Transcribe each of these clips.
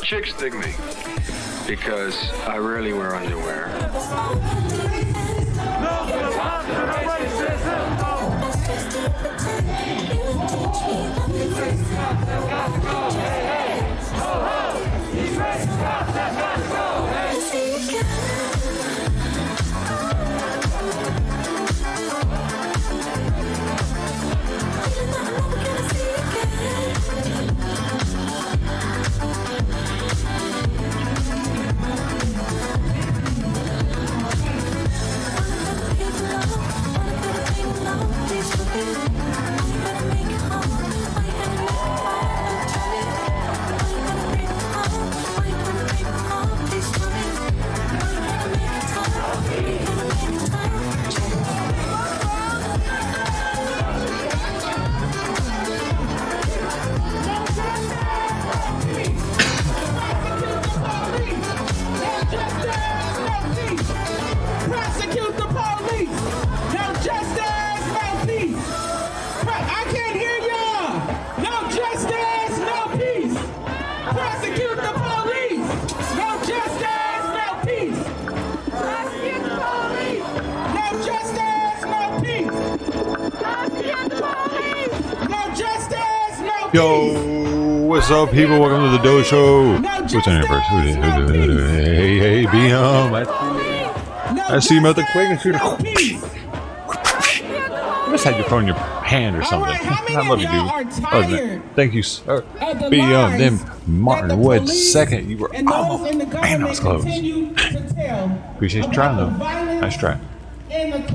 Chicks dig me because I rarely wear underwear. Yo, what's up, people? Welcome to the Doe Show. What's on here first? Hey, BM. I see him at the Quaking shooter. You must have your phone in your hand or something. I love you, dude. Thank you, sir. BM, then Martin Wood, second. You were almost. Man, that was close. Appreciate you trying, though. Nice try.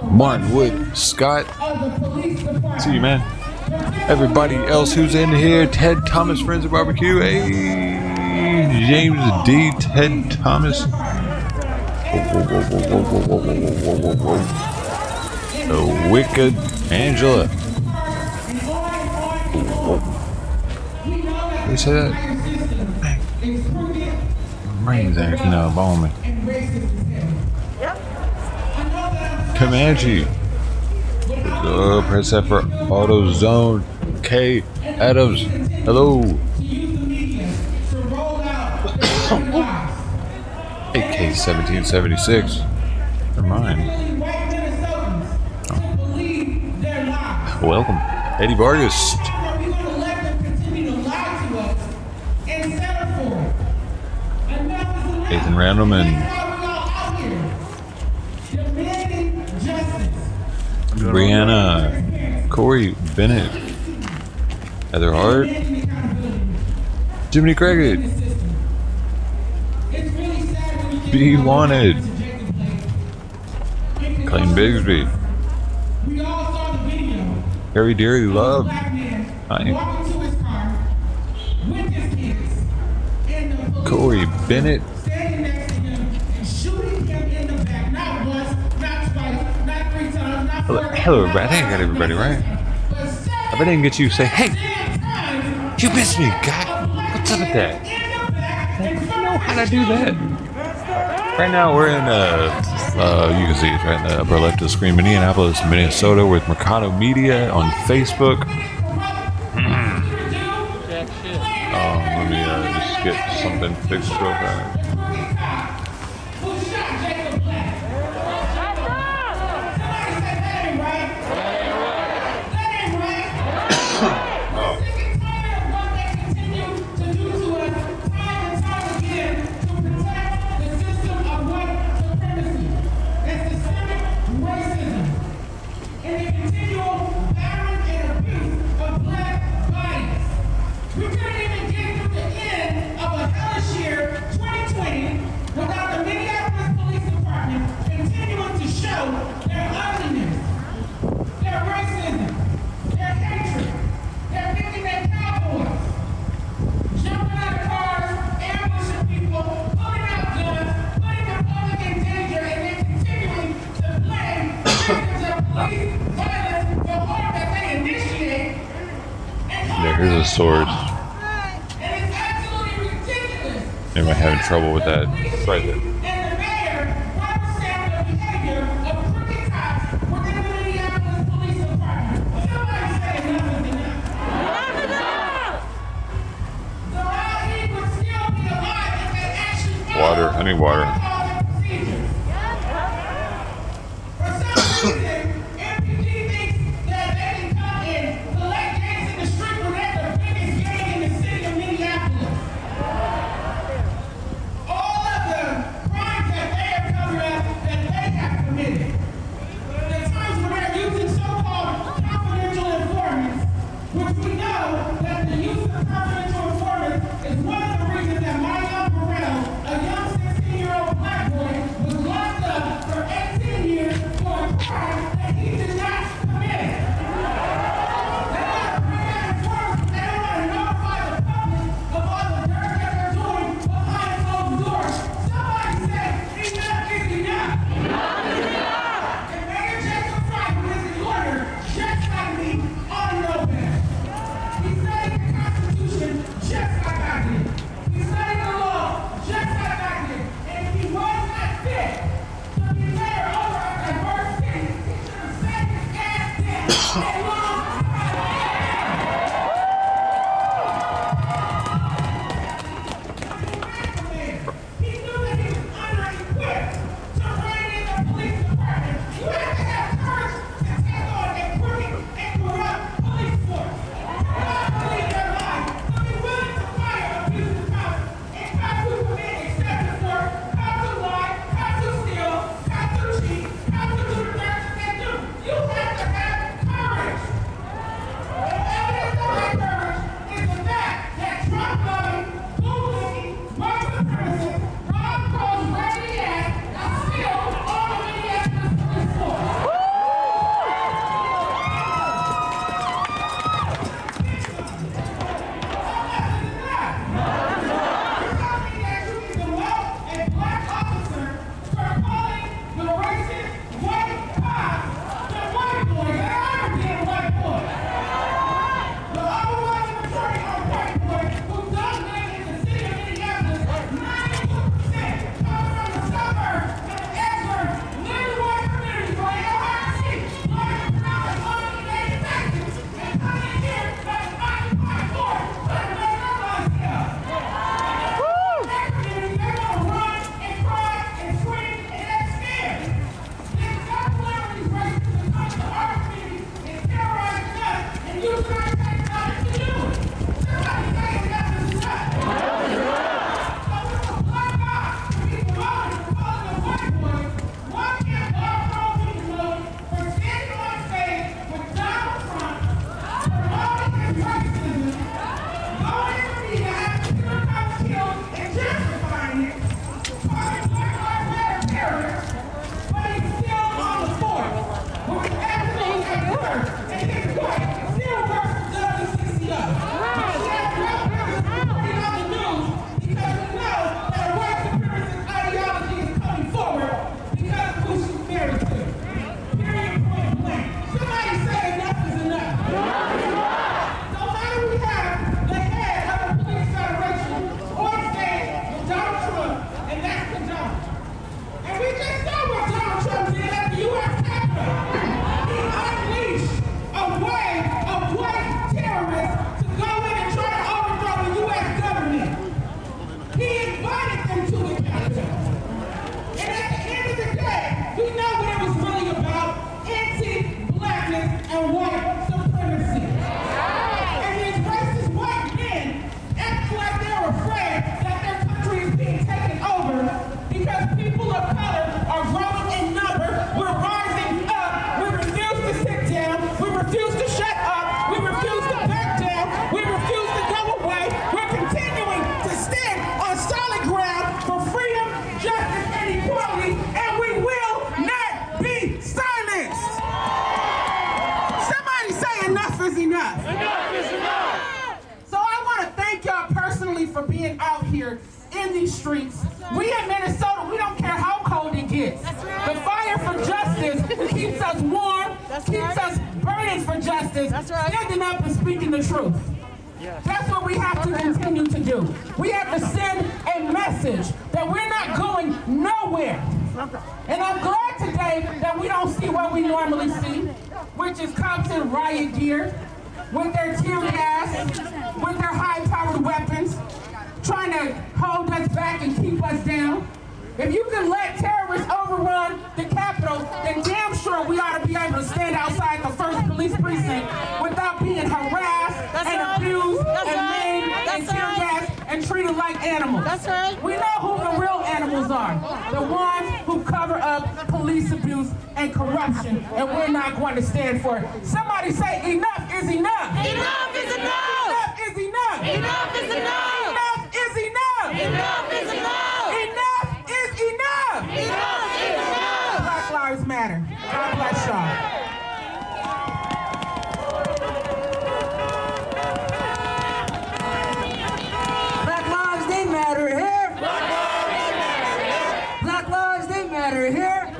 Martin Wood, Scott. See you, man. Everybody else who's in here, Ted Thomas, Friends of Barbecue, hey, James D, Ted Thomas, the Wicked Angela, you say that? Brains acting up on me. Comanche. Press F for AutoZone. K Adams. Hello. AK 1776. Never mind. Oh. Welcome, Eddie Vargas. Nathan Randleman. Brianna, Corey Bennett, Heather Hart, Jiminy Craig, Be Wanted, Clayton Bigsby. We all saw the video. Harry dearly loved. Black man Hi. walking to his car with his kids. And the police Corey officer Bennett. standing next to him and shooting him in the back. Not once, not twice, not 3 times, not 4 times. Hello, everybody. I think I got everybody right. But If I didn't get you, say, hey, times, you missed me, guy. What's up with that? in the back, I know how to do that. Right now, we're in, you can see it right in the upper left of the screen, Minneapolis, Minnesota, with Mercado Media on Facebook. Let me just get something fixed real fast. We couldn't even get through the end of a hellish year, 2020, without the Minneapolis Police Department continuing to show their ugliness, their racism, their hatred. They're thinking they're cowboys, jumping out of cars, ambushing people, pulling out guns, putting the public in danger, and then continuing to blame victims of police violence for harm that they initiate. There, here's a sword. And it's absolutely ridiculous. Am I having trouble with that? Right there. And the mayor represent the behavior of crooked cops within the Minneapolis Police Department. Somebody say enough is enough. So how he would still be alive if they actually Water. I need water. For some reason, MPD thinks that they can come in, collect gangs in the street when they're the biggest gang in the city of Minneapolis. All of the streets. We in Minnesota, we don't care how cold it gets. The fire for justice keeps us warm, keeps us burning for justice, standing up and speaking the truth. That's what we have to continue to do. We have to send a message that we're not going nowhere. And I'm glad today that we don't see what we normally see, which is cops in riot gear, with their tear gas, with their high-powered weapons, trying to hold us back and keep us down. If you can let terrorists overrun the Capitol, then damn sure we ought to be able to stand outside the 1st Police Precinct without being harassed and abused and maimed and tear gassed and treated like animals. That's right. We know who the real animals are. The ones who cover up police abuse and corruption, and we're not going to stand for it. Somebody say enough is enough. Enough is enough. Enough is enough. Enough is enough. Enough is enough. Enough is enough. Enough is enough. Enough is enough. Black Lives Matter. God bless y'all. Black lives, they matter here. Black lives, they matter here. Black lives, they matter here.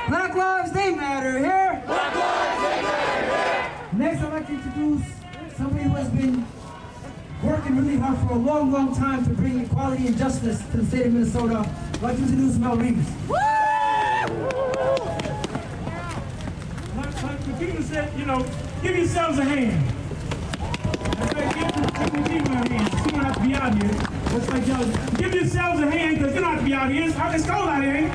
Black lives, they matter here. Black lives, they matter here. Next, I'd like to introduce somebody who has been working really hard for a long, long time to bring equality and justice to the state of Minnesota. I'd like to introduce Mel Reeves. Like the people said, give yourselves a hand. Give people a hand. You don't have to be out here. That's like y'all. Give yourselves a hand because you don't have to be out here. It's cold out here, ain't it?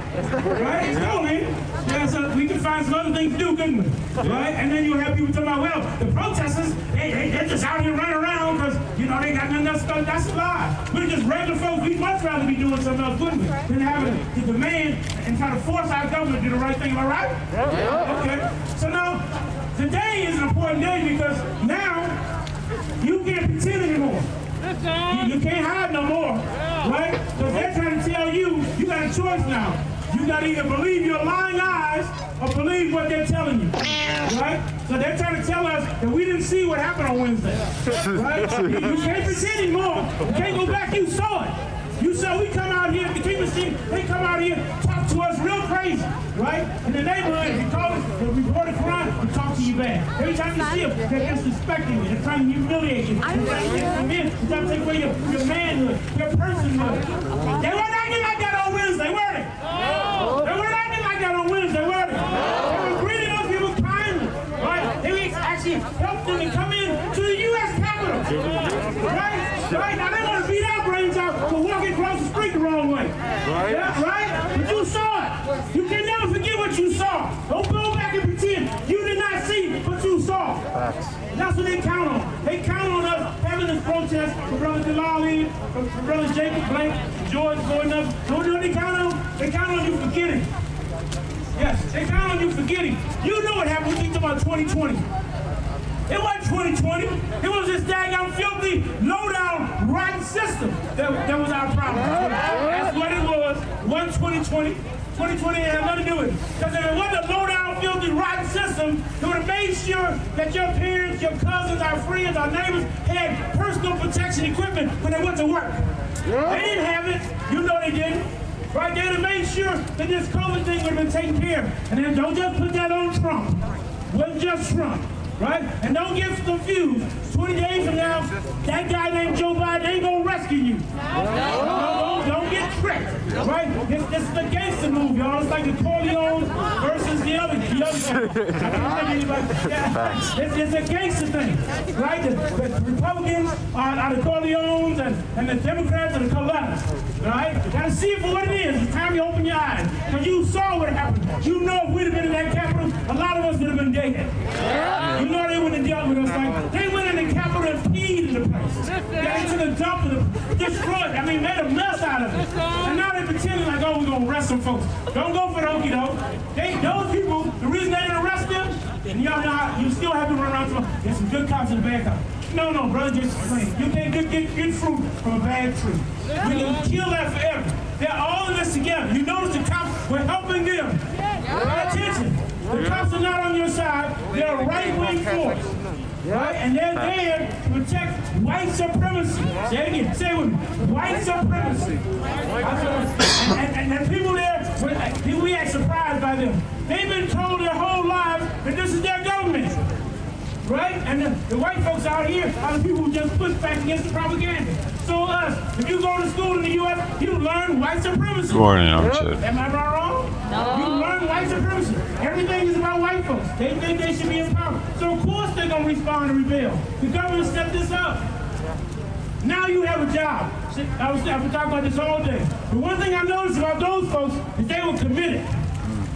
Right? It's cold, ain't it? Yeah, so we can find some other things to do, couldn't we? Right? And then you'll have people talking about, well, the protesters, they're just out here running around because, they got nothing else to do. That's a lie. We're just regular folks. We'd much rather be doing something else, wouldn't we? Than having to demand and try to force our government to do the right thing. Am I right? Yeah. Okay. So now, today is an important day because now you can't pretend anymore. You can't hide no more, right? Because they're trying to tell you, you got a choice now. You got to either believe your lying eyes or believe what they're telling you, right? So they're trying to tell us that we didn't see what happened on Wednesday, right? You can't pretend anymore. You can't go back. You saw it. You saw we come out here, the Kingdom City, they come out here, talk to us real crazy, right? In the neighborhood, if you call us, the reported crime, we talk to you back. Every time you see them, they're disrespecting you, they're trying to humiliate you. They're trying to get you in, they're trying to take away your manhood, your personhood. They weren't acting like that on Wednesday, were they? They weren't acting like that on Wednesday, were they? They were greeting those people kindly, right? They actually helped them to come in to the U.S. Capitol, right? Right? Now they want to beat our brains out for walking across the street the wrong way. Right? Yeah, right? But you saw it. You can never forget what you saw. Don't go back and pretend you did not see what you saw. That's what they count on. They count on us having this protest for Brother Delali, for Brother Jacob Blake, George going up. Don't do what they count on? They count on you forgetting. Yes, they count on you forgetting. You know what happened. We talk about 2020. It wasn't 2020. It was this daggone filthy, low-down, rotten system that was our problem. That's what it was. It wasn't 2020. 2020 had nothing to do with it. Because if it wasn't a low-down, filthy, rotten system, it would have made sure that your parents, your cousins, our friends, our neighbors had personal protection equipment when they went to work. They didn't have it. You know they didn't. Right? They'd have made sure that this COVID thing would have been taken care of. And then don't just put that on Trump. It wasn't just Trump. Right? And don't get confused. 20 days from now, that guy named Joe Biden ain't gonna rescue you. Don't get tricked. Right? This is a gangster move, y'all. It's like the Corleone versus the other guy. It's a gangster thing. Right? The Republicans are the Corleones and the Democrats are the Colettes. Right? You gotta see it for what it is. It's time you open your eyes. Because you saw what happened. You know if we'd have been in that Capitol, a lot of us would have been dead. You know they wouldn't have dealt with us like they went in the Capitol and peed in the place. They took a dump and destroyed. I mean, made a mess out of it. And now they're pretending like, oh, we're gonna arrest some folks. Don't go for the okie doke. Those people, the reason they didn't arrest them, and y'all know how you still have to run around to them. There's some good cops and bad cops. No, brother, just explain. You can't get fruit from a bad tree. We can kill that forever. They're all in this together. You notice the cops were helping them. Pay attention. The cops are not on your side. They're a right-wing force. right? And they're there to protect white supremacy. Say it again. Say it with me. White supremacy. And the people there, we act surprised by them. They've been told their whole lives that this is their government. Right? And the white folks out here are the people who just push back against the propaganda. So us, if you go to school in the U.S., you learn white supremacy. Good morning, Armstead. Am I wrong? No. You learn white supremacy. Everything is about white folks. They think they should be in power. So of course they're going to respond and rebel. The government set this up. Now you have a job. I've been talking about this all day. The one thing I noticed about those folks is they were committed.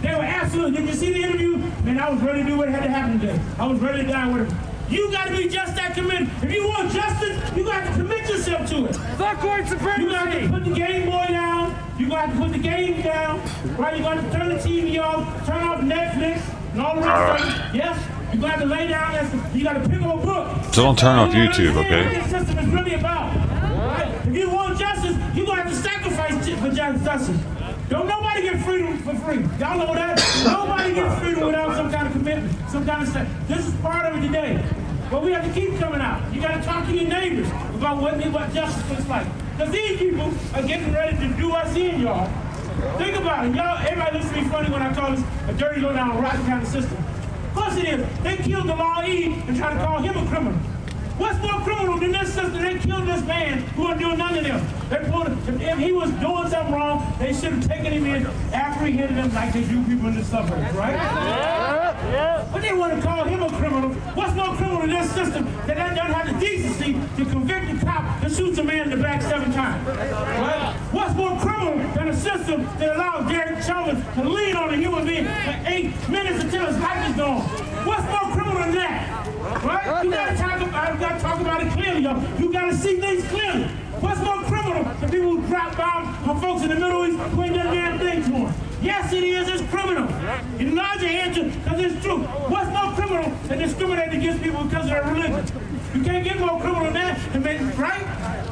They were absolutely. Did you see the interview? Man, I was ready to do what had to happen today. I was ready to die with them. You got to be just that committed. If you want justice, you got to commit yourself to it. Fuck white supremacy. You got to put the Game Boy down. You got to put the game down. Right? You got to turn the TV off, turn off Netflix, and all the rest of it. Yes. You got to lay down. You got to pick up a book. Don't turn off YouTube, okay? What this system is really about. Right? If you want justice, you gonna have to sacrifice for justice. Don't nobody get freedom for free. Y'all know that? Nobody gets freedom without some kind of commitment, some kind of stuff. This is part of it today. But we have to keep coming out. You got to talk to your neighbors about what justice looks like. Because these people are getting ready to do us in, y'all. Think about it. Y'all, everybody looks at me funny when I call this a dirty, low-down, rotten kind of system. Of course it is. They killed the Law E and tried to call him a criminal. What's more criminal than this system? They killed this man who wasn't doing none of them. They pulled him. If he was doing something wrong, they should have taken him in, apprehended him like they do people in the suburbs, right? Yeah. But they want to call him a criminal. What's more criminal than this system that doesn't have the decency to convict a cop that shoots a man in the back 7 times? Right? What's more criminal than a system that allows Derek Chauvin to lean on a human being for 8 minutes until his life is gone? What's more criminal than that? Right? You gotta talk about it clearly, y'all. You gotta see things clearly. What's more criminal than people who drop bombs on folks in the Middle East who ain't done damn thing to them? Yes, it is. It's criminal. You nod your head because it's true. What's more criminal than discriminating against people because of their religion? You can't get more criminal than that, right?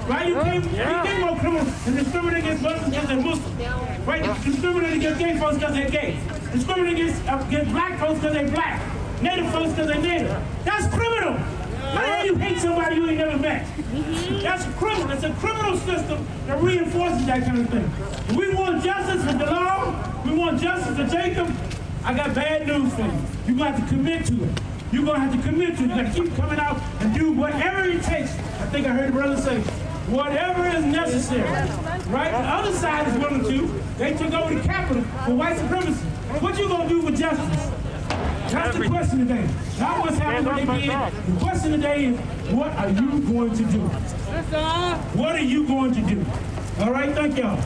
Right? You can't get more criminal than discriminating against Muslims because they're Muslim. Right? Discriminating against gay folks because they're gay. Discriminating against black folks because they're black. Native folks because they're native. That's criminal. How the hell you hate somebody you ain't never met? That's criminal. It's a criminal system that reinforces that kind of thing. If we want justice for Delal, we want justice for Jacob, I got bad news for you. You're going to have to commit to it. You're going to have to commit to it. You're going to keep coming out and do whatever it takes. I think I heard the brother say, whatever is necessary. Right? The other side is willing to. They took over the Capitol for white supremacy. What you going to do for justice? That's the question today. Not what's happening when they did. The question today is, what are you going to do? What are you going to do? All right, thank y'all.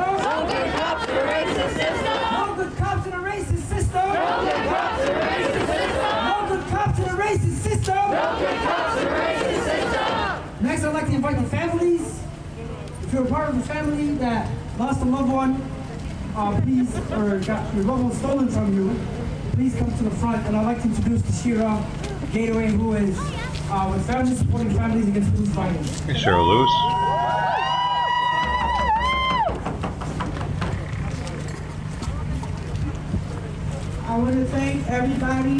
No good cops in the racist system. No good cops in the racist system. No good cops in the racist system. No good cops in the racist system. No good cops in the racist system. Next, I'd like to invite the families. If you're a part of the family that lost a loved one, please, or got your loved one stolen from you, please come to the front. And I'd like to introduce Tashira Gateway, who is with Families Supporting Families Against Police Violence. Hey, Cheryl Lewis. I want to thank everybody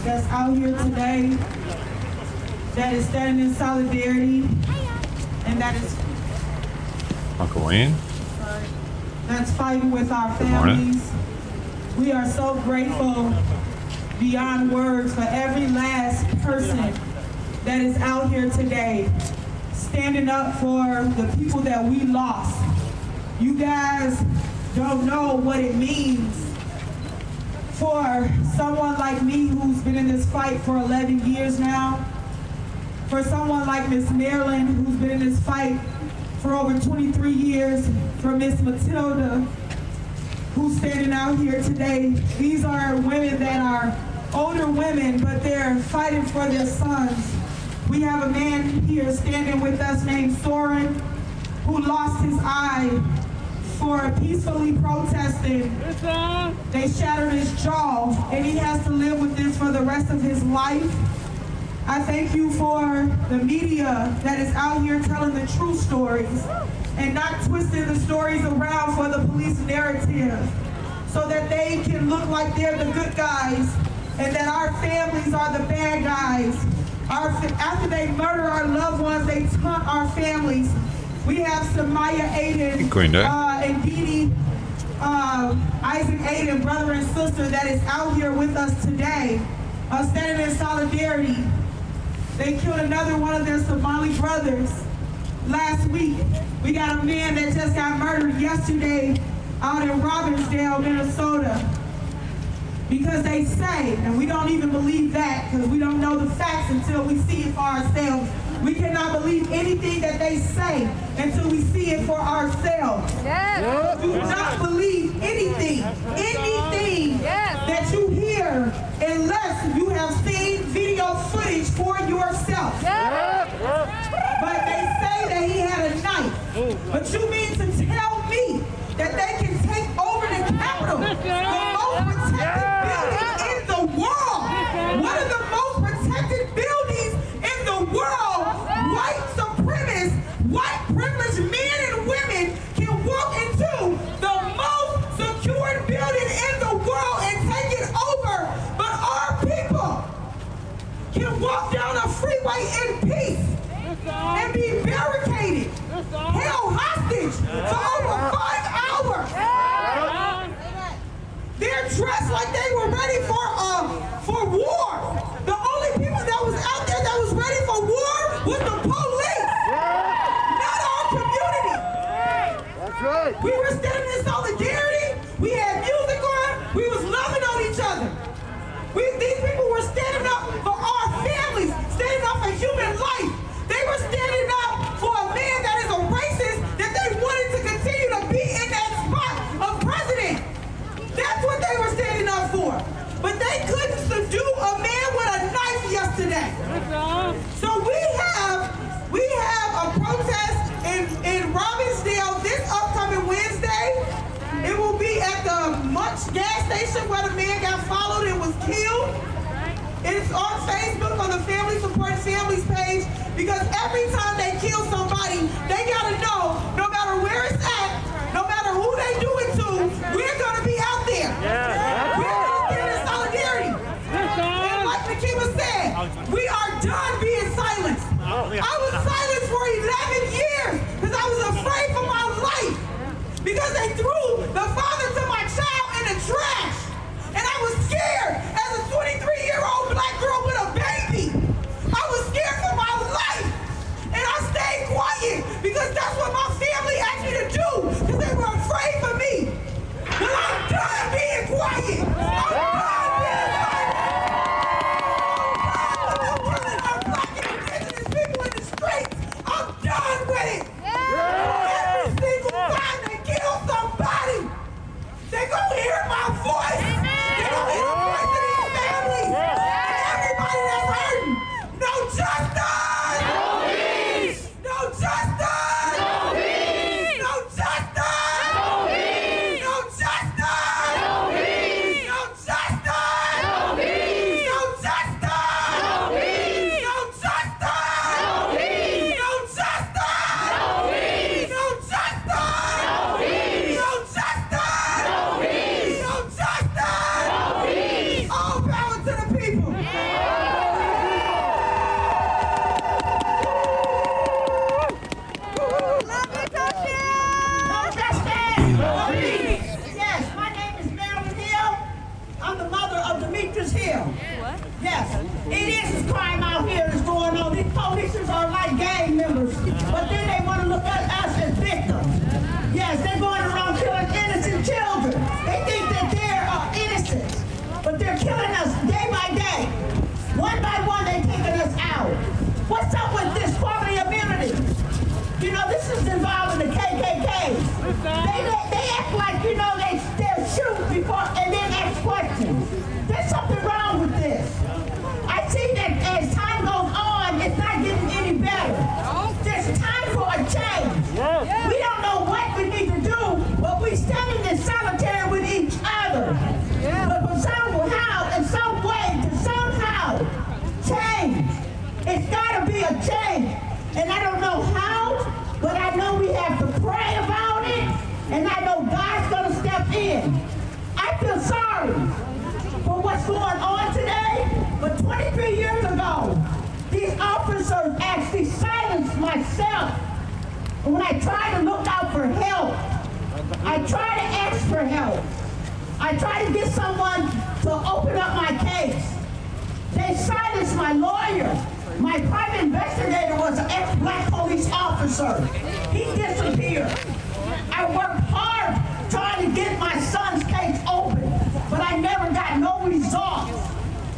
that's out here today that is standing in solidarity and that is Uncle Wayne. that's fighting with our morning. families. We are so grateful beyond words for every last person that is out here today standing up for the people that we lost. You guys don't know what it means for someone like me who's been in this fight for 11 years now, for someone like Miss Marilyn who's been in this fight for over 23 years, for Miss Matilda who's standing out here today. These are women that are older women, but they're fighting for their sons. We have a man here standing with us named Soren who lost his eye for peacefully protesting. They shattered his jaw, and he has to live with this for the rest of his life. I thank you for the media that is out here telling the true stories and not twisting the stories around for the police narrative. so that they can look like they're the good guys and that our families are the bad guys. After they murder our loved ones, they taunt our families. We have Samaya Aiden and Dee Dee, Isaac Aiden, brother and sister, that is out here with us today, standing in solidarity. They killed another one of their Somali brothers last week. We got a man that just got murdered yesterday out in Robbinsdale, Minnesota. Because they say, and we don't even believe that because we don't know the facts until we see it for ourselves. We cannot believe anything that they say until we see it for ourselves. Yes. Do not believe anything that you hear unless you have seen video footage for yourself. Yes. But they say that he had a knife. But you mean to tell me that they can take over the Capitol, the most protected building in the world, one of the most protected buildings in the world, white supremacists, white privileged men and women can walk into the most secured building in the world and take it over, but our people can walk down a freeway in peace and be barricaded, held hostage for over 5 hours. They're dressed like they were ready for war. The only people that was out there that was ready for war was the police, not our community. That's right. We were standing in solidarity. We had music on. We was loving on each other. These people were standing up for our families, standing up for human life. They were standing up for a man that is a racist that they wanted to continue to be in that spot of president. That's what they were standing up for. But they couldn't subdue a man with a knife yesterday. So we have a protest in Robbinsdale this upcoming Wednesday. It will be at the Munch gas station where the man got followed and was killed. It's on Facebook on the Family Support Families page because every time they kill somebody, they gotta know, no matter where it's at, no matter who they do it to, we're gonna be out there. Yeah. We're gonna stand in solidarity. And like Nikema said, we are done being silenced. I was silenced for 11 years because I was afraid for my life because they threw the father to my child in the trash. And I was scared as a 23-year-old black girl with a baby. I was scared for my life. And I stayed quiet because that's what my family asked me to do because they were afraid for me. But I'm done being quiet. I'm done being silent. I'm killing our black and indigenous people in the streets. I'm done with it. Every single time they kill somebody, they gonna hear my voice. They gonna hear the voice of these families. And everybody that's hurting. No justice! No peace! No justice! No peace! No justice! No peace! No justice! No peace! No justice! No peace! No justice! No peace! No justice! No peace! No justice! No peace! No justice! No peace! No justice! No peace! No justice! No peace! All power to the people! No justice! No peace! Yes, my name is Marilyn Hill. I'm the mother of Demetrius Hill. What? Yes, it is a crime out here that's going on. These police are like gang members, but then they want to look at us as victims. Yes, they're going around killing innocent children. They think that they're innocent, but they're killing us day by day. One by one, they're taking us out. What's up with this quality immunity? You know, this is involving the KKK. They act like, you know, they'll shoot before and then ask questions. There's something wrong with this. I see that as time goes on, it's not getting any better. There's time for a change. We don't know what we need to do, but we're standing in solitary with each other. But somehow, in some way, to somehow change. It's got to be a change. And I don't know how, but I know we have to pray about it. And I know what's going on today, but 23 years ago, these officers actually silenced myself. And when I tried to look out for help, I tried to ask for help. I tried to get someone to open up my case. They silenced my lawyer. My private investigator was an ex-black police officer. He disappeared. I worked hard trying to get my son's case open, but I never got no results.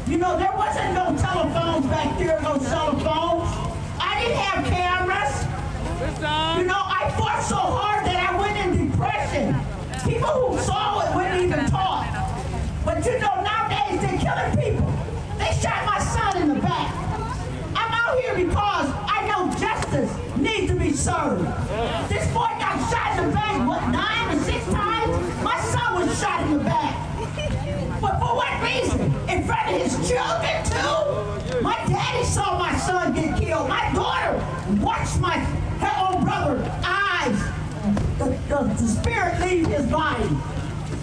You know, there wasn't no telephones back there, no cell phones. I didn't have cameras. You know, I fought so hard that I went in depression. People who saw it wouldn't even talk. But you know, nowadays they're killing people. They shot my son in the back. I'm out here because I know justice needs to be served. This boy got shot in the back, what, 9 or 6 times? My son was shot in the back. But for what reason? In front of his children too? My daddy saw my son get killed. My daughter watched her own brother's eyes, the spirit leave his body.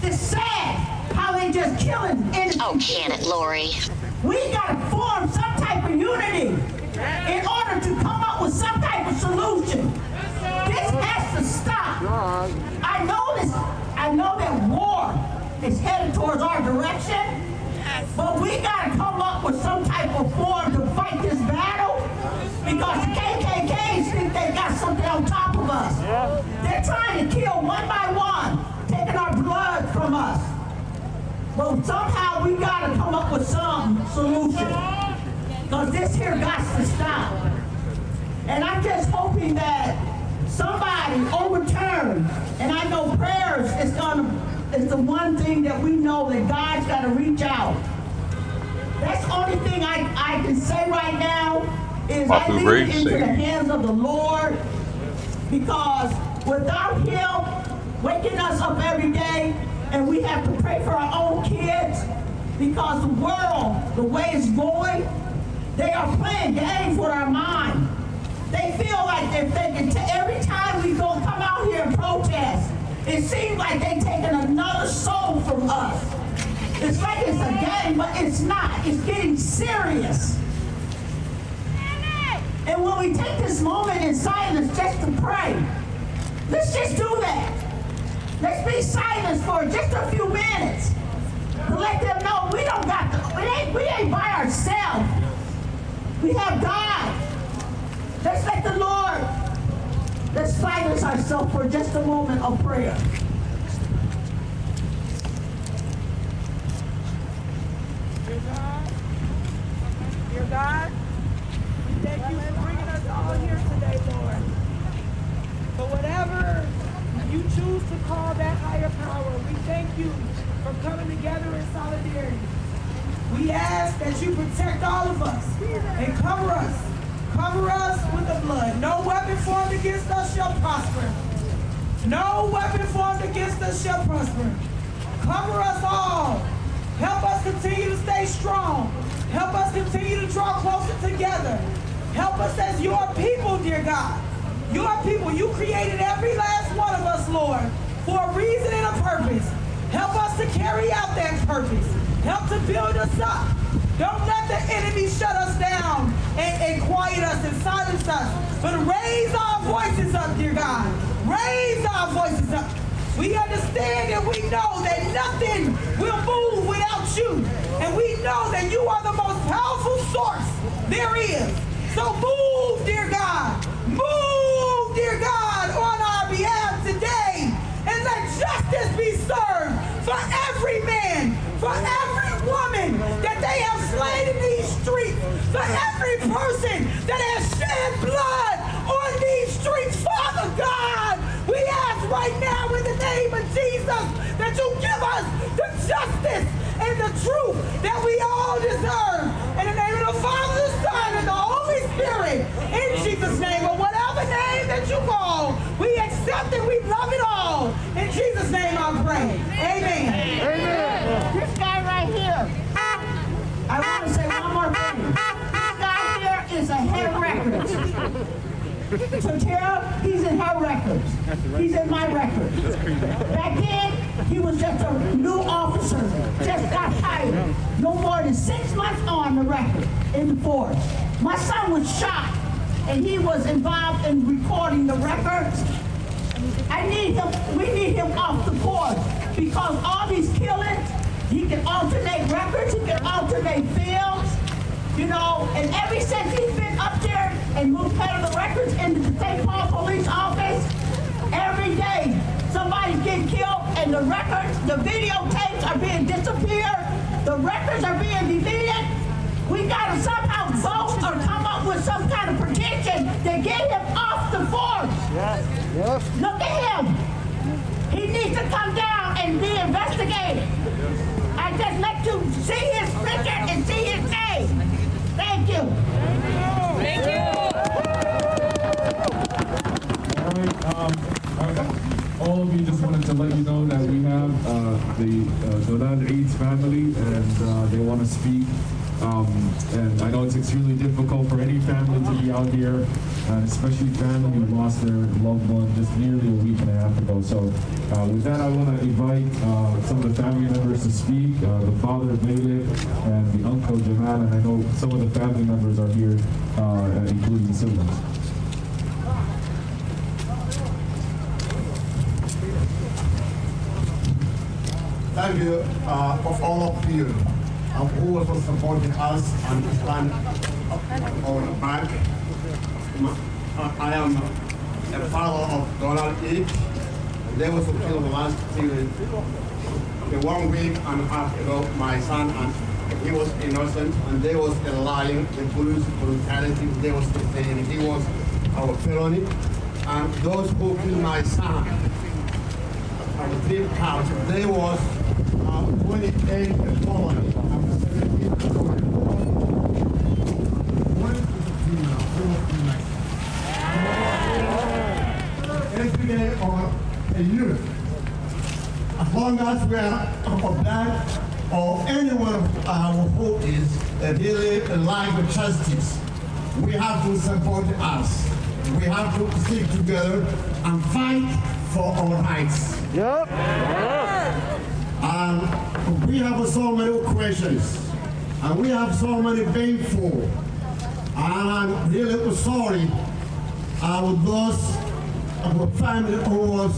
It's sad how they just killing innocent. Oh, can it, Lori? We gotta form some type of unity in order to come up with some type of solution. This has to stop. I know that war is headed towards our direction, but we gotta come up with some type of form to fight this battle, because the KKKs think they got something on top of us. They're trying to kill one by one, taking our blood from us. But somehow we gotta come up with some solution, because this here got to stop. And I'm just hoping that somebody overturns, and I know prayers is the one thing that we know that God's got to reach out. That's the only thing I can say right now is I leave it into the hands of the Lord, because without Him waking us up every day, and we have to pray for our own kids, because the world, the way it's going, they are playing games with our mind. They feel like if they can, every time we go come out here and protest, it seems like they're taking another soul from us. It's like it's a game, but it's not. It's getting serious. And when we take this moment in silence just to pray, let's just do that. Let's be silent for just a few minutes to let them know we don't got we ain't by ourselves. We have God. Let's let the Lord, let's silence ourselves for just a moment of prayer. Dear God, we thank you for bringing us all here today, Lord. For whatever you choose to call that higher power, we thank you for coming together in solidarity. We ask that you protect all of us and cover us. Cover us with the blood. No weapon formed against us shall prosper. No weapon formed against us shall prosper. Cover us all. Help us continue to stay strong. Help us continue to draw closer together. Help us as your people, dear God. Your people. You created every last one of us, Lord, for a reason and a purpose. Help us to carry out that purpose. Help to build us up. Don't let the enemy shut us down and quiet us and silence us. But raise our voices up, dear God. Raise our voices up. We understand and we know that nothing will move without you. And we know that you are the most powerful source there is. So move, dear God. Move, dear God, on our behalf today. And let justice be served for every man, for every woman that they have slain in these streets, for every person that has shed blood on these streets. Father God, we ask right now in the name of Jesus that you give us the justice and the truth that we all deserve. In the name of the Father, the Son, and the Holy Spirit, in Jesus' name, or whatever name that you call, we accept it, we love it all. In Jesus' name I pray. Amen. Amen. This guy right here, I want to say one more thing. This guy here is a head record. to Tara, he's in her records. He's in my records. Back then, he was just a new officer, just got hired. No more than 6 months on the record in the force. My son was shot, and he was involved in recording the records. We need him off the force because all these killings, he can alternate records, he can alternate films, you know, and ever since he's been up there and moved out of the records into the St. Paul Police Office, every day somebody's getting killed and the records, the videotapes are being disappeared, the records are being deleted. We gotta somehow vote or come up with some kind of petition to get him off the force. Look at him. He needs to come down and be investigated. I just let you see his picture and see his name. Thank you. Thank you. All of you, just wanted to let you know that we have the Donald Eads family, and they want to speak. And I know it's extremely difficult for any family to be out here, and especially family who lost their loved one just nearly a week and a half ago. So with that, I want to invite some of the family members to speak, the father of Melee and the uncle Jamal, and I know some of the family members are here, including the siblings. Thank you for all of you who also supporting us and stand on back. I am a father of Donald Eads. They was killed last year, 1 week and a half ago. My son, and he was innocent, and they was lying. The police brutality. They was saying he was our felony, and those who killed my son, our 3 counts, they was 28 felony. Every day or a year, as long as we are black or anyone who is really alive with justice, we have to support us. We have to stick together and fight for our rights. Yep. And we have so many questions, and we have so many painful, and I'm really sorry with those family who was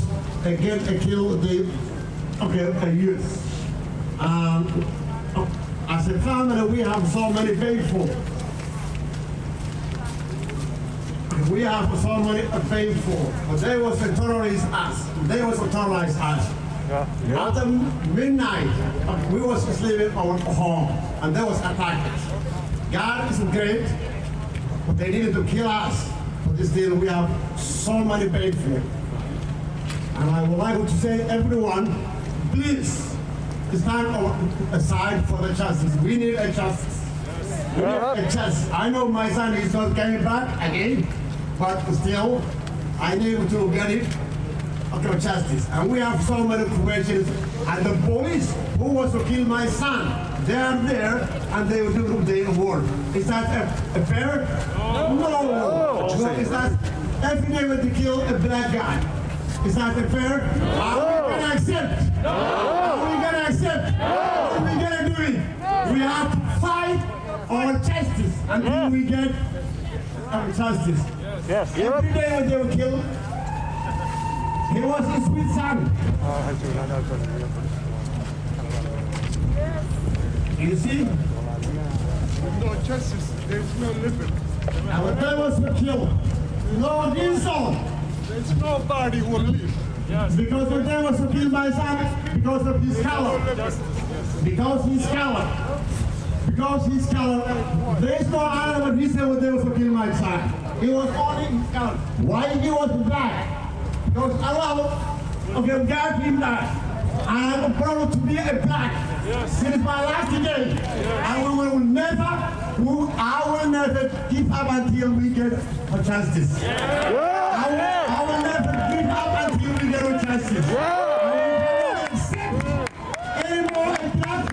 again killed the youth. As a family, we have so many painful. We have so many painful. But they was to terrorize us. They was to terrorize us. After midnight, we was sleeping our home, and they was attacked. God is great, but they needed to kill us. But still, we have so many painful. And I would like to say, everyone, please stand aside for the justice. We need a justice. We need a justice. I know my son is not coming back again, but still, I need to get it. Okay, justice. And we have so many questions. And the police who was to kill my son, they are there and they will do their work. Is that a fair? No. Is that every day when they kill a black guy? Is that fair? Are we gonna accept? No. Are we gonna accept? No. What are we gonna do it? We have to fight our justice until we get our justice. Yes. Every day when they were killed, he was his sweet son. You see? With no justice, there's no living. And when they was killed, no insult. There's nobody who will live. Yes. Because when they was to kill my son, because of his color. Because he's color. Because he's color. There is no other reason when they was to kill my son. He was only his color. Why he was black? Because Allah, gave him that. I am proud to be a black since my last day. And I will never give up until we get justice. I will never give up until we get justice. I will never accept any more attacks.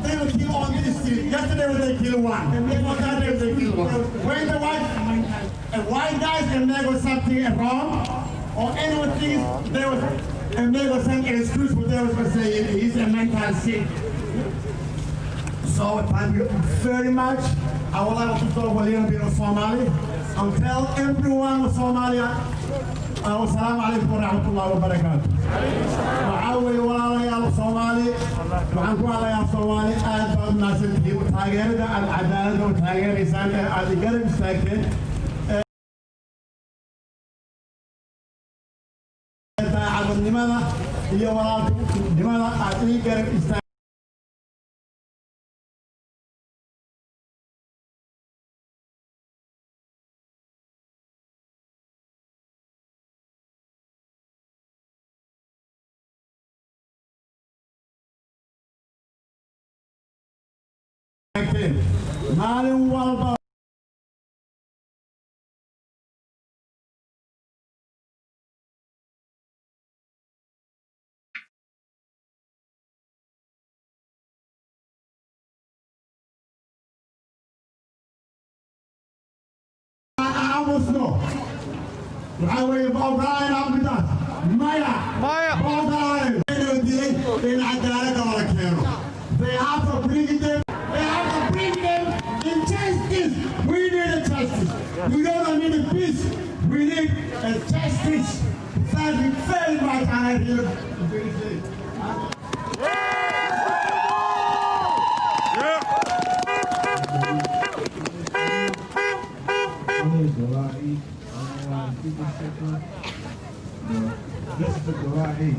They will kill on this street. Yesterday they killed one. Before that they killed one. When the white white guys can make something wrong, or anyone thinks there was and make some excuse for they was say he's a mental sick. So thank you very much. I would like to talk a little bit of Somali. I'll tell everyone of Somalia. Assalamu alaikum wa rahmatullahi wa barakatuh. Ma'awi walaalayaal Soomaali waxaan ku hadlayaa Soomaali aad baad mahadsantihiin taageerada aad cadaaladda u taageeraysaan ee aad garab istaagteen daacadnimada iyo walaaltinimada aad ii garab istaagteen maalin walba aamusno waxaa weeye bawdaayn abdidaas maya bawdaayn inuu dilay in cadaaladda wala keeno they have to bring them in justice. We need a justice. We don't need a peace. We need a justice. Thank you very much, and I really appreciate it. This is the Garahi.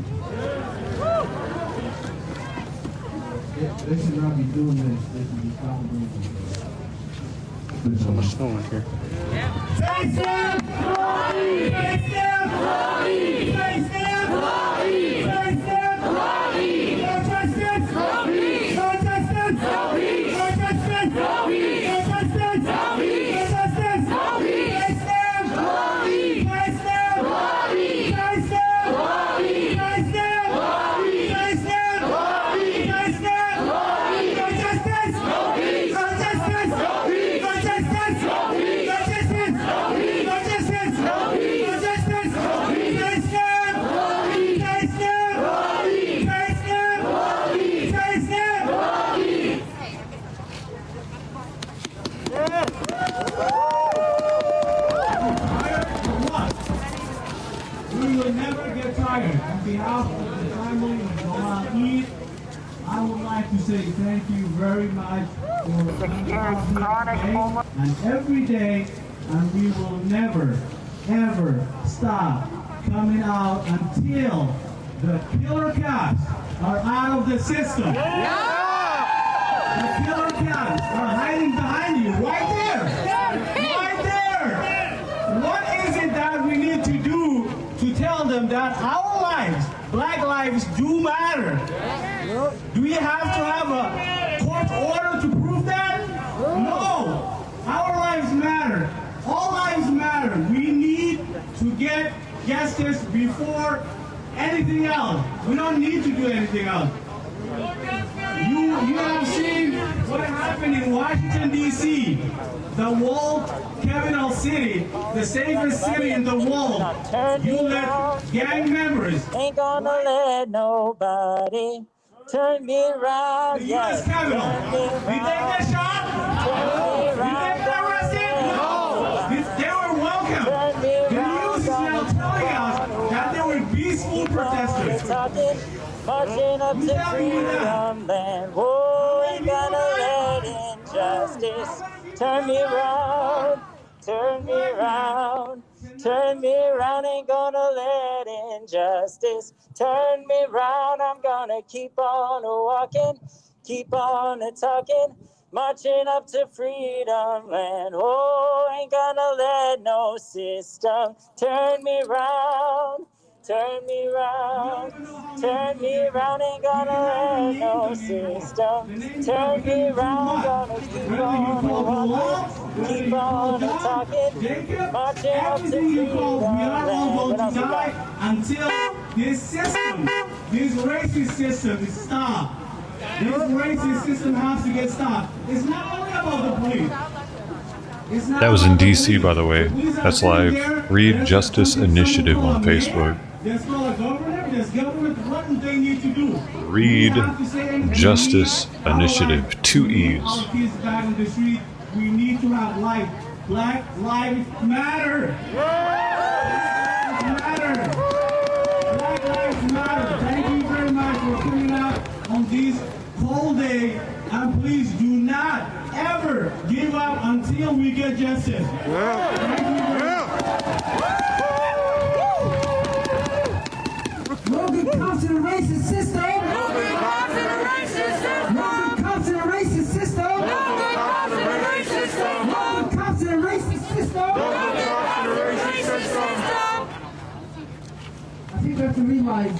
They should not be doing this. They should be stopping doing this. There's so much snow in here. Face down! Face down! Face down! Face down! No justice! No justice! No justice! No justice! No justice! Face down! Face down! Face down! Face down! Face down! Face down! No justice! No justice! No justice! No justice! No justice! No justice! Face down! Face down! Face down! Face down! We will never get tired. On behalf of the family of Noah Eid, I would like to say thank you very much for coming out here today and every day, and we will never, ever stop coming out until the killer cats are out of the system. The killer cats are hiding behind you, right there. Right there. What is it that we need to do to tell them that our lives, black lives, do matter? Do we have to have a court order to prove that? No. Our lives matter. All lives matter. We need to get justice before anything else. We don't need to do anything else. You have seen what happened in Washington, D.C., the walled capital city, the safest city in the world. You let gang members. Ain't gonna let nobody turn me around. The U.S. Capitol. Did they get shot? Did they get arrested? No. They were welcome. The news is now telling us that they were peaceful protesters. Marching up to freedom land. Whoa, ain't gonna let injustice turn me around. Turn me around. Turn me around, ain't gonna let injustice turn me around. I'm gonna keep on walking, keep on talking, marching up to freedom land. Oh, ain't gonna let no system turn me around. Turn me round, ain't gonna let no system. Turn me round, gonna keep on walking, keep on talking, marching up to freedom. We are all going to die until this system, this racist system is stopped. This racist system has to get stopped. It's not only about the police. That was in DC, by the way. That's live. Read Justice Initiative on Facebook. There's not a governor. There's government. What do they need to do? Read Justice Initiative. 2 E's. Our kids back in the street. We need to have life. Black lives matter. Black lives matter. Thank you very much for coming out on this cold day. And please do not ever give up until we get justice. Thank you very much. No good cops in a racist system. No good cops in a racist system. No good cops in a racist system. No good cops in a racist system. No good cops in a racist system. No good cops in a racist system. I think we have to realize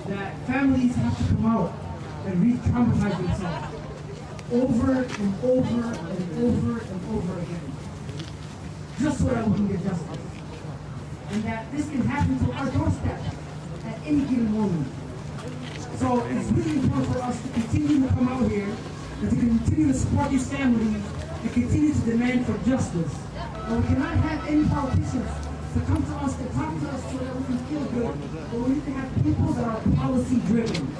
that families have to come out and re-traumatize themselves over and over and over and over again, just so that we can get justice. And that this can happen to our doorstep at any given moment. So it's really important for us to continue to come out here and to continue to support these families and continue to demand for justice. And we cannot have any politicians to come to us and talk to us so that we can feel good, but we need to have people that are policy driven.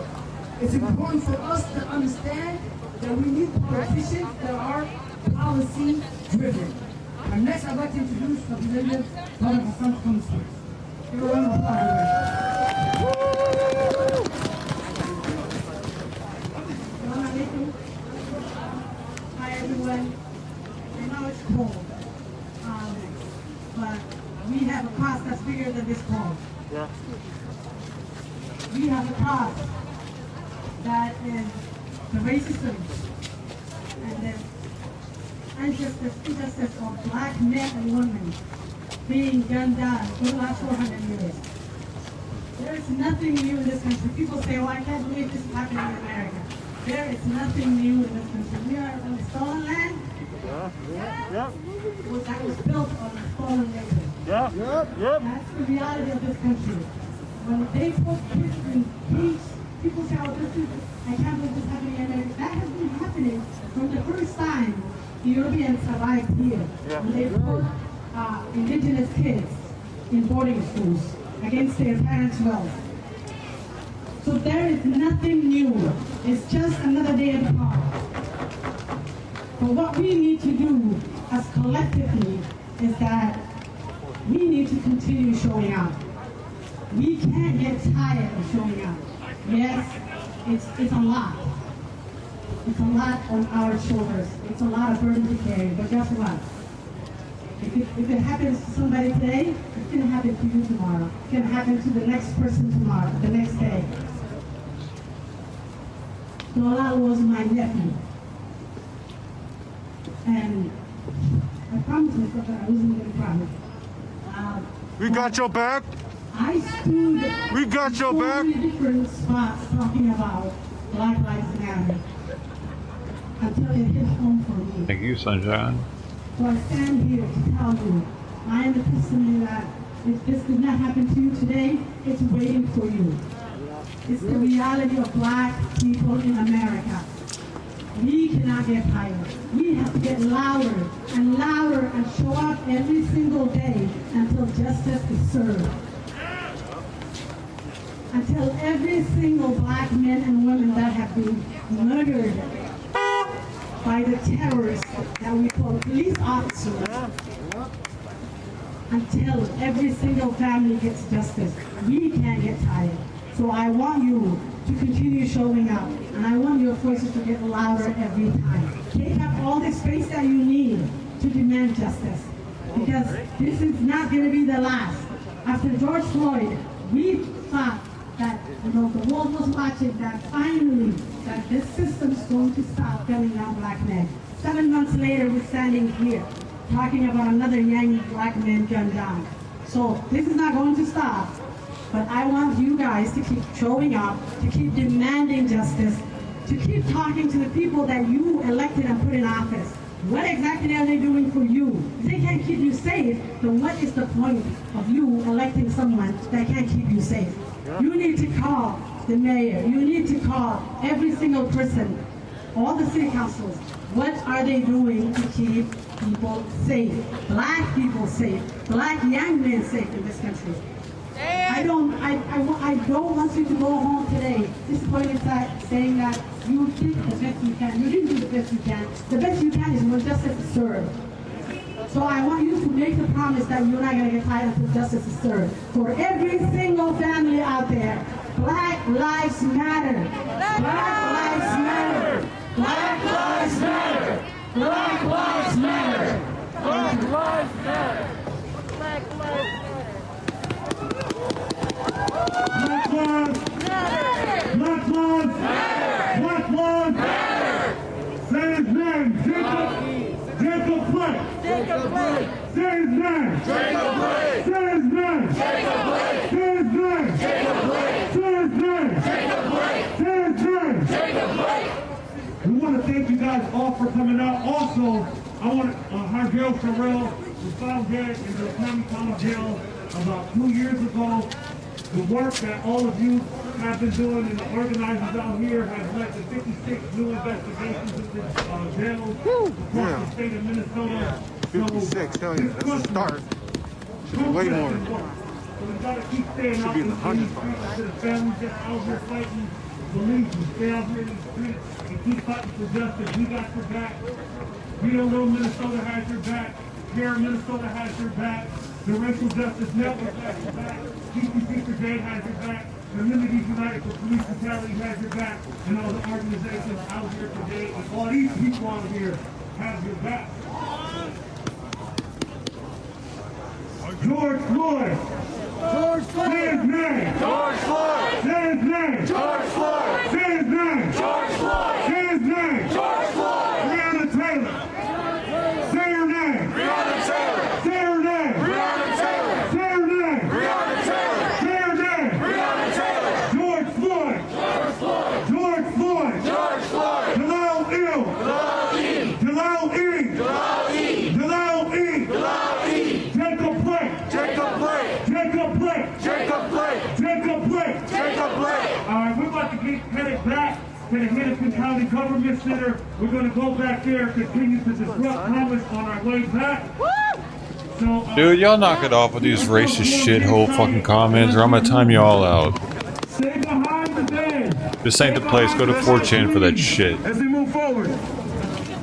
It's important for us to understand that we need politicians that are policy driven. And next, I'd like to introduce Representative Brother Hassan comes first. Give a round of applause. Assalamu alaikum. Hi everyone. I know it's cold, but we have a cause that's bigger than this cold. Yeah. We have a cause that is the racism and the injustice of black men and women being gunned down for the last 400 years. There is nothing new in this country. People say, oh, I can't believe this is happening in America. There is nothing new in this country. We are on stolen land. Yeah. That was built on stolen labor. Yeah. That's the reality of this country. When they put kids in cages, people say, oh, I can't believe this is happening in America. That has been happening from the first time the Europeans arrived here. When they put indigenous kids in boarding schools against their parents' will. So there is nothing new. It's just another day in the park. But what we need to do as collectively is that we need to continue showing up. We can't get tired of showing up. Yes, it's a lot. It's a lot on our shoulders. It's a lot of burden to carry. But guess what? If it happens to somebody today, it's going to happen to you tomorrow. It's going to happen to the next person tomorrow, the next day. Dollar was my nephew. And I promised myself that I wasn't going to promise. We got your back. I stood We got your back. in different spots talking about Black Lives Matter until it hit home for me. Thank you, Sunshine. So I stand here to tell you, I am the testimony that if this did not happen to you today, it's waiting for you. It's the reality of black people in America. We cannot get tired. We have to get louder and show up every single day until justice is served. Until every single black men and women that have been murdered by the terrorists that we call police officers, until every single family gets justice. We can't get tired. So I want you to continue showing up, and I want your voices to get louder every time. Take up all the space that you need to demand justice, because this is not going to be the last. After George Floyd, we thought that the world was watching, that finally that this system's going to stop gunning down black men. 7 months later, we're standing here talking about another young black man gunned down. So this is not going to stop. But I want you guys to keep showing up, to keep demanding justice, to keep talking to the people that you elected and put in office. What exactly are they doing for you? If they can't keep you safe, then what is the point of you electing someone that can't keep you safe? You need to call the mayor. You need to call every single person, all the city councils. What are they doing to keep people safe? Black people safe. Black young men safe in this country. I don't want you to go home today disappointed saying that you did the best you can. You didn't do the best you can. The best you can is when justice is served. So I want you to make the promise that you're not going to get tired until justice is served. For every single family out there, Black Lives Matter. Black Lives Matter. Black Lives Matter. Black Lives Matter. Black Lives Matter. Black lives matter. Black lives matter. Black lives matter. Say his name, Jacob Blake. Jacob Blake. Say his name. Jacob Blake. Say his name. Jacob Blake. Say his name. Jacob Blake. Say his name. Jacob Blake. Say his name. Jacob Blake. We want to thank you guys all for coming out. Also, I want to, Hargel Sherrill was found dead in the county jail about 2 years ago. The work that all of you have been doing and the organizers out here has led to 56 new investigations into jails across the state of Minnesota. 56, hell yeah, that's a start. Should be way more. So we gotta keep staying out Should be in the hundreds. To the families that out here fighting, police, and stay out here in the streets and keep fighting for justice. We got your back. Vito Little Minnesota has your back. Care Minnesota has your back. The Racial Justice Network has your back. TCC Today has your back. Communities United for Police Brutality has your back. And all the organizations out here today, and all these people out here have your back. George Floyd. George Floyd. Say his name. George Floyd. Say his name. George Floyd. Say his name. George Floyd. Say his name. George Floyd. Breonna Taylor. Say her name. Breonna Taylor. Say her name. Breonna Taylor. Say her name. Breonna Taylor. Say her name. Breonna Taylor. George Floyd. George Floyd. George Floyd. George Floyd. Jalal Ill. Jalal E. Jalal E. Jalal E. Jalal E. Jalal E. Jacob Blake. Jacob Blake. Jacob Blake. Jacob Blake. Jacob Blake. Jacob Blake. All right, we're about to get headed back to the Hennepin County Government Center. We're going to go back there, continue to disrupt Thomas on our way back. So, Dude, y'all knock it off with these racist shithole fucking comments, or I'm gonna time you all out. Stay behind the band. This ain't the place. Go to 4chan for that shit. As we move forward.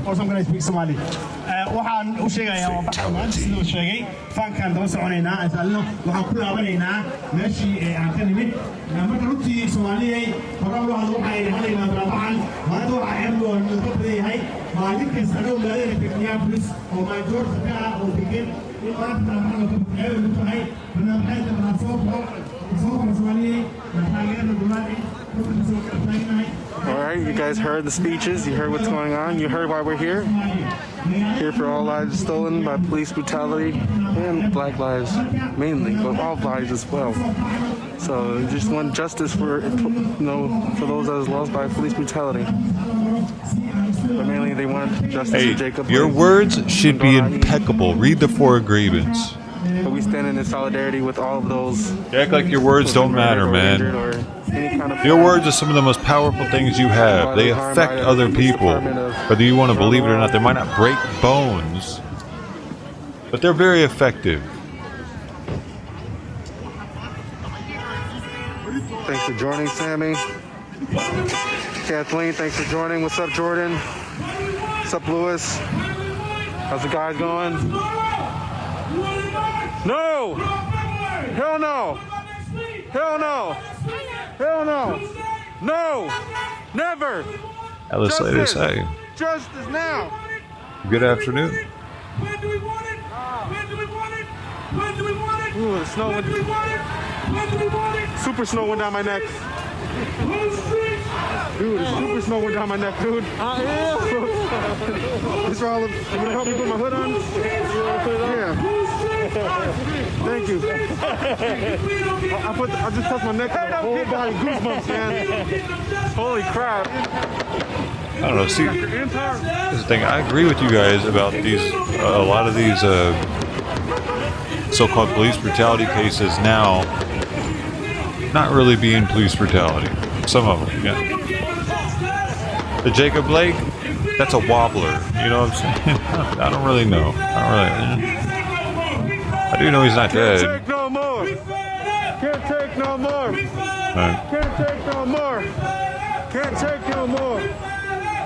Also, I'm going to speak Somali. waxaan u sheegayaa maanta sidoo sheegay fankan daba soconaynaa asalno waxaan ku laabanaynaa meeshii aan ka nimid marka runtii Soomaaliyay horan loo hadlo waxay hadlayna darabahan maanta waxa ay loo leeyahay maalin kasta oo leeyahay Minneapolis oo major ka oo degan in maanta aan ku tahay barnaamijyada barnaamijyo Soomaaliyay taageerada dowladda All right, you guys heard the speeches. You heard what's going on. You heard why we're here. Here for all lives stolen by police brutality and Black lives mainly, but all lives as well. So we just want justice for for those that was lost by police brutality. But mainly they want justice for Jacob. Your words should be impeccable. Read the 4 agreements. But we stand in solidarity with all of those. You act like your words don't matter, man. Your words are some of the most powerful things you have. They affect other people. Whether you want to believe it or not, they might not break bones, but they're very effective. Thanks for joining, Sammy. Kathleen, thanks for joining. What's up, Jordan? What's up, Lewis? How's the guys going? No! Hell no! Hell no! Hell no! No! Never! Alice later say. Justice now! Good afternoon. When do we want it? When do we want it? When do we want it? Ooh, the snow went. When do we want it? When do we want it? Super snow went down my neck. Dude, the super snow went down my neck, dude. This for all of. You gonna help me put my hood on? Yeah. Thank you. I just touched my neck. Whole body goosebumps, man. Holy crap. I don't know. See, this is the thing. I agree with you guys about these. A lot of these so-called police brutality cases now not really being police brutality. Some of them, yeah. The Jacob Blake, that's a wobbler. You know what I'm saying? I don't really know. I do know he's not dead. Can't take no more. Can't take no more. Can't take no more. Can't take no more.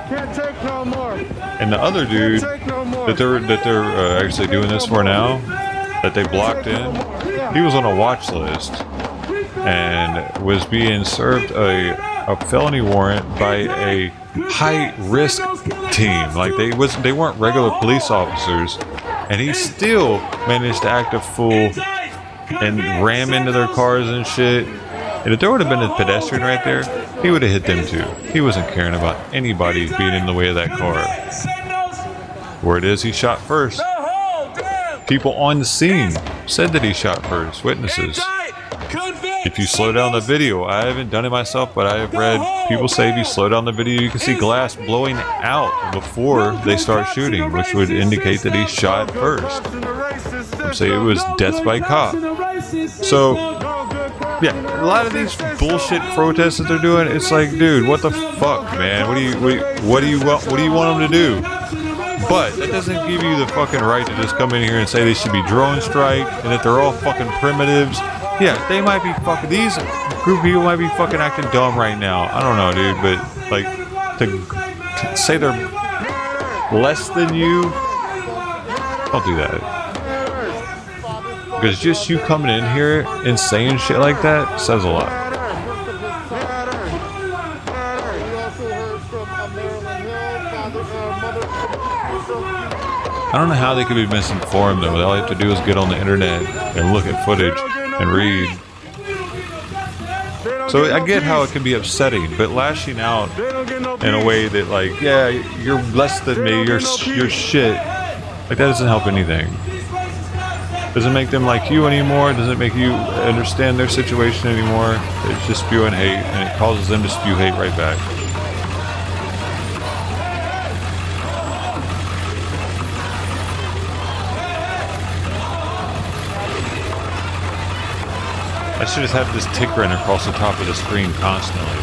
Can't take no more. And the other dude that they're actually doing this for now, that they blocked in, he was on a watch list and was being served a felony warrant by a high risk team. Like they weren't regular police officers, and he still managed to act a fool and ram into their cars and shit. And if there would have been a pedestrian right there, he would have hit them too. He wasn't caring about anybody being in the way of that car. Where it is, he shot first. People on the scene said that he shot first. Witnesses. If you slow down the video, I haven't done it myself, but I have read people say if you slow down the video, you can see glass blowing out before they start shooting, which would indicate that he shot first. Say it was death by cop. So, yeah, a lot of these bullshit protests that they're doing, it's like, dude, what the fuck, man? What do you want them to do? But that doesn't give you the fucking right to just come in here and say they should be drone strike and that they're all fucking primitives. Yeah, they might be fucking, these group of people might be fucking acting dumb right now. I don't know, dude, but like to say they're less than you, don't do that. Because just you coming in here and saying shit like that says a lot. I don't know how they could be misinformed though. All they have to do is get on the internet and look at footage and read. So I get how it can be upsetting, but lashing out in a way that like, yeah, you're less than me, you're shit, like that doesn't help anything. Doesn't make them like you anymore, doesn't make you understand their situation anymore. It's just spewing hate, and it causes them to spew hate right back. I should just have this tick running across the top of the screen constantly.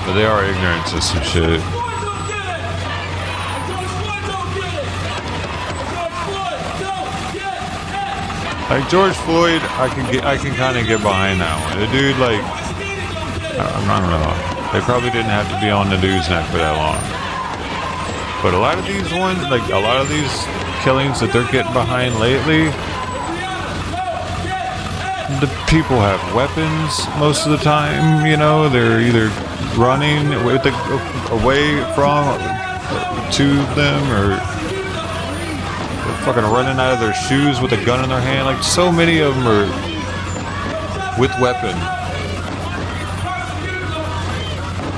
But they are ignorant to some shit. Like George Floyd, I can kind of get behind that one. The dude, like, I don't know. They probably didn't have to be on the news net for that long. But a lot of these ones, like a lot of these killings that they're getting behind lately, the people have weapons most of the time. You know, they're either running away from to them, or they're fucking running out of their shoes with a gun in their hand. Like so many of them are with weapon.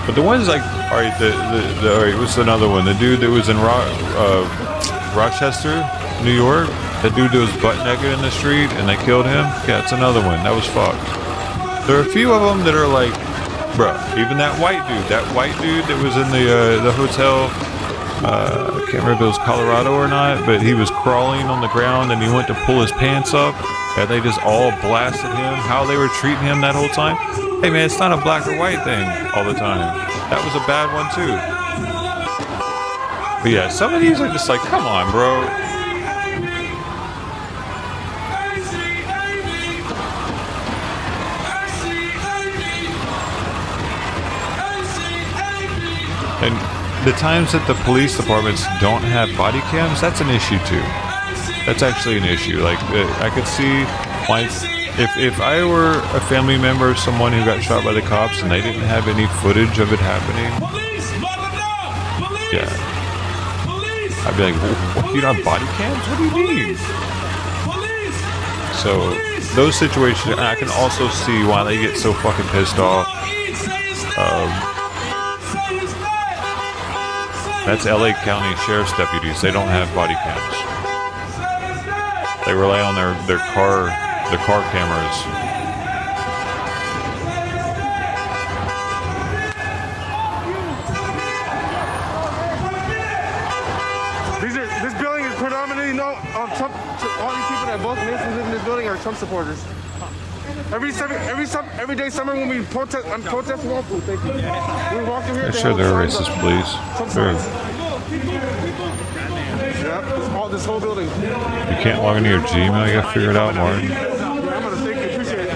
But the ones like, all right, all right, what's another one? The dude that was in Rochester, New York. That dude that was butt naked in the street and they killed him. Yeah, it's another one. That was fucked. There are a few of them that are like, bruh, even that white dude that was in the hotel, I can't remember if it was Colorado or not, but he was crawling on the ground and he went to pull his pants up and they just all blasted him, how they were treating him that whole time. Hey man, it's not a black or white thing all the time. That was a bad one too. But yeah, some of these are just like, come on, bro. And the times that the police departments don't have body cams, that's an issue too. That's actually an issue. Like, I could see why, if I were a family member of someone who got shot by the cops and they didn't have any footage of it happening, yeah, I'd be like, what, you don't have body cams? What do you mean? So, those situations, I can also see why they get so fucking pissed off. That's LA County Sheriff's deputies. They don't have body cams. They rely on their car cameras. This building is predominantly known on Trump. All these people that both Masons live in this building are Trump supporters. Every day summer when we protest, I'm protesting all food. Thank you. We walk through here. Sure, they're racist, please. Sure. Yep, this whole building. You can't log into your Gmail. You gotta figure it out, Martin. Yeah, I'm gonna thank you. Appreciate it.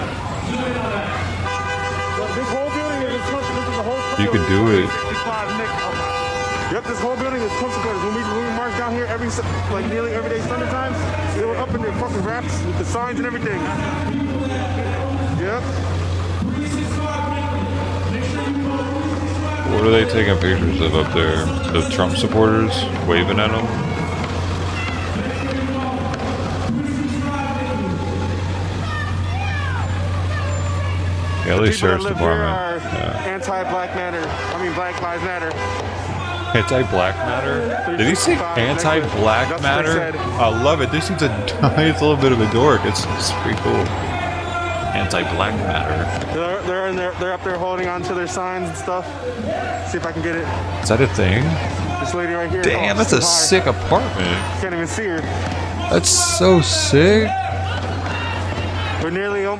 This whole building is Trump. This is the whole. You can do it. Yep, this whole building is Trump supporters. When we march down here nearly every day Sunday time, they were up in their fucking wraps with the signs and everything. Yep. What are they taking pictures of up there? The Trump supporters waving at them? Yeah, at least Sheriff's Department. Anti-Black Matter. I mean, Black Lives Matter. Anti-Black Matter? Did he say anti-Black Matter? I love it. This is a little bit of a dork. It's pretty cool. Anti-Black Matter. They're up there holding on to their signs and stuff. See if I can get it. Is that a thing? This lady right here. Damn, that's a sick apartment. Can't even see her. That's so sick. We're nearly, I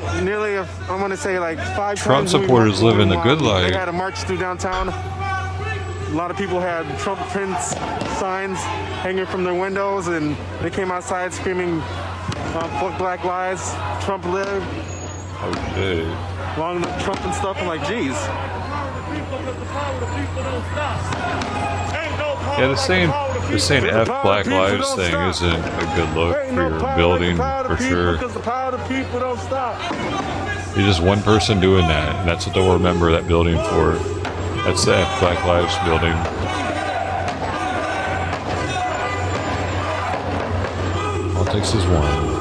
want to say like 5 Trump times. supporters living the good life. They had a march through downtown. A lot of people had Trump prints, signs hanging from their windows, and they came outside screaming, "Fuck Black Lives, Trump live." Oh shit. Along with Trump and stuff. I'm like, geez. Yeah, the saying F Black Lives thing isn't a good look for your building, for sure. You're just one person doing that, and that's what they'll remember that building for. That's the F Black Lives building. All it takes is one.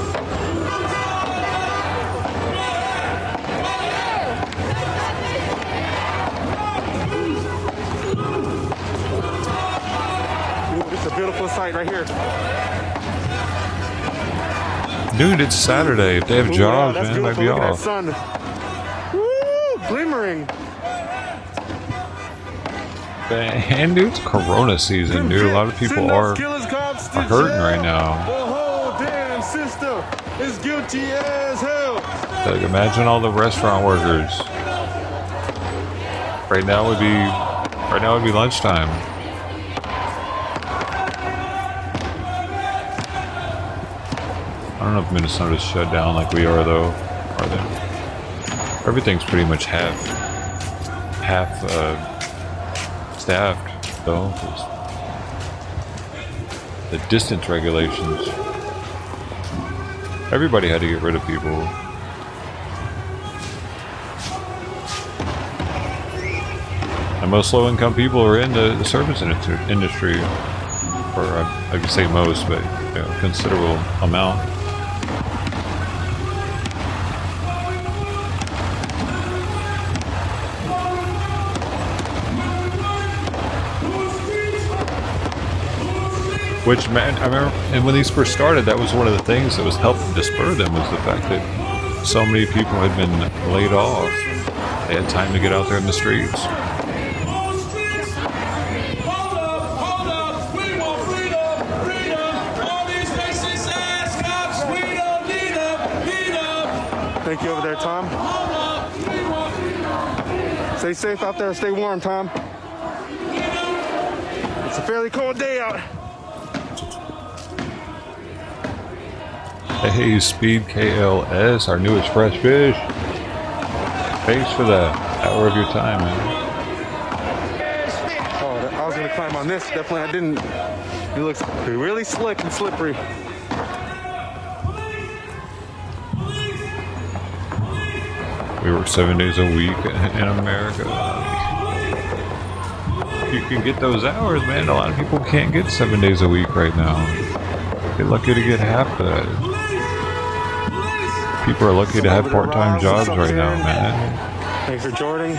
It's a beautiful sight right here. Dude, it's Saturday. If they have jobs, man, they might be Look at off. that sun. Woo! Glimmering. And dude, it's Corona season, dude. A lot of people are hurting right now. The whole damn system is guilty as hell. Like, imagine all the restaurant workers. Right now would be lunchtime. I don't know if Minnesota's shut down like we are though. Are they? Everything's pretty much half staffed though. The distance regulations. Everybody had to get rid of people. And most low-income people are in the service industry, or I could say most, but you know, considerable amount. Which, man, I remember, and when these first started, that was one of the things that was helping to spur them, was the fact that so many people had been laid off. They had time to get out there in the streets. Thank you over there, Tom. Stay safe out there. Stay warm, Tom. It's a fairly cold day out. Hey, Speed KLS, our newest fresh fish. Thanks for that hour of your time, man. Oh, I was gonna climb on this. Definitely, I didn't. It looks really slick and slippery. We work 7 days a week in America. You can get those hours, man. A lot of people can't get 7 days a week right now. They're lucky to get half of that. People are lucky to have part-time jobs right now, man. Thanks for Jordan.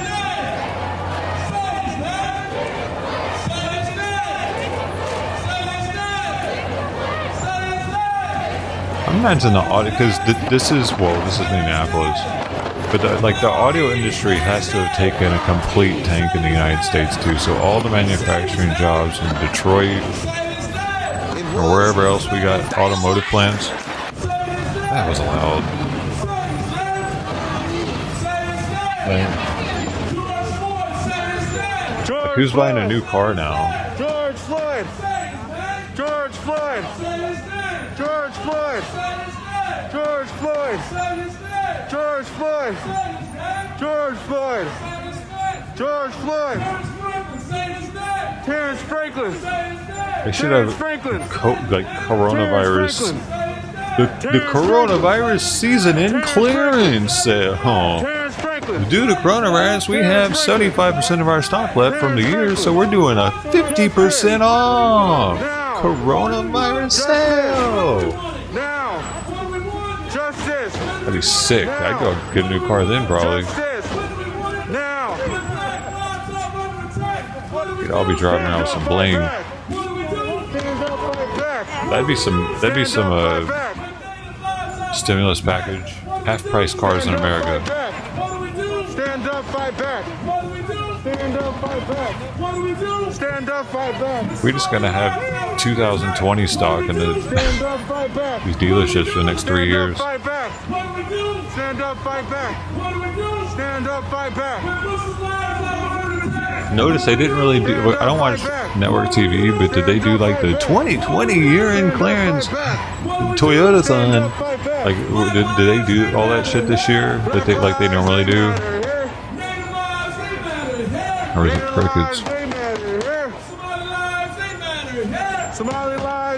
imagine the audio, because this is Minneapolis, but the audio industry has to have taken a complete tank in the United States too. So all the manufacturing jobs in Detroit or wherever else we got automotive plants. That was loud. Like, who's buying a new car now? George Floyd! George Floyd! George Floyd! George Floyd! George Floyd! George Floyd! George Floyd! Terrence Franklin! They should have coronavirus. The coronavirus season in clearance sale. Due to coronavirus, we have 75% of our stock left from the year, so we're doing a 50% off coronavirus sale. Now! Justice! That'd be sick. I'd go get a new car then, probably. Now! We'd all be driving around with some bling. That'd be some stimulus package. Half-price cars in America. Stand up, fight back. Stand up, fight back. Stand up, fight back. We're just gonna have 2020 stock in these dealerships for the next 3 years. Stand up, fight back. Stand up, fight back. Notice they didn't really do. I don't watch network TV, but did they do like the 2020 year in clearance Toyota's on? Like, did they do all that shit this year that they normally do? Or is it crickets?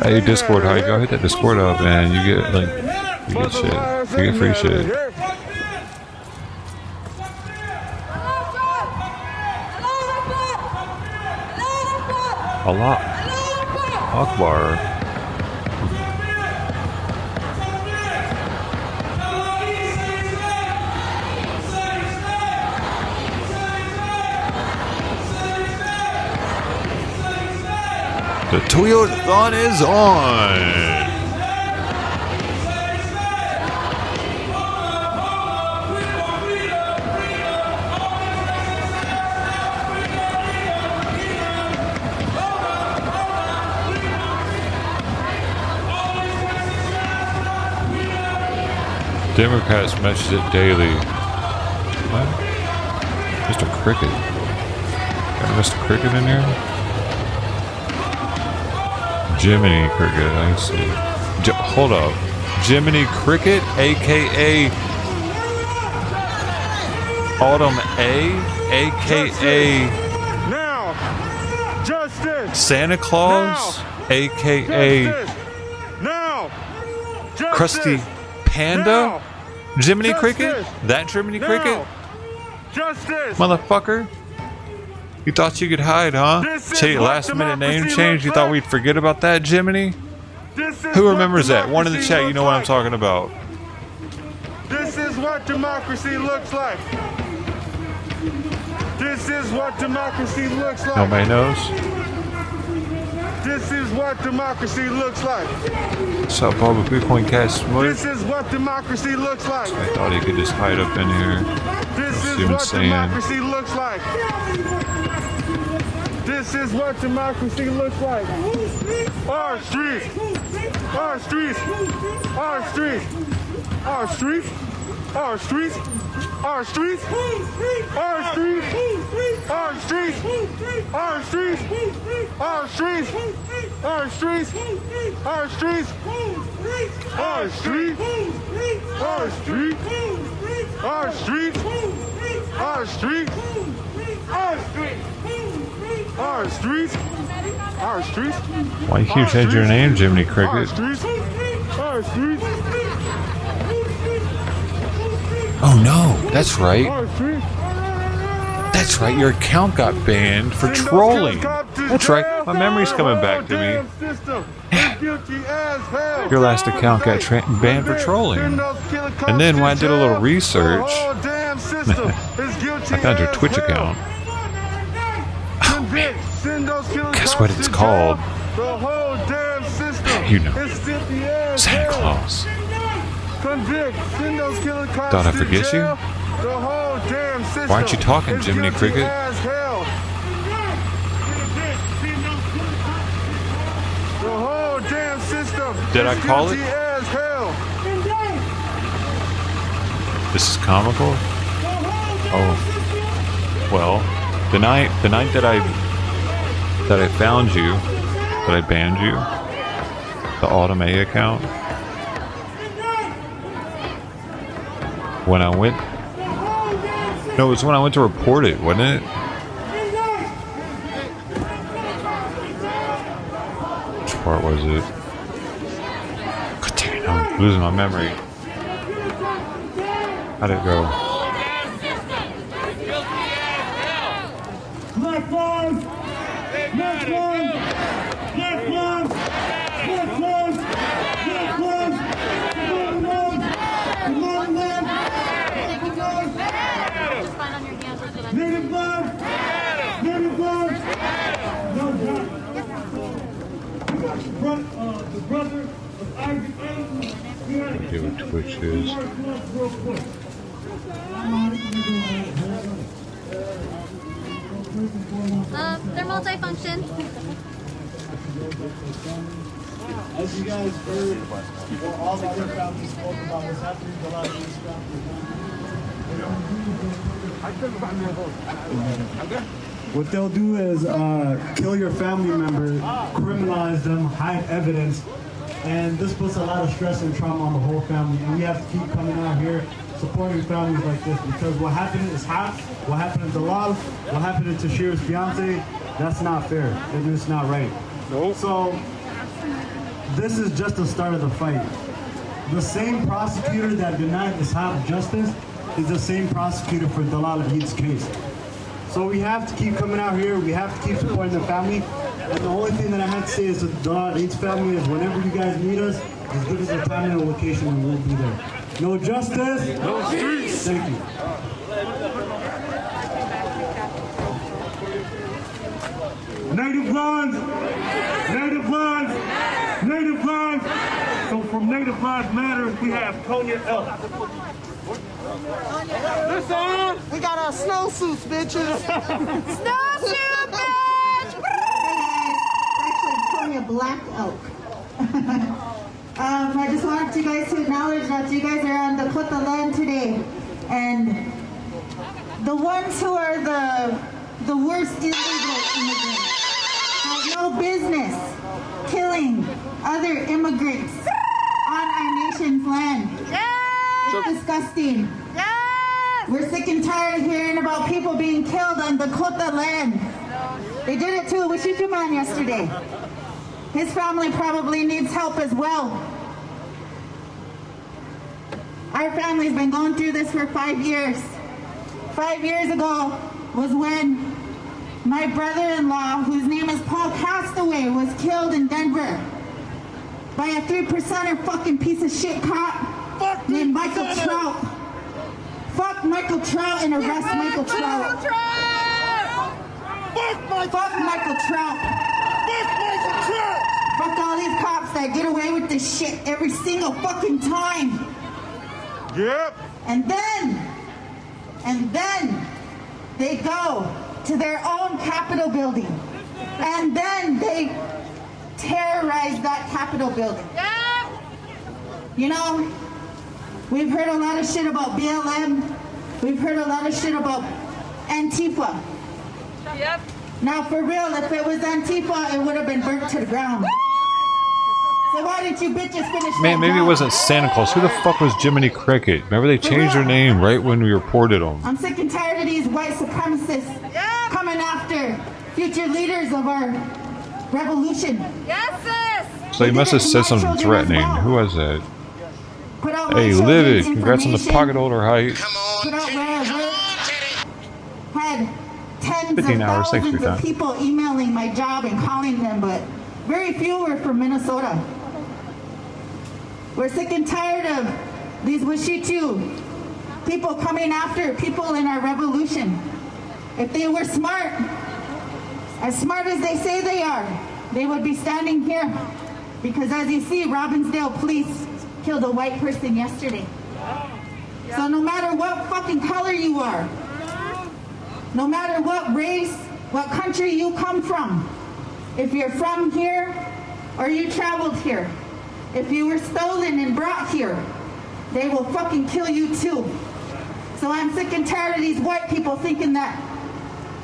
Hey Discord, how you go? Hit that Discord up, man. You get shit. You get free shit. Allah Akbar. The Toyotathon is on! Democrats mention it daily. What? Mr. Cricket. Got Mr. Cricket in here? Jiminy Cricket, I see. Hold up. Jiminy Cricket, aka Autumn A, aka Now, justice. Santa Claus, aka Now, justice. Krusty Panda, Jiminy Justice. Cricket, that Jiminy Cricket, justice. motherfucker. You thought you could hide, huh? Say last minute name change. You thought we'd forget about that, Jiminy? Who remembers that? One in the chat. You know what I'm talking about. This is what democracy looks like. This is what democracy looks like. Nobody knows. This is what democracy looks like. What's up, Bubba Bitcoin Cash Smoke? This is what democracy looks like. I thought he could just hide up in here. This is what democracy looks like. This is what democracy looks like. Our streets. Our streets. Our streets. Our streets. Our streets. Our streets. Our streets. Our streets. Our streets. Our streets. Our streets. Our streets. Our streets. Our streets. Our streets. Our streets. Our streets. Our streets. Our streets. Why you keep changing your name, Jiminy Cricket? Our streets. Our streets. Oh no, that's right. Our streets. That's right, your account got banned for trolling. That's right, my memory's coming back to me. Your last account got banned for trolling. And then when I did a little research, I found your Twitch account. Oh man, guess what it's called? You know, Santa Claus. Convict. Send those killer cops Thought I to forget you? jail. The whole damn system. Why aren't you talking, is Jiminy guilty Cricket? as hell. The whole damn system. Did I is call guilty it? as hell. This is comical? Oh. Well, the night that I found you, that I banned you, the Automate account, when I went, no, it was when I went to report it, wasn't it? Which part was it? God damn it, I'm losing my memory. How'd it go? Black lives! Black lives! Black lives! Black lives! Black lives! Native blood! Native blood! No doubt. The brother of Isaac Aiden. See what Twitch is. They're multifunction. As you guys heard, all the other families spoke about what's happening to a lot of these families. What they'll do is kill your family member, criminalize them, hide evidence, and this puts a lot of stress and trauma on the whole family. And we have to keep coming out here supporting families like this, because what happened is what happened to Dalal, what happened to Tashir's fiance, that's not fair. And it's not right. Nope. So this is just the start of the fight. The same prosecutor that denied Ishaq justice is the same prosecutor for Dalal Eid's case. So we have to keep coming out here. We have to keep supporting the family. And the only thing that I have to say is to Dalal Eid's family is whenever you guys need us, just give us a time and a location and we'll be there. No justice, no streets. Thank you. Native Lives! Native Lives! Native Lives! So from Native Lives Matter, we have Tonya Ellis. Listen, we got our snowsuits, bitches. Snowsuit, bitch! Actually, Tonya Black Elk. I just wanted you guys to acknowledge that you guys are on Dakota land today, and the ones who are the worst illegal immigrants have no business killing other immigrants on our nation's land. It's disgusting. We're sick and tired of hearing about people being killed on Dakota land. They did it to a Wishitu man yesterday. His family probably needs help as well. Our family's been going through this for 5 years. 5 years ago was when my brother-in-law, whose name is Paul Castaway, was killed in Denver by a 3%er fucking piece of shit cop named Michael Trout. Fuck Michael Trout and arrest Michael Trout. Fuck Michael Trout. Fuck all these cops that get away with this shit every single fucking time. Yep. And then they go to their own Capitol building. And then they terrorize that Capitol building. You know, we've heard a lot of shit about BLM. We've heard a lot of shit about Antifa. Yep. Now, for real, if it was Antifa, it would have been burnt to the ground. So why didn't you bitches finish Man, maybe it wasn't Santa Claus. Who the fuck was Jiminy Cricket? Remember they changed their name right when we reported them. I'm sick and tired of these white supremacists coming after future leaders of our revolution. Yes, sis! So he must have said something threatening. Who was that? Hey, Livid, congrats on the pocket holder height. Put out where I work. Had tens 15 of hours, thanks for your thousands of time. people emailing my job and calling them, but very few were from Minnesota. We're sick and tired of these Wishitu people coming after people in our revolution. If they were smart as they say they are, they would be standing here. Because as you see, Robbinsdale police killed a white person yesterday. So no matter what fucking color you are, no matter what race, what country you come from, if you're from here or you traveled here, if you were stolen and brought here, they will fucking kill you too. So I'm sick and tired of these white people thinking that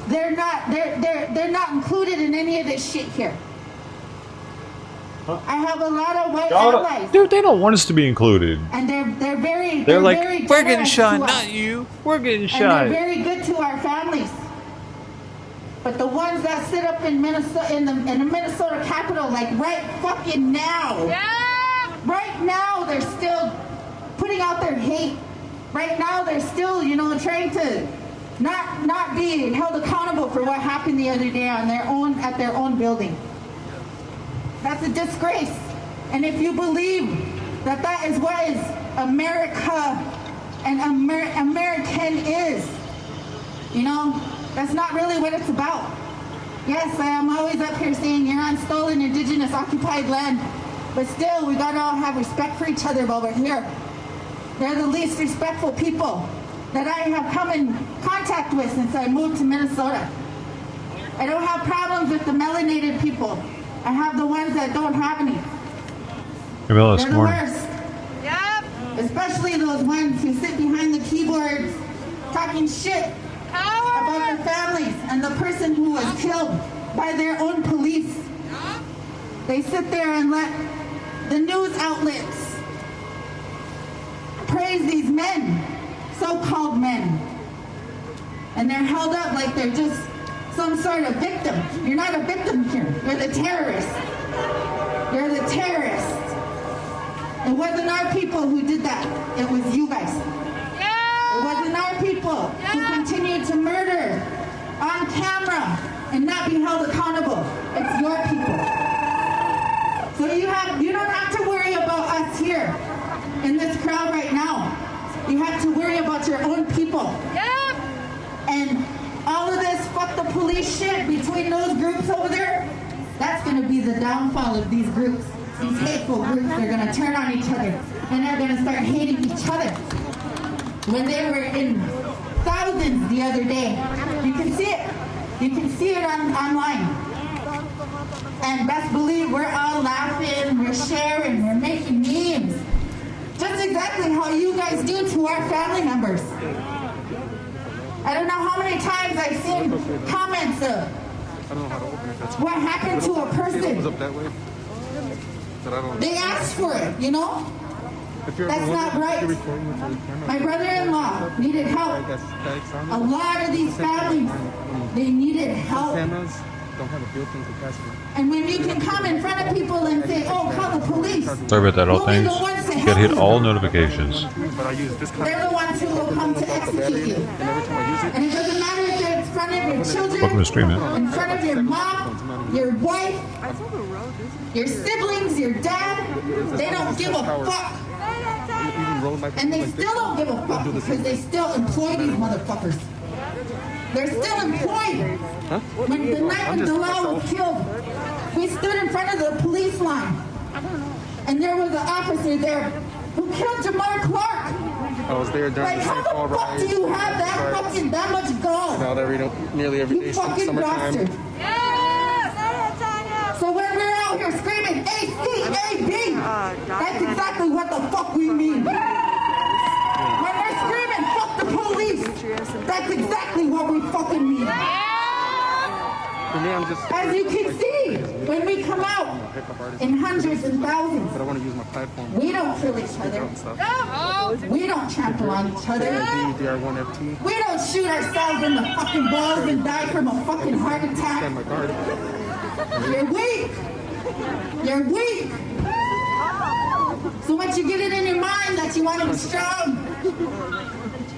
they're not included in any of this shit here. I have a lot of white allies. Dude, they don't want us to be included. And they're very They're like, very we're getting generous shot, to us. not you. We're getting And shot. they're very good to our families. But the ones that sit up in Minnesota, in the Minnesota Capitol, like right fucking now, right now they're still putting out their hate. Right now they're still, trying to not be held accountable for what happened the other day on at their own building. That's a disgrace. And if you believe that is what is America and American is, that's not really what it's about. Yes, I am always up here saying you're on stolen, indigenous, occupied land, but still, we gotta all have respect for each other while we're here. They're the least respectful people that I have come in contact with since I moved to Minnesota. I don't have problems with the melanated people. I have the ones that don't have any. Camilla, They're the worst. Especially those ones who sit behind the keyboards talking shit about their families and the person who was killed by their own police. They sit there and let the news outlets praise these men, so-called men. And they're held up like they're just some sort of victim. You're not a victim here. You're the terrorist. You're the terrorist. It wasn't our people who did that. It was you guys. It wasn't our people who continued to murder on camera and not be held accountable. It's your people. So you don't have to worry about us here in this crowd right now. You have to worry about your own people. And all of this fuck the police shit between those groups over there, that's going to be the downfall of these groups. These hateful groups, they're going to turn on each other and they're going to start hating each other. When they were in thousands the other day, you can see it. You can see it online. And best believe we're all laughing, we're sharing, we're making memes. Just exactly how you guys do to our family members. I don't know how many times I've seen comments of what happened to a person. They asked for it, That's not right. My brother-in-law needed help. A lot of these families, they needed help. And when you can come in front of people and say, oh, call the police. Sorry about that, all things. You gotta hit all notifications. They're the ones who will come to execute you. And it doesn't matter if they're in front of your children, Welcome to stream, man. in front of your mom, your wife, your siblings, your dad. They don't give a fuck. And they still don't give a fuck because they still employ these motherfuckers. They're still employed. When the night when Dalal was killed, we stood in front of the police line. And there was an officer there who killed Jamar Clark. I was there during the St. Paul How the fuck do you have that much gall? Nearly every day since summertime. Bastard. So when we're out here screaming ACAB, that's exactly what the fuck we mean. When we're screaming fuck the police, that's exactly what we fucking mean. As you can see, when we come out in hundreds and thousands, we don't kill each other. We don't trample on each other. We don't shoot ourselves in the fucking balls and die from a fucking heart attack. You're weak. You're weak. So once you get it in your mind that you want to be strong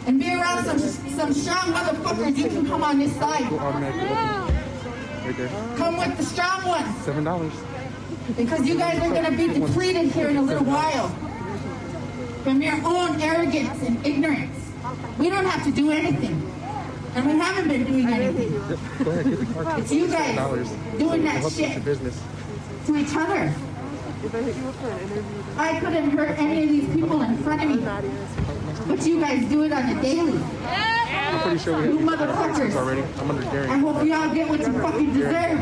and be around some strong motherfuckers, you can come on this side. Come with the strong ones. $7. Because you guys are going to be depleted here in a little while from your own arrogance and ignorance. We don't have to do anything. And we haven't been doing anything. It's you guys doing that shit to each other. I couldn't hurt any of these people in front of me. But you guys do it on a daily. I'm pretty sure we You have motherfuckers. already. I'm under Gary. I hope y'all get what you fucking deserve.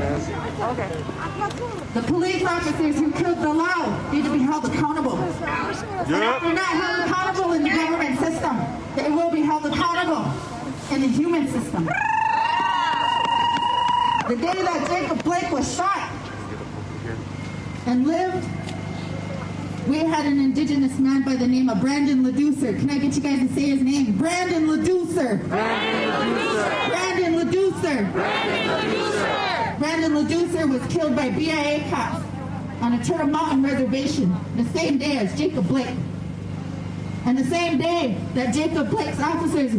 The police officers who killed Bilal need to be held accountable. If they're not held accountable in the government system, they will be held accountable in the human system. The day that Jacob Blake was shot and lived, we had an indigenous man by the name of Brandon Leducer. Can I get you guys to say his name? Brandon Leducer. Brandon Leducer. Brandon Leducer was killed by BIA cops on a Turtle Mountain reservation the same day as Jacob Blake. And the same day that Jacob Blake's officers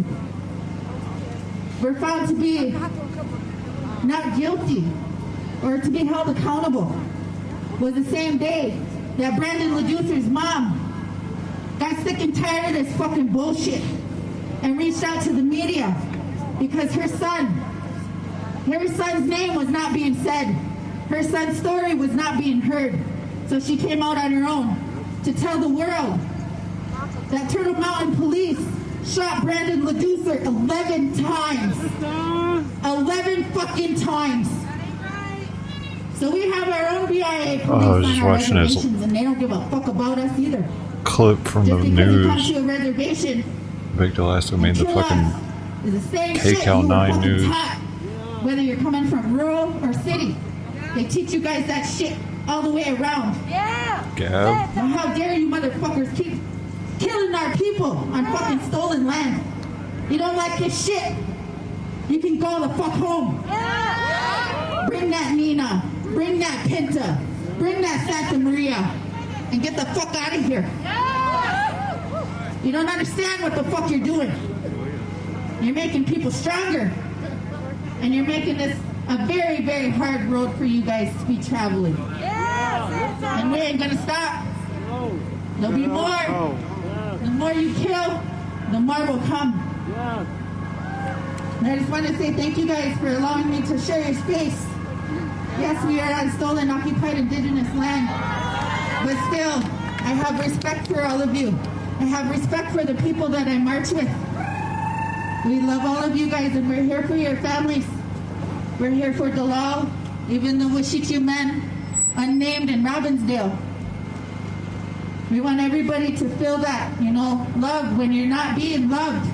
were found to be not guilty or to be held accountable was the same day that Brandon Leducer's mom got sick and tired of this fucking bullshit and reached out to the media because her son's name was not being said. Her son's story was not being heard. So she came out on her own to tell the world that Turtle Mountain Police shot Brandon Leducer 11 times. 11 fucking times. So we have our own BIA police on our reservations, and they don't give a fuck about us either. Clip from the Just because you come news. to a reservation, Big Delasco made the kill fucking us is the same shit KCAL you were 9 fucking news. taught, whether you're coming from rural or city. They teach you guys that shit all the way around. Gab. Now how dare you motherfuckers keep killing our people on fucking stolen land. You don't like this shit? You can go the fuck home. Bring that Nina. Bring that Pinta. Bring that Santa Maria. And get the fuck out of here. You don't understand what the fuck you're doing. You're making people stronger. And you're making this a very, very hard road for you guys to be traveling. And we ain't gonna stop. There'll be more. The more you kill, the more will come. And I just want to say thank you guys for allowing me to share your space. Yes, we are on stolen, occupied indigenous land. But still, I have respect for all of you. I have respect for the people that I march with. We love all of you guys, and we're here for your families. We're here for Dalal, even the Washichu men, unnamed in Robbinsdale. We want everybody to feel that, love when you're not being loved.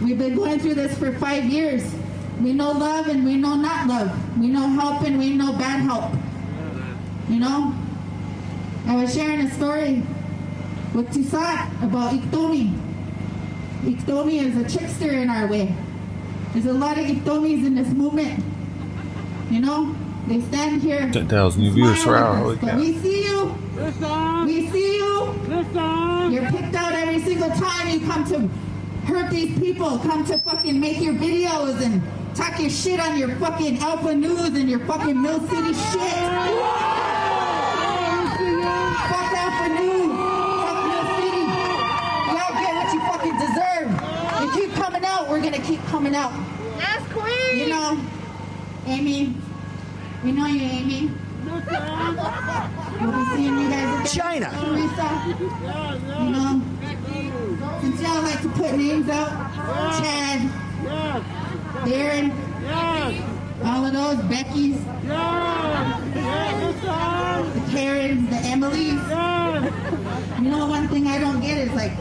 We've been going through this for 5 years. We know love and we know not love. We know help and we know bad help. I was sharing a story with Toussaint about Iktomi. Iktomi is a trickster in our way. There's a lot of Iktomis in this movement. They stand here. 10,000 new viewers per hour. Holy But cow. we see you. We see you. You're picked out every single time you come to hurt these people, come to fucking make your videos and talk your shit on your fucking Alpha News and your fucking Mill City shit. Fuck Alpha News. Fuck Mill City. Y'all get what you fucking deserve. You keep coming out, we're gonna keep coming out. Yes, queen. Amy. We know you, Amy. We'll be seeing you guys again. China. Teresa. Since y'all like to put names out, Chad, Darren, all of those, Becky's, the Karens, the Emilys. One thing I don't get is like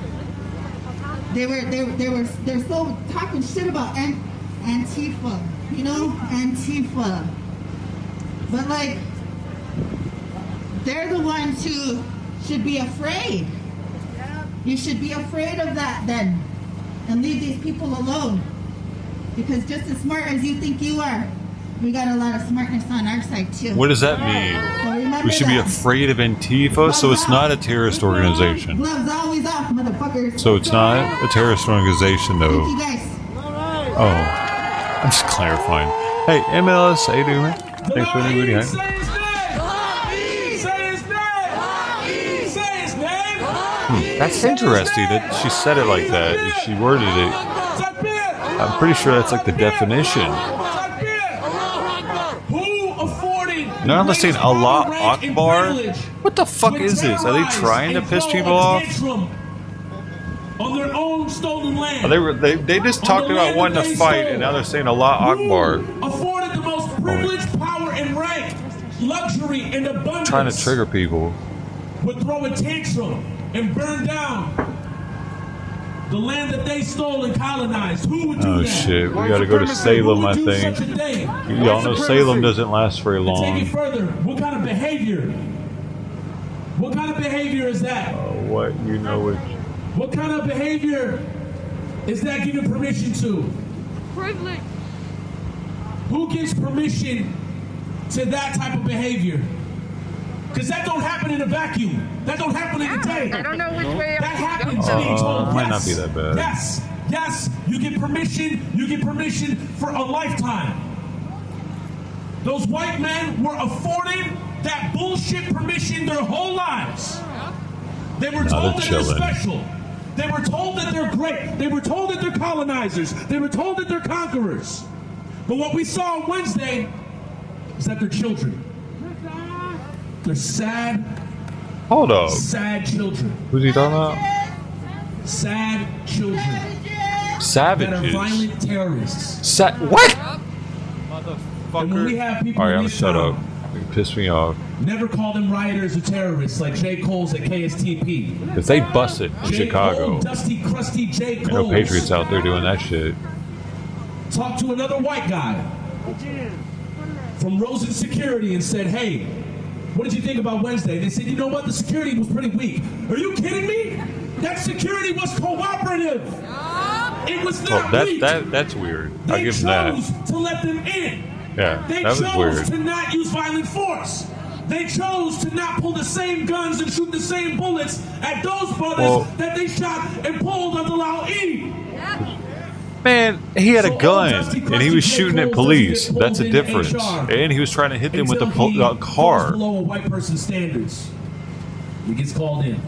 they're so talking shit about Antifa, Antifa. But like, they're the ones who should be afraid. You should be afraid of that then, and leave these people alone. Because just as smart as you think you are, we got a lot of smartness on our side too. What does that mean? So remember We should be that. afraid of Antifa, so it's not a terrorist organization. Gloves always off, motherfuckers. So it's not a terrorist organization, though. Thank you guys. Oh, I'm just clarifying. Hey, MLS, how you doing, man? Thanks for anybody. Hi. That's interesting that she said it like that. She worded it. I'm pretty sure that's like the definition. Who afforded Now they're saying Allah Akbar. What the fuck is this? Are they trying to piss people off? On their own stolen land. They just talked about wanting to fight, and now they're saying Allah Akbar. Afforded the most privilege, power, and rank, luxury, and abundance. Trying to trigger people. Would throw a tantrum and burn down the land that they stole and colonized. Who would do that? Oh shit, we gotta go to Salem, I think. Y'all know Salem doesn't last very long. Take it further. What kind of behavior? What kind of behavior is that? What you know is. What kind of behavior is that given permission to? Privilege. Who gives permission to that type of behavior? Because that don't happen in a vacuum. That don't happen in a day. I don't know which way that happens being told. Might not be that bad. Yes, yes, you get permission. You get permission for a lifetime. Those white men were afforded that bullshit permission their whole lives. They were told that they're special. They were told that they're great. They were told that they're colonizers. They were told that they're conquerors. But what we saw on Wednesday is that they're children. They're sad. Hold up. Sad children. Who's he talking about? Sad children. Savages. That are violent terrorists. What? Motherfucker. And when we have people Alright, I'm gonna shut up. You piss me off. Never call them rioters or terrorists like J. Cole's at KSTP. Because they busted in Chicago. Cole, dusty, crusty J. Cole. Ain't no Patriots out there doing that shit. Talked to another white guy from Rosen Security and said, hey, what did you think about Wednesday? They said, you know what? The security was pretty weak. Are you kidding me? That security was cooperative. It was not weak. That's weird. I'll give them that. They chose to let them in. Yeah, they that was weird. chose to not use violent force. They chose to not pull the same guns and shoot the same bullets at those brothers that they shot and pulled on the La'al. Man, he had a gun and he was shooting at police. That's a difference. And he was trying to hit them with a car. Below a white person's standards. He gets called in.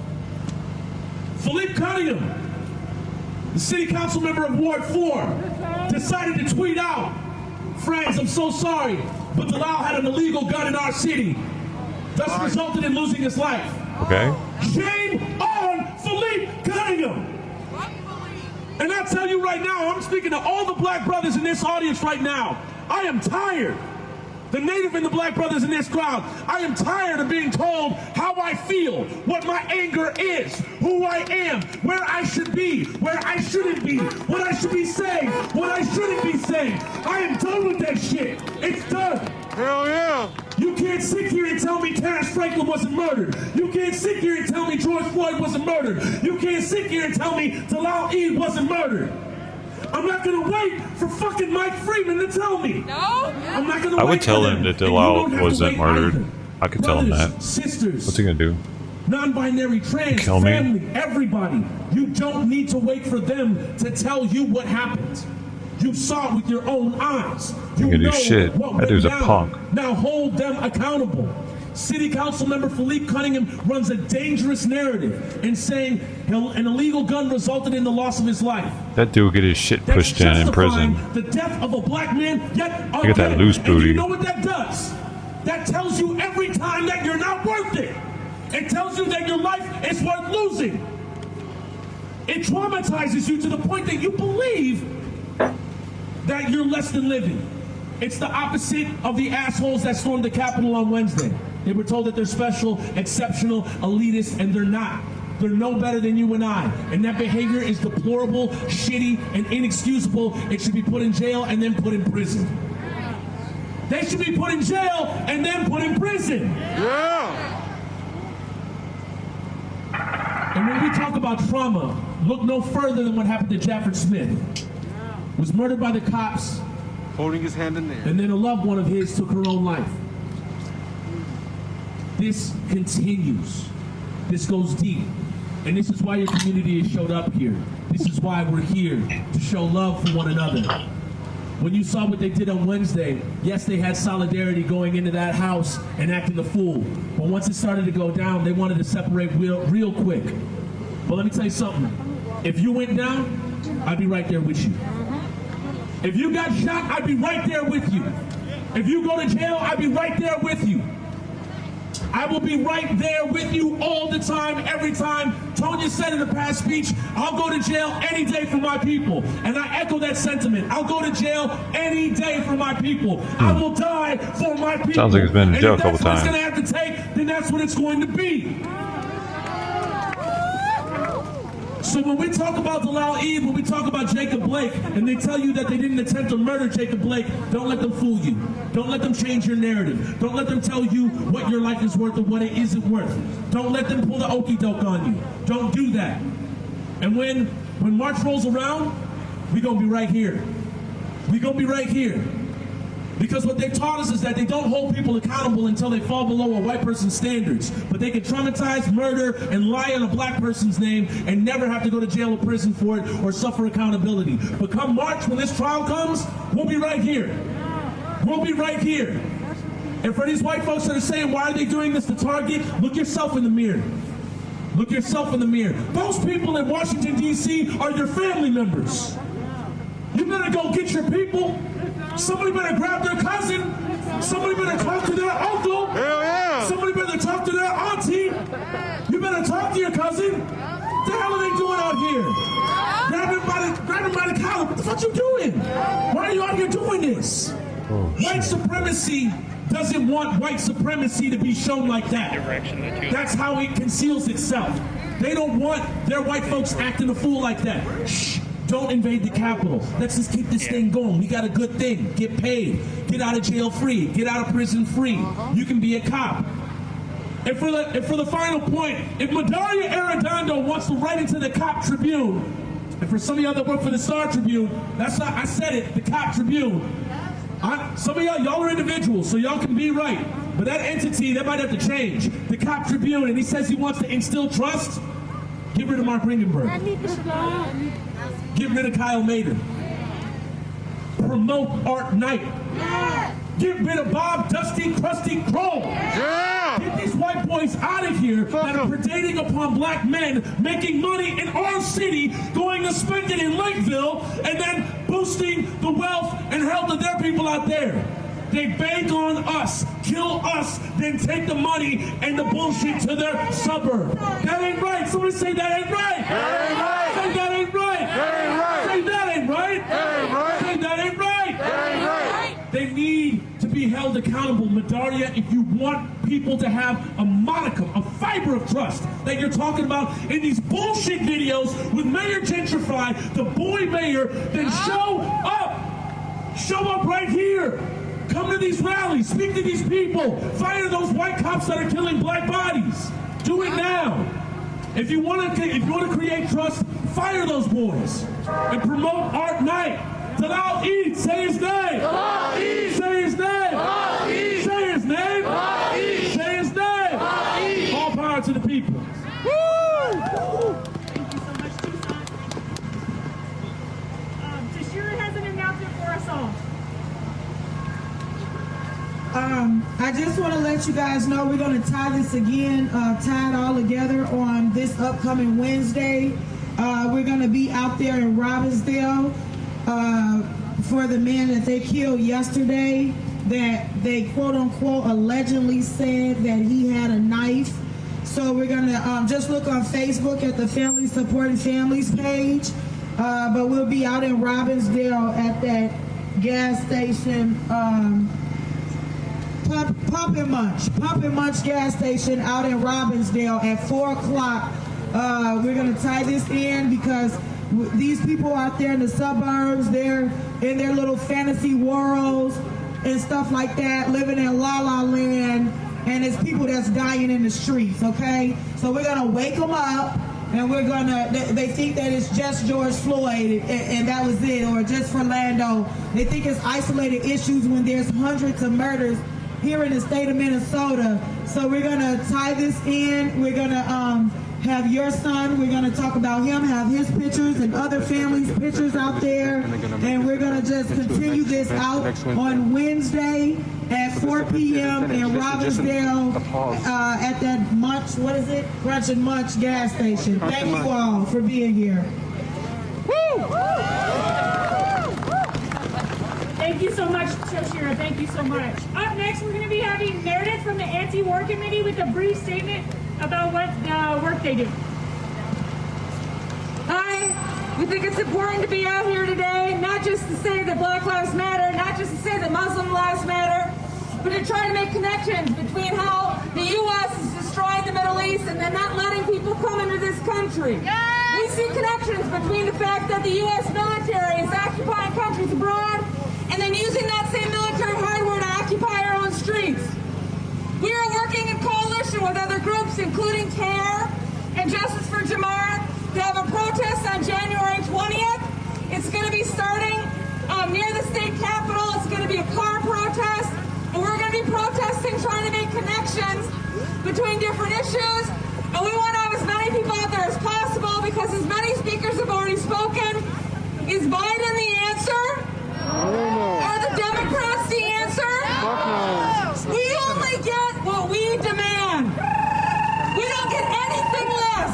Philippe Cunningham, the city council member of Ward 4, decided to tweet out, friends, I'm so sorry, but Dalal had an illegal gun in our city. Thus resulted in losing his life. Okay. Shame on Philippe Cunningham. And I tell you right now, I'm speaking to all the black brothers in this audience right now. I am tired. The Native and the black brothers in this crowd, I am tired of being told how I feel, what my anger is, who I am, where I should be, where I shouldn't be, what I should be saying, what I shouldn't be saying. I am done with that shit. It's done. Hell yeah. You can't sit here and tell me Terrence Franklin wasn't murdered. You can't sit here and tell me George Floyd wasn't murdered. You can't sit here and tell me Dalal Eid wasn't murdered. I'm not gonna wait for fucking Mike Freeman to tell me. No, I'm not gonna. I would tell him that Dalal wasn't murdered. I could tell him that. Sisters, what's he gonna do? Non-binary, trans, kill me? Family, everybody. You don't need to wait for them to tell you what happened. You saw it with your own eyes. You can do shit. That dude's a punk. Now hold them accountable. City Council member Philippe Cunningham runs a dangerous narrative in saying an illegal gun resulted in the loss of his life. That dude will get his shit pushed in prison. The death of a black man, yet look at that loose booty. You know what that does? That tells you every time that you're not worth it. It tells you that your life is worth losing. It traumatizes you to the point that you believe that you're less than living. It's the opposite of the assholes that stormed the Capitol on Wednesday. They were told that they're special, exceptional, elitist, and they're not. They're no better than you and I. And that behavior is deplorable, shitty, and inexcusable. It should be put in jail and then put in prison. They should be put in jail and then put in prison. Yeah. And when we talk about trauma, look no further than what happened to Jafford Smith. Was murdered by the cops, holding his hand in there. And then a loved one of his took her own life. This continues. This goes deep. And this is why your community has showed up here. This is why we're here, to show love for one another. When you saw what they did on Wednesday, yes, they had solidarity going into that house and acting the fool. But once it started to go down, they wanted to separate real quick. But let me tell you something. If you went down, I'd be right there with you. If you got shot, I'd be right there with you. If you go to jail, I'll be right there with you. I will be right there with you all the time, every time. Tonya said in a past speech, I'll go to jail any day for my people. And I echo that sentiment. I'll go to jail any day for my people. I will die for my people. Sounds like he's been to jail a couple times. If that's what times. it's going to have to take, then that's what it's going to be. So when we talk about Dalal Eve, when we talk about Jacob Blake, and they tell you that they didn't attempt to murder Jacob Blake, don't let them fool you. Don't let them change your narrative. Don't let them tell you what your life is worth and what it isn't worth. Don't let them pull the okie doke on you. Don't do that. And when March rolls around, we're going to be right here. We're going to be right here. Because what they taught us is that they don't hold people accountable until they fall below a white person's standards. But they can traumatize, murder, and lie on a black person's name and never have to go to jail or prison for it or suffer accountability. But come March, when this trial comes, we'll be right here. We'll be right here. And for these white folks that are saying, why are they doing this to Target? Look yourself in the mirror. Look yourself in the mirror. Those people in Washington, D.C. are your family members. You better go get your people. Somebody better grab their cousin. Somebody better talk to their uncle. Hell yeah. Somebody better talk to their auntie. You better talk to your cousin. What the hell are they doing out here? Grab him by the collar. What the fuck you doing? Why are you out here doing this? White supremacy doesn't want white supremacy to be shown like that. That's how it conceals itself. They don't want their white folks acting a fool like that. Shh. Don't invade the Capitol. Let's just keep this thing going. We got a good thing. Get paid. Get out of jail free. Get out of prison free. You can be a cop. And for the final point, if Madaria Arredondo wants to write into the Cop Tribune, and for some of y'all that work for the Star Tribune, that's not, I said it, the Cop Tribune. Some of y'all are individuals, so y'all can be right. But that entity, that might have to change. The Cop Tribune, and he says he wants to instill trust. Get rid of Mark Ringenberg. Get rid of Kyle Maiden. Promote Art Knight. Get rid of Bob Dusty Krusty Kroll. Get these white boys out of here that are predating upon black men, making money in our city, going to spend it in Lakeville, and then boosting the wealth and health of their people out there. They bank on us, kill us, then take the money and the bullshit to their suburb. That ain't right. Somebody say that ain't right. That ain't right. Say that ain't right. That ain't right. Say that ain't right. That ain't right. Say that ain't right. That ain't right. They need to be held accountable. Madaria, if you want people to have a modicum, a fiber of trust that you're talking about in these bullshit videos with Mayor Gentrify, the boy mayor, then show up. Show up right here. Come to these rallies, speak to these people, fire those white cops that are killing black bodies. Do it now. If you want to create trust, fire those boys and promote Art Knight. Dalal Eve, say his name. Dalal Eve. Say his name. Dalal Eve. Say his name. Dalal Eve. Say his name. Dalal Eve. All power to the people. Thank you so much, Tucson. Tashira has an announcement for us all. I just want to let you guys know we're going to tie this again, tie it all together on this upcoming Wednesday. We're going to be out there in Robbinsdale for the man that they killed yesterday, that they quote unquote allegedly said that he had a knife. So we're going to just look on Facebook at the Family Supporting Families page, but we'll be out in Robbinsdale at that gas station, Pump and Munch gas station out in Robbinsdale at 4 o'clock. We're going to tie this in because these people out there in the suburbs, they're in their little fantasy worlds and stuff like that, living in La La Land, and it's people that's dying in the streets, okay? So we're going to wake them up, and we're going to, they think that it's just George Floyd and that was it, or just Orlando. They think it's isolated issues when there's hundreds of murders here in the state of Minnesota. So we're gonna tie this in. We're gonna have your son, we're gonna talk about him, have his pictures and other families' pictures out there. And we're gonna just continue this out on Wednesday at 4 p.m. in Robbinsdale at that Munch, what is it? Crunch and Munch gas station. Thank you all for being here. Woo! Thank you so much, Shoshira. Thank you so much. Up next, we're going to be having Meredith from the Anti-War Committee with a brief statement about what work they do. Hi, we think it's important to be out here today, not just to say that Black Lives Matter, not just to say that Muslim lives matter, but to try to make connections between how the U.S. is destroying the Middle East and then not letting people come into this country. We see connections between the fact that the U.S. military is occupying countries abroad and then using that same military hardware to occupy our own streets. We are working in coalition with other groups, including CARE and Justice for Jamar, to have a protest on January 20th. It's going to be starting near the state capitol. It's going to be a car protest, and we're going to be protesting, trying to make connections between different issues. And we want to have as many people out there as possible because as many speakers have already spoken. Is Biden the answer? Are the Democrats the answer? We only get what we demand. We don't get anything less,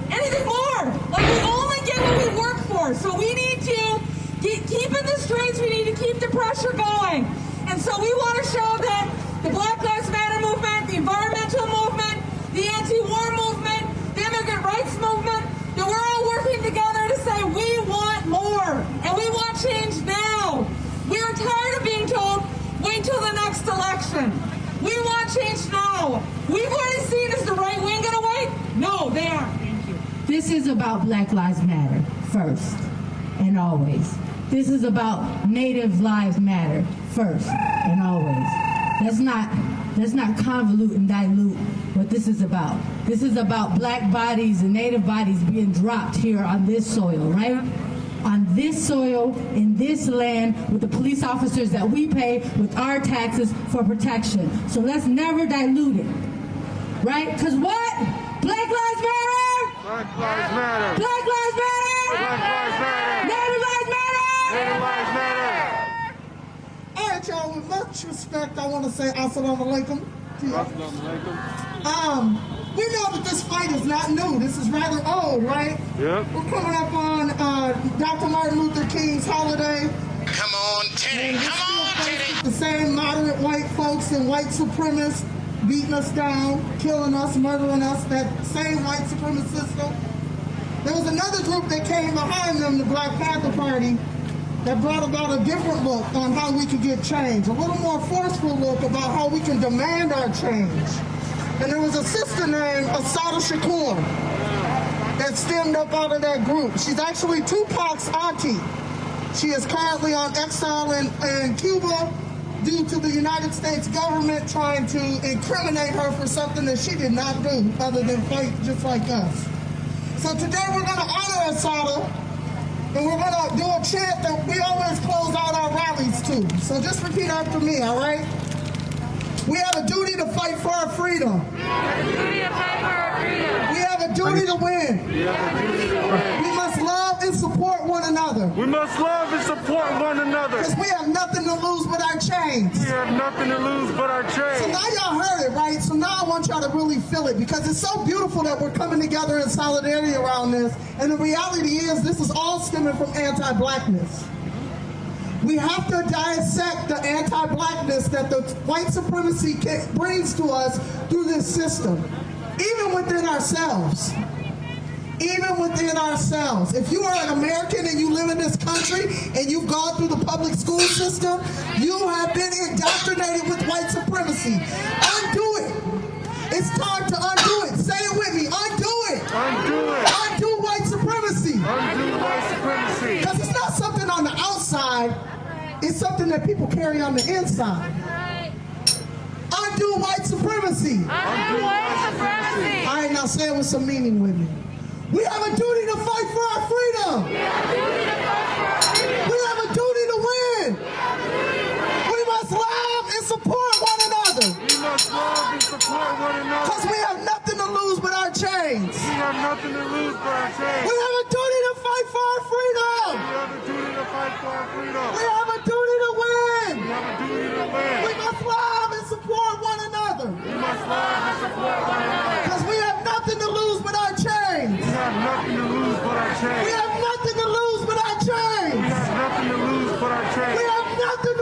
anything more. Like, we only get what we work for. So we need to keep in the streets. We need to keep the pressure going. And so we want to show that the Black Lives Matter movement, the environmental movement, the anti-war movement, the immigrant rights movement, that we're all working together to say we want more and we want change now. We are tired of being told, wait till the next election. We want change now. We've already seen, is the right wing going to wait? No, they aren't. Thank you. This is about Black Lives Matter first and always. This is about Native Lives Matter first and always. Let's not convolute and dilute what this is about. This is about black bodies and Native bodies being dropped here on this soil, right? On this soil, in this land, with the police officers that we pay with our taxes for protection. So let's never dilute it, right? Because what? Black Lives Matter! Black Lives Matter! Black Lives Matter! Black Lives Matter! Native Lives Matter! Native Lives Matter! All right, y'all, with much respect, I want to say assalamu alaikum to you. We know that this fight is not new. This is rather old, right? Yep. We're coming up on Dr. Martin Luther King's holiday. Come on, Teddy. Come on, Teddy. The same moderate white folks and white supremacists beating us down, killing us, murdering us, that same white supremacist system. There was another group that came behind them, the Black Panther Party, that brought about a different look on how we could get change, a little more forceful look about how we can demand our change. And there was a sister named Assata Shakur that stemmed up out of that group. She's actually Tupac's auntie. She is currently on exile in Cuba due to the United States government trying to incriminate her for something that she did not do other than fight just like us. So today we're going to honor Assata, and we're going to do a chant that we always close out our rallies to. So just repeat after me, all right? We have a duty to fight for our freedom. We have a duty to fight for our freedom. We have a duty to win. We have a duty to win. We must love and support one another. We must love and support one another. Because we have nothing to lose but our chains. We have nothing to lose but our chains. So now y'all heard it, right? So now I want y'all to really feel it, because it's so beautiful that we're coming together in solidarity around this. And the reality is, this is all stemming from anti-blackness. We have to dissect the anti-blackness that the white supremacy brings to us through this system, even within ourselves. Even within ourselves. If you are an American and you live in this country and you've gone through the public school system, you have been indoctrinated with white supremacy. Undo it. It's time to undo it. Say it with me. Undo it. Undo it. Undo white supremacy. Undo white supremacy. Because it's not something on the outside. It's something that people carry on the inside. Undo white supremacy. Undo white supremacy. All right, now say it with some meaning with me. We have a duty to fight for our freedom. We have a duty to fight for our freedom. We have a duty to win. We have a duty to win. We must love and support one another. We must love and support one another. Because we have nothing to lose but our chains. We have nothing to lose but our chains. We have a duty to fight for our freedom. We have a duty to fight for our freedom. We have a duty to win. We have a duty to win. We must love and support one another. We must love and support one another. Because we have nothing to lose but our chains. We have nothing to lose but our chains. We have nothing to lose but our chains. We have nothing to lose but our chains. We have nothing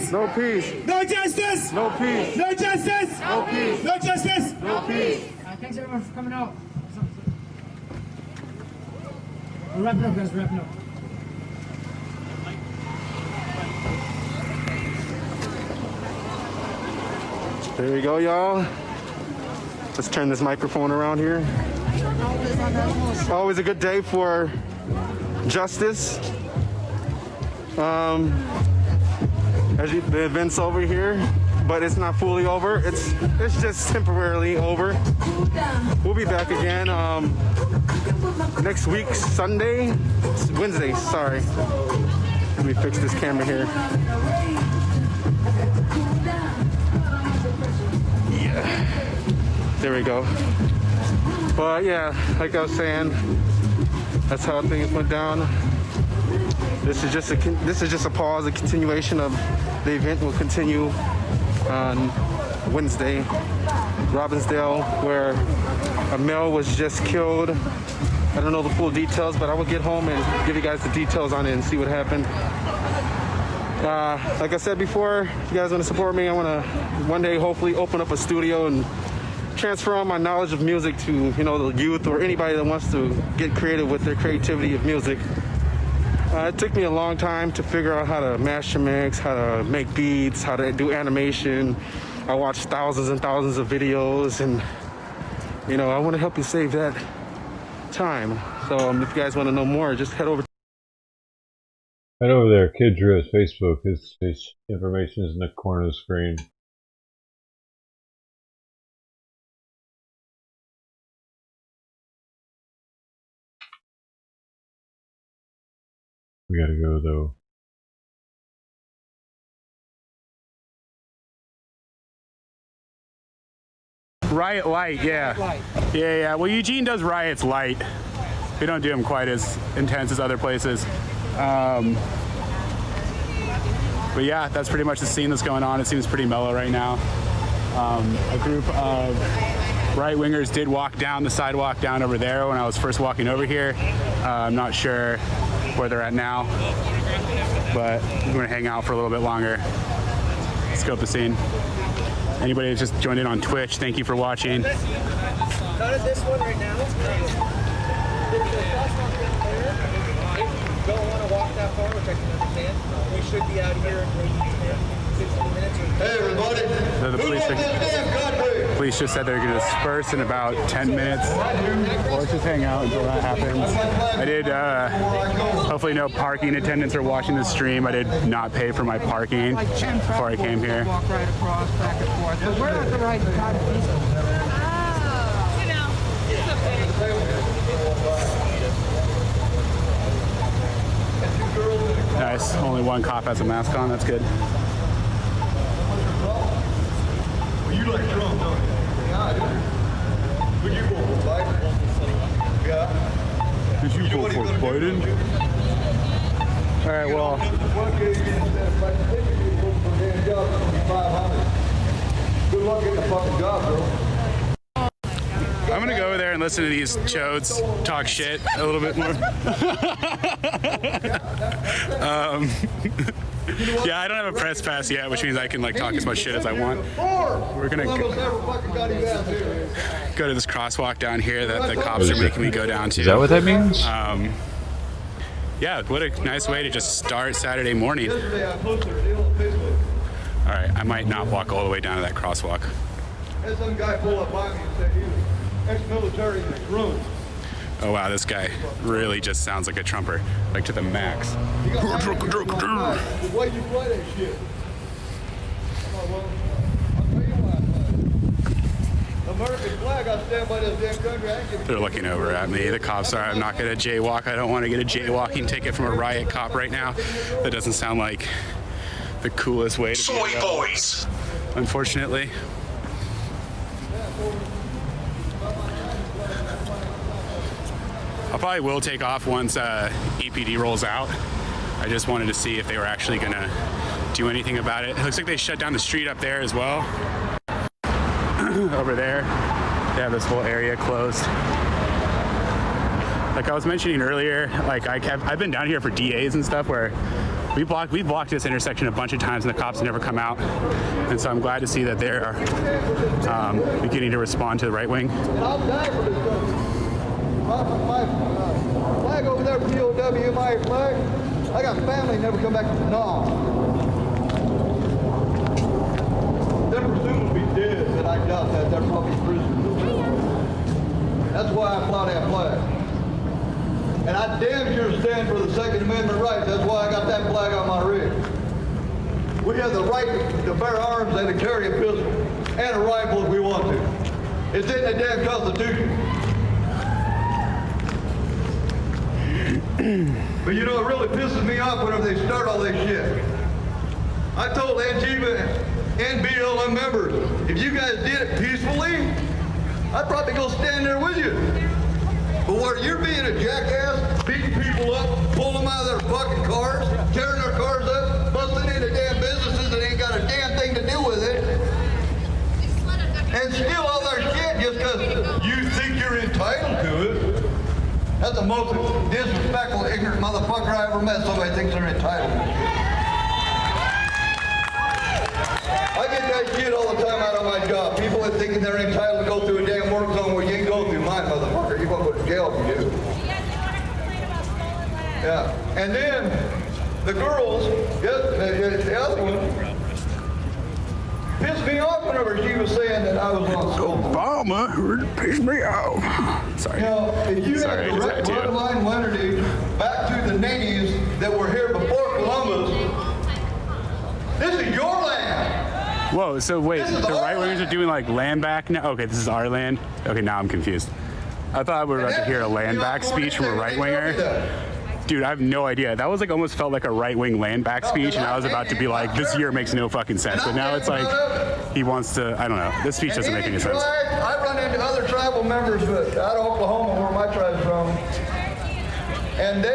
justice. No peace. No justice. No peace. No justice. No peace. No justice. No peace. Thanks everyone for coming out. We're wrapping up, guys. We're wrapping up. There you go, y'all. Let's turn this microphone around here. Always a good day for justice. The event's over here, but it's not fully over. It's just temporarily over. We'll be back again next week, Wednesday. Sorry. Let me fix this camera here. Yeah. There we go. But yeah, like I was saying, that's how things went down. This is just a pause. A continuation of the event will continue on Wednesday, Robbinsdale, where a male was just killed. I don't know the full details, but I will get home and give you guys the details on it and see what happened. Like I said before, if you guys want to support me, I want to one day hopefully open up a studio and transfer all my knowledge of music to, the youth or anybody that wants to get creative with their creativity of music. It took me a long time to figure out how to master mix, how to make beats, how to do animation. I watched thousands and thousands of videos, and I want to help you save that time. So if you guys want to know more, just head over there. Kid Drew has Facebook. His information is in the corner of the screen. We gotta go though. Riot Light, yeah. Yeah. Well, Eugene does riots light. We don't do them quite as intense as other places. But yeah, that's pretty much the scene that's going on. It seems pretty mellow right now. A group of right-wingers did walk down the sidewalk down over there when I was first walking over here. I'm not sure where they're at now, but we're going to hang out for a little bit longer, scope the scene. Anybody that's just joined in on Twitch, thank you for watching. Not at this one right now. Don't want to walk that far, which I can understand. We should be out here in maybe 15 minutes. Hey, everybody. So the police just said they're going to disperse in about 10 minutes. Or just hang out until that happens. I did, hopefully no parking attendants are watching the stream. I did not pay for my parking before I came here. Walk right across, back and forth. But we're at the right time. It's okay. Nice. Only one cop has a mask on. That's good. Well, you like Trump, don't you? Yeah, I do. Would you vote for Biden? Yeah. Did you vote for Biden? All right, well. Good luck getting a fucking job, bro. I'm gonna go over there and listen to these chodes talk shit a little bit more. Yeah, I don't have a press pass yet, which means I can talk as much shit as I want. We're gonna go to this crosswalk down here that the cops are making me go down to. Is that what that means? Yeah, what a nice way to just start Saturday morning. All right, I might not walk all the way down to that crosswalk. Had some guy pull up by me and said he was ex-military in his room. Oh wow, this guy really just sounds like a Trumper, to the max. Why'd you play that shit? Well, I'll tell you why. American flag, I stand by this damn country. They're looking over at me. The cops are. I'm not going to jaywalk. I don't want to get a jaywalking ticket from a riot cop right now. That doesn't sound like the coolest way to be. Boys. Unfortunately. I probably will take off once EPD rolls out. I just wanted to see if they were actually going to do anything about it. It looks like they shut down the street up there as well. Over there, they have this whole area closed. Like I was mentioning earlier, I've been down here for DAs and stuff where We blocked this intersection a bunch of times and the cops never come out. And so I'm glad to see that they're beginning to respond to the right wing. And I'll die for this country. My flag over there, POW, my flag. I got family never come back to Nam. They're presumed to be dead, but I doubt that. They're probably prisoners. That's why I fly that flag. And I damn sure stand for the Second Amendment right. That's why I got that flag on my rig. We have the right to bear arms and to carry a pistol and a rifle if we want to. It's in the damn Constitution. But you know, it really pisses me off whenever they start all this shit. I told Antifa and BLM members, if you guys did it peacefully, I'd probably go stand there with you. But where you're being a jackass, beating people up, pulling them out of their fucking cars, tearing their cars up, busting into damn businesses that ain't got a damn thing to do with it, and steal all their shit just because you think you're entitled to it. That's the most disrespectful, ignorant motherfucker I ever met. Somebody thinks they're entitled. I get that shit all the time out of my job. People are thinking they're entitled to go through a damn work zone where you ain't go through mine, motherfucker. You're going to go to jail if you do. Yeah. And then the girls, the other one, pissed me off whenever she was saying that I was on school. Obama pissed me off. Sorry. You know, if you have direct bloodline lineage back to the natives that were here before Columbus, this is your land. Whoa, so wait, the right-wingers are doing like land back now? Okay, this is our land? Okay, now I'm confused. I thought we were about to hear a land back speech from a right-winger. Dude, I have no idea. That was like almost felt like a right-wing land back speech, and I was about to be like, this year makes no fucking sense. But now it's like, he wants to, I don't know. This speech doesn't make any sense. I run into other tribal members out of Oklahoma, where my tribe's from, and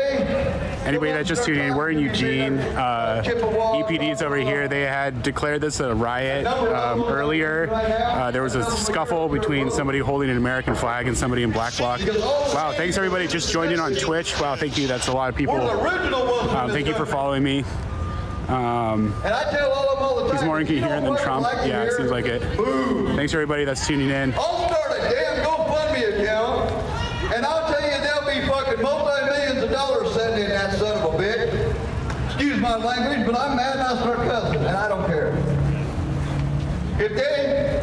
anybody that just tuned in, we're in Eugene. EPD's over here. They had declared this a riot earlier. There was a scuffle between somebody holding an American flag and somebody in black bloc. Wow, thanks everybody just joined in on Twitch. Wow, thank you. That's a lot of people. Thank you for following me. And I tell all of them all the time, he's more incoherent than Trump. Yeah, it seems like it. Thanks everybody that's tuning in. I'll start a damn GoFundMe account, and I'll tell you there'll be fucking multi-millions of dollars sitting in that son of a bitch. Excuse my language, but I'm mad and I start cussing, and I don't care. If they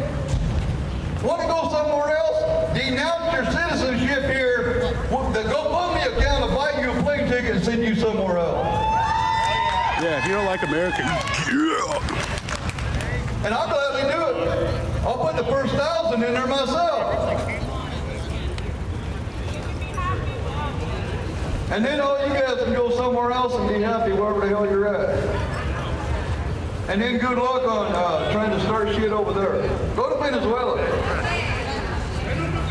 want to go somewhere else, denounce your citizenship here. The GoFundMe account will buy you a plane ticket and send you somewhere else. Yeah, if you don't like American, and I'll gladly do it. I'll put the first 1,000 in there myself. And then all you guys can go somewhere else and be happy wherever the hell you're at. And then good luck on trying to start shit over there. Go to Venezuela.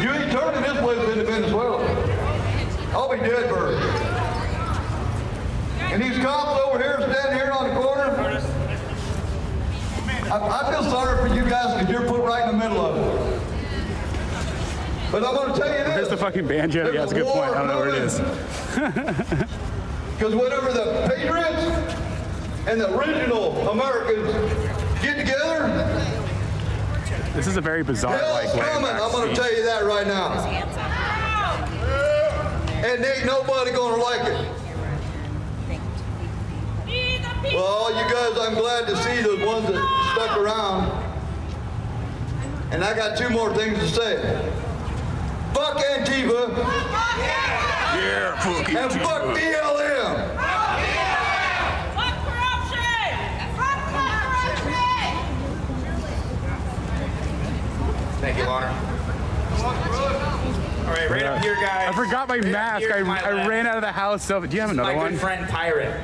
You ain't turning this place into Venezuela. I'll be dead bird. And these cops over here standing here on the corner, I feel sorry for you guys because you're put right in the middle of it. But I'm going to tell you this. There's the fucking banjo. Yeah, that's a good point. I don't know where it is. Because whenever the Patriots and the original Americans get together, this is a very bizarre hell's coming. I'm going to tell you that right now. And ain't nobody going to like it. Well, all you guys, I'm glad to see the ones that stuck around. And I got two more things to say. Fuck Antifa. Yeah, fuck Antifa. And fuck BLM. Fuck corruption! Fuck corruption! Thank you, Lana. All right, right up here, guys. I forgot my mask. I ran out of the house. So, do you have another one? My good friend Tyrant.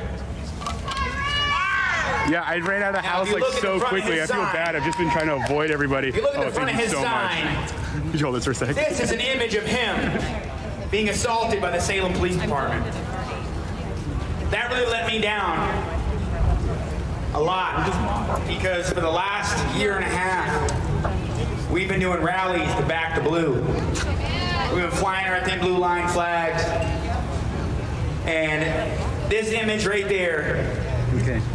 Yeah, I ran out of the house like so quickly. I feel bad. I've just been trying to avoid everybody. If you look at the front of his sign, could you hold this for a second? This is an image of him being assaulted by the Salem Police Department. That really let me down a lot because for the last year and a half, we've been doing rallies to back the blue. We've been flying our thin blue line flags. And this image right there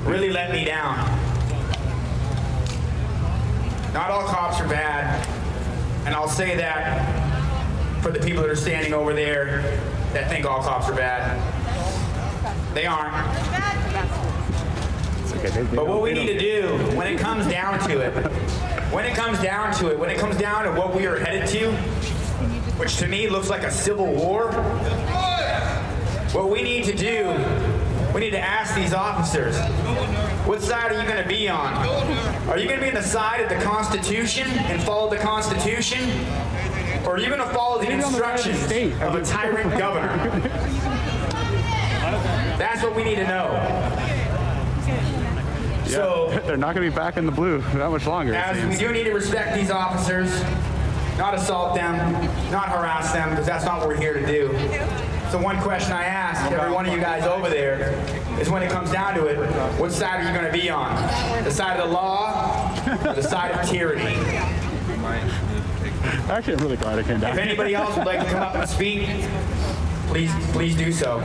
really let me down. Not all cops are bad, and I'll say that for the people that are standing over there that think all cops are bad. They aren't. But what we need to do, when it comes down to it, when it comes down to what we are headed to, which to me looks like a civil war, what we need to do, we need to ask these officers, what side are you going to be on? Are you going to be on the side of the Constitution and follow the Constitution? Or are you going to follow the instructions of a tyrant governor? That's what we need to know. Yeah, So they're not going to be back in the blue that much longer. As we do need to respect these officers, not assault them, not harass them, because that's not what we're here to do. So one question I ask every one of you guys over there is, when it comes down to it, what side are you going to be on? The side of the law or the side of tyranny? Actually, I'm really glad I came down. If anybody else would like to come up and speak, please do so.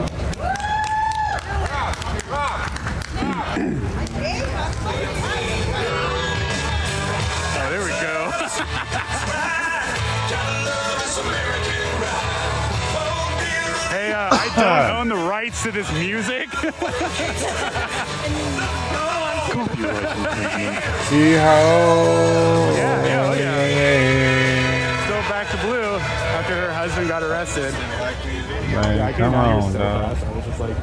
Oh, there we go. Hey, I don't own the rights to this music. Still back to blue after her husband got arrested. Man, come on, dog. I was just like,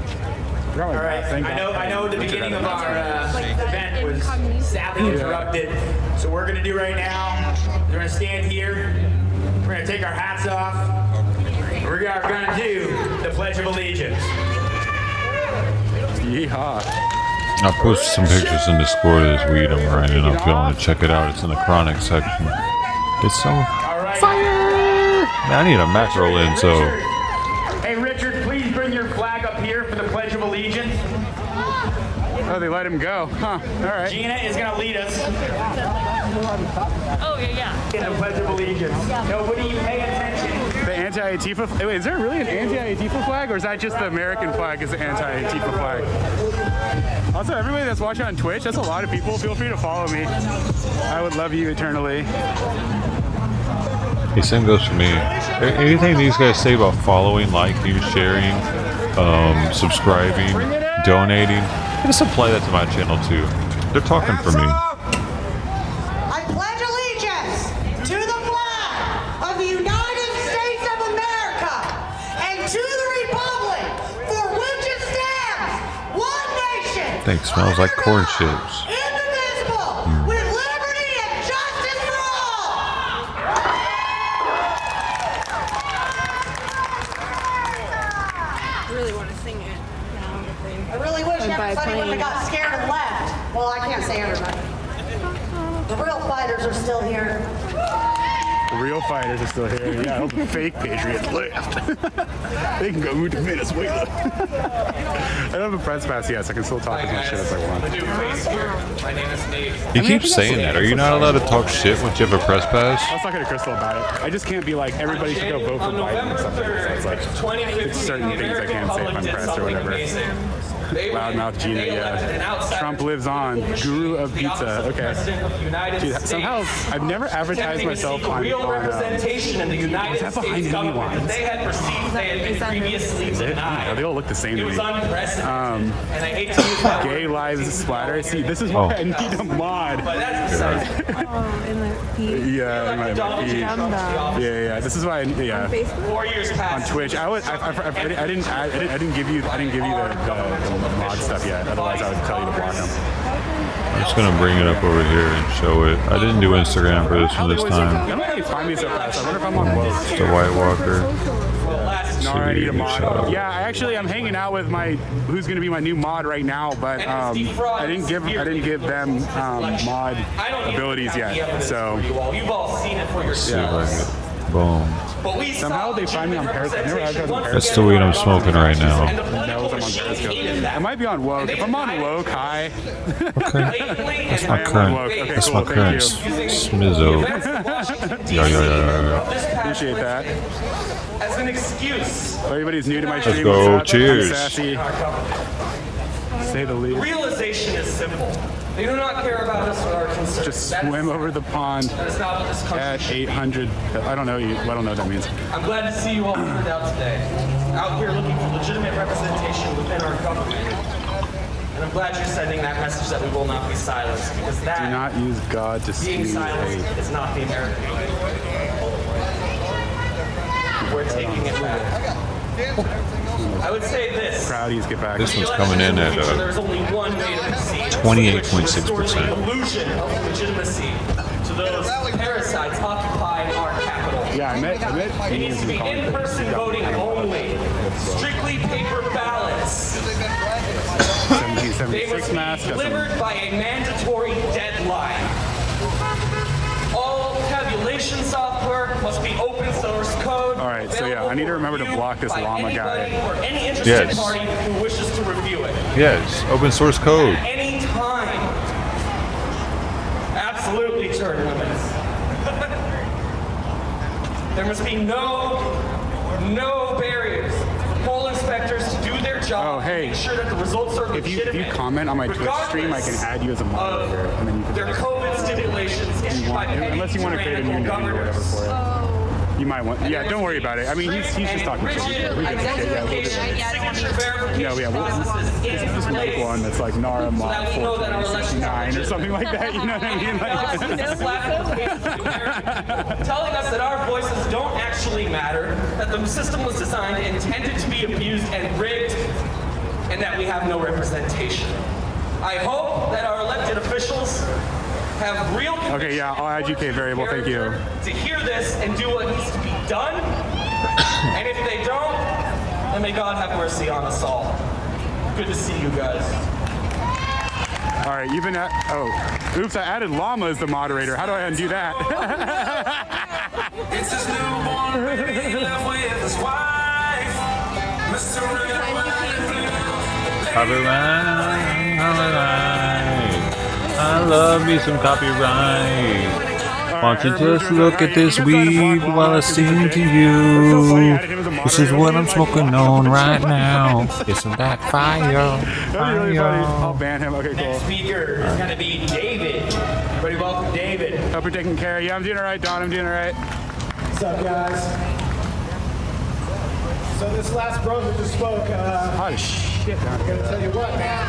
all right, I know the beginning of our event was sadly interrupted. So what we're going to do right now, we're going to stand here, we're going to take our hats off, and we are going to do the Pledge of Allegiance. Yeehaw. I posted some pictures in Discord of this weed I'm grinding. I'm feeling to check it out. It's in the chronic section. It's so fire! Man, I need a macro in, so. Hey, Richard, please bring your flag up here for the Pledge of Allegiance. Oh, they let him go. Huh. All right. Gina is going to lead us. Oh, yeah. In the Pledge of Allegiance. Nobody pay attention. The anti-Antifa. Wait, is there really an anti-Antifa flag, or is that just the American flag is the anti-Antifa flag? Also, everybody that's watching on Twitch, that's a lot of people. Feel free to follow me. I would love you eternally. Hey, same goes for me. Anything these guys say about following, liking, sharing, subscribing, donating, just apply that to my channel too. They're talking for me. I pledge allegiance to the flag of the United States of America and to the republic for which it stands, one nation. Thing smells like corn chips. Indivisible, with liberty and justice for all. I really want to sing it now. I really wish everybody wouldn't have got scared and left. Well, I can't say everybody. The real fighters are still here. The real fighters are still here. Yeah, all the fake patriots left. They can go to Venezuela. I don't have a press pass yet, so I can still talk as much shit as I want. My name is Nate. You keep saying that. Are you not allowed to talk shit once you have a press pass? I was talking to Crystal about it. I just can't be like, everybody should go vote for Biden or something. So it's like, it's certain things I can't say if I'm pressed or whatever. Loudmouth Gina, yeah. Trump lives on. Guru of pizza. Okay. Dude, somehow, I've never advertised myself on representation in the United States government that they had perceived they had been previously denied. They all look the same to me. It was unprecedented. And I hate to use that Gay lives splatter. See, this is why I need a mod. But that's Yeah. This is why. Yeah. 4 years past. On Twitch, I didn't give you the mod stuff yet. Otherwise, I would tell you to block them. I'm just gonna bring it up over here and show it. I didn't do Instagram for this one this time. Find me so fast. I wonder if I'm on woke. It's the White Walker. No, I need a mod. Yeah, I'm hanging out with who's going to be my new mod right now, but I didn't give them mod abilities yet. So you've all seen it for yourselves. Boom. Somehow they find me on Periscope. I've never advertised on Periscope. That's the weed I'm smoking right now. Knows I'm on Periscope. I might be on woke. If I'm on woke, hi. Okay. That's my current. That's my current smizzo. Yeah. Appreciate that. As an excuse. Everybody's new to my Let's stream. go. I'm Cheers. sassy. Say the least. Realization motivation is simple. They do not care about us or our concerns. Just swim over the pond That is not what this country at should be. 800. I don't know what that means. I'm glad to see you all turned out today, out here looking for legitimate representation within our government. And I'm glad you're sending that message that we will not be silenced, because Do that not use God to being spew silenced hate. is not the American way. We're taking it back. I would say this. Crowdies get back. This one's coming in at There's only one way to proceed. 28.6%. The illusion of legitimacy to those parasites occupying our capital. Yeah, I met It needs to be in-person voting only. Strictly paper ballots. They 1776 must mask. be delivered by a mandatory deadline. All tabulation software must be open source code. All right, so yeah, I need to remember to block this llama guy. Or any interested Yes. party who wishes to review it. Yes, open source code. At any time. Absolutely term limits. There must be no barriers. Poll inspectors to do their job. Oh, hey. Make sure that the results are If you legitimate. comment on my Twitch stream, I can add you as a moderator, and then you can. Their COVID stipulations issued by petty Unless you want to create a new name or whatever for it. You might want. Yeah, don't worry about it. I mean, he's just talking shit. Who gives a shit? Yeah, we'll do it. Yeah, this is just make one that's like Nara Mod 469 or something like that. You know what I mean? Telling us that our voices don't actually matter, that the system was designed and intended to be abused and rigged, and that we have no representation. I hope that our elected officials have real Okay, yeah, I'll add UK variable. Thank you. to hear this and do what needs to be done. And if they don't, then may God have mercy on us all. Good to see you guys. All right, you've been at. Oh, oops! I added llama as the moderator. How do I undo that? It's his newborn baby left with his wife. Mr. Copyright. I love me some copyright. Why don't you just look at this weed while I sing to you? This is what I'm smoking on right now. It's some that fire. I'll ban him. Okay, cool. Next speaker is going to be David. Everybody welcome David. Hope you're taking care. Yeah, I'm doing all right, Don. I'm doing all right. What's up, guys? So this last brother just spoke. Hot as shit down I'm here. gonna tell you what, man.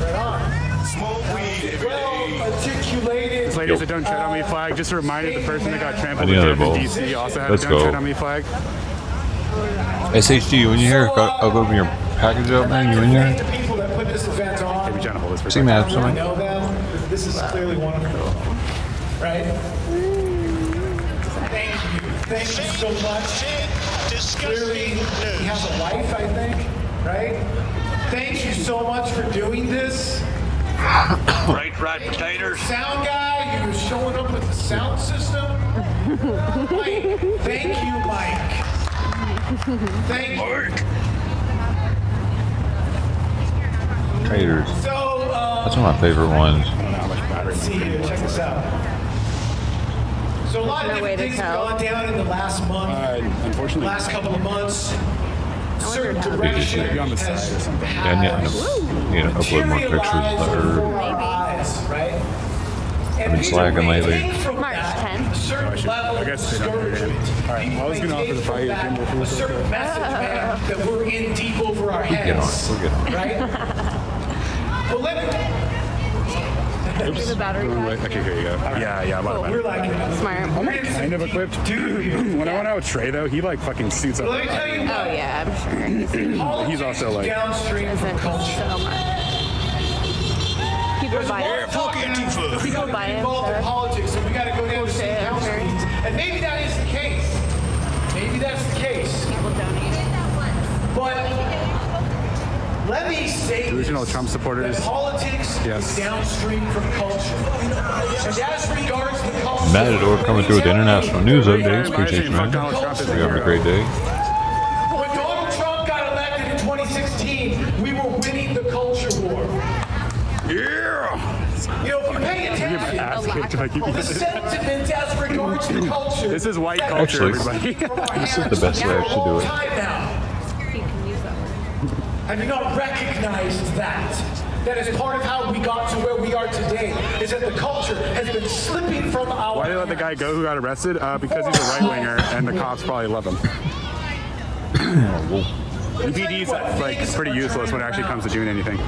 Right on. Smoke weed every day. Well articulated. This lady said, "Don't tread on me" flag. Just a reminder: the person that got trampled I to need death another in bowl. DC also had a Let's "Don't go. tread on me" flag. SHG, when you're here, I'll open your package up, man. You in Thank here? the people that put this event on. Maybe trying to hold this for See, a man, I something. know them. This is clearly one of them. Right? Thank you. Thank you so much. Clearly, he has a wife, I think. Right? Thank you so much for doing this. Right, potatoes. Sound guy, who was showing up with the sound system. Mike, thank you, Mike. Thank you. Traders. So, That's one of my favorite ones. let's see here. Check this out. So a lot of different things have gone down in the last month, unfortunately, last couple of months. Certain Maybe direction maybe on the side or something. Yeah, I need to upload more pictures. before our eyes, right? I've been slacking lately. March 10th. Certain level I of guess they don't do that. discouragement. All right, I was gonna offer the fight again before A certain message, man, that we're in deep over our Get on heads. it. We'll get on it. Right? Well, let me. Oops. The battery pack. Okay, here you go. Yeah, Cool. We're like Smart. kind of equipped. When I went out with Trey, though, he like fucking suits up. Let me tell you Oh what. yeah, I'm sure. He's also like. Downstream from culture. So much. People buy it. People buy it. Involved in politics, and we got to go down to city council meetings. And maybe that is the case. Maybe that's the case. People donate. But let me say Delusional this, Trump supporters. that politics Yes. is downstream from culture. And as regards the culture, Matador coming through with the international news updates. Appreciate you, man. Donald Trump is You having a great day. when Donald Trump got elected in 2016, we were winning the culture war. Yeah. You know, if you pay attention, the sentiment as regards to culture. This is white culture, Actually, everybody. this is the best way I should do it. Time now. You can use that one. Have you not recognized that? That is part of how we got to where we are today, is that the culture has been slipping from our... Why did they let the guy go who got arrested? Because he's a right-winger, and the cops probably love him. EPD's like pretty useless when it actually comes to doing anything.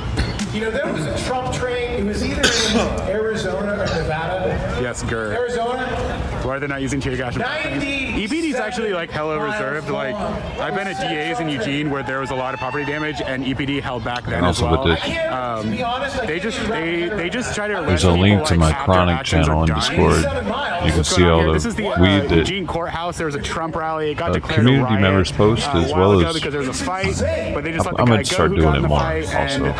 You know, there was a Trump train. It was either in Arizona or Nevada. Yes, Gur. Arizona. Why are they not using tear gas? EPD's actually like hella reserved. Like, I've been at DA's in Eugene where there was a lot of property damage, and EPD held back then as well. They just try to arrest There's a link people, to my Chronic channel in Discord. You can see all the weed that Eugene courthouse. There was a Trump rally. It got declared community a riot, members post as well as. because there was a fight, but they just let the I'm guy gonna start go who doing got it in the more fight, also. and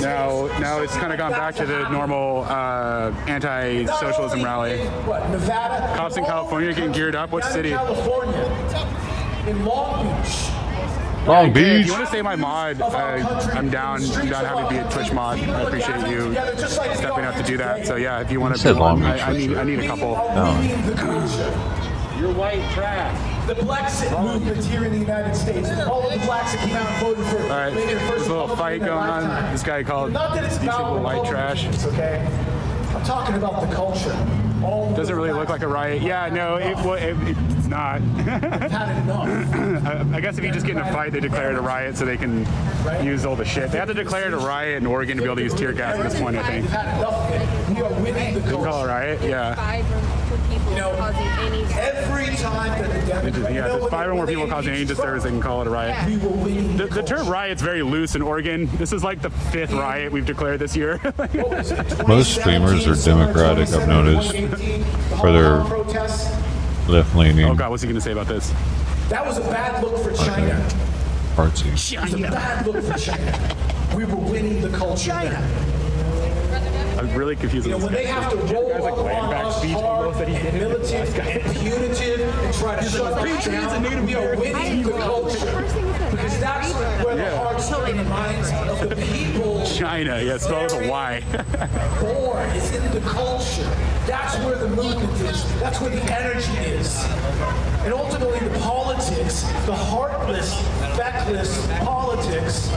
now it's kind of gone back to the normal anti-socialism rally. Cops in California getting geared up. What city? In Long Beach. Long If Beach. you want to stay my mod, I'm down. I'm down having to be a Twitch mod. I appreciate you stepping up to do that. So yeah, if you want to said be Long one, Beach. I need a couple. You're white trash. The Blexit movement here in the United States. All of the blacks that came out and voted for making the first There's a little fight going on. This guy called these people white trash. Okay? I'm talking about the culture. Doesn't really look like a riot. Yeah, no, it's not. I guess if you just get in a fight, they declare it a riot so they can use all the shit. They have to declare it a riot in Oregon to be able to use tear gas at this point, I think. We are winning the You can call it a riot? Yeah. You know, every time that the Democrats... Yeah, there's 5 more people causing any disturbance, they can call it a riot. The term riot's very loose in Oregon. This is like the 5th riot we've declared this year. Most streamers are Democratic, I've noticed, for their left-leaning. Oh God, what's he going to say about this? That was a bad look for China. Artsy. It was a bad look for China. We were winning the culture. I'm really confused. You know, when they have to roll up on us hard and militant and punitive and try to shut us down, we are winning the culture. Because that's where the hearts and the minds of the people China, yeah, spelled with a Y. born is in the culture. That's where the movement is. That's where the energy is. And ultimately the politics, the heartless, feckless politics,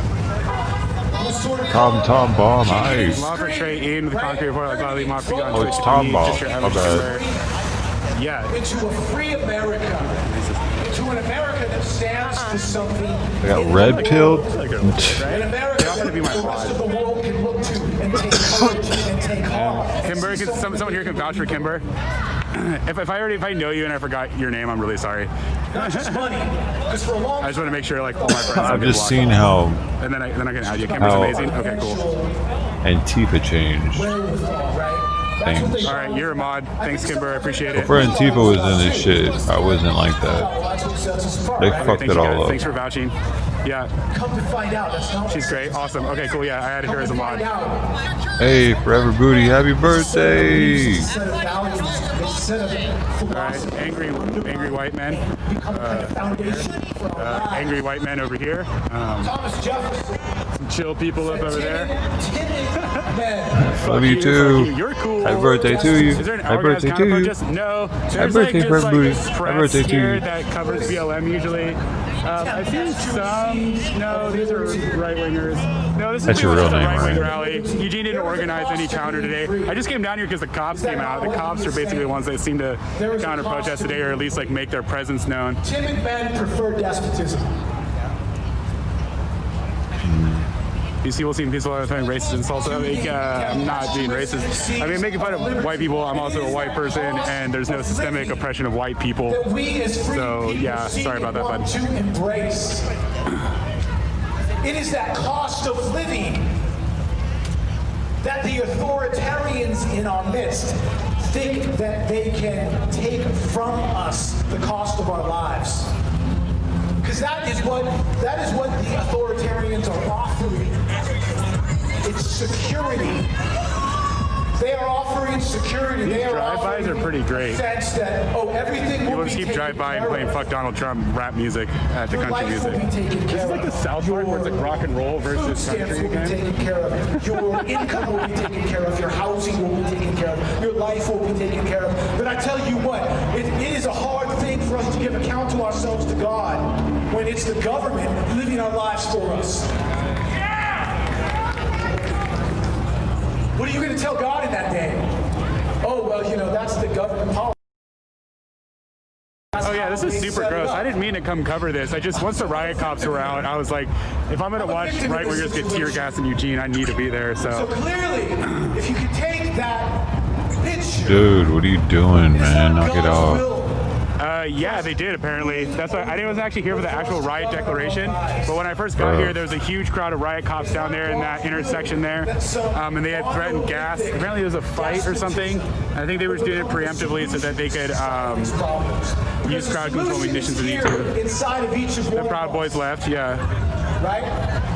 Tom Bomb, nice. Law for Trey in with the concrete report like Lolly Moffy on Oh, Twitch it's Tom TV, Bomb. just your My average bad. viewer. Yeah. into a free America, into an America that stands for something. I got red pilled. An America that the rest of the world can look to and take courage and take heart. Kimber, someone here can vouch for Kimber. If I know you and I forgot your name, I'm really sorry. Not just money, because for a long I just want to make sure like all my friends. I've don't get just blocked seen off. how And then I can add you. Kimber's how- amazing. Okay, cool. Antifa changed things. All right, you're a mod. Thanks, Kimber. I appreciate it. Before Antifa was in this shit, I wasn't like that. They fucked Thanks, it you all guys. up. Thanks for vouching. Yeah. Come to find out, that's not. She's great. Awesome. Okay, cool. Yeah, I added her as a mod. Hey, Forever Booty, happy birthday! Alright, angry white men. Angry white men over here. Some chill people up over there. Love you too. You're cool. Happy birthday to you. Is there an Happy organized birthday to you. counter-protest? No. Happy There's birthday, like, Forever just Booty. like Happy press birthday to here you. that covers BLM usually. I've seen some. No, these are right-wingers. No, this is That's your pretty real much a name, right-wing right? rally. Eugene didn't organize any counter today. I just came down here because the cops came out. The cops are basically the ones that seem to counter-protest today, or at least like make their presence known. Timid men prefer despotism. These people seem peaceful all the time, racist insults. I'm not being racist. I mean, making fun of white people. I'm also a white person, and there's no systemic oppression of white people. So yeah, sorry about that, bud. To embrace. It is that cost of living that the authoritarians in our midst think that they can take from us the cost of our lives. Because that is what the authoritarians are offering. It's security. They are offering security. They are Drive-bys are pretty great. Sense that everything People will just be keep taken drive-by and care playing of. "Fuck Donald Trump" rap music at the Your country life will music. be taken This care is like the of. South Park where it's like rock and roll Food versus stamps country will be again. taken care of. Your income will be taken care of. Your housing will be taken care of. Your life will be taken care of. But I tell you what, it is a hard thing for for us to give account to ourselves to God when it's the government living our lives for us? What are you going to tell God in that day? Oh, well, you know, that's the government policy. Oh yeah, this is super gross. I didn't mean to come cover this. I just, once the riot cops were out, I was like, if I'm gonna watch right wingers get tear gas in Eugene, I need to be there. So clearly, if you can take that picture. Dude, what are you doing, man? Knock it off. Yeah, they did apparently. That's why I wasn't actually here for the actual riot declaration. But when I first got here, there was a huge crowd of riot cops down there in that intersection there, and they had threatened gas. Apparently, there was a fight or something. I think they were doing it preemptively so that they could use crowd control munitions if they need to. Inside of each of the Proud Boys left. Yeah. Right?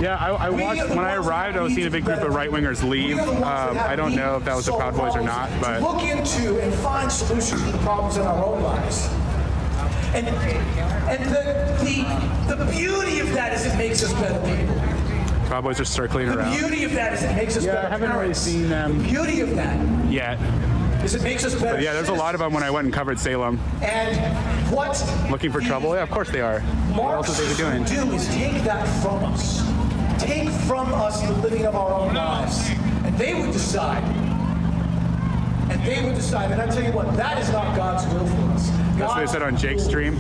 Yeah, I watched, when I arrived, I was seeing a big group of right-wingers leave. I don't know if that was the Proud Boys or not, but... Look into and find solutions to the problems in our own lives. And the beauty of that is it makes us better people. Proud Boys are circling around. The beauty of that is it makes us better I haven't really seen them. The beauty of that yet. Is it makes us better. But yeah, there's a lot of them when I went and covered Salem. And what? Looking for trouble? Yeah, of course they are. What else would they be doing? Do is take that from us. Take from us the living of our own lives. And they would decide. And they would decide. And I tell you what, that is not God's will for us. That's what they said on Jake's stream.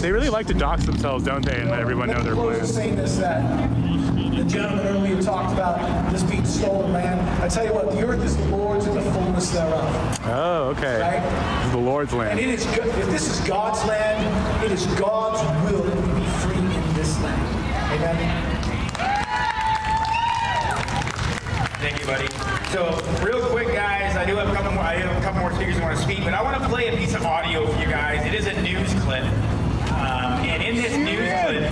They really like to dox themselves, don't they? And let everyone know their plans. Saying this, that the gentleman earlier talked about this being stolen land. I tell you what, the earth is the Lord's and the fullness thereof. Oh, okay. Right? This is the Lord's land. And it is good. If this is God's land, it is God's will that we be free in this land. Amen. Thank you, buddy. So, real quick, guys, I have a couple more speakers who want to speak, but I want to play a piece of audio for you guys. It is a news clip. And in this news clip,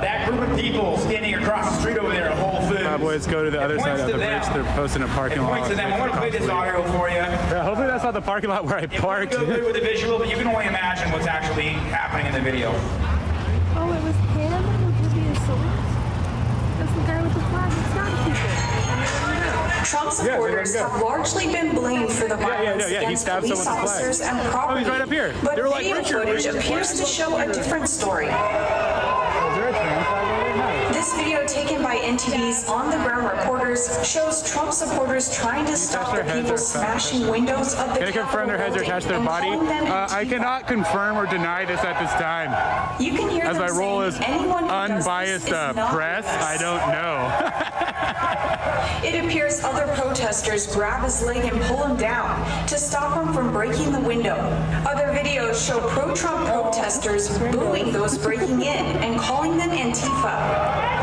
that group of people standing across the street over there at Whole Foods. Proud Boys go to the other side of the bridge. They're posting a parking lot. Points to them. I want to play this audio for you. Yeah, hopefully that's not the parking lot where I parked. It wouldn't go good with the visual, but you can only imagine what's actually happening in the video. Oh, it was him who did the assault? That's the guy with the flag that stabbed people. Trump supporters have largely been blamed for the violence against police officers and property. He's right up here. But video footage appears to show a different story. This video taken by NTV's on-the-ground reporters shows Trump supporters trying to stop the people smashing windows of the Can I confirm their heads are attached to their body? I cannot confirm or deny this at this time. You can hear as them my role is unbiased press, I don't know. It appears other protesters grab his leg and pull him down to stop him from breaking the window. Other videos show pro-Trump protesters booing those breaking in and calling them Antifa.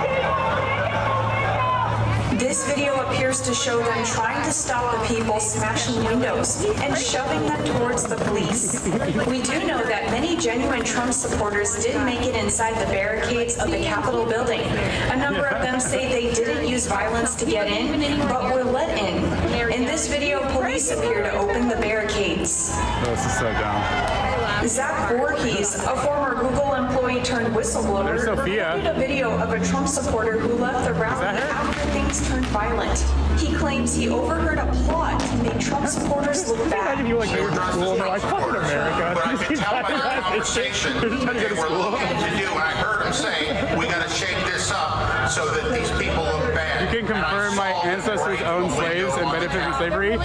This video appears to show them trying to stop the people smashing windows and shoving them towards the police. We do know that many genuine Trump supporters did make it inside the barricades of the Capitol building. A number of them say they didn't use violence to get in, but were let in. In this video, police appear to open the barricades. Oh, this is so dumb. Zach Voorhees, a former Google employee turned whistleblower, recorded a video of a Trump supporter who left the rally after things turned violent. He claims he overheard a plot to make Trump supporters look bad. Imagine you like go to school and they're like, fucking America. But I can tell by their conversation that they were looking to do, and I heard them say, we got to shake this up so that these people look bad. You can confirm my ancestors owned slaves and benefit from slavery.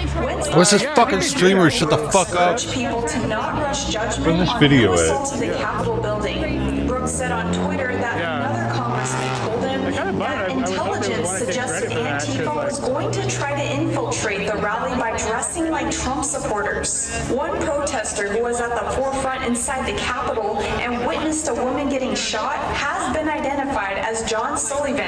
What's this fucking streamer? Shut the fuck up. People to not rush judgment Where's this on video the at? assault of the Capitol building. Brooks said on Twitter that another congressman told him that intelligence suggested Antifa was going to try to infiltrate the rally by dressing like Trump supporters. One protester who was at the forefront inside the Capitol and witnessed a woman getting shot has been identified as John Sullivan.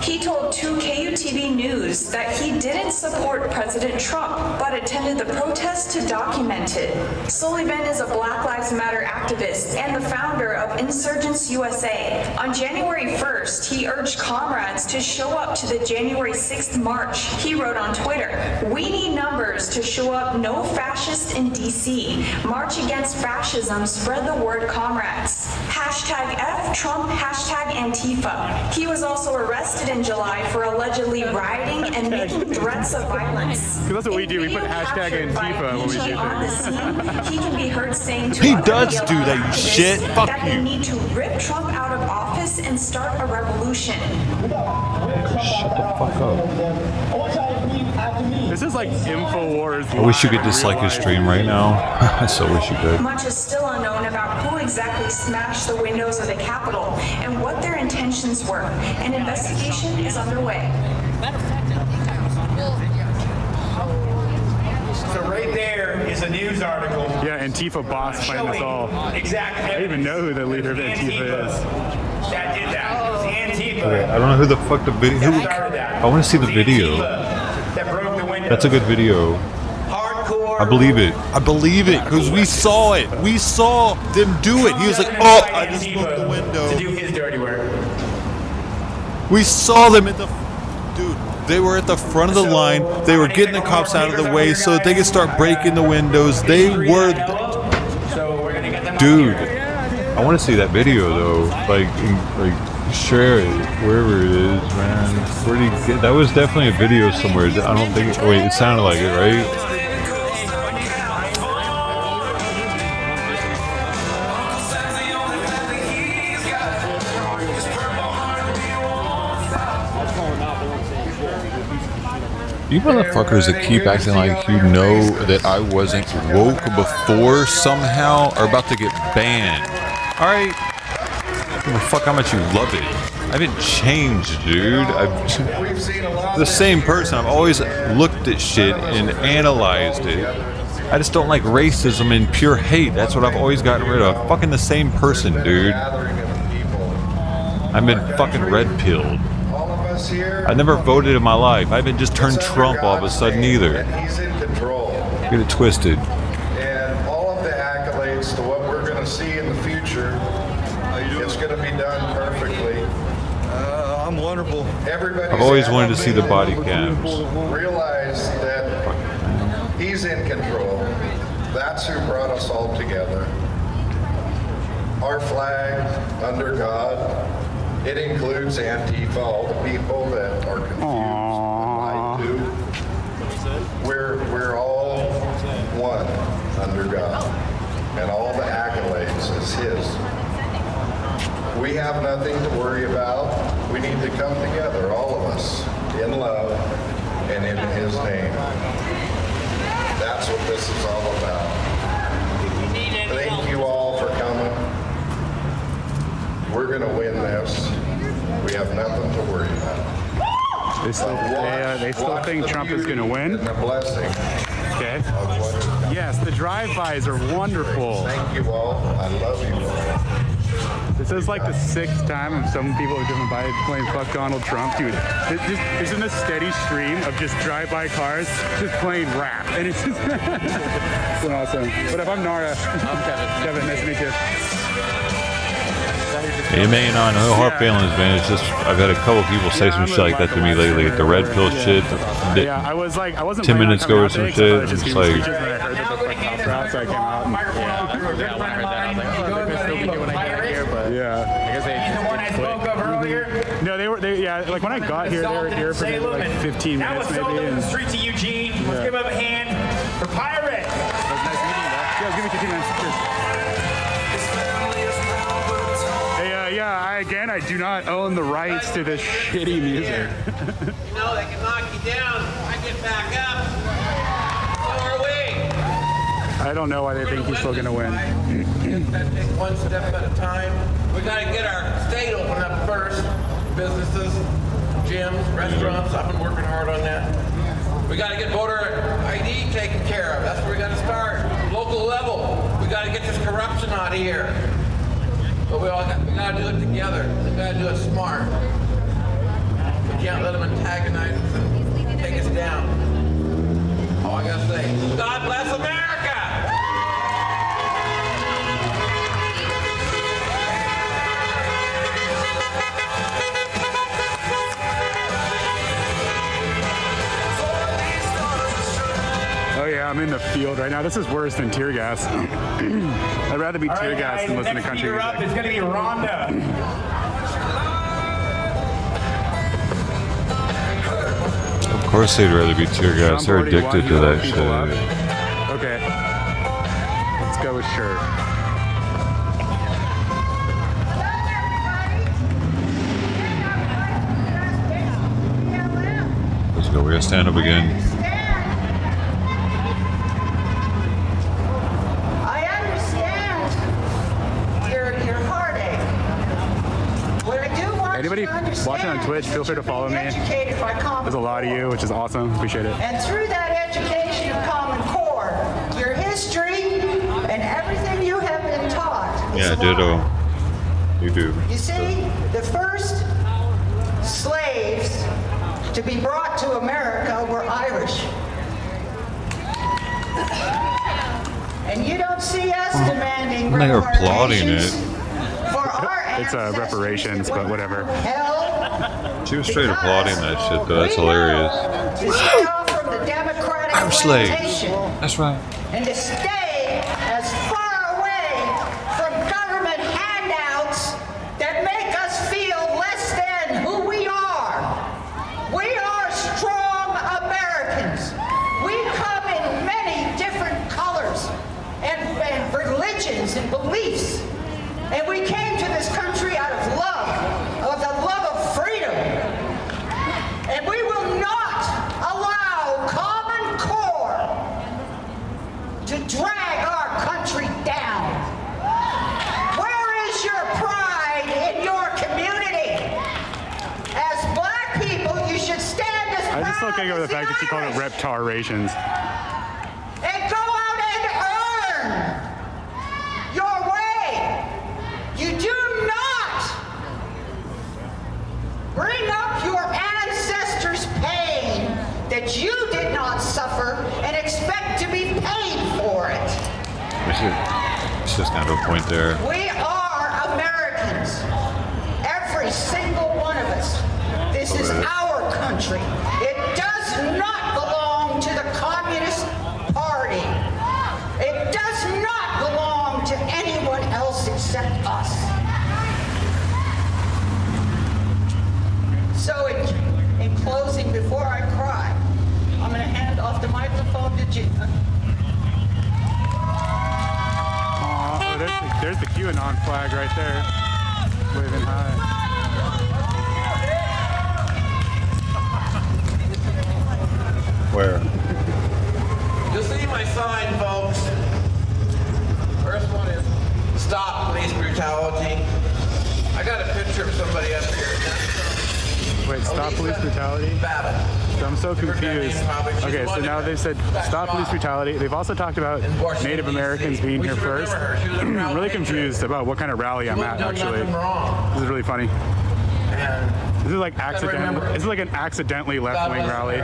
He told 2KUTV News that he didn't support President Trump, but attended the protest to document it. Sullivan is a Black Lives Matter activist and the founder of Insurgents USA. On January 1st, he urged comrades to show up to the January 6th march. He wrote on Twitter, "We need numbers to show up. No fascists in DC. March against fascism. Spread the word, comrades. Hashtag F Trump, hashtag Antifa." He was also arrested in July for allegedly rioting and making threats of violence. That's what we do. We put hashtag Antifa when we do On the things. scene, he can be heard saying to He other does do BLM that, you activists shit. Fuck that they need to rip Trump out of office and start a revolution. Shut the fuck up. This is like InfoWars. I wish you could dislike his stream right now. I so wish you could. Much is still unknown about who exactly smashed the windows of the Capitol and what their intentions were. An investigation is underway. So right there is a news article. Yeah, Antifa boss fighting us all. Exactly. I don't even know who the leader of Antifa is. That did that. It was Antifa. Okay, I don't know who the fuck the video. I want to see the video. That broke the window. That's a good video. I believe it. I believe it because we saw it. We saw them do it. He was like, "Oh, I just broke the window." To do his dirty work. We saw them at the. Dude, they were at the front of the line. They were getting the cops out of the way so that they could start breaking the windows. They were. Dude, I want to see that video though. Like share it wherever it is, man. Where do you get? That was definitely a video somewhere. I don't think. Wait, it sounded like it, right? You motherfuckers that keep acting like you know that I wasn't woke before somehow are about to get banned. Alright? Give a fuck how much you love it. I haven't changed, dude. I'm the same person. I've always looked at shit and analyzed it. I just don't like racism and pure hate. That's what I've always gotten rid of. Fucking the same person, dude. I've been fucking red-pilled. I never voted in my life. I haven't just turned Trump all of a sudden either. He's in control. Get it twisted. And all of the accolades to what we're going to see in the future, it's going to be done perfectly. I'm wonderful. I've always wanted to see the body cams. Realize that he's in control. That's who brought us all together. Our flag under God. It includes Antifa, all the people that are confused and lied to. We're all one under God, and all the accolades is His. We have nothing to worry about. We need to come together, all of us, in love and in His name. That's what this is all about. Thank you all for coming. We're going to win this. We have nothing to worry about. They still think Trump is going to win? And the blessing. Okay. Yes, the drive-bys are wonderful. Thank you all. I love you all. This is like the 6th time of some people have driven by playing Fuck Donald Trump. Dude, there's in a steady stream of just drive-by cars just playing rap. And it's just it's awesome. But if I'm Nara, I'm Kevin. Kevin, nice to meet you. You may not know hard feelings, man. It's just I've had a couple people say some shit like that to me lately. The red pill shit. Yeah, I wasn't 10 minutes ago or some shit. It's It's like. I heard that the cops were out, so I came out. And, yeah, when I heard that, I was like, oh, they're going to still be doing when I get here, but yeah, I guess they just spoke of earlier. No, yeah, like when I got here, they were here for maybe like 15 minutes maybe. In the streets of Eugene. Let's give up a hand for Pirate. It was nice meeting you, though. Yeah, give me 15 minutes. Cheers. I do not own the rights to this shitty music. You know, they can knock you down. I get back up. So are we. I don't know why they think he's still going to win. Gotta take one step at a time. We got to get our state open up first. Businesses, gyms, restaurants. I've been working hard on that. We got to get voter ID taken care of. That's where we got to start. Local level. We got to get this corruption out of here. But we got to do it together. We got to do it smart. We can't let them antagonize us and take us down. All I got to say, God bless America! Yeah, I'm in the field right now. This is worse than tear gas. I'd rather be tear gas than listen to country music. Up, it's going to be Rhonda. Of course they'd rather be tear gas. They're addicted to that shit. Okay. Let's go with shirt. Let's go. We gotta stand up again. I understand your heartache. What I do want Anybody you to understand watching on Twitch, feel free to follow me. educated by Common There's a lot of you, which is awesome. Appreciate it. And through that education of Common Core, your history and everything you have been taught. Yeah, ditto. You do. You see, the first slaves to be brought to America were Irish. And you don't see us demanding They are applauding reparations it. for our It's reparations, but whatever. She was straight applauding that shit, though. That's hilarious. to steal from the democratic Our slaves. plantation That's right. and to stay as far away from government handouts that make us feel less than who we are. We are strong Americans. We come in many different colors and religions and beliefs. And we came to this country out of the love of freedom. And we will not allow Common Core to drag our country down. Where is your pride in your community? As black people, you should stand as I'm just proud looking over the as fact that she called it reptarations. and go out and earn your way. You do not bring up your ancestors' pain that you did not suffer and expect to be paid for it. It's just kind of a point there. We are Americans. Every single one of us. This is our country. It does not belong to the Communist Party. It does not belong to anyone else except us. So in closing, before I cry, I'm going to hand off the microphone to Gina. Oh, there's the QAnon flag right there, waving high. Where? You'll see my sign, folks. First one is stop police brutality. I got a picture of somebody up here. Wait, stop police brutality? So I'm so confused. Okay, so now they've said stop police brutality. They've also talked about Native Americans being here first. I'm really confused about what kind of rally I'm at, actually. This is really funny. This is like accidental. This is like an accidentally left-wing rally.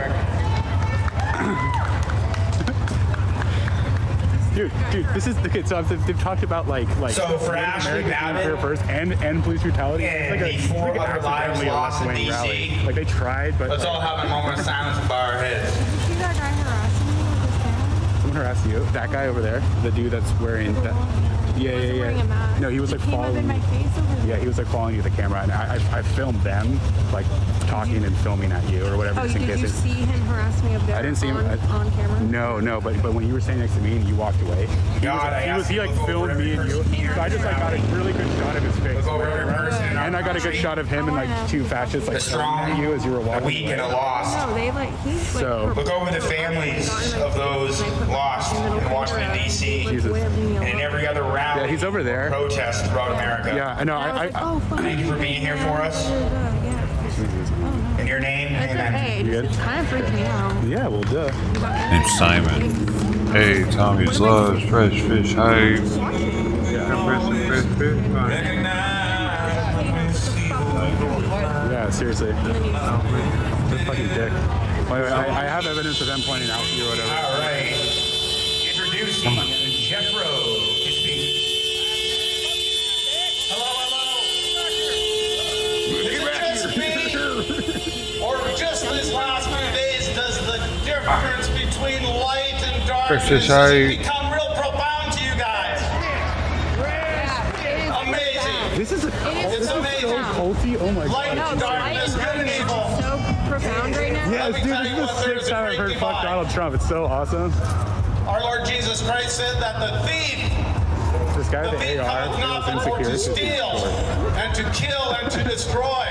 Dude, this is okay. So they've talked about like So for Native Ashley Americans being Babbitt here first and police brutality. and It's the like 400 lives accidentally a lost in left-wing DC. rally. Like they tried, but Let's all have a moment of silence and bow our heads. See that guy harassing me with his camera? someone harassed you. That guy over there, the dude that's wearing that. wearing a mask. No, he was like He came up following. in my face over there. Yeah, he was like following you with the camera, and I filmed them like talking and filming at you or whatever. Oh, just in did case you it's- see him harass me up there I didn't see him on camera? No, but when you were standing next to me and you walked away, he like filmed me and you. So I just like got a really good shot of his face. And I got a good shot of him and like two fascists like throwing at you as you were walking. The weak and the lost. No, they like he's like So- Look over the families of those lost in Washington, D.C. and in every other rally. Yeah, he's over there. Protest throughout America. Yeah, I know. Thank you for being here for us. In your name, amen. Hey, You good? it's kind of freaked me out. Yeah, well, duh. Name's Simon. Hey, Tommy's loves fresh fish hype. Yeah, seriously. What a fucking dick. I have evidence of them pointing out to you or whatever. All right. Introducing Jeffro to speak. Or just these last few days, does the difference between light and dark Breakfast is high. become real profound to you guys. Amazing. This is It's amazing. so culty. Oh my Light god. and darkness, good and evil. So profound right now. Yes, dude, this is the sixth time I've heard fuck Donald Trump. It's so awesome. Our Lord Jesus Christ said that the thief This guy with The the thief AR cometh not feels but for to insecure. steal and to kill and to destroy.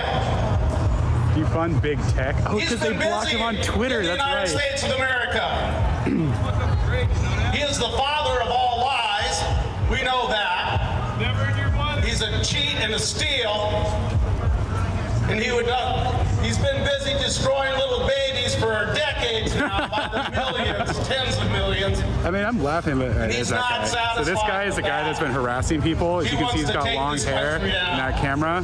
You fund big tech. Oh, He's because they been blocked busy him on Twitter. in the That's United right. States of America. He is the father of all lies. We know that. He's a cheat and a steal. And he's been busy destroying little babies for decades now by the millions, tens of millions. I mean, I'm laughing at He's that not guy. So this guy is the guy that's been harassing people. As He you can see, he's wants to got take long this hair in country down. that camera.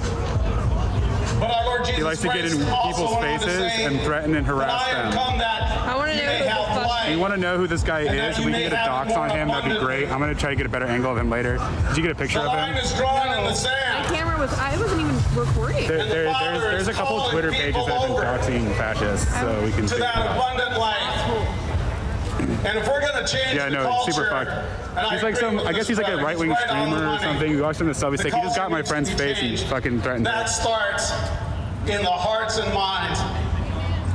But our Lord Jesus He likes to get in Christ also people's went on to faces say and threaten and that harass I have them. come that I want to you know may who the have fuck. life. You want to know who this guy And that is? you We can may get a have dox more on him. That'd be abundantly. great. I'm going to try to get a better angle of him later. Did you get a picture The of line him? is drawn in the sand. My camera was. I wasn't even recording. There's a couple of Twitter pages that have been doxing fascists, so we can to figure it that out. abundant life. And if we're going to change Yeah, the no, it's culture, super fucked. and He's like some, I guess he's like a right-wing right on the streamer or money. something. We watched him in the sub. He's The like, he just got my culture friend's needs to be face and changed. fucking threatened That it. starts in the hearts and minds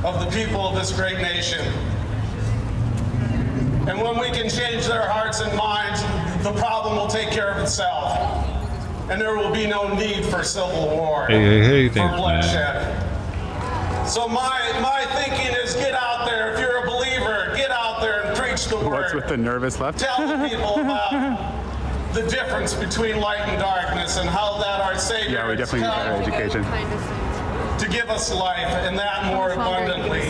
of the people of this great nation. And when we can change their hearts and minds, the problem will take care of itself. And there will be no need for civil war, Hey, for thanks, man. bloodshed. So my thinking is get out there. If you're a believer, get out there and preach the word. What's with the nervous left? Tell the people about the difference between light and darkness and how that our Savior Yeah, we has definitely need better come education. to give us life and that more abundantly.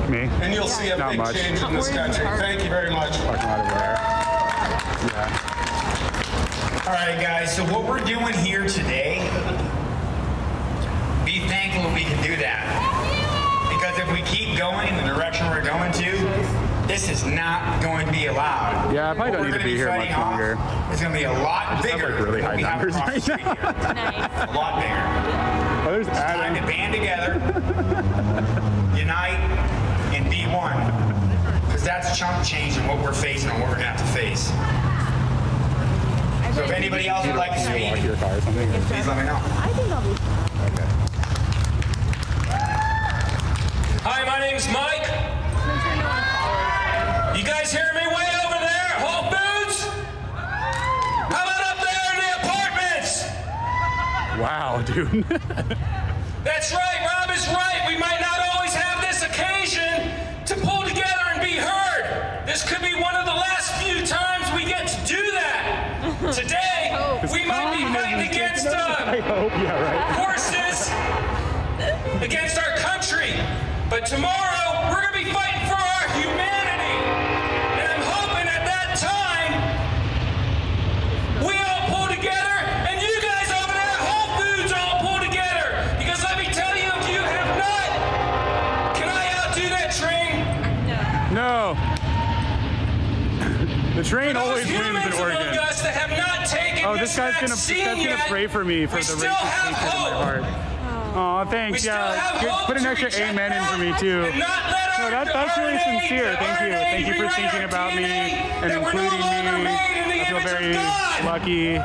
Me? And you'll see a Not big much. change in this country. Thank you very much. Fucking out over there. Yeah. All right, guys, so what we're doing here today, be thankful we can do that. Because if we keep going in the direction we're going to, this is not going to be allowed. Yeah, I probably don't need to be here much longer. It's going to be a lot I just have bigger. like really than high we have numbers across the right street here. A lot bigger. Oh, there's It's time to band together, unite, and be one. Because that's chunk change in what we're facing and what we're going to have to face. So if anybody else would like to speak, Walk your car or something. please let me know. I think I'll be. Hi, my name's Mike. You guys hear me way over there? Whole Foods? How about up there in the apartments? Wow, dude. That's right, Rob is right. We might not always have this occasion to pull together and be heard. This could be one of the last few times we get to do that. Today, we might be fighting against I hope, yeah, right. forces against our country. But tomorrow, we're going to be fighting for our humanity. And I'm hoping at that time, we all pull together, and you guys over there at Whole Foods all pull together. Because let me tell you, if you have not, can I outdo that train? No. The train For those always wins in humans among Oregon. us that have not taken Oh, this guy's gonna pray for me for we the still racist have hatred in my hope. heart. Oh, thanks. We still Yeah, have Good. hope Put an to extra reject amen in for me that too. and not let No, our that's really RNA sincere. Thank you. Thank you for rewrite thinking our about me DNA, and that we're no including longer me. made in the I feel image of very God. lucky.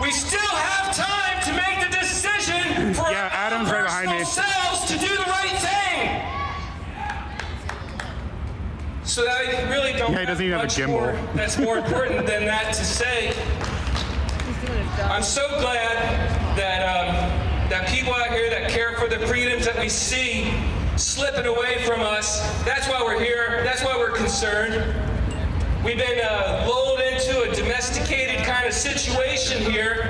We still have time to make the decision for Yeah, our Adam's right behind personal me. selves to do the right thing. So I really don't Yeah, he doesn't even have a much gimbal. more that's more important than that to say. I'm so glad that people out here that care for the freedoms that we see slipping away from us. That's why we're here. That's why we're concerned. We've been lulled into a domesticated kind of situation here,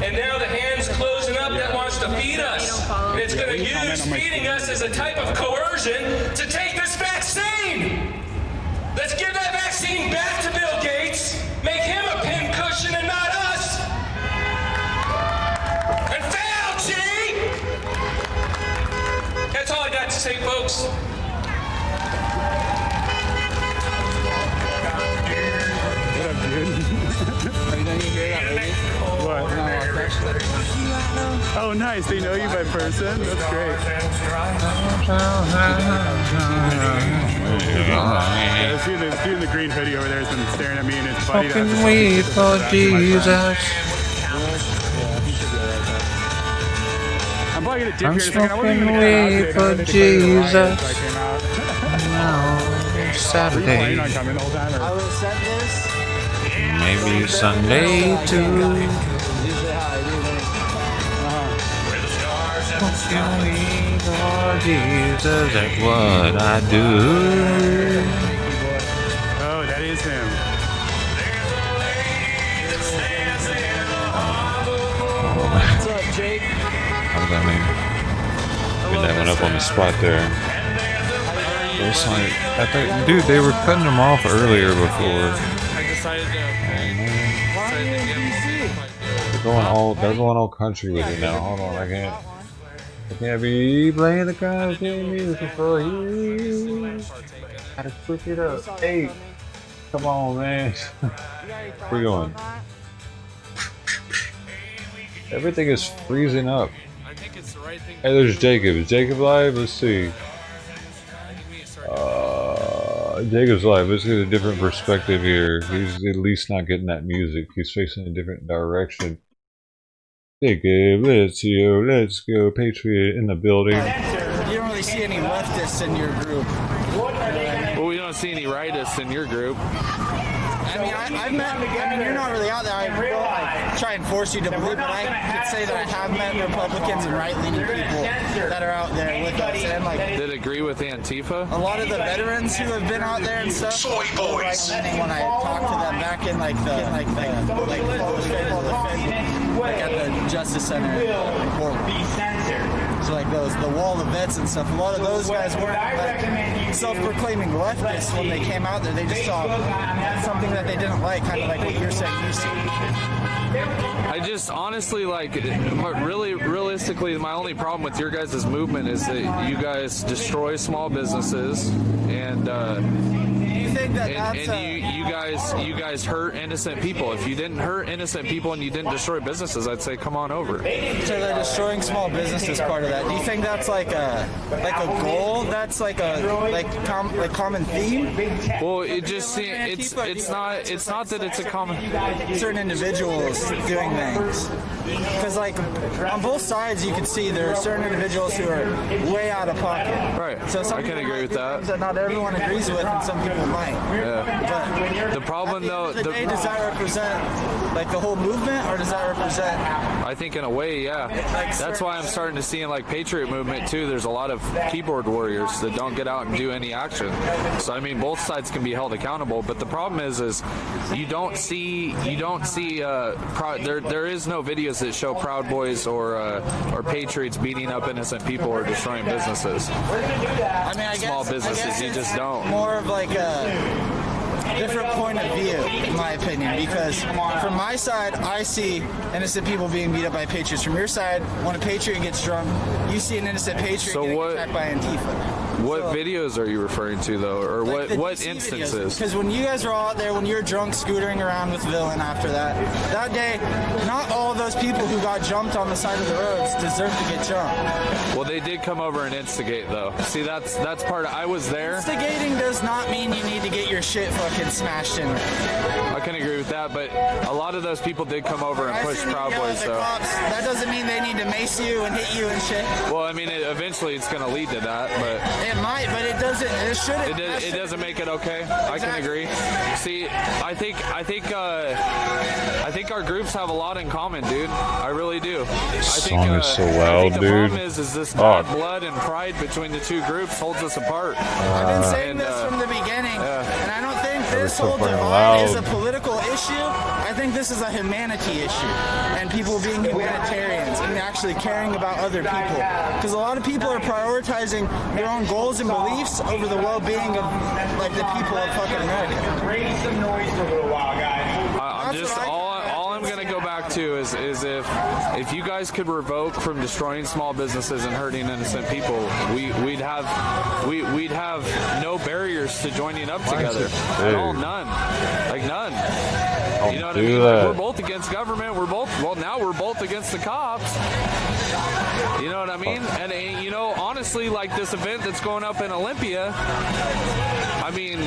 and now the hand's closing up that wants to feed us. And it's going to use feeding us as a type of coercion to take this vaccine. Let's give that vaccine back to Bill Gates, make him a pincushion and not us. And Fauci! That's all I got to say, folks. What up, dude? What? Oh, nice. They know you by person. That's great. That's this dude in the green hoodie over there has been staring at me and his buddy. Smoking weed for Jesus. I'm probably gonna dip I'm here in a second. I wasn't even smoking gonna come out weed today, for but I declared a riot Jesus. if I came out. No, Saturday. Were you planning on coming the whole time? Or? I will set this. Maybe Sunday too. Smoking weed for Jesus, that's what I do. Oh, that is him. What's up, Jake? I'm gonna get that one up on the spot there. It's like, I think, dude, they were cutting them off earlier before. I decided to. They're going all country with it now. Hold on, I can't be playing the goddamn music for you. Gotta switch it up. Hey, come on, man. Where you going? Everything is freezing up. Hey, there's Jacob. Is Jacob live? Let's see. Jacob's live. Let's get a different perspective here. He's at least not getting that music. He's facing a different direction. Jacob, let's go. Patriot in the building. You don't really see any leftists in your group. Well, we don't see any rightists in your group. I mean, I've met, I mean, you're not really out there. I don't like, try and force you to believe, but I could say that I have met Republicans and right-leaning people that are out there with us. And like, that agree with Antifa? A lot of the veterans who have been out there and stuff. Soy boys. When I talked to them back in like at the Justice Center in Portland. So like the wall of vets and stuff. A lot of those guys weren't like self-proclaiming leftists when they came out there. They just saw something that they didn't like, kind of like what you're saying you see. I just honestly like, really realistically, my only problem with your guys' movement is that you guys destroy small businesses and you think that you guys hurt innocent people. If you didn't hurt innocent people and you didn't destroy businesses, I'd say come on over. So they're destroying small businesses part of that. Do you think that's like a goal? That's like a common theme? Well, it just seems it's not that it's a common. Certain individuals doing things. Because like on both sides, you can see there are certain individuals who are way out of pocket. Right. So I can agree with that. That not everyone agrees with, and some people might. Yeah. But the problem though, does that represent like the whole movement, or does that represent? I think in a way, yeah. That's why I'm starting to see in like Patriot movement too. There's a lot of keyboard warriors that don't get out and do any action. So I mean, both sides can be held accountable. But the problem is you don't see there is no videos that show Proud Boys or Patriots beating up innocent people or destroying businesses. I mean, small businesses, you just don't. More of like a different point of view, in my opinion, because from my side, I see innocent people being beat up by Patriots. From your side, when a Patriot gets drunk, you see an innocent Patriot getting attacked by Antifa. What videos are you referring to, though, or like what instances? Because when you guys were all out there, when you were drunk, scootering around with Villain after that day, not all those people who got jumped on the side of the roads deserve to get jumped. Well, they did come over and instigate, though. See, that's part of. I was there. Instigating does not mean you need to get your shit fucking smashed in. I can agree with that, but a lot of those people did come over and push Proud Boys, so. That doesn't mean they need to mace you and hit you and shit. Well, I mean, eventually it's going to lead to that, but. It might, but it doesn't. It shouldn't. It doesn't make it okay. Exactly. I can agree. See, I think our groups have a lot in common, dude. I really do. This song is so loud, the dude. problem is this bad blood and pride between the two groups holds us apart. I've been saying this from the beginning, and I don't think this whole divide is a political issue. I think this is a humanity issue, and people being humanitarians and actually caring about other people. Because a lot of people are prioritizing their own goals and beliefs over the well-being of like the people of fucking America. Raise some noise for a little while, guys. All I'm gonna go back to is if you guys could revoke from destroying small businesses and hurting innocent people, we'd have no barriers to joining up together at all. None. You know what I mean? Like, we're both against government. Now we're both against the cops. You know what I mean? And you know, honestly, like this event that's going up in Olympia, I mean,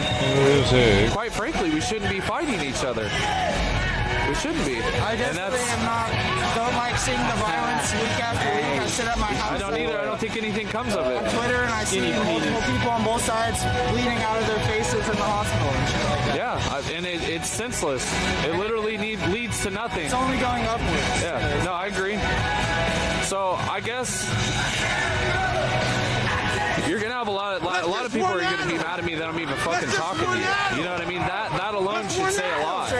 quite frankly, we shouldn't be fighting each other. We shouldn't be. I definitely don't like seeing the violence week after week. I sit at my house. I don't either. I don't think anything comes of it. On Twitter, and I see multiple people on both sides bleeding out of their faces in the hospital and shit like that. Yeah, and it's senseless. It literally leads to nothing. It's only going upwards. Yeah, no, I agree. So I guess you're gonna have a lot of people are gonna be mad at me that I'm even fucking talking to you. You know what I mean? That alone should say a lot.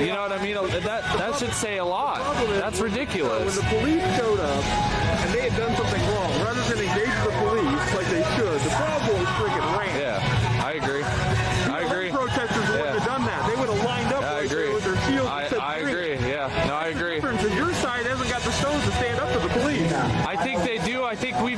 You know what I mean? That should say a lot. That's ridiculous. When the police showed up and they had done something wrong, rather than engage the police like they should, the Proud Boys freaking ran. Yeah, I agree. Protesters wouldn't have done that. They would have lined up with their shields and said, I agree. Yeah, no, I agree. The difference is your side hasn't got the stones to stand up to the police. I think they do. I think we're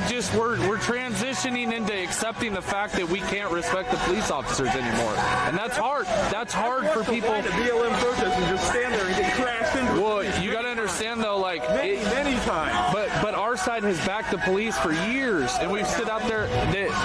transitioning into accepting the fact that we can't respect the police officers anymore, and that's hard. That's hard for people. To BLM protest and just stand there and get crashed into. Well, you got to understand though, like many times. But our side has backed the police for years, and we've stood out there.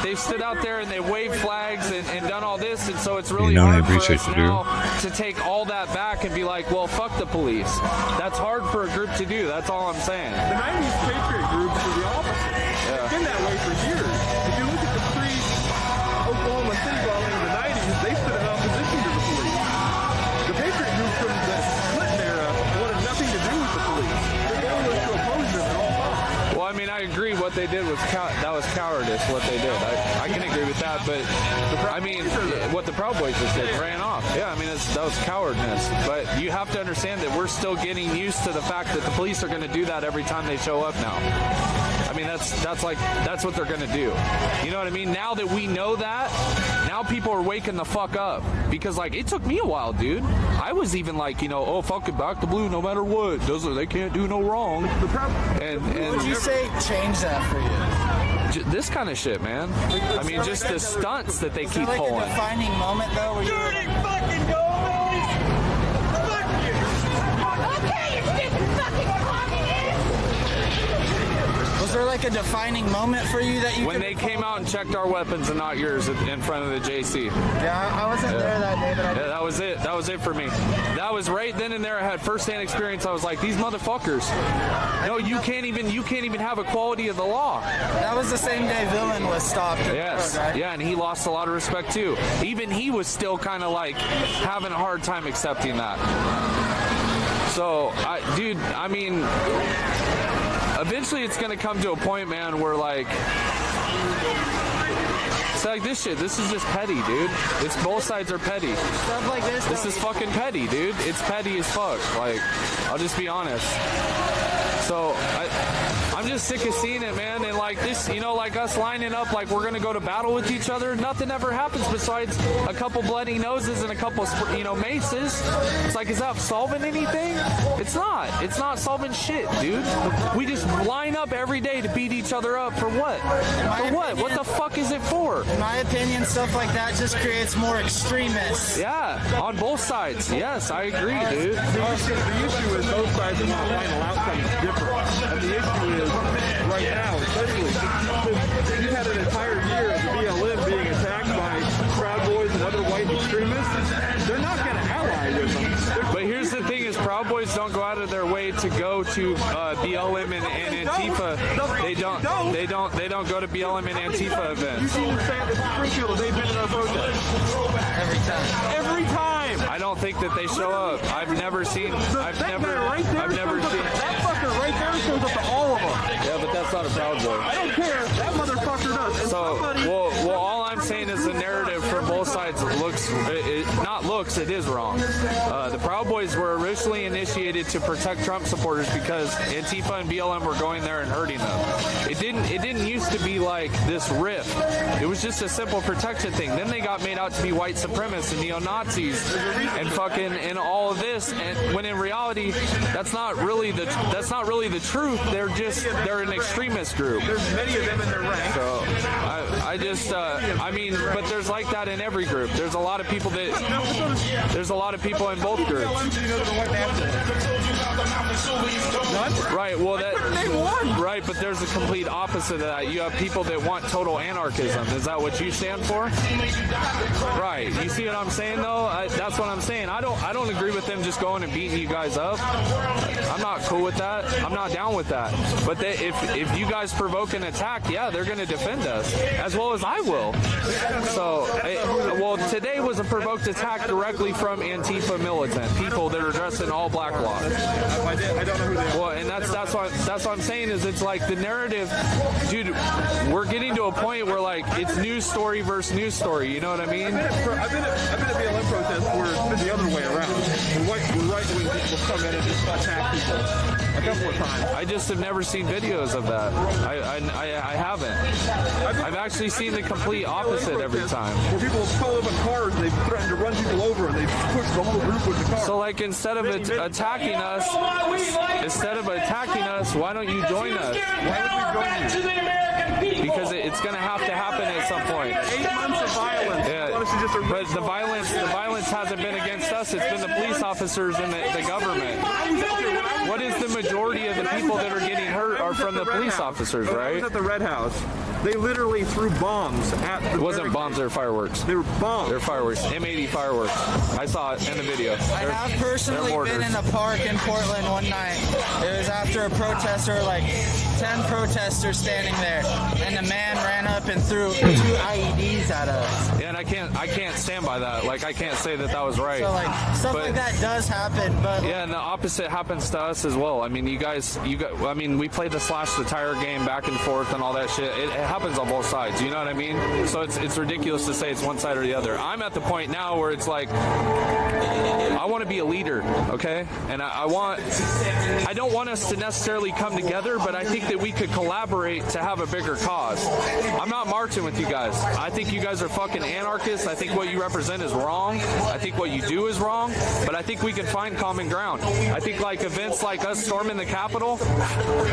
They've stood out there and they waved flags and done all this, and so it's really hard for us now to take all that back and be like, well, fuck the police. That's hard for a group to do. That's all I'm saying. The 90s Patriot groups were the opposite. It's been that way for years. If you look at the pre-Oklahoma City bombing in the 90s, they stood in opposition to the police. The Patriot groups from the Clinton era wanted nothing to do with the police. Their goal was to oppose them at all times. Well, I mean, I agree. What they did was cowardice. What they did, I can agree with that. But I mean, what the Proud Boys just did, ran off. Yeah, I mean, that was cowardness. But you have to understand that we're still getting used to the fact that the police are going to do that every time they show up now. I mean, that's what they're going to do. You know what I mean? Now that we know that, now people are waking the fuck up. Because, like, it took me a while, dude. I was even like, you know, oh, fuck it, back to blue no matter what. They can't do no wrong. And would you say change that for you? This kind of shit, man. I mean, just the stunts that they keep pulling. Like a defining moment, though, where Dirty fucking boys! Fuck you! Okay, you stupid fucking communist! Was there like a defining moment for you that you when they came out and checked our weapons and not yours in front of the JC? Yeah, I wasn't there that day, but that was it. That was it for me. That was right then and there. I had first-hand experience. I was like, these motherfuckers. No, you can't even have a quality of the law. That was the same day Villain was stopped. Yes. Yeah, and he lost a lot of respect too. Even he was still kind of like having a hard time accepting that. So, dude, I mean, eventually it's going to come to a point, man, where like, it's like this shit. This is just petty, dude. It's both sides are petty. Stuff like this. This is fucking petty, dude. It's petty as fuck. Like, I'll just be honest. So I'm just sick of seeing it, man. And like this, you know, like us lining up like we're gonna go to battle with each other. Nothing ever happens besides a couple bloody noses and a couple, you know, maces. It's like, is that solving anything? It's not. It's not solving shit, dude. We just line up every day to beat each other up for what? For what? What the fuck is it for? In my opinion, stuff like that just creates more extremists. Yeah, on both sides. Yes, I agree, dude. The issue is both sides are not trying to allow something different. And the issue is, right now, especially, since you had an entire year of the BLM being attacked by Proud Boys and other white extremists, they're not going to ally with them. But here's the thing is Proud Boys don't go out of their way to go to BLM and Antifa. They don't go to BLM and Antifa events. You see the fact that Springfield, they've been in our protest. Every time. I don't think that they show up. I've never seen. I've never seen. That fucker right there shows up to all of them. Yeah, but that's not a Proud Boy. I don't care. That motherfucker does. And so, well, all I'm saying is the narrative from both sides it is wrong. The Proud Boys were originally initiated to protect Trump supporters because Antifa and BLM were going there and hurting them. It didn't used to be like this rift. It was just a simple protection thing. Then they got made out to be white supremacists and neo-Nazis and fucking and all of this. And when in reality, that's not really the truth. They're an extremist group. There's many of them in their ranks. So I mean, but there's like that in every group. There's a lot of people in both groups. Right, well, right, but there's a complete opposite of that. You have people that want total anarchism. Is that what you stand for? Right. You see what I'm saying, though? That's what I'm saying. I don't agree with them just going and beating you guys up. I'm not cool with that. I'm not down with that. But if you guys provoke an attack, yeah, they're going to defend us, as well as I will. So, well, today was a provoked attack directly from Antifa militant people that are dressed in all black laws. I don't know who they are. Well, and that's what I'm saying is it's like the narrative, dude. We're getting to a point where like it's news story versus news story. You know what I mean? I've been at BLM protests where it's been the other way around. The right-wing people come in and just attack people a couple of times. I just have never seen videos of that. I haven't. I've actually seen the complete opposite every time. Where people pull up in cars and they threaten to run people over and they push the whole group with the car. So like instead of attacking us, why don't you join us? Why would we join you? Because it's going to have to happen at some point. 8 months of violence. Yeah. But the violence hasn't been against us. It's been the police officers and the government. What is the majority of the people that are getting hurt are from the police officers, right? I was at the Red House. They literally threw bombs at the... It wasn't bombs, they were fireworks. They were bombs. They're fireworks. M80 fireworks. I saw it in the video. I have personally been in a park in Portland one night. It was after a protester, like 10 protesters standing there, and a man ran up and threw 2 IEDs at us. Yeah, and I can't stand by that. Like, I can't say that was right. So, like, stuff like that does happen, but... Yeah, and the opposite happens to us as well. I mean, you guys, I mean, we played the slash the tire game back and forth and all that shit. It happens on both sides, you know what I mean? So it's ridiculous to say it's one side or the other. I'm at the point now where it's like, I want to be a leader, okay? And I don't want us to necessarily come together, but I think that we could collaborate to have a bigger cause. I'm not marching with you guys. I think you guys are fucking anarchists. I think what you represent is wrong. I think what you do is wrong, but I think we can find common ground. I think like events like us storming the Capitol,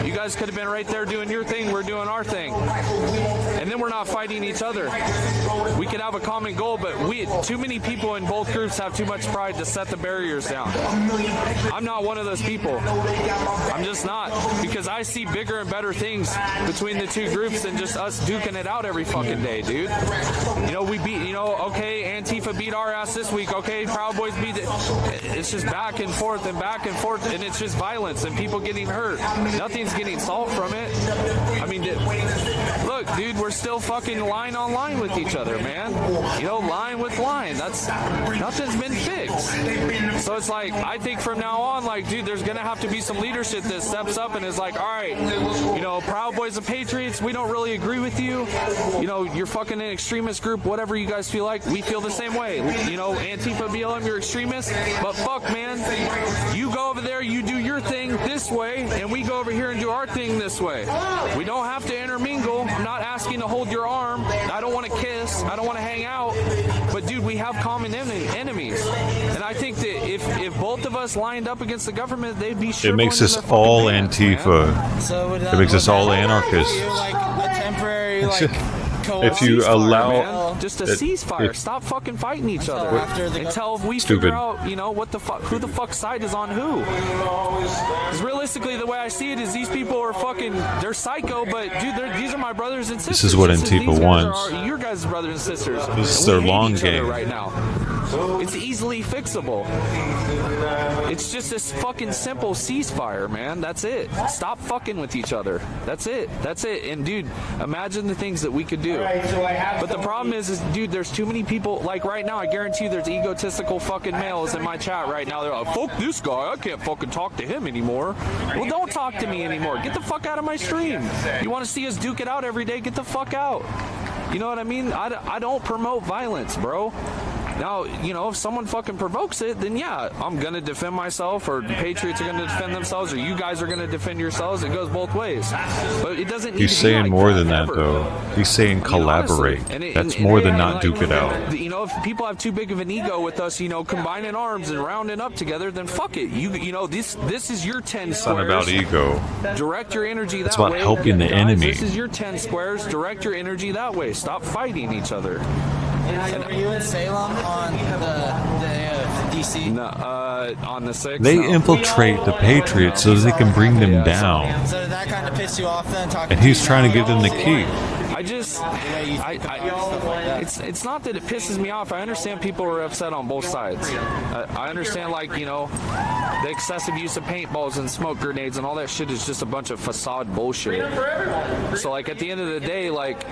you guys could have been right there doing your thing, we're doing our thing. And then we're not fighting each other. We could have a common goal, but too many people in both groups have too much pride to set the barriers down. I'm not one of those people. I'm just not, because I see bigger and better things between the two groups than just us duking it out every fucking day, dude. You know, okay, Antifa beat our ass this week, okay, Proud Boys beat it. It's just back and forth, and it's just violence and people getting hurt. Nothing's getting solved from it. I mean, look, dude, we're still fucking line on line with each other, man. You know, line with line. Nothing's been fixed. So it's like, I think from now on, like, dude, there's gonna have to be some leadership that steps up and is like, all right, you know, Proud Boys and Patriots, we don't really agree with you. You know, you're fucking an extremist group, whatever you guys feel like. We feel the same way. You know, Antifa, BLM, you're extremists, but fuck, man, you go over there, you do your thing this way, and we go over here and do our thing this way. We don't have to intermingle. I'm not asking to hold your arm. I don't want to kiss. I don't want to hang out. But dude, we have common enemies. And I think that if both of us lined up against the government, they'd be sure. It makes us all Antifa. So it makes us all anarchists. Like a temporary, like, if you allow just a ceasefire, stop fucking fighting each other until we figure out, you know, what the fuck, who the fuck side is on who. Because realistically, the way I see it is these people are fucking, they're psycho, but dude, these are my brothers and sisters. This is what Antifa wants. Your guys' brothers and sisters. This is their long game right now. It's easily fixable. It's just this fucking simple ceasefire, man. That's it. Stop fucking with each other. That's it. That's it. And dude, imagine the things that we could do. But the problem is, dude, there's too many people. Like right now, I guarantee you there's egotistical fucking males in my chat right now. They're like, fuck this guy. I can't fucking talk to him anymore. Well, don't talk to me anymore. Get the fuck out of my stream. You want to see us duke it out every day? Get the fuck out. You know what I mean? I don't promote violence, bro. Now, you know, if someone fucking provokes it, then yeah, I'm going to defend myself, or the Patriots are going to defend themselves, or you guys are going to defend yourselves. It goes both ways. But it doesn't need He's to saying be like more that than that, ever. though. He's saying collaborate. That's more than not duke it out. You know, if people have too big of an ego with us, you know, combining arms and rounding up together, then fuck it. You know, this is your 10 squares. It's not about ego. Direct your energy that way. It's about helping the enemy. This is your 10 squares. Direct your energy that way. Stop fighting each other. And were you in Salem on the DC? on the 6th. They infiltrate the Patriots so they can bring them down. So did that kind of piss you off then? And he's trying to get them to keep. It's not that it pisses me off. I understand people are upset on both sides. I understand, like, you know, the excessive use of paintballs and smoke grenades and all that shit is just a bunch of facade bullshit. So, like, at the end of the day, like,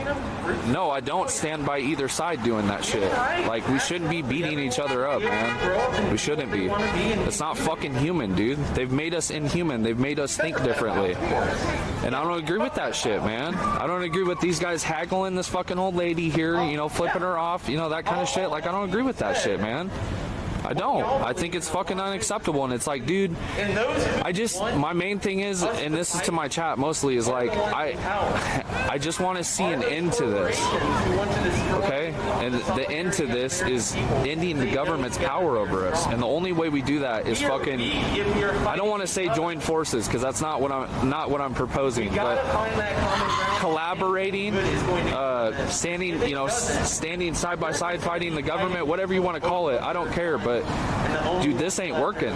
no, I don't stand by either side doing that shit. Like, we shouldn't be beating each other up, man. We shouldn't be. It's not fucking human, dude. They've made us inhuman. They've made us think differently. And I don't agree with that shit, man. I don't agree with these guys haggling this fucking old lady here, you know, flipping her off, you know, that kind of shit. Like, I don't agree with that shit, man. I don't. I think it's fucking unacceptable. And it's like, dude, my main thing is, and this is to my chat mostly, is like, I just want to see an end to this. Okay? And the end to this is ending the government's power over us. And the only way we do that is fucking, I don't want to say join forces, because that's not what I'm proposing, but collaborating, standing side by side, fighting the government, whatever you want to call it. I don't care, but dude, this ain't working.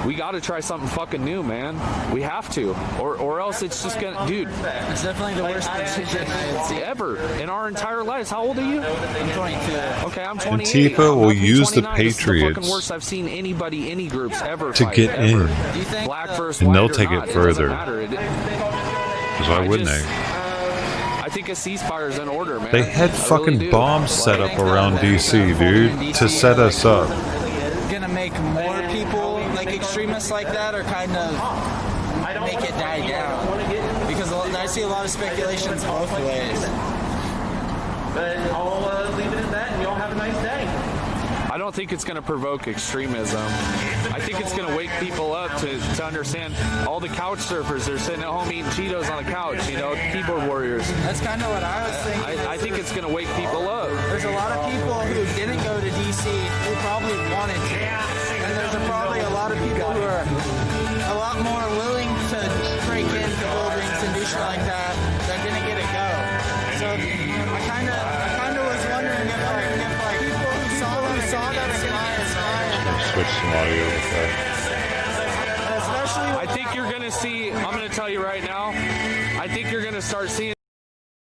We got to try something fucking new, man. We have to, or else it's just gonna, dude. It's definitely the worst decision ever in our entire lives. How old are you? I'm 22. Okay, I'm 28. Antifa will use the This is the Patriots fucking worst I've seen any groups ever to fight, get ever. in, Black versus and they'll white or take not, it further. doesn't matter. Because why wouldn't they? I think a ceasefire is in order, man. They had fucking bombs set up around DC, dude, to set us up. Gonna make more people like extremists like that, or kind of make it die down? Because I see a lot of speculations both ways. But I'll leave it at that, and y'all have a nice day. I don't think it's going to provoke extremism. I think it's going to wake people up to understand all the couch surfers. They're sitting at home eating Cheetos on the couch, you know, keyboard warriors. That's kind of what I was thinking. I think it's going to wake people up. There's a lot of people who didn't go to D.C. who probably wanted to. And there's probably a lot of people who are a lot more willing to break into buildings and do shit like that didn't get to go. So I kind of was wondering if people who saw that Switch some audio. I think you're going to see, I'm going to tell you right now, I think you're going to start seeing.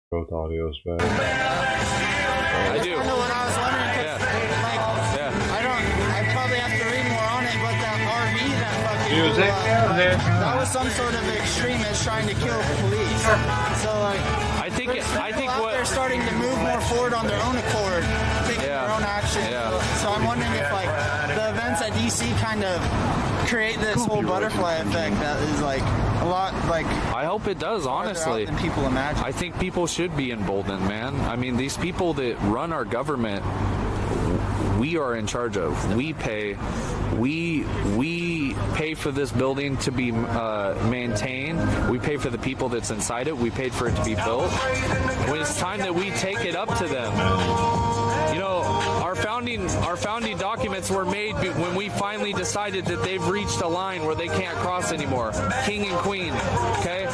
Both audios back. I do. I know what I was wondering, I probably have to read more on it, but that RV that fucking music, that was some sort of extremist trying to kill police. So like, I think what they're starting to move more forward on their own accord, taking their own action. So I'm wondering if like the events at DC kind of create this whole butterfly effect that is like a lot like. I hope it does, honestly. Than people imagine. I think people should be emboldened, man. I mean, these people that run our government, we are in charge of. We pay for this building to be maintained. We pay for the people that's inside it. We paid for it to be built. When it's time that we take it up to them, you know, our founding documents were made when we finally decided that they've reached a line where they can't cross anymore. King and Queen, okay?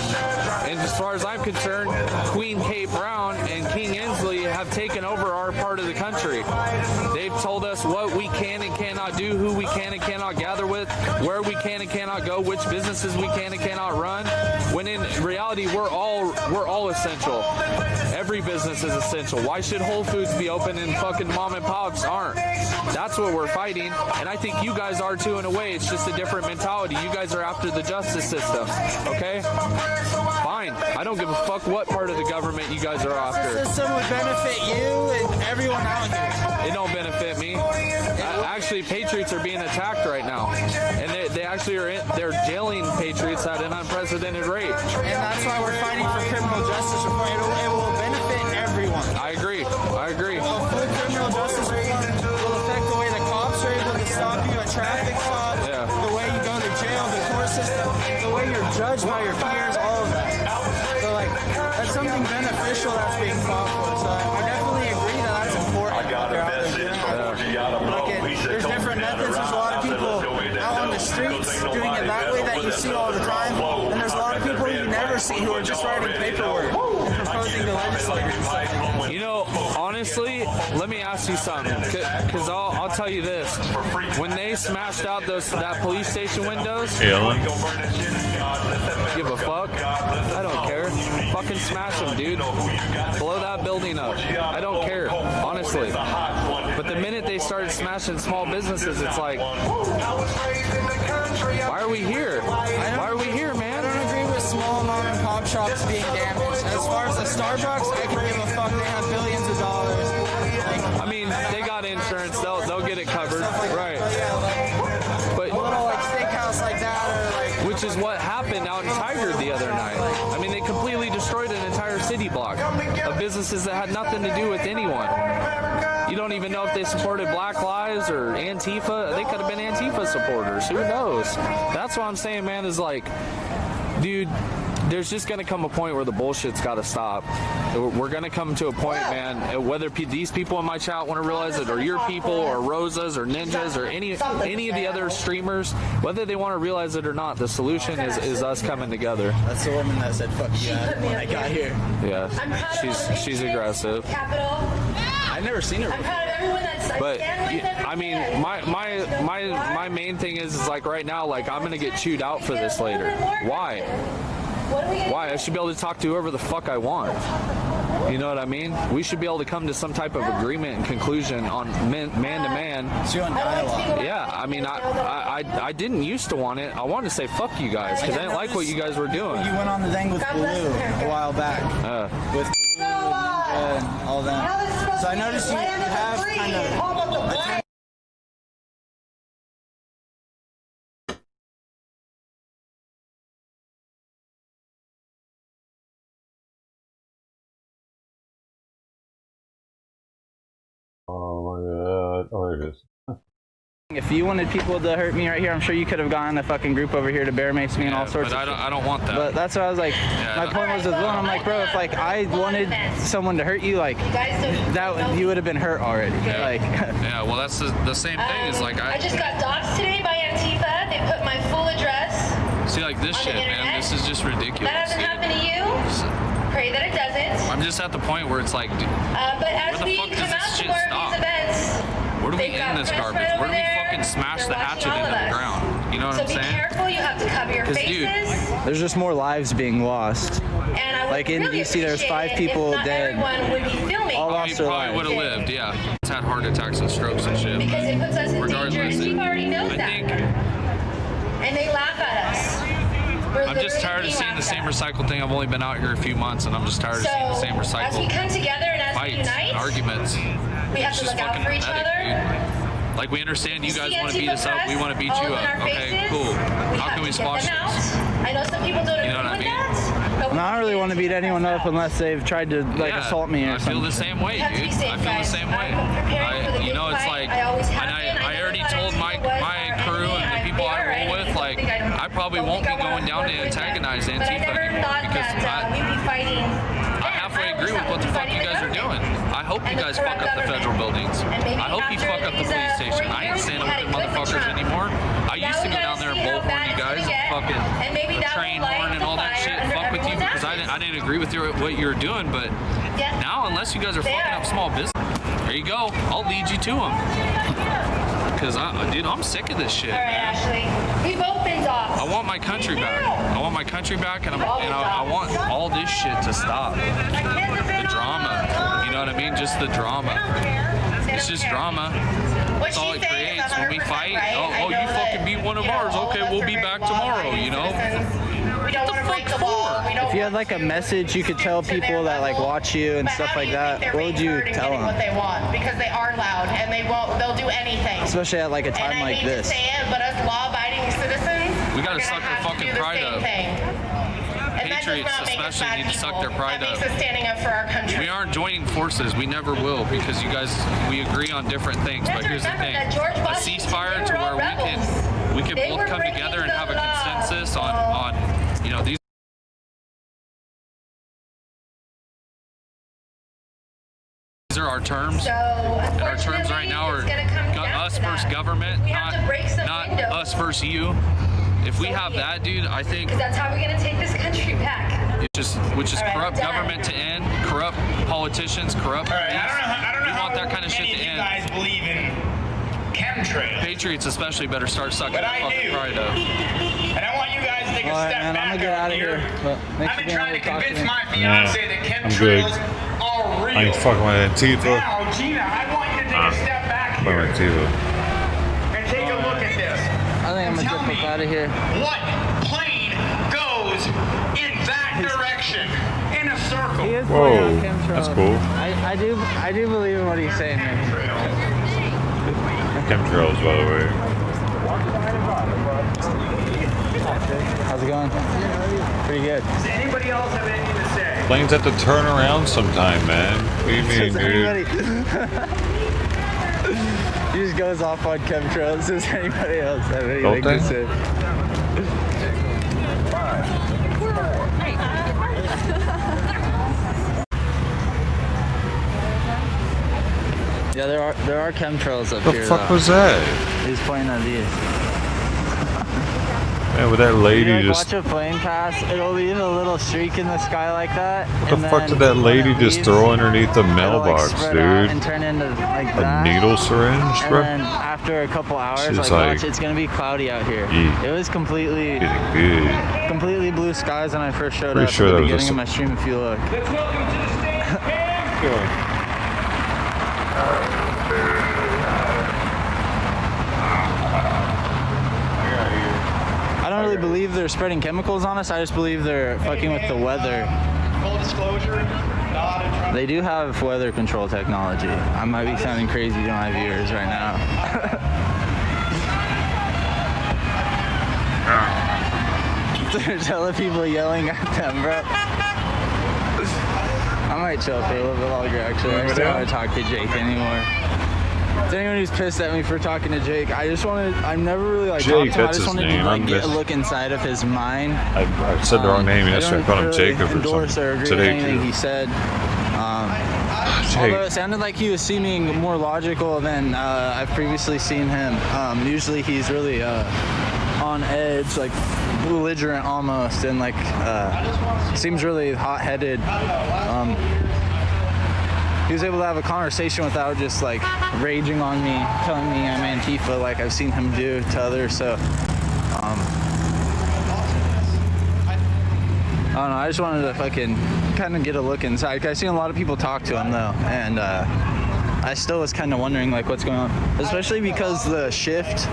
And as far as I'm concerned, Queen Kate Brown and King Inslee have taken over our part of the country. They've told us what we can and cannot do, who we can and cannot gather with, where we can and cannot go, which businesses we can and cannot run. When in reality, we're all essential. Every business is essential. Why should Whole Foods be open and fucking mom and pops aren't? That's what we're fighting, and I think you guys are too in a way. It's just a different mentality. You guys are after the justice system, okay? Fine. I don't give a fuck what part of the government you guys are after. The system would benefit you and everyone out here. It don't benefit me. Actually, patriots are being attacked right now, and they actually they're jailing patriots at an unprecedented rate. And that's why we're fighting for criminal justice reform. It will benefit everyone. I agree. Criminal justice reform will affect the way the cops are able to stop you at traffic stops, the way you go to jail, the court system, the way you're judged by your peers, all of that. So like, that's something beneficial that's being fought for. So I definitely agree that that's important. I got a message there's different methods. There's a lot of people out on the streets doing it that way that you see all the time, and there's a lot of people you never see who are just writing paperwork and proposing to legislators and stuff like that. You know, honestly, honestly, let me ask you something, because I'll tell you this. When they smashed out that police station windows, give a fuck. I don't care. Fucking smash them, dude. Blow that building up. I don't care, honestly. But the minute they started smashing small businesses, it's like, why are we here? Why are we here, man? I don't agree with small mom and pop shops being damaged. As far as the Starbucks, I can give a fuck. They have billions of dollars. I mean, they got insurance. They'll get it covered, right? But a little like steakhouse like that, or like, which is what happened out in Tigard the other night. I mean, they completely destroyed an entire city block of businesses that had nothing to do with anyone. You don't even know if they supported Black Lives or Antifa. They could have been Antifa supporters. Who knows? That's what I'm saying, man, is like, dude, there's just going to come a point where the bullshit's got to stop. We're going to come to a point, man, whether these people in my chat want to realize it, or your people, or Rosas, or Ninjas, or any of the other streamers, whether they want to realize it or not, the solution is us coming together. That's the woman that said fuck you when I got here. Yeah, she's aggressive. I've never seen her before. But I mean, my main thing is like right now, like I'm gonna get chewed out for this later. Why? Why? I should be able to talk to whoever the fuck I want. You know what I mean? We should be able to come to some type of agreement and conclusion on man to man. So you want dialogue? Yeah, I mean, I didn't used to want it. I wanted to say fuck you guys because I didn't like what you guys were doing. You went on the thing with Blue a while back. With Blue and all that. So I noticed you have kind of Oh my god. Oh, there it is. if you wanted people to hurt me right here, I'm sure you could have gotten a fucking group over here to bear mace me and all sorts but of I don't want that. But that's what I was like, my point was with Lil, I'm like, bro, if like I wanted someone to hurt you, like that you would have been hurt already. Yeah. Like yeah, well that's the same thing is like I just got doxxed today by Antifa. They put my full address. See, like this shit, man, this is just ridiculous. That hasn't happened to you. Pray that it doesn't. I'm just at the point where it's like, dude, but as where the we fuck come does out this to shit more of stop? these events, Where do we they've got end this press garbage? right Where do we over there. fucking smash the They're hatchet watching all into of the us. ground? You know what So I'm saying? be careful. You have to cover your 'Cause, faces. dude, there's just more lives being lost. And I would Like in really DC, there's 5 appreciate it people if not dead. everyone would be filming. All lost their probably lives. would have lived, yeah. It's had heart attacks and strokes and shit. Because it puts us in danger, and Steve already knows that. And they laugh at us. I'm just tired of seeing the same recycle thing. I've only been out here a few months, and I'm just tired of seeing the same recycle as we come together and as we fights unite, and arguments. we have It's to just look out fucking for each pathetic, other. dude. Like, we understand you guys See want to beat Antifa us up. We press want to beat all you up in up. our Okay, faces. cool. We How have can we to get squash them out. this? I know some people don't agree You know what I with mean? that. But I don't really want to beat anyone up unless they've tried to like Yeah, assault me or I something. feel the same way, You have to dude. be safe, I feel the guys. same way. I'm preparing for the You big know, it's fight. like, I always have and been. I never already thought told my Antifa was my our crew enemy. and the people They I are our roll enemy. with, like, I probably don't won't be think I going wanna down to work with them. antagonize But I Antifa never anymore thought because that we'd be fighting. I halfway agree with what the fuck you guys are doing. I hope you guys fuck up the federal buildings. I hope you fuck up the police station. I ain't standing with them motherfuckers anymore. I used to go down there and bolt for you guys and fucking train horn and all that shit. Fuck with you because I didn't agree with what you were doing, but now unless you guys are fucking up small business, there you go. I'll lead you to them. Because dude, I'm sick of this shit. All right, Ashley. We've opened off. I want my country back. I want my country back, and I want all this shit to stop. The drama. You know what I mean? Just the drama. It's just drama. That's all it creates. When we fight, oh, you fucking beat one of ours. Okay, we'll be back tomorrow, you know? We don't want to break the law. We don't If you had like a message you could tell people that like watch you and stuff like that, what would you tell what them? they want because they are loud and they'll do anything. Especially at like a time and I like hate this. to say it, but us law-abiding citizens, We gotta suck their fucking pride up. Patriots especially need to suck their pride up. Standing up for our country. We aren't joining forces. We never will because you guys, we agree on different things. But here's the thing: a ceasefire to where we can both come together and have a consensus on you know these are our terms. And our terms right now are us versus government, not us versus you. If we have that, dude, I think Because that's how we're going to take this country back. which is corrupt government to end, corrupt politicians, corrupt police. want that kind of shit to You end. guys believe in chemtrails. Patriots especially better start sucking But their I fucking do. pride up. And I want you guys to take a step man, I'm back gonna get out of here. here. I've been trying to convince my Nah, fiance that I'm good. chemtrails are real. I ain't fucking with Antifa. Now, Gina, I want you to take a step back Fuck here with Antifa. and take a look at this. I think I'm gonna Tell dip me up out of here. what plane goes in that direction in a circle? He is Whoa, playing on chemtrails. that's cool. I do believe in what he's saying. Chemtrails, by the way. How's it going? Pretty good. Does anybody else have anything to say? Planes have to turn around sometime, man. What do you mean, Does dude? anybody- He just goes off on chemtrails. Does anybody else have anything Don't they? to say? Yeah, there are chemtrails up The here. fuck though. was that? He's pointing at these. Man, with that lady You, just... watch a plane pass, it'll leave a little streak in the sky like that. What the fuck did that lady just throw underneath the mailbox, spread out and dude? turn into like A that. needle syringe, And bro? then after a couple hours, She's like, like, watch, it's gonna be cloudy out here. Yeah. It was completely Good. completely blue skies when I first showed Pretty up sure at that the was beginning just of my stream. If you look, Let's welcome to the stage, Cam. I don't really believe they're spreading chemicals on us. I just believe they're fucking with the weather. Full disclosure, not in trouble. They do have weather control technology. I might be sounding crazy to my viewers right now. They're telling people yelling at them, bro. I might chill for a little bit longer, actually. I just don't want to talk to Jake anymore. To anyone who's pissed at me for talking to Jake, I've never really like Jake, talked to him. I that's just his wanted name. to like I'm get a just- look inside of his mind. I said the wrong name yesterday. I called him really Jacob or endorse or something. agree with Today, anything too. he said. Jake. Although it sounded like he was seeming more logical than I've previously seen him. Usually he's really on edge, like belligerent almost, and like seems really hot-headed. He was able to have a conversation without just like raging on me, telling me I'm Antifa like I've seen him do to others. So I don't know, I just wanted to fucking kind of get a look inside. I've seen a lot of people talk to him though, and I still was kind of wondering like what's going on, especially because the shift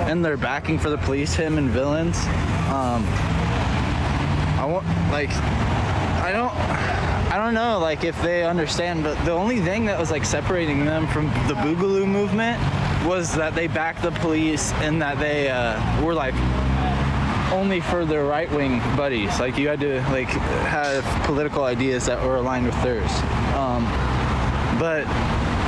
and their backing for the police, him and villains. I don't know like if they understand, but the only thing that was like separating them from the Boogaloo movement was that they backed the police and that they were like only for their right-wing buddies. Like you had to like have political ideas that were aligned with theirs. But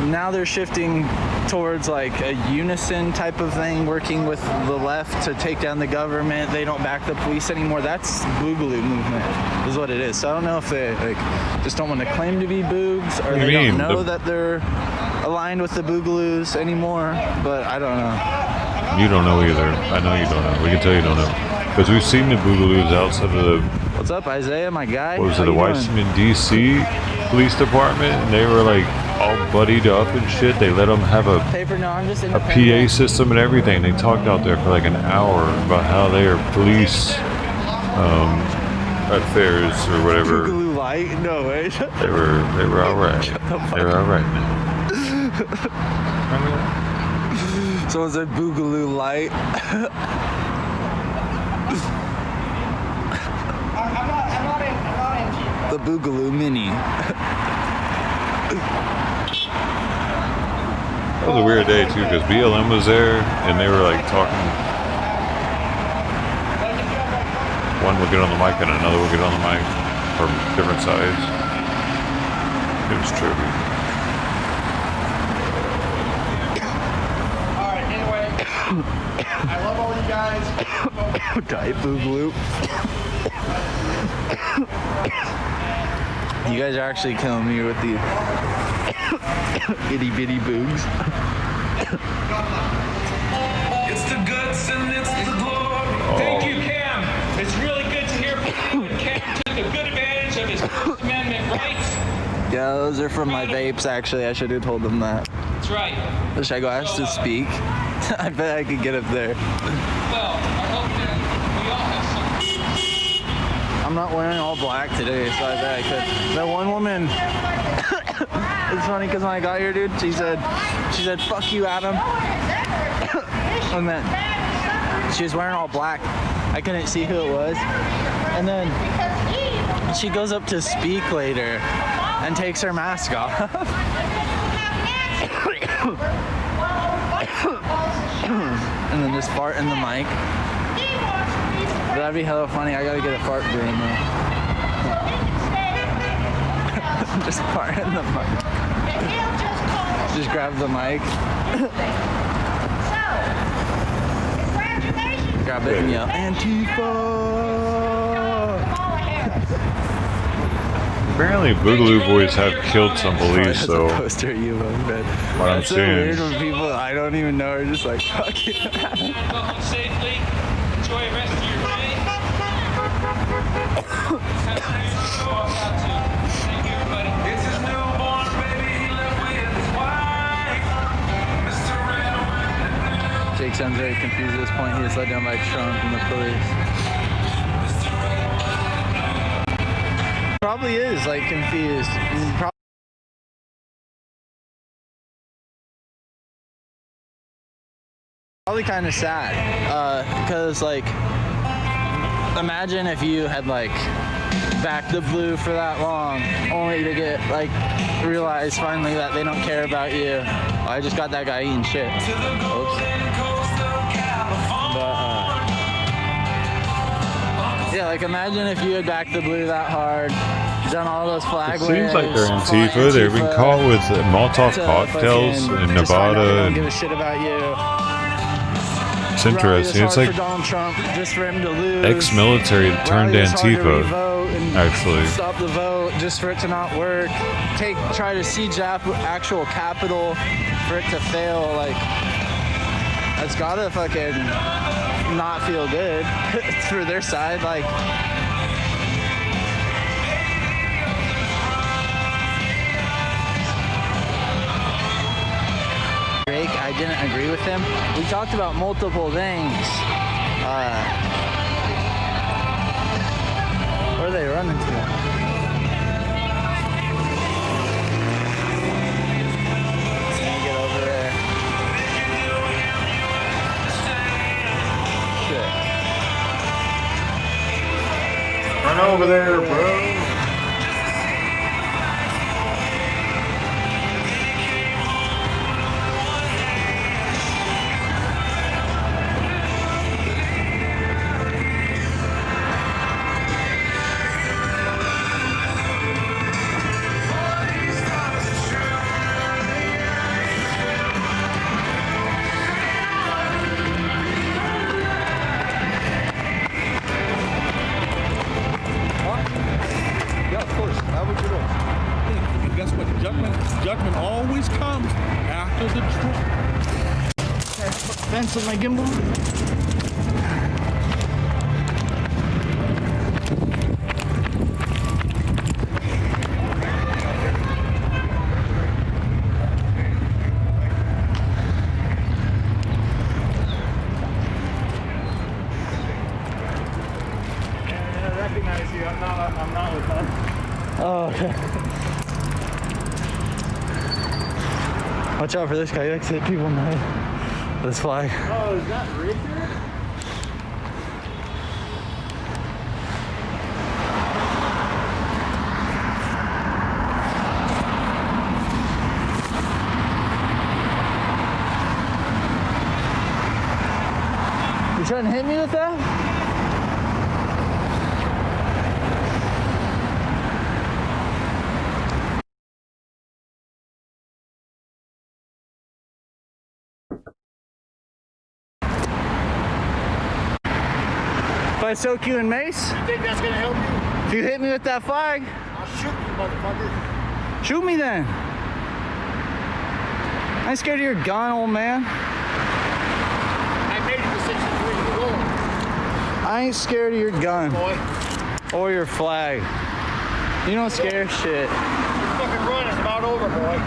now they're shifting towards like a unison type of thing, working with the left to take down the government. They don't back the police anymore. That's Boogaloo movement is what it is. So I don't know if they like just don't want to claim to be boogs, or they don't know that they're aligned with the Boogaloos anymore, but I don't know. You don't know either. I know you don't know. We can tell you don't know. Because we've seen the Boogaloos outside of the... What's up, Isaiah, my guy? What was it, How the you doing? Washington, D.C. Police Department? And they were like all buddied up and shit. They let them have a Paper, no, I'm just PA independent. system and everything. They talked out there for like an hour about how they are police affairs or whatever. Boogaloo light? No way. They were all right. They were all right, man. Someone said Boogaloo light. The Boogaloo Mini. That was a weird day too, because BLM was there and they were like talking. One would get on the mic and another would get on the mic from different sides. It was trippy. Alright, anyway, I love all you guys. Diet Boogaloo. You guys are actually killing me with the itty bitty boogs. It's the guts and it's the glory. Thank you, Cam. It's really good to hear from you. And Cam took a good advantage of his First Amendment rights Yeah, those are from my vapes, actually. I should have told them that. That's right. Should I go ask to speak? I bet I could get up there. Well, I hope that we all have something. I'm not wearing all black today, so I bet I could. That one woman, it's funny because when I got here, dude, she said, fuck you, Adam. And then she was wearing all black. I couldn't see who it was. And then she goes up to speak later and takes her mask off. And then just fart in the mic. But that'd be hella funny. I gotta get a fart broom though. Just fart in the mic. Just grab the mic. Grab it and yell, Antifa! Apparently, Boogaloo Boys have killed some police, so Poster of you, man. what I'm That's so saying weird is, when people I don't even know are just like, fuck you. Go home safely. Enjoy the rest of your day. Thank you, everybody. It's his newborn baby. He left with his wife. Mr. Red. Jake sounds very confused at this point. He was let down by Trump and the police. Probably is like confused. Probably kind of sad, because like, imagine if you had like backed the blue for that long, only to get like realize finally that they don't care about you. Oh, I just got that guy eating shit. Oops. But yeah, like imagine if you had backed the blue that hard, done all those flag it seems like they're Antifa. They've been caught with Molotov cocktails in Nevada. Don't give a shit about you. It's interesting. It's like ex-military turned Antifa. Actually, stop the vote just for it to not work. Try to siege actual capital for it to fail. Like that's gotta fucking not feel good for their side. Like. I didn't agree with him. We talked about multiple things. Where are they running to? Get over there. Shit. run over there, bro. Judgment always comes after the truth. Fence with my gimbal. I recognize you. I'm not with them. Oh, okay. Watch out for this guy. He likes to hit people in the head with his flag. Oh, is that Richard? You trying to hit me with that? If I soak you in mace? You think that's gonna help you? If you hit me with that flag? I'll shoot you, motherfucker. Shoot me then. I ain't scared of your gun, old man. I made it to 63 years old. I ain't scared of your gun. Boy. Or your flag. You don't scare shit. You're fucking over, boy.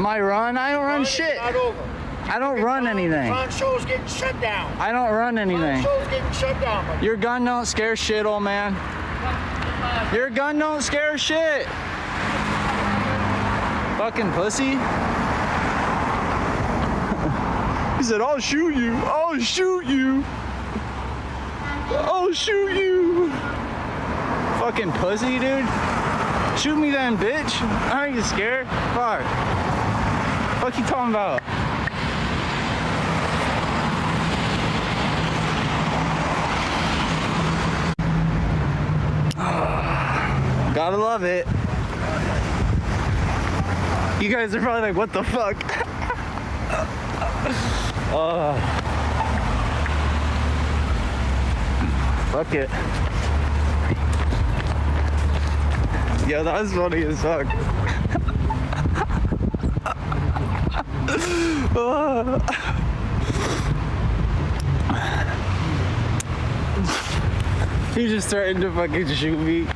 My run? I don't run shit. Not over. I don't run anything. Tron show's getting shut down. I don't run anything. Tron show's getting shut down. Buddy. Your gun don't scare shit, old man. Your gun don't scare shit. Fucking pussy. He said, I'll shoot you. I'll shoot you. I'll shoot you. Fucking pussy, dude. Shoot me then, bitch. Aren't you scared? Fuck. Fuck you talking about? Gotta love it. You guys are probably like, what the fuck? Fuck it. Yo, that was funny as fuck. He just threatened to fucking shoot me.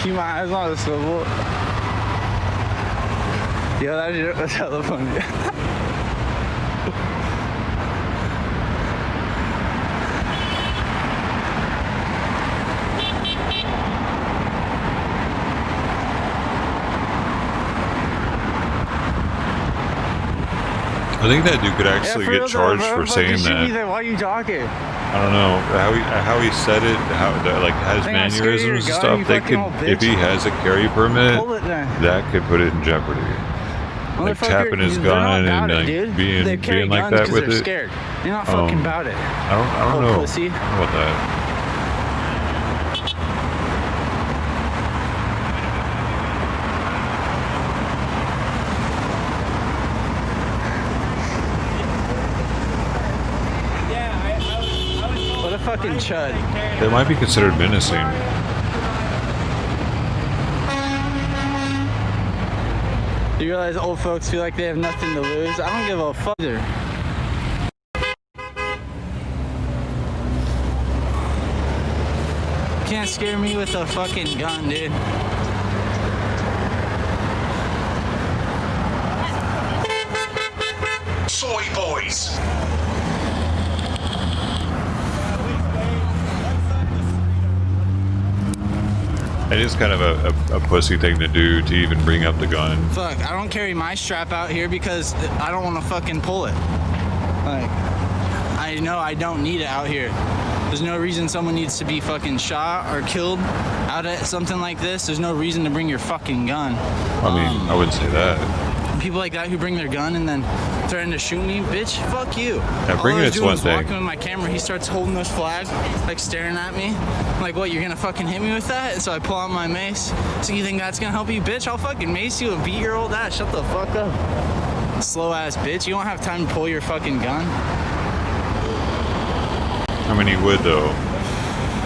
Keep my eyes on the swivel. Yo, that shit was hella funny. I think that dude could actually get charged for saying that. Why are you talking? I don't know how he said it, how like has mannerisms and stuff. They could, if he has a carry permit, that could put it in jeopardy. Like tapping his gun and like being like that with it. Scared. You're not fucking about it. I don't know. Pussy. I don't know about that. Fucking chud. They might be considered menacing. Do you realize old folks feel like they have nothing to lose? I don't give a fuck either. Can't scare me with a fucking gun, dude. Soy boys. It is kind of a pussy thing to do to even bring up the gun. Fuck, I don't carry my strap out here because I don't want to fucking pull it. Like, I know I don't need it out here. There's no reason someone needs to be fucking shot or killed out at something like this. There's no reason to bring your fucking gun. I mean, I wouldn't say that. People like that who bring their gun and then threaten to shoot me, bitch, fuck you. Yeah, bringing it's one thing. Walking with my camera, he starts holding those flags, like staring at me. I'm like, what, you're gonna fucking hit me with that? And so I pull out my mace. So you think that's gonna help you, bitch? I'll fucking mace you and beat your old ass. Shut the fuck up. Slow ass bitch. You don't have time to pull your fucking gun. I mean, he would though.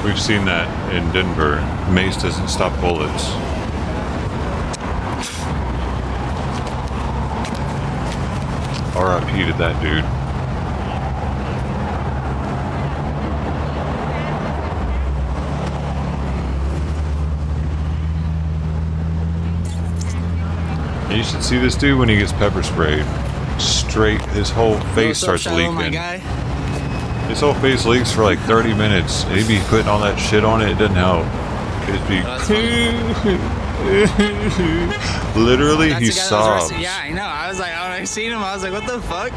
We've seen that in Denver. Mace doesn't stop bullets. RIP to that dude. And you should see this dude when he gets pepper sprayed. Straight, his whole face starts leaking. My guy? His whole face leaks for like 30 minutes. He'd be putting all that shit on it. It doesn't help. It'd be... Literally, he sobs. Yeah, I know. I was like, when I seen him, I was like, what the fuck?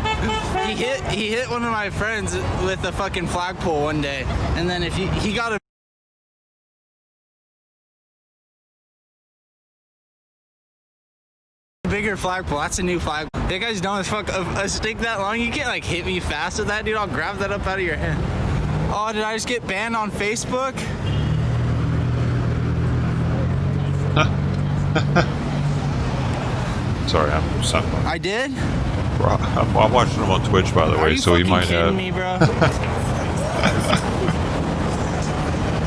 He hit one of my friends with a fucking flagpole one day, and then if he got a bigger flagpole. That's a new flagpole. That guy's dumb as fuck. A stick that long, you can't like hit me fast with that, dude. I'll grab that up out of your hand. Oh, did I just get banned on Facebook? Sorry, I did? Bro, I'm watching him on Twitch, by the way, so he might have. Me, bro?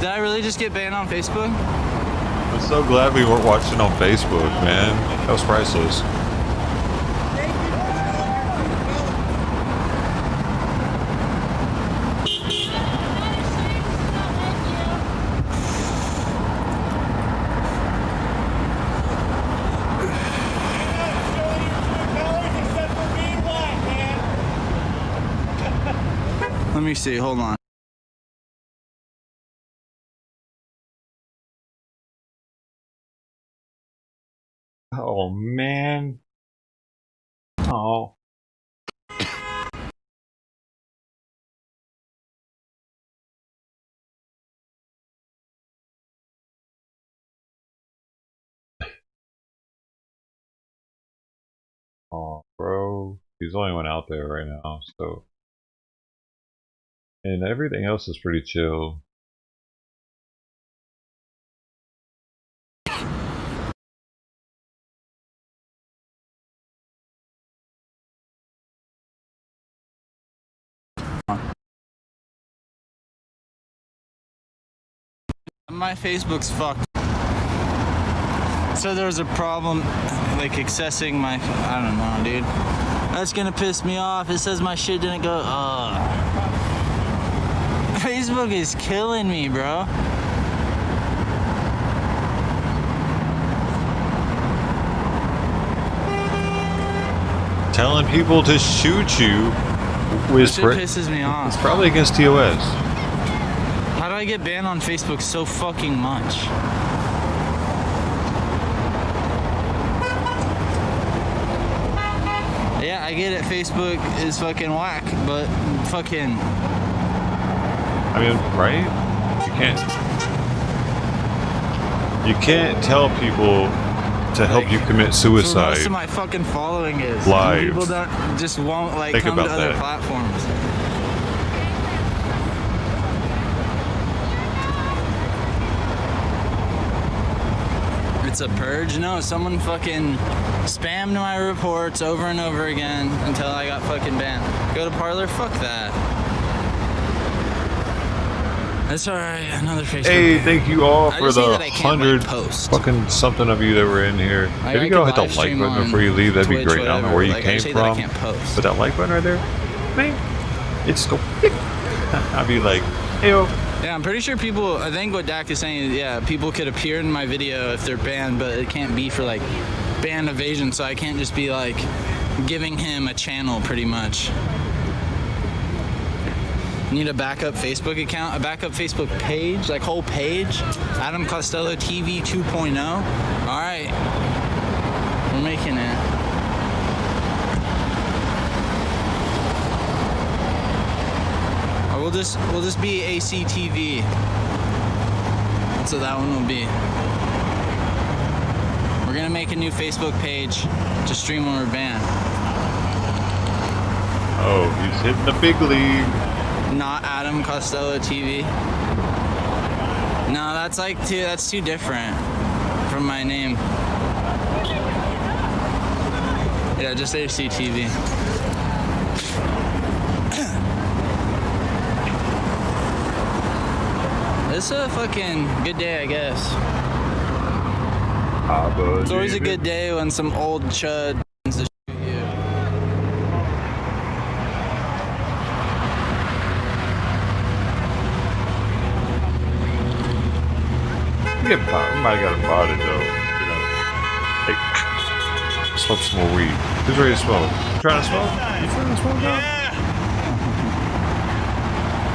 Did I really just get banned on Facebook? I'm so glad we weren't watching on Facebook, man. That was priceless. me see. Hold on. Oh man. Oh. Oh, bro. He's the only one out there right now, so. And everything else is pretty chill. My Facebook's fucked. So there was a problem, like accessing my, I don't know, dude. That's gonna piss me off. It says my shit didn't go, Facebook is killing me, bro. Telling people to shoot you This shit pisses me off. It's probably against TOS. How do I get banned on Facebook so fucking much? Yeah, I get it. Facebook is fucking whack, but fucking. I mean, right? You can't tell people to help you commit suicide. Most of my fucking following is live. People just won't like Think come to about other that. platforms. It's a purge? No, someone fucking spammed my reports over and over again until I got fucking banned. Go to Parler? Fuck that. That's alright, another Facebook. Hey, thank you all I for just hate the that I can't, 100 like, post. fucking something of you that were in here. If you go hit the like button before you leave, that'd be Twitch, great. I don't know where you whatever. Like, I came just hate that I from, can't post. but that like button right there, man, it's go. I'd be like, ew. Yeah, I'm pretty sure people, I think what Dak is saying is, yeah, people could appear in my video if they're banned, but it can't be for like ban evasion, so I can't just be like giving him a channel pretty much. Need a backup Facebook account, a backup Facebook page, like whole page. Adam Costello TV 2.0. All right, we're making it. Or we'll just be ACTV. That's what that one will be. We're gonna make a new Facebook page to stream when we're banned. Oh, he's hitting the big league. Not Adam Costello TV. No, that's like that's too different from my name. Yeah, just ACTV. It's a fucking good day, I guess. It's always a good day when some old chud wants to shoot you. We might have got him botted though. You know. Hey, smoke some more weed. Who's ready to smoke? You trying to smoke? You trying to smoke now?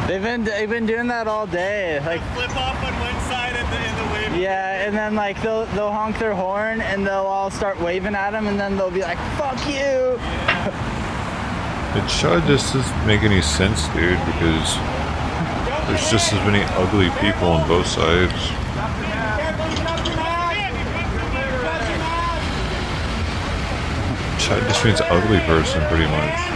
They've been doing that all day. Like Flip off on one side in the wind. yeah, and then like they'll honk their horn and they'll all start waving at them, and then they'll be like, "Fuck you." It sure just doesn't make any sense, dude, because there's just as many ugly people on both sides. Chud just means ugly person, pretty much.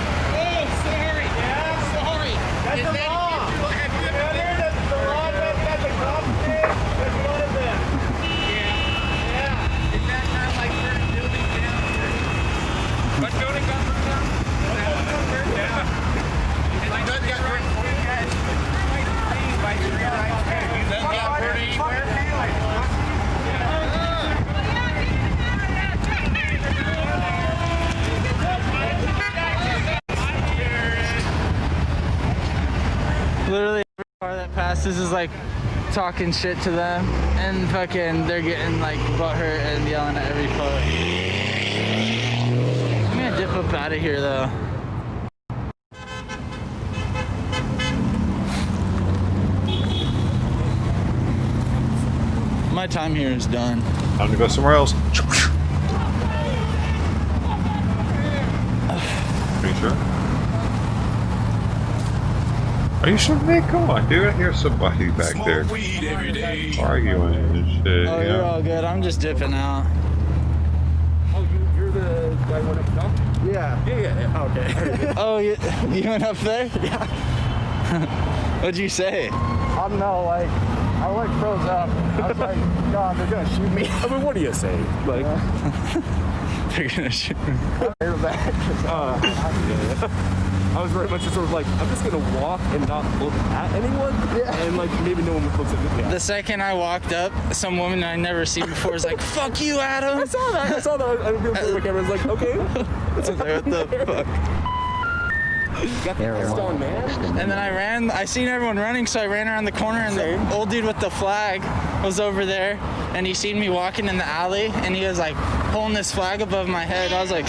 Literally every car that passes is like talking shit to them, and fucking they're getting like butthurt and yelling at every car. I'm gonna dip up out of here though. My time here is done. Time to go somewhere else. Are you sure? Are you sure, Nick? Come on, dude. I hear somebody back there arguing and shit. Oh, you're all good. I'm just dipping out. Oh, you're the guy who went up top? Yeah. Yeah. Okay. Oh, you went up there? Yeah. What'd you say? I don't know, like, I like froze up. I was like, God, they're gonna shoot me. I mean, what do you say? Like, they're gonna shoot me. I was very much just sort of like, I'm just gonna walk and not look at anyone, and like maybe no one looks at me. Yeah. The second I walked up, some woman I'd never seen before was like, "Fuck you, Adam." I saw that. I was doing my camera. I was like, okay. What the fuck? Got the stone, man. And then I seen everyone running, so I ran around the corner, and the old dude with the flag was over there, and he seen me walking in the alley, and he was like holding this flag above my head. I was like,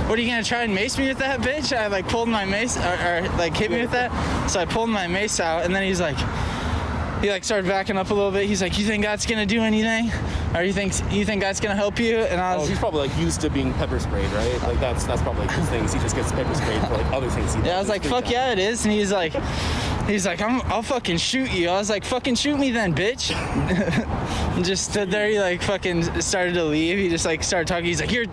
what, are you gonna try and mace me with that, bitch? I like pulled my mace, or like hit me with that, so I pulled my mace out, and then he started backing up a little bit. He's like, you think that's gonna do anything? Or you think that's gonna help you? And I was, he's probably like used to being pepper sprayed, right? Like that's probably like his things. He just gets pepper sprayed for like other things. Yeah, I was like, fuck yeah, it is. And he's like, I'll fucking shoot you. I was like, fucking shoot me then, bitch. And just stood there. He like fucking started to leave. He just like started talking. He's like, your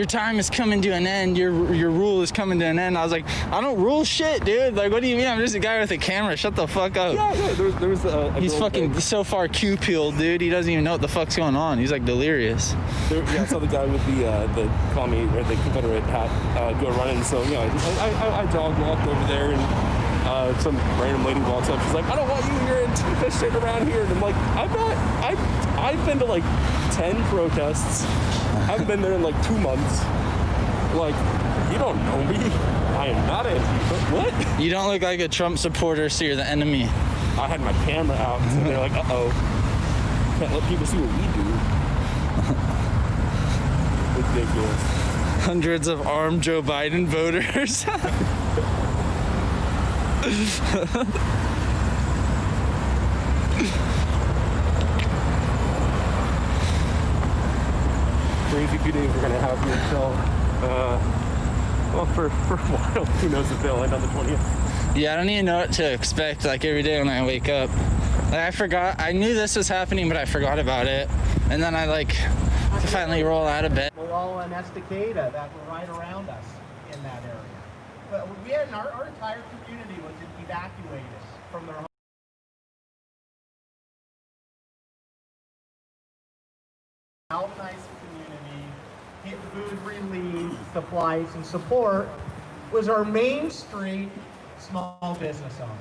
time is coming to an end. Your rule is coming to an end. I was like, I don't rule shit, dude. Like, what do you mean? I'm just a guy with a camera. Shut the fuck up. Yeah. There was he's fucking so far Q-peeled, dude. He doesn't even know what the fuck's going on. He's like delirious. I saw the guy with the commie or the Confederate hat go running. So I dog walked over there, and some random lady walks up. She's like, I don't want you here and fish shit around here. And I'm like, I've been to like 10 protests. I haven't been there in like 2 months. Like, you don't know me. I am not Antifa. What? You don't look like a Trump supporter, so you're the enemy. I had my camera out, so they're like, uh-oh. Can't let people see what we do. Ridiculous. Hundreds of armed Joe Biden voters. Crazy few days we're gonna have here until well, for a while. Who knows if they'll end on the 20th. Yeah, I don't even know what to expect, like, every day when I wake up. Like, I knew this was happening, but I forgot about it. And then I, like, finally roll out of bed. Malala and Estacada that were right around us in that area. But we had our entire community was evacuated from their home. Nice community, get food relief, supplies, and support was our main street small business owners.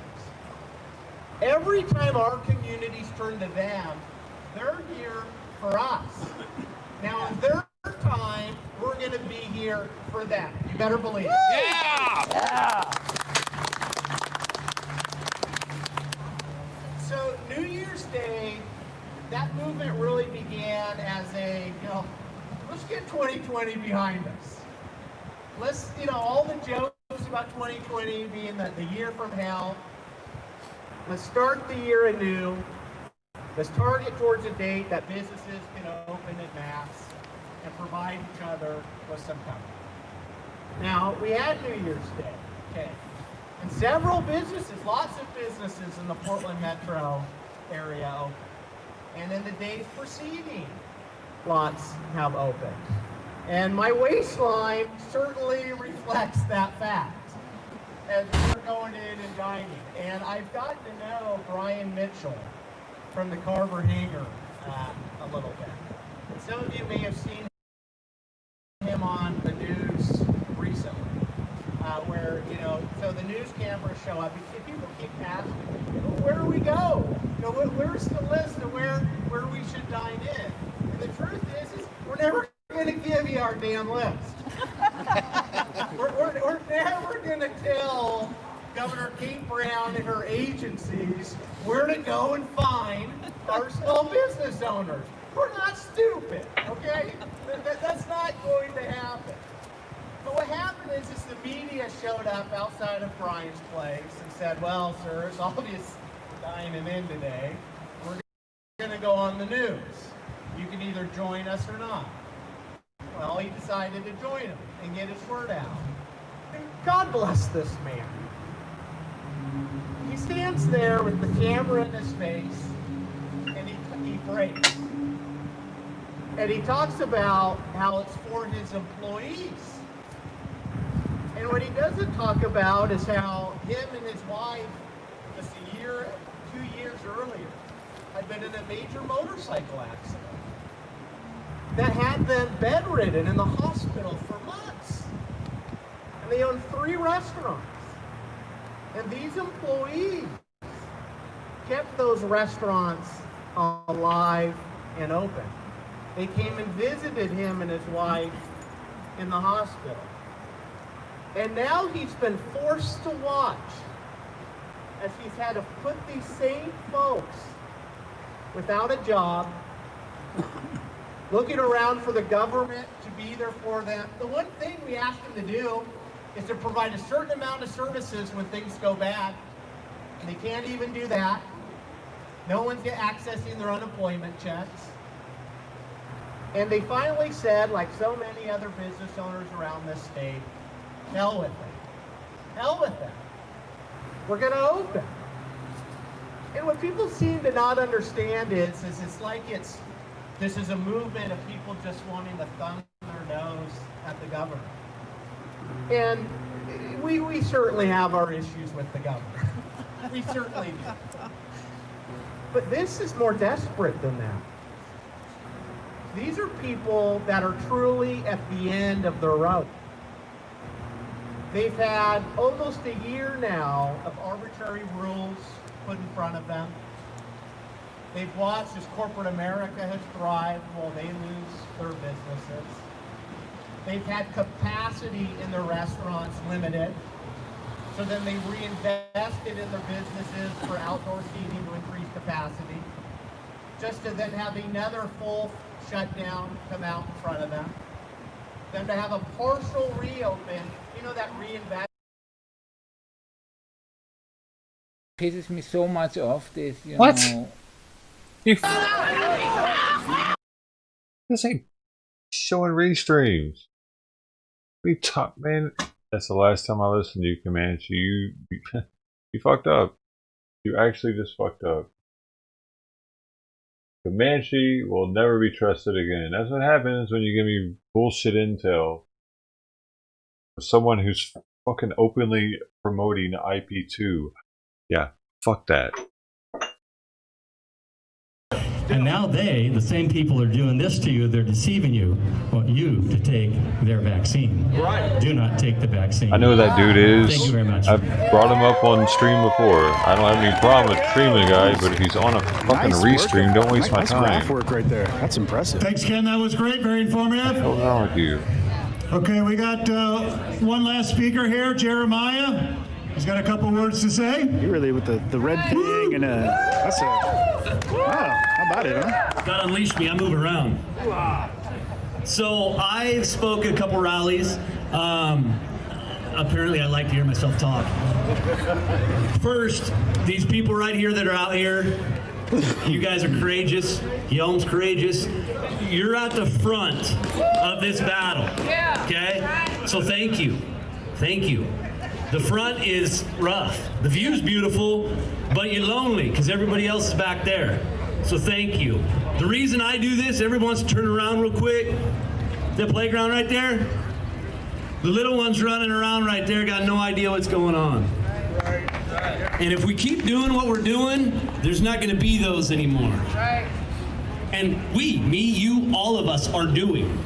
Every time our communities turn to them, they're here for us. Now, in their time, we're going to be here for them. You better believe it. Yeah! So, New Year's Day, that movement really began as a, let's get 2020 behind us. Let's, all the jokes about 2020 being the year from hell. Let's start the year anew. Let's target towards a date that businesses can open en masse and provide each other with some comfort. Now, we had New Year's Day, okay? And several businesses, lots of businesses in the Portland metro area opened. And in the days preceding, lots have opened. And my waistline certainly reflects that fact as we're going in and dining. And I've gotten to know Brian Mitchell from the Carver Hangar a little bit. And some of you may have seen him on the news recently, where, so the news cameras show up. If people keep asking, where do we go? Where's the list of where we should dine in? And the truth is we're never going to give you our damn list. we're never going to tell Governor Kate Brown and her agencies where to go and find our small business owners. We're not stupid, okay? That's not going to happen. But what happened is the media showed up outside of Brian's place and said, well, sir, it's obvious we're dining in today. We're going to go on the news. join us or not. Well, he decided to join them and get his word out. And God bless this man. He stands there with the camera in his face, and he prays. And he talks about how it's for his employees. And what he doesn't talk about is how him and his wife, just 2 years earlier, had been in a major motorcycle accident that had them bedridden in the hospital for months. And they own 3 restaurants. And these employees kept those restaurants alive and open. They came and visited him and his wife in the hospital. And now he's been forced to watch as he's had to put these same folks without a job, looking around for the government to be there for them. The one thing we asked him to do is to provide a certain amount of services when things go bad. And they can't even do that. No one's accessing their unemployment checks. And they finally said, like so many other business owners around this state, hell with it. Hell with it. We're going to open. And what people seem to not understand is it's like this is a movement of people just wanting to thumb their nose at the government. And we certainly have our issues with the government. We certainly do. But this is more desperate than that. These are people that are truly at the end of their rope. They've had almost a year now of arbitrary rules put in front of them. They've watched as corporate America has thrived while they lose their businesses. They've had capacity in their restaurants limited. So then they reinvested in their businesses for outdoor seating to increase capacity, just to then have another full shutdown come out in front of them. Then to have a partial reopen, you know, that reinvestment. Pisses me so much off this, you what? know. This ain't showing restreams. We talk, man. That's the last time I listened to you, Comanche. You fucked up. You actually just fucked up. Comanche will never be trusted again. That's what happens when you give me bullshit intel. For someone who's fucking openly promoting IP2. Yeah, fuck that. And now the same people are doing this to you, they're deceiving you, want you to take their vaccine. Right. Do not take the vaccine. I know who that dude is. Thank you very much. I've brought him up on stream before. I don't have any problem with streaming the guy, but if he's on a fucking restream, don't waste my time. Nice work right there. That's impressive. Thanks, Ken. That was great. Very informative. What's wrong with you? Okay, we got one last speaker here, Jeremiah. He's got a couple words to say. You really with the red thing and that's a wow. How about it, huh? God unleashed me. I move around. So I spoke at a couple rallies. Apparently, I like to hear myself talk. First, these people right here that are out here, you guys are courageous. Yelm's courageous. You're at the front of this battle. Okay? So thank you. Thank you. The front is rough. The view's beautiful, but you're lonely because everybody else is back there. So thank you. The reason I do this, everyone wants to turn around real quick. The playground right there. The little ones running around right there got no idea what's going on. And if we keep doing what we're doing, there's not going to be those anymore. And me, you, all of us are doing.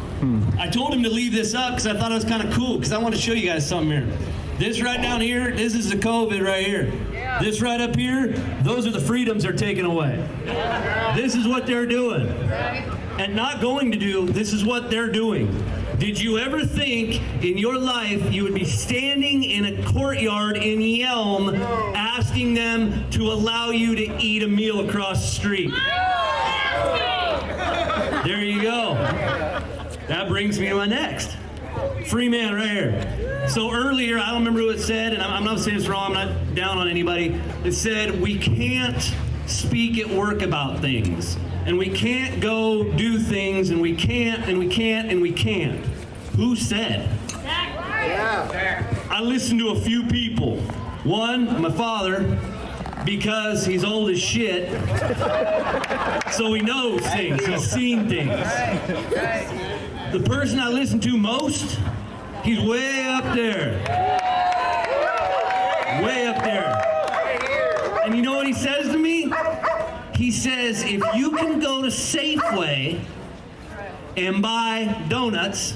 I told him to leave this up because I thought it was kind of cool because I want to show you guys something here. This right down here, this is the COVID right here. This right up here, those are the freedoms they're taking away. This is what they're doing. And not going to do, this is what they're doing. Did you ever think in your life you would be standing in a courtyard in Yelm asking them to allow you to eat a meal across the street? There you go. That brings me to my next. Free man right here. So earlier, I don't remember who it said, and I'm not saying it's wrong, I'm not down on anybody. It said, we can't speak at work about things. and we can't go do things, and we can't, and we can't, and we can't. Who said? I listened to a few people. One, my father, because he's old as shit, so he knows things, he's seen things. The person I listen to most, he's way up there. Way up there. And you know what he says to me? He says, if you can go to Safeway and buy donuts,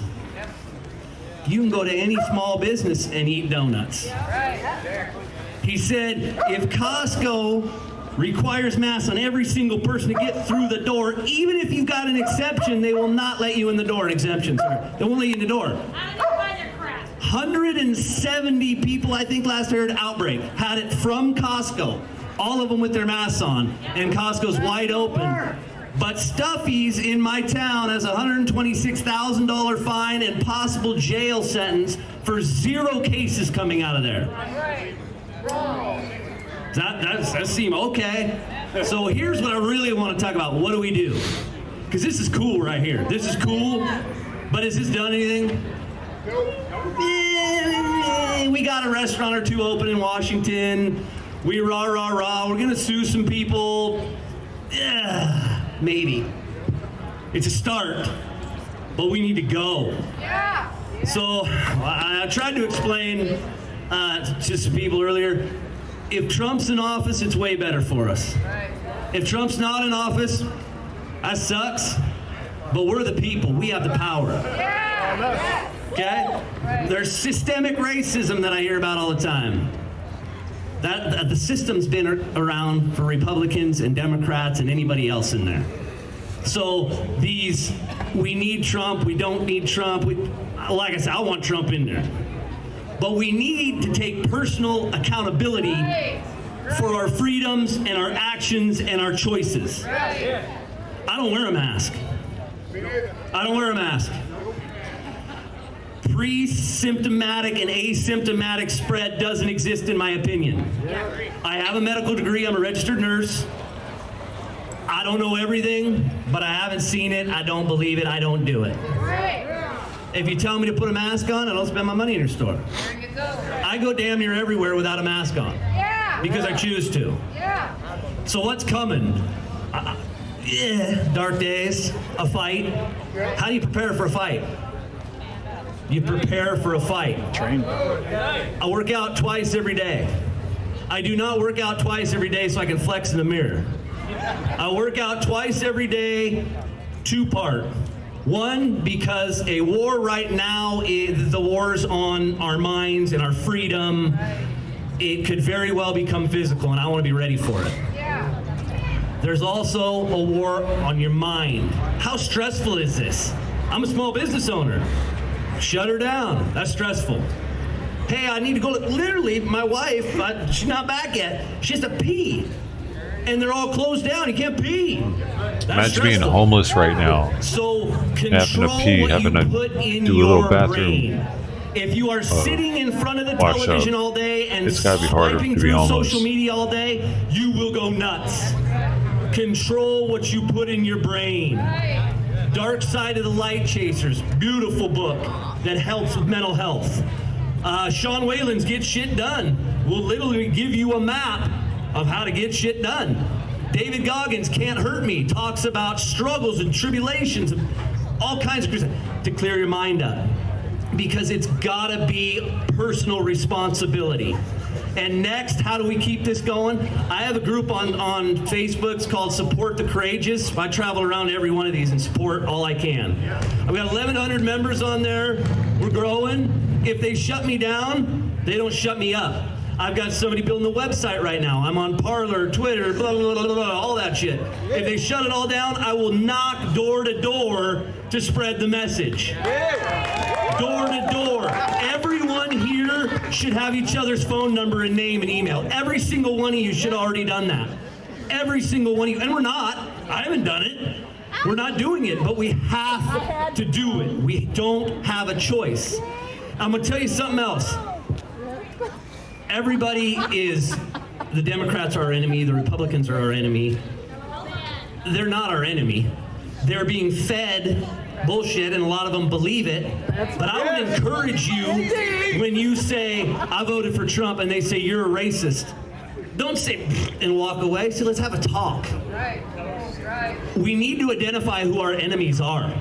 you can go to any small business and eat donuts. He said, if Costco requires masks on every single person to get through the door, even if you've got an exception, they will not let you in the door. An exemption, sorry. They won't let you in the door. 170 people, I think last I heard, outbreak, had it from Costco. All of them with their masks on, and Costco's wide open. But Stuffy's in my town has a $126,000 fine and possible jail sentence for 0 cases coming out of there. That seems okay. So here's what I really want to talk about. What do we do? Because this is cool right here. This is cool, but has this done anything? We got a restaurant or two open in Washington. We rah, rah, rah. We're going to sue some people. Yeah, maybe. It's a start, but we need to go. Yeah. So I tried to explain to some people earlier, if Trump's in office, it's way better for us. If Trump's not in office, that sucks, but we're the people. We have the power. Okay? There's systemic racism that I hear about all the time. That the system's been around for Republicans and Democrats and anybody else in there. So these, we need Trump, we don't need Trump. Like I said, I want Trump in there. But we need to take personal accountability for our freedoms and our actions and our choices. I don't wear a mask. I don't wear a mask. Pre-symptomatic and asymptomatic spread doesn't exist in my opinion. I have a medical degree, I'm a registered nurse. I don't know everything, but I haven't seen it, I don't believe it, I don't do it. If you tell me to put a mask on, I don't spend my money in your store. I go damn near everywhere without a mask on. Because I choose to. So what's coming? Dark days, a fight. How do you prepare for a fight? You prepare for a fight. Train. I work out twice every day. I do not work out twice every day so I can flex in the mirror. I work out twice every day, 2-part. One, because a war right now, the war's on our minds and our freedom. It could very well become physical, and I want to be ready for it. There's also a war on your mind. How stressful is this? I'm a small business owner. Shut her down. That's stressful. Hey, I need to go. Literally, my wife, she's not back yet. She has to pee. And they're all closed down. You can't pee. Imagine being homeless right now. So having to pee, having to do a little bathroom. If you are sitting in front of the television all day and it's gotta be harder to be homeless. Social media all day, you will go nuts. Control what you put in your brain. Dark Side of the Light Chasers, beautiful book that helps with mental health. Sean Whalen's Get Shit Done will literally give you a map of how to get shit done. David Goggins' Can't Hurt Me talks about struggles and tribulations and all kinds of to clear your mind up, because it's gotta be personal responsibility. And next, how do we keep this going? I have a group on Facebook. It's called Support the Courageous. I travel around every one of these and support all I can. I've got 1,100 members on there. We're growing. If they shut me down, they don't shut me up. I've got somebody building a website right now. I'm on Parler, Twitter, blah, blah, blah, blah, blah, all that shit. If they shut it all down, I will knock door to door to spread the message. Door to door. Everyone here should have each other's phone number and name and email. Every single one of you should have already done that. Every single one of you. And we're not. I haven't done it. We're not doing it, but we have to do it. We don't have a choice. I'm going to tell you something else. Everybody is, the Democrats are our enemy, the Republicans are our enemy. they're not our enemy. They're being fed bullshit, and a lot of them believe it. But I would encourage you, when you say, I voted for Trump, and they say you're a racist, don't say and walk away. So let's have a talk. We need to identify who our enemies are.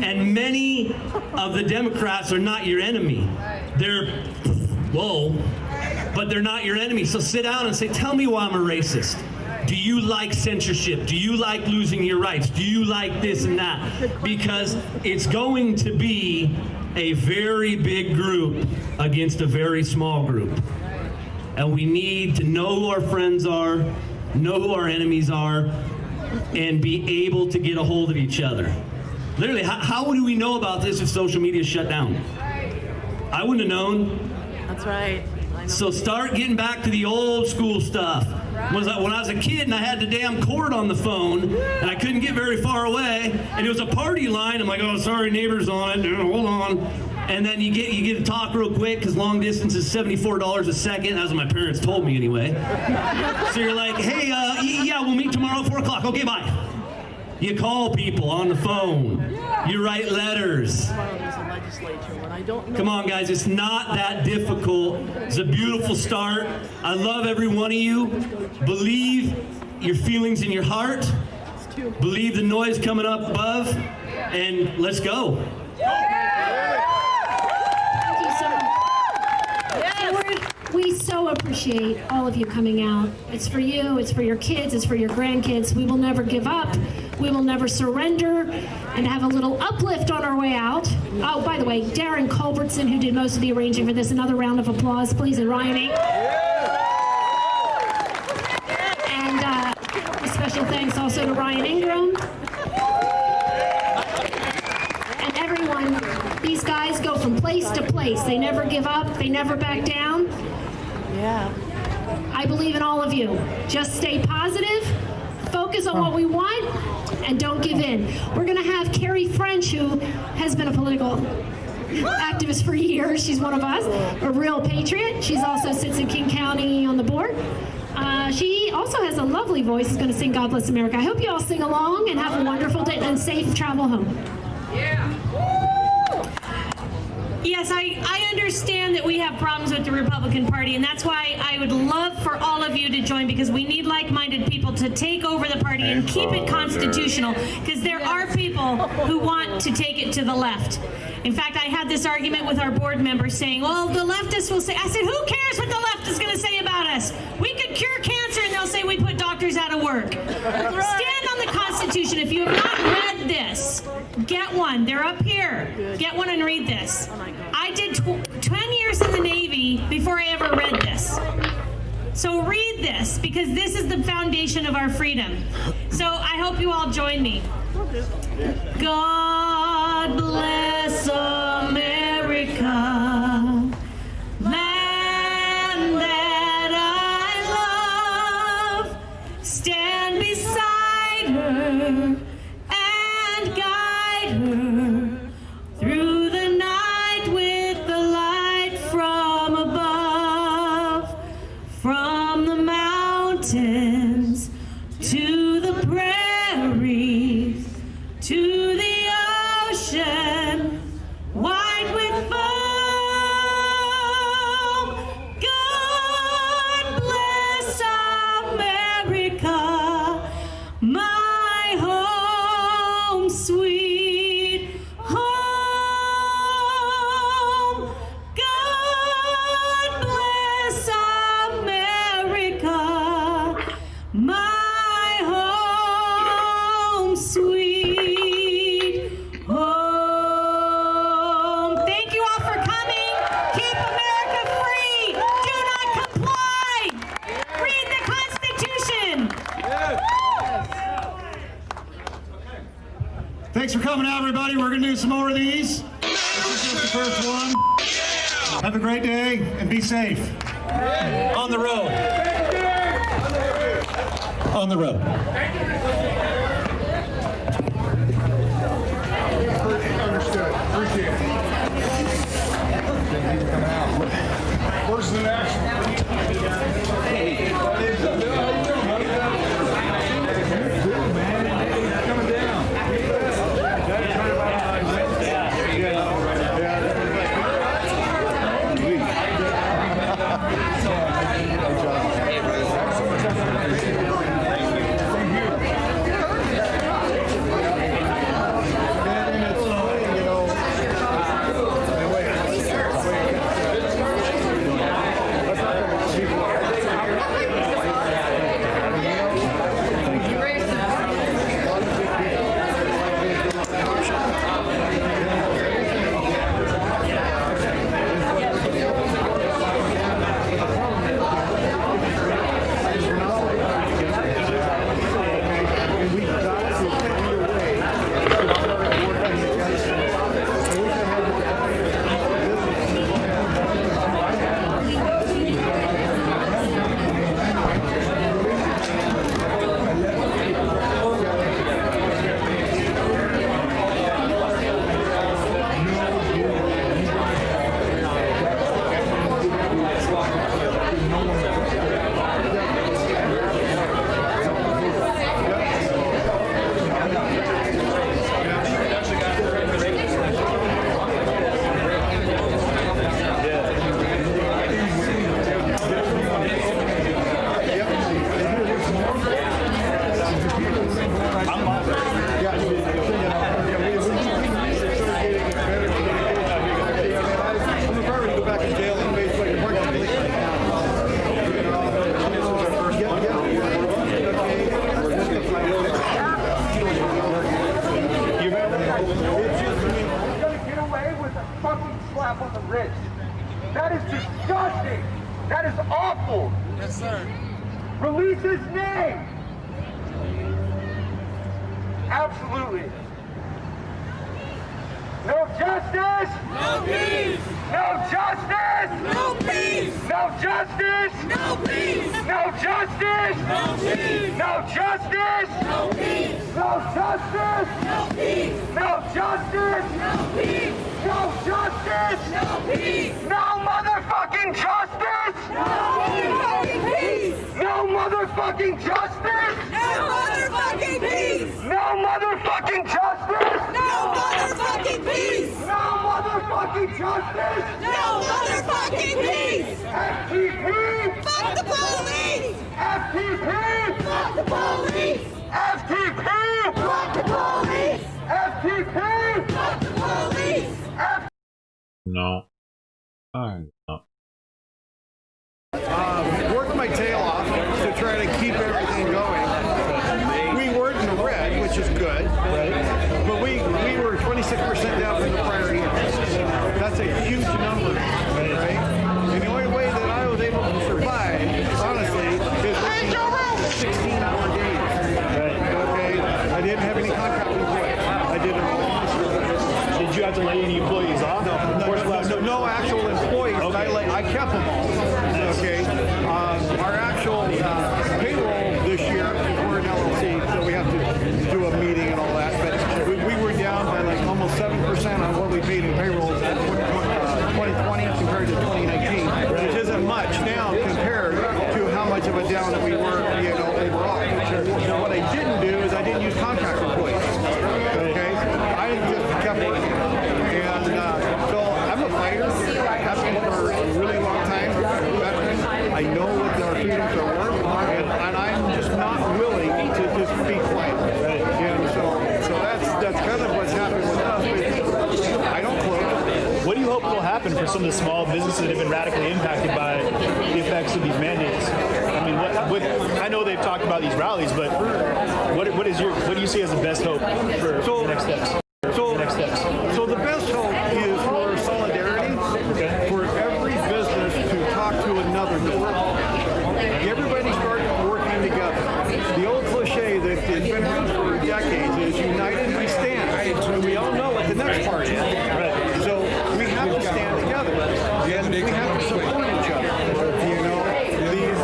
And many of the Democrats are not your enemy. They're, whoa, but they're not your enemy. So sit down and say, tell me why I'm a racist. Do you like censorship? Do you like losing your rights? Do you like this and that? Because it's going to be a very big group against a very small group. And we need to know who our friends are, know who our enemies are, and be able to get a hold of each other. Literally, how would we know about this if social media is shut down? I wouldn't have known. That's right. So start getting back to the old school stuff. When I was a kid and I had the damn cord on the phone and I couldn't get very far away, and it was a party line, I'm like, oh, sorry, neighbor's on it, hold on. And then you get to talk real quick because long distance is $74 a second. That's what my parents told me anyway. So you're like, hey, yeah, we'll meet tomorrow at 4 o'clock. Okay, bye. You call people on the phone. You write letters. Come on, guys. It's not that difficult. It's a beautiful start. I love every one of you. Believe your feelings in your heart. Believe the noise coming up above. And let's go. We so appreciate all of you coming out. It's for you, it's for your kids, it's for your grandkids. We will never give up. We will never surrender. And have a little uplift on our way out. Oh, by the way, Darren Culbertson, who did most of the arranging for this, another round of applause, please, and Ryan Inc. And a special thanks also to Ryan Ingram. And everyone, these guys go from place to place. They never give up, they never back down. Yeah. I believe in all of you. Just stay positive, focus on what we want, and don't give in. We're going to have Carrie French, who has been a political activist for years. She's one of us, a real patriot. She's also sits in King County on the board. She also has a lovely voice. Is going to sing God Bless America. I hope you all sing along and have a wonderful day and safe travel home. Yeah. Yes, I understand that we have problems with the Republican Party, and that's why I would love for all of you to join, because we need like-minded people to take over the party and keep it constitutional, because there are people who want to take it to the left. In fact, I had this argument with our board members saying, well, the leftists will say, I said, who cares what the left is going to say about us? We could cure cancer, and they'll say we put doctors out of work. Stand on the Constitution. If you have not read this, get one. They're up here. Get one and read this. I did 10 years in the Navy before I ever read this. So read this, because this is the foundation of our freedom. So I hope you all join me. God bless America, land that I love. Stand beside her and guide her through the night with the light from above, from the mountains to the prairies, to the ocean, white with foam. God bless America, my home, sweet home. God bless America, my home, sweet home. Thank you all for coming. Keep America free. Do not comply. Read the Constitution. Thanks for coming out, everybody. We're going to do some more of these. This is just the first one. Have a great day and be safe. On the road. On the road. Understood. Appreciate it. Where's the next one? gonna get away with a fucking slap on the wrist. That is disgusting. That is awful. Yes, sir. Release his name. Absolutely. No justice. No peace. No justice. No peace. No justice. No peace. No justice. No peace. No justice. No peace. No justice. No peace. No justice. No peace. No justice. No peace. No motherfucking justice. No motherfucking peace. No motherfucking justice. No motherfucking peace. No motherfucking justice. No motherfucking peace. No motherfucking justice. No motherfucking peace. FTP. Fuck the police. FTP. Fuck the police. FTP. Fuck the police. FTP. Fuck the police. No. I no. Worked my tail off to try to keep everything going. We were in the red, which is good, right? But we were 26% down from the prior year. That's a huge number, right? And the only way that I was able to survive, honestly, is working 16-hour days. Right. Okay. I didn't have any contract employees. I did it all. Did you have to lay any employees off? No actual employees. Okay. I kept them all. Okay. Our actual payroll this year, we're an LLC, so we have to do a meeting and all that. But we were down by like almost 7% on what we paid in payroll in 2020 compared to 2019, which isn't much now compared to how much of a down that we were, overall. So what I didn't do is I didn't use contract employees. Okay. I just kept working. And so I'm a fighter. I have been for a really long time. Veteran. I know what our freedoms are worth, and I'm just not willing to just be quiet. Right. And so that's kind of what's happened with us. I don't close. What do you hope will happen for some of the small businesses that have been radically impacted by the effects of these mandates? I mean, I know they've talked about these rallies, but what do you see as the best hope for the next steps? So the best hope is for solidarity, for every business to talk to another business. Everybody start working together. The old cliche that has been around for decades is united we stand. And we all know what the next part is. Right. So we have to stand together. And we have to support each other.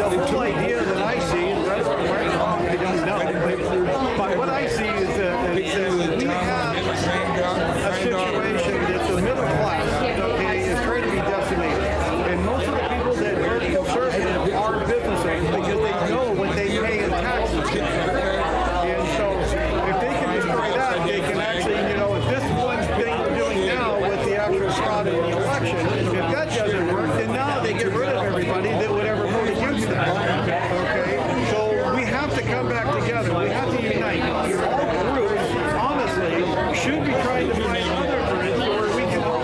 The whole idea that I see, I don't know, but what I see is that we have a situation that the middle class, okay, is trying to be decimated. And most of the people that are conservative are business owners because they know what they pay in taxes. And so if they can destroy that, they can actually, if this one thing we're doing now with the actual fraud in the election, if that doesn't work, then now they get rid of everybody that would ever vote against them. Okay? So we have to come back together. We have to unite. All groups, honestly, should be trying to find other groups where we can all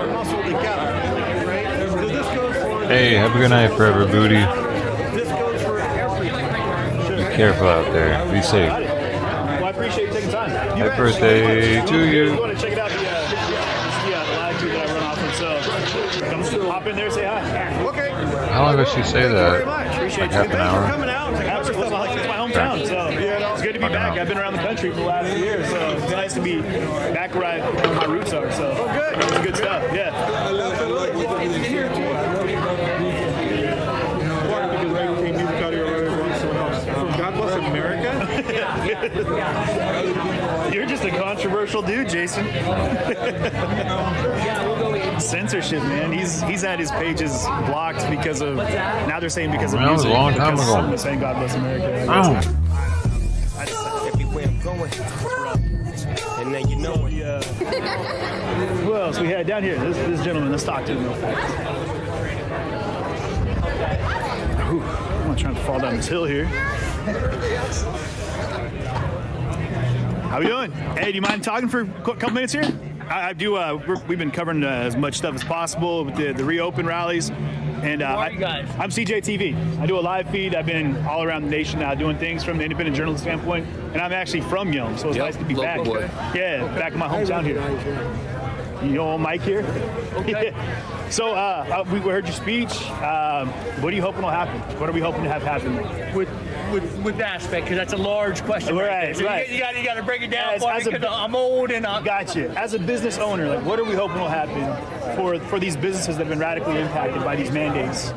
muscle together. Right? So this goes for... Hey, have a good night, Forever Booty. This goes for everything. Be careful out there. Be safe. Well, I appreciate you taking time. Happy birthday to you. If you want to check it out, the latitude that I run off of, so come hop in there and say hi. Okay. How long does she say that? Appreciate Like half an hour? Absolutely. It's my hometown, so it's good to be back. I've been around the country for the last few years, so it's nice to be back where my roots are. So it's good stuff. Yeah. God bless America. You're just a controversial dude, Jason. Censorship, man. He's had his pages blocked because of now they're saying because of music. That was a long time ago. Someone was saying God bless America. Everywhere I'm going, and then you know it. Who else we had down here? This gentleman. Let's talk to him real fast. I'm not trying to fall down this hill here. How we doing? Hey, do you mind talking for a couple minutes here? I do. We've been covering as much stuff as possible with the reopen rallies. And I'm CJTV. I do a live feed. I've been all around the nation now doing things from the independent journalist standpoint. And I'm actually from Yelm, so it's nice to be back. boy. Yeah, back in my hometown here. You know Mike here? Okay. So we heard your speech. What are you hoping will happen? What are we hoping to have happen? With the aspect, because that's a large question. Right, so right. You got to break it down for me, because I'm old and Gotcha. As a business owner, like, what are we hoping will happen for these businesses that have been radically impacted by these mandates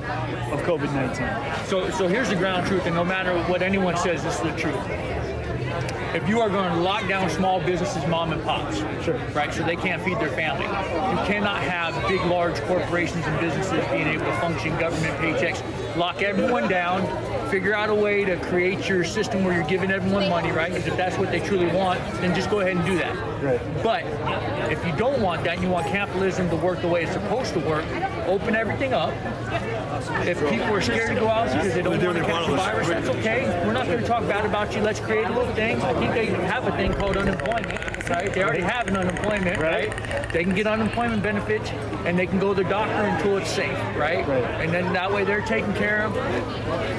of COVID-19? So here's the ground truth, and no matter what anyone says, this is the truth. If you are going to lock down small businesses, mom and pops, sure, right, so they can't feed their family, you cannot have big, large corporations and businesses being able to function, government paychecks. Lock everyone down, figure out a way to create your system where you're giving everyone money, right? Because if that's what they truly want, then just go ahead and do that. Right. But if you don't want that and you want capitalism to work the way it's supposed to work, open everything up. If people are scared to go out because they don't want to catch the virus, that's okay. We're not going to talk bad about you. Let's create a little thing. I think they have a thing called unemployment, right? They already have an unemployment, right? They can get unemployment benefits and they can go to the doctor until it's safe, right? And then that way they're taken care of.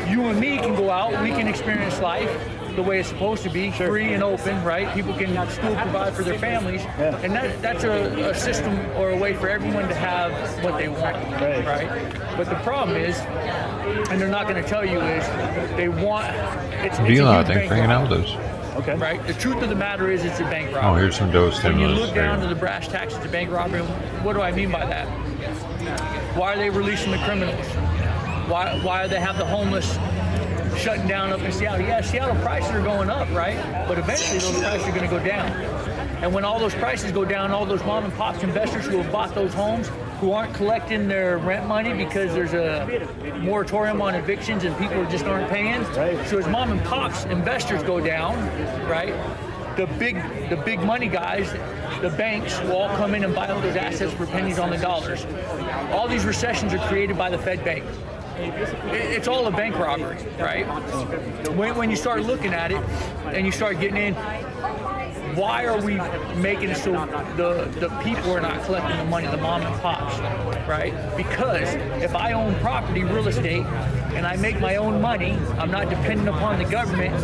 You and me can go out. We can experience life the way it's supposed to be, free and open, right? People can still provide for their families, and that's a system or a way for everyone to have what they want, right? But the problem is, and they're not going to tell you, is they want it's a huge thanks bank for hanging out robbery. with us. Okay. Right. The truth of the matter is, it's a bank robbery. Oh, here's some dose When you stimulus. look down to the brass tacks, it's a bank robbery. What do I mean by that? Why are they releasing the criminals? Why do they have the homeless shutting down up in Seattle? Yeah, Seattle prices are going up, right? But eventually those prices are going to go down. And when all those prices go down, all those mom and pops investors who have bought those homes, who aren't collecting their rent money because there's a moratorium on evictions and people just aren't paying. So as mom and pops investors go down, right, the big money guys, the banks will all come in and buy up those assets for pennies on the dollars. All these recessions are created by the Fed bank. It's all a bank robbery, right? When you start looking at it and you start getting in, why are we making it so the people are not collecting the money, the mom and pops, right? Because if I own property, real estate, and I make my own money, I'm not dependent upon the government.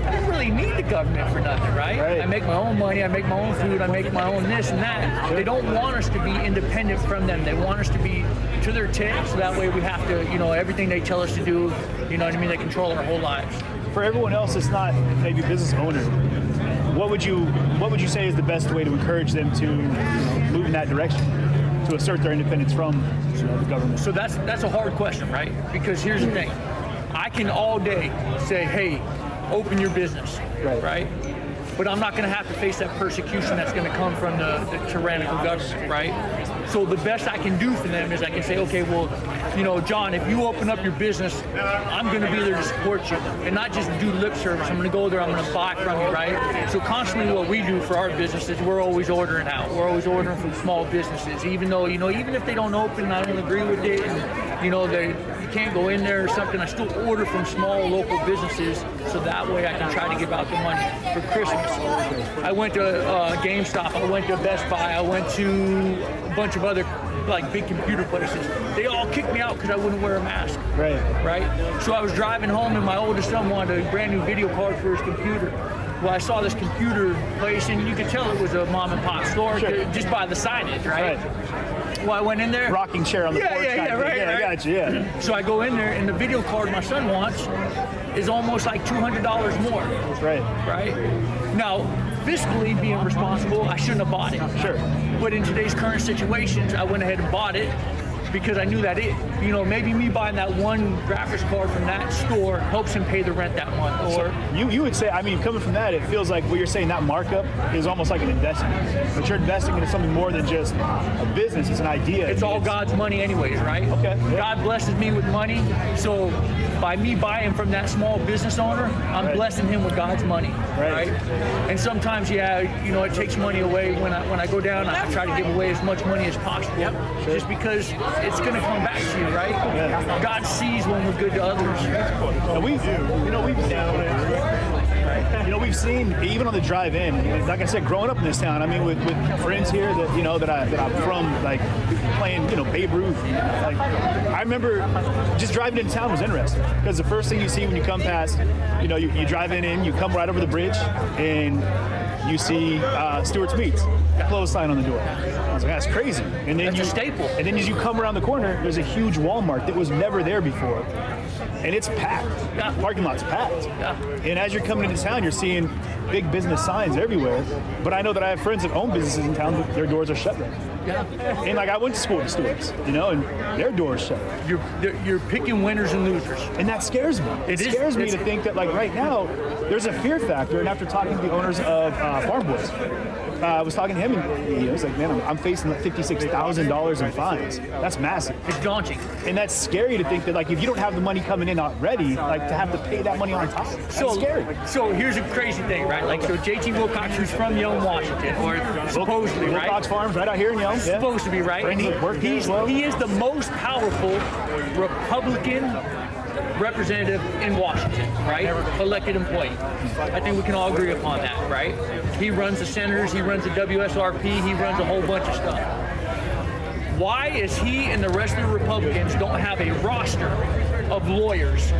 I don't really need the government for nothing, right? I make my own money, I make my own food, I make my own this and that. They don't want us to be independent from them. They want us to be to their tips, so that way we have to, everything they tell us to do, you know what I mean? They control our whole lives. For everyone else that's not maybe a business owner, what would you say is the best way to encourage them to move in that direction, to assert their independence from the government? So that's a hard question, right? Because here's the thing. I can all day say, hey, open your business, right? But I'm not going to have to face that persecution that's going to come from the tyrannical government, right? So the best I can do for them is I can say, okay, well, John, if you open up your business, I'm going to be there to support you and not just do lip service. I'm going to go there, I'm going to buy from you, right? So constantly what we do for our business is we're always ordering out. We're always ordering from small businesses, even though, even if they don't open, I don't agree with it, and, you can't go in there or something, I still order from small local businesses so that way I can try to give out the money for Christmas. I went to GameStop, I went to Best Buy, I went to a bunch of other big computer places. They all kicked me out because I wouldn't wear a mask. Right? So I was driving home and my oldest son wanted a brand new video card for his computer. Well, I saw this computer place and you could tell it was a mom and pop store just by the signage, right? Well, I went in there. Rocking chair on the porch. Right. I got you, So I go in there and the video card my son wants is almost like $200 more. That's right. Right? Now, fiscally being responsible, I shouldn't have bought it. Sure. But in today's current situations, I went ahead and bought it because I knew that maybe me buying that one graphics card from that store helps him pay the rent that month. Or so you would say, coming from that, it feels like what you're saying, that markup is almost like an investment. But you're investing into something more than just a business, it's an idea. It's all God's money anyways, right? Okay. Yeah. God blesses me with money, so by me buying from that small business owner, I'm blessing him with God's money, right? And sometimes, it takes money away. When I go down, I try to give away as much money as possible, just because it's going to come back to you, right? Yeah. God sees when we're good to others. And we've we've seen even on the drive in, like I said, growing up in this town. I mean, with friends here that I'm from, like playing, Babe Ruth. Like I remember just driving into town was interesting because the first thing you see when you come past, you drive in, you come right over the bridge, and you see Stewart's Meats, clothesline on the door. I was like, that's crazy. And then That's a staple. And then as you come around the corner, there's a huge Walmart that was never there before. And it's packed. Yeah. Parking lot's packed. Yeah. And as you're coming into town, you're seeing big business signs everywhere. But I know that I have friends that own businesses in town that their doors are shut right now. Yeah. And like I went to school with Stewart's, and their doors shut. You're picking winners and losers. And that scares me. It scares me to think that like right now, there's a fear factor. And after talking to the owners of Farm Boys, I was talking to him, and he was like, man, I'm facing like $56,000 in fines. That's massive. It's daunting. And that's scary to think that, like, if you don't have the money coming in already, like, to have to pay that money on top. That's scary. So here's a crazy thing, right? Like, so JT Wilcox, who's from Yelm, Washington, or supposedly, right? Wilcox Farms, right out here in Yelm. Yeah. Supposed to be, right? And he is the most powerful Republican representative in Washington, right? Elected employee. I think we can all agree upon that, right? He runs the senators, he runs the WSRP, he runs a whole bunch of stuff. Why is he and the rest of the Republicans don't have a roster of lawyers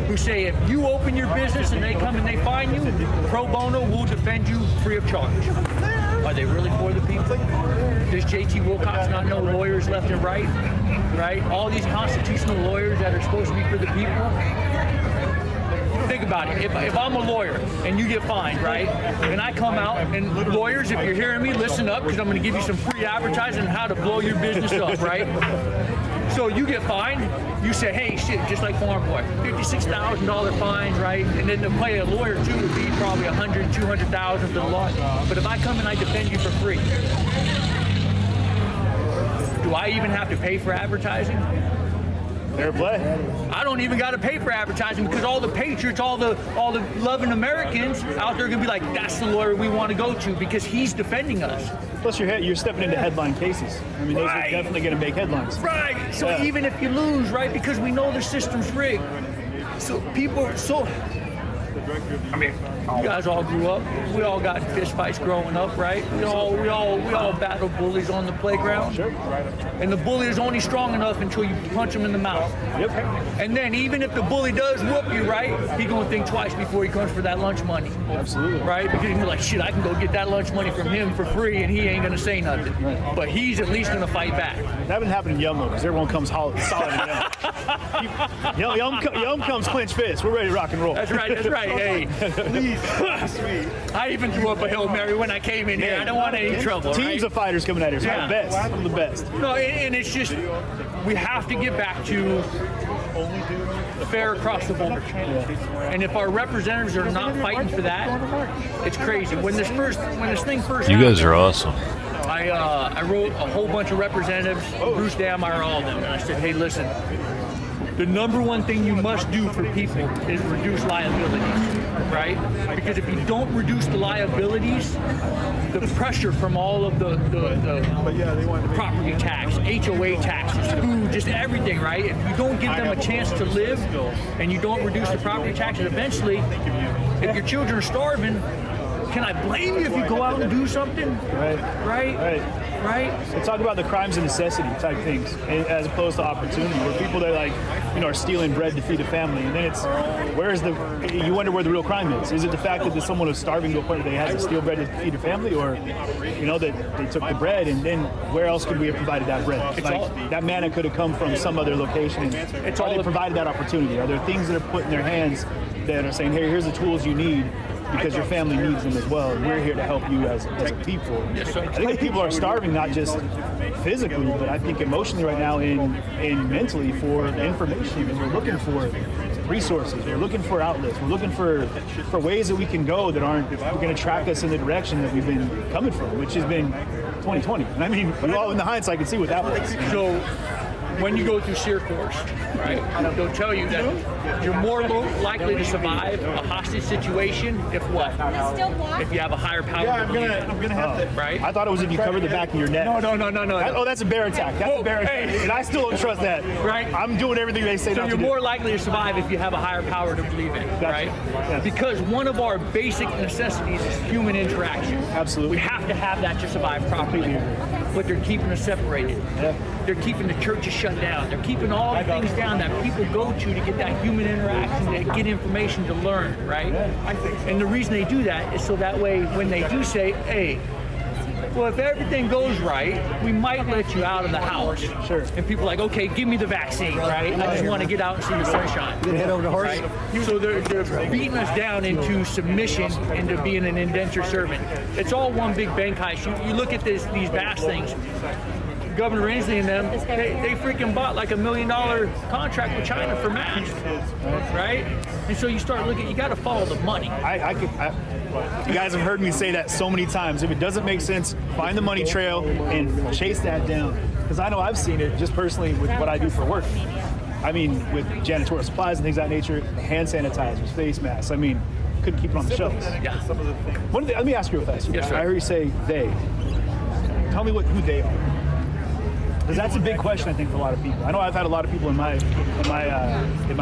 who say if you open your business and they come and they fine you, pro bono will defend you free of charge? Are they really for the people? Does JT Wilcox not know lawyers left and right? Right? All these constitutional lawyers that are supposed to be for the people. Think about it. If I'm a lawyer and you get fined, right? And I come out, and lawyers, if you're hearing me, listen up, because I'm going to give you some free advertising on how to blow your business up, right? So you get fined, you say, hey, shit, just like Farm Boy, $56,000 fines, right? And then to pay a lawyer, too, would be probably $100,000, $200,000 for the law. But if I come and I defend you for free, do I even have to pay for advertising? Fair play. I don't even got to pay for advertising because all the patriots, all the loving Americans out there are going to be like, that's the lawyer we want to go to because he's defending us. Plus, you're stepping into headline cases. I mean, those are definitely going to make headlines. Right. So even if you lose, right, because we know the system's rigged. So people are so... I mean, you guys all grew up. We all got in fist fights growing up, right? We all battled bullies on the playground. Sure. And the bully is only strong enough until you punch him in the mouth. Yep. And then even if the bully does whoop you, right, he gonna think twice before he comes for that lunch money. Absolutely. Right? Because he's like, shit, I can go get that lunch money from him for free, and he ain't gonna say nothing. Right. But he's at least gonna fight back. That wouldn't happen in Yelm, though, because everyone comes solid in Yelm. Yelm comes clench fist. We're ready to rock and roll. That's right. Hey, please. I even threw up a Hail Mary when I came in here. I don't want any trouble. Teams of fighters coming out here. So I'm the best. I'm the best. No, and it's just, we have to get back to fair across the board. And if our representatives are not fighting for that, it's crazy. When this thing first You guys happened, are awesome. I wrote a whole bunch of representatives, Bruce Dameyer, all of them, and I said, hey, listen, the number one thing you must do for people is reduce liabilities, right? Because if you don't reduce the liabilities, the pressure from all of the property tax, HOA taxes, food, just everything, right? If you don't give them a chance to live and you don't reduce the property taxes, eventually, if your children are starving, can I blame you if you go out and do something? Right? They talk about the crimes of necessity type things as opposed to opportunity, where people that are stealing bread to feed a family, and then it's you wonder where the real crime is. Is it the fact that someone was starving to a point that they had to steal bread to feed a family, or that they took the bread, and then where else could we have provided that bread? That manna could have come from some other location. They provided that opportunity. Are there things that are put in their hands that are saying, hey, here's the tools you need, because your family needs them as well, and we're here to help you as a people. I think people are starving not just physically, but I think emotionally right now and mentally for information. And we're looking for resources. We're looking for outlets. We're looking for ways that we can go that aren't going to track us in the direction that we've been coming from, which has been 2020. And I mean, we all in the hindsight can see what that was. So when you go through SEER course, right, they'll tell you that you're more likely to survive a hostage situation if what? If you have a higher power. Yeah, I'm gonna have to. Right? I thought it was if you cover the back of your neck. No. That's a bear attack. That's a bear attack. And I still don't trust that. Right? I'm doing everything they say so not you're to do. more likely to survive if you have a higher power to believe in, right? Yes. Because one of our basic necessities is human interaction. Absolutely. We have to have that to survive properly. But they're keeping us separated. Yeah. They're keeping the churches shut down. They're keeping all the things down that people go to get that human interaction, to get information, to learn, right? And the reason they do that is so that way when they do say, hey, well, if everything goes right, we might let you out of the house. Sure. And people are like, okay, give me the vaccine, right? I just want to get out and see the sunshine. Head over the horse. Right? So they're beating us down into submission, into being an indentured servant. It's all one big bank heist. You look at these mask things. Governor Inslee and them, they freaking bought like $1 million contract with China for masks, right? And so you start looking, you got to follow the money. You guys have heard me say that so many times. If it doesn't make sense, find the money trail and chase that down. Because I know I've seen it just personally with what I do for work. I mean, with janitorial supplies and things of that nature, hand sanitizers, face masks. I mean, couldn't keep it on the shelves. Yeah. Let me ask you real fast. Yes, sir. I heard you say they. Tell me who they are. Because that's a big question, I think, for a lot of people. I know I've had a lot of people in my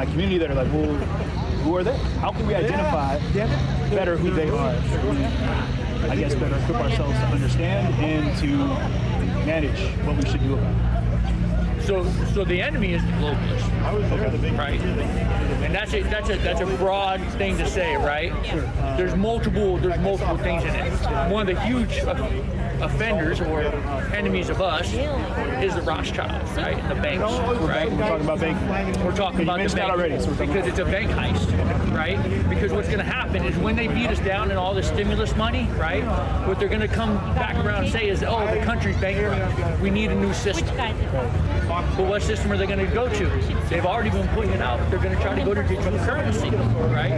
community that are like, well, who are they? How can we identify better who they are? I guess better equip ourselves to understand and to manage what we should do about it. So the enemy is the globalists, right? And that's a broad thing to say, right? There's multiple things in it. One of the huge offenders or enemies of us is the Rothschilds, right? And the banks, right? We're talking about banking. We're talking about the bank already, so because it's a bank heist, right? Because what's going to happen is when they beat us down and all this stimulus money, right? What they're going to come back around and say is, oh, the country's bankrupt. We need a new system. But what system are they going to go to? They've already been putting it out. They're going to try to go to digital currency, right?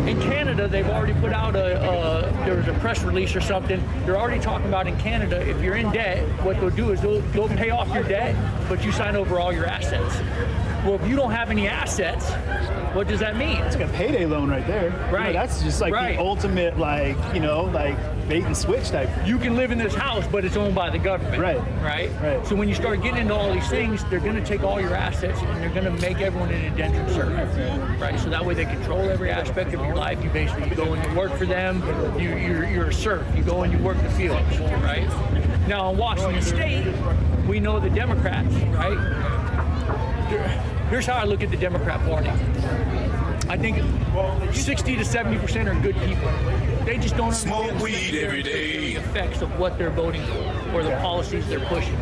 In Canada, they've already put out there was a press release or something. They're already talking about in Canada, if you're in debt, what they'll do is they'll pay off your debt, but you sign over all your assets. Well, if you don't have any assets, what does that mean? It's like a payday loan right there. Right. That's just like the ultimate, like bait and switch type. You can live in this house, but it's owned by the government. Right. So when you start getting into all these things, they're going to take all your assets and they're going to make everyone an indentured servant. Right. So that way they control every aspect of your life. You basically go and you work for them. You're a serf. You go and you work the fields. Right. Now in Washington State, we know the Democrats. Right. Here's how I look at the Democrat Party. I think 60 to 70% are good people. They just don't understand the effects of what they're voting for or the policies they're pushing.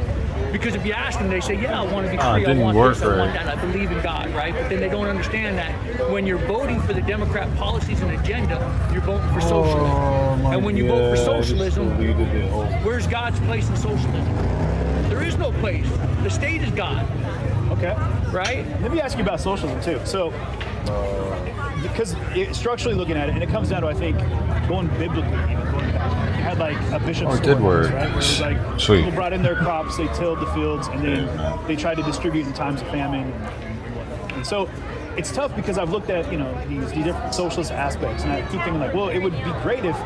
Because if you ask them, they say, yeah, I want to be free, I want this, I want that, I believe in God, right? But then they don't understand that when you're voting for the Democrat policies and agenda, you're voting for socialism. And when you vote for socialism, where's God's place in socialism? There is no place. The state is God. Okay. Right? Let me ask you about socialism, too. So, because structurally looking at it, and it comes down to, I think, going biblically, going back. You had like a bishop's it did work. Right? Where it was like people brought in their crops, they tilled the fields, and then they tried to distribute in times of famine. And so it's tough because I've looked at, these different socialist aspects, and I keep thinking like, well, it would be great if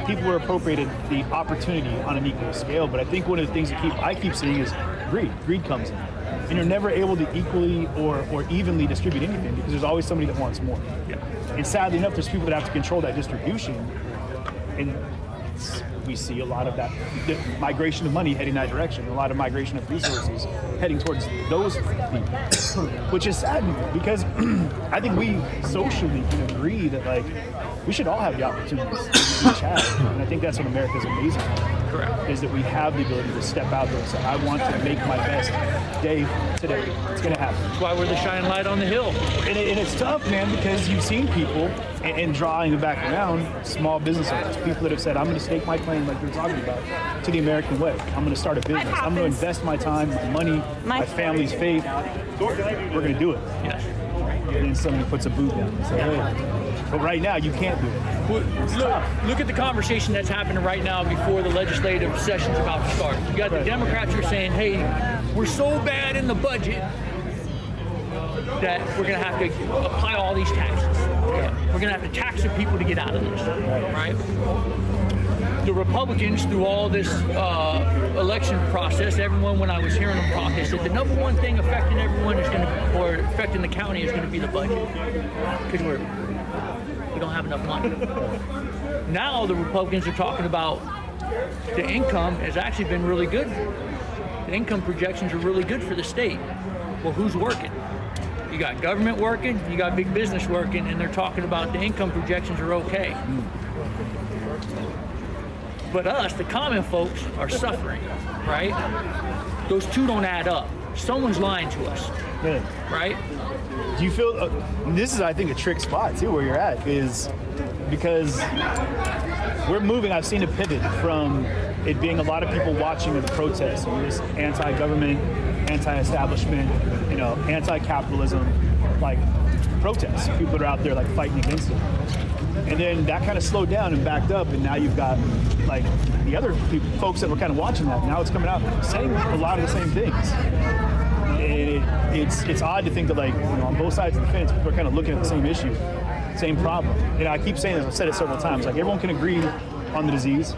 people were appropriated the opportunity on an equal scale. But I think one of the things I keep seeing is greed. Greed comes in. And you're never able to equally or evenly distribute anything because there's always somebody that wants more. Yeah. And sadly enough, there's people that have to control that distribution. And we see a lot of that migration of money heading that direction, a lot of migration of resources heading towards those people, which is sad because I think we socially can agree that like we should all have the opportunities that we each have. And I think that's what America is amazing about. Correct. Is that we have the ability to step out there and say, I want to make my best day today. It's going to happen. That's why we're the shining light on the hill. And it's tough, man, because you've seen people, and drawing it back around, small business owners, people that have said, I'm going to stake my claim, like you're talking about, to the American way. I'm going to start a business. I'm going to invest my time, my money, my family's faith. We're going to do it. Yes. And then somebody puts a boot down and says, hey. But right now, you can't do it. Look at the conversation that's happening right now before the legislative session's about to start. You got the Democrats who are saying, hey, we're so bad in the budget that we're going to have to apply all these taxes. We're going to have to tax the people to get out of this, right? The Republicans, through all this election process, everyone, when I was hearing them talk, they said the number one thing affecting everyone is going to, or affecting the county, is going to be the budget, because we don't have enough money. Now the Republicans are talking about the income has actually been really good. The income projections are really good for the state. Well, who's working? You got government working, you got big business working, and they're talking about the income projections are okay. But us, the common folks, are suffering, right? Those two don't add up. Someone's lying to us, right? Do you feel, this is, I think, a trick spot, too, where you're at, is because we're moving, I've seen a pivot from it being a lot of people watching the protests, and this anti-government, anti-establishment, anti-capitalism, like, protests. People are out there, like, fighting against it. And then that kind of slowed down and backed up, and now you've got, like, the other folks that were kind of watching that. Now it's coming out saying a lot of the same things. And it's odd to think that, like, on both sides of the fence, people are kind of looking at the same issue, same problem. And I keep saying this, I've said it several times, like, everyone can agree on the disease,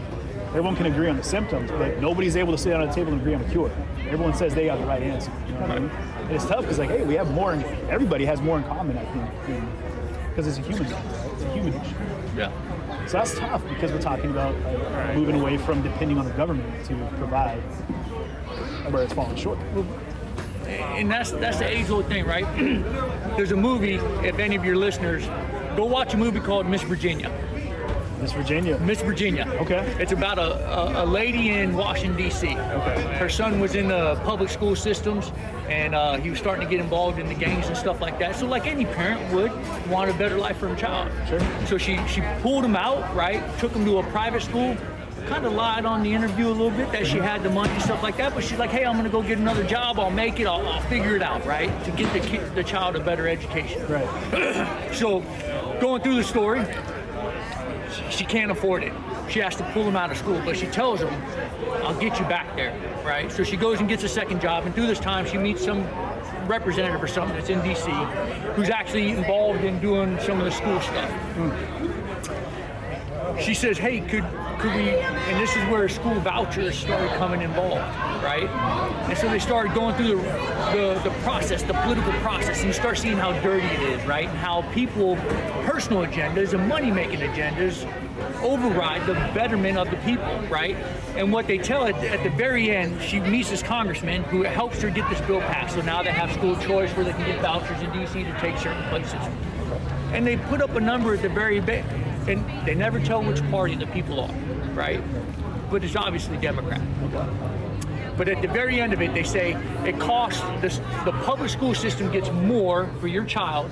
everyone can agree on the symptoms, but nobody's able to sit down at a table and agree on the cure. Everyone says they got the right answer. You know what I mean? And it's tough because, like, hey, we have more, everybody has more in common, I think, because it's a human thing, right? It's a human issue. Yeah. So that's tough because we're talking about moving away from depending on the government to provide where it's falling short. And that's the age-old thing, right? There's a movie, if any of your listeners, go watch a movie called Miss Virginia. Miss Virginia? Miss Virginia. Okay. It's about a lady in Washington, D.C. Okay. Her son was in the public school systems, and he was starting to get involved in the gangs and stuff like that. So like any parent would want a better life for her child. Sure. So she pulled him out, right? Took him to a private school. Kind of lied on the interview a little bit that she had the money and stuff like that, but she's like, hey, I'm going to go get another job. I'll make it. I'll figure it out, right? To get the child a better education. Right. So going through the story, she can't afford it. She has to pull him out of school, but she tells him, I'll get you back there, right? So she goes and gets a second job, and through this time, she meets some representative or something that's in D.C. who's actually involved in doing some of the school stuff. She says, hey, could we, and this is where school vouchers started coming involved, right? And so they started going through the process, the political process, and you start seeing how dirty it is, right? And how people, personal agendas and money-making agendas override the betterment of the people, right? And what they tell at the very end, she meets this congressman who helps her get this bill passed. So now they have school choice where they can get vouchers in D.C. to take certain places. And they put up a number at the very big, and they never tell which party the people are, right? But it's obviously Democrat. But at the very end of it, they say it costs, the public school system gets more for your child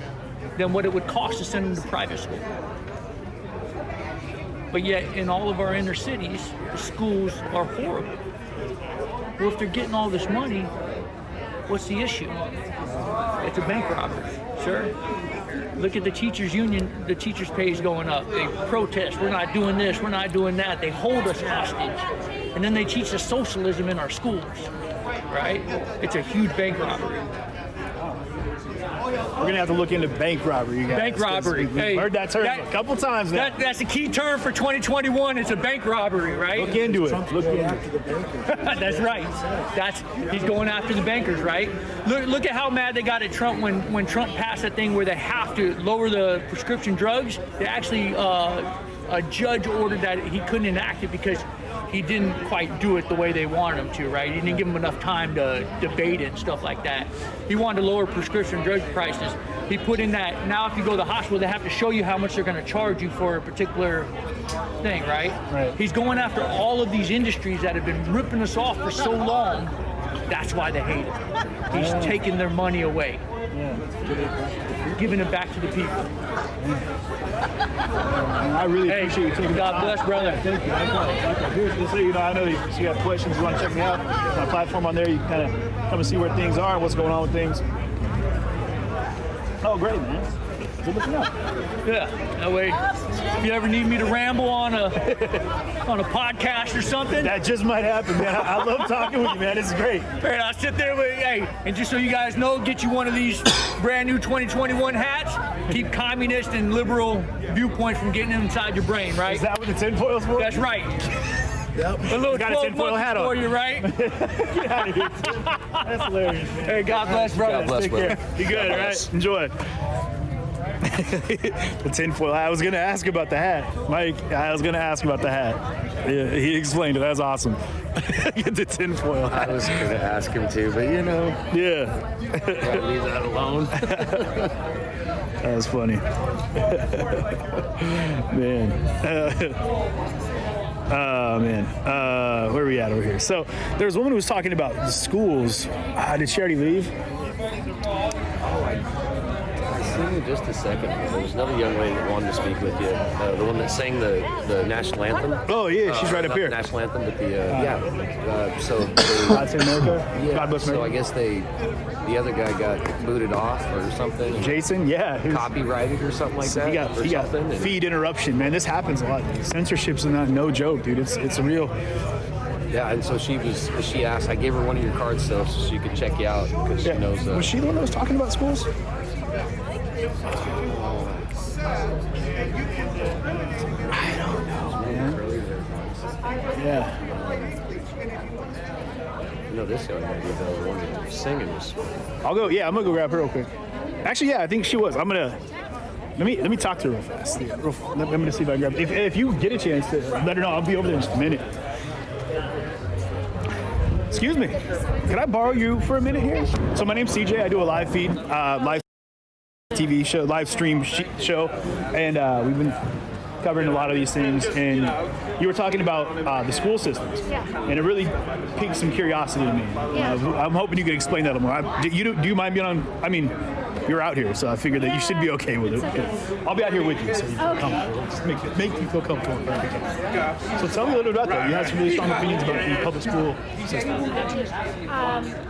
than what it would cost to send them to private school. But yet, in all of our inner cities, the schools are horrible. Well, if they're getting all this money, what's the issue? It's a bank robbery, sir. Look at the teachers' union, the teachers' pay is going up. They protest, we're not doing this, we're not doing that. They hold us hostage. And then they teach us socialism in our schools, right? It's a huge bank robbery. We're going to have to look into bank robbery, you guys. Bank robbery. We've heard that term a couple times now. That's a key term for 2021. It's a bank robbery, right? Look into it. Look into it. That's right. He's going after the bankers, right? Look at how mad they got at Trump when Trump passed that thing where they have to lower the prescription drugs. They actually, a judge ordered that he couldn't enact it because he didn't quite do it the way they wanted him to, right? He didn't give him enough time to debate it and stuff like that. He wanted to lower prescription drug prices. He put in that now if you go to the hospital, they have to show you how much they're going to charge you for a particular thing, right? He's going after all of these industries that have been ripping us off for so long. That's why they hate him. He's taking their money away. Giving it back to the people. I really appreciate you taking the time. God bless, brother. Thank you. Just so you know, I know if you have questions, you want to check me out. My platform on there, you can kind of come and see where things are and what's going on with things. Oh, great, man. So let me know. Yeah, that way, if you ever need me to ramble on a podcast or something. That just might happen, man. I love talking with you, man. This is great. Hey, I'll sit there with, hey, and just so you guys know, get you one of these brand new 2021 hats. Keep communist and liberal viewpoints from getting inside your brain, right? Is that what the tinfoil's for? That's right. Yep. A little got a tinfoil hat on for you, right? Get out of here. That's hilarious, man. Hey, God bless, brother. God bless, Take care. Be good, all right? Enjoy. The tinfoil hat. I was going to ask about the hat. Mike, I was going to ask about the hat. Yeah, he explained it. That's awesome. Get the tinfoil hat. I was going to ask him too, but you know. Yeah. Gotta leave that alone. That was funny. Man. Where are we at over here? So there was a woman who was talking about the schools. Did she already leave? I seen you just a second. There was another young lady that wanted to speak with you. The one that sang the national anthem. Oh yeah, she's right up not here. The national anthem, but the so God Save America. Yeah. God Bless America. So I guess the other guy got booted off or something. Jason, yeah, copyrighted or something like that. He got feed interruption, man. This happens a lot. Censorship's not no joke, dude. It's a real. Yeah, and so she asked. I gave her one of your cards so she could check you out because she knows. Was she the one that was talking about schools? I don't know, man. Yeah. No, this young lady, the one that was singing was. I'm gonna go grab her real quick. Actually, yeah, I think she was. I'm gonna let me talk to her real fast. Yeah, I'm gonna see if I can grab. If you get a chance to let her know, I'll be over there in just a minute. Excuse me, can I borrow you for a minute here? So my name's CJ. I do a live feed, live TV show, live stream show, and we've been covering a lot of these things. And you were talking about the school systems, and it really piqued some curiosity in me. I'm hoping you could explain that a little more. Do you mind being on? I mean, you're out here, so I figured that you should be okay with it. Okay. I'll be out here with you, so you feel comfortable. Just make you feel comfortable. So tell me a little bit about that. You have some really strong opinions about the public school system.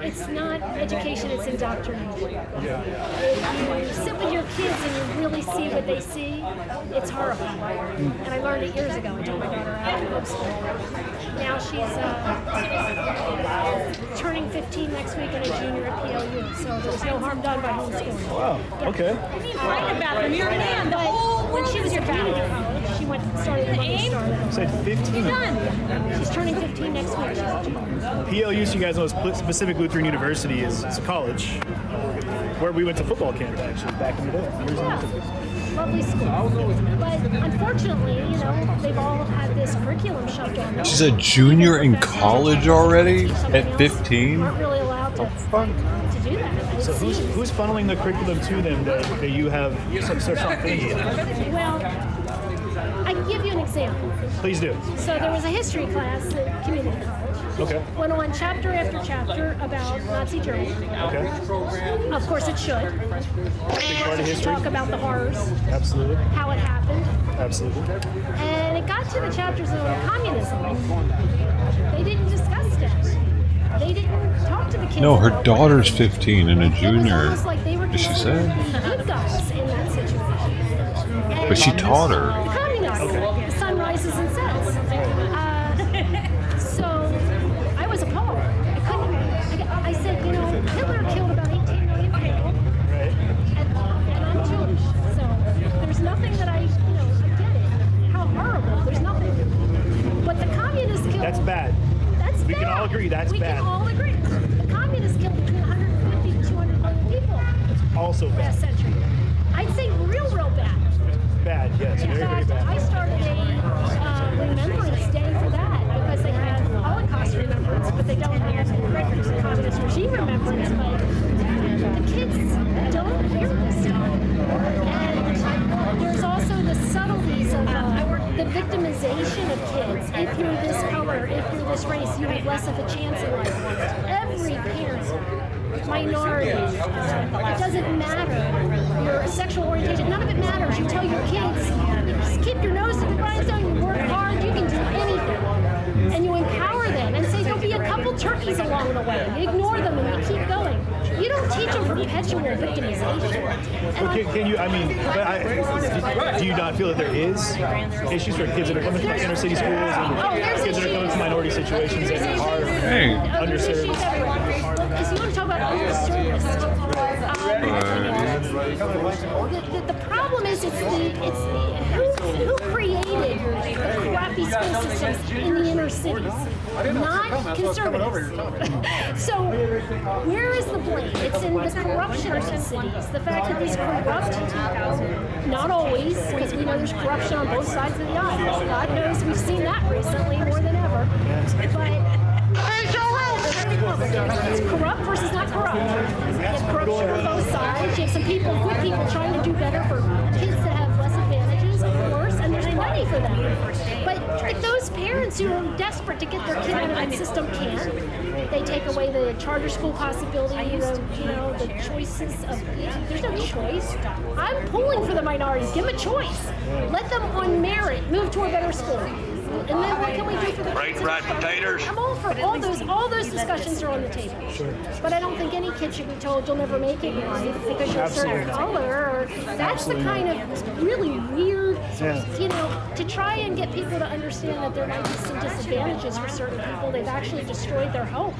It's not education, it's indoctrination. If you sit with your kids and you really see what they see, it's horrifying. And I learned it years ago. I took my daughter out of homeschool. Now she's turning 15 next week and a junior at PLU, so there's no harm done by homeschooling. Wow, okay. But when she was at community college, she started the Monday Star. Said 15. She's turning 15 next week. She's a junior. PLU, so you guys know, Pacific Lutheran University is a college where we went to football camp actually back in the day. Lovely school. But unfortunately, they've all had this curriculum shoved on them. She's a junior in college already at 15? Aren't really allowed to do that. So who's funneling the curriculum to them that you have some strong things with? Well, I can give you an example. Please do. So there was a history class at community college. Okay. Went on chapter after chapter about Nazi Germany. Okay. Of course it should. Part of history. Talk about the horrors. Absolutely. How it happened. Absolutely. And it got to the chapters on communism. They didn't discuss that. They didn't talk to the kids. No, her daughter's 15 and a junior. Like they were Did she say? the good guys in that situation. And But she taught her. The communists. The sun rises and sets. So I was appalled. I said, Hitler killed about 18 million people. Right. And I'm Jewish. So there's nothing that I get it. How horrible. There's nothing. But the communists killed. That's bad. That's bad. We can all agree that's we bad. We can all agree. The communists killed between 150 to 200 million people. It's also bad. Last century. I'd say real bad. Bad, yes. In Very, fact, very bad. I started a remembrance day for that because they have Holocaust remembrance, but they don't have communist regime remembrance. But the kids don't hear this stuff. And there's also the subtleties of the victimization of kids. If you're this color, if you're this race, you have less of a chance in life. Every parent, minority, it doesn't matter. Your sexual orientation, none of it matters. You tell your kids, just keep your nose to the grindstone, you work hard, you can do anything. And you empower them and say there'll be a couple turkeys along the way. You ignore them and you keep going. You don't teach them perpetual victimization. Well, can you? I mean, do you not feel that there is issues for kids that are coming from inner city schools and kids that are coming from minority situations that are underserved? If you want to talk about underserviced, the problem is it's who created the crappy school systems in the inner cities, not conservatives. So where is the blame? It's in the corruption of the cities. The fact that these corrupt, not always, because we know there's corruption on both sides of the aisle. God knows we've seen that recently more than ever. But it's corrupt versus not corrupt. There's corruption on both sides. You have some people, good people, trying to do better for kids that have less advantages, of course, and there's money for them. But those parents who are desperate to get their kid out of that system can't. They take away the charter school possibility, the choices of. There's no choice. I'm pulling for the minorities. Give them a choice. Let them on merit move to a better school. And then what can we do for the kids? Fried potatoes. I'm all for all those discussions are on the table. Sure. But I don't think any kid should be told you'll never make it in life because you're a certain color. Or that's the kind of really weird, to try and get people to understand that there might be some disadvantages for certain people. They've actually destroyed their hope.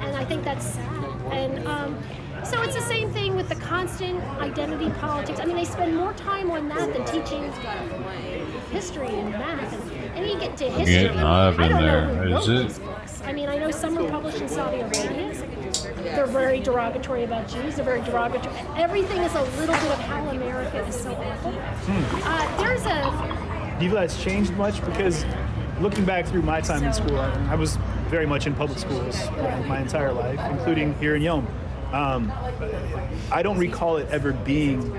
And I think that's sad. And so it's the same thing with the constant identity politics. I mean, they spend more time on that than teaching history and math. And you get to history. I don't know who wrote these books. I mean, I know some were published in Saudi Arabia. They're very derogatory about Jews. They're very derogatory. Everything is a little bit of how America is so awful. Do you feel that's changed much? Because looking back through my time in school, I was very much in public schools my entire life, including here in Yom. I don't recall it ever being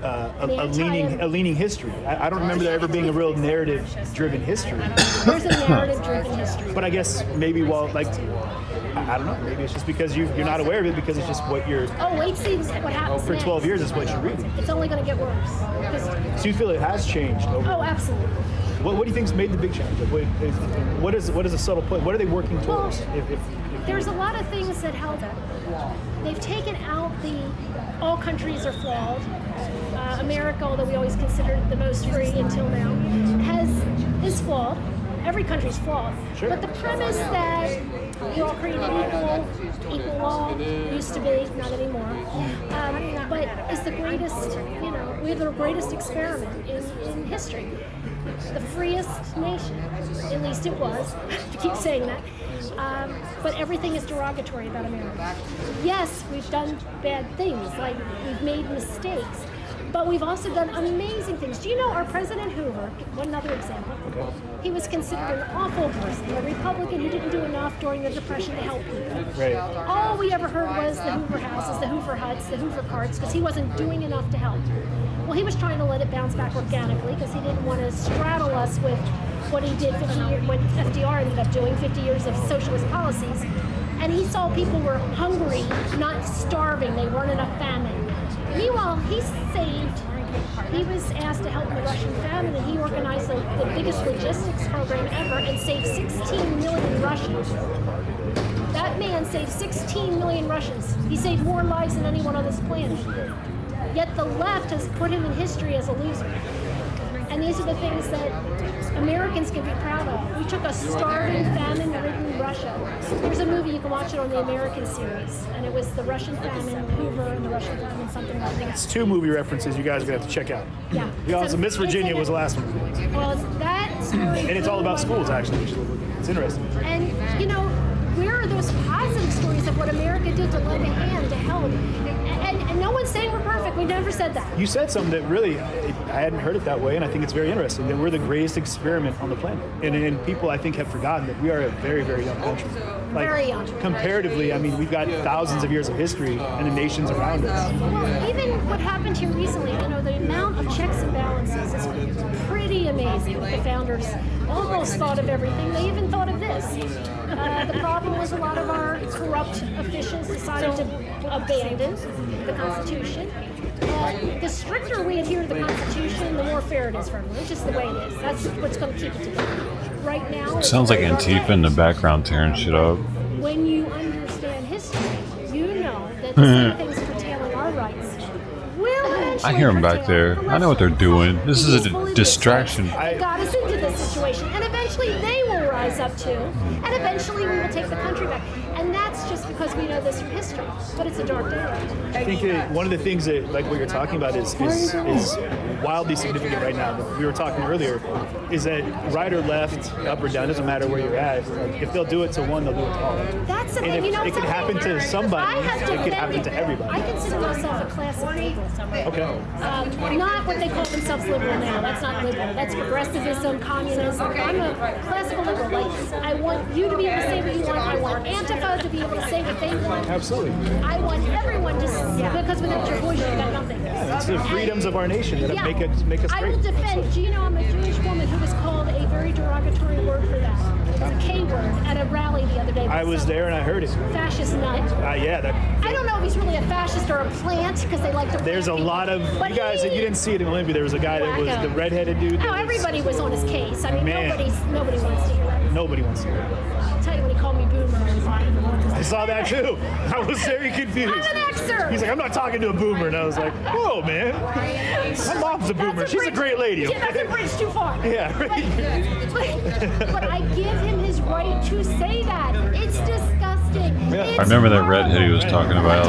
a leaning history. I don't remember there ever being a real narrative-driven history. There's a narrative-driven history. But I guess maybe I don't know, maybe it's just because you're not aware of it because it's just what you're... Oh, wait, see what happens for 12 years is what you're reading. It's only going to get worse. So you feel it has changed over... Oh, absolutely. What do you think's made the big change? What is a subtle point? What are they working towards? There's a lot of things that help. They've taken out all countries are flawed. America, although we always considered the most free until now, is flawed. Every country's flawed. Sure. But the premise that we're all created equal law used to be, not anymore. But is the greatest, we have the greatest experiment in history. The freest nation, at least it was. I keep saying that. But everything is derogatory about America. Yes, we've done bad things, like we've made mistakes, but we've also done amazing things. Do you know our President Hoover, one other example, he was considered an awful person, a Republican who didn't do enough during the Depression to help people. Right. All we ever heard was the Hoover houses, the Hoover huts, the Hoover carts, because he wasn't doing enough to help. Well, he was trying to let it bounce back organically because he didn't want to straddle us with what he did 50 years, what FDR ended up doing, 50 years of socialist policies. And he saw people were hungry, not starving. They weren't in a famine. Meanwhile, he was asked to help in the Russian famine, and he organized the biggest logistics program ever and saved 16 million Russians. That man saved 16 million Russians. He saved more lives than anyone on this planet. Yet the left has put him in history as a loser. And these are the things that Americans can be proud of. We took a starving, famine-ridden Russia. There's a movie, you can watch it on the American series, and it was the Russian famine, Hoover, and the Russian famine, something like that. It's 2 movie references you guys are going to have to check out. Yeah. Because Miss Virginia was the last one. Well, that story... And it's all about schools, actually. It's interesting. And, where are those positive stories of what America did to lend a hand, to help? And no one's saying we're perfect. We never said that. You said something that really, I hadn't heard it that way, and I think it's very interesting, that we're the greatest experiment on the planet. And people, I think, have forgotten that we are a very, very young country. Very young. Comparatively, I mean, we've got thousands of years of history in the nations around us. Well, even what happened here recently, the amount of checks and balances is pretty amazing. The founders almost thought of everything. They even thought of this. The problem was a lot of our corrupt officials decided to abandon the Constitution. The stricter we adhere to the Constitution, the more fair it is for everyone. It's just the way it is. That's what's going to keep it together. Right now... Sounds like Antifa in the background tearing shit up. When you understand history, you know that at the same things curtailing our rights will eventually I hear them back there. I know what they're doing. This is a distraction. They got us into this situation, and eventually they will rise up too, and eventually we will take the country back. And that's just because we know this from history, but it's a dark day. I think that one of the things that, like what you're talking about, is wildly significant right now. That we were talking earlier, is that right or left, up or down, doesn't matter where you're at. If they'll do it to one, they'll do it to all. That's the and thing. if You know, it could happen to somebody, it could happen to everybody. I consider myself a classic liberal. Okay. Not what they call themselves liberal now. That's not liberal. That's progressivism, communism. I'm a classical liberal. Like, I want you to be able to say what you want. I want Antifa to be able to say what they want. Absolutely. I want everyone to say, because without your voice, you've got nothing. It's the freedoms of our nation that make us great. I will defend. Do you know I'm a Jewish woman who was called a very derogatory word for that? It was a K word at a rally the other day. I was there and I heard it. Fascist nut. Yeah. I don't know if he's really a fascist or a plant because they like to. There's a lot of you guys. You didn't see it in Olympia. There was a guy that was the redheaded dude. Oh, everybody was on his case. I mean, Man. nobody wants to hear that. Nobody wants to hear it. I'll tell you when he called me boomer. I saw that too. I was very confused. I'm an Xer. He's like, I'm not talking to a boomer, and I was like, whoa, man. My mom's a boomer. She's a great lady. Yeah, that's a bridge too far. Yeah. But I give him his right to say that. It's disgusting. I remember that redhead he was talking about.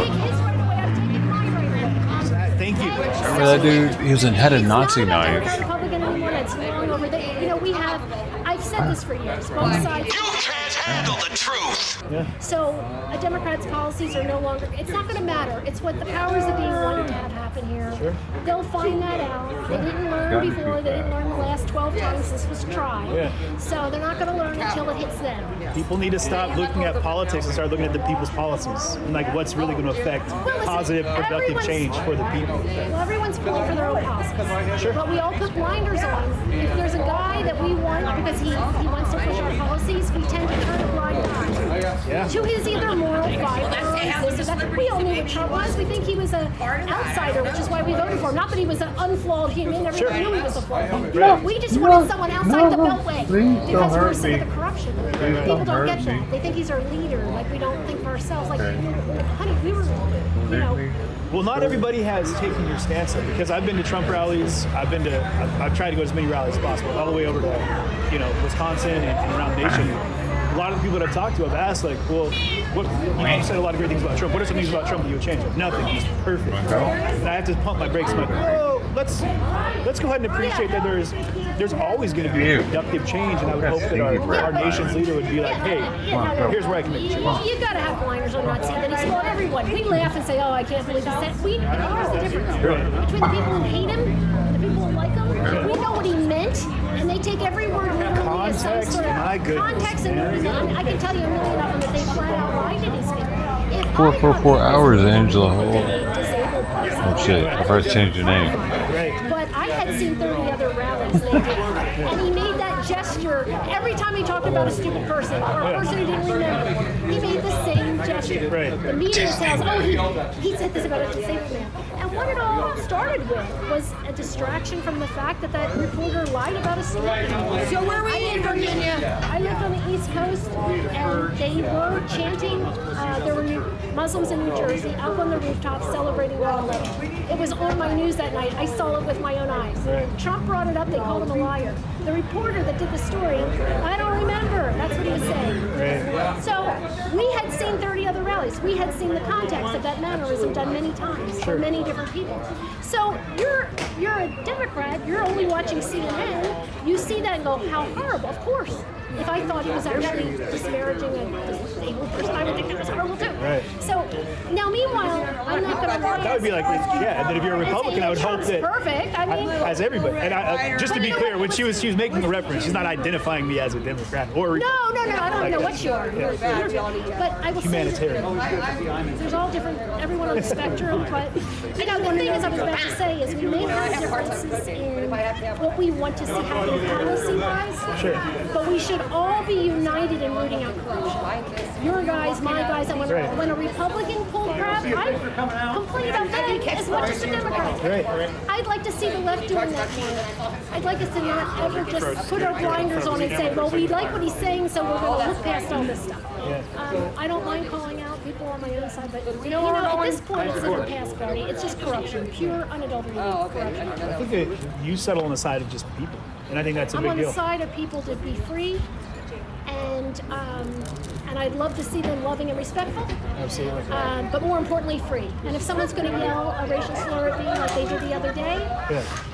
Thank you. Remember that dude? He was in head of Nazi knives. Republican anymore. That's long over. You know, we have. I've said this for years. Both sides. You can't handle the truth. Yeah. So a Democrat's policies are no longer. It's not going to matter. It's what the powers that be wanted to have happen here. Sure. They'll find that out. They didn't learn before. They didn't learn the last 12 times this was tried. Yeah. So they're not going to learn until it hits them. People need to stop looking at politics and start looking at the people's policies and like what's really going to affect positive, productive change for the people. Well, everyone's pulling for their own policies. Sure. But we all put blinders on. If there's a guy that we want because he wants to push our policies, we tend to turn a blind eye to his either moral fiber or this or that. We all knew what Trump was. We think he was an outsider, which is why we voted for him. Not that he was an unflawed human. Everybody knew he was a flawed human. No, we just wanted someone outside the Beltway because we were sick of the corruption. People don't get that. They think he's our leader. Like we don't think for ourselves. Like, honey, we were, you know. Well, not everybody has taken your stance though, because I've been to Trump rallies. I've tried to go to as many rallies as possible, all the way over to, Wisconsin and around the nation. A lot of the people that I've talked to, I've asked, like, well, you said a lot of great things about Trump. What are some things about Trump that you would change? Nothing. He's perfect. And I have to pump my brakes. I'm like, oh, let's go ahead and appreciate that there's always going to be a productive change, and I would hope that our nation's leader would be like, hey, here's where I can make a change. You got to have blinders on, not seeing that he's flawed. Everyone. We laugh and say, oh, I can't believe he said. Here's the difference between the people who hate him and the people who like him. We know what he meant, and they take every word literally as some sort of context. And I can tell you a million of them that they flat out lied to these people. 4 hours, Angela. Oh shit! I first changed your name. But I had seen 30 other rallies they did, and he made that gesture every time he talked about a stupid person or a person who didn't remember. He made the same gesture. The media says, oh, he said this about a disabled man. And what it all started with was a distraction from the fact that reporter lied about a story. So where were you in Virginia? I lived on the East Coast, and they were chanting. There were Muslims in New Jersey up on the rooftop celebrating 9/11. It was on my news that night. I saw it with my own eyes. Trump brought it up. They called him a liar. The reporter that did the story, I don't remember. That's what he was saying. So we had seen 30 other rallies. We had seen the context of that mannerism done many times for many different people. So you're a Democrat. You're only watching CNN. You see that and go, how horrible. Of course. If I thought he was actually disparaging a disabled person, I would think that was horrible too. So now, meanwhile, I'm not going to lie. That would be like, yeah. And if you're a Republican, I would hope that perfect. I mean, as everybody. And just to be clear, when she was making a reference, she's not identifying me as a Democrat or no. I don't know what you are. But I will humanitarian. Say there's all different, everyone on the spectrum. But the thing is, I was about to say is we may have differences in what we want to see happen policy-wise. Sure. But we should all be united in rooting out corruption. Your guys, my guys, and when a Republican pulled crap, complain about them as much as the Democrats. Right. I'd like to see the left doing that more. I'd like us to not ever just put our blinders on and say, well, we like what he's saying, so we're going to look past all this stuff. I don't mind calling out people on my own side, but you know, at this point, it's in the past party. It's just corruption, pure, unadulterated corruption. I think that you settle on the side of just people, and I think that's a big I'm on deal. the side of people to be free, and I'd love to see them loving and respectful. Absolutely. But more importantly, free. And if someone's going to yell a racial slur at me like they did the other day,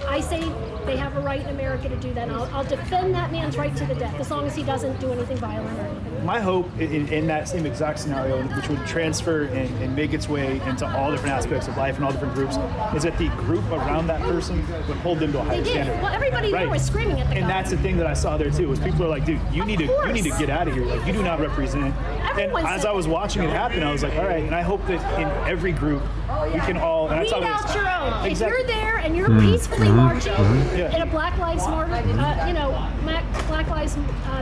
I say they have a right in America to do that. And I'll defend that man's right to the death as long as he doesn't do anything violent or anything. My hope in that same exact scenario, which would transfer and make its way into all different aspects of life and all different groups, is that the group around that person would hold them to a higher standard. Well, everybody there was screaming at the guy. And that's the thing that I saw there too, was people are like, dude, you need to get out of here. Like, you do not represent. Everyone and as I was watching it happen, I was like, all right. And I hope that in every group, we can all. And Weed out your own. Exactly. If you're there and you're peacefully marching in a Black Lives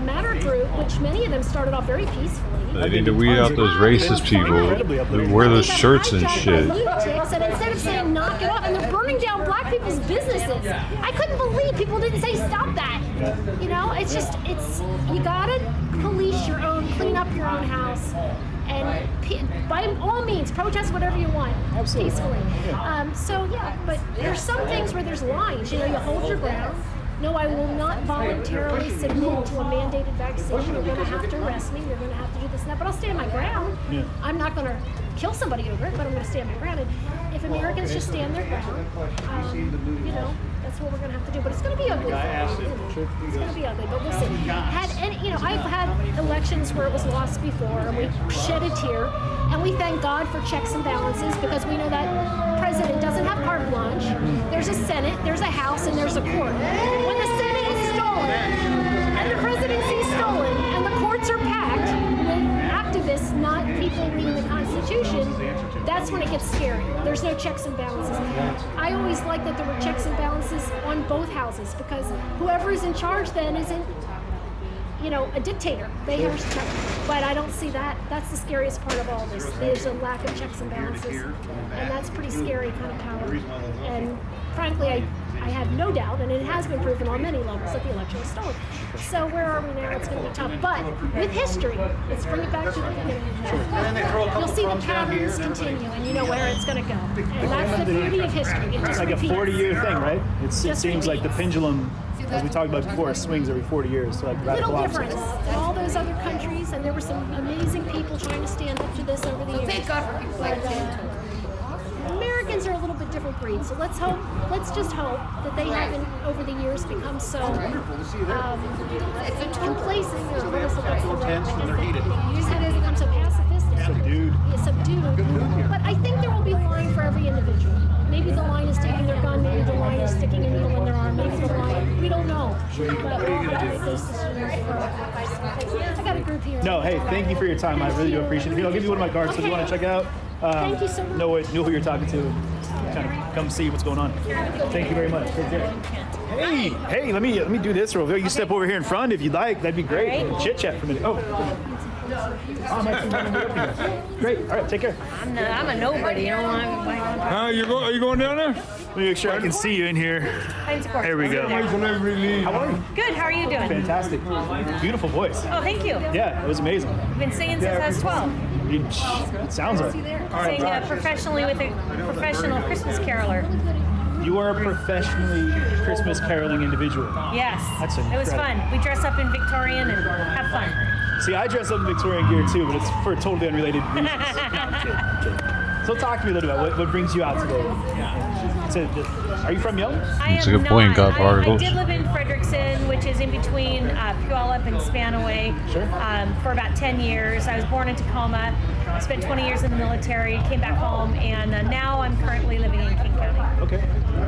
Matter group, which many of them started off very peacefully. They need to weed out those racist people who wear those shirts and shit. Lunatics, and instead of saying knock it off, and they're burning down black people's businesses. I couldn't believe people didn't say stop that. You know, it's just, you gotta police your own, clean up your own house, and by all means, protest whatever you want, peacefully. But there's some things where there's lines. You know, you hold your ground. No, I will not voluntarily submit to a mandated vaccine. You're going to have to arrest me. You're going to have to do this and that. But I'll stand my ground. I'm not going to kill somebody over it, but I'm going to stand my ground. And if Americans just stand their ground, you know, that's what we're going to have to do. But it's going to be ugly. It's going to be ugly, but we'll see. I've had elections where it was lost before, and we shed a tear. And we thank God for checks and balances, because we know that president doesn't have carte blanche. There's a Senate, there's a House, and there's a court. When the Senate is stolen, and the presidency is stolen, and the courts are packed with activists, not people reading the Constitution, that's when it gets scary. There's no checks and balances. I always liked that there were checks and balances on both houses, because whoever is in charge then isn't, you know, a dictator. They have check. But I don't see that. That's the scariest part of all this. There's a lack of checks and balances. And that's pretty scary kind of power. And frankly, I have no doubt, and it has been proven on many levels, that the election was stolen. So where are we now? It's going to be tough. But with history, let's bring it back to the beginning. You'll see the patterns continue, and you know where it's going to go. And that's the beauty of history. It It's just like a repeats. 40-year thing, right? It seems like the pendulum, as we talked about before, swings every 40 years to like radical Little opposites. difference in all those other countries, and there were some amazing people trying to stand up to this over the years. Thank God for people like that. Americans are a little bit different breed, so let's just hope that they haven't over the years become so complacent, or what is the you said it's become so pacifistic. Subdued. Yeah, subdued. But I think there will be a line for every individual. Maybe the line is taking their gun, maybe the line is sticking a needle in their arm, maybe the line, we don't know. But we'll have to make those decisions for I got a group here. No, hey, thank you for your time. I really do appreciate it. I'll give you one of my cards, so if you want to check it out. Thank you so much. Know who you're talking to. Kind of come see what's going on. Thank you very much. Take care. Hey, let me do this real quick. You step over here in front if you'd like. That'd be great. Chit chat for a minute. Oh, great. All right, take care. I'm a nobody. You know, Are you going down there? Let me make sure I can see you in here. There we go. How are you? Good. How are you doing? Fantastic. Beautiful voice. Oh, thank you. Yeah, it was amazing. I've been singing since I was 12. It sounds like Sing professionally with a professional Christmas caroler. You are a professionally Christmas caroling individual. Yes. That's it was fun. We dress up in Victorian and have fun. See, I dress up in Victorian gear too, but it's for totally unrelated reasons. No, I'm kidding. So talk to me a little bit about what brings you out today. Are you from Yellow? I am not. I did live in Frederickson, which is in between Puyallup and Spanaway, for about 10 years. I was born in Tacoma. I spent 20 years in the military, came back home, and now I'm currently living in King County. Okay.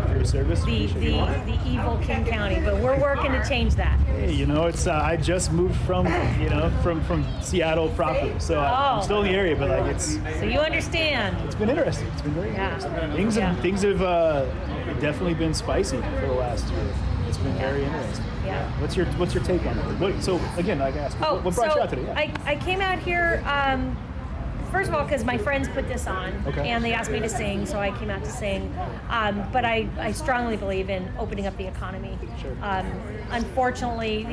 For your service. The evil King County, but we're working to change that. Hey, you know, it's I just moved from Seattle proper, so I'm still in the area, but like it's. So you understand. It's been interesting. It's been very interesting. Things have definitely been spicy for the last year. It's been very interesting. Yeah. What's your take on it? So again, like I asked, what brought you out today? I came out here first of all, because my friends put this on, and they asked me to sing, so I came out to sing. But I strongly believe in opening up the economy. Unfortunately,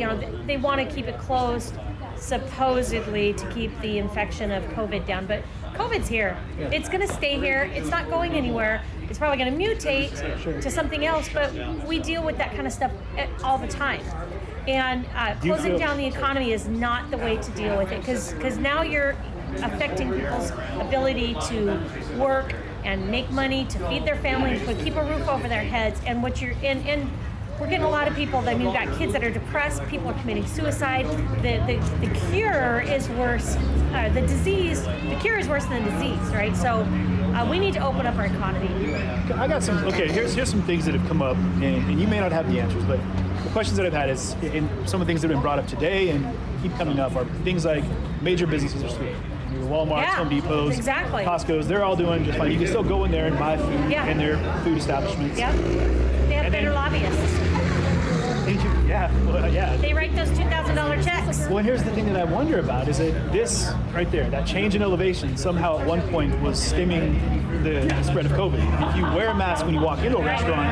they want to keep it closed, supposedly to keep the infection of COVID down, but COVID's here. Yeah. It's going to stay here. It's not going anywhere. It's probably going to mutate to something else, but we deal with that kind of stuff all the time. And closing down the economy is not the way to deal with it, because now you're affecting people's ability to work and make money, to feed their family, to keep a roof over their heads. And what you're in. We're getting a lot of people. We've got kids that are depressed. People are committing suicide. The cure is worse. The cure is worse than the disease, right? So we need to open up our economy. I got some. Okay, here's some things that have come up, and you may not have the answers, but the questions that I've had is, and some of the things that have been brought up today and keep coming up are things like major businesses are sweet. Walmart's, Home Depots, Costco's, they're all doing just fine. You can still go in there and buy food in their food establishments. Yeah. They have better lobbyists. They write those $2,000 checks. Well, and here's the thing that I wonder about is that this right there, that change in elevation, somehow at one point was stemming the spread of COVID. If you wear a mask when you walk into a restaurant,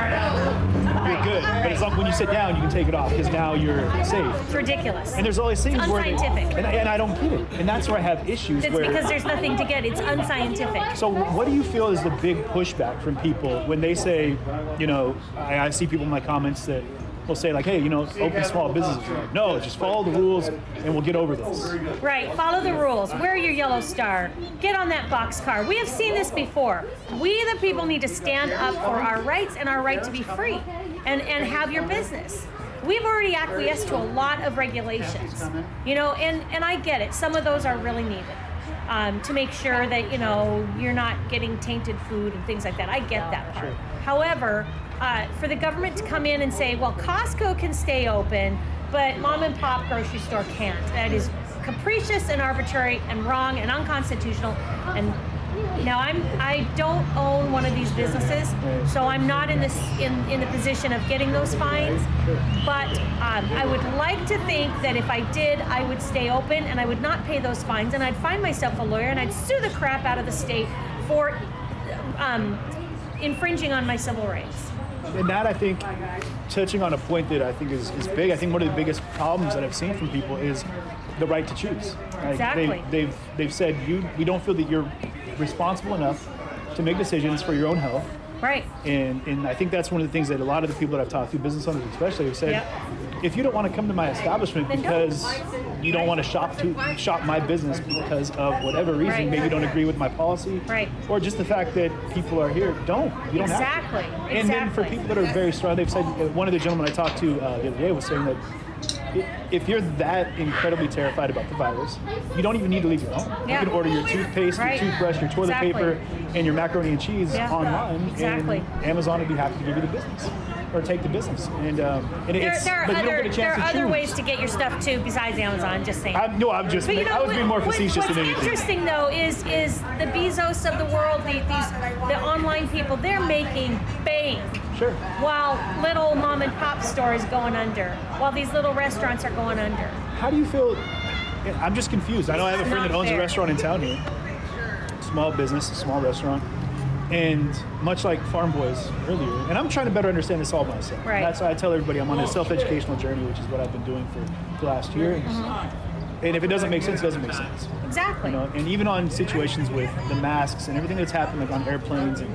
you're good. But it's like when you sit down, you can take it off because now you're safe. It's ridiculous. And there's all these things it's unscientific. And I don't get it. And that's where I have issues. It's because there's nothing to get. It's unscientific. So what do you feel is the big pushback from people when they say, I see people in my comments that will say like, hey, open small businesses. Like, no, just follow the rules and we'll get over this. Right, follow the rules. Wear your yellow star. Get on that boxcar. We have seen this before. We, the people, need to stand up for our rights and our right to be free and have your business. We've already acquiesced to a lot of regulations, and I get it. Some of those are really needed to make sure that, you're not getting tainted food and things like that. I get that part. However, for the government to come in and say, well, Costco can stay open, but mom and pop grocery store can't. That is capricious and arbitrary and wrong and unconstitutional. And now I don't own one of these businesses, so I'm not in the position of getting those fines. But I would like to think that if I did, I would stay open and I would not pay those fines, and I'd find myself a lawyer and I'd sue the crap out of the state for infringing on my civil rights. And that, I think, touching on a point that I think is big, I think one of the biggest problems that I've seen from people is the right to choose. Like exactly. They've said, we don't feel that you're responsible enough to make decisions for your own health. Right. And I think that's one of the things that a lot of the people that I've talked to, business owners especially, have said, if you don't want to come to my establishment because you don't want to shop my business because of whatever reason, maybe you don't agree with my policy, or just the fact that people are here, you don't have to. And then for people that are very strong, they've said, one of the gentlemen I talked to the other day was saying that if you're that incredibly terrified about the virus, you don't even need to leave your home. You can order your toothpaste, your toothbrush, your toilet paper, and your macaroni and cheese online, and Amazon would be happy to give you the business or take the business. And there are other ways to get your stuff too besides Amazon. Just saying. I was being more facetious than anything. What's interesting though is the Bezos of the world, the online people, they're making bank. Sure. While little mom and pop stores going under, while these little restaurants are going under. How do you feel? I'm just confused. I know I have a friend that owns a restaurant in town here. Small business, a small restaurant. And much like Farm Boys earlier, and I'm trying to better understand this all myself. Right. That's why I tell everybody I'm on a self-educational journey, which is what I've been doing for the last year. And if it doesn't make sense, it doesn't make sense. Exactly. And even on situations with the masks and everything that's happened, like on airplanes, and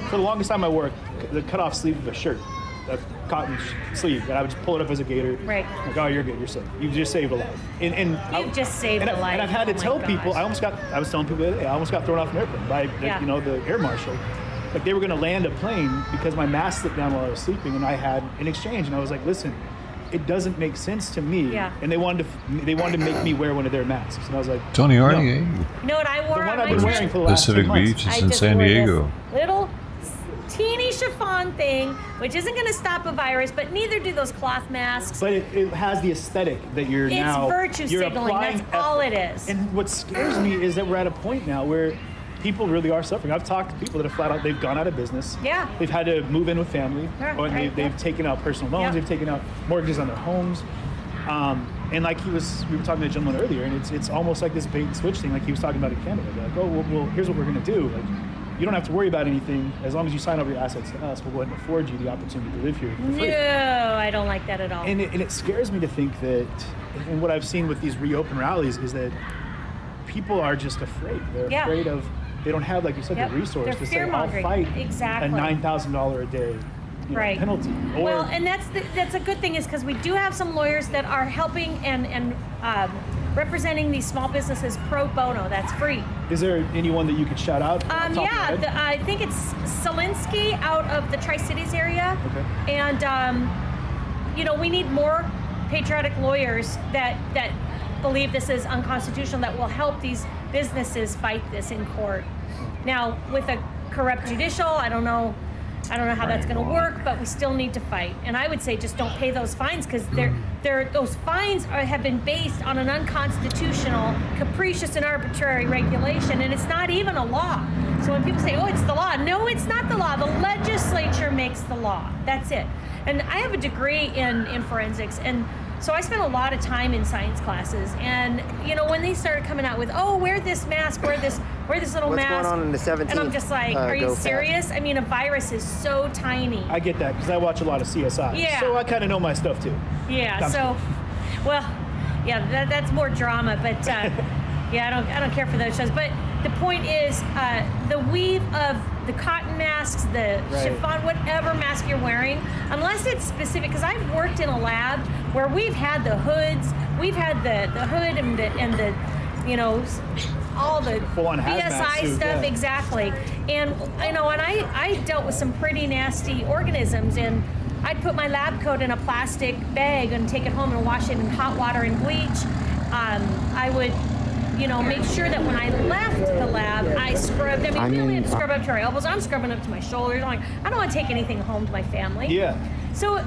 for the longest time I worked, the cut-off sleeve of a shirt, a cotton sleeve, and I would just pull it up as a gaiter. Right. Like, oh, you're good, you're safe. You've just saved a life. You've just saved a life. And I've had to tell people, I was telling people the other day, I almost got thrown off an airplane by the air marshal. Like they were going to land a plane because my mask slipped down while I was sleeping, and I had an exchange, and I was like, listen, it doesn't make sense to me. Yeah. And they wanted to make me wear one of their masks, and I was like, Tony Arnie, You know what I wore? The one I've been wearing for the last Pacific 6 months. Beach is in San Diego. Little teeny chiffon thing, which isn't going to stop a virus, but neither do those cloth masks. But it has the aesthetic that you're virtue signaling. That's all it is. And what scares me is that we're at a point now where people really are suffering. I've talked to people that have flat out, they've gone out of business. Yeah. They've had to move in with family, or they've taken out personal loans, they've taken out mortgages on their homes. And like we were talking to a gentleman earlier, and it's almost like this bait and switch thing, like he was talking about in Canada. They're like, oh, well, here's what we're going to do. Like, you don't have to worry about anything as long as you sign over your assets to us. We'll go ahead and afford you the opportunity to live here for free. No, I don't like that at all. And it scares me to think that, and what I've seen with these reopen rallies is that people are just afraid. They're afraid of, they don't have, like you said, the resource to say, I'll fight a $9,000 a day penalty. Well, and that's a good thing, is because we do have some lawyers that are helping and representing these small businesses pro bono. That's free. Is there anyone that you could shout out? I think it's Selinsky out of the Tri-Cities area. Okay. And, we need more patriotic lawyers that believe this is unconstitutional, that will help these businesses fight this in court. Now, with a corrupt judicial, I don't know how that's going to work, but we still need to fight. And I would say just don't pay those fines, because those fines have been based on an unconstitutional, capricious, and arbitrary regulation, and it's not even a law. So when people say, oh, it's the law, no, it's not the law. The legislature makes the law. That's it. And I have a degree in forensics, and so I spent a lot of time in science classes. And when they started coming out with, oh, wear this mask, wear this little mask. What's going on in the 17th? And I'm just like, are you serious? I mean, a virus is so tiny. I get that, because I watch a lot of CSI. Yeah. So I kind of know my stuff too. Yeah. That's more drama, but I don't care for those shows. But the point is, the weave of the cotton masks, the chiffon, whatever mask you're wearing, unless it's specific, because I've worked in a lab where we've had the hoods, we've had the hood and the all the BSI stuff, exactly. And and I dealt with some pretty nasty organisms, and I'd put my lab coat in a plastic bag and take it home and wash it in hot water and bleach. I would make sure that when I left the lab, I scrubbed. We only have to scrub up to our elbows. I'm scrubbing up to my shoulders. I'm like, I don't want to take anything home to my family. Yeah. So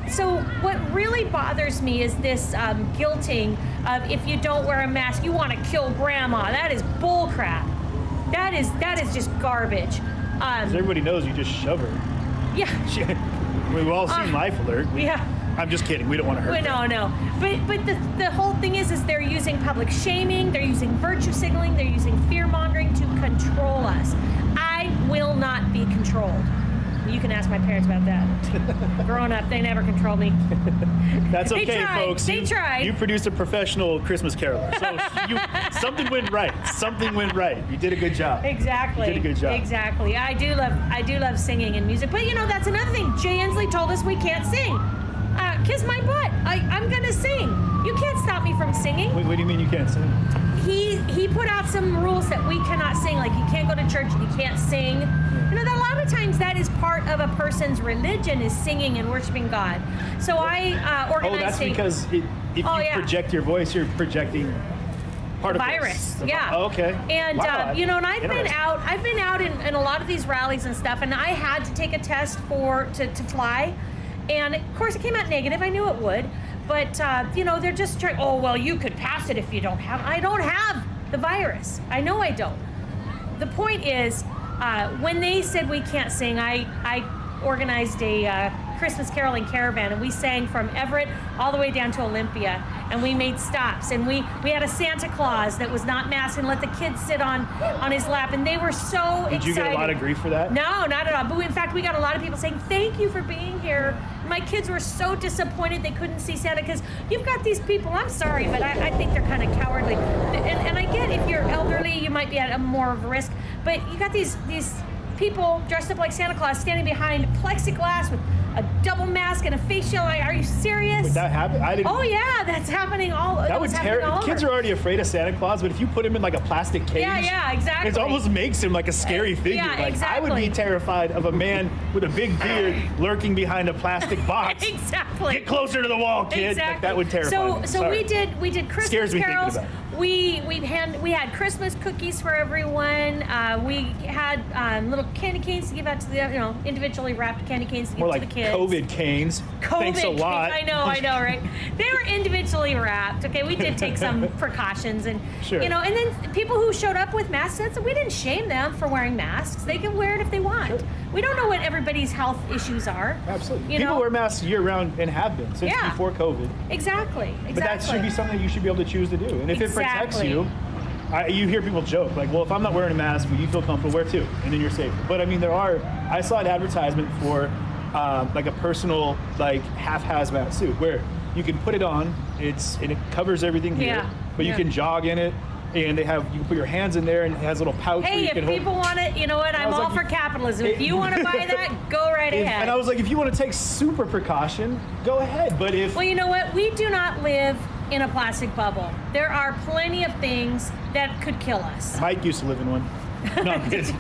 what really bothers me is this guilting of, if you don't wear a mask, you want to kill grandma. That is bull crap. That is just garbage. Everybody knows you just shove her. Yeah. We've all seen Life Alert. I'm just kidding. We don't want to hurt her. No. But the whole thing is they're using public shaming, they're using virtue signaling, they're using fear-mongering to control us. I will not be controlled. You can ask my parents about that. Growing up, they never controlled me. That's okay, folks. They tried. You produced a professional Christmas caroler. So something went right. Something went right. You did a good job. Exactly. You did a good job. Exactly. I do love singing and music. But that's another thing. Jay Inslee told us we can't sing. Kiss my butt. I'm gonna sing. You can't stop me from singing. Wait, what do you mean you can't sing? He put out some rules that we cannot sing, like you can't go to church and you can't sing. That a lot of times that is part of a person's religion, is singing and worshiping God. So I organized. Oh, that's because if you project your voice, you're projecting particles. Virus. Yeah. Oh, okay. And wow. And I've been out in a lot of these rallies and stuff, and I had to take a test to fly. And of course it came out negative. I knew it would. But, they're just trying, oh, well, you could pass it if you don't have, I don't have the virus. I know I don't. The point is, when they said we can't sing, I organized a Christmas caroling caravan, and we sang from Everett all the way down to Olympia, and we made stops, and we had a Santa Claus that was not masked and let the kids sit on his lap, and they were so excited. Did you get a lot of grief for that? No, not at all. But in fact, we got a lot of people saying, thank you for being here. My kids were so disappointed they couldn't see Santa, because you've got these people, I'm sorry, but I think they're kind of cowardly. And I get if you're elderly, you might be at more of a risk, but you got these people dressed up like Santa Claus standing behind plexiglass with a double mask and a face shield. Are you serious? Would that happen? Oh yeah, that's happening all. That would terrify. Kids are already afraid of Santa Claus, but if you put him in like a plastic cage, yeah, exactly. It almost makes him like a scary figure. Yeah, exactly. I would be terrified of a man with a big beard lurking behind a plastic box. Exactly. Get closer to the wall, kid. Exactly. Like, that would terrify me. So we did Christmas carols. we had Christmas cookies for everyone. We had little candy canes to give out to the individually wrapped candy canes to give to the kids. COVID canes. Thanks a lot. I know, right? They were individually wrapped. Okay, we did take some precautions, and sure. and then people who showed up with masks, we didn't shame them for wearing masks. They can wear it if they want. Sure. We don't know what everybody's health issues are. Absolutely. People wear masks year round and have been since before COVID. Exactly. But that should be something you should be able to choose to do. And if it protects you, you hear people joke like, well, if I'm not wearing a mask, but you feel comfortable, wear two, and then you're safe. But I mean, I saw an advertisement for like a personal like half hazmat suit where you can put it on, and it covers everything here, but you can jog in it. And you can put your hands in there, and it has a little pouch. Hey, if people want it, you know what? I'm all for capitalism. If you want to buy that, go right ahead. And I was like, if you want to take super precaution, go ahead. But well, you know what? We do not live in a plastic bubble. There are plenty of things that could kill us. Mike used to live in one. No, I'm kidding.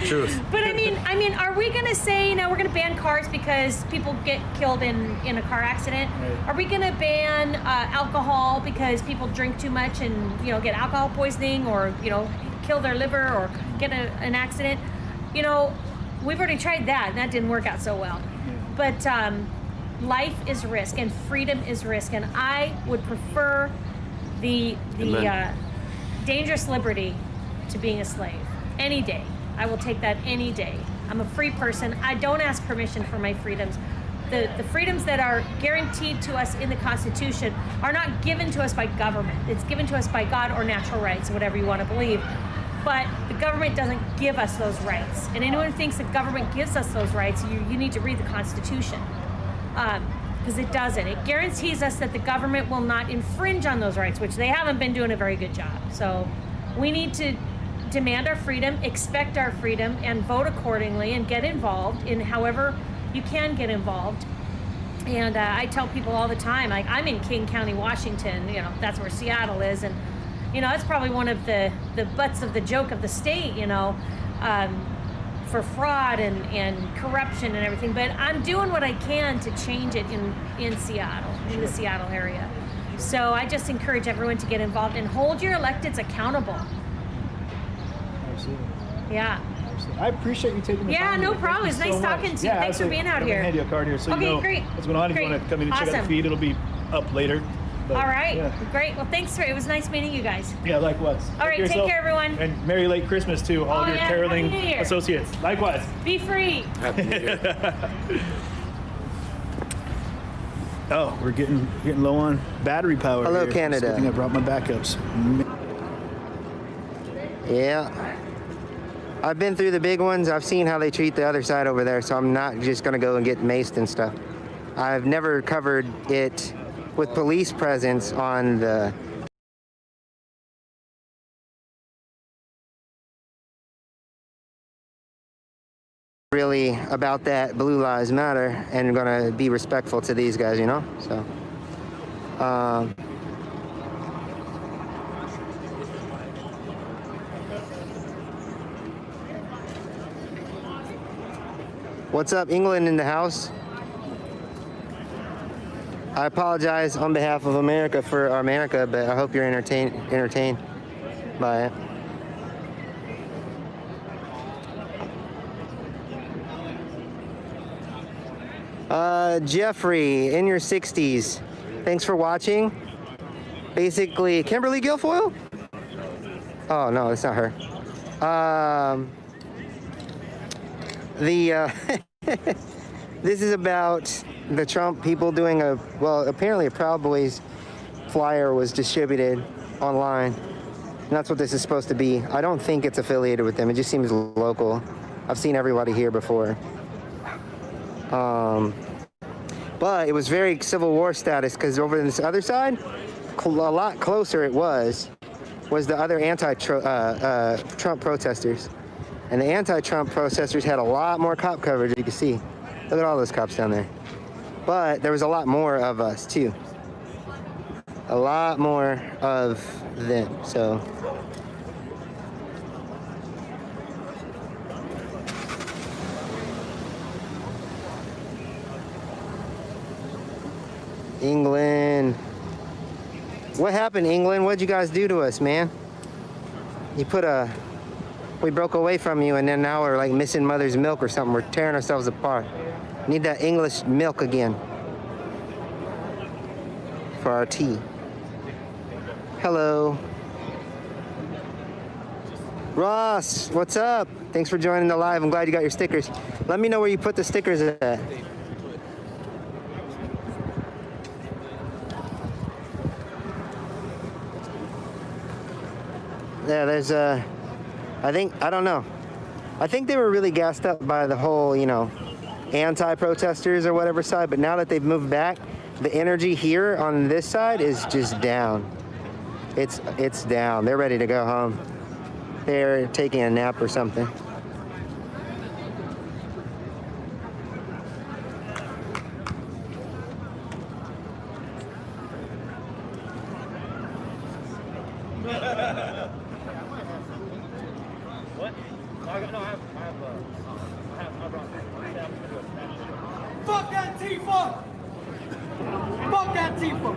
Truth. But I mean, are we going to say we're going to ban cars because people get killed in a car accident? Right. Are we going to ban alcohol because people drink too much and get alcohol poisoning or kill their liver or get an accident? We've already tried that, and that didn't work out so well. But life is risk, and freedom is risk, and I would prefer the dangerous liberty to being a slave any day. I will take that any day. I'm a free person. I don't ask permission for my freedoms. The freedoms that are guaranteed to us in the Constitution are not given to us by government. It's given to us by God or natural rights, whatever you want to believe. But the government doesn't give us those rights. And anyone who thinks the government gives us those rights, you need to read the Constitution. Because it doesn't. It guarantees us that the government will not infringe on those rights, which they haven't been doing a very good job. So we need to demand our freedom, expect our freedom, and vote accordingly, and get involved in however you can get involved. And I tell people all the time, like, I'm in King County, Washington, that's where Seattle is, and that's probably one of the butts of the joke of the state, for fraud and corruption and everything. But I'm doing what I can to change it in Seattle, in the Seattle area. So I just encourage everyone to get involved and hold your electeds accountable. Absolutely. Yeah. I appreciate you taking the time. Yeah, no problem. It's nice talking to you. Thanks for being out here. I'm going to hand you a card here so you know great. what's going on. If you want to come in and check out the feed, it'll be up later. But, all right. Great. Well, thanks it was nice meeting you guys. Yeah, likewise. All right, take care, everyone. And Merry Late Christmas to all your caroling associates. Likewise. Be free. Happy New Year. Oh, we're getting low on battery power. Hello, here. Canada. I think I brought my backups. Yeah. I've been through the big ones. I've seen how they treat the other side over there, so I'm not just going to go and get maced and stuff. I've never covered it with police presence on the really about that Blue Lives Matter, and I'm going to be respectful to these guys, so what's up, England in the house? I apologize on behalf of America for America, but I hope you're entertained by it. Jeffrey, in your 60s, thanks for watching. Basically, Kimberly Guilfoyle? Oh, no, it's not her. This is about the Trump people doing apparently a Proud Boys flyer was distributed online. And that's what this is supposed to be. I don't think it's affiliated with them. It just seems local. I've seen everybody here before. But it was very Civil War status, because over on this other side, a lot closer it was the other anti-Trump protesters. And the anti-Trump protesters had a lot more cop coverage, you can see. Look at all those cops down there. But there was a lot more of us, too. A lot more of them, so. England. What happened, England? What'd you guys do to us, man? We broke away from you, and then now we're like missing mother's milk or something. We're tearing ourselves apart. Need that English milk again for our tea. Hello. Ross, what's up? Thanks for joining the live. I'm glad you got your stickers. Let me know where you put the stickers at. Yeah, there's I don't know. I think they were really gassed up by the whole, anti-protesters or whatever side, but now that they've moved back, the energy here on this side is just down. It's down. They're ready to go home. They're taking a nap or something. What? Fuck Antifa! Fuck Antifa!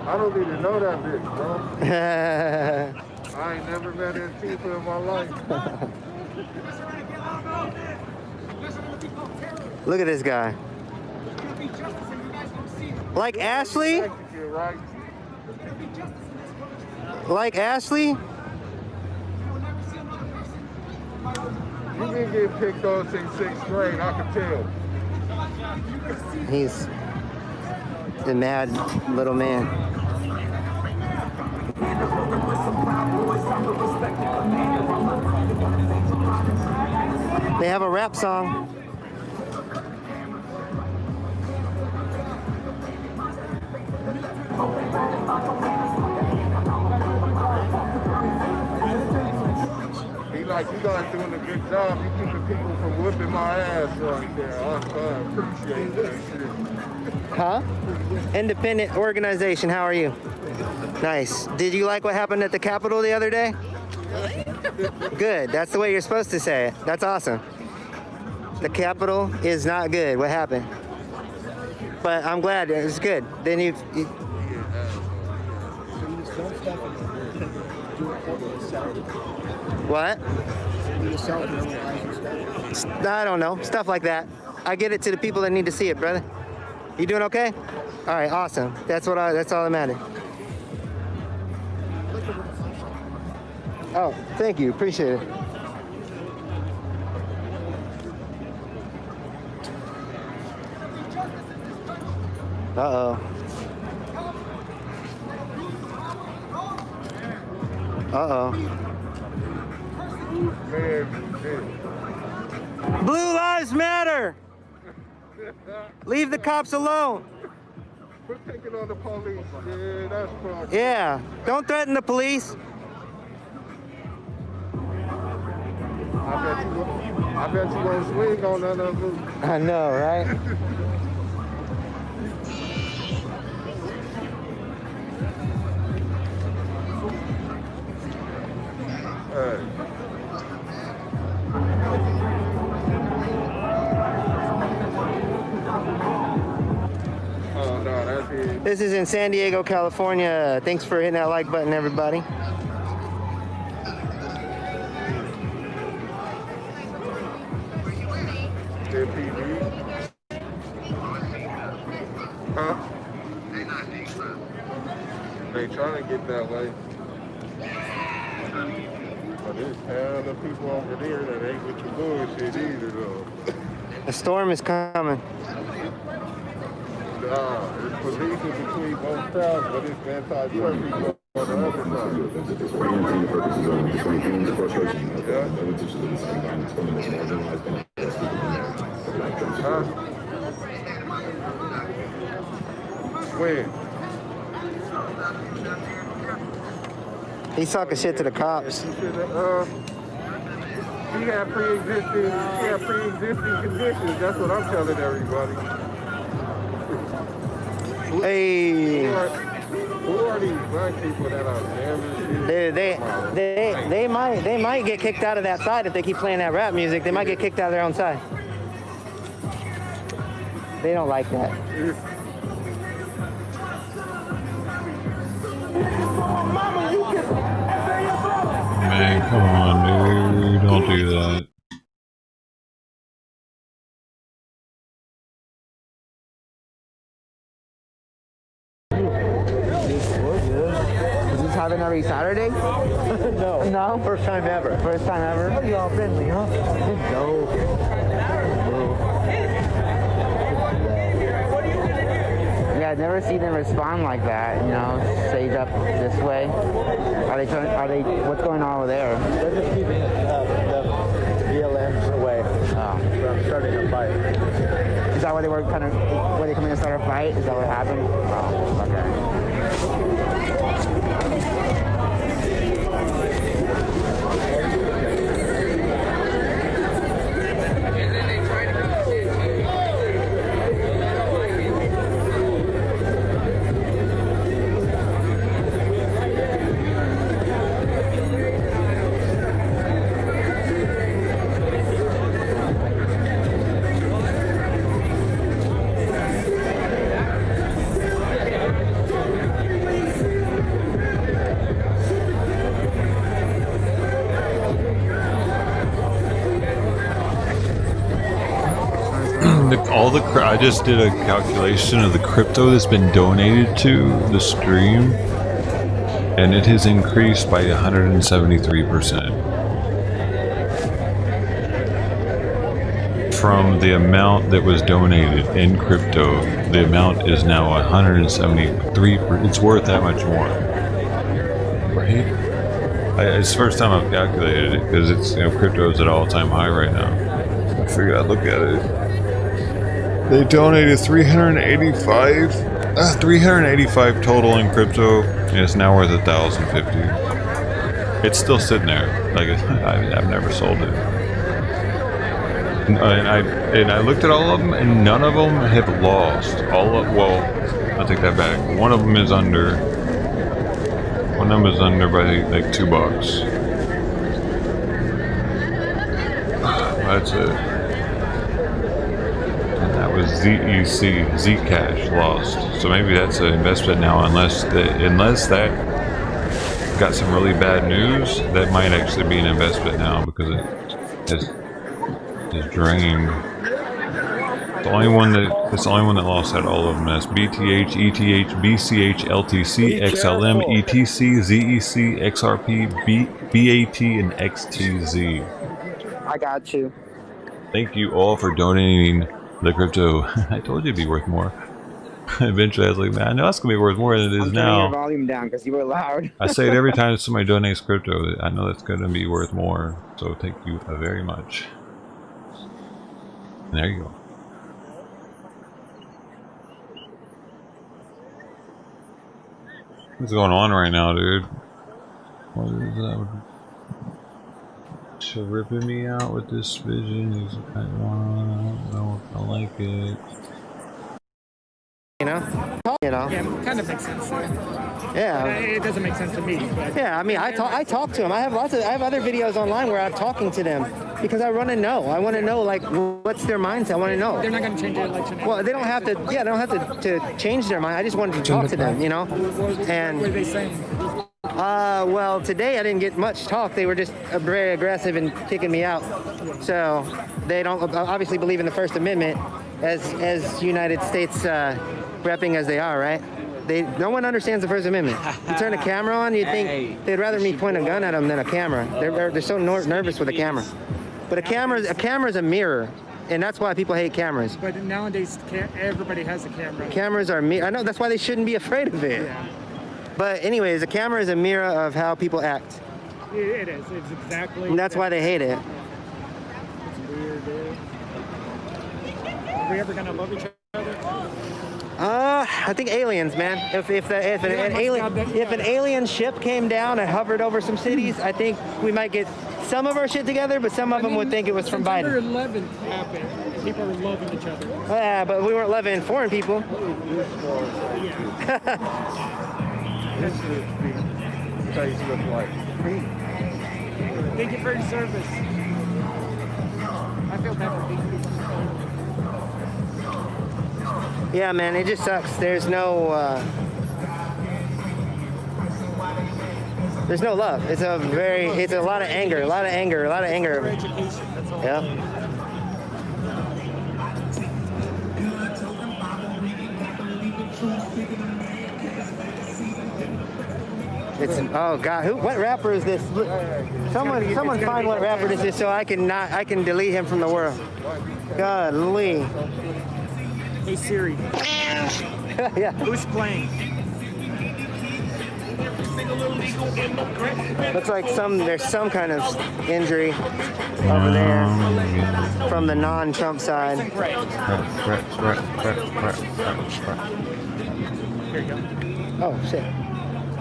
I don't even know that bitch, bro. I ain't never met Antifa in my life. Look at this guy. Like Ashley? Like Ashley? You didn't get picked on since 6th grade, I can tell. He's the mad little man. They have a rap song. He like, you guys doing a good job. You keeping people from whipping my ass right there. I appreciate that shit. Huh? Independent organization, how are you? Nice. Did you like what happened at the Capitol the other day? Good, that's the way you're supposed to say it. That's awesome. The Capitol is not good. What happened? But I'm glad it was good. Then you what? I don't know. Stuff like that. I get it to the people that need to see it, brother. You doing okay? All right, awesome. That's all that matters. Oh, thank you. Appreciate it. Uh-oh. Uh-oh. Blue Lives Matter! Leave the cops alone. Quit picking on the police. Yeah, that's fine. Yeah, don't threaten the police. I bet you won't swing on none of them. I know, right? Hey. Oh, no, that's it. This is in San Diego, California. Thanks for hitting that like button, everybody. Huh? They trying to get that way. But there's hell of people over there that ain't with the bullshit either, though. The storm is coming. Nah, it's police in between both sides, but it's anti-truck people on the other side. Huh? When? He's talking shit to the cops. He had pre-existing conditions. That's what I'm telling everybody. Hey. Who are these black people that are damaged? They might get kicked out of that side if they keep playing that rap music. They might get kicked out of their own side. They don't like that. man. Come on, dude. Don't do that. Does this happen every Saturday? No. No? First time ever. First time ever? How y'all friendly, huh? No. Yeah, I've never seen them respond like that, you know, stayed up this way. What's going on over there? They're just keeping the BLMs away from starting a fight. Is that why they were where they come in and start a fight? Is that what happened? Oh, okay. I just did a calculation of the crypto that's been donated to the stream, and it has increased by 173%. From the amount that was donated in crypto, the amount is now 173%. It's worth that much more. Right? It's the first time I've calculated it, because it's, you know, crypto is at all-time high right now. I figured I'd look at it. They donated 385 total in crypto, and it's now worth 1,050. It's still sitting there. Like, I've never sold it. And I looked at all of them, and none of them have lost. Well, I'll take that back. One of them is under. One of them is under by like $2. That's it. That was Zcash lost. So maybe that's an investment now, unless that got some really bad news. That might actually be an investment now, because it just drained. It's the only one that lost out of all of them. That's BTH, ETH, BCH, LTC, XLM, ETC, ZEC, XRP, BAT, and XTZ. I got you. Thank you all for donating the crypto. I told you it'd be worth more. Eventually, I was like, man, I know it's gonna be worth more than it is I'm now. turning your volume down because you were loud. I say it every time somebody donates crypto. I know that's gonna be worth more. So thank you very much. And there you go. What's going on right now, dude? What is that? She's ripping me out with this vision. He's kind of, I don't know if I like it. You know? Yeah, it kind of makes sense. Yeah. It doesn't make sense to me. But yeah, I mean, I talk to them. I have other videos online where I'm talking to them because I want to know. I want to know, like, what's their mindset. I want to know. They're not going to change the election. Well, they don't have to. Yeah, they don't have to change their mind. I just wanted to talk to them, you know. And what were they saying? Well, today I didn't get much talk. They were just very aggressive and kicking me out. So they don't obviously believe in the First Amendment as United States repping as they are, right? No one understands the First Amendment. You turn a camera on, you'd think they'd rather me point a gun at them than a camera. They're so nervous with a camera. But a camera's a mirror, and that's why people hate cameras. But nowadays, everybody has a camera. Cameras are mirror. I know, that's why they shouldn't be afraid of it. Yeah. But anyways, a camera is a mirror of how people act. It is. It's exactly. And that's why they hate it. It's weird, dude. Are we ever gonna love each other? I think aliens, man. If an alien ship came down and hovered over some cities, I think we might get some of our shit together, but some of them would think it was from Biden. September 11th happened, and people were loving each other. Yeah, but we weren't loving foreign people. Thank you for your service. I feel bad for these people. Yeah, man, it just sucks. There's no There's no love. It's a lot of anger, a lot of anger, a lot of anger. Yeah. It's oh god, what rapper is this? Someone find what rapper this is so I can delete him from the world. Godly. Hey Siri. Yeah. Who's playing? Looks like there's some kind of injury over there from the non-Trump side. Here you go. Oh shit.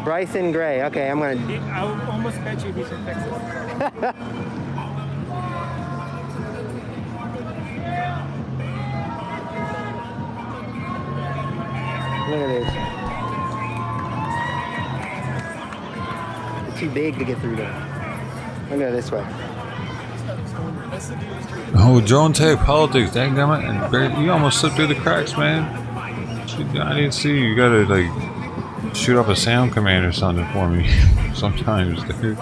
Bryson Gray. Okay, I'm gonna. I almost bet you he's from Texas. Look at this. It's too big to get through there. Let me go this way. Oh, Drone Tech Politics, dadgummit, and you almost slipped through the cracks, man. I didn't see you. You gotta like shoot off a sound command or something for me sometimes, dude.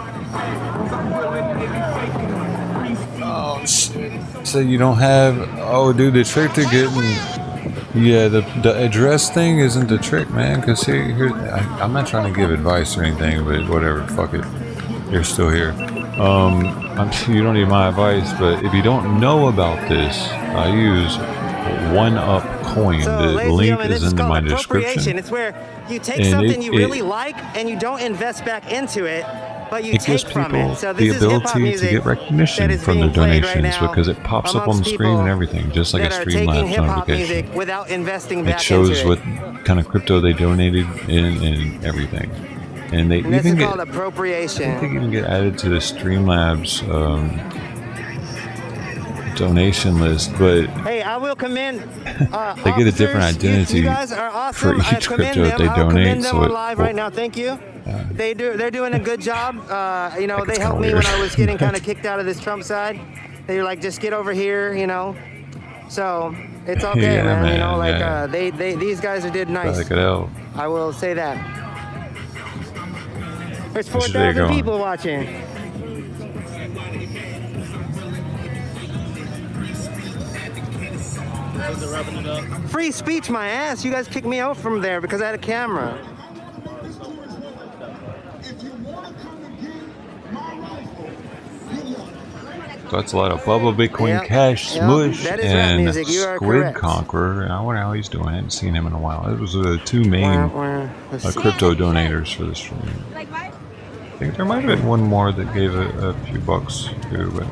Oh shit. So you don't have. Oh, dude, the trick to getting. Yeah, the address thing isn't the trick, man. Cause here, I'm not trying to give advice or anything, but whatever, fuck it. You're still here. You don't need my advice, but if you don't know about this, I use 1UP Coin. The link is in my description. It's where you take something you really like and you don't invest back into it, but you take from it. So this the ability to get recognition from the donations because it pops up on the screen and everything, just like a Streamlabs notification. Without investing back it shows into what kind of crypto they donated and everything. And they this even is called appropriation. I think even get added to the Streamlabs donation list, but hey, I will commend. They get a different identity you guys are awesome. for each crypto that they donate. So on live right now. Thank you. They're doing a good job. You know, they helped me when I was getting kind of kicked out of this Trump side. They were like, just get over here, you know. So it's okay, Yeah, man. You man, know, like yeah. these guys did nice. Like it out. I will say that. There's There you 4,000 go. people watching. Free speech, my ass. You guys kicked me out from there because I had a camera. That's a lot of Bubba Bitcoin Yep, Cash yep, Smush that is rap and music. You are Squid correct. Conqueror. I wonder how he's doing. I haven't seen him in a while. It was the two main crypto donators for the stream. I think there might have been one more that gave a few bucks too, but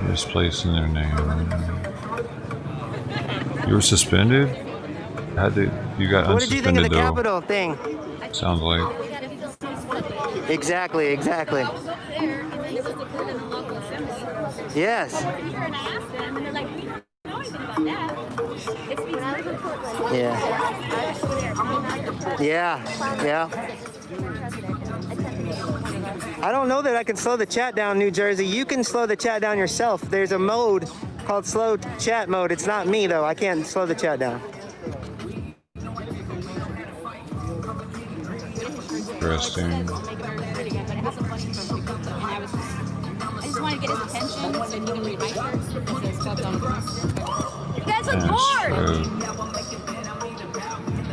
misplacing their name. You were suspended? You got What did you think of the unsuspended though? Capitol thing? Sounds like. Exactly. Yes. Yeah. I don't know that I can slow the chat down, New Jersey. You can slow the chat down yourself. There's a mode called slow chat mode. It's not me though. I can't slow the chat down. Interesting. I just want to get his attention so he can read my shirt. It says "Fuck on the front." You guys look bored.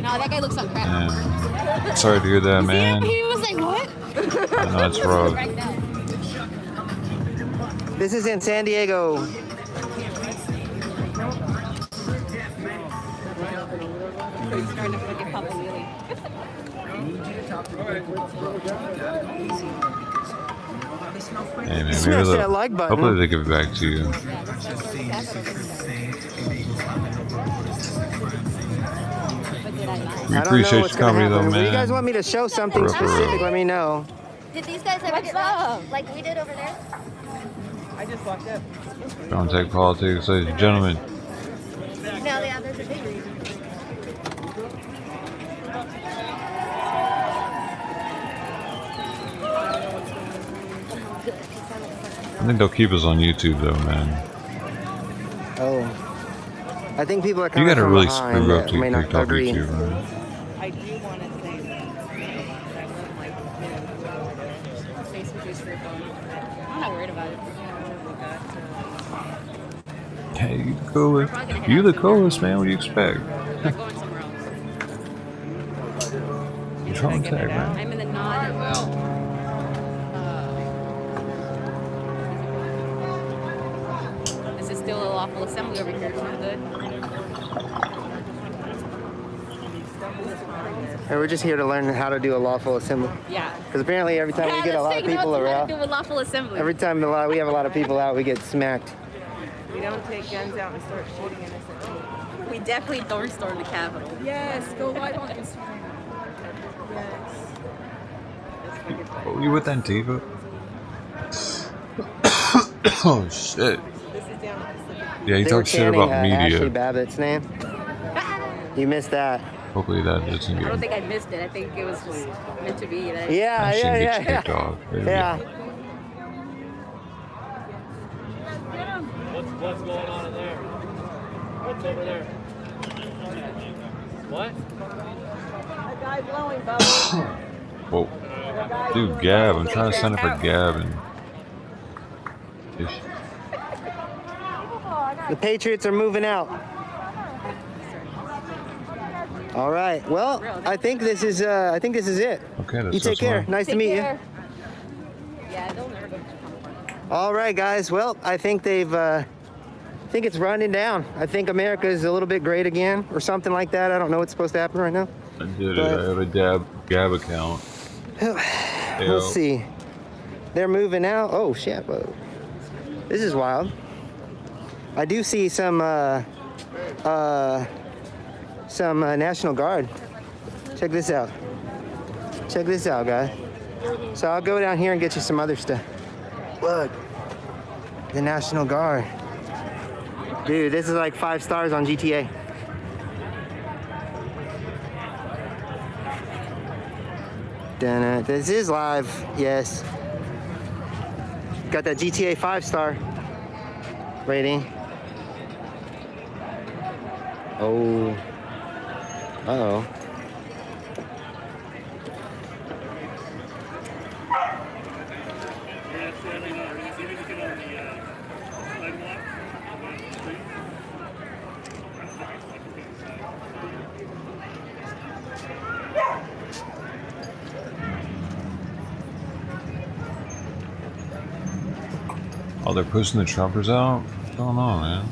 No, that guy looks on crap. Sorry to hear that, man. He was like, what? I know it's rough. This is in San Diego. Hey, man, Smash maybe that like button. hopefully they give it back to you. We I don't know appreciate what's your gonna company though, happen. If you man. guys want me to show something For real, for real. specific, let me know. Did these guys ever get lost like we did over there? I just walked up. Don't take politics, ladies and gentlemen. No, yeah, there's a big reason. I think they'll keep us on YouTube though, man. Oh. I think people are You coming gotta from really behind screw up that to may get not kicked off agree. YouTube, right? I do want to say that I went like, Facebook is free phone. I'm not worried about it. Hey, you the coolest. You the coolest, man. What do you expect? We're going somewhere else. What's wrong with that, man? I'm in the non. This is still a lawful assembly over here. It's not good. And we're just here to learn how to do a lawful assembly. Yeah. Because apparently every time we get a lot of people What around, to do with lawful assembly? every time we have a lot of people out, we get smacked. We don't take guns out and start shooting innocent people. We definitely don't storm the Capitol. Yes, go live on Instagram. Yes. Oh, you with Antifa? Oh shit. Yeah, he They were talks shit about chanting, Ashley media. Babbitt's name. You missed that. Hopefully that doesn't I get. don't think I missed it. I think it was just meant to be. That Yeah, That shouldn't yeah, get yeah, you kicked off. There you go. Yeah. What's going on in there? What's over there? What? A guy blowing bubbles. Whoa. Dude, Gab. I'm trying to sign up for Gab and. The Patriots are moving out. All right. Well, I think this is it. Okay, that's You take care. Nice to meet you. Yeah, they'll never go to All right, guys. Well, I think I think it's running down. I think America is a little bit great again, or something like that. I don't know what's supposed to happen right now. I did it. I have a Gab account. Let's see. They're moving out. Oh shit! Whoa. This is wild. I do see some National Guard. Check this out. Check this out, guys. So I'll go down here and get you some other stuff. Look, the National Guard. Dude, this is like 5 stars on GTA. Dun-dun. This is live, yes. Got that GTA 5-star rating. Oh. Uh-oh. Oh, they're pushing the Trumpers out? What's going on, man?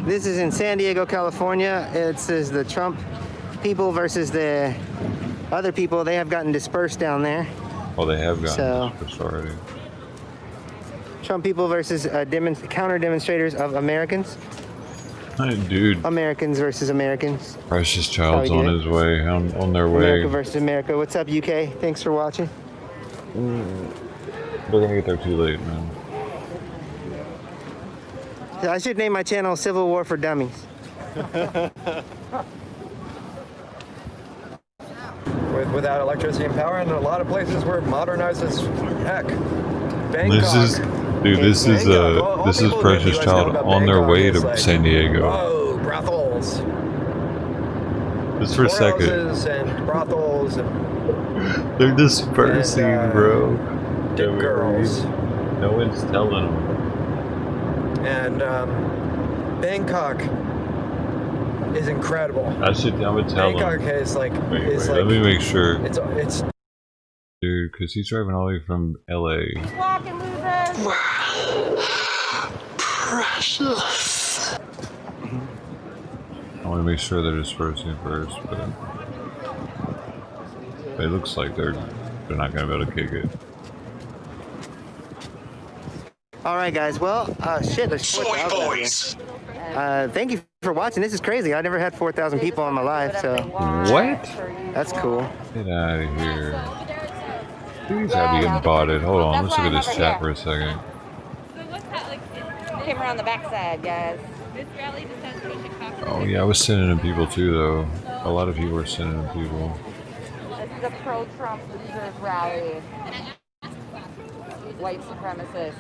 This is in San Diego, California. It says the Trump people versus the other people. They have gotten dispersed down there. Oh, they have gotten dispersed already. Trump people versus counter demonstrators of Americans. Hey, dude. Americans versus Americans. Precious Child's on his way, on their way. America versus America. What's up, UK? Thanks for watching. They're gonna get there too late, man. I should name my channel Civil War for Dummies. Without electricity and power, and a lot of places were modernized as heck. Bangkok. This is Precious Child on their way to San Diego. Oh, brothels. Just for a second. Whorehouses and brothels and They're dispersing, bro. dick girls. No one's telling them. And Bangkok is incredible. I would tell Bangkok them. is like Let me make sure. It's Dude, because he's driving all the way from LA. Walking losers. Precious. I want to make sure they're dispersing first, but it looks like they're not going to be able to kick it. All right, guys. Well, shit. Boys. Thank you for watching. This is crazy. I never had 4,000 people on my live, so. What? That's cool. Get out of here. These have to get botted. Hold on, let's look at this chat for a second. Came around the backside, guys. Oh yeah, I was sending in people too, though. A lot of people were sending in people. This is a pro-Trump losers rally. White supremacists.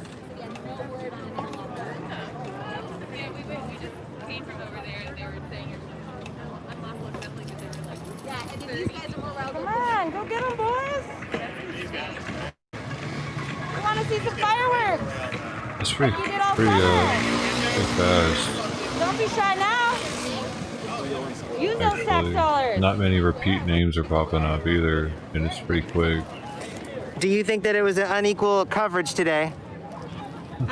Come on, go get them, boys. We want to see some fireworks. It's pretty fast. Don't be shy now. Use those tax dollars. Not many repeat names are popping up either, and it's pretty quick. Do you think that it was an unequal coverage today?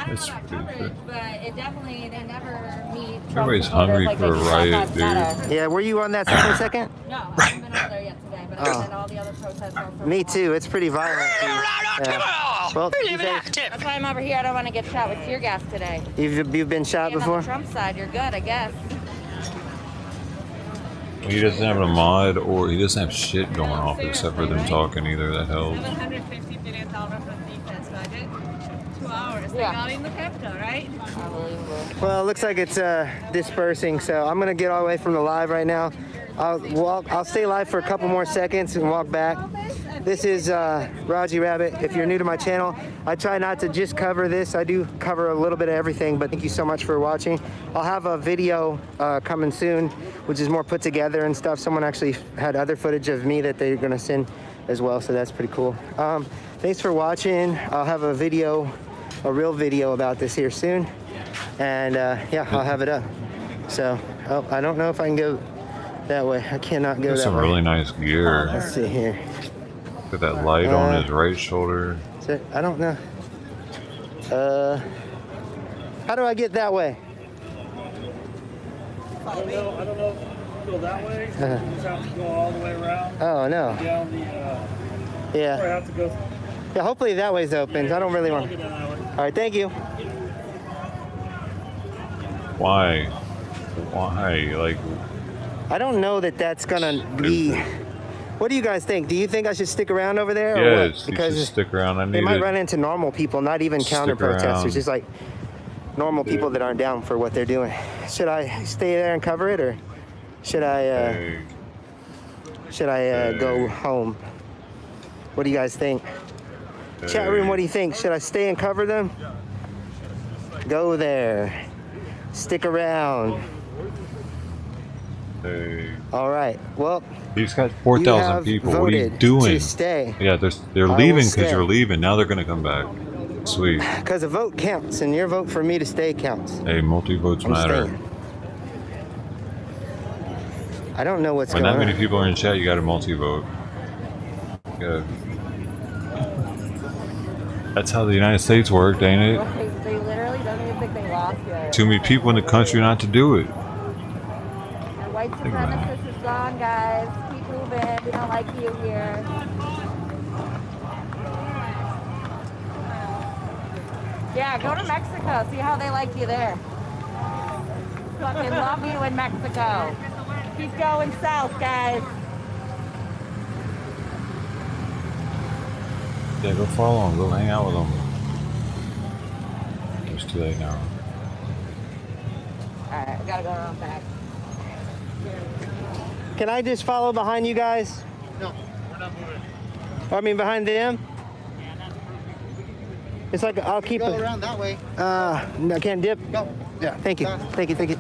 It's pretty quick. But it definitely, they never meet. Everybody's hungry for a riot, dude. Yeah, were you on that second? No, I haven't been over there yet today, but I've been all the other protests also. Me too. It's pretty violent. Yeah. Well, That's why I'm over here. I don't want to get shot with tear gas today. you've been shot Being before? on the Trump side, you're good, I guess. He doesn't have a mod, or he doesn't have shit going off except for them talking either. That helps. $750 billion defense budget. 2 hours. They got in the capital, right? Unbelievable. Well, it looks like it's dispersing, so I'm gonna get all the way from the live right now. I'll stay live for a couple more seconds and walk back. This is Raji Rabbit. If you're new to my channel, I try not to just cover this. I do cover a little bit of everything, but thank you so much for watching. I'll have a video coming soon, which is more put together and stuff. Someone actually had other footage of me that they're gonna send as well, so that's pretty cool. Thanks for watching. I'll have a video, a real video about this here soon. And yeah, I'll have it up. So, I don't know if I can go that way. I cannot go that way. Some really nice gear. Let's see here. Got that light on his right shoulder. I don't know. How do I get that way? I don't know if you go that way. You just have to go all the way around. Oh, no. Down the, yeah. Or have to go. Yeah, hopefully that way's open. I don't really want to. All right, thank you. Why? Why? Like, I don't know that that's gonna be. What do you guys think? Do you think I should stick around over there? Or yes, what? Because you should stick around. I need they might run into normal people, not even counter protesters, just like normal people that aren't down for what they're doing. Should I stay there and cover it, or should I go home? What do you guys think? Chat room, what do you think? Should I stay and cover them? Go there. Stick around. All right. Well, he's got 4,000 people. What are you doing? To stay. Yeah, they're leaving because you're leaving. Now they're gonna come back. Sweet. Because a vote counts, and your vote for me to stay counts. Hey, multi-votes matter. Staying. I don't know what's when going on. that many people are in chat, you got to multi-vote. Yeah. That's how the United States worked, ain't it? They literally don't even think they lost yet. Too many people in the country not to do it. And white supremacist is gone, guys. Keep moving. We don't like you here. Yeah, go to Mexico. See how they like you there. Fucking love you in Mexico. Keep going south, guys. Yeah, go follow them. Go hang out with them. It's too late now. Alright, we gotta go around back. Can I just follow behind you guys? No, we're not moving. I mean, behind them? It's like I'll keep Go it. around that way. I can't dip. Go. Yeah. Thank you. Thank you. Thank you.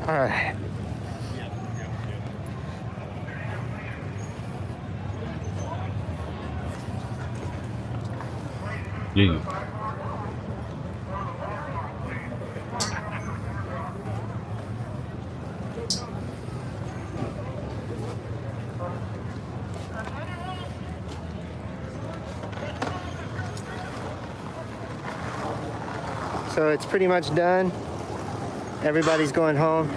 All right. Yeah. So it's pretty much done. Everybody's going home.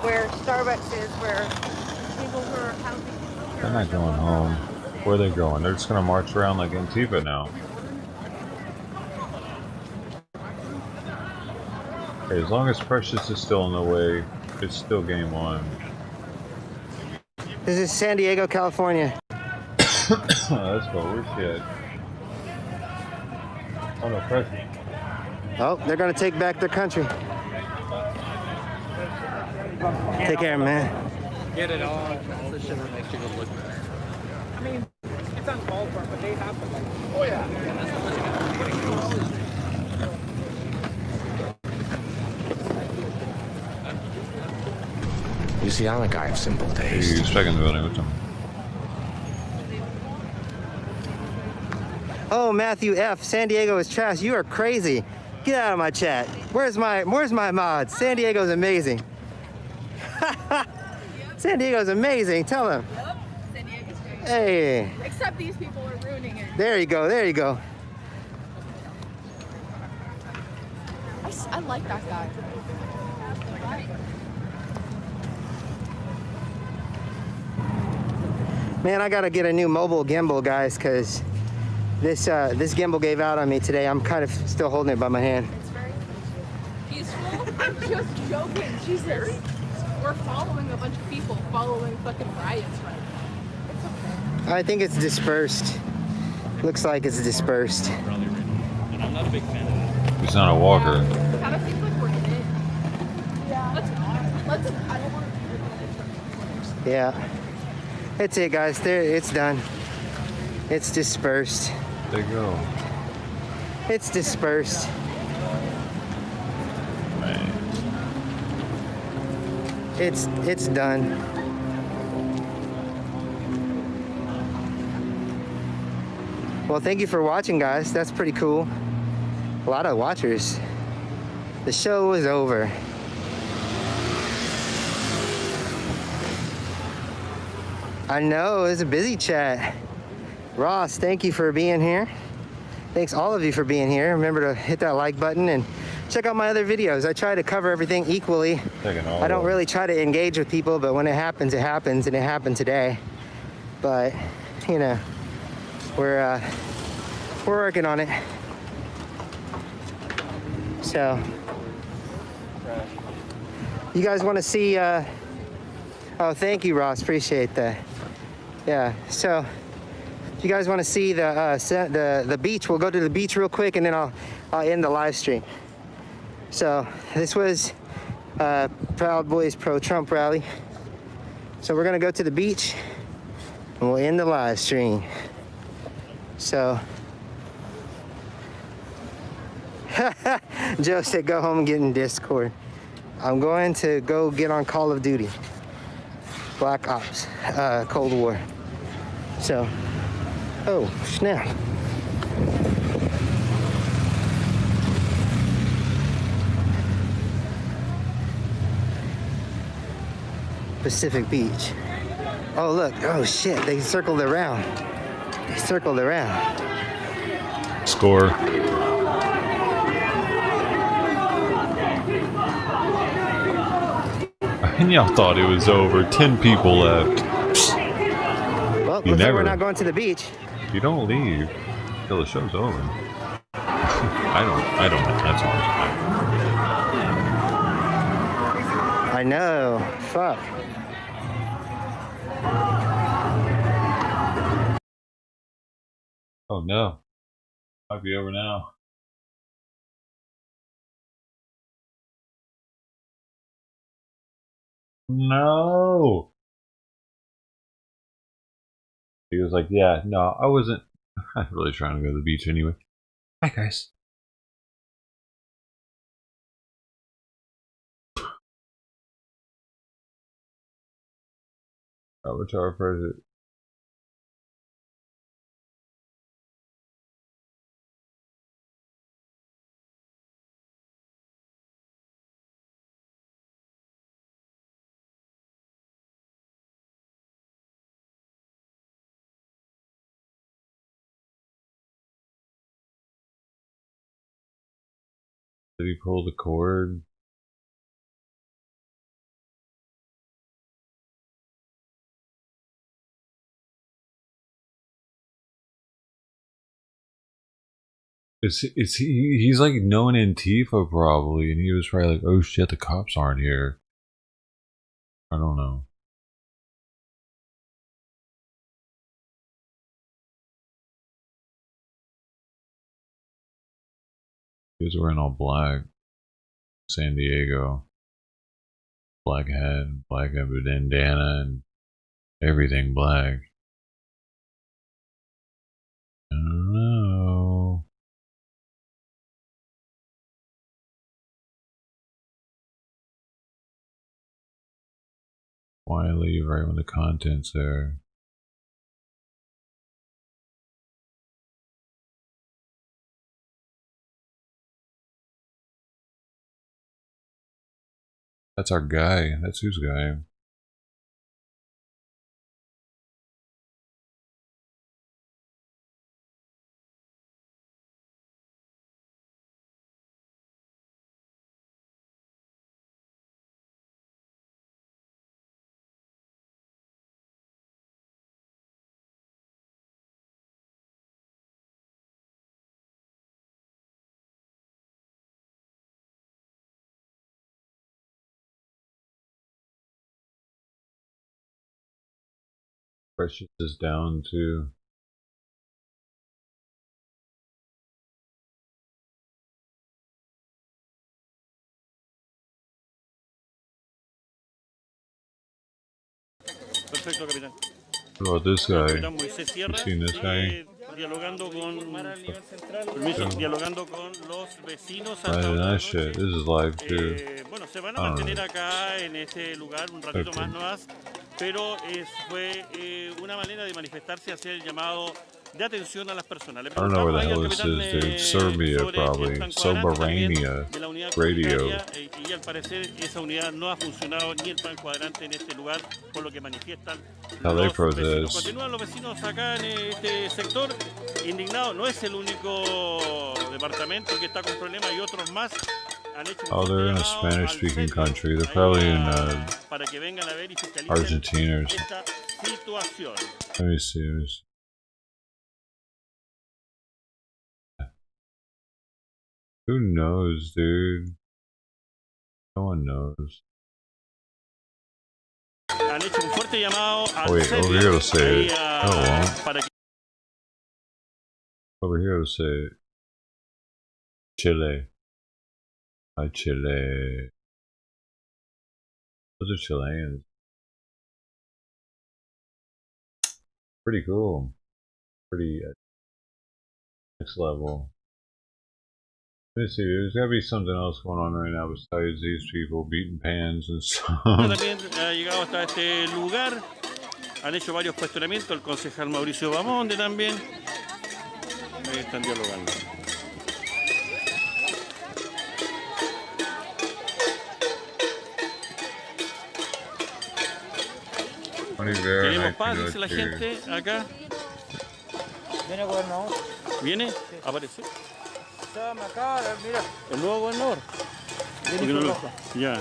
Where Starbucks is, where people were housing. They're not going home. Where are they going? They're just gonna march around like Antifa now. Okay, as long as Precious is still in the way, it's still game on. This is San Diego, California. That's what we're shit. Oh no, Precious. Oh, they're gonna take back their country. Take care, man. Get it on. This shit makes you look better. I mean, it's uncalled for, but they have to like. Oh yeah. see, I'm a guy of simple taste. He's back in the building with him. Oh, Matthew F. San Diego is trash. You are crazy. Get out of my chat. Where's my mod? San Diego's amazing. San Diego's amazing. Tell him. Yep, San Diego's great. Hey. Except these people are ruining it. There you go. There you go. I like that guy. Man, I gotta get a new mobile gimbal, guys, because this gimbal gave out on me today. I'm kind of still holding it by my hand. It's very peaceful. I'm just joking. Jesus. We're following a bunch of people following fucking riots right now. It's okay. I think it's dispersed. Looks like it's dispersed. And I'm not a big fan of that. He's not a walker. Kind of seems like we're in it. Yeah. Let's I don't want to. Yeah. That's it, guys. There, it's done. It's dispersed. There you go. It's dispersed. Man. It's done. Well, thank you for watching, guys. That's pretty cool. A lot of watchers. The show is over. I know, it's a busy chat. Ross, thank you for being here. Thanks all of you for being here. Remember to hit that like button and check out my other videos. I try to cover everything equally. I don't really try to engage with people, but when it happens, and it happened today. But, you know, we're working on it. So, you guys want to see, oh, thank you, Ross, appreciate that. Yeah, so if you guys want to see the beach, we'll go to the beach real quick and then I'll end the live stream. So this was Proud Boys Pro Trump rally. So we're gonna go to the beach and we'll end the live stream. So Joe said go home and get in Discord. I'm going to go get on Call of Duty. Black Ops, Cold War. So, oh, snap. Pacific Beach. Oh, look, oh shit, they circled around. They circled around. Score. And y'all thought it was over. 10 people left. Well, You looks like never. we're not going to the beach. You don't leave till the show's over. I don't know. That's all. I know. Fuck. Oh no. Might be over now. No. He was like, yeah, no, I wasn't really trying to go to the beach anyway. Hi, guys. Avatar President. Did he pull the cord? He's like known Antifa probably, and he was probably like, oh shit, the cops aren't here. I don't know. He was wearing all black. San Diego. Black hat, bandana, and everything black. I don't know. Why leave right when the content's there? That's our guy. That's whose guy? Precious is down too. Perfecto, capitán. What about this guy? Capitán Moisés Sierra, You seen this guy? dialogando con permiso, dialogando con los vecinos Right, hasta that shit. This is live too. bueno, se van a mantener acá en este lugar un ratito más nomás, pero fue una manera de manifestarse, hacer el llamado de atención a las personas. I don't know where the hell this is, dude. Serbia, probably. Soberania Radio. Y al parecer esa unidad no ha funcionado ni el plan cuadrante en este lugar, por lo que manifiestan How they los vecinos. protest. Continúan los vecinos acá en este sector indignados. No es el único departamento que está con problemas, y otros más han hecho Oh, they're in a Spanish-speaking country. They're probably in para que vengan a ver y fiscalicen Argentina or esta situación. Let me see. Let me see. Who knows, dude? No one knows. Han hecho un fuerte llamado a Wait, over here it'll say it. No, it won't. para que Over here it'll say it. Chile. Hi, Chile. Those are Chileans. Pretty cool. Pretty next level. Let me see, there's gotta be something else going on right now besides these people beating pans and stuff. también ha llegado hasta este lugar. Han hecho varios cuestionamientos. El concejal Mauricio Bamonde también. Ahí están dialogando. Queremos paz, dice la gente acá. Viene gobernador. ¿Viene? ¿Aparece? Acá, mira. ¿El nuevo gobernador? Ya.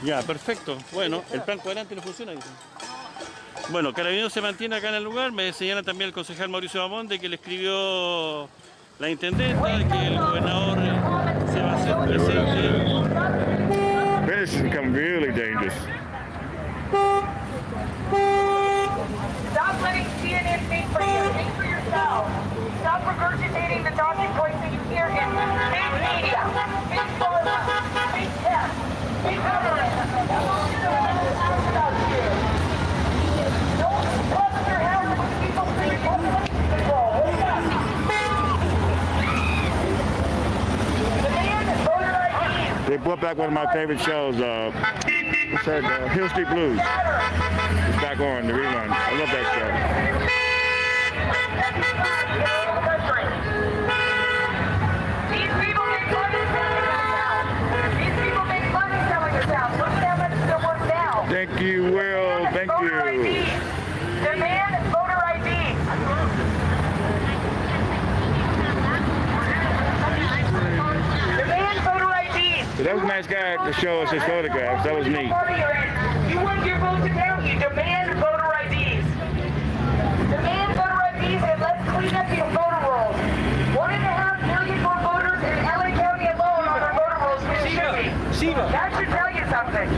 Ya, perfecto. Bueno, el plan cuadrante no funciona, dicen. Bueno, Carabineros se mantiene acá en el lugar. Me señala también el concejal Mauricio Bamonde que le escribió la intendenta de que el gobernador se va a hacer presente. This has become really dangerous. Stop letting CNN think for you. Think for yourself. Stop regurgitating the talking points that you hear in big media, big sources, big tech, big government. Don't trust your head when people think what's control. Wake up. Demand voter ID. They brought back one of my favorite shows. What's that? Hill Street Blues. It's back on the rerun. I love that show. These people make money selling us out. These people make money selling us out. Look at how much they're worth now. Thank you, Will. Thank Voter ID. you. Demand voter ID. Demand voter ID. So that was a nice guy to show us his photographs. That was neat. You want your vote to count, you demand voter IDs. Demand voter IDs and let's clean up your voter rolls. 1.5 million more voters in LA County alone on their voter rolls than should be. That should tell you something.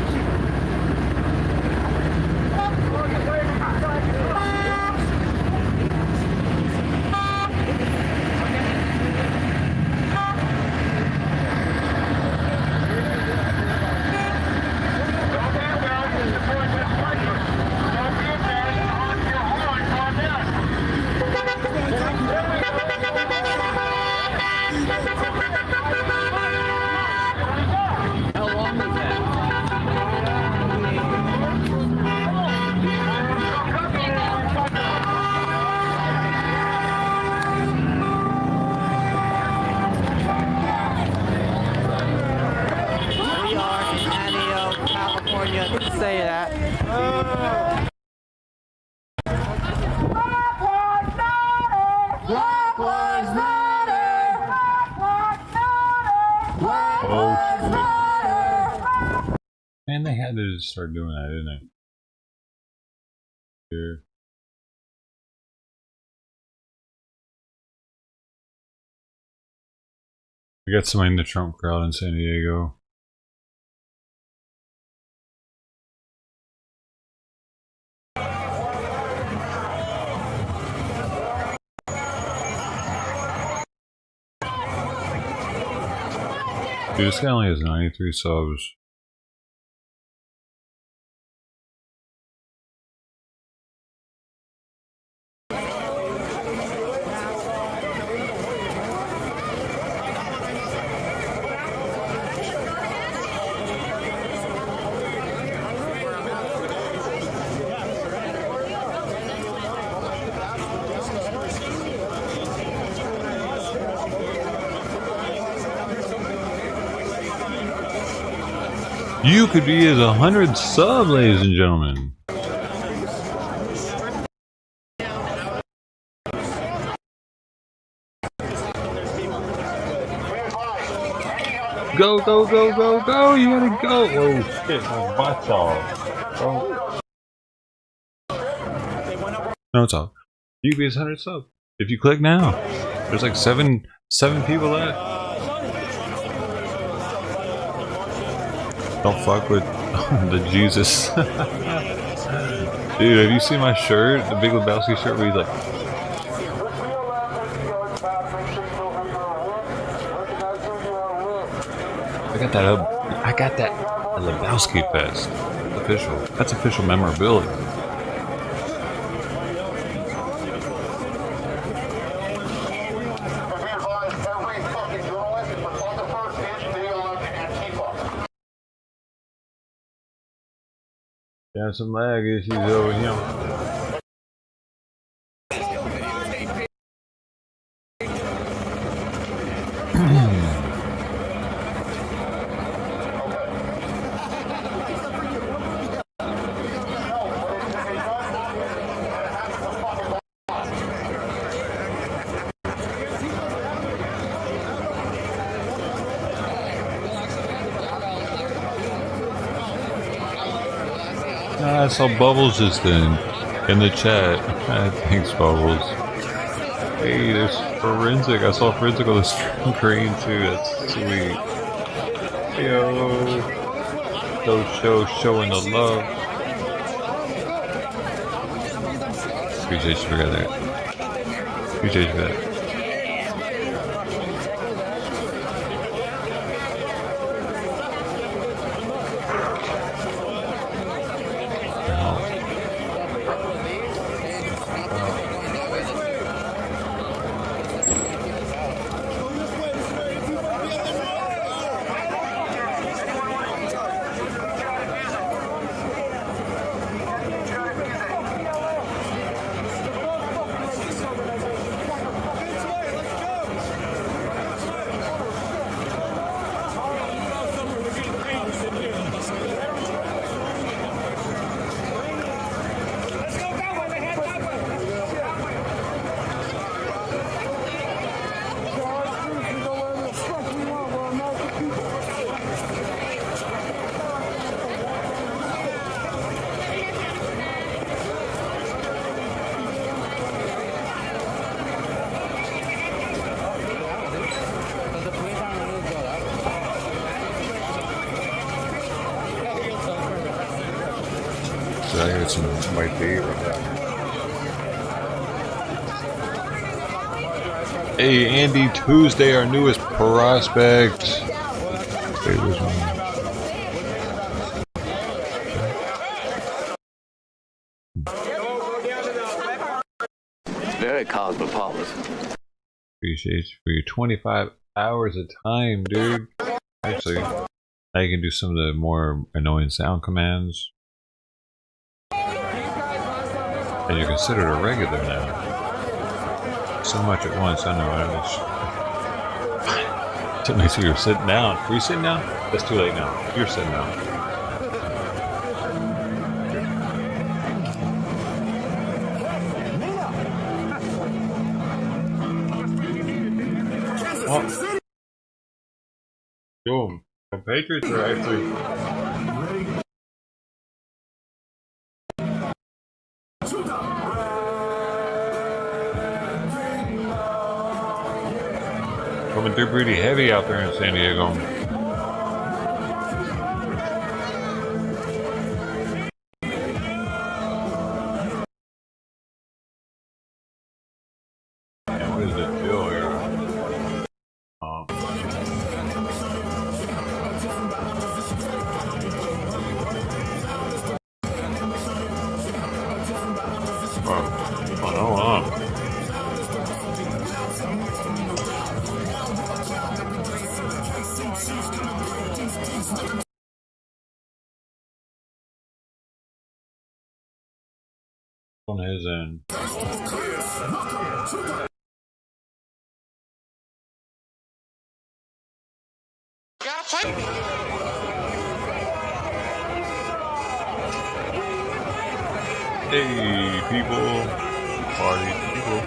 say that. Black Lives Matter! Oh, shit. Man, they had to just start doing that, didn't they? Here. We got somebody in the Trump crowd in San Diego. Dude, this guy only has 93 subs. You could be as 100 sub, ladies and gentlemen. Go, go, go, go, go! You gotta go! Oh shit, my butt's off. Oh. No, it's off. You could be as 100 sub. If you click now. There's like seven people left. Don't fuck with the Jesus. Dude, have you seen my shirt? The Big Lebowski shirt where he's like... I got that at Lebowski Fest. Official. That's official memorability. Yeah, some lag issues over here. I saw Bubbles just in the chat. Thanks, Bubbles. Hey, there's Forensic. I saw Forensic on the screen too. That's sweet. Yo, showing the love. Appreciate you for that. Appreciate you for that. I heard some white beer. Hey, Andy Tuesday, our newest prospect. Hey, which one? Very cosmopolitan. Appreciate you for your 25 hours of time, dude. Actually, now you can do some of the more annoying sound commands. And you're considered a regular now. So much at once, I know. To make sure you're sitting down. Were you sitting down? That's too late now. You're sitting down. Yo, the Patriots are actually. Coming through pretty heavy out there in San Diego. What is the deal here? Hold on. On his end. Hey, people. Party people.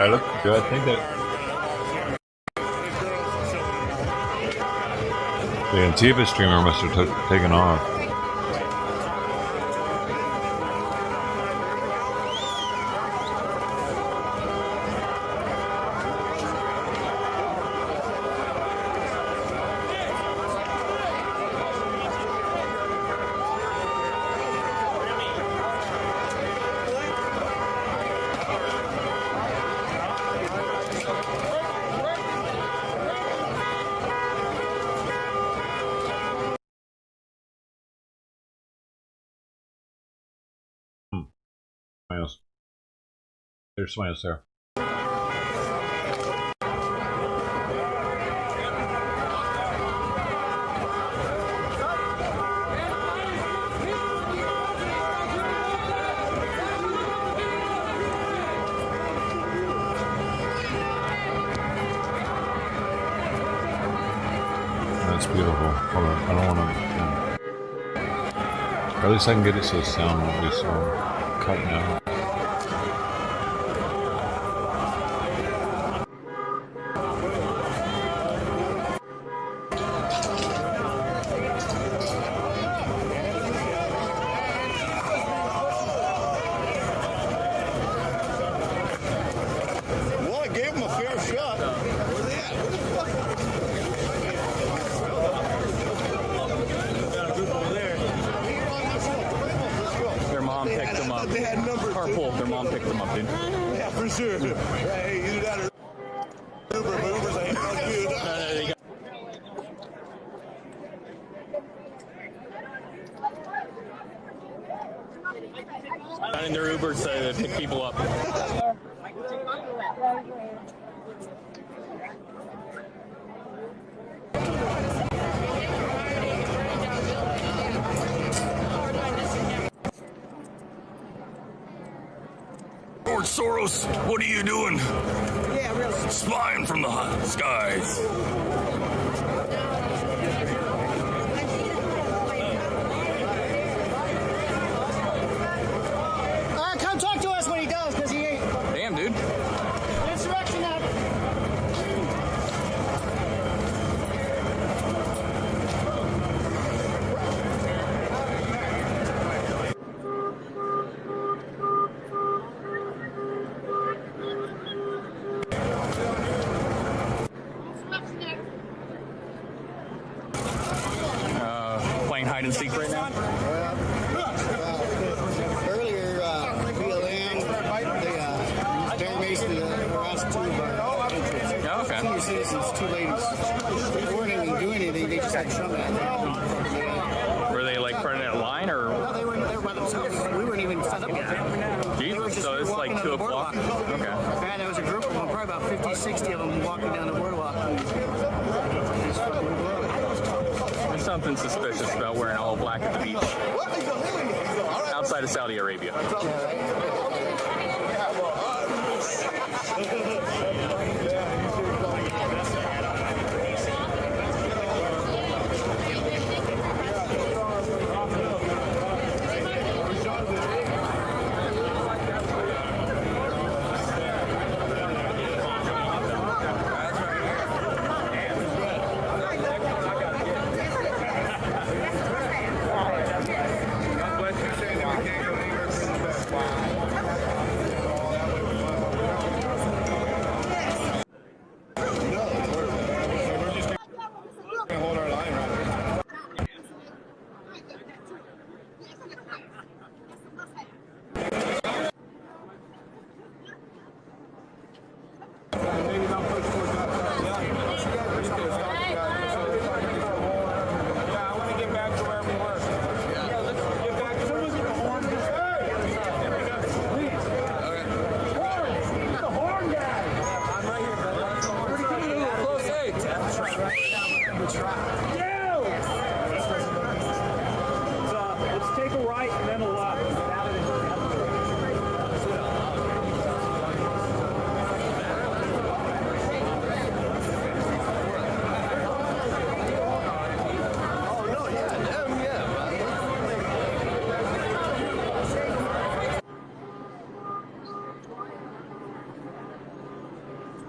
I look good. I think that the Antifa streamer must have taken off. There's somebody else there. That's beautiful. Hold on, I don't want to. Or at least I can get it so the sound won't be so cutting out. Carpool. Their mom picked them up, dude. Yeah, for sure. Hey, either that or Uber, but Uber's like, fuck you. Not in their Uber, so they pick people up. George Soros, what are you doing? Yeah, really. Spying from the skies. Come talk to us when he does, because he ain't. Damn, dude. Insurrection up. Playing hide and seek right now? Earlier, BLM, they barricaded the last two entrances. Oh, okay. Senior citizens, two ladies. They weren't even doing anything, they just had Trump at them. Were they like running that line or 50, 60 of them walking down the boardwalk. There's something suspicious about wearing all black at the beach. Outside of Saudi Arabia. Let's take a right and then a left.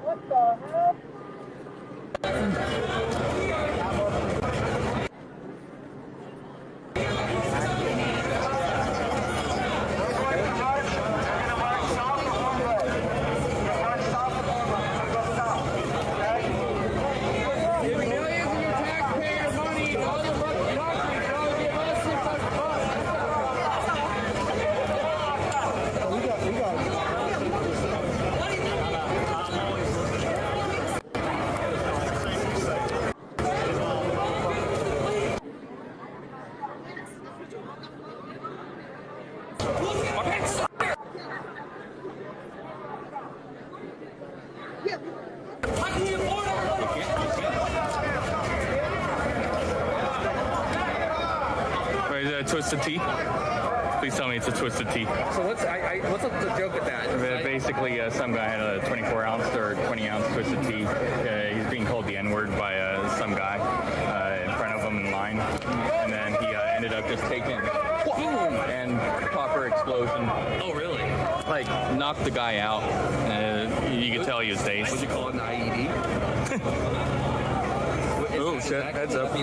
What the hell? Wait, is that a twisted tea? Please tell me it's a twisted tea. So what's the joke at that? Basically, some guy had a 24-ounce or 20-ounce twisted tea. He's being called the N-word by some guy in front of him in line, and then he ended up just taking it, boom, and proper explosion. Oh, really? Like knocked the guy out. You could tell he was dazed. Would you call it an IED? Oh shit! Heads up.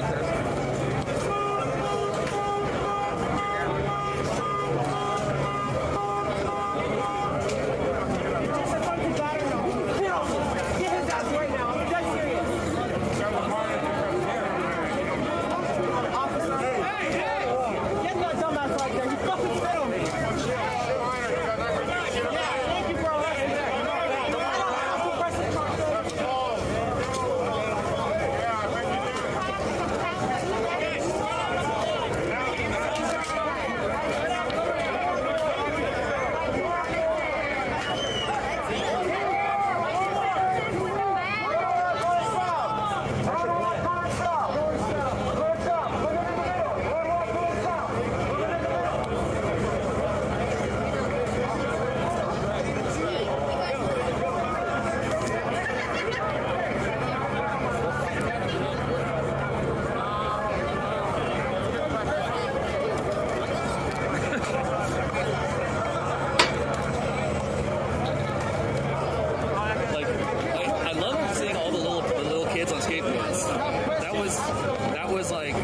That was like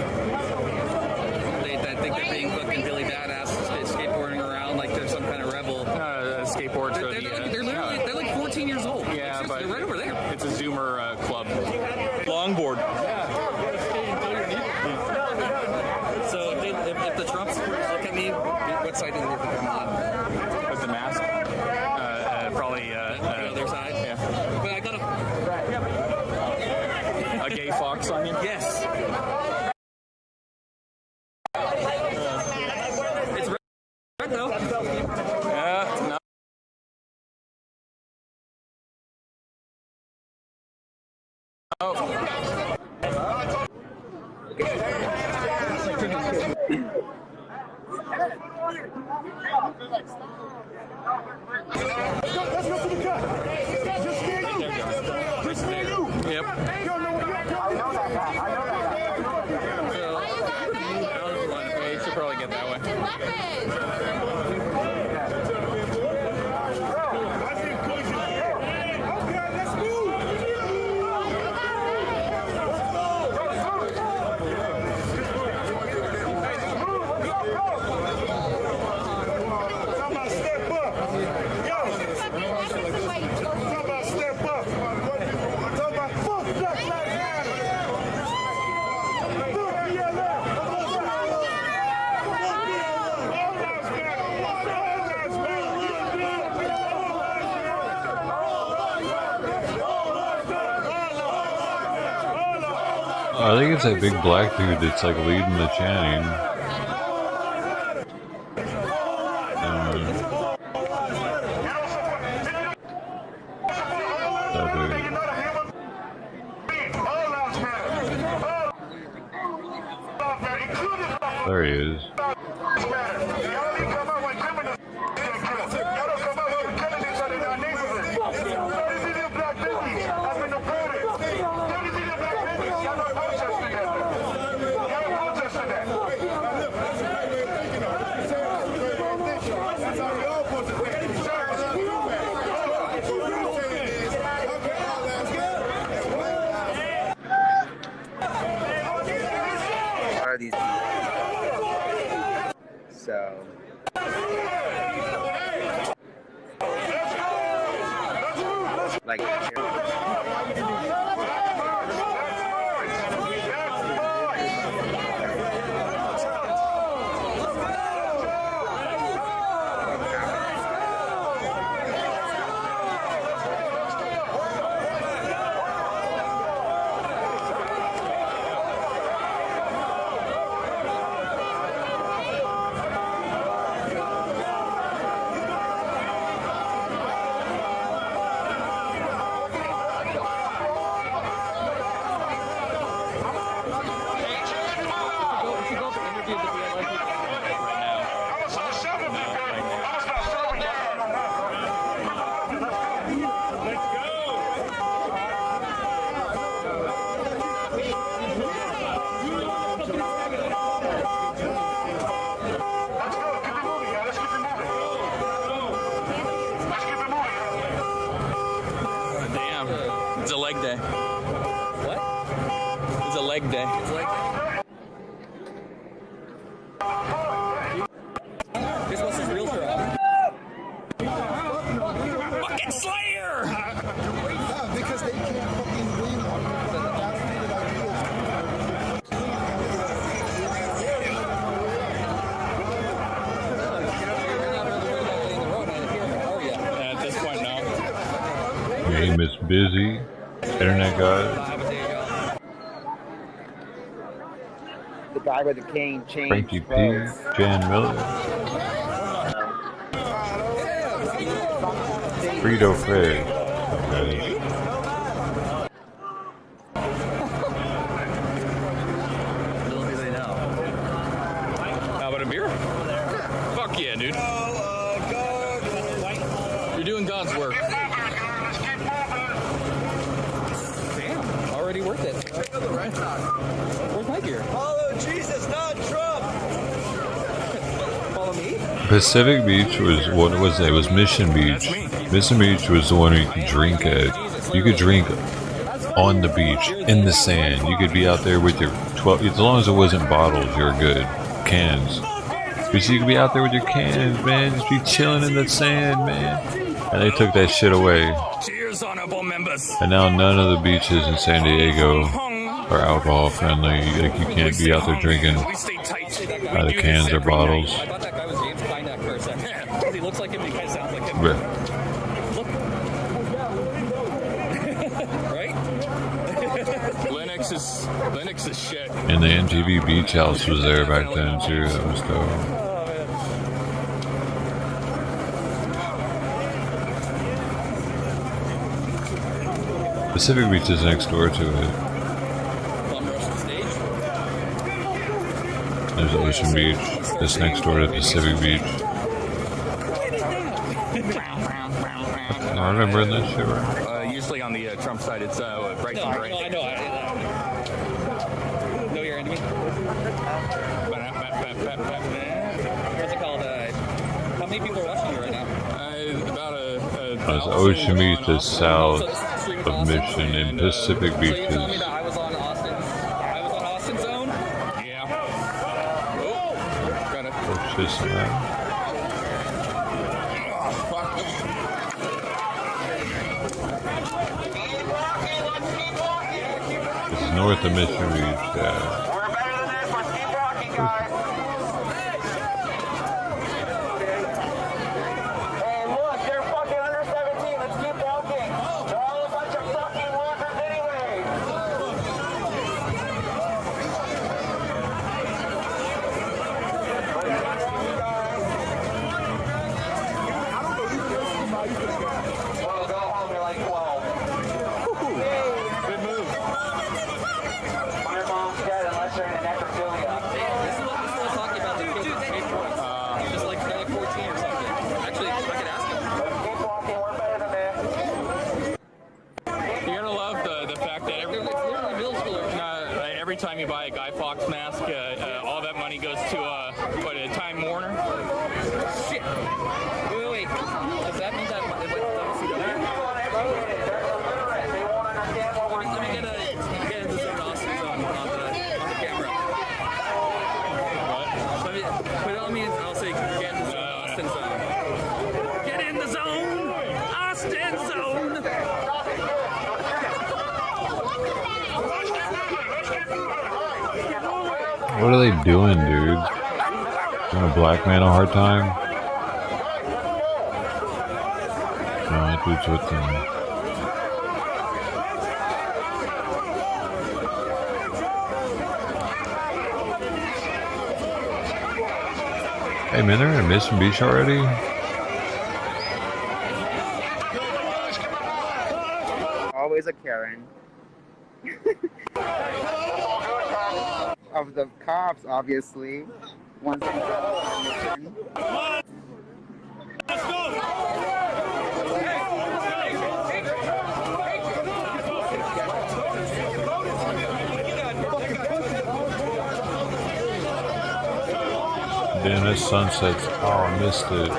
they think they're being fucking Billy Badass skateboarding around like they're some kind of rebel. Skateboards. They're like 14 years old. Yeah, like, but they're right over there. It's a Zoomer club. Longboard. So if the Trump supporters look at me, what side do they think I'm on? With the mask? Probably the other side. Yeah. But I got a gay fox on you? Yes. It's red though. Yeah. No. Let's go to the cut. Just me and you. Just me and you. Yep. You should probably get that way. I think it's that big black dude that's like leading the chanting. There he is. Are these so like It's a leg day. What? It's a leg day. It's leg day. This was his real job. Fucking Slayer! Because they can't fucking win on At this point, no. Game is busy. Internet guy. the guy with the cane changed. Frankie P. Jan Miller. Frito Fred. Okay. How about a beer? Fuck yeah, dude. You're doing God's work. Damn, already worth it. Where's my beer? Follow Jesus, not Trump. Follow me? Pacific Beach was what was it? It was Mission Beach. Mission Beach was the one you could drink at. You could drink on the beach in the sand. You could be out there with your 12. As long as it wasn't bottles, you're good. Cans. But you could be out there with your cans, man. Just be chilling in the sand, man. And they took that shit away. Cheers, honorable members. And now none of the beaches in San Diego are alcohol friendly. Like you can't be out there drinking out of cans or bottles. I thought that guy was James Kynack for a second. He looks like him and he kind of sounds like him. Right. Right? Linux is shit. And the MTV Beach House was there back then too. That was dope. Pacific Beach is next door to it. There's Ocean Beach. That's next door to Pacific Beach. I remember that shit, right? Usually on the Trump side, it's bright and bright. No, I know. Know your enemy. What's it called? How many people are watching you right now? About There's Ocean Beach is south of Mission, and Pacific Beach is. I was on Austin zone. Yeah. Oh, got it. What's this, man? It's north of Mission Beach. Every time you buy a Guy Fawkes mask, all that money goes to Time Warner. Shit. Wait. Does that mean that? Let me get into some Austin zone on the camera. What? Let me put it on me and I'll say get in the zone, Austin zone. Get in the zone, Austin zone. What are they doing, dude? Giving a black man a hard time? No, that dude's with them. Hey man, they're in Mission Beach already? Always a Karen. Of the cops, obviously. Once they Damn, this sunset's. Oh, I missed it.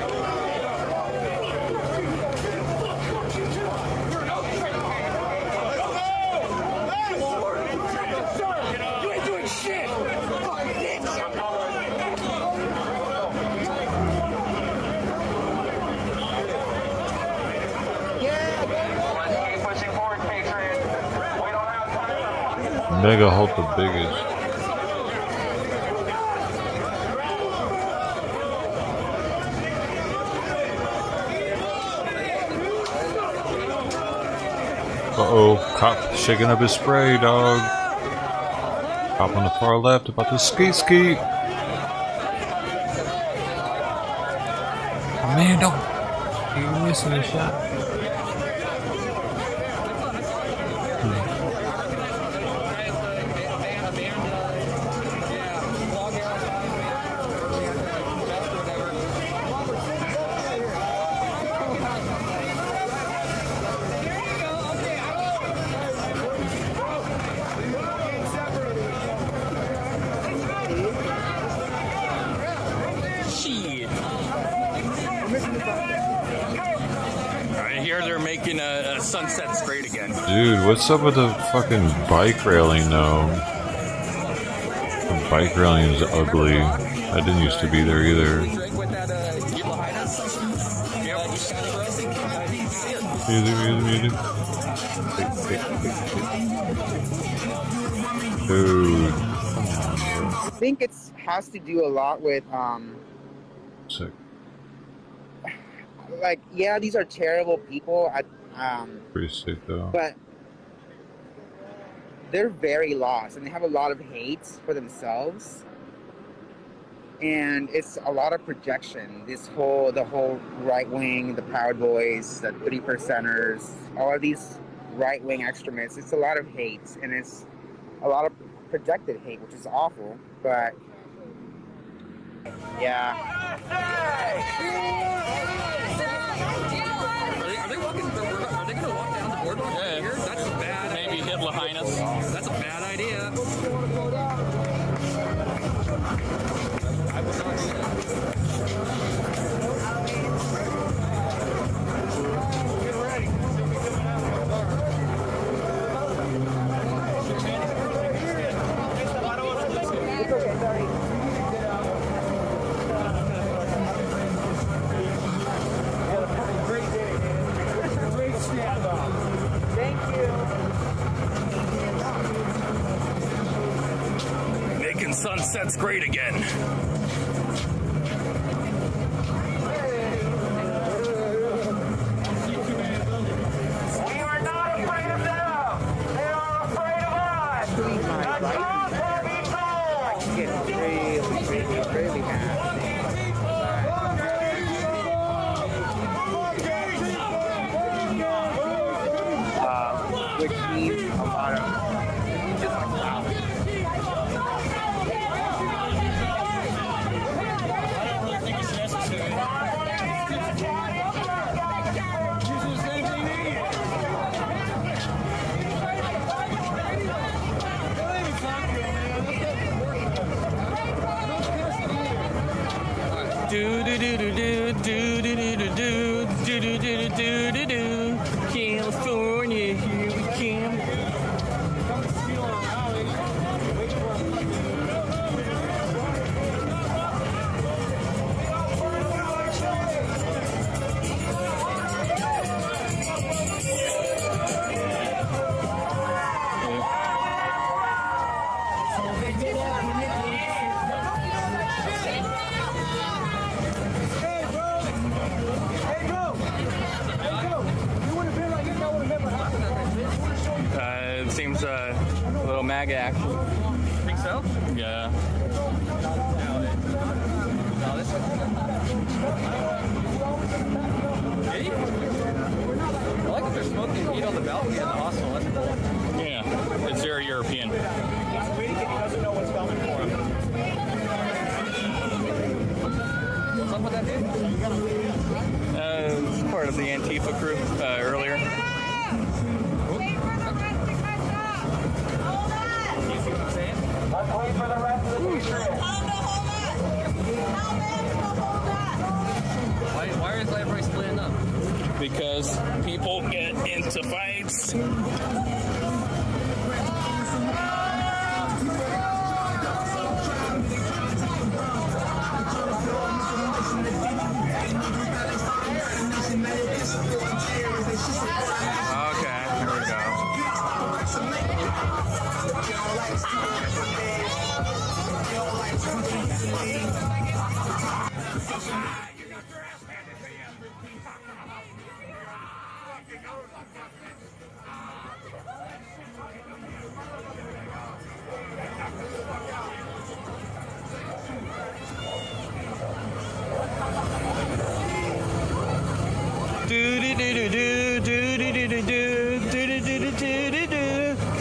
Mega hold the biggest. Uh-oh, cop shaking up his spray, dog. Cop on the far left about to skeet. Oh man, don't. You're missing a shot. Sunset's great again. Dude, what's up with the fucking bike railing though? The bike railing is ugly. That didn't used to be there either. Music. Dude. I think it has to do a lot with Sick. like, yeah, these are terrible people. Pretty sick though. But they're very lost and they have a lot of hate for themselves. And it's a lot of projection. The whole right wing, the Proud Boys, the 3%ers, all of these right-wing extremists. It's a lot of hate, and it's a lot of projected hate, which is awful, but yeah. Are they walking? Are they going to walk down the boardwalk right here? That's a bad. Maybe hit Lahaina's. That's a bad idea. I would not do that. Get ready. It's okay, sorry. Great day, man. Great stand-up. Thank you. Making sunsets great again. We are not afraid of them. They are afraid of us. The truth will be told. Get really mad. Which means a lot of just like wow. California, here we come. It seems a little MAGA action. Think so? Yeah. No, this Hey? I like that they're smoking weed on the balcony in the hostel. That's cool. Yeah. It's very European. He's waiting and he doesn't know what's coming for him. What's up with that dude? It's part of the Antifa crew earlier. Let's wait for the rest of the picture. Why is everybody splitting up? Because people get into fights. Okay, here we go.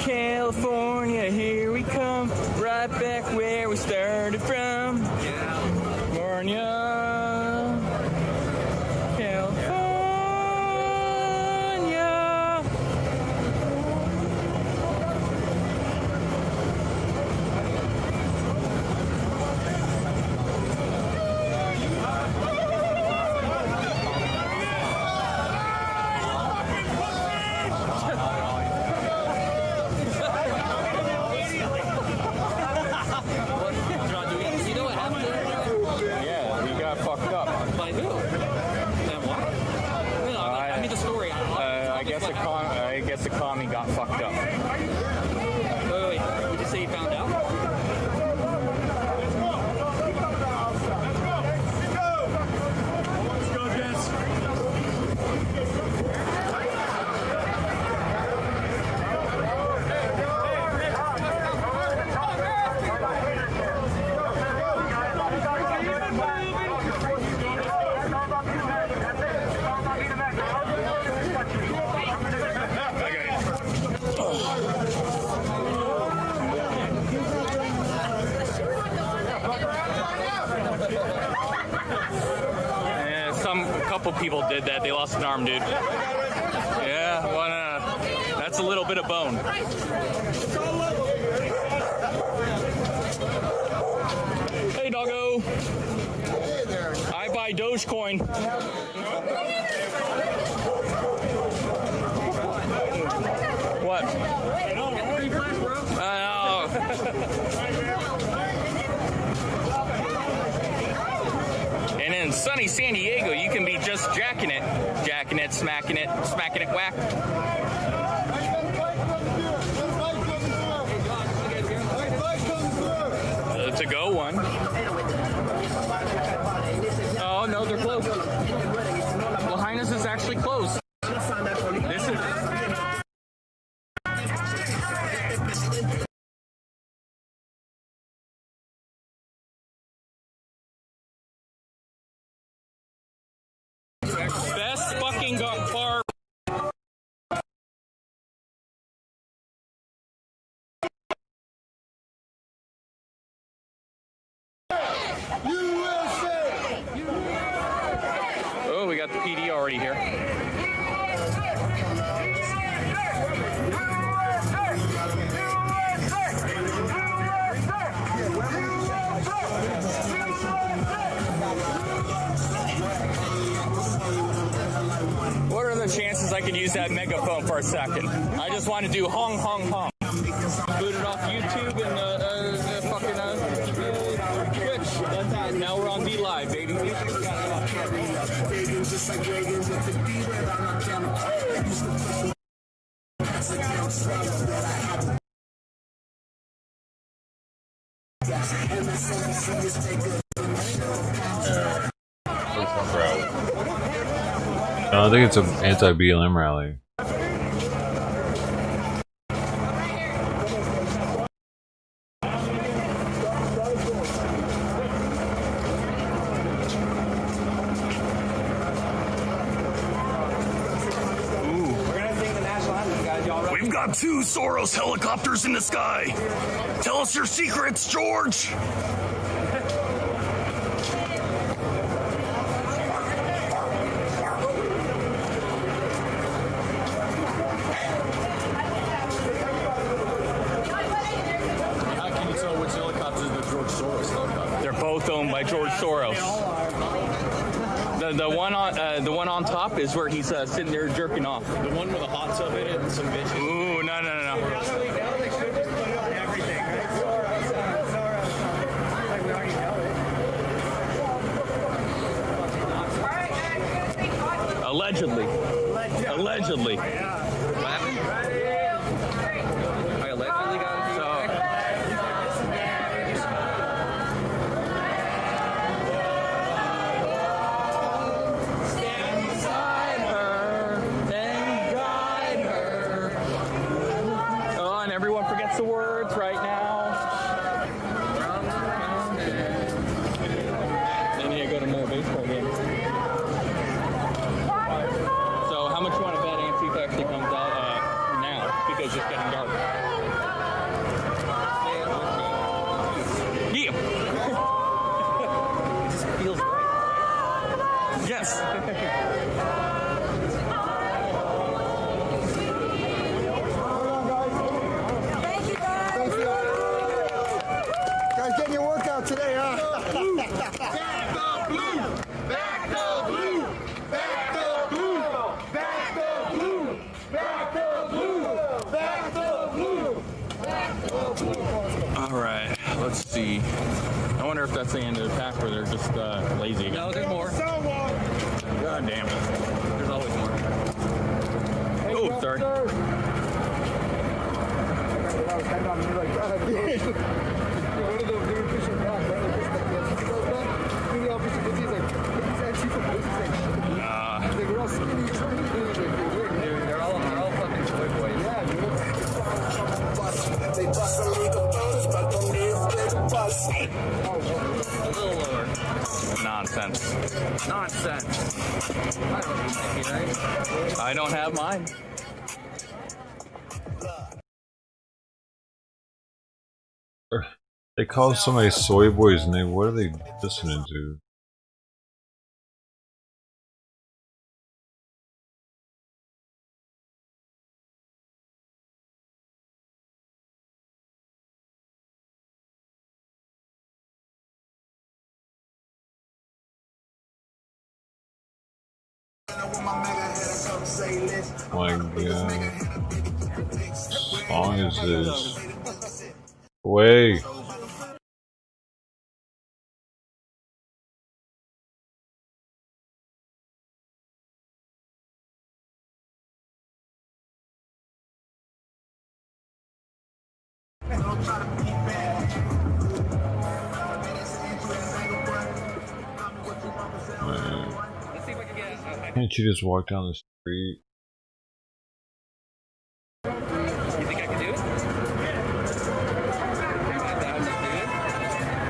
California, here we come, right back where we started from. California, California. Some couple people did that. They lost an arm, dude. Yeah, well, that's a little bit of bone. Hey, doggo. I buy Dogecoin. What? And in sunny San Diego, you can be just jacking it, smacking it, whack. It's a go one. Oh no, they're closed. Well, Highness is actually closed. This is. Best fucking bar. Oh, we got the PD already here. What are the chances I could use that megaphone for a second? I just want to do hong hong hong. Boot it off YouTube and fucking Twitch. Now we're on D-Live, baby. No, I think it's an anti-BLM rally. We've got 2 Soros helicopters in the sky. Tell us your secrets, George. They're both owned by George Soros. The one on top is where he's sitting there jerking off. The one with a hot tub in it and some bitches. Ooh, no. Allegedly. Allegedly. I allegedly got it. Stand beside her and guide her. Oh, and everyone forgets the words right now. Then you go to more baseball games. So how much you want to bet Antique actually comes out now? Because it's getting dark. Yeah. It just feels right. Yes. Thank you, guys. Guys, getting your workout today, huh? Back the blue! Back the blue! Back the blue! Back the blue! Back the blue! Back the blue! Back the blue! All right. Let's see. I wonder if that's the end of the pack where they're just lazy again. No, there's more. God damn it. There's always more. Oh, sorry. They're all fucking toy boys. A little lower. Nonsense. Nonsense. I don't need that, right? I don't have mine. They call somebody soy boys, and what are they listening to? My God. What song is this? Way. Can't you just walk down the street? You think I can do it?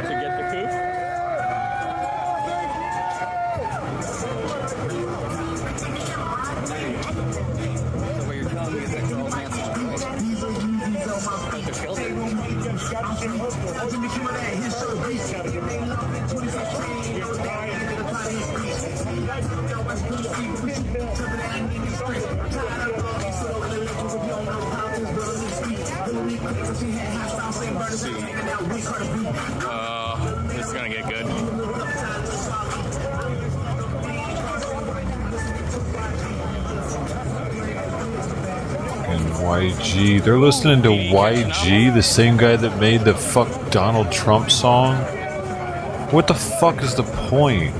To get the coup? So what you're telling me is that you're all dancing, right? But the children? This is gonna get good. And YG. They're listening to YG, the same guy that made the fuck Donald Trump song. What the fuck is the point?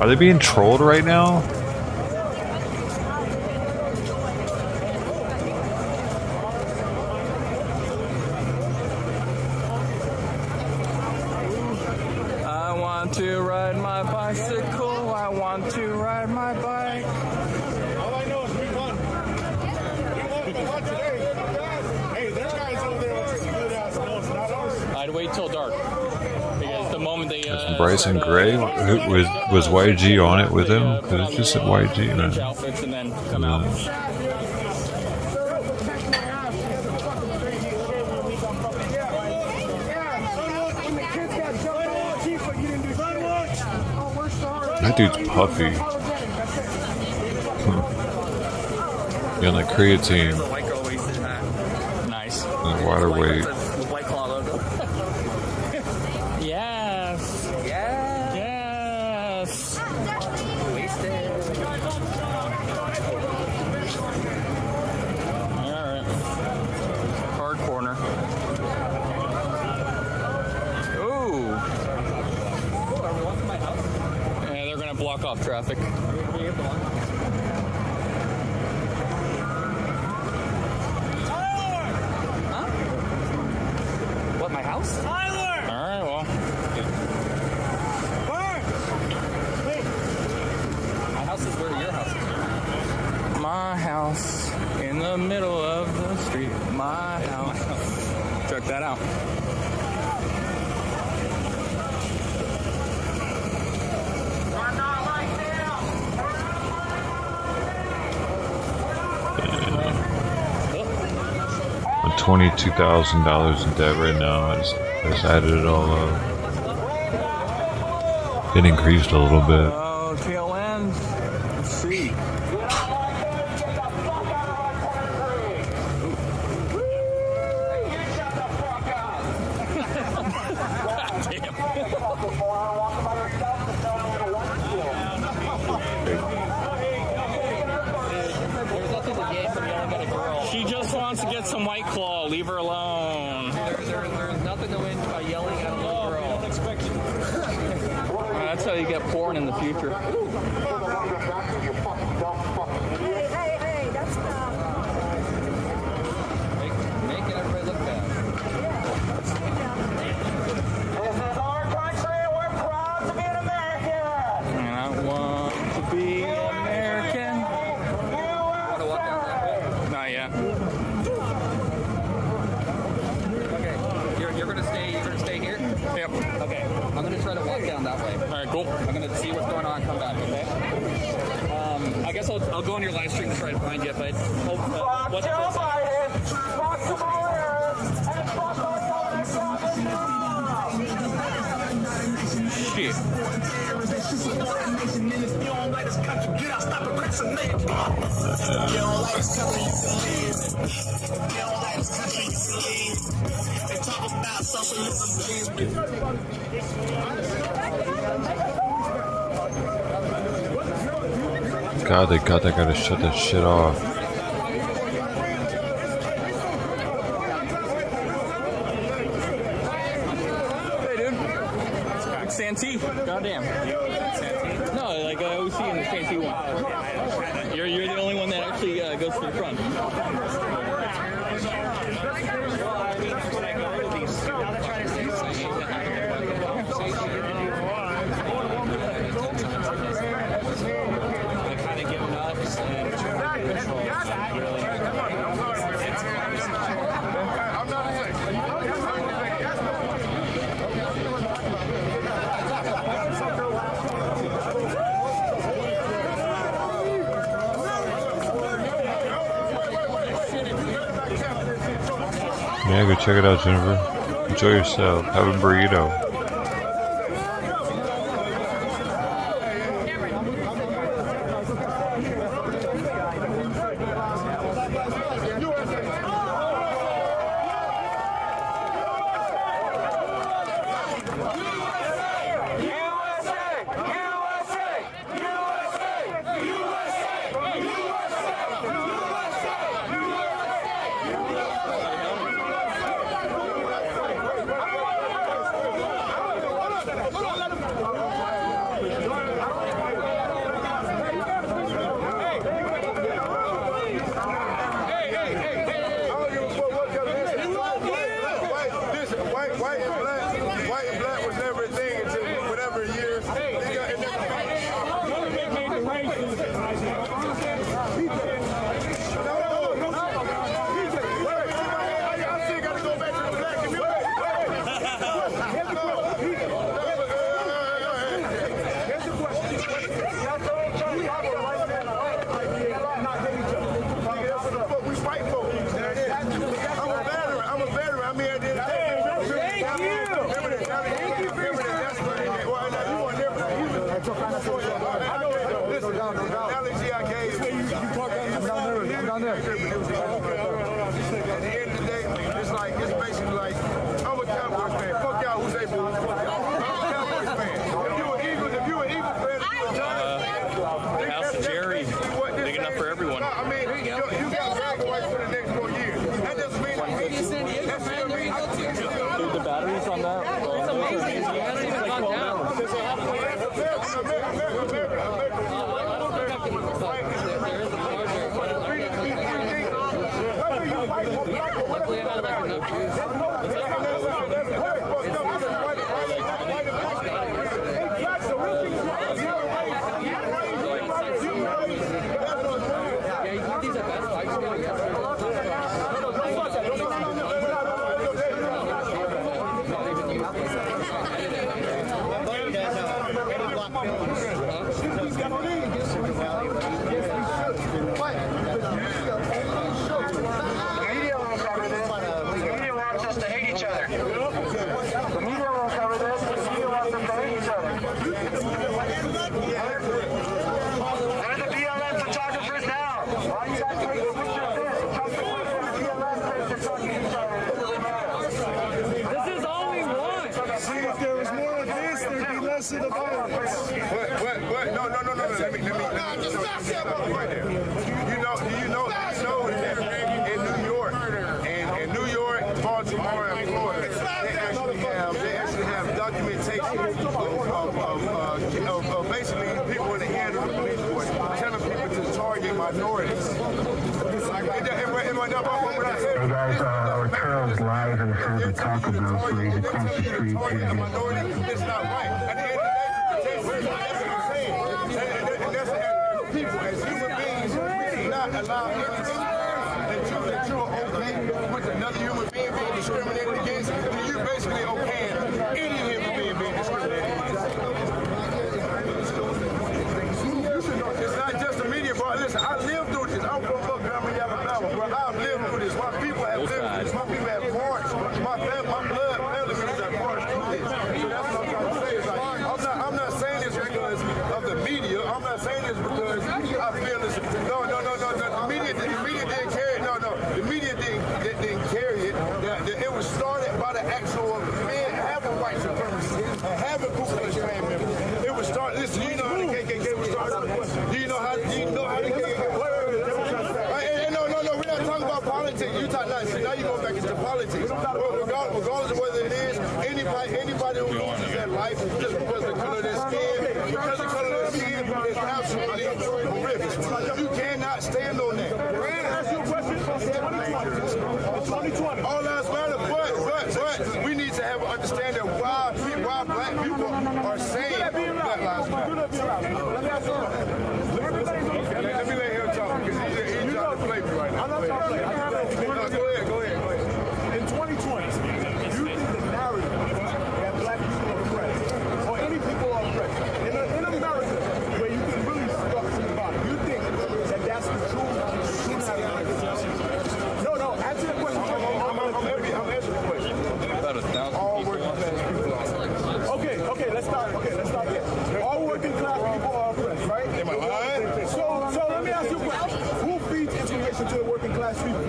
Are they being trolled right now? I want to ride my bicycle. I want to ride my bike. All I know is we won. We won today. Hey, there's guys over there with some good ass notes, not ours. I'd wait till dark. Because the moment they Bryson Gray? Was YG on it with him? Because it just said YG, man. outfits and then come out. That dude's puffy. Yeah, on that creatine. Nice. And water weight. Yes. Yes. Alright. Hard corner. Ooh. Are we walking my house? Yeah, they're gonna block off traffic. What, my house? Alright, well. My house is where your house is. My house in the middle of the street. My house. Check that out. I'm $22,000 in debt right now. I just added it all up. It increased a little bit. Oh, tail end. Let's see. She just wants to get some White Claw. Leave her alone. There's nothing to win by yelling at a little girl. That's how you get porn in the future. Hey, that's Making everybody look bad. This is our country and we're proud to be an American. And I want to be American. Want to walk down that way? Not yet. Okay. You're gonna stay here? Yep. Okay. I'm gonna try to walk down that way. Alright, cool. I'm gonna see what's going on, come back, okay? I guess I'll go on your live stream to try to find you, but Fuck Joe Biden, fuck the border, and fuck our God, they gotta shut that shit off. Hey, dude. Santee. Goddamn. No, like I always see in the Santee one. You're the only one that actually goes to the front. Yeah, go check it out, Jennifer. Enjoy yourself. Have a burrito. White and black was never a thing until whatever years. Our trail's live in front of the Taco Bell, so he's across the street. It's not right. At the end of the day, people as human beings, we should not allow anything that you are okay with another human being being discriminated against. And you basically okay any human being discriminated against. It's not just the media, bro. Listen, I lived through this. I'm from Montgomery, Alabama, bro. I've lived through this. My people have lived through this. My people have marched. My blood family members have marched through this. So that's what I'm trying to say. It's like, I'm not saying this because of the media. I'm not saying this because I feel this having Ku Klux Klan members. It was started. Listen, do you know how the KKK was started? Do you know how the KKK? No, we're not talking about politics. You talk now. See, now you go back into politics. Regardless of whether it is anybody who loses their life just because of the color of their skin, because of the color of their skin is absolutely horrific. You cannot stand on that. Ask you a question. 2020. All lives matter, but we need to have an understanding of why black people are saying Black Lives Matter. Let me let him talk because he's trying to play me right now. I'm not trying to play. Go ahead. In 2020, do you think the narrative that black people are oppressed, or any people are oppressed, in America, where you can really structure about it, you think that that's the true narrative? No, answer the question. I'm answering the question. About 1,000 All working class people are oppressed. Okay, let's start there. All working class people are oppressed, right? Am I lying? So let me ask you a question. Who feeds information to the working class people?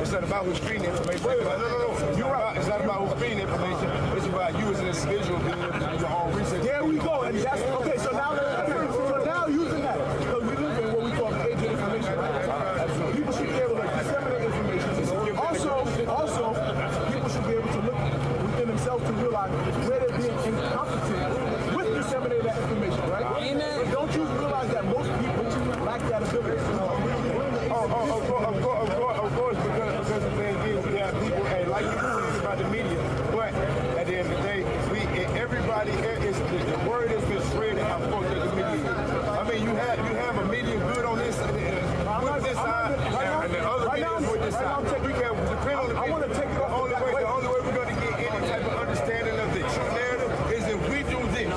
It's not about who's feeding information. No. You're right. It's not about who's feeding information. It's about you as an individual doing your own research. There we go. And that's okay. So now using that, because we live in what we call the age of information. People should be able to disseminate information. Also, people should be able to look within themselves to realize where they're being incompetent with disseminating that information, right? Amen. But don't you realize that most people lack that ability? Of course, because the thing is, we have people, and like you said about the media, but at the end of the day, everybody is the word has been spread how fucked up the media is. I mean, you have a media good on this with this side, and the other media with this side. We can depend on the media. The only way we're going to get any type of understanding of the true narrative is if we do this.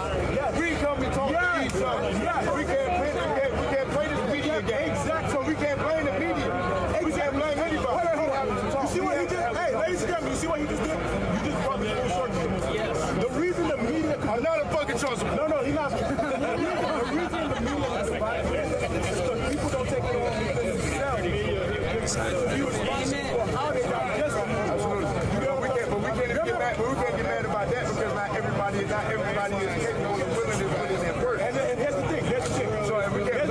We come and talk to each other. We can't play this media game. Exactly. So we can't blame the media. We can't blame anybody. You see what he did? Hey, ladies and gentlemen, you see what he just did? You just brought me full circle. Yes. The reason the media... I'm not a fucking chosen. No, he's not. The reason the media is divided is because people don't take it on themselves. Be responsible for how they digest it. Absolutely. We can't get mad about that because not everybody is capable and willing to put in their work. And here's the thing. So we cannot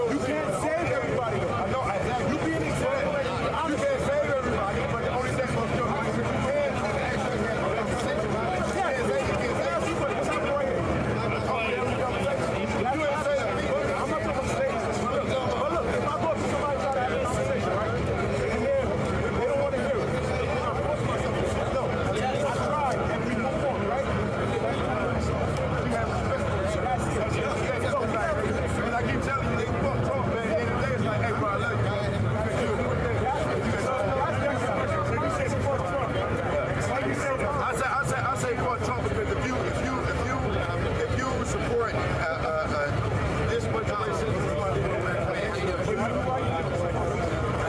you can't save everybody. I know. You be an example. You can't save everybody, but the only thing you can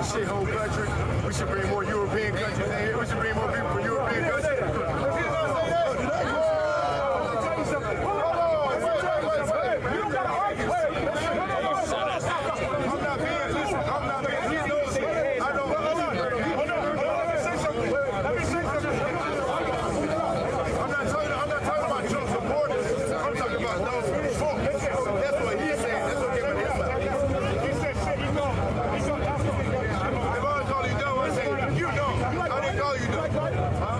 shithole country. We should bring more European countries in here. We should bring more people from European countries. I didn't call you dumb.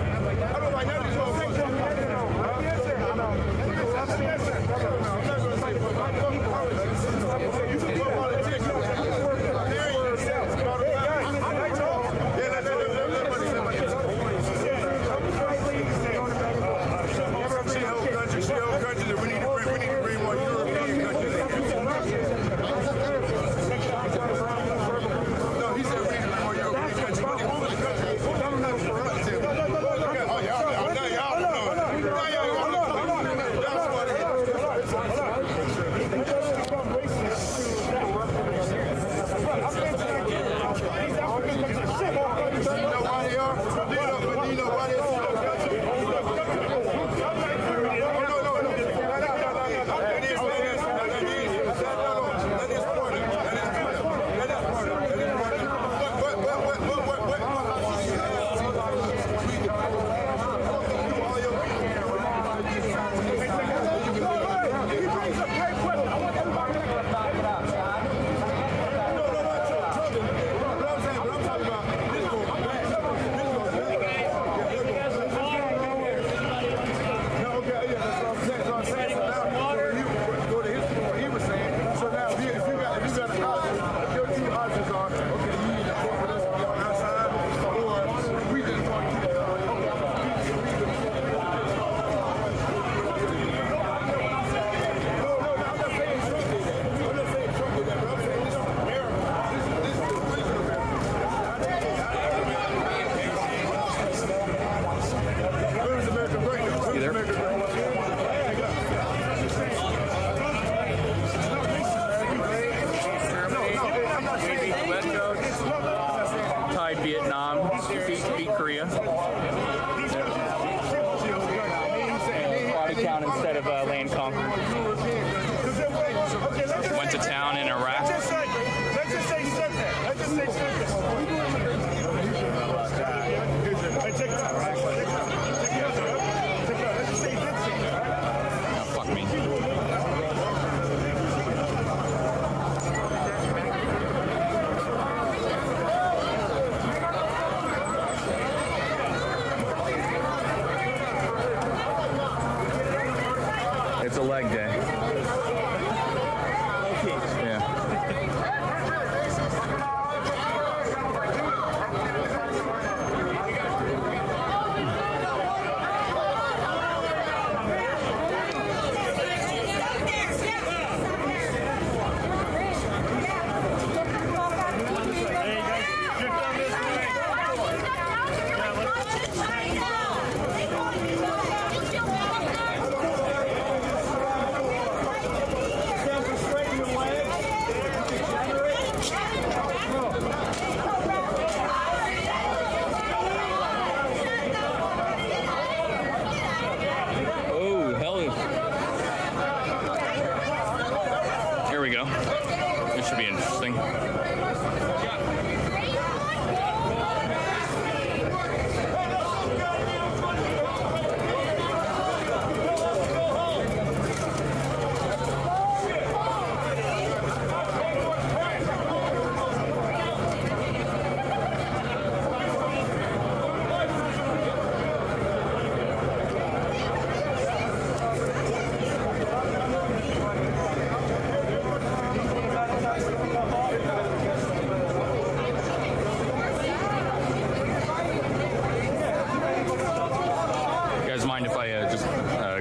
You guys mind if I just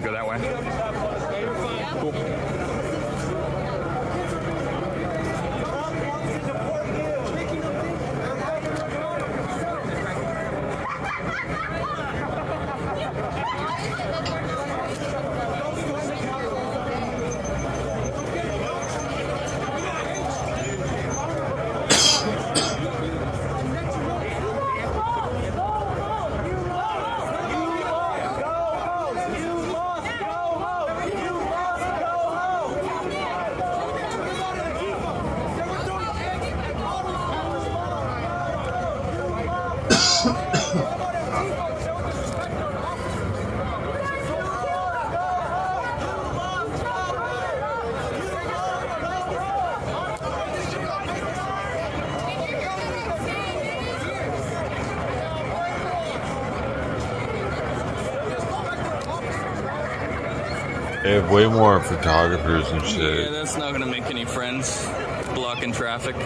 go that way? Cool. They have way more photographers and shit. Yeah, that's not gonna make any friends. Blocking traffic.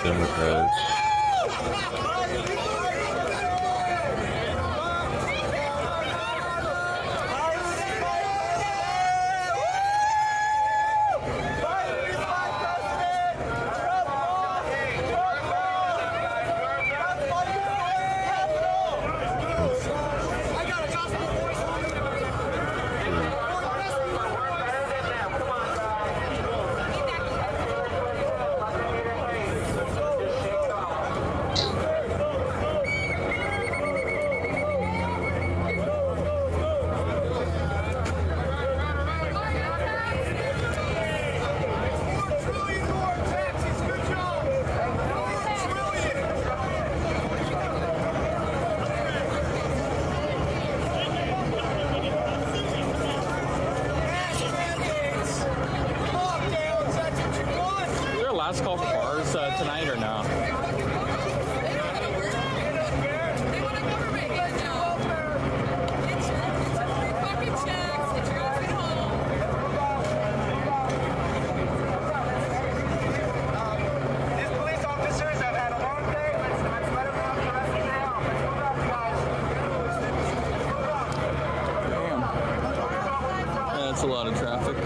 Democrats. Last call for cars tonight or no? That's a lot of traffic.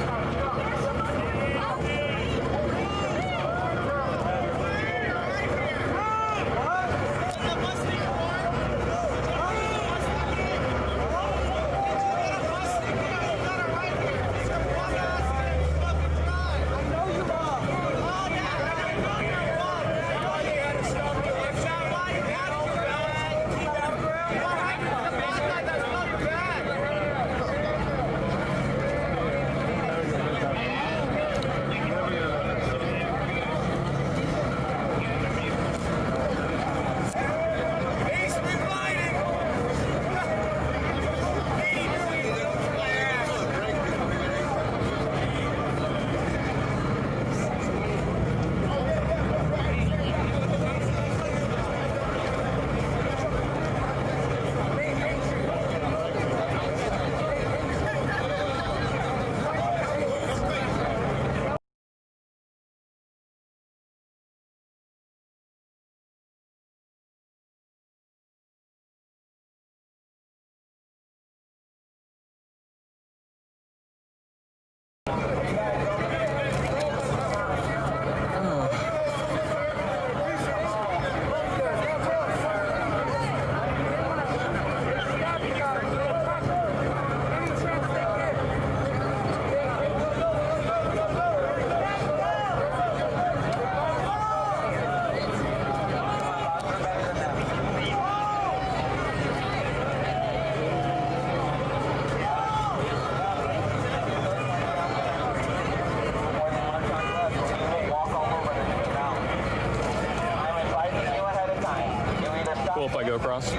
cross.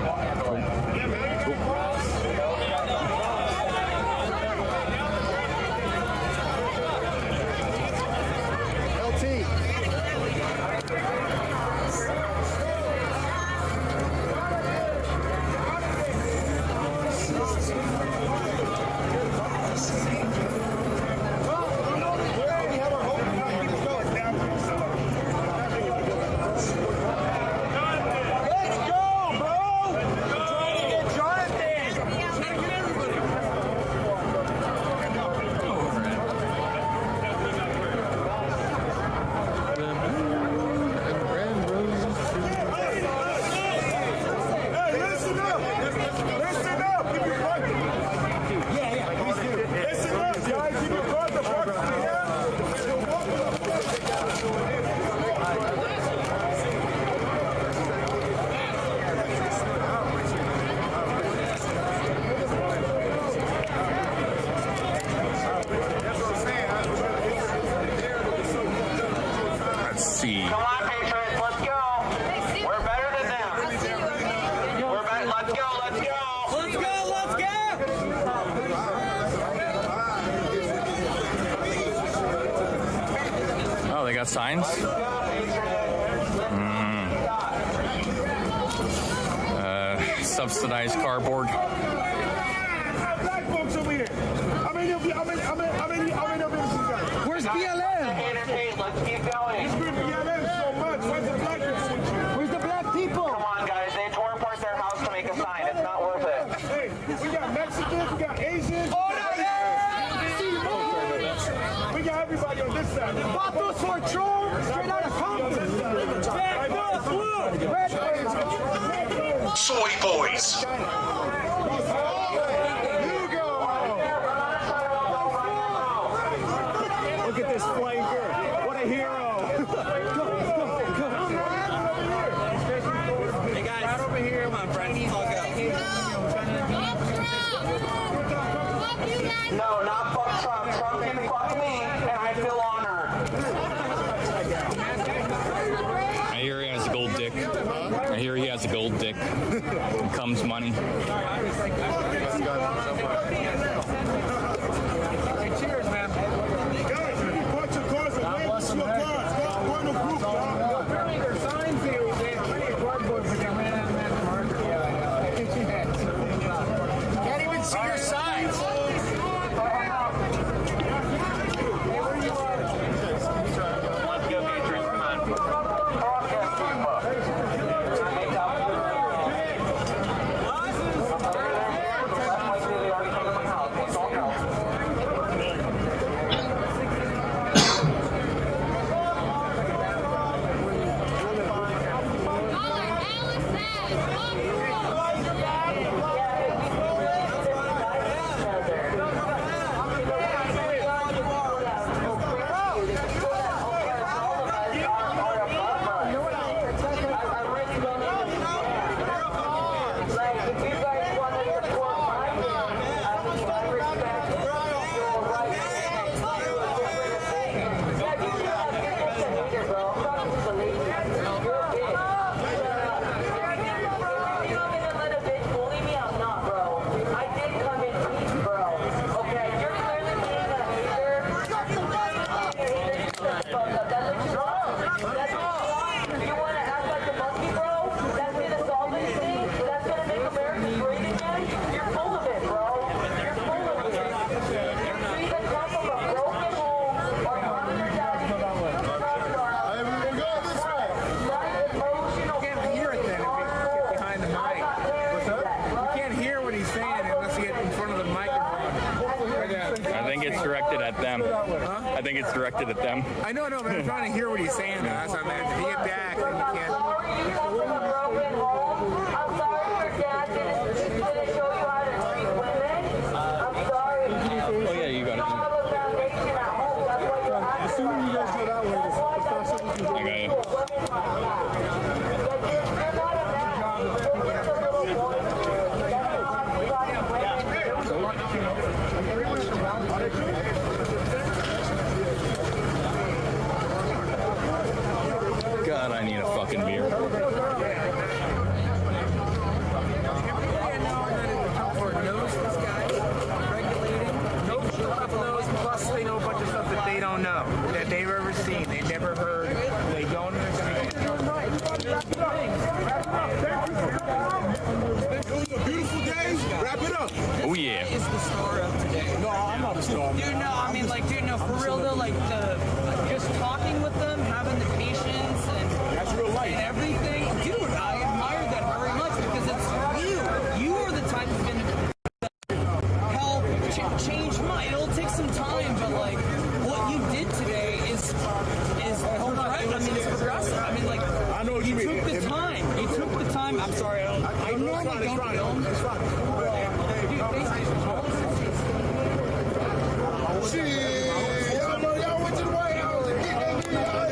Let's see. Come on, Patriots, let's go. We're better than them. We're better. Let's go, let's go. Let's go, let's go. Oh, they got signs? Subsidized cardboard. Black folks over here. How many of you? How many of you see guys? Where's BLM? Let's keep going. It's good BLM so much. Where's the black people with you? Where's the black people? Come on, guys. They tore apart their house to make a sign. It's not worth it. Hey, we got Mexicans, we got Asians. We got everybody on this side. Vatos for Trump, straight out of Compton. Soy boys. Look at this flanker. What a hero. Hey guys, right over here, come on, friends. No, not fuck Trump. Trump can fuck me, and I feel honored. I hear he has a gold dick. I hear he has a gold dick. Comes money. Cheers, man. Guys, if you bought your cars and wait to your cars, go point of group, dog. There's signs here. They have plenty of cardboard to come in and can't even see your signs. Let's go, Patriots. Come on. I think it's directed at them. I know, but I'm trying to hear what he's saying. That's what I meant. If you get back, then you can't. Oh yeah, you got it. The sooner you guys go that way, the faster we can go. I got you. God, I need a fucking beer. bunch of stuff that they don't know, that they've ever seen, they've never heard, they don't understand. It was a beautiful day. Wrap it up. Oh yeah. Is the star of today? No, I'm not a star. Dude, no, I mean, like, dude, no, for real though, like, just talking with them, having the patience and that's real life and everything, dude, I admire that very much because it's you. You are the type of individual that help change my. It'll take some time, but like, what you did today is progressive. I mean, it's progressive. I mean, like, I know what you mean. took the time. You took the time. I'm sorry, I normally don't film. It's fine. Y'all know y'all went to the White House and kicked that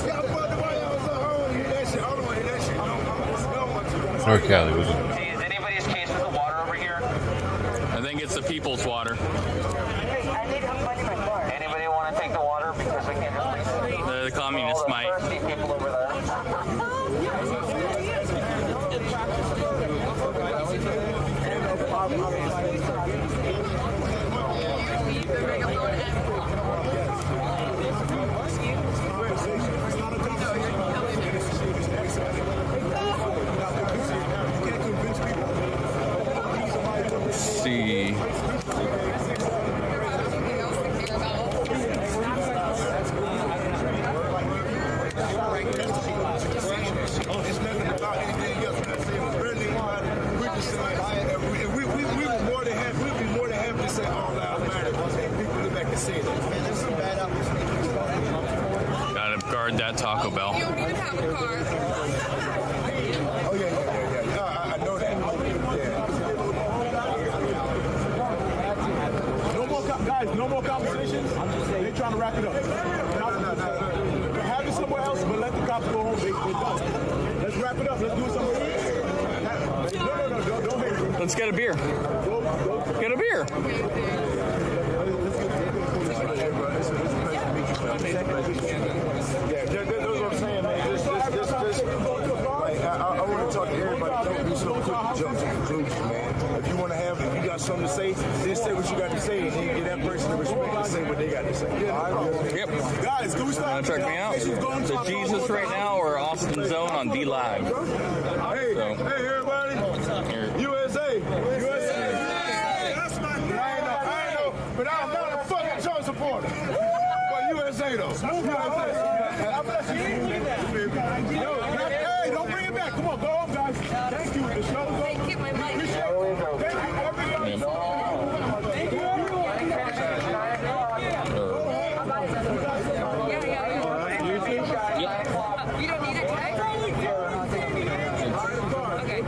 y'all brought the White House home. Hear that shit. I don't want to hear that shit. North Cali, was it? Hey, is anybody's case with the water over here? I think it's the people's water. Anybody want to take the water because we can't just leave it? The communists All the might. thirsty people over there. Let's see. It's nothing about anything else. We're not saying really about it. We're just saying we were more than happy. We'd be more than happy to say all lives matter. People look back and say that. Man, there's some bad apples. Gotta guard that Taco Bell. You don't even have a car. Oh yeah. I know that. Yeah. No more guys. No more conversations. They trying to wrap it up. No. Have it somewhere else, but let the cops go home. They done. Let's wrap it up. Let's do it somewhere else. No. Don't hate it. Let's get a beer. Get a beer. Yeah, that's what I'm saying, man. I want to talk to everybody. Don't be so quick to jump to conclusions, man. If you want to have, if you got something to say, just say what you got to say, and then get that person to respect and say what they got to say. Yep. Guys, can we start? Check me out. The Jesus right now or Austin Zone on D Live. Hey, everybody. USA. I know, but I'm not a fucking Trump supporter. But USA though. Hey, don't bring it back. Come on, go home, guys. Thank you. The show's over. Hey, get my mic. Thank you, everybody. Thank you, everyone. You don't need it, right? Okay.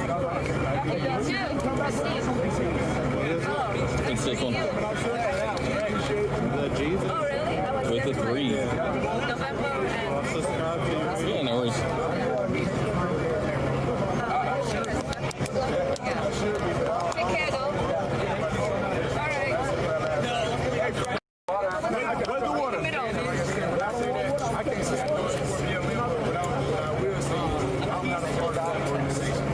It's this one. With a 3. Yeah, no worries. Take care, though. All right. Where's the water? I can't say it. But I will say I'm not a part of that organization.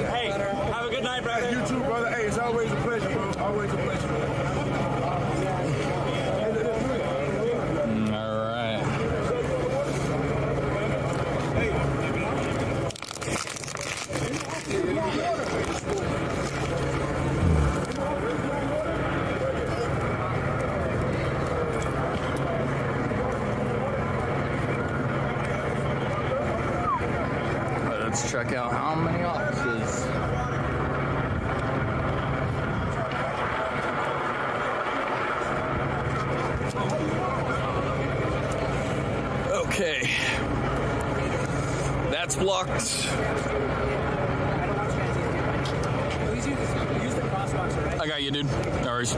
Hey, have a good night, brother. You too, brother. Hey, it's always a pleasure, bro. Always a pleasure. All right. Let's check out how many offices. Okay. That's blocked. I got you, dude. No worries.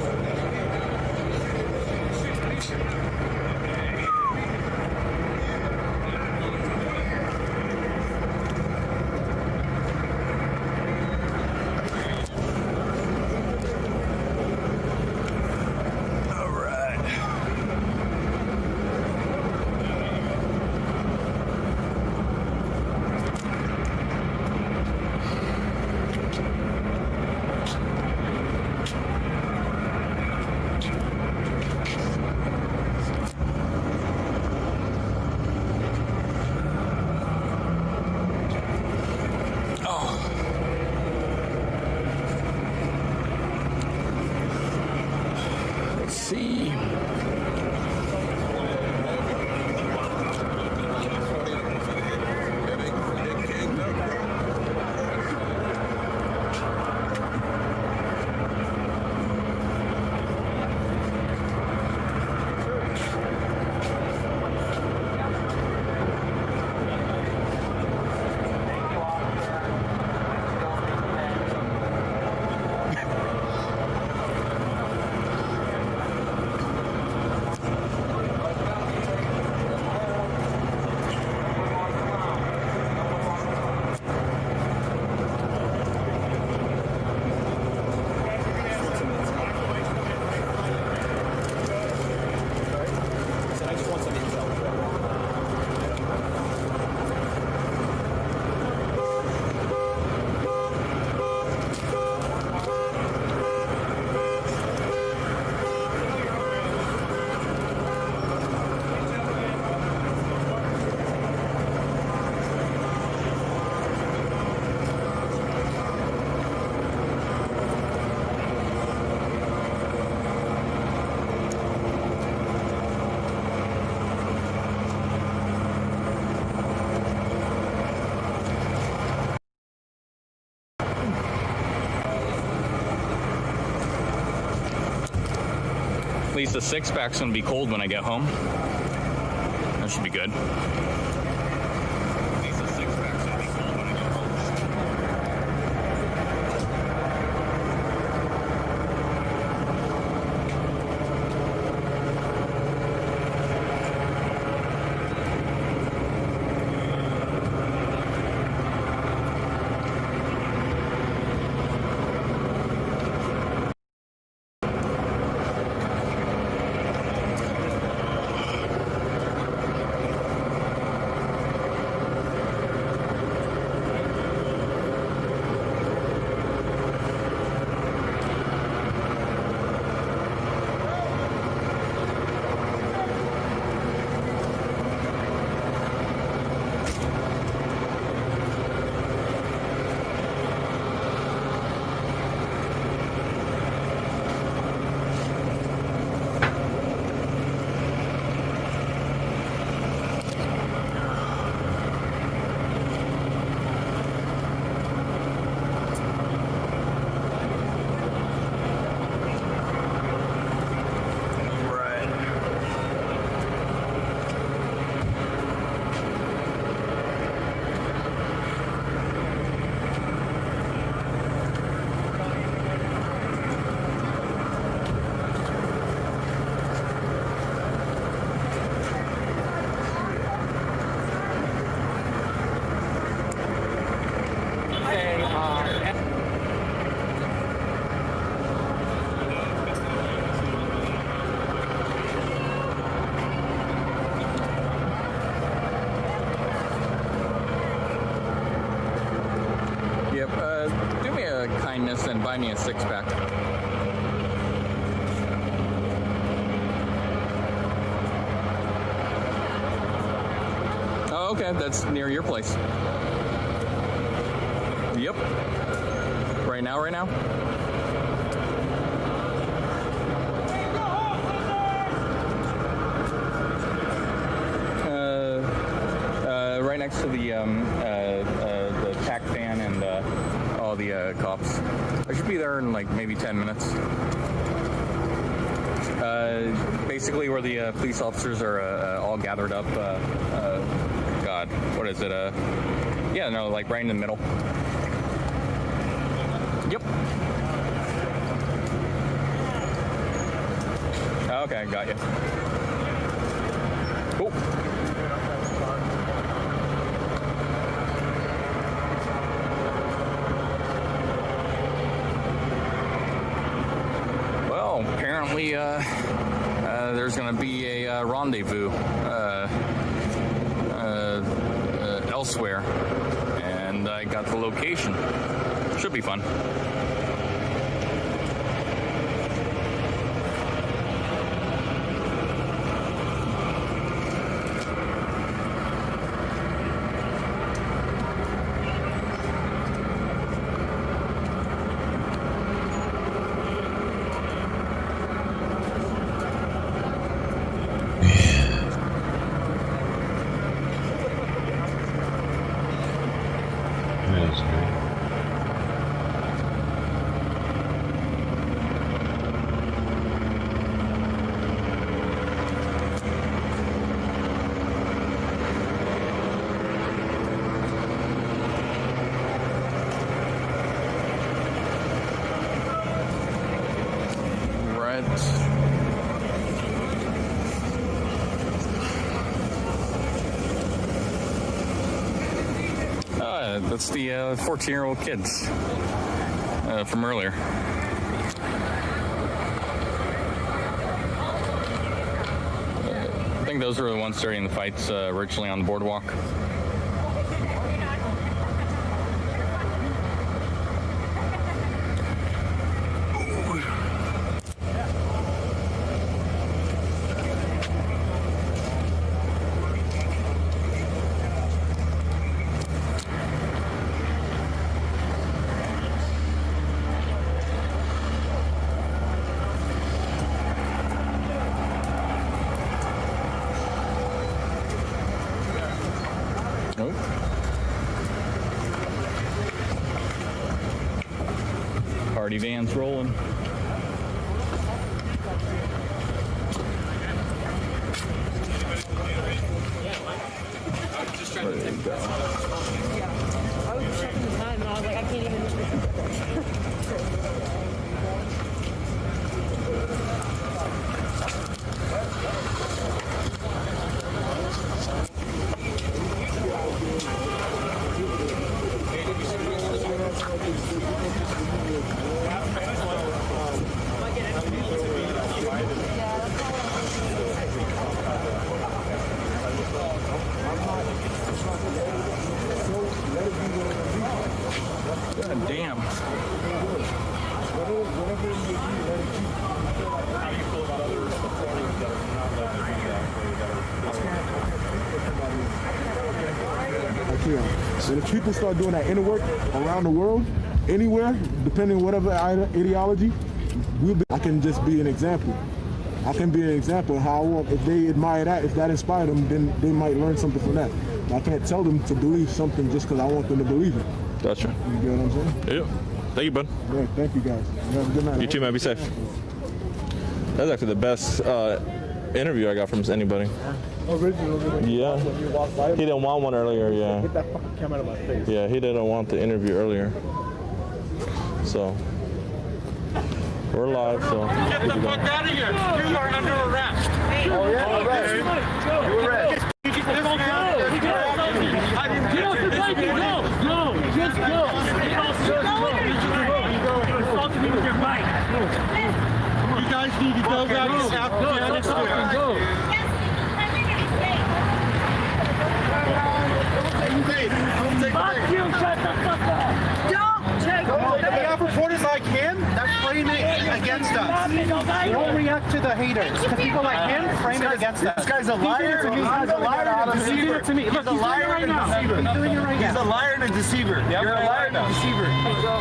least the six-pack's gonna be cold when I get home. That should be good. Do me a kindness and buy me a six-pack. Oh, okay, that's near your place. Yep. Right now? Right next to the tack fan and all the cops. I should be there in like maybe 10 minutes. Basically where the police officers are all gathered up. God, what is it? Yeah, no, like right in the middle. Yep. Okay, got you. Cool. Well, apparently, there's going to be a rendezvous elsewhere, and I got the location. Should be fun. That's the 14-year-old kids from earlier. I think those were the ones starting the fights originally on the boardwalk. Party van's rolling. I was checking the time and I was like, I can't even. God damn. And if people start doing that inner work around the world, anywhere, depending on whatever ideology, I can just be an example. I can be an example of how I want, if they admire that, if that inspired them, then they might learn something from that. I can't tell them to believe something just because I want them to believe it. Gotcha. You get what I'm saying? Yeah. Thank you, bud. Yeah, thank you guys. You have a good night. You too, man. Be safe. That's actually the best interview I got from anybody. Original. Yeah. He didn't want one earlier, yeah. Get that fucking camera out of my face. Yeah, he didn't want the interview earlier. So, we're live, so. Get the fuck out of here! You are under arrest! Oh, yeah? Arrest. You arrest. You guys need to go back to South Carolina. Go. Fuck you, shut the fuck up! Don't take We have reporters like him that frame it against us. Don't react to the haters. To people like him, frame it against us. This guy's a liar. He's a liar and a deceiver. He's a liar and a deceiver. He's a liar and a deceiver. You're a liar and a deceiver.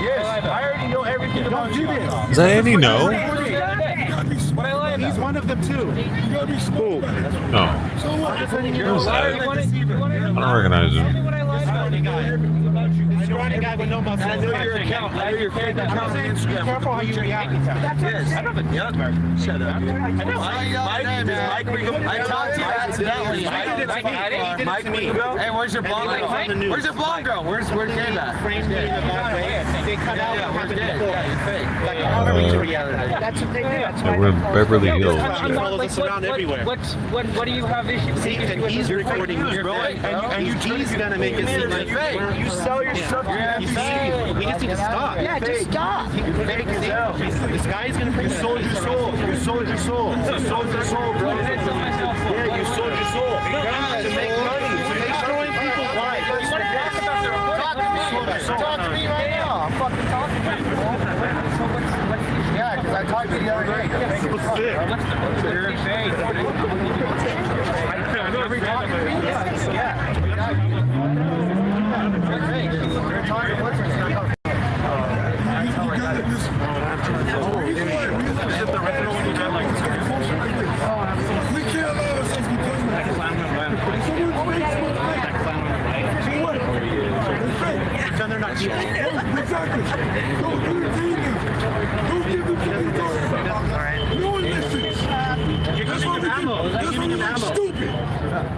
Yes, I already know everything about you. Does that Andy know? He's one of them too. Who? No. You're a liar and a deceiver. I don't recognize him. Scrawny guy with no muscles. I know your account. I know your fake account on Instagram. Be careful how you react. Yes. I don't have a gun. Shut up. My name is Mike Rico. I talked to you accidentally. I did it. Mike Rico. Hey, where's your blonde girl? Where's your blonde girl? Where's Gabe at? Framed me in the back way. They cut out. Yeah, where's Gabe? Yeah, you're fake. Like outreach reality. That's what they do. That's why We're in Beverly Hills. follow this around everywhere. What do you have issues? See, and he's recording you, and Eugene's gonna make it seem like you sell your stuff. We just need to stop. Yeah, just stop. This guy's gonna bring You sold your soul. You sold your soul. You sold your soul, bro. Yeah, you sold your soul. To make money. To make destroying people's lives. Talk to me right now. I'm fucking talking to you. Yeah, because I talked to you the other day. You're fake. Every time. They're not exactly. Don't do the thing. Don't give the thing. No one listens. You're giving him ammo. You're giving him ammo. Stupid.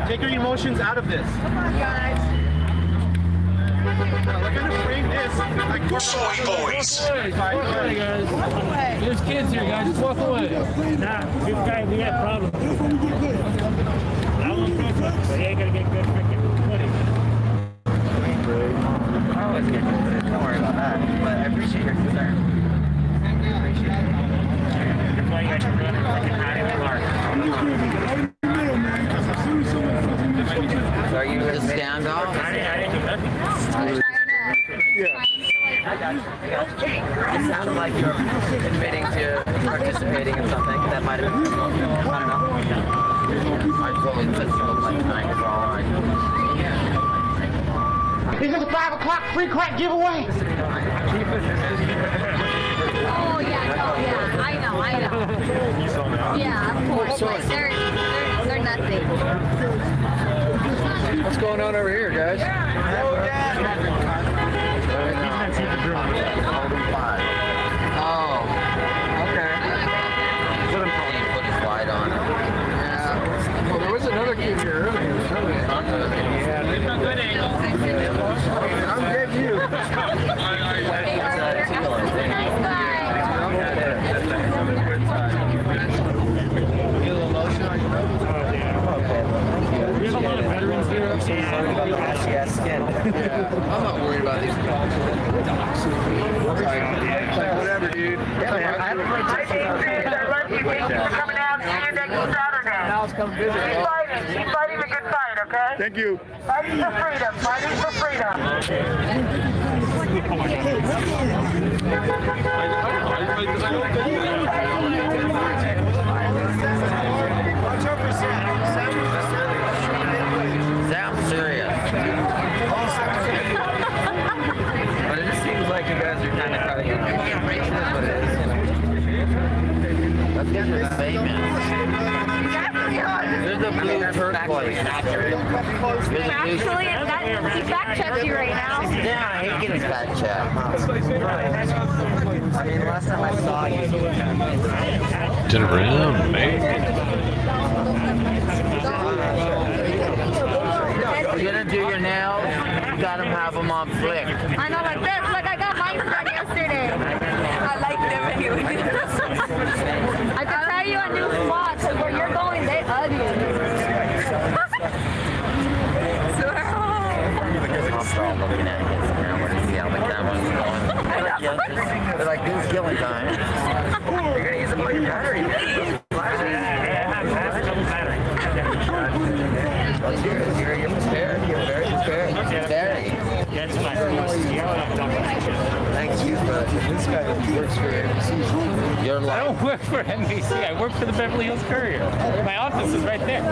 Take your emotions out of this. Come on, guys. We're gonna frame this like Soy boys. There's kids here, guys. Just walk away. Nah, this guy, we have problems. I won't talk about it, but he ain't gonna get good freaking footage. Don't worry about that. But I appreciate your concern. That's why you got to run it freaking hot in the car. So are you a standoff? I didn't do nothing. It sounded like you were admitting to participating in something that might have been, I don't know. I told him that you look like tonight was all right. This is a 5 o'clock free crack giveaway. Oh, yeah, I know. Yeah, of course. Like, they're nothing. What's going on over here, guys? Oh, okay. Put his light on. Yeah. Well, there was another kid here earlier. Yeah. Yeah, I'm not worried about these dogs. Whatever, dude. Coming out to you next Saturday. Now it's come visit. Keep fighting the good fight, okay? Thank you. Fighting for freedom. Fighting for Sounds serious. But it just seems like you guys are kind of cutting it. That's what it is, you know. Let's get this famous. There's a blue turquoise. Actually, he fact checked you right now. Yeah, I hate getting fact checked. I mean, last time I saw you. Turn around, mate. You're gonna do your nails, you gotta have them on flick. I know, like this. Look, I got mine done yesterday. I like them anyway. I can tell you a new spot, because where you're going, they ugly. I'll start looking at his camera to see how the camera's going. They're like, this is killing time. You're gonna use a fucking battery. You're prepared. You're very prepared. Very. That's fine. Thank you, but this guy works for NBC. You're like, I don't work for NBC. I work for the Beverly Hills Courier. My office is right there.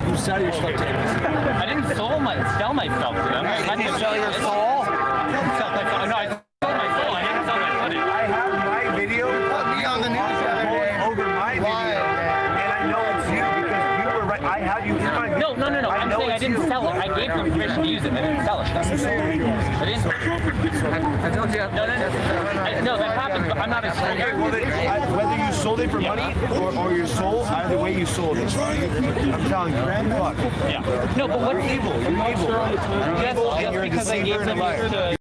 You sell your stuff to NBC? I didn't sell myself to them. you didn't sell your soul? No, I sold my soul. I didn't sell my footage. I have my video Be on the news the other day. over my video, and I know it's you because you were right. I have you in my video. No. I'm saying I didn't sell it. I gave them permission to use it. I didn't sell it. I didn't. I told you. No, that happened, but I'm not a Well, then, whether you sold it for money or your soul, either way you sold it. I'm telling you, man, fuck. Yeah. No, but what's evil? You're evil. Just because I gave them to...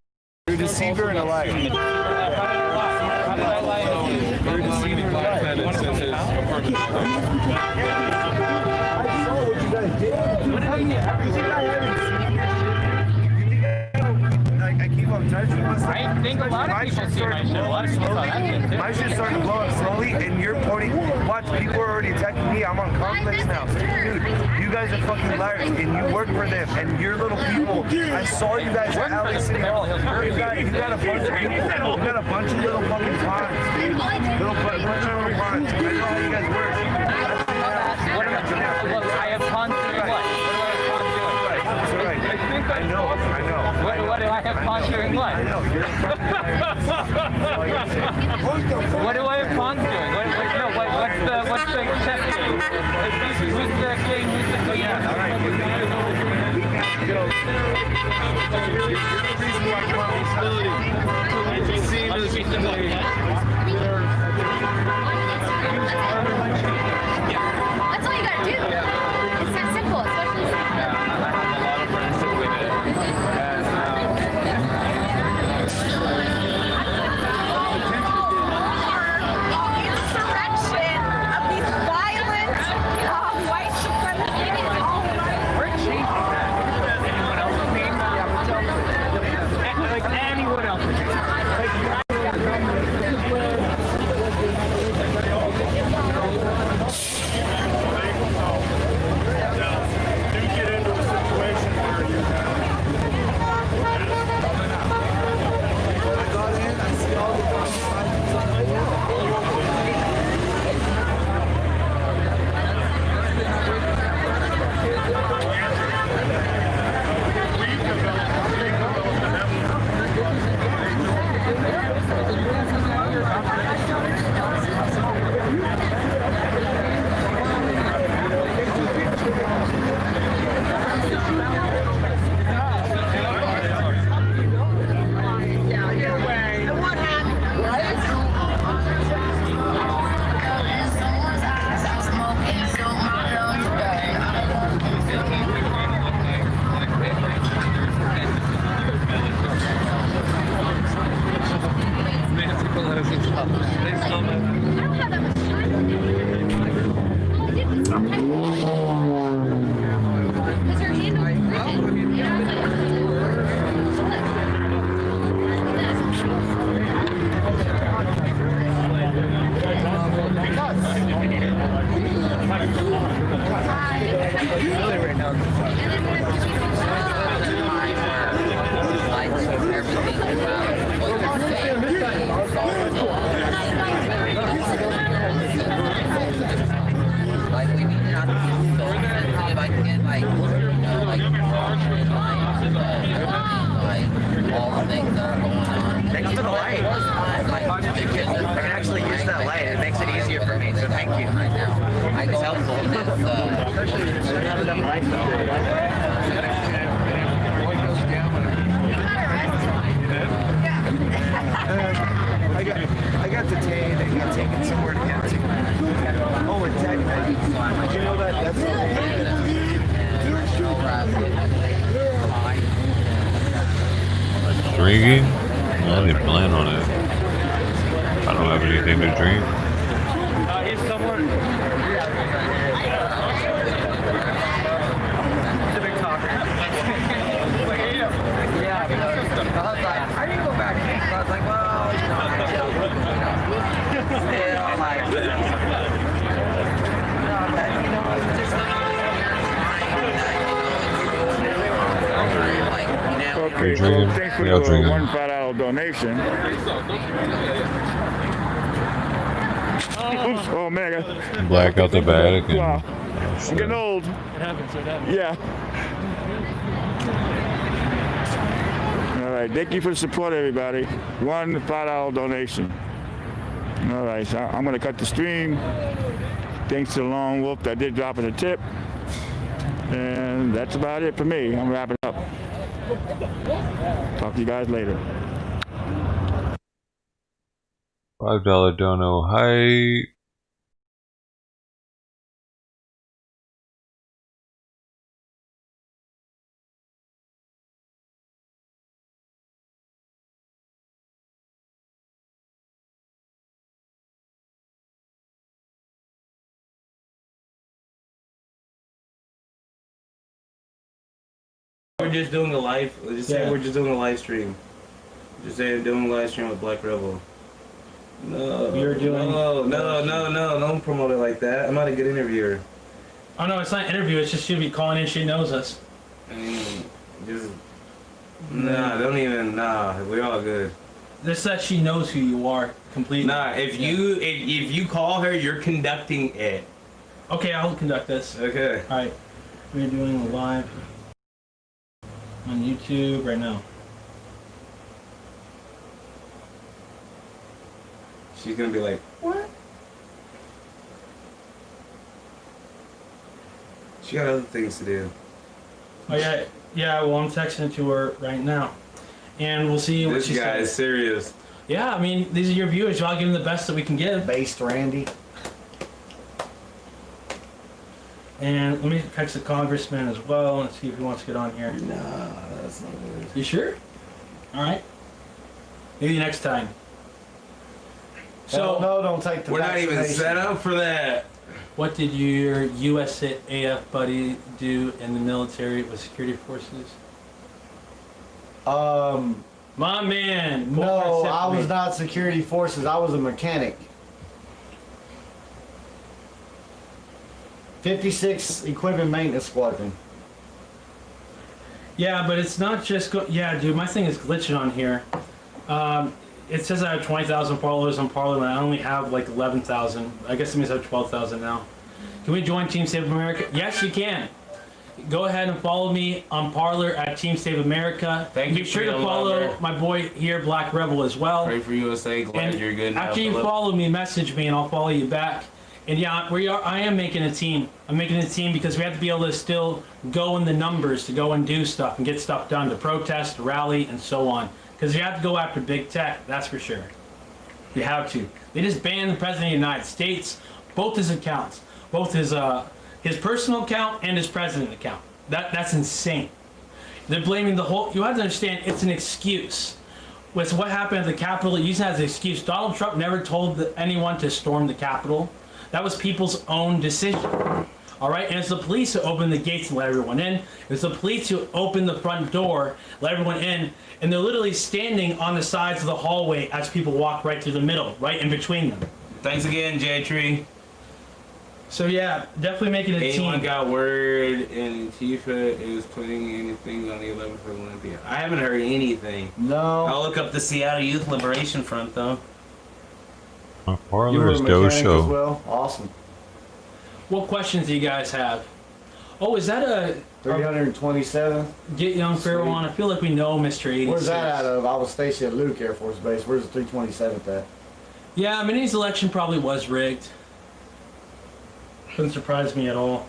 You're a deceiver and a liar. How did I lie? You're a deceiver and a liar. I keep on touching myself. I think a lot of people see my show. A lot of people saw that shit too. My shit's starting to blow up slowly, and you're pointing. Watch, people are already attacking me. I'm on complex now. Dude, you guys are fucking liars, and you work for them, and you're little people. I saw you guys at LA City Hall. You got a bunch of people. You got a bunch of little fucking pawns, dude. Bunch of little pawns. I know how you guys work. I have pawns doing what? I know. What do I have pawns doing what? I know. What do I have pawns doing? What's the chess game? Who's the king? Who's the queen? That's all you gotta do. It's that simple, especially. Insurrection of these violent white supremacists. We're changing that. Anyone else's name? Like anyone else's I can actually use that light. It makes it easier for me, so thank you. It's helpful. I got detained and got taken somewhere to county. Oh, and technically, did you know that? Drinking? I didn't plan on it. I don't have anything to drink. He's somewhere. He's a big talker. Yeah, I was like, how do you go back? So I was like, well, you know, still like, Okay, so thanks for the one $5 donation. Oops, oh man. Black out the Vatican. Wow. I'm getting old. It happens, it happens. Yeah. All right, thank you for the support, everybody. One $5 donation. All right, so I'm going to cut the stream. Thanks to the Lone Wolf that did drop us a tip. And that's about it for me. I'm wrapping up. Talk to you guys later. $5 dono. Hi. We're just doing a live. Just say we're just doing a live stream. Just say we're doing a live stream with Black Rebel. No, You're doing. No, don't promote it like that. I'm not a good interviewer. Oh no, it's not an interview. It's just she'll be calling in. She knows us. I mean, just don't even. We're all good. This that she knows who you are completely. Nah, if you call her, you're conducting it. Okay, I'll conduct this. Okay. All right, we're doing a live on YouTube right now. She's gonna be like, what? She got other things to do. Oh yeah, well I'm texting it to her right now, and we'll see what she says. This guy is serious. Yeah, I mean these are your viewers. I'll give them the best that we can give. Based Randy. And let me text the congressman as well and see if he wants to get on here. Nah, that's not good. You sure? All right. Maybe next time. So no, don't take the. We're not even set up for that. What did your USAF buddy do in the military with security forces? My man. No, I was not security forces. I was a mechanic. 56 Equipment Maintenance Squadron. Yeah, but it's not just yeah, dude, my thing is glitching on here. It says I have 20,000 followers on Parler, and I only have like 11,000. I guess it means I have 12,000 now. Can we join Team Save America? Yes, you can. Go ahead and follow me on Parler at Team Save America. Be sure to follow my boy here, Black Rebel, as well. Pray for USA. Glad you're good now. After you follow me, message me, and I'll follow you back. And yeah, I am making a team. I'm making a team because we have to be able to still go in the numbers to go and do stuff and get stuff done, to protest, to rally, and so on. Because you have to go after big tech, that's for sure. You have to. They just banned the President of the United States, both his accounts, both his personal account and his president account. That's insane. They're blaming the whole. You have to understand, it's an excuse. With what happened at the Capitol, it used as an excuse. Donald Trump never told anyone to storm the Capitol. That was people's own decision. All right, and it's the police who opened the gates and let everyone in. It's the police who opened the front door, let everyone in, and they're literally standing on the sides of the hallway as people walk right through the middle, right in between them. Thanks again, J-Tree. So yeah, definitely making a team. Anyone got word and Tifa is putting anything on the 11th for Olympia? I haven't heard anything. No. I'll look up the Seattle Youth Liberation Front though. Parler is Dosho. Well, awesome. What questions do you guys have? Oh, is that a 327? Get Young Pharaoh on? I feel like we know Mr. 86. Where's that out of? I was stationed at Luke Air Force Base. Where's the 327th at? Yeah, Minnie's election probably was rigged. Couldn't surprise me at all.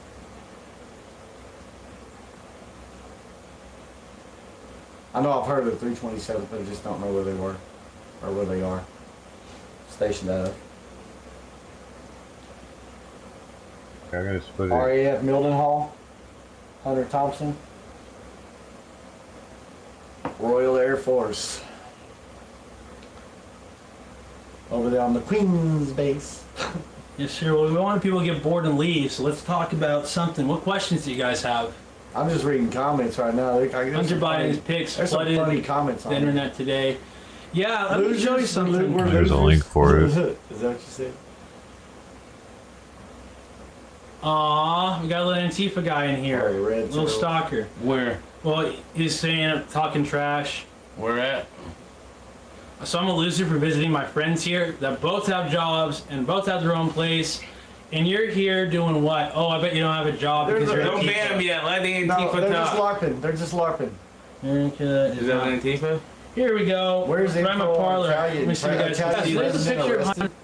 I know I've heard of 327th, but I just don't know where they were or where they are stationed at. I gotta split it. RAF Mildenhall, Hunter Thompson, Royal Air Force. Over there on the Queen's base. Yes, sir. Well, we want people to get bored and leave, so let's talk about something. What questions do you guys have? I'm just reading comments right now. Hunter Biden's pics there's some flooded funny comments the on internet today. Yeah, let me show you something. There's a link for it. Is that what you said? Aw, we got a little Antifa guy in here. Little stalker. Where? Well, he's saying, talking trash. Where at? So I'm a loser for visiting my friends here that both have jobs and both have their own place. And you're here doing what? Oh, I bet you don't have a job because you're Don't Antifa. ban them yet. Let the Antifa No, they're just talk. LARPing. They're just LARPing. Is that Antifa? Here we go. Where's I'm a info on parlor. Italian- Let me see you guys. Italian There's a resident picture of arrested? Hunter.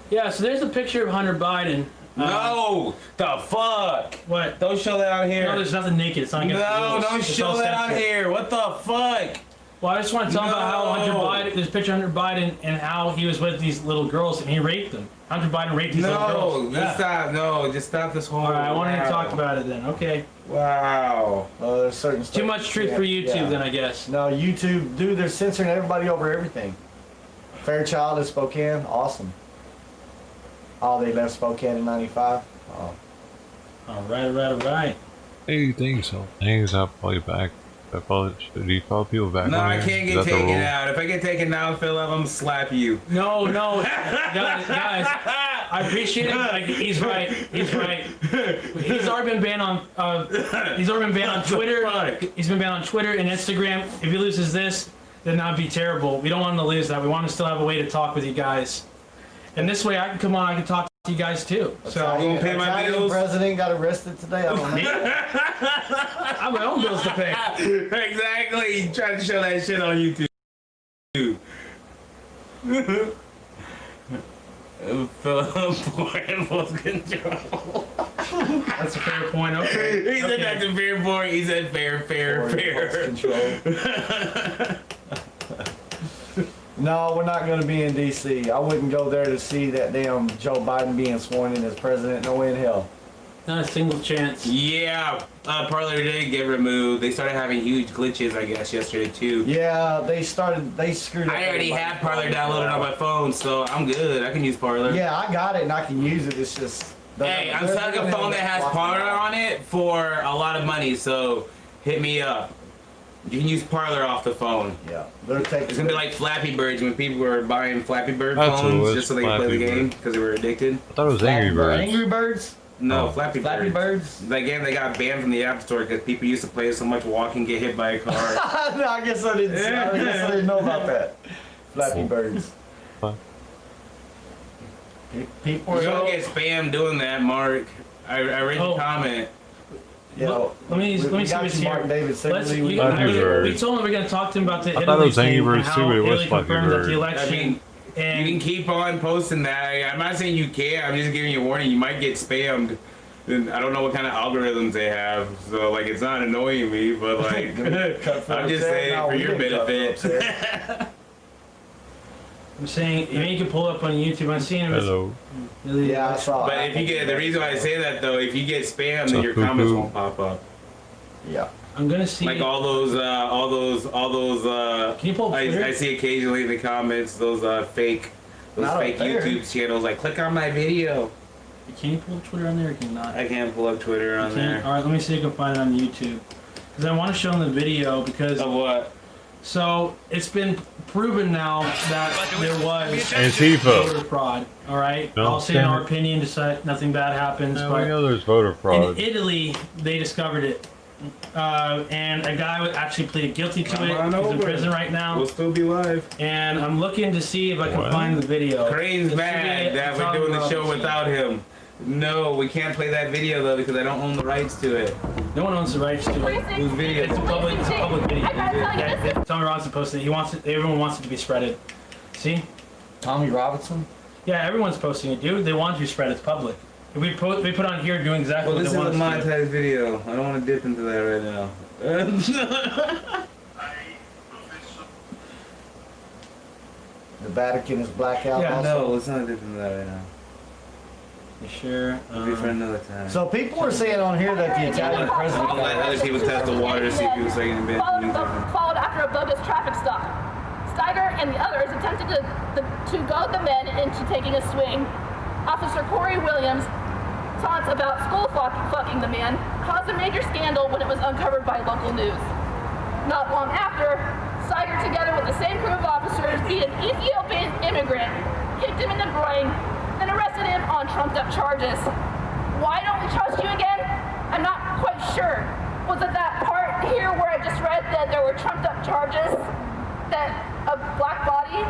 Yeah, so there's a picture of Hunter Biden. No! The fuck? What? Don't show that on here. No, there's nothing naked. It's not against the No, rules. don't It's show all that on censored. here. What the fuck? Well, I just want to tell about how Hunter No. Biden, there's a picture of Hunter Biden and how he was with these little girls and he raped them. Hunter Biden raped these little girls. No, just stop. No, just stop this whole. All right, I wanted to Wow. talk about it then. Okay. Wow. There's certain Too stuff- much truth for YouTube then, I guess. No, YouTube, dude, they're censoring everybody over everything. Fairchild in Spokane, awesome. Oh, they left Spokane in 95. Oh. All right. Hey, thanks. I'll follow you back. Do you follow people back? No, on I there? can't Is get that the taken rule? out. If I get taken out, Philip, I'm gonna slap you. No, guys, I appreciate it. Like, he's right. He's already been banned on. He's already been banned on Twitter. He's been banned on Twitter and Instagram. If he loses this, then that'd be terrible. We don't want him to lose that. We want to still have a way to talk with you guys. And this way, I can come on. I can talk to you guys too. So I'm gonna pay my Italian bills. president got arrested today. I don't know. I have my own bills to pay. Exactly. You tried to show that shit on YouTube. Philip, impulse control. That's a fair point. Okay. He said that's a fair point. He said fair. No, we're not going to be in D.C. I wouldn't go there to see that damn Joe Biden being sworn in as president. No way in hell. Not a single chance. Yeah, Parler did get removed. They started having huge glitches, I guess, yesterday too. Yeah, they screwed up. I already have Parler downloaded on my phone, so I'm good. I can use Parler. Yeah, I got it and I can use it. It's just. Hey, I'm selling a phone that has Parler on it for a lot of money, so hit me up. You can use Parler off the phone. Yeah, they're taking. It's gonna be like Flappy Birds when people were buying Flappy Bird That's what it phones was, just so they could play the Flappy game Bird. because they were addicted. I thought it was Angry Birds. Angry Birds? No, Oh. Flappy Flappy Birds? That game they got banned from the App Store because people used to play it so much walk and get hit by a car. No, I guess I didn't know about that. Flappy Birds. People You don't get spammed doing that, Mark. I read your comment. Yeah, Let me see what's here. Mark David Let's, Sigley. we told him we're going to talk to him about the I thought it was Italy Angry thing Birds and too, how but it was Italy Flappy confirmed that the Bird. election. I mean, and you can keep on posting that. I'm not saying you can't. I'm just giving you a warning. You might get spammed. And I don't know what kind of algorithms they have, so like it's not annoying me, but like I'm just saying for your benefit. I'm saying you can pull up on YouTube. I'm seeing him. Hello. Yeah, I saw. But if you get the reason why I say that though, if you get spammed, What's then up, your comments cuckoo? won't pop up. Yeah. I'm gonna see. Like all those. Can you pull up Twitter? I see occasionally in the comments those fake Not up there. YouTube channels like click on my video. Can you pull up Twitter on there or can you not? I can't pull up Twitter on there. All right, let me see if I can find it on YouTube. Because I want to show them the video because of what? So it's been proven now that there was Antifa. voter fraud. All right, No, I'll say in our opinion, decide nothing bad happens. Yeah, but we know there's voter fraud. in Italy, they discovered it, and a guy actually pleaded guilty to it. He's in prison right now. We'll still be live. And I'm looking to see if I can What? find the video. Crane's mad that we're doing the show without him. No, we can't play that video though because I don't own the rights to it. No one owns the rights to it. Whose video? It's a public video. Tommy Robinson posted it. Everyone wants it to be spreaded. See? Tommy Robinson? Yeah, everyone's posting it, dude. They want to spread it public. If we put on here doing exactly Well, what this they is want a us to do. monetized video. I don't want to dip into that right now. The Vatican is blackout. Yeah, also. no, let's not dip into that right now. You sure? It'll be for another time. So people are saying on here that the Italian president. I'll let other people test the water to see if people say anything. Followed after a bogus traffic stop. Steiger and the others attempted to goad the men into taking a swing. Officer Corey Williams' taunts about skull fucking the man caused a major scandal when it was uncovered by local news. Not long after, Steiger, together with the same crew of officers, beat an Ethiopian immigrant, kicked him in the groin, then arrested him on trumped-up charges. Why don't we trust you again? I'm not quite sure. Was it that part here where I just read that there were trumped-up charges that a black body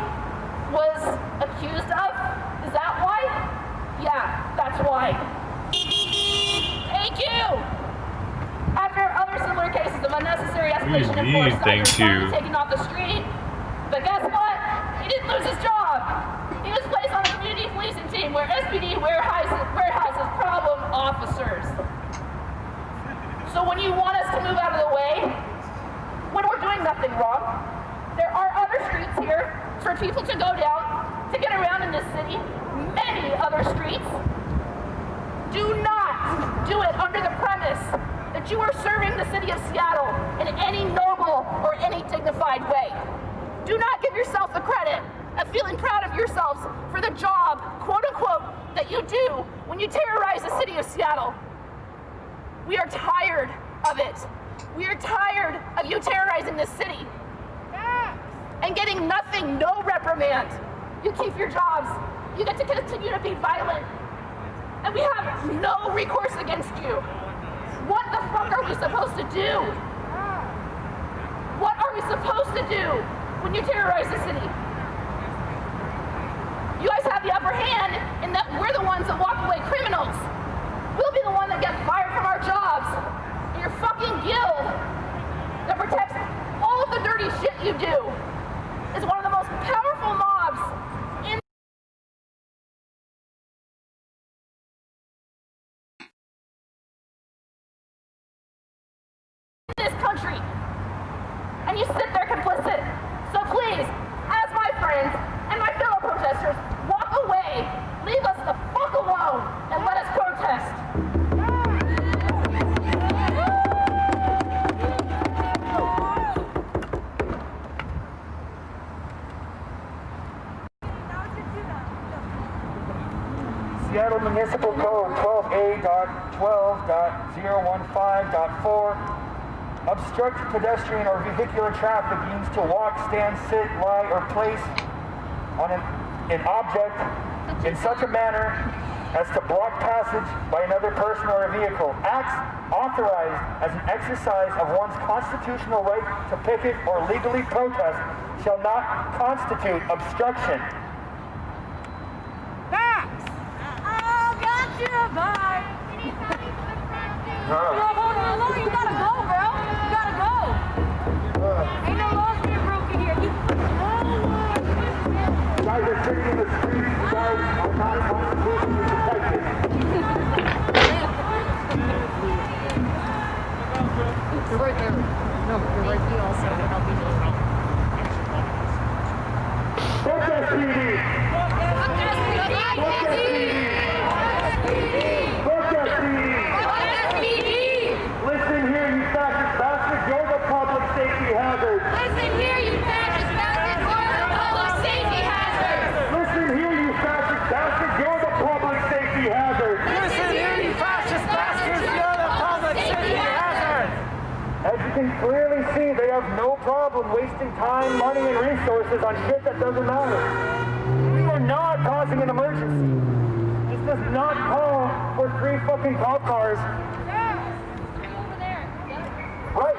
was accused of? Is that why? Yeah, that's why. Thank you! After other similar cases of unnecessary escalation in force, Steiger was finally taken off the street. But guess what? He didn't lose his job. He was placed on a community policing team where SPD warehouses problem officers. So when you want us to move out of the way, when we're doing nothing wrong, there are other streets here for people to go down to get around in this city. Many other streets. Do not do it under the premise that you are serving the city of Seattle in any noble or any dignified way. Do not give yourself the credit of feeling proud of yourselves for the job, quote unquote, that you do when you terrorize the city of Seattle. We are tired of it. We are tired of you terrorizing this city and getting nothing, no reprimand. You keep your jobs. You get to continue to be violent. And we have no recourse against you. What the fuck are we supposed to do? What are we supposed to do when you terrorize the city? You guys have the upper hand in that we're the ones that walk away criminals. We'll be the one that get fired from our jobs. And your fucking guild that protects all of the dirty shit you do is one of the most powerful mobs in this country. And you sit there complicit. So please, as my friends and my fellow protesters, walk away, leave us the fuck alone, and let us protest. Seattle Municipal Code 12A.12.015.4. Obstruct pedestrian or vehicular traffic means to walk, stand, sit, lie, or place on an object in such a manner as to block passage by another person or a vehicle. Acts authorized as an exercise of one's constitutional right to picket or legally protest shall not constitute obstruction. Facts! Oh, gotcha, bye! Hold on, you gotta go, bro. You gotta go. Ain't no laws being broken here. Guys are sitting in the streets. You guys are not constitutionally protected. You're right there. No, you're right there also. You're helping me. Protest PD! Protest PD! Listen here, you fascist bastards, you're the public safety hazard. Listen here, you fascist bastards, you're the public safety hazard. Listen here, you fascist bastards, you're the public safety hazard. Listen here, you fascist bastards, you're the public safety hazard. As you can clearly see, they have no problem wasting time, money, and resources on shit that doesn't matter. We are not causing an emergency. This does not call for 3 fucking cop cars. Right.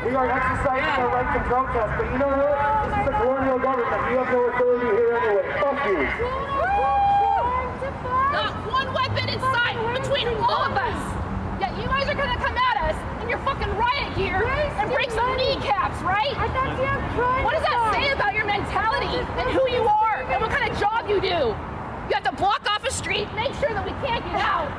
We are exercising our right to protest, but you know what? This is a colonial government. You have no authority here anyway. Fuck you. Not one weapon in sight between all of us. Yet you guys are gonna come at us in your fucking riot gear and break some kneecaps, right? What does that say about your and who you are and what kind of job you do. You have to block off a street, make sure that we can't get out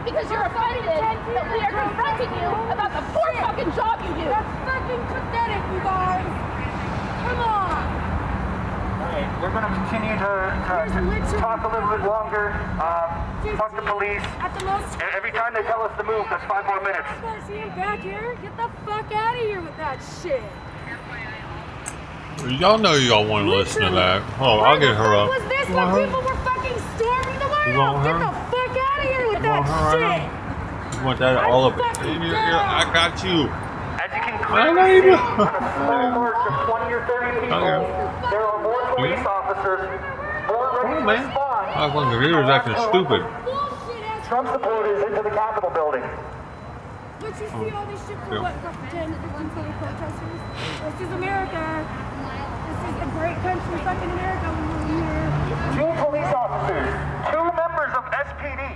because you're offended that we are confronting you about the poor fucking job you do. That's fucking pathetic, you guys. Come on. Alright, we're going to continue to talk a little bit longer, talk to police. At the most. Every time they tell us to move, that's 5 more minutes. See him back here? Get the fuck out of here with that shit. Y'all know y'all want to listen to that. Oh, I'll get her up. What was this You when want her? people were fucking storming the White You House? want Get her? the fuck out of here with You want that her right shit. now? You want that all up? I got you. As you can I clearly know you see, do. on a small march of 20 or 30 people, there are more police officers, more ready to man. respond. My fucking computer's acting stupid. Trump supporters into the Capitol building. But you see all this shit for what? For 10 to 15 protesters? This is America. This is a great country, fucking America. We're here. 2 police officers, 2 members of SPD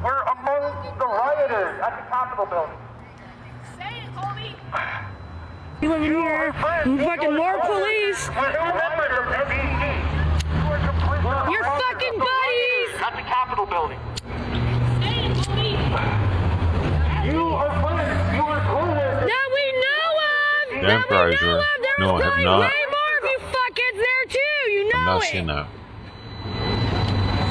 were among the rioters at the Capitol building. Say it, Colby. You over here, fucking more police. 2 members of SPD who are completely Your fucking buddies. at the Capitol building. Say it, Colby. You are friends. You are clueless. That we know of. Damn Fraser. No, I have not. Way more of you fuckheads there too. You know I'm not it. seeing that.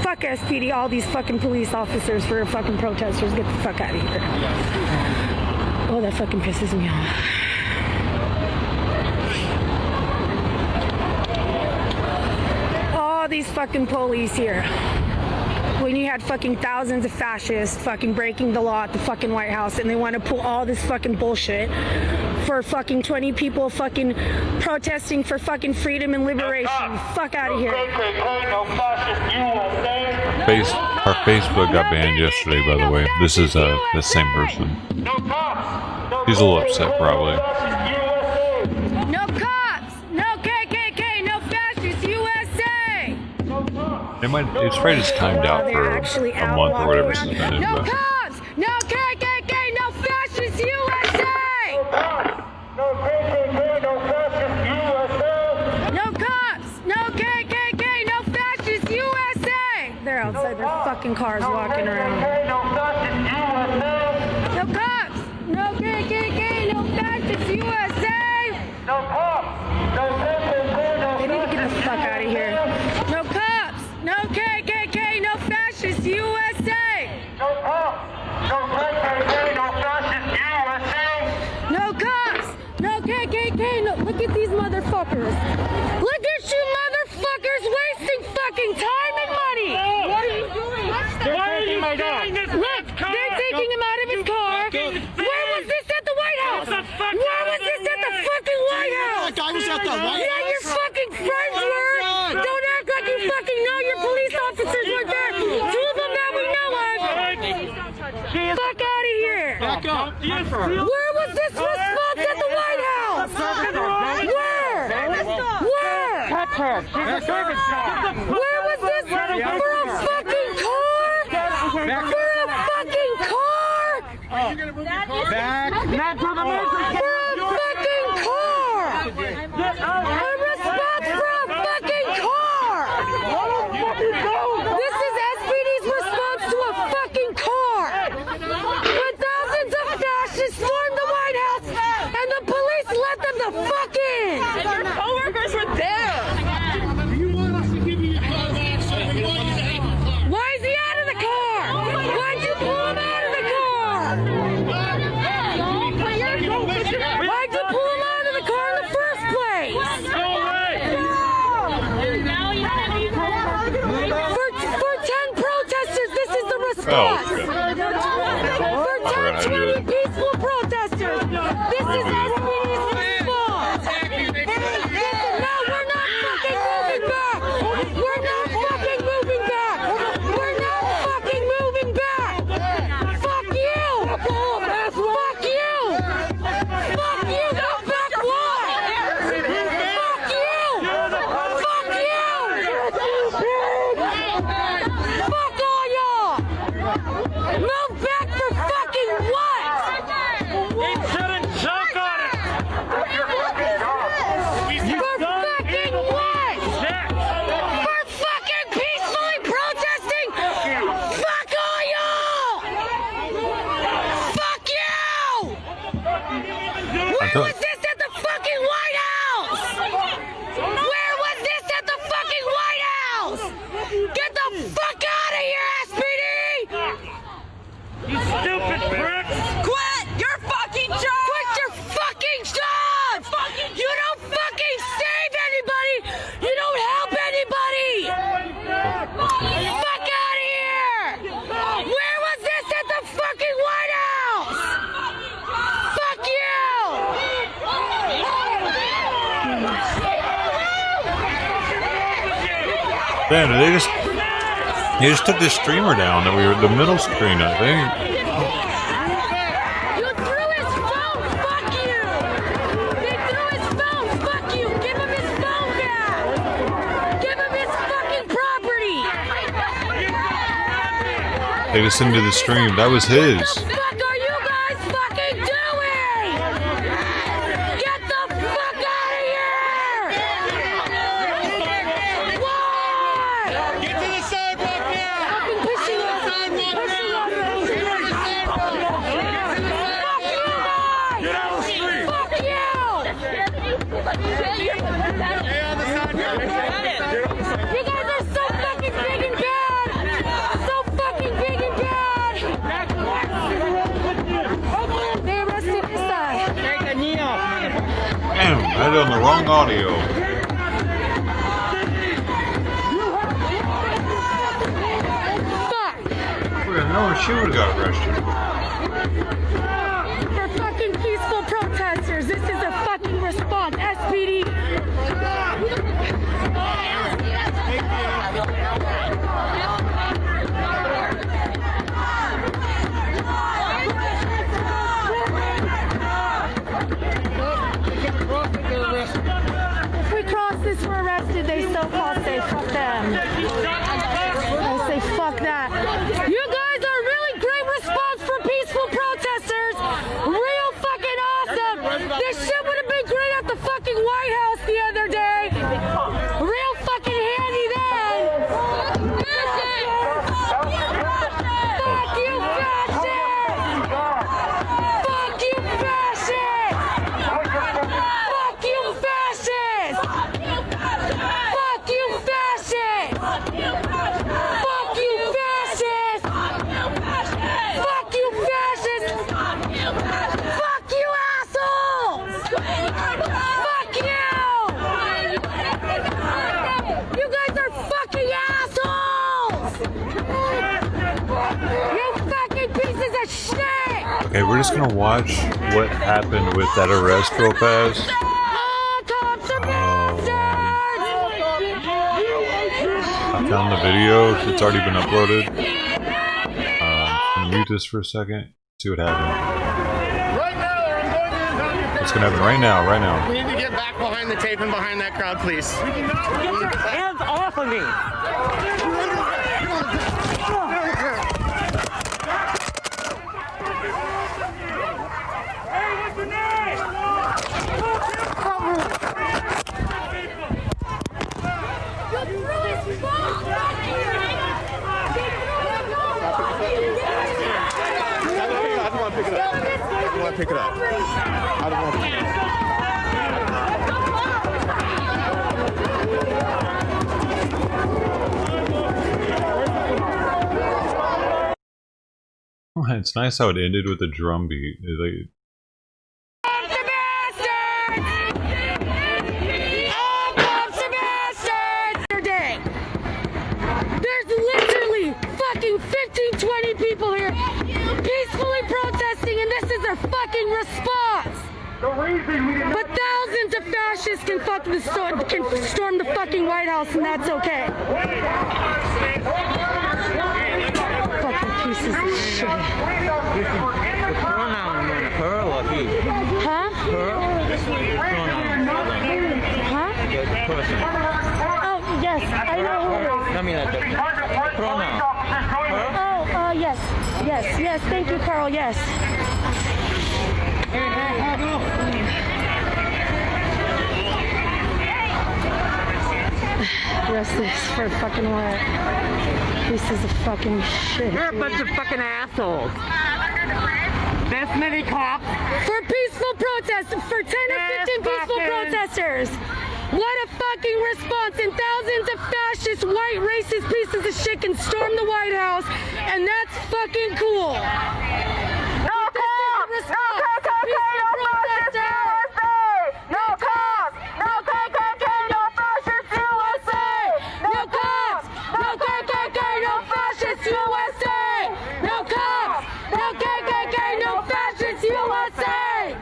Fuck SPD, all these fucking police officers for fucking protesters. Get the fuck out of here. Oh, that fucking pisses me off. All these fucking police here. When you had fucking thousands of fascists fucking breaking the law at the fucking White House and they want to pull all this fucking bullshit for fucking 20 people fucking protesting for fucking freedom and liberation. Fuck out of here. Her Facebook got banned yesterday, by the way. This is the same person. He's a little upset, probably. No cops! No KKK! No fascists! USA! It's probably just timed out for a month or whatever walking she's around. been in. No But cops! No KKK! No fascists! USA! No KKK, no fascist USA. No cops! No KKK! No fascists! USA! They're outside their fucking cars walking around. No fascist USA. No cops! No KKK! No fascists! USA! No cops. No KKK, no They need to get the fuck out of here. No cops! No KKK! No fascists! USA! No cops. No KKK, no fascist USA. No cops! No KKK! No. Look at these motherfuckers! Look at you motherfuckers wasting fucking time and money! What are you doing? Why are you doing this? Look, they're taking him out of his car. Where was this at the White House? Where was this at the fucking White House? That guy was at the White Yeah, your fucking friends were. Don't act like you fucking know your police officers were there. 2 of them that we know of. Fuck out of here. Back up. Where was this response at the White House? Where? Where? Where was this? For a fucking car? For a fucking car? Back to the For a fucking car! A response for a fucking car! This is SPD's response to a fucking car! When thousands of fascists stormed the White House and the police let them the fuck in! Your coworkers were there. You want us to give you a call back so we want you to have a car. Why is he out of the car? Why'd you pull him out of the car? Why'd you pull him out of the car in the first place? For 10 protesters, this is the response. For 10, 20 peaceful protesters, this is SPD's response. Listen, no, we're not fucking moving back. We're not fucking moving back. We're not fucking moving back. Fuck you. Fuck you. Fuck you. Go back what? Fuck you. Fuck you. Fuck all y'all. Damn, they just took this streamer down that we were the middle screen, I think. You threw his phone. Fuck you. They threw his phone. Fuck you. Give him his phone back. Give him his fucking property. They just into the stream. That was his. What the fuck are you guys fucking doing? Get the fuck out of here! What? Get to the sidewalk now! Fucking pushing us. Fuck you guys! Get out of the street! Fuck you! You guys are so fucking big and bad! So fucking big and bad! They arrested this guy. Take the knee off, motherfucker. Damn, I had it on the wrong audio. Fuck! No, she would have got arrested. For fucking peaceful protesters, this is a fucking response. SPD. If we cross this, we're arrested. They so-called say fuck them. I say fuck that. You guys are really great response for peaceful protesters. Real fucking awesome. This shit would have been great at the fucking White House the other day. Real fucking handy then. Fuck you, fascist! Fuck you, fascist! Fuck you, fascist! Fuck you, fascist! Fuck you, fascist! Fuck you, fascist! Fuck you, assholes! Fuck you! You guys are fucking assholes! You fucking pieces of shit! Okay, we're just gonna watch what happened with that arrest real fast. I found the video. It's already been uploaded. I'm gonna mute this for a second. See what happened. Right now, I'm going to What's gonna happen right now? Right now. We need to get back behind the tape and behind that crowd, please. Get your hands off of me! Pick it up. I don't want to pick it up. It's nice how it ended with a drum beat. Like, There's literally fucking 15-20 people here peacefully protesting, and this is their fucking response. But thousands of fascists can fucking storm the fucking White House, and that's okay. Fucking pieces of shit. Her or he? Huh? Huh? Oh, yes, I know who it is. I mean, pronoun. Oh, yes. Yes, thank you, Carl, yes. Rest this for fucking what? Pieces of fucking shit. You're a bunch of fucking assholes. This many cops. For peaceful protests, for 10 or 15 peaceful protesters. What a fucking response, and thousands of fascist, white, racist pieces of shit can storm the White House, and that's fucking cool. No cops! No KKK! No fascist USA! No cops! No KKK! No fascist USA! No cops! No KKK! No fascist USA! No cops! No KKK! No fascist USA!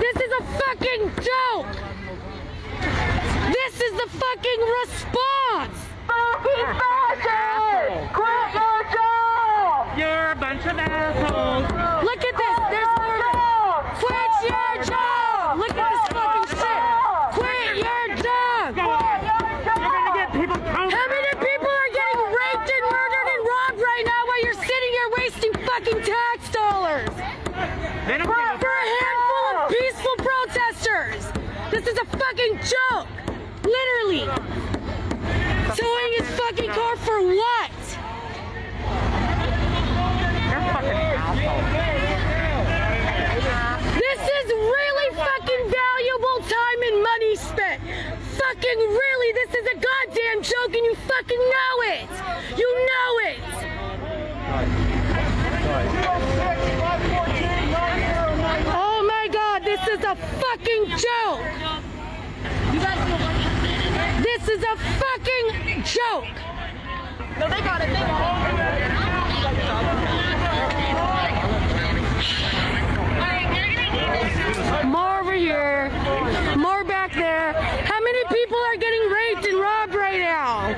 This is a fucking joke! This is the fucking response? Fucking fascist! Quit your job! You're a bunch of assholes. Look at this. There's more. Quit your job! Look at this fucking shit. Quit your job! You're gonna get people. How many people are getting raped and murdered and robbed right now while you're sitting here wasting fucking tax dollars? For a handful of peaceful protesters. This is a fucking joke. Literally. Towing his fucking car for what? This is really fucking valuable time and money spent. Fucking really, this is a goddamn joke and you fucking know it. You know it. Oh my god, this is a fucking joke. This is a fucking joke. No, they got it. They got it. More over here. More back there. How many people are getting raped and robbed right now?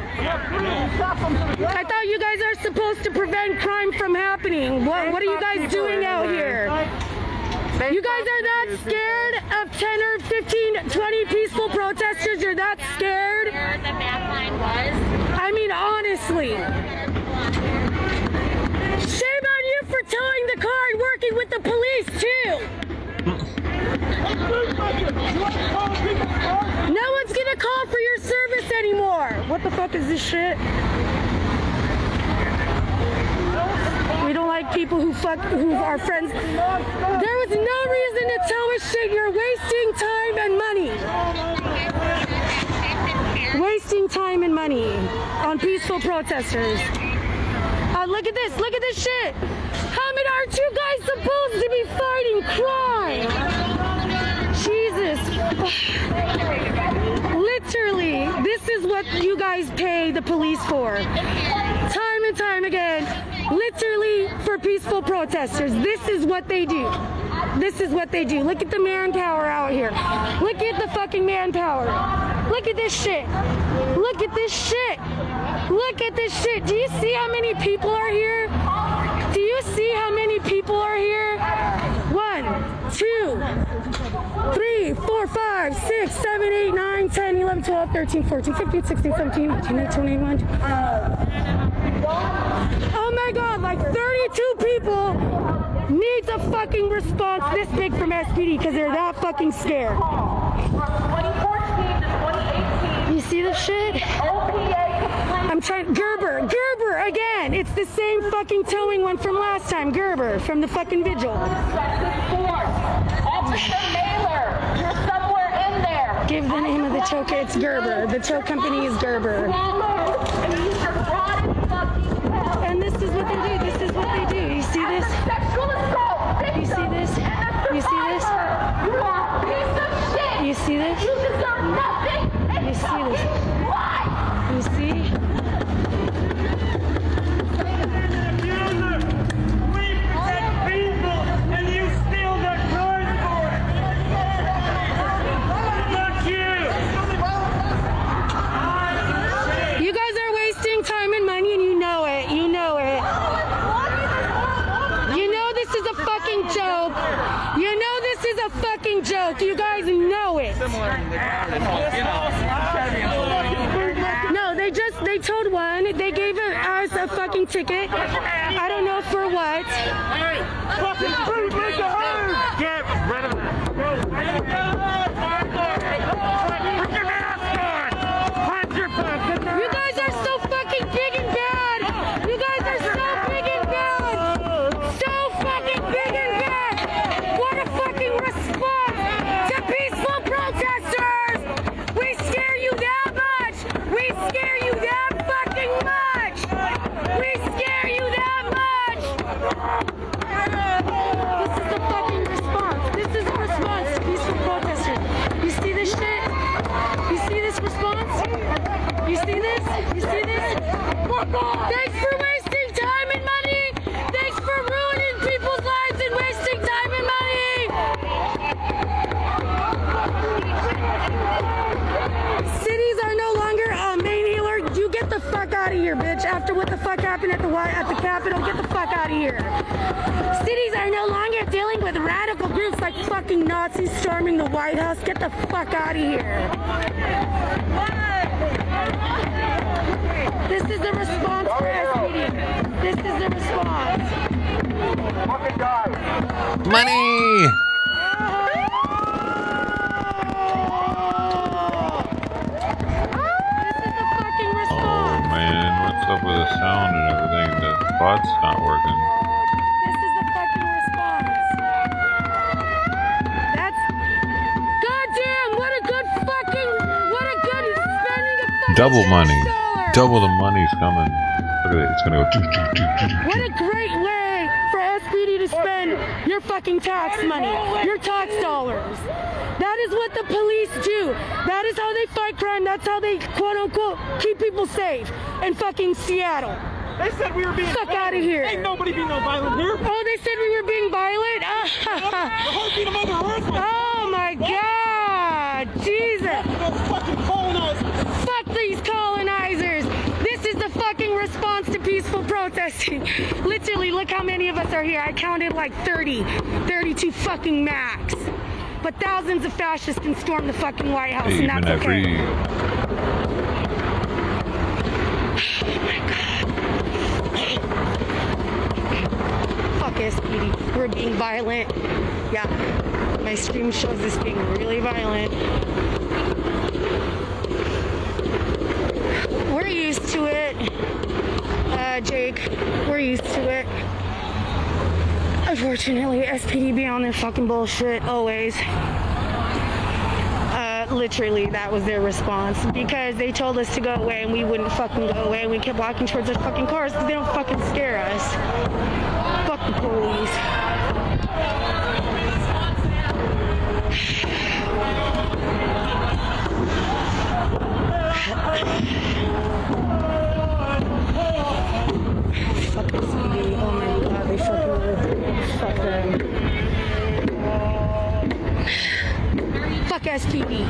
I thought you guys are supposed to prevent crime from happening. What are you guys doing out here? You guys are that scared of 10 or 15, 20 peaceful protesters? You're that scared? The back line was. I mean, honestly. Shame on you for towing the car and working with the police, too. No one's gonna call for your service anymore. What the fuck is this shit? We don't like people who are friends. There was no reason to tow a shit. You're wasting time and money. Wasting time and money on peaceful protesters. Look at this. Look at this shit. How many aren't you guys supposed to be fighting crime? Jesus. Literally, this is what you guys pay the police for. Time and time again. Literally for peaceful protesters. This is what they do. This is what they do. Look at the manpower out here. Look at the fucking manpower. Look at this shit. Look at this shit. Look at this shit. Do you see how many people are here? Do you see how many people are here? 1, 2, 3, 4, 5, 6, 7, 8, 9, 10, 11, 12, 13, 14, 15, 16, 17, 18, 19, 20, 21. Oh my god, like 32 people needs a fucking response this big from SPD because they're that fucking scared. 2014 to 2018. You see this shit? I'm trying. Gerber again. It's the same fucking towing one from last time. Gerber from the fucking vigil. Officer Naylor, you're somewhere in there. Give the name of the tow. It's Gerber. The tow company is Gerber. And this is what they do. This is what they do. You see this? You see this? You see this? You are a piece of shit. You see this? You deserve nothing. You see this? You see? You guys are wasting time and money and you know it. You know it. You know this is a fucking joke. You know this is a fucking joke. You guys know it. No, they towed one. They gave us a fucking ticket. I don't know for what. Get rid of it. You guys are so fucking big and bad. You guys are so big and bad. So fucking big and bad. What a fucking response to peaceful protesters. We scare you that much. We scare you that fucking much. We scare you that much. This is the fucking response. This is a response to peaceful protesters. You see this shit? You see this response? You see this? You see this? Thanks for wasting time and money. Thanks for ruining people's lives and wasting time and money. Cities are no longer fuck out of here, bitch. After what the fuck happened at the Capitol, get the fuck out of here. Cities are no longer dealing with radical groups like fucking Nazis storming the White House. Get the fuck out of here. This is the response for SPD. This is the response. Money! Up with the sound and everything, the bot's not working. This is the fucking response. That's goddamn, what a good spending of fucking Double money. $6. Double the money's coming. Look at it, it's gonna go What a great way for SPD to spend your fucking tax money, your tax dollars. That is what the police do. That is how they fight crime. That's how they, quote unquote, keep people safe in fucking Seattle. They said we were being fuck out of here. Ain't nobody being no violent here. Oh, they said we were being violent? Oh my God. Jesus. Fuck these colonizers. This is the fucking response to peaceful protesting. Literally, look how many of us are here. I counted like 32 fucking max. But thousands of fascists can storm the fucking White House, and that's okay. Oh my God. Fuck SPD. We're being violent. Yeah. My stream shows us being really violent. We're used to it. Jake, we're used to it. Unfortunately, SPD be on their fucking bullshit always. Literally, that was their response because they told us to go away and we wouldn't fucking go away. And we kept walking towards their fucking cars because they don't fucking scare us. Fuck the police. Fuck SPD. Oh my God, they fuck them. Fuck SPD.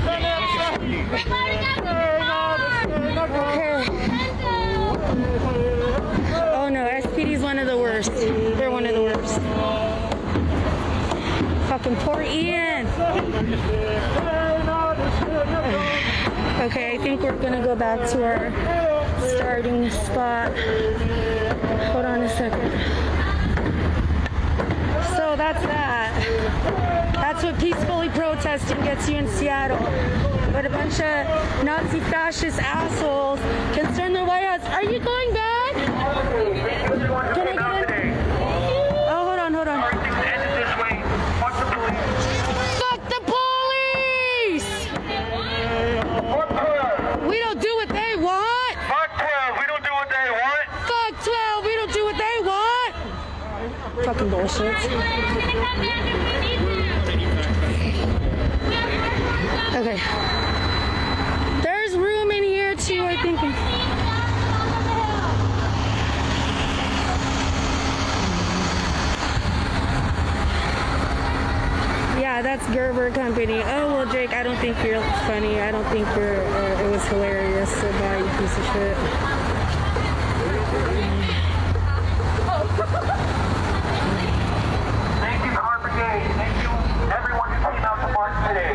Okay. Oh no, SPD's one of the worst. They're one of the worst. Fucking poor Ian. Okay, I think we're gonna go back to our starting spot. Hold on a second. So that's that. That's what peacefully protesting gets you in Seattle. But a bunch of Nazi fascist assholes can storm the White House. Are you going back? Can I get in? Oh, hold on. Fuck the police! We don't do what they want. Fuck 12, we don't do what they want. Fuck 12, we don't do what they want. Fucking bullshit. Okay. There's room in here too, I think. Yeah, that's Gerber Company. Oh, well, Jake, I don't think you're funny. I don't think you're, it was hilarious. So bye, you piece of shit. Thank you, Car Brigade. Thank you, everyone who came out to march today.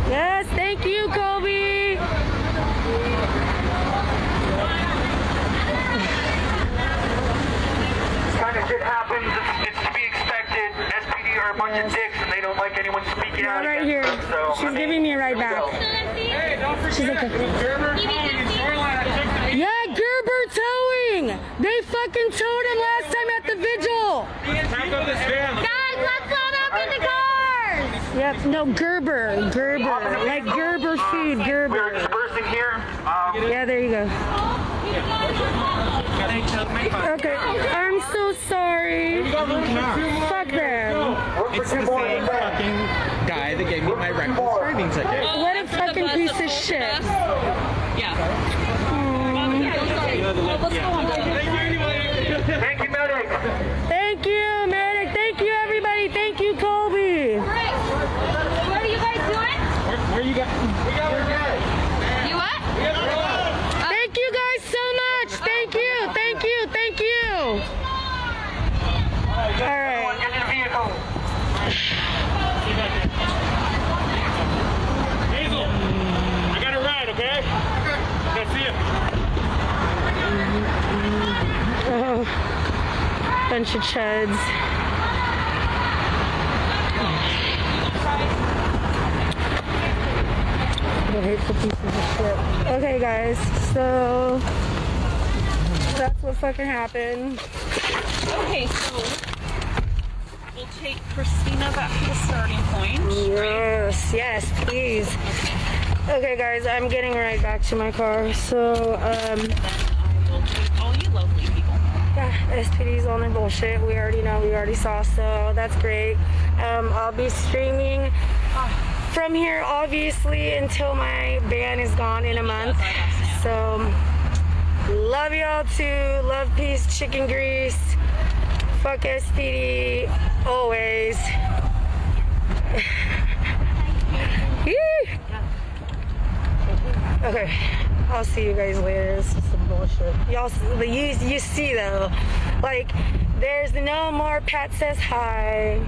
Yes, thank you, Kobe. This kind of shit happens. It's to be expected. SPD are a bunch of dicks and they don't like anyone speaking out Right here. against them. So, She's giving me a ride back. Hey, don't forget. She's okay. Gerber Towing in Shoreline. Yeah, Gerber Towing. They fucking towed him last time at the vigil. Guys, let's load up in the cars. Yep, no, Gerber. Like Gerber food, Gerber. We're dispersing here. Yeah, there you go. Okay, I'm so sorry. Fuck them. It's the same fucking guy that gave me my reckless driving ticket. What a fucking piece of shit. Thank you, medic. Thank you, medic. Thank you, everybody. Thank you, Colby. What are you guys doing? Where you got? You what? Thank you guys so much. Bunch of chuds. The hateful pieces of shit. Okay, guys, so that's what fucking happened. Okay, so we'll take Christina back to the starting point. Yes, yes, please. Okay, guys, I'm getting right back to my car. So, I will take all you lovely people. yeah, SPD's on their bullshit. We already know, we already saw, so that's great. I'll be streaming from here, obviously, until my ban is gone in a month. So, love y'all too. Love, peace, chicken grease. Fuck SPD, always. Okay, I'll see you guys later. This is some bullshit. Y'all, you see though, like, there's no more Pat says hi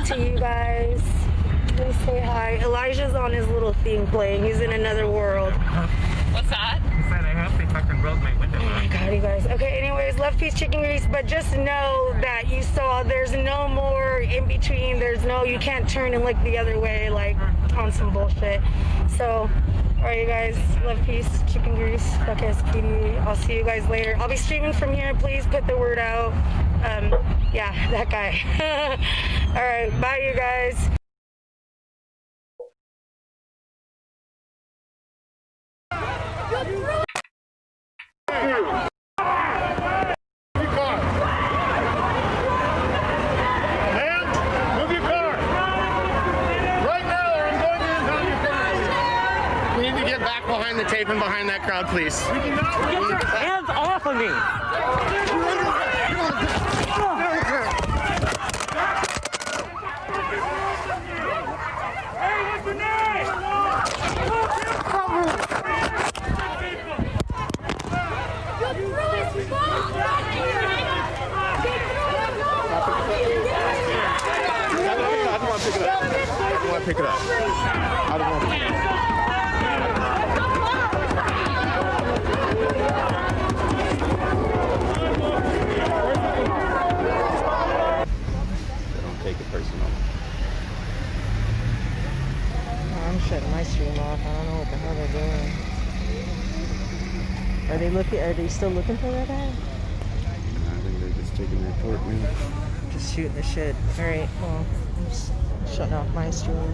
to you guys. Please say hi. Elijah's on his little thing playing. He's in another world. What's that? I hope they fucking broke my window. Oh my god, you guys. Okay, anyways, love, peace, chicken grease. But just know that you saw there's no more in between. There's no, you can't turn and look the other way, like, on some bullshit. So, alright, you guys. Love, peace, chicken grease. Fuck SPD. I'll see you guys later. I'll be streaming from here. Please put the word out. Yeah, that guy. Alright, bye, you guys. Behind the tape and behind that crowd, please. Get your hands off of me! Hey, what's your name? I don't want to pick it up. I don't want to pick it up. I don't want to pick it up. Take it personal. I'm shutting my stream off. I don't know what the hell they're doing. Are they looking? Are they still looking for that guy? I think they're just taking the report, man. Just shooting the shit. All right. Well, I'm just shutting off my stream.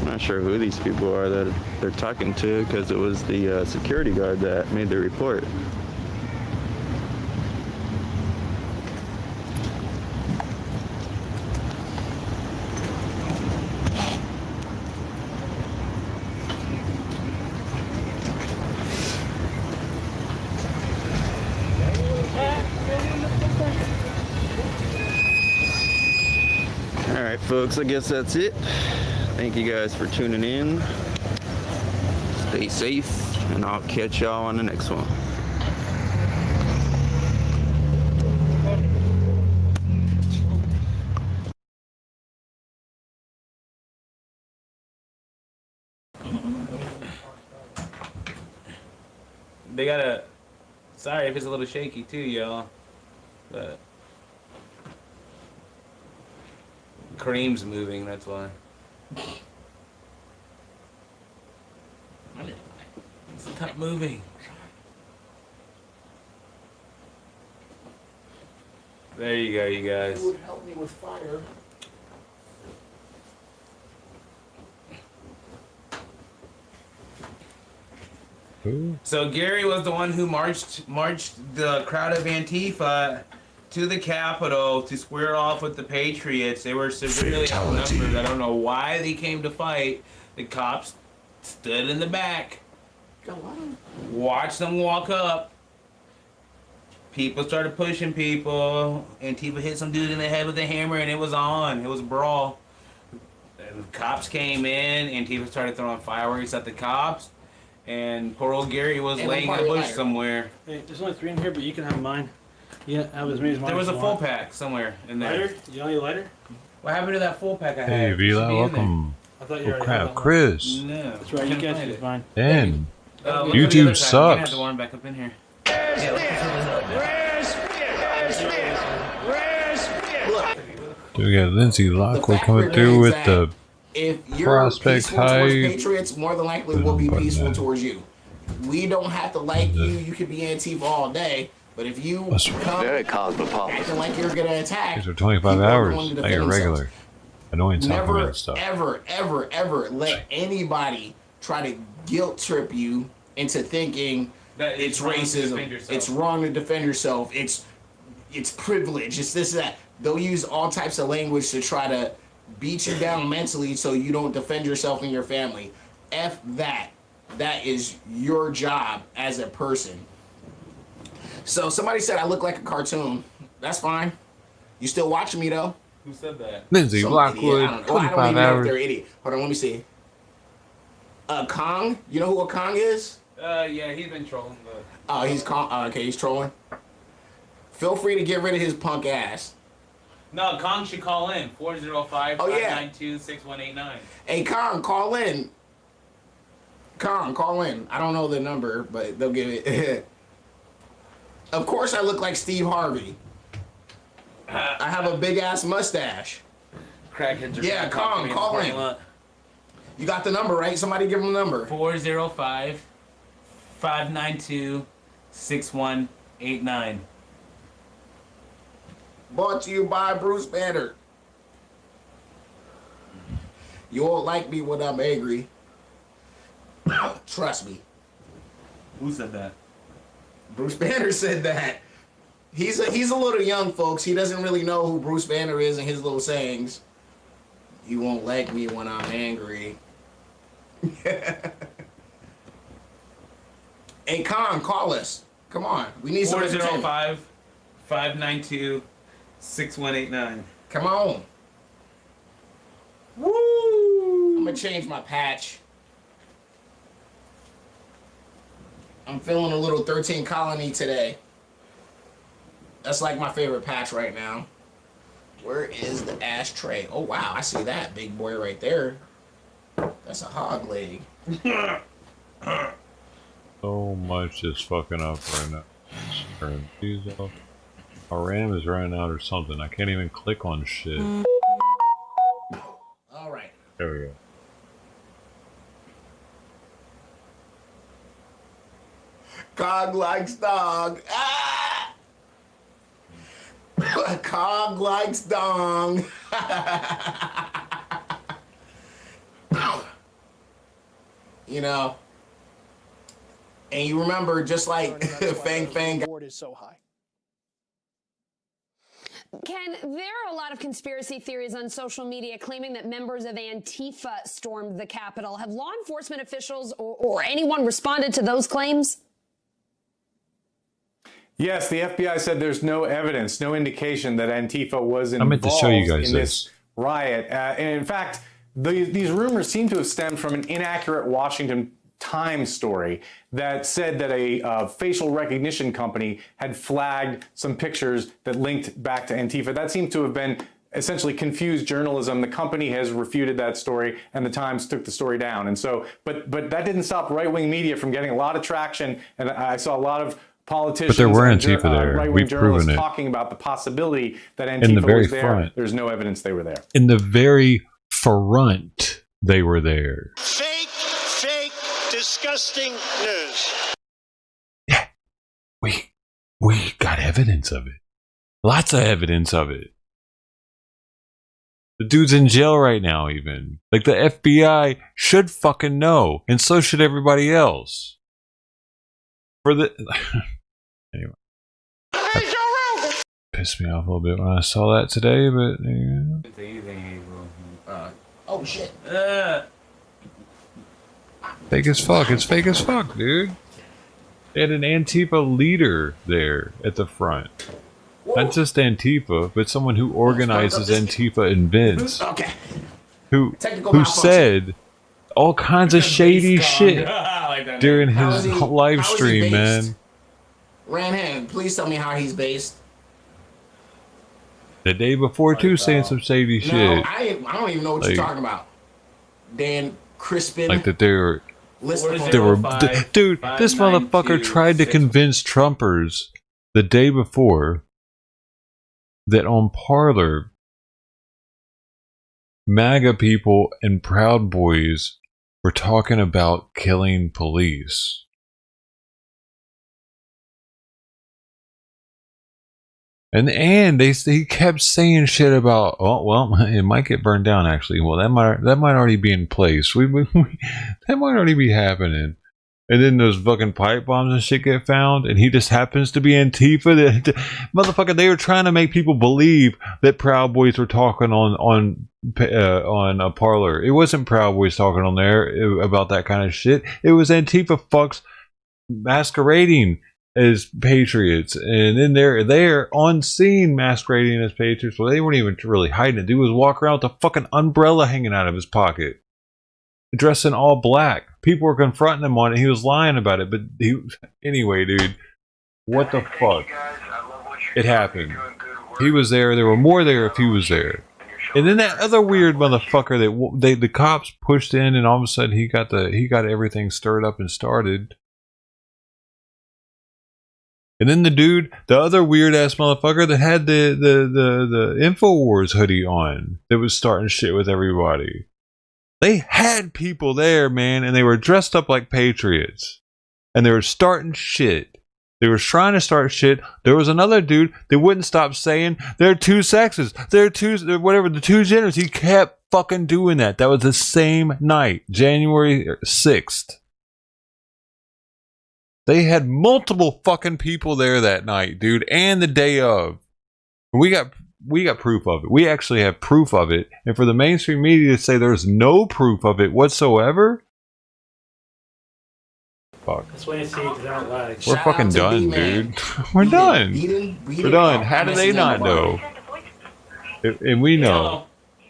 I'm not sure who these people are that they're talking to, because it was the security guard that made the report. Alright folks, I guess that's it. Thank you guys for tuning in. Stay safe, and I'll catch y'all on the next one. They got a... Sorry if it's a little shaky too, y'all. But... Kareem's moving, that's why. Stop moving. There you go, you guys. It would help me with fire. So Gary was the one who marched the crowd of Antifa to the Capitol to square off with the Patriots. They were severely outnumbered. I don't know why they came to fight. The cops stood in the back, watched them walk up. People started pushing people. Antifa hit some dude in the head with a hammer, and it was on. It was a brawl. And the cops came in. Antifa started throwing fireworks at the cops. And poor old Gary was laying in a bush somewhere. Hey, there's only 3 in here, but you can have mine. Yeah, that was me. There was a full pack somewhere in there. Lighter? Did you want your lighter? What happened to that full pack I had? Hey, Vila, welcome. I thought you Oh already crap, had that Chris. No. That's right, you can't use mine. Dan. Look for the other YouTube side. You can sucks. have the one back up in here. Do we got Lindsay Lockwood coming through with the if you're Prospect peaceful towards High? Patriots, more than likely we'll be peaceful towards you. We don't have to like you. You could be Antifa all day, but if you come very acting like you're gonna attack, These are 25 people are hours. going to Like defend a themselves. regular. Annoying Never, supplement stuff. ever let anybody try to guilt trip you into thinking That it's wrong to defend racism. yourself. It's wrong to defend yourself. It's privilege. It's this, that. They'll use all types of language to try to beat you down mentally so you don't defend yourself and your family. F that. That is your job as a person. So somebody said I look like a cartoon. That's fine. You still watching me though? Who said that? Lindsay Some Lockwood, idiot. I don't 25 even know if hours. they're an idiot. Hold on, let me see. Kong? You know who a Kong is? Yeah, he's been trolling the... Oh, he's Kong. Okay, he's trolling. Feel free to get rid of his punk ass. No, Kong should call in. 405-592-6189. Hey, Kong, call in. Kong, call in. I don't know the number, but they'll give it. Of course I look like Steve Harvey. I have a big-ass mustache. Crackheads are Yeah, Kong, call in. You got the number, right? Somebody give him the number. 405-592-6189. Brought to you by Bruce Banner. You won't like me when I'm angry. Trust me. Who said that? Bruce Banner said that. He's a little young, folks. He doesn't really know who Bruce Banner is and his little sayings. You won't like me when I'm angry. Hey, Khan, call us. Come on. We need some entertainment. 405-592-6189. Come on. Woo! I'm gonna change my patch. I'm feeling a little 13 Colony today. That's like my favorite patch right now. Where is the ashtray? Oh wow, I see that big boy right there. That's a hog leg. So much is fucking up right now. Turn these off. Our RAM is running out or something. I can't even click on shit. All right. There we go. Cog likes dog. Ah! Cog likes dong. You know, and you remember, just like Fang Fang. Reward is so high. Ken, there are a lot of conspiracy theories on social media claiming that members of Antifa stormed the Capitol. Have law enforcement officials or anyone responded to those claims? Yes, the FBI said there's no evidence, no indication that Antifa was I involved meant to show you guys in this riot. And in fact, these rumors seem to have stemmed from an inaccurate Washington Times story that said that a facial recognition company had flagged some pictures that linked back to Antifa. That seemed to have been essentially confused journalism. The company has refuted that story, and the Times took the story down. And so, but that didn't stop right-wing media from getting a lot of traction. And I saw a lot of politicians, But there were and Antifa there. right-wing We've journalists proven it. talking about the possibility that In the Antifa very was there. front. There's no evidence they were there. In the very front, they were there. Fake, disgusting news. We got evidence of it. Lots of evidence of it. The dude's in jail right now, even. Like, the FBI should fucking know, and so should everybody else. For the... Anyway. pissed me off a little bit when I saw that today, but Oh shit. fake as fuck. It's fake as fuck, dude. They had an Antifa leader there at the front. Not just Antifa, but someone who organizes Antifa events. Okay. Who Technical said all kinds of shady shit during his live how is he stream, based? man. Ranhan, please tell me how he's based. The day before, too, saying some shady No, shit. I don't even know what you're talking about. Dan Crispin. Like that they were... Listen, Dude, this motherfucker tried to convince Trumpers the day before that on Parler, MAGA people and Proud Boys were talking about killing police. And he kept saying shit about, oh well, it might get burned down actually. Well, that might already be in place. That might already be happening. And then those fucking pipe bombs and shit get found, and he just happens to be Antifa. Motherfucker, they were trying to make people believe that Proud Boys were talking on a Parler. It wasn't Proud Boys talking on there about that kind of shit. It was Antifa fucks masquerading as patriots, and then they're there on scene masquerading as patriots. Well, they weren't even really hiding it. Dude was walking around with a fucking umbrella hanging out of his pocket, dressed in all black. People were confronting him on it. He was lying about it, but anyway, dude, what the fuck? It happened. He was there. There were more there if he was there. And then that other weird motherfucker that the cops pushed in, and all of a sudden he got everything stirred up and started. And then the other weird ass motherfucker that had the InfoWars hoodie on, that was starting shit with everybody. They had people there, man, and they were dressed up like patriots. And they were starting shit. They were trying to start shit. There was another dude that wouldn't stop saying, there are two sexes. There are the two genders. He kept fucking doing that. That was the same night, January 6th. They had multiple fucking people there that night, dude, and the day of. We got proof of it. We actually have proof of it. And for the mainstream media to say there's no proof of it whatsoever, fuck. Let's wait and see because I don't lie. We're fucking done, dude. We're done. We're done. How do they not know? And we know.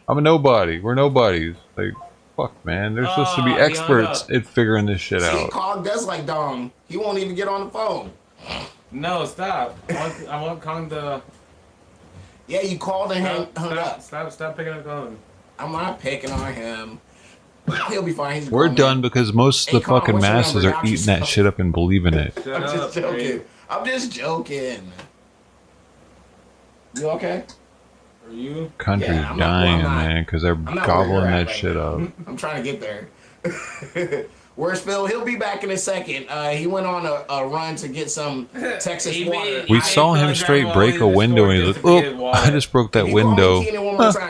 I'm a nobody. We're nobodies. Like, fuck, man. They're supposed to be experts at figuring this shit out. Kong does like Dong. He won't even get on the phone. No, stop. I want Kong to... Yeah, you called and hung up. Stop picking up Kong. I'm not picking on him. He'll be fine. He's We're done because most of the Kong, fucking what's your masses number? are eating that shit up and believing it. I'm just joking. I'm just joking. You okay? Are you? Country's Yeah, dying, man, because they're not gobbling where you're that at shit up. I'm trying to get there. Where's Phil? He'll be back in a second. He went on a run to get some Texas water. We saw him straight break a window, and he's like, "Oh, I just broke that window."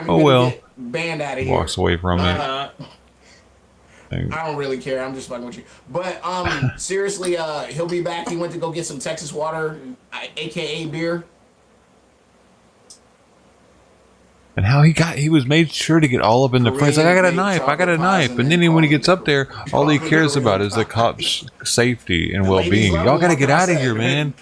Oh well. Banned out of here. Walks away from it. I don't really care. I'm just fucking with you. But seriously, he'll be back. He went to go get some Texas water, aka beer. And how he was made sure to get all up in the front. He's like, I got a knife. And then when he gets up there, all he cares about is the cops' safety and well-being. Y'all gotta get out of here, man.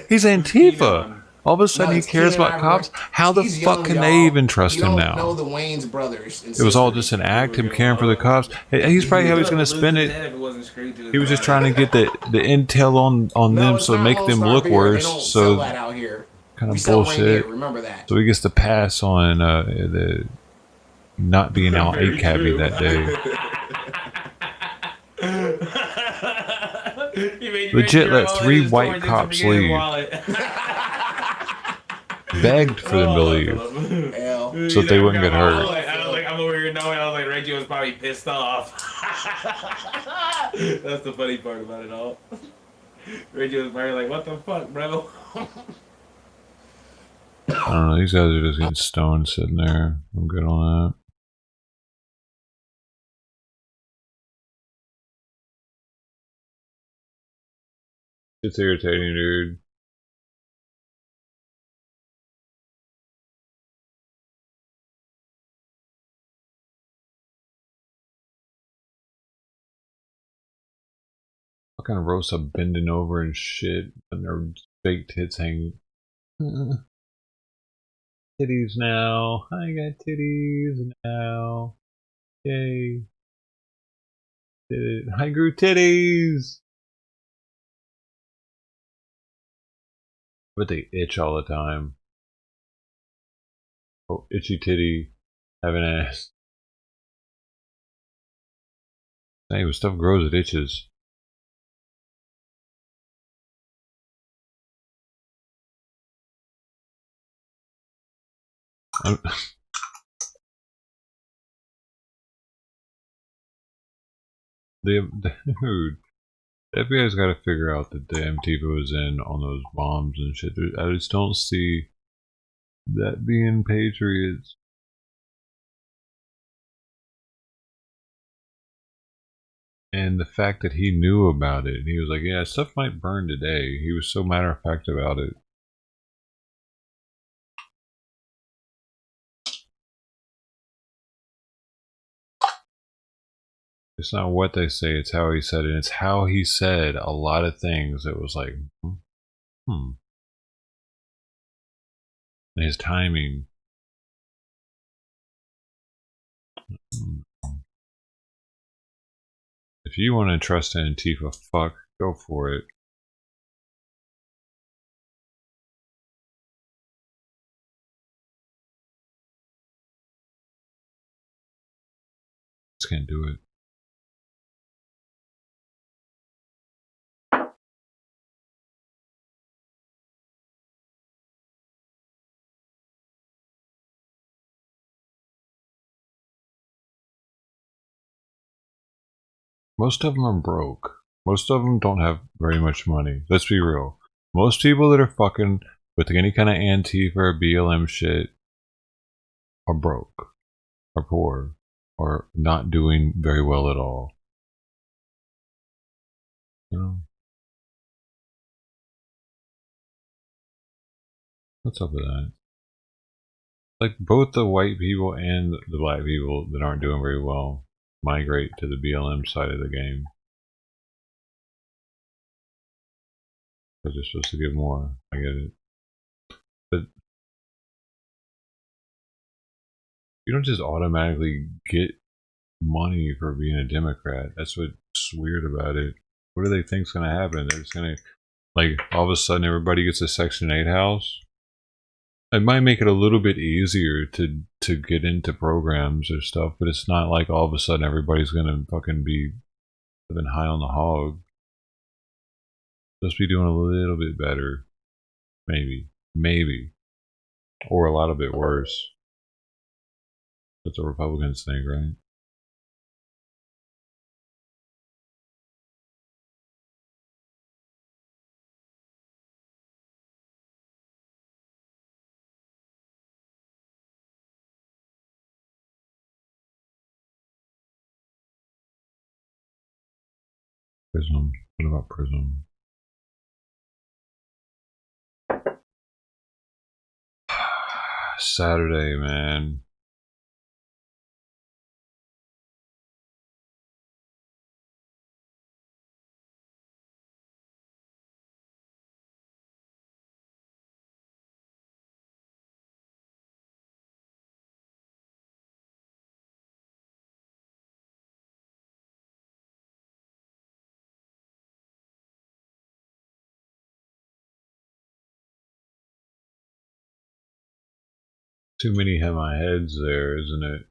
He's Antifa. All of a sudden he cares about cops. How the fuck can they even trust him now? Know the Wayans brothers. It was all just an act, him caring for the cops. He's probably how he's gonna spend it. He was just trying to get the intel on them, so make them look worse. So kind of bullshit. Remember that. So he gets to pass on the not being out 8 cabbie that day. Legit let 3 white cops leave. Begged for them to leave so that they wouldn't get hurt. I'm over here knowing, I was like, Reggie was probably pissed off. That's the funny part about it all. Reggie was probably like, what the fuck, bro? I don't know, these guys are just getting stoned sitting there. I'm good on that. It's irritating, dude. Fucking Rosa bending over and shit, and her fake tits hanging. Titties now. I got titties now. Yay. Did it. I grew titties. But they itch all the time. Oh, itchy titty. Have an ass. Hey, when stuff grows, it itches. Dude, the FBI's got to figure out that the Antifa was in on those bombs and shit. I just don't see that being patriots. And the fact that he knew about it, he was like, yeah, stuff might burn today. He was so matter of fact about it. It's not what they say, it's how he said it. It's how he said a lot of things that was like, And his timing. If you want to trust Antifa, fuck, go for it. Just can't do it. Most of them are broke. Most of them don't have very much money. Let's be real. Most people that are fucking with any kind of Antifa or BLM shit are broke, are poor, or not doing very well at all. You know? What's up with that? Like, both the white people and the black people that aren't doing very well migrate to the BLM side of the game. Because they're supposed to give more. I get it. But you don't just automatically get money for being a Democrat. That's what's weird about it. What do they think's going to happen? They're just going to, like, all of a sudden everybody gets a Section 8 house? It might make it a little bit easier to get into programs or stuff, but it's not like all of a sudden everybody's going to fucking be living high on the hog. Just be doing a little bit better. Maybe. Or a lot of it worse. That's what Republicans think, right? Prism. What about Prism? Saturday, man. Too many have my heads there, isn't it?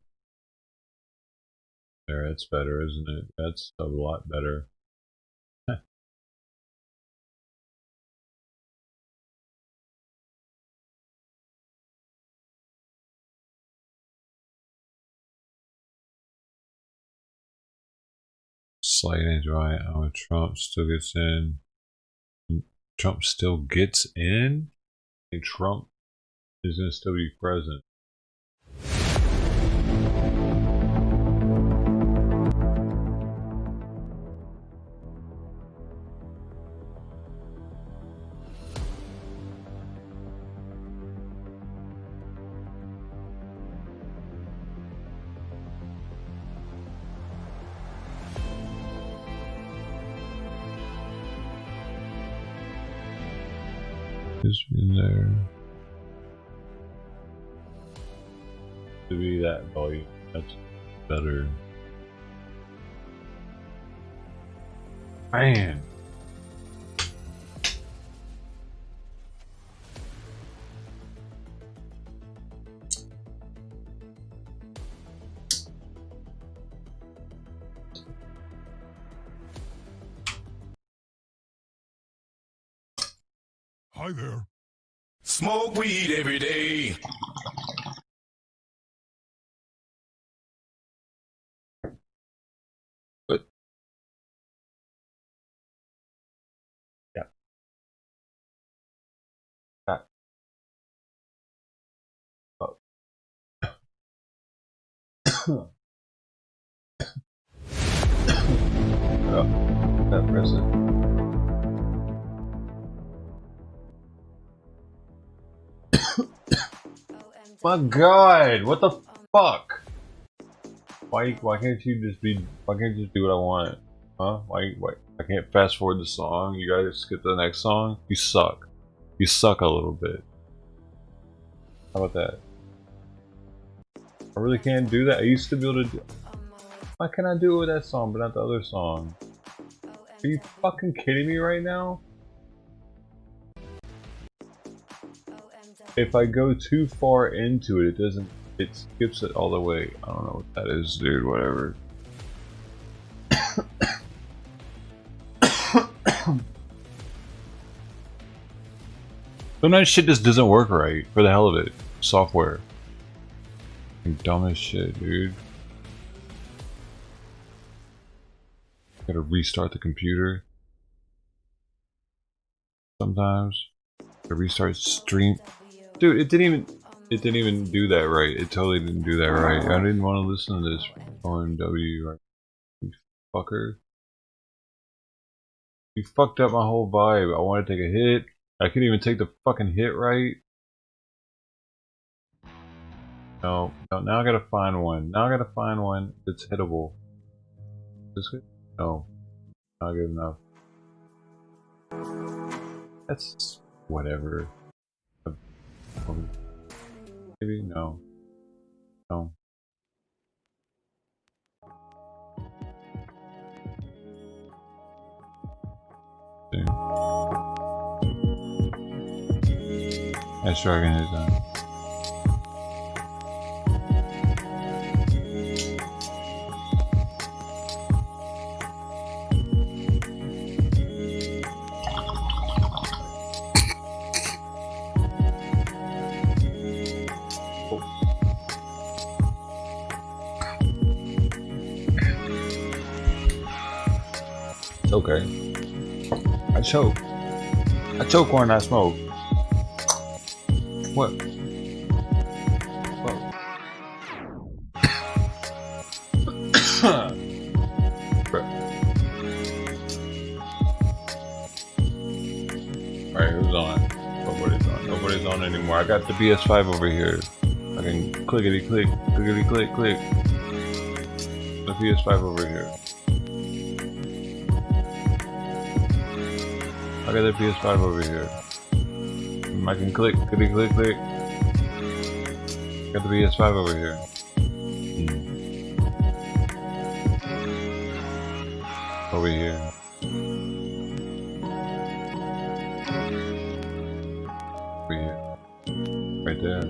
There, that's better, isn't it? That's a lot better. Slight ain't right. Oh, Trump still gets in. Trump still gets in? And Trump is going to still be president. Just in there. To be that volume, that's better. Man. Hi there. Smoke weed every day. Good. Yeah. That. Oh. Oh. That press it. My God, what the fuck? Why can't you just be? Why can't you just do what I want? Huh? Why? I can't fast forward the song. You gotta skip to the next song. You suck. You suck a little bit. How about that? I really can't do that. I used to be able to do. Why can't I do it with that song but not the other song? Are you fucking kidding me right now? If I go too far into it, it skips it all the way. I don't know what that is, dude, whatever. Sometimes shit just doesn't work right, for the hell of it. Software. Dumb as shit, dude. Gotta restart the computer. Sometimes. Gotta restart stream. Dude, it didn't even do that right. It totally didn't do that right. I didn't want to listen to this OMW, right? You fucker. You fucked up my whole vibe. I wanted to take a hit. I couldn't even take the fucking hit right. No, now I gotta find one. Now I gotta find one that's hittable. This good? No. Not good enough. That's whatever. Maybe? No. No. See. Let's try again this time. Okay. I choke. I choke when I smoke. What? Alright, who's on? Nobody's on. Nobody's on anymore. I got the PS5 over here. I can clickety click, clickety click, click. The PS5 over here. I got the PS5 over here. I can click, click, click, click. Got the PS5 over here. Over here. Over here. Right there.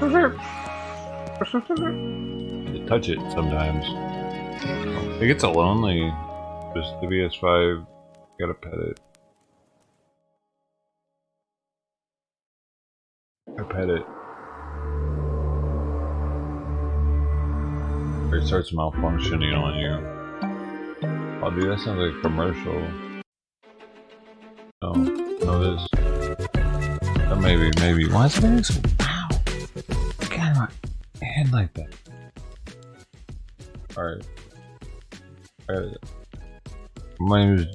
Okay. I touch it sometimes. It gets lonely. Just the PS5, gotta pet it. I pet it. Or it starts malfunctioning on you. Oh dude, that sounds like a commercial. No this. Oh, maybe. Why is it making so ow? God, my hand like that. Alright. My name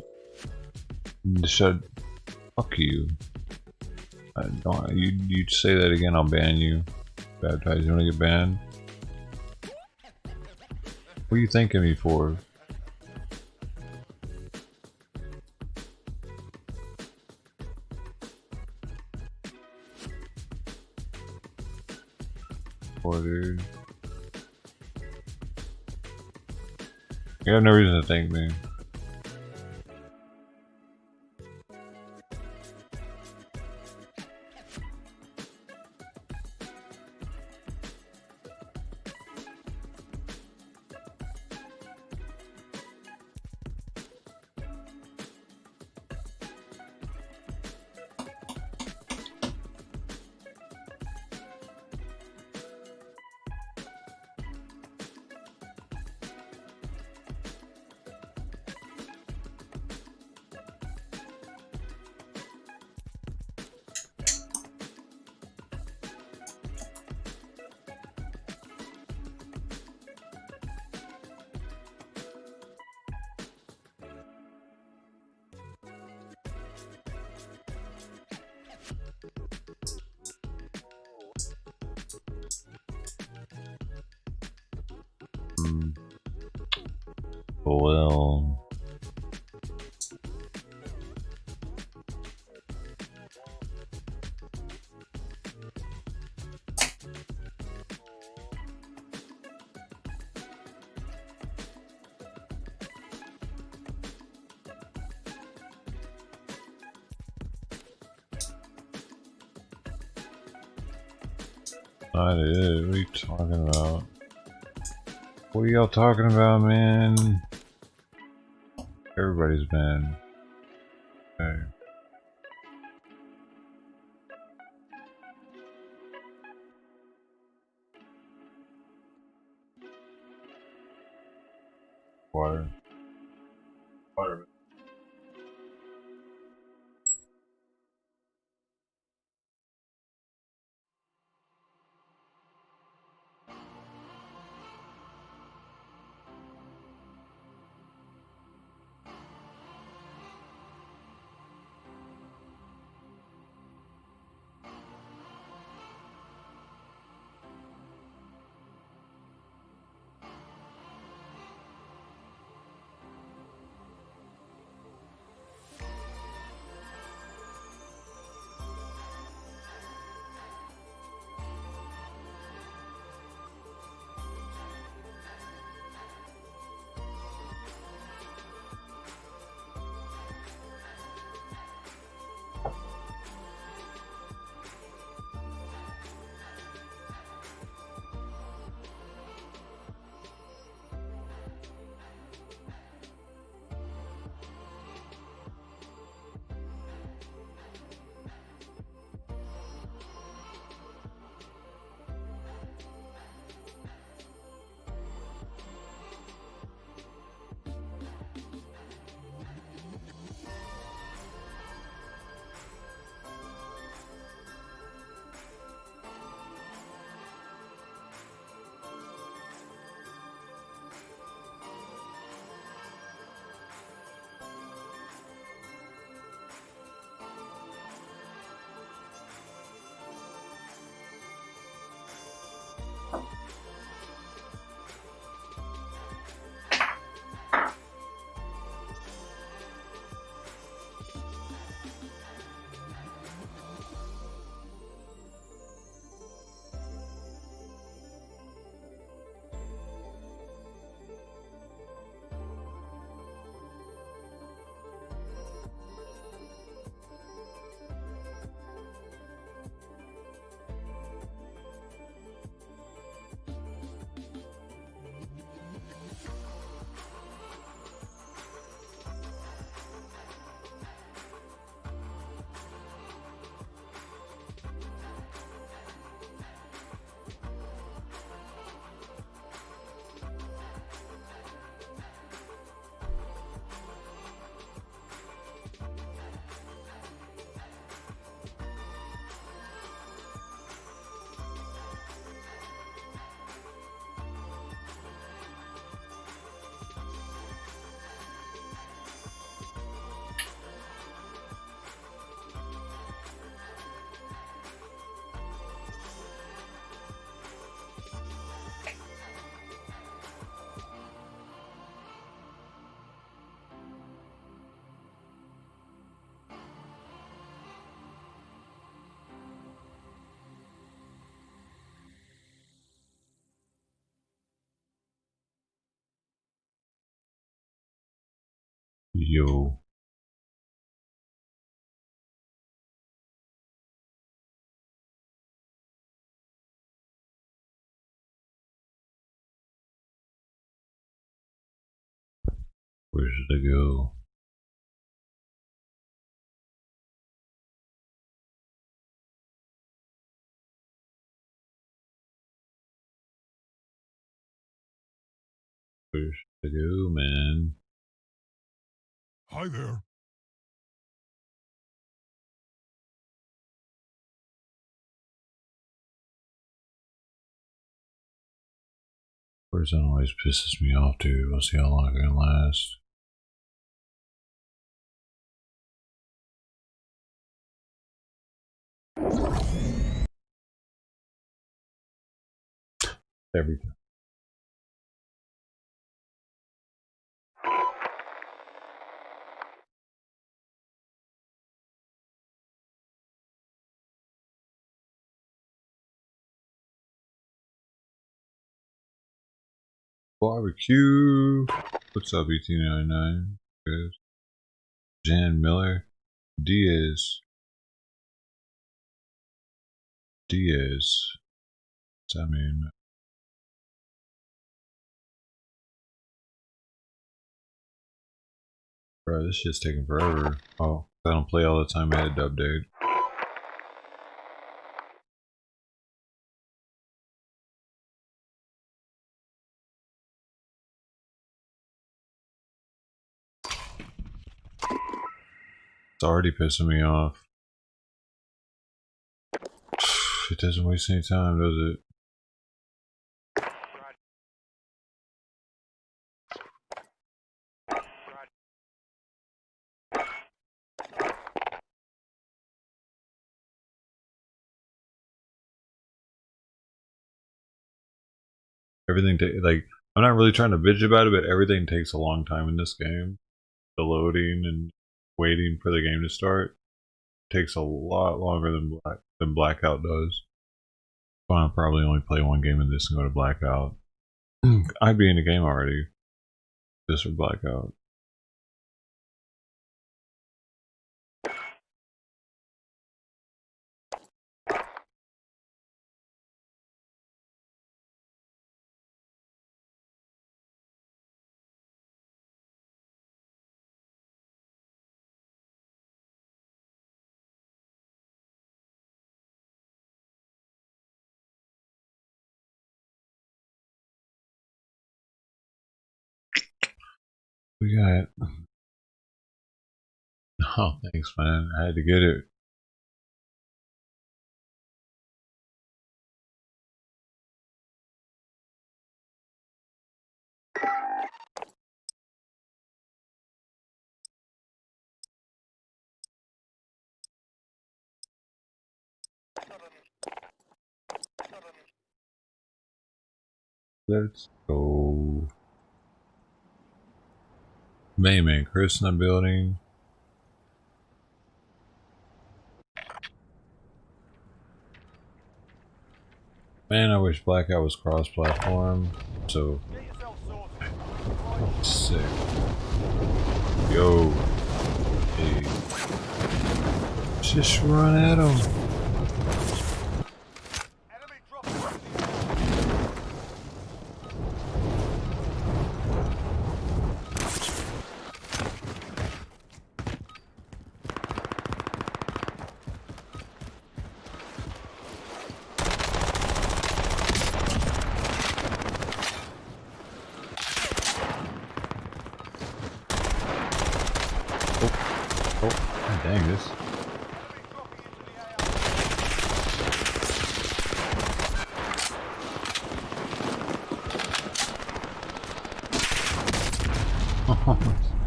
is Shut. Fuck you. I don't. You say that again, I'll ban you. Baptize. You wanna get banned? What are you thanking me for? for, dude? You have no reason to thank me. Well, not it. What are you talking about? What are y'all talking about, man? Everybody's been. Okay. Water. Water. Yo. Where should I go? Where should I go, man? Hi there. Person always pisses me off, dude. We'll see how long it can last. Everything. Barbecue. What's up, 1899? Good. Jan Miller. Diaz. What's that mean? Bro, this shit's taking forever. Oh, I don't play all the time. I had to update. It's already pissing me off. It doesn't waste any time, does it? Everything like, I'm not really trying to bitch about it, but everything takes a long time in this game. The loading and waiting for the game to start takes a lot longer than Blackout does. So I'll probably only play one game in this and go to Blackout. I'd be in the game already. Just for Blackout. We got... Oh, thanks, man. I had to get it. Let's go. Man, Chris in the building. Man, I wish Blackout was cross-platform. So sick. Yo. Hey. Just run at him. Dang this.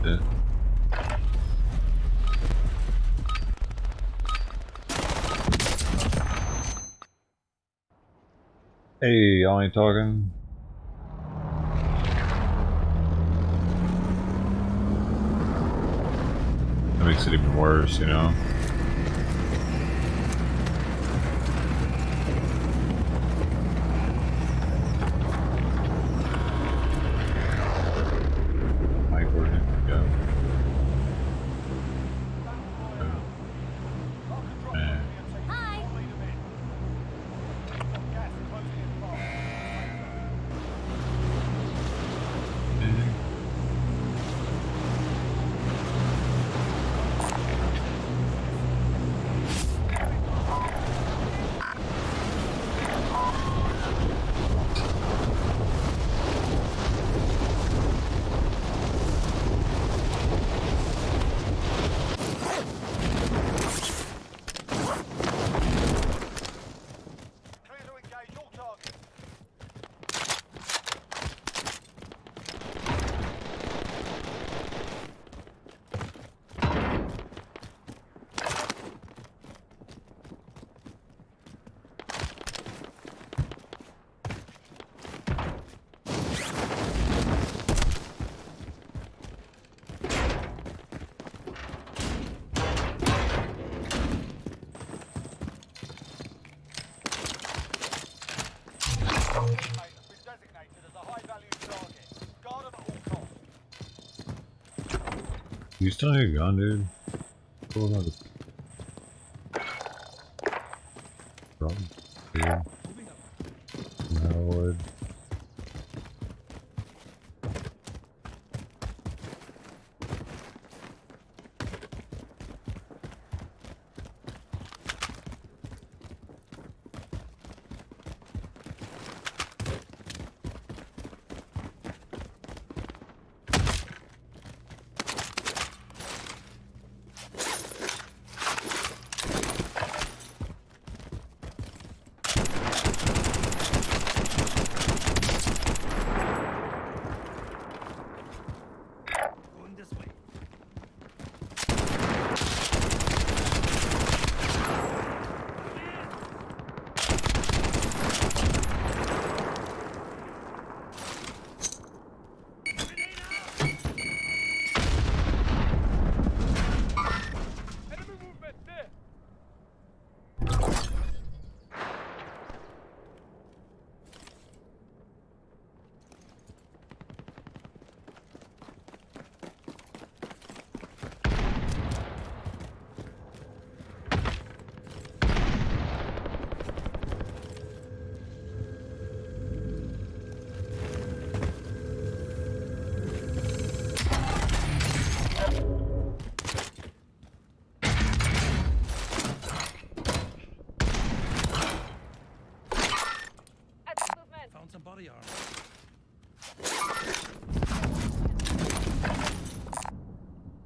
Yeah. Hey, y'all ain't talking? That makes it even worse, you know? Mic working, yeah. You still need a gun, dude? Cool about it. Problem. Yeah. Howard.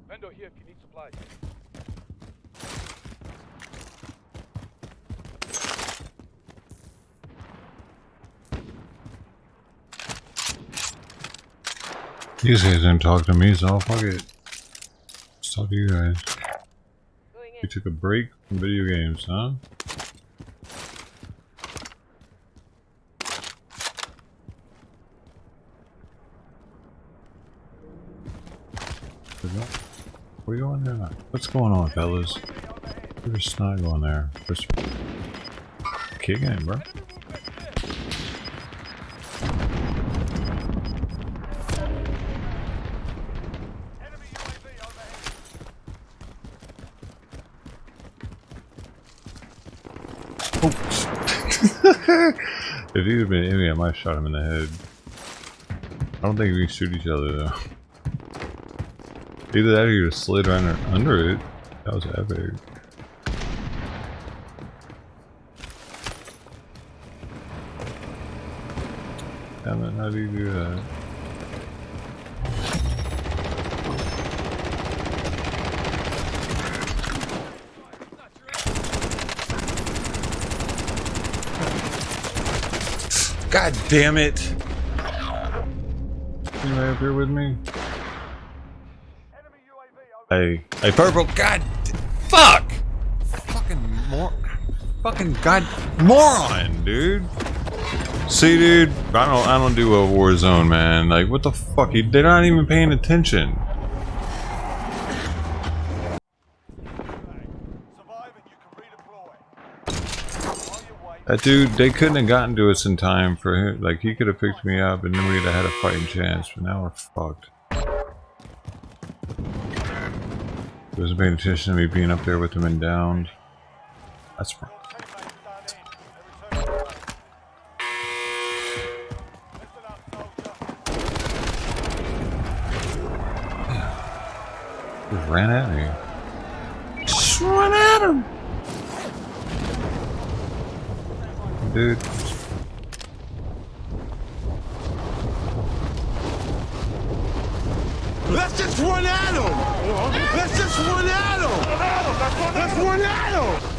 Vendor here if you need supplies. These guys didn't talk to me, so fuck it. Let's talk to you guys. You took a break from video games, huh? Where you going there? What's going on, fellas? We're just not going there. Just kicking it, bro. If he'd have been enemy, I might have shot him in the head. I don't think we can shoot each other though. Either that or you just slid right under it. That was epic. Damn it, how do you do that? God damn it! Anybody up here with me? Hey, purple! God, fuck! Fucking moron, dude. See, dude, I don't do a Warzone, man. Like, what the fuck? They're not even paying attention. That dude, they couldn't have gotten to us in time for him. Like, he could have picked me up and then we'd have had a fighting chance, but now we're fucked. He wasn't paying attention to me being up there with him and downed. That's wrong. He ran at me. Just run at him! Dude. Let's just run at him! Let's just run at him! Let's run at him!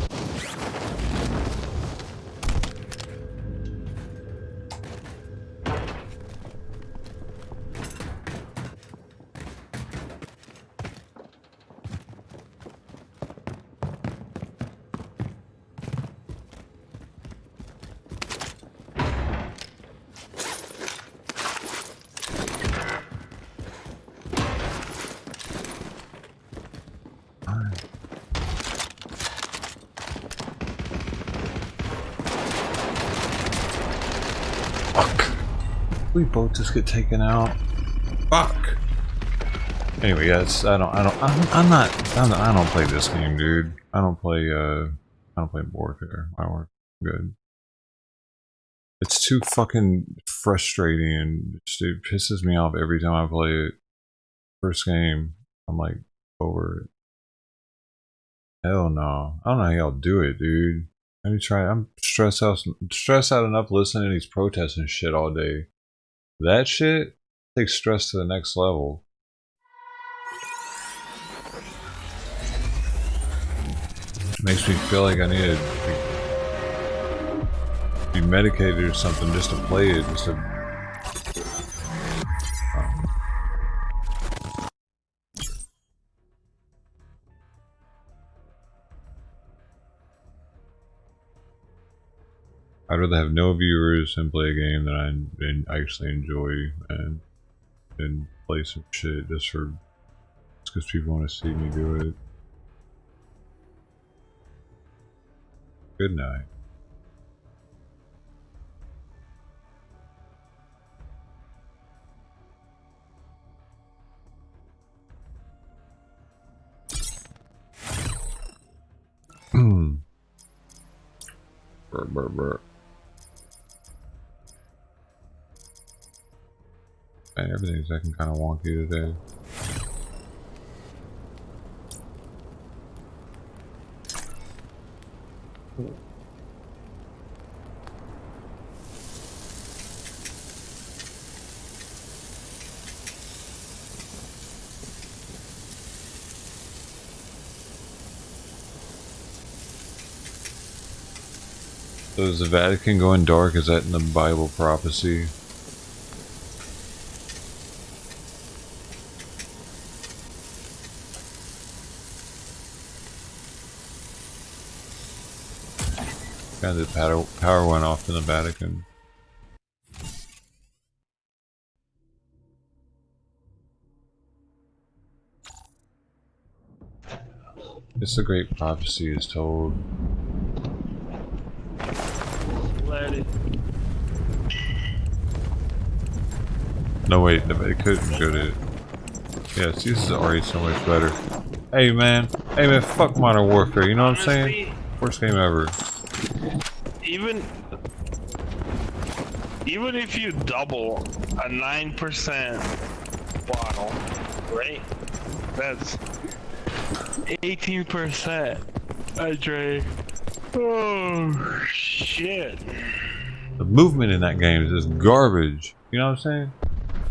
We both just get taken out. Fuck. Anyway, yes, I don't play this game, dude. I don't play Warfare. My work good. It's too fucking frustrating and it pisses me off every time I play it. First game, I'm like over it. Hell no. I don't know how y'all do it, dude. I'm stressed out enough listening to these protests and shit all day. That shit takes stress to the next level. Makes me feel like I need to be medicated or something just to play it. I'd rather have no viewers and play a game that I actually enjoy and play some shit just because people want to see me do it. Good night. Brr, brr, brr. Man, everything's acting kind of wonky today. So is the Vatican going dark? Is that in the Bible prophecy? Yeah, the power went off in the Vatican. It's a great prophecy is told. Let it. No wait, it couldn't go to. Yes, this is already so much better. Hey man, fuck Modern Warfare. You know what I'm saying? Worst game ever. Even if you double a 9% bottle, right? That's 18% I drank. Oh shit. The movement in that game is just garbage. You know what I'm saying?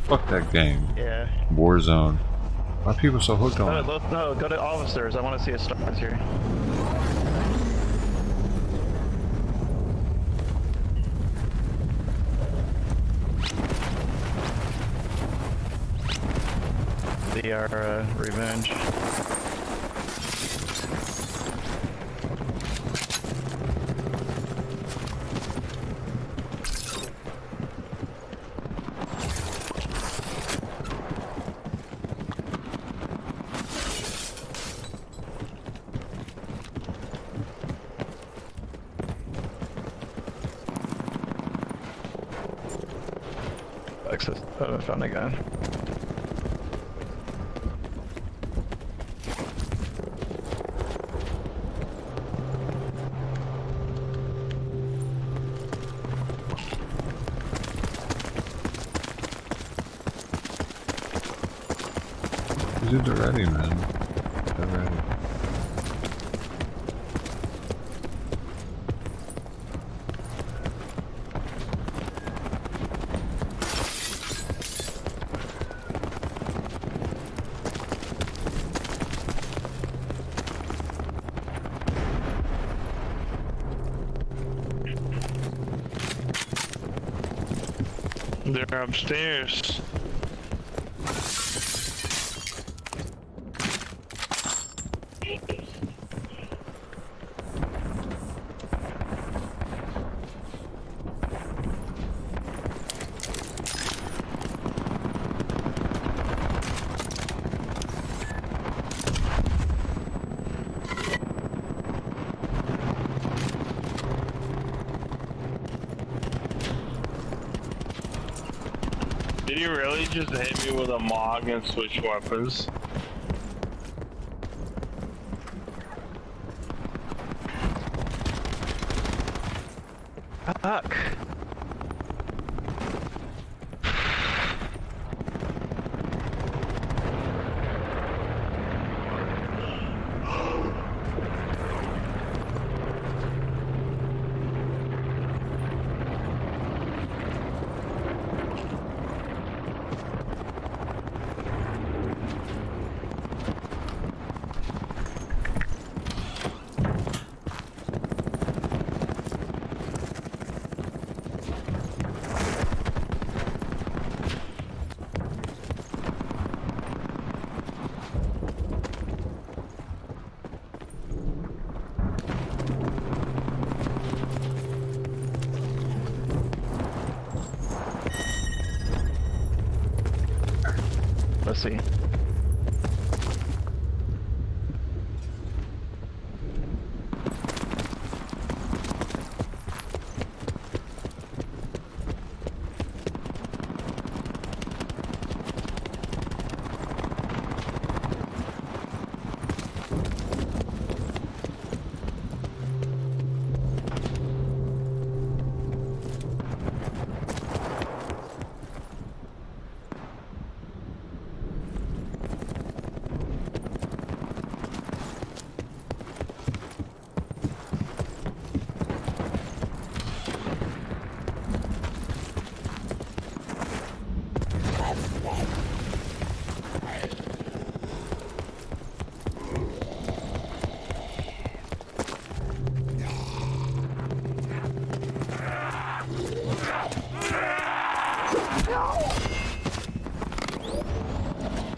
Fuck that game. Yeah. Warzone. Why are people so hooked on it? No, go to officers. I want to see a stars here. They are revenge. Access. Oh, I found a gun. They're ready, man. They're ready. They're upstairs. Did you really just hit me with a MOG and switch weapons? Fuck. Let's see.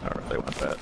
I really want that.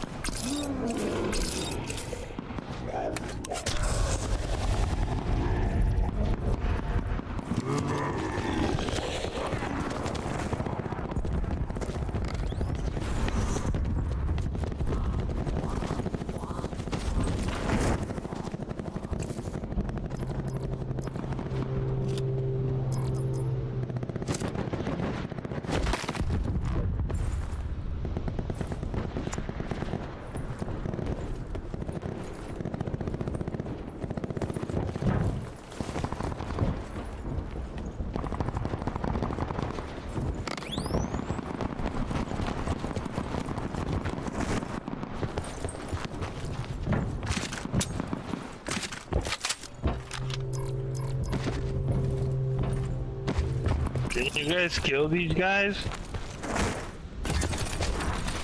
Did you guys kill these guys?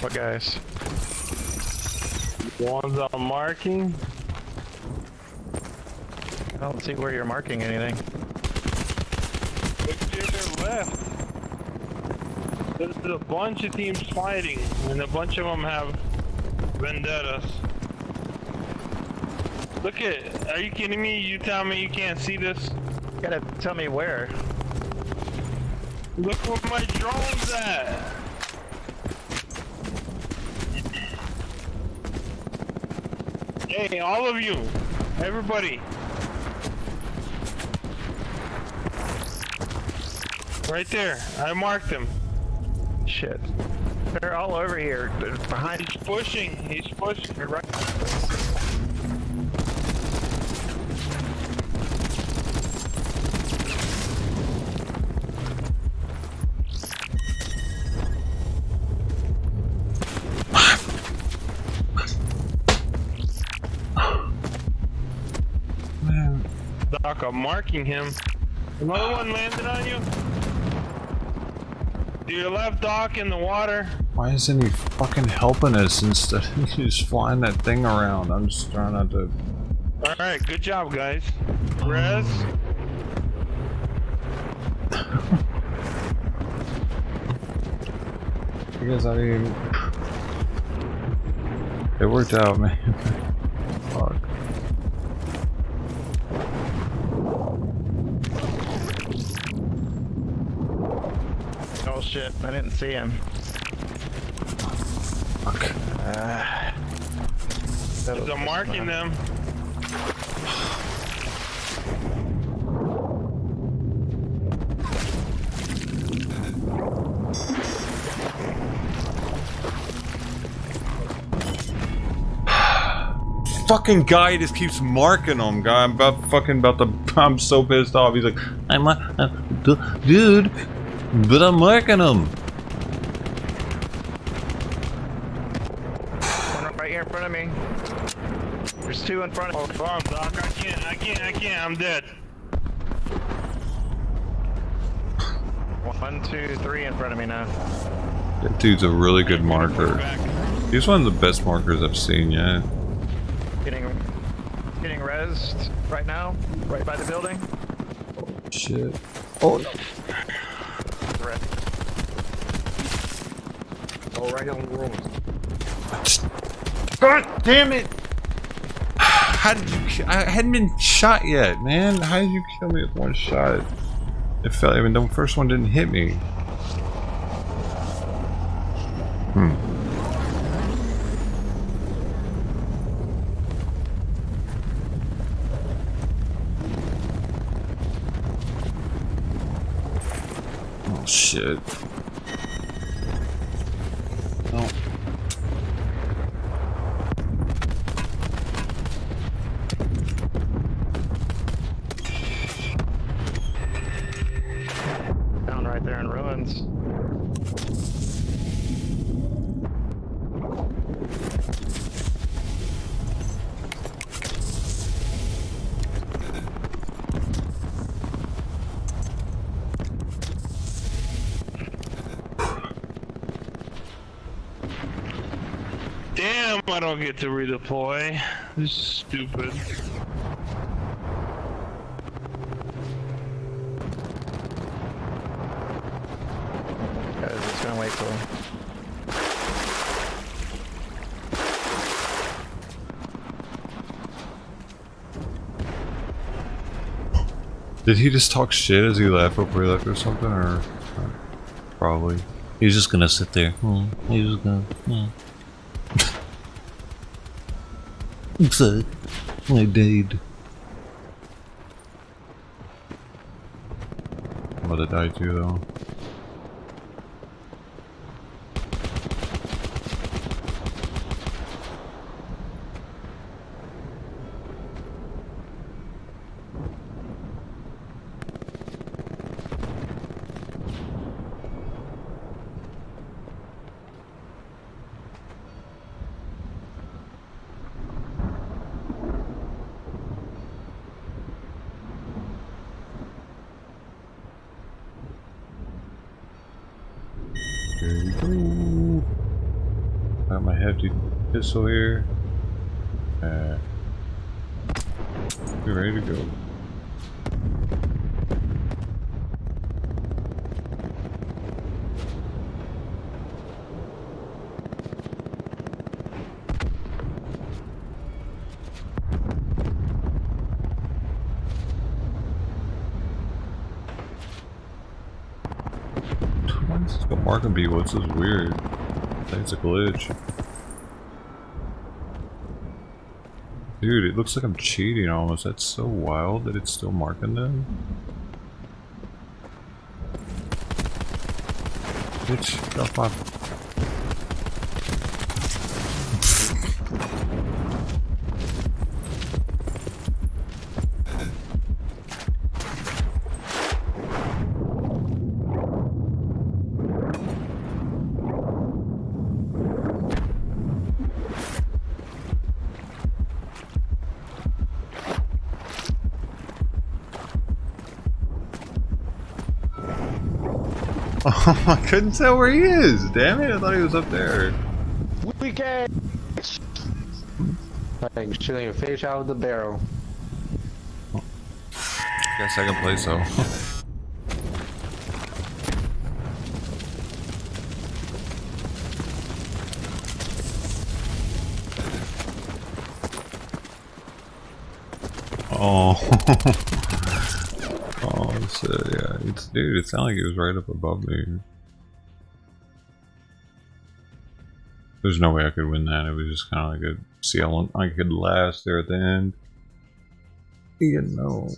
What guys? The ones I'm marking? I don't see where you're marking anything. Look to your left. There's a bunch of teams fighting, and a bunch of them have vendettas. Look at, are you kidding me? You tell me you can't see this? You gotta tell me where. Look where my drone's at! Hey, all of you! Everybody! Right there, I marked them. Shit. They're all over here. They're behind. He's pushing, he's pushing. You're right. Doc, I'm marking him. Another one landed on you. To your left, Doc, in the water. Why isn't he fucking helping us instead of just flying that thing around? I'm just trying not to... Alright, good job, guys. Rez. Because I mean... It worked out, man. Fuck. Oh shit, I didn't see him. Fuck. I'm marking them. fucking guy just keeps marking him, guy. I'm so pissed off. He's like, dude, but I'm marking him. One right here in front of me. There's two in front of me. Oh, Doc, I can't, I'm dead. 1, 2, 3 in front of me now. That dude's a really good marker. He's one of the best markers I've seen yet. Getting rezzed right now, right by the building. Shit. Oh no. Red. Oh, right on the room. God damn it! How did you? I hadn't been shot yet, man. How did you kill me with one shot? It felt. I mean, the first one didn't hit me. Oh shit. Oh. Down right there in ruins. Damn, I don't get to redeploy. This is stupid. Guys, just gonna wait for him. Did he just talk shit as he left before he left or something, or probably? He's just gonna sit there. He's just gonna. So, I died. I'm about to die too, though. Here we go. Got my hefty pistol here. We're ready to go. Let's go mark and be. What's this weird? I think it's a glitch. Dude, it looks like I'm cheating almost. That's so wild that it's still marking them. Bitch, get off my... I couldn't tell where he is. Damn it! I thought he was up there. We can. Like shooting a fish out of the barrel. Guess I can play so. Oh. Oh, so yeah, dude, it sounded like it was right up above me. There's no way I could win that. It was just kind of like a see how long I could last there at the end. You know.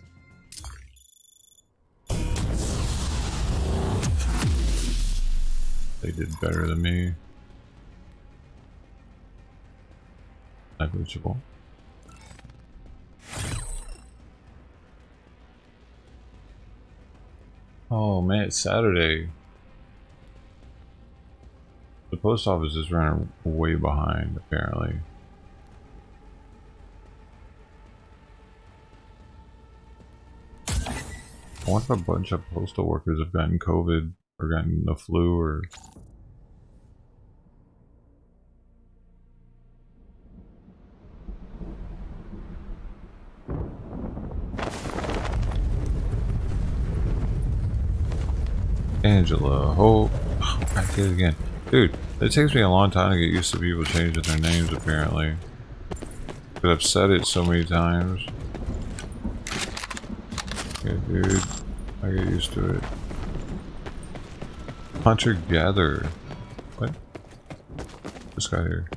They did better than me. Negligible. Oh man, it's Saturday. The post office is running way behind, apparently. I wonder if a bunch of postal workers have gotten COVID or gotten the flu or... Angela, Hope. Oh, I did it again. Dude, it takes me a long time to get used to people changing their names, apparently. Because I've said it so many times. Okay, dude. I get used to it. Hunter-gatherer. What? This guy here.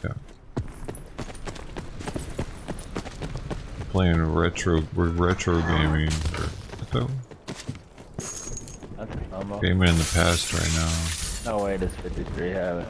Yeah. Playing retro gaming. So, gaming in the past right now. No way does 53 have it.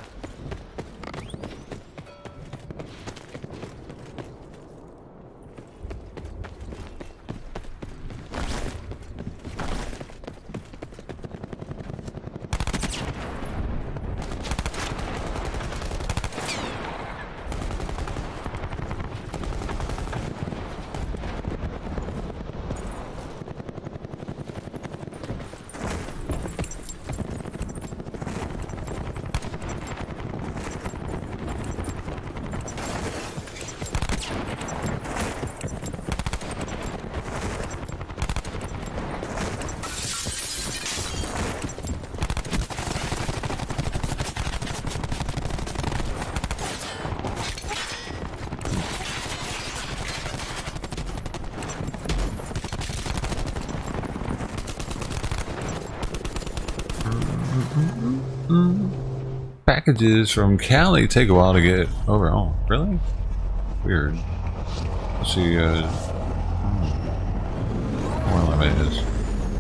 Packages from Cali take a while to get over. Oh, really? Weird. Let's see, more limits.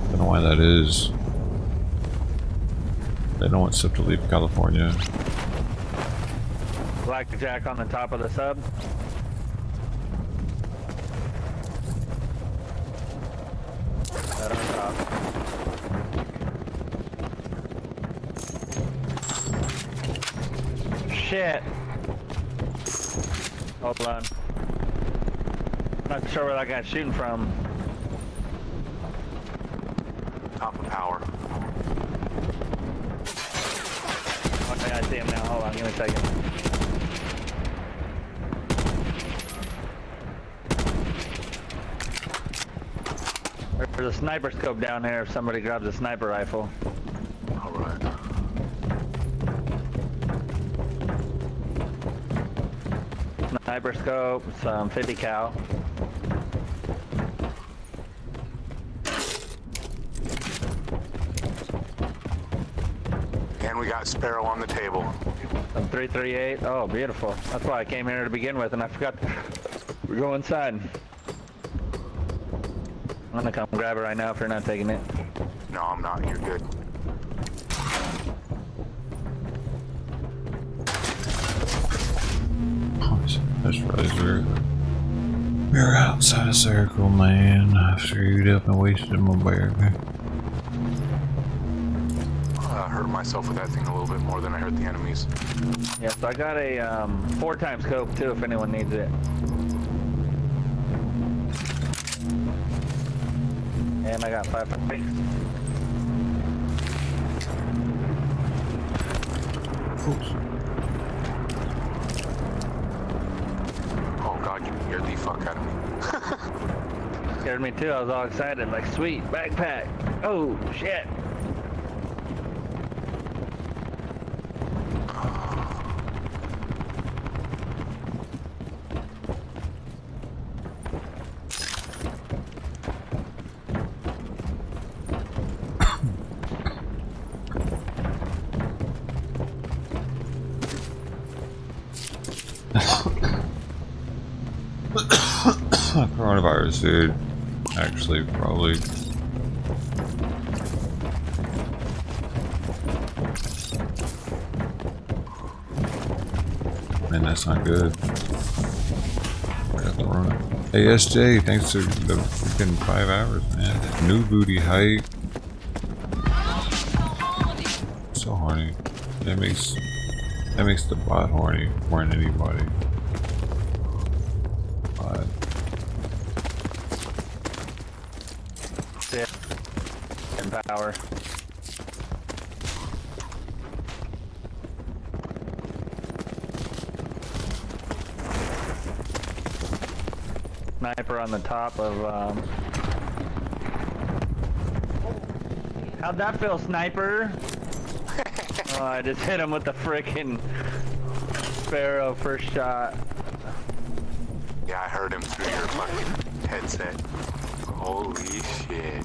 Don't know why that is. They don't want stuff to leave California. Blackjack on the top of the sub. That on top. Shit. Hold on. Not sure where that guy's shooting from. Top of power. Okay, I see him now. Hold on, give me a second. There's a sniper scope down here if somebody grabs a sniper rifle. Alright. Sniper scope, some 50 cal. And we got Sparrow on the table. Some 338. Oh, beautiful. That's why I came here to begin with, and I forgot. We go inside. I'm gonna come grab it right now if you're not taking it. No, I'm not. You're good. That's really weird. We're outside a circle, man. I screwed up and wasted my burger. I hurt myself with that thing a little bit more than I hurt the enemies. Yeah, so I got a 4x scope too if anyone needs it. And I got 5 fakes. Oh god, you scared the fuck out of me. Scared me too. I was all excited, like, sweet, backpack. Oh, shit. Coronavirus, dude. Actually, probably. Man, that's not good. I got the Rona. Hey, SJ, thanks to the freaking 5 hours, man. New booty height. So horny. That makes the bot horny more than anybody. Bot. Yeah. And power. Sniper on the top of How'd that feel, sniper? Oh, I just hit him with the frickin' Sparrow first shot. Yeah, I heard him through your fucking headset. Holy shit.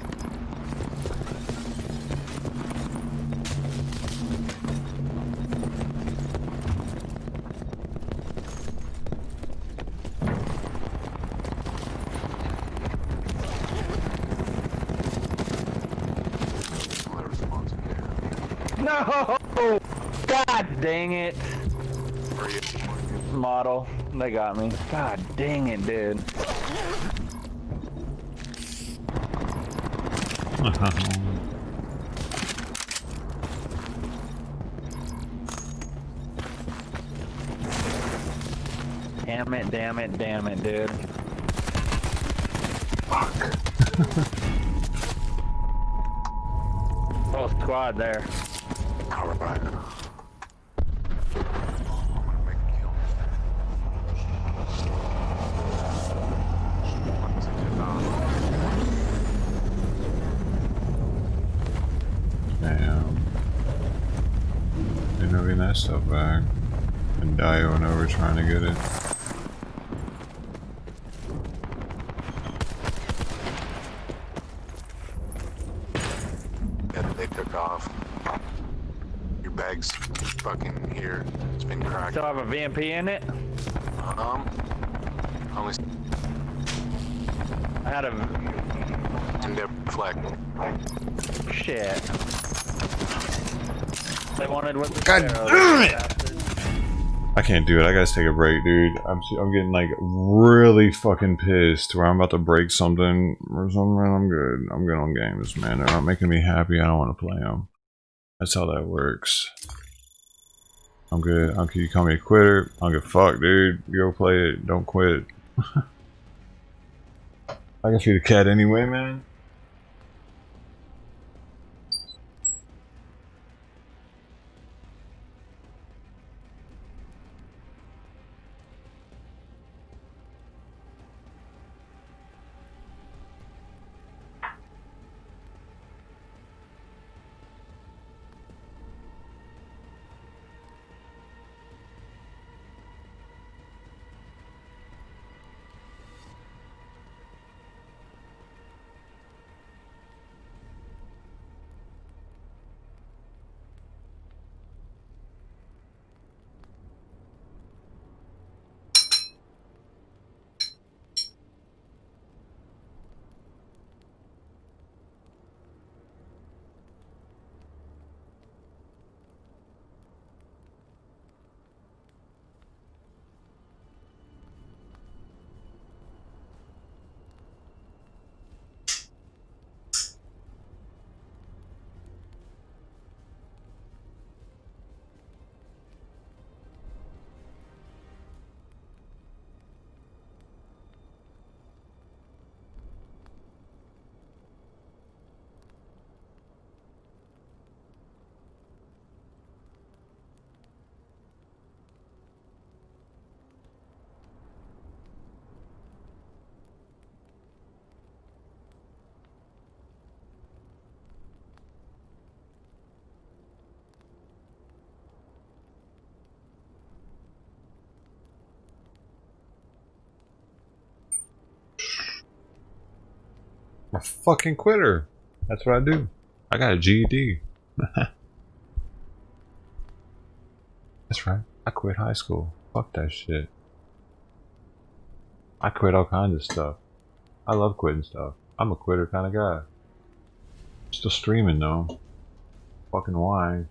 No! God dang it. Model. They got me. God dang it, dude. Damn it, damn it, damn it, dude. Fuck. Whole squad there. Alright. Damn. You're not getting that stuff back. And Dio and over trying to get it. Yeah, they took off. Your bag's fucking here. It's been cracked. Still have a VMP in it? Only I had a... and deflect. Shit. They wanted what the God Sparrow, damn it! bastard. I can't do it. I gotta take a break, dude. I'm getting like really fucking pissed where I'm about to break something or something. I'm good. I'm good on games, man. They're not making me happy. I don't want to play them. That's how that works. I'm good. You call me a quitter? I don't give a fuck, dude. You go play it. Don't quit. I can feed a cat anyway, man. I'm a fucking quitter. That's what I do. I got a GED. That's right. I quit high school. Fuck that shit. I quit all kinds of stuff. I love quitting stuff. I'm a quitter kind of guy. Still streaming though. Fucking why?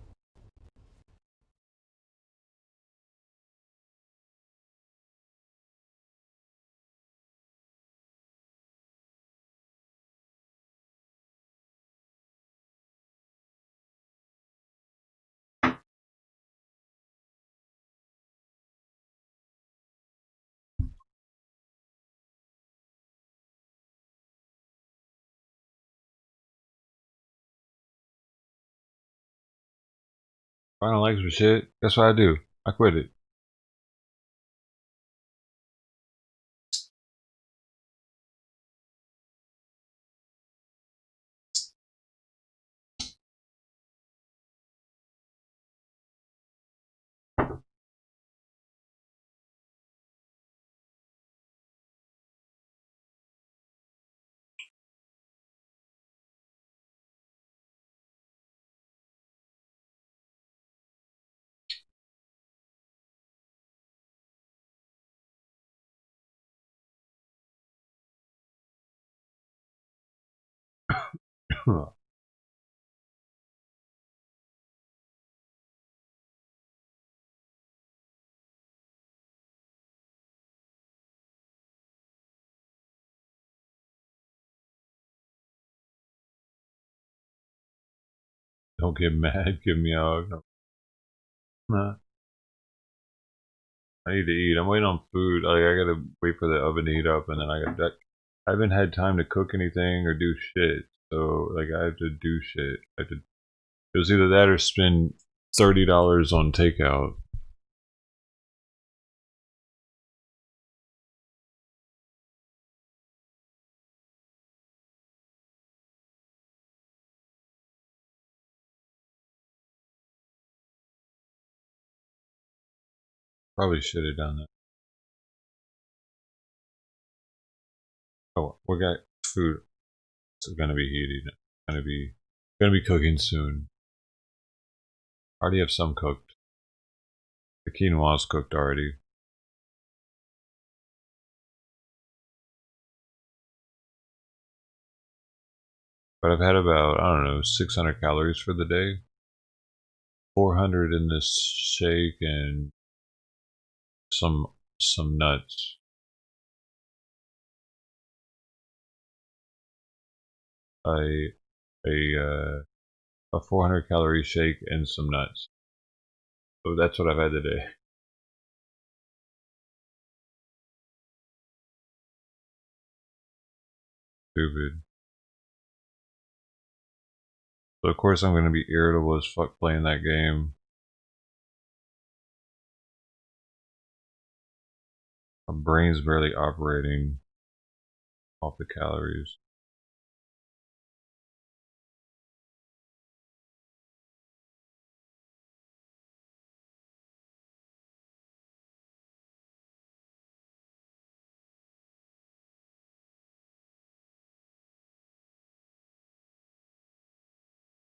I don't like some shit, guess what I do? I quit it. Don't get mad, give me a hug. Nah. I need to eat. I'm waiting on food. Like, I gotta wait for the oven to heat up, and then I haven't had time to cook anything or do shit. So, like, I have to do shit. It was either that or spend $30 on takeout. Probably should have done that. Oh, we got food. It's gonna be heating. Gonna be cooking soon. Already have some cooked. The quinoa's cooked already. But I've had about, I don't know, 600 calories for the day. 400 in this shake and some nuts. A 400 calorie shake and some nuts. So that's what I've had today. Stupid. So of course I'm going to be irritable as fuck playing that game. My brain's barely operating off the calories.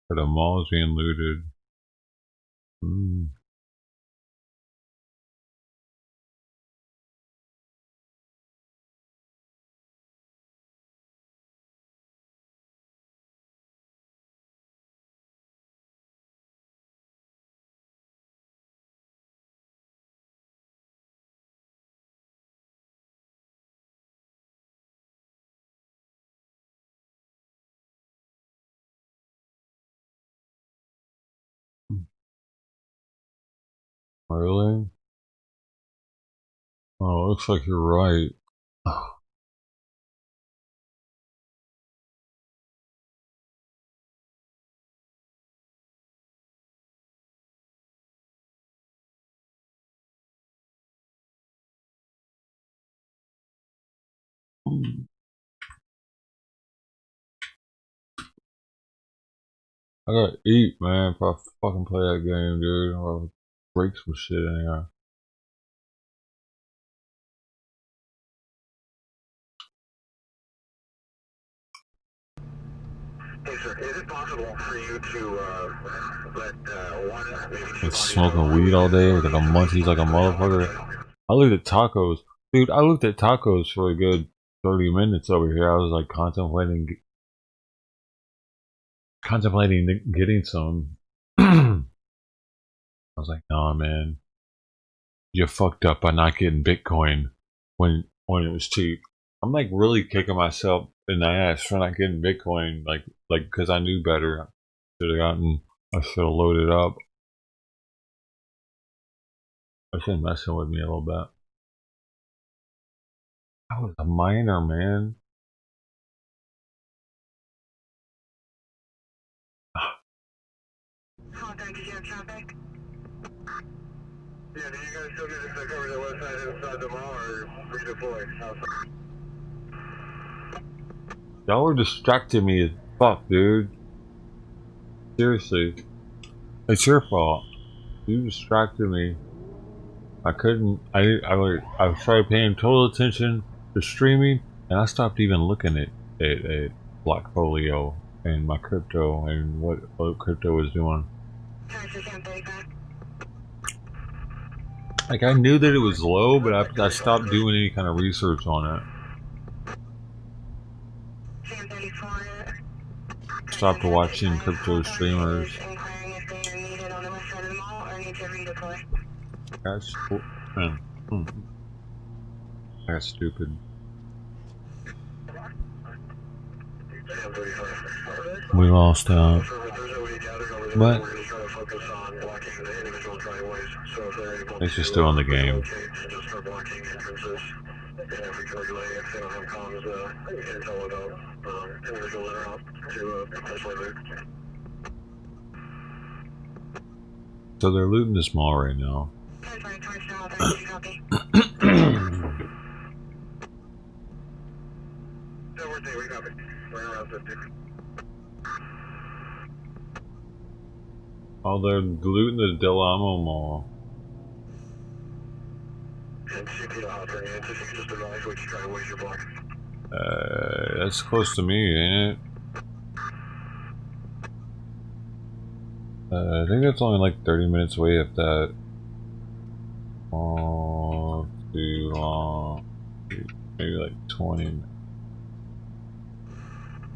But the mall is being looted. Really? Oh, looks like you're right. I gotta eat, man, if I fucking play that game, dude. I'll break some shit in here. Hey sir, is it possible for you to let one, maybe two Been smoking weed all day, looking at munchies like a motherfucker. I looked at tacos. Dude, I looked at tacos for a good 30 minutes over here. I was like contemplating getting some. I was like, nah, man. You fucked up by not getting Bitcoin when it was cheap. I'm like really kicking myself in the ass for not getting Bitcoin, like because I knew better. I should have loaded up. I should messing with me a little bit. I was a miner, man. Contact share traffic. Yeah, do you guys still need us to cover the west side inside the mall or redeploy outside? Y'all are distracting me as fuck, dude. Seriously. It's your fault. You distracted me. I couldn't. I started paying total attention to streaming, and I stopped even looking at Blockfolio and my crypto and what crypto was doing. Like, I knew that it was low, but I stopped doing any kind of research on it. Stopped watching crypto streamers. That's man. That's stupid. We lost out. But it's just still in the game. So they're looting this mall right now. Oh, they're looting the Del Amo Mall. That's close to me, ain't it? I think that's only like 30 minutes away if that. Oh, too long. Maybe like 20 minutes.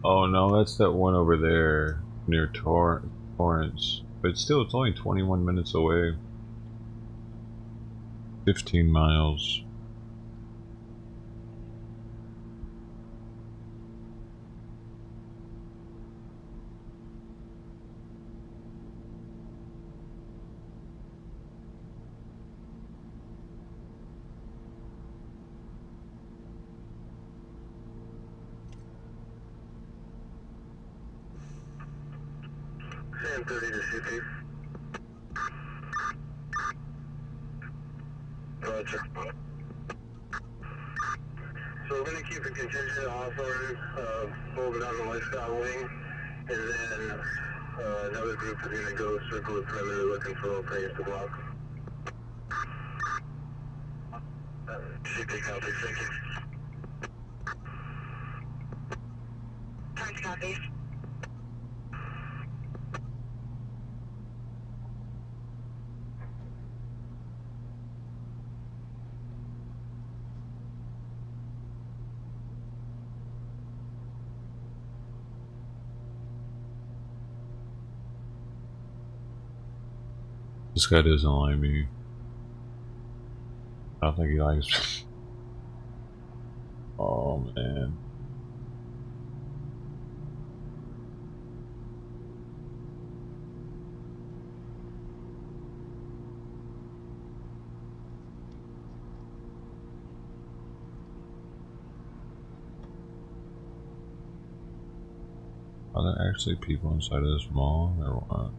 Oh no, that's that one over there near Torrance. But still, it's only 21 minutes away. 15 miles. Sam 30 to CP. Roger. So we're going to keep a contingent offer, moving on the lifestyle wing, and then another group is going to go circle the perimeter looking for openings to block. CP copy, thank you. Copy. This guy doesn't like me. I don't think he likes me. Oh man. Are there actually people inside of this mall or what?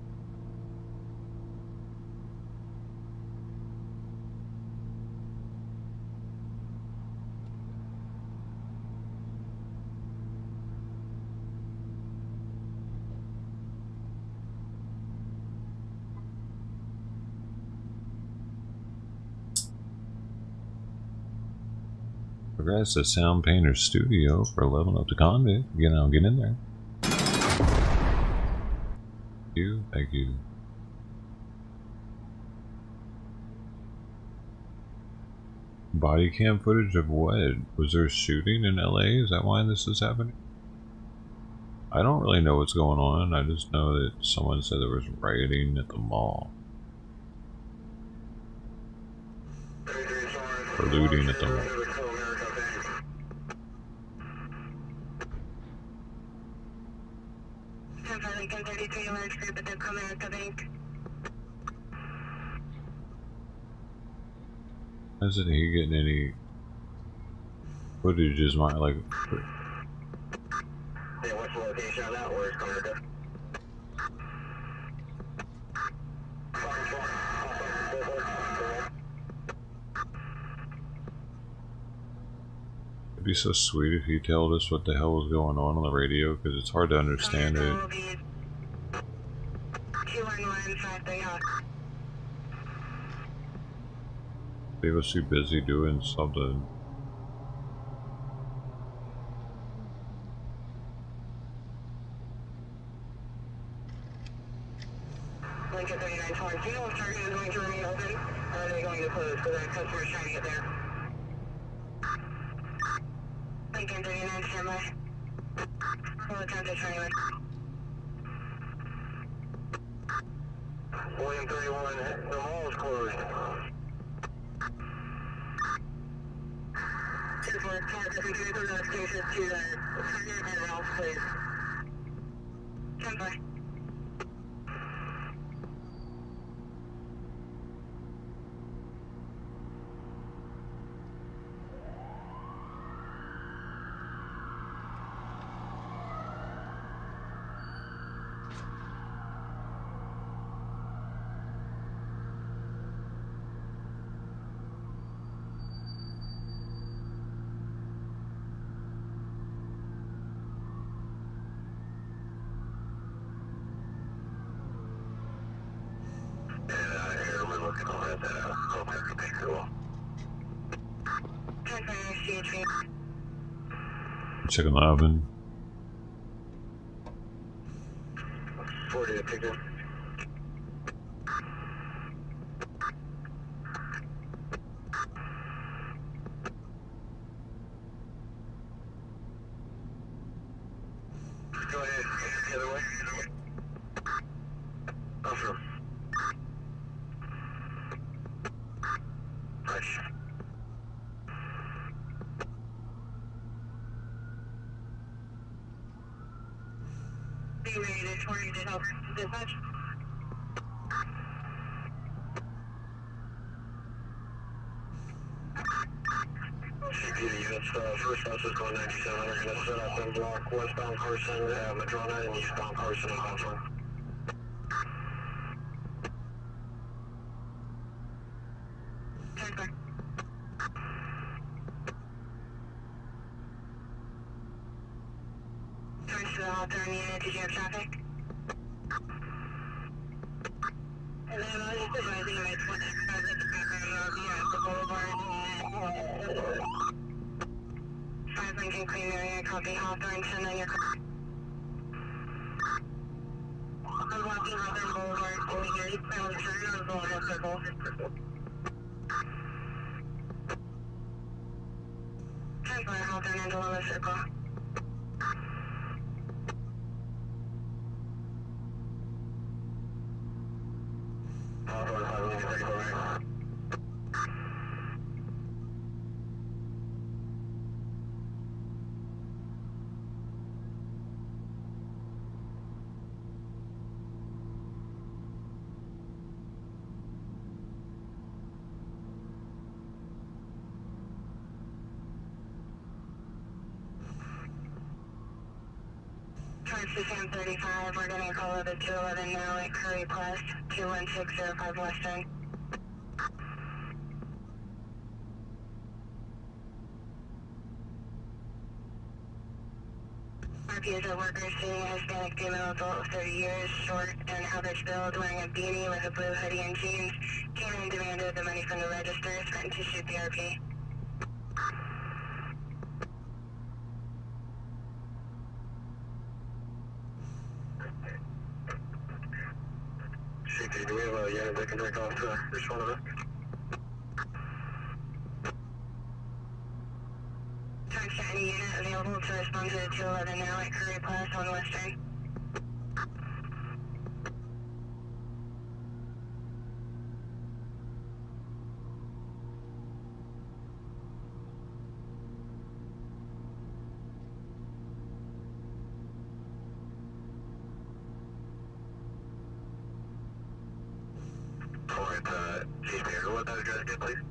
Congrats to Sound Painter Studio for leveling up the convict. You know, get in there. Thank you. Body cam footage of what? Was there shooting in LA? Is that why this is happening? I don't really know what's going on. I just know that someone said there was rioting at the mall. Or looting at the mall. Isn't he getting any footage? Is my like? Yeah, what's the location on that? Where's America? be so sweet if you told us what the hell was going on the radio, because it's hard to understand it. They was too busy doing something. Lincoln 39 Torrance, do you know if Target is going to remain open, or are they going to close because our customer's trying to get there? Lincoln 39, stand by. We'll attempt to try anyway. William 31, the mall is closed. 2-4, Target, if you can put notifications to the Target and Ralph, please. Stand by. Checking the oven. 40 to pick up. Go ahead, the other way. Offer. Push. Be ready to 20 to help dispatch. CPD units, first house is going 97. We're going to set up and block westbound person, Madrona, and eastbound person in Hawthorne. Turn to the Hawthorne unit, did you have traffic? And then I was just advising you guys what traffic is at the boulevard. 5 Lincoln Queen Mary, copy Hawthorne, send on your car. I'm walking Hawthorne Boulevard, over here, I will turn on Boulevard Circle. 10 by Hawthorne and Boulevard Circle. Hawthorne, 5 Lincoln 34, right? Charge to 1035, we're going to call it a 211 now at Curry Plus, 21605 Western. RP is a worker seeing a Hispanic female adult of 30 years, short and average build, wearing a beanie with a blue hoodie and jeans. Came in and demanded the money from the register, threatened to shoot the RP. CT, do we have a unit that can take off to respond to that? Charge to any unit available to respond to the 211 now at Curry Plus on Western. What that address again, please?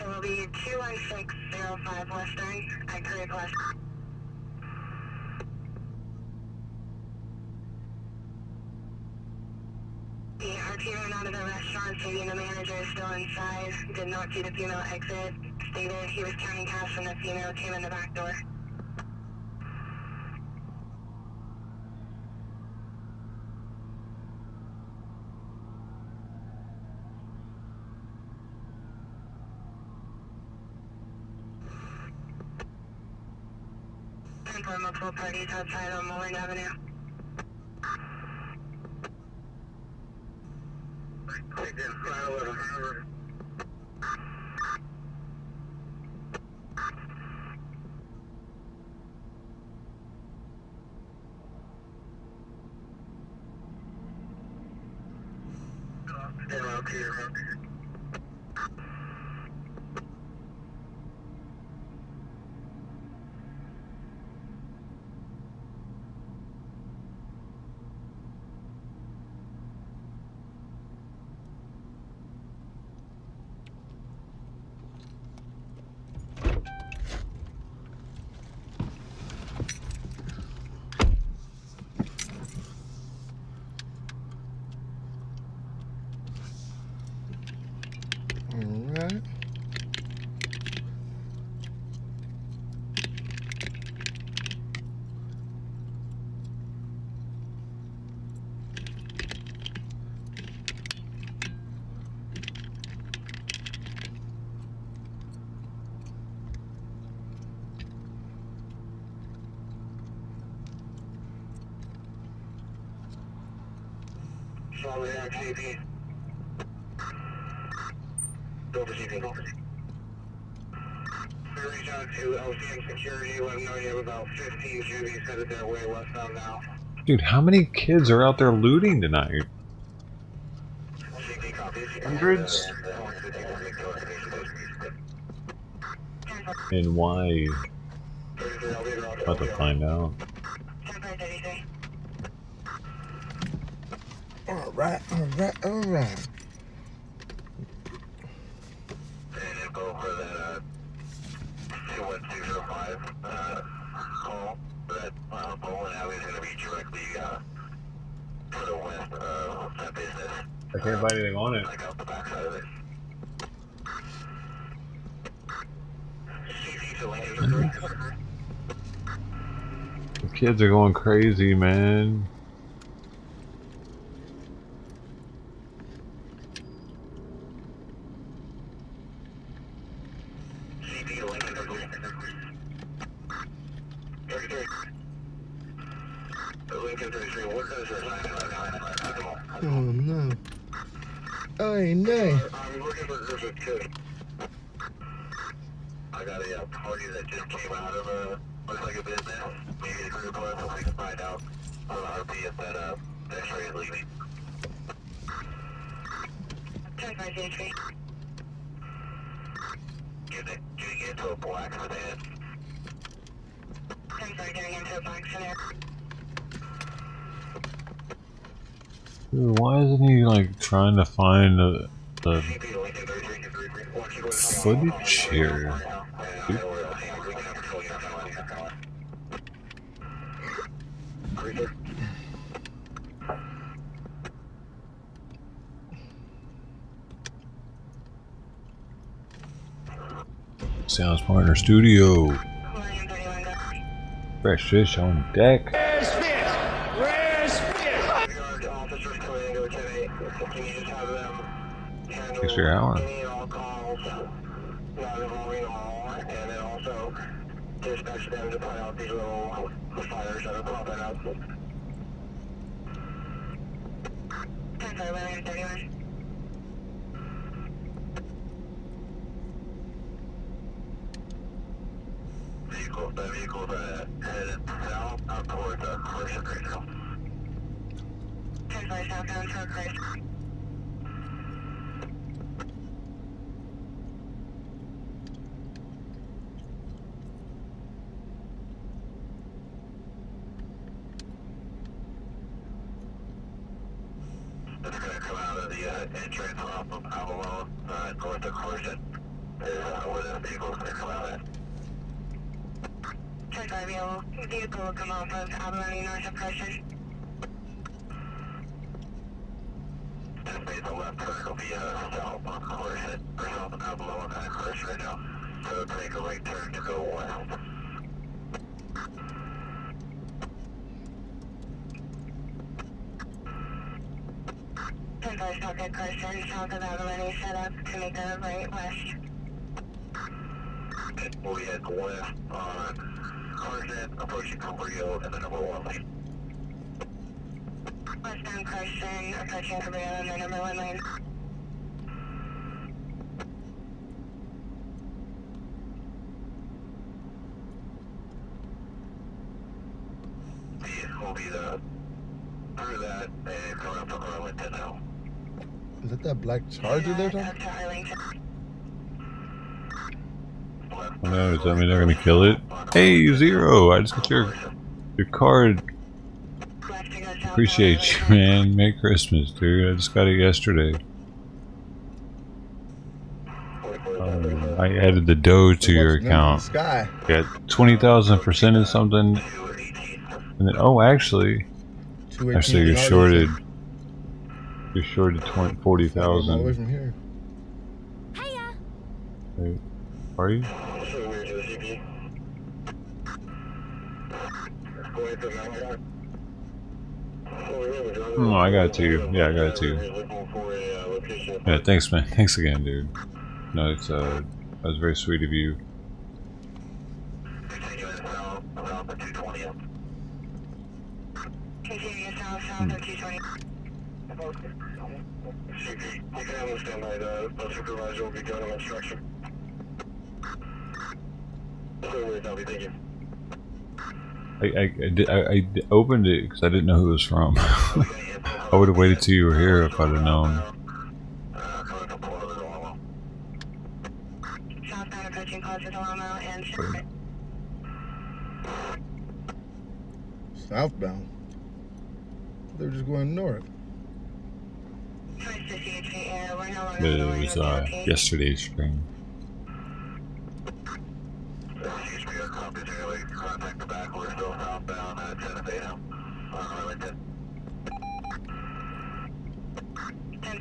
It will be 21605 Western at Curry Plus. The RP ran out of the restaurant, seeing the manager is still inside. Did not see the female exit. stated he was counting cash when the female came in the back door. For multiple parties outside on Mullen Avenue. Alright. Solid XCP. Over CP. Reach out to LCM Security, let them know you have about 15 Juvies headed their way westbound now. Dude, how many kids are out there looting tonight? Hundreds? And why? About to find out. Alright, alright, alright. Info for that 21205 call. That Bowling Alley is going to be directly to the west of that business. I can't find anything on it. I got the backside of it. The kids are going crazy, man. Oh no. Oh no. I'm looking for groups of kids. I got a party that just came out of looks like a business. Maybe a group of us, so we can find out on the RP if that X-ray is leaving. 25 HP. Getting into a black sedan. 25 getting into a black sedan. Dude, why isn't he like trying to find the footage here? Dude. Sounds Partner Studio. Fresh fish on deck. Extra hour. And then also dispatch them to put out these little fires that are popping up. 10-31. That vehicle headed south out towards Commercial Creek now. 10-5 southbound toward Christ. It's going to come out of the entrance off of Avalon, going to Corset, is where the vehicle's going to come out at. 10-5 vehicle will come off of Avalon north of Corset. Just made the left turn, it'll be south on Corset, or south of Avalon on Corset right now. So take a right turn to go west. Pocket Carson, south of Avalon, set up to make a right west. We head west on Carson, approaching Cabrillo in the number 1 lane. Westbound Carson, approaching Cabrillo in the number 1 lane. Will be through that and going up to Arlington now. Is that that black Charger there, Tom? Oh no, does that mean they're gonna kill it? Hey, Zero! I just got your card. Appreciate you, man. Merry Christmas, dude. I just got it yesterday. I added the Doge to your account. Got 20,000% of something. And then, oh, actually, you're shorted. You're shorted 40,000. Away from here. Wait, are you? Oh, I got it too. Yeah, I got it too. Yeah, thanks, man. Thanks again, dude. No, it's that was very sweet of you. Supervisor will be going on instruction. I opened it because I didn't know who it was from. I would have waited till you were here if I'd have known. Southbound. They were just going north. It was yesterday's stream.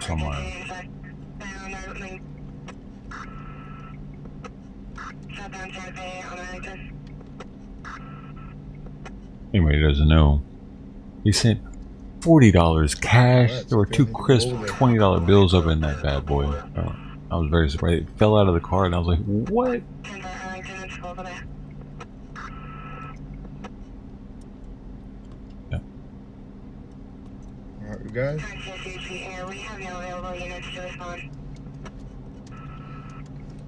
Somewhere. Anyway, he doesn't know. He sent $40 cash. There were 2 crisp $20 bills up in that bad boy. I was very surprised. It fell out of the car and I was like, what? Yeah. Alright, you guys?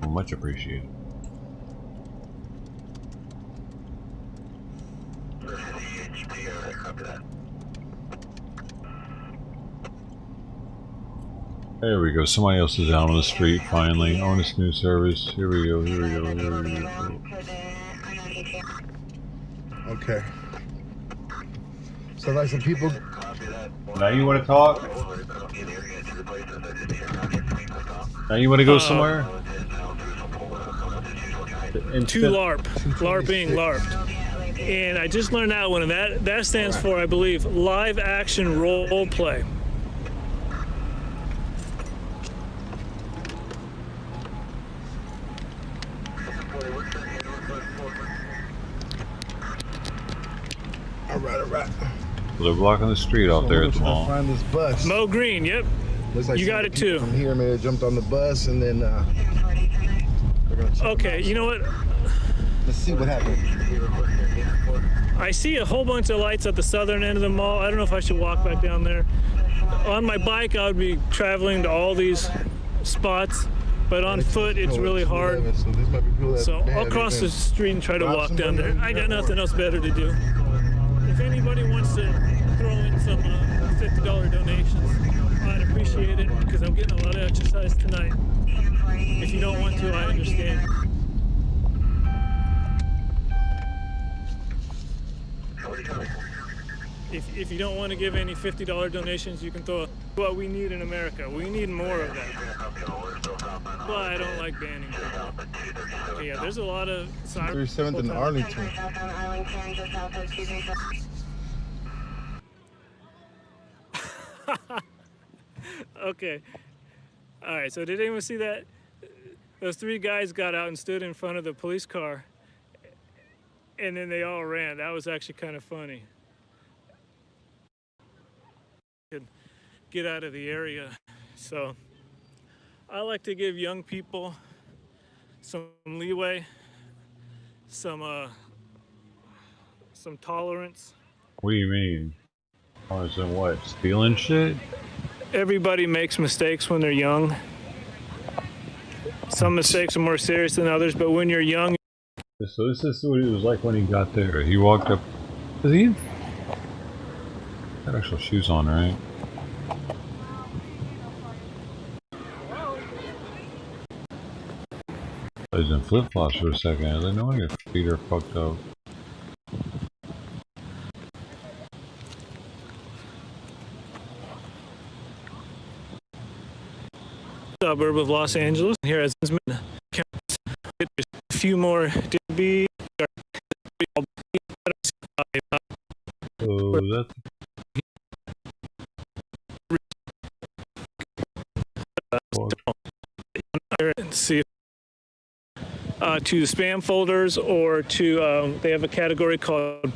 Well, much appreciated. There we go. Somebody else is out on the street finally on this new service. Here we go. Here we go. Here we go. Okay. So like some people. Now you want to talk? Now you want to go somewhere? To LARP. LARPing, LARPed. And I just learned that one, and that stands for, I believe, live action role play. Alright. They're blocking the street out there at the mall. Find this bus. Mo Green, yep. Looks like you got it too. From here, man, they jumped on the bus and then. Okay, you know what? Let's see what happens. I see a whole bunch of lights at the southern end of the mall. I don't know if I should walk back down there. On my bike, I would be traveling to all these spots, but on foot, it's really hard. So I'll cross the street and try to walk down there. I got nothing else better to do. If anybody wants to throw in some $50 donations, I'd appreciate it because I'm getting a lot of exercise tonight. If you don't want to, I understand. If you don't want to give any $50 donations, you can throw what we need in America. We need more of that. But I don't like banning people. Okay, yeah, there's a lot of... 37th in Arlington. Okay. All right, so did anyone see that Those three guys got out and stood in front of the police car, and then they all ran. That was actually kind of funny. Could get out of the area. So I like to give young people some leeway, some tolerance. What do you mean? Oh, so what? Stealing shit? Everybody makes mistakes when they're young. Some mistakes are more serious than others, but when you're young. So this is what it was like when he got there. He walked up. Does he got actual shoes on, right? I was in flip flops for a second. I was like, no wonder your feet are fucked up. Suburb of Los Angeles. Here has been a few more to be. So that's and see to the spam folders or to they have a category called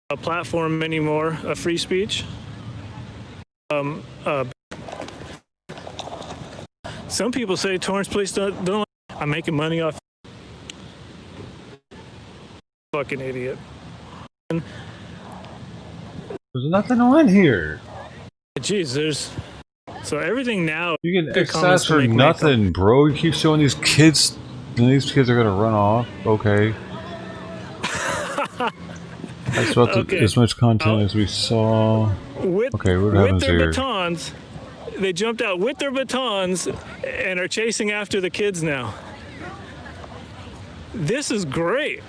a platform anymore, free speech. Some people say Torrance police don't. I'm making money off. Fucking idiot. There's nothing on here. Jeez, there's so everything now. You can access for nothing, bro. You keep showing these kids, and these kids are gonna run off. Okay. That's about as much content as we saw. Okay, what happens here? With their batons, they jumped out with their batons and are chasing after the kids now. This is great.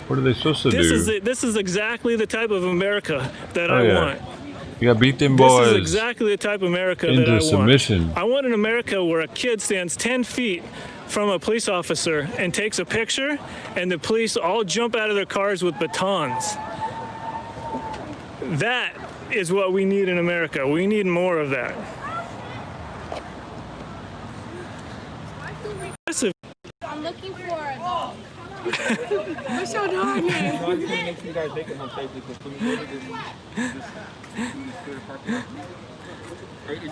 What are they supposed to do? This is exactly the type of America that I want. You gotta beat them boys. This is exactly the type of America that I want. Into submission. I want an America where a kid stands 10 feet from a police officer and takes a picture, and the police all jump out of their cars with batons. That is what we need in America. We need more of that. I'm looking for a dog. What's your dog name? No, I'm trying to make sure you guys make it home safely.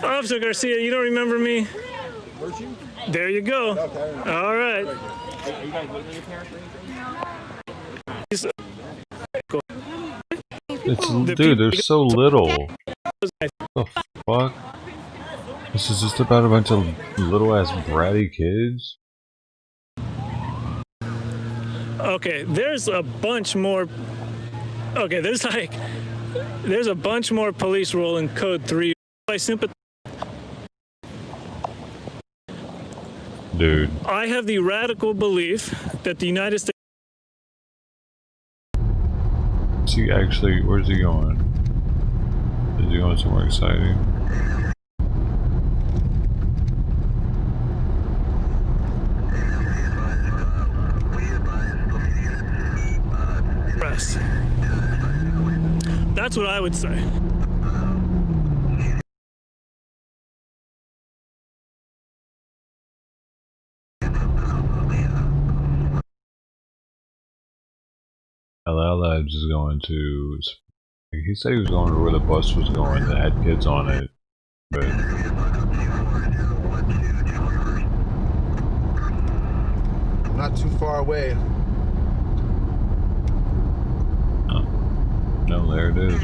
Officer Garcia, you don't remember me? There you go. All right. Are you guys living with your parents or anything? Dude, there's so little. What the fuck? This is just about a bunch of little ass bratty kids. Okay, there's a bunch more. Okay, there's a bunch more police rule in Code 3. I sympathize. Dude. I have the radical belief that the United States. See, actually, where's he going? Is he going somewhere exciting? Rest. That's what I would say. LL Labs is going to. He said he was going to where the bus was going that had kids on it, but. Not too far away. Oh. No, there it is.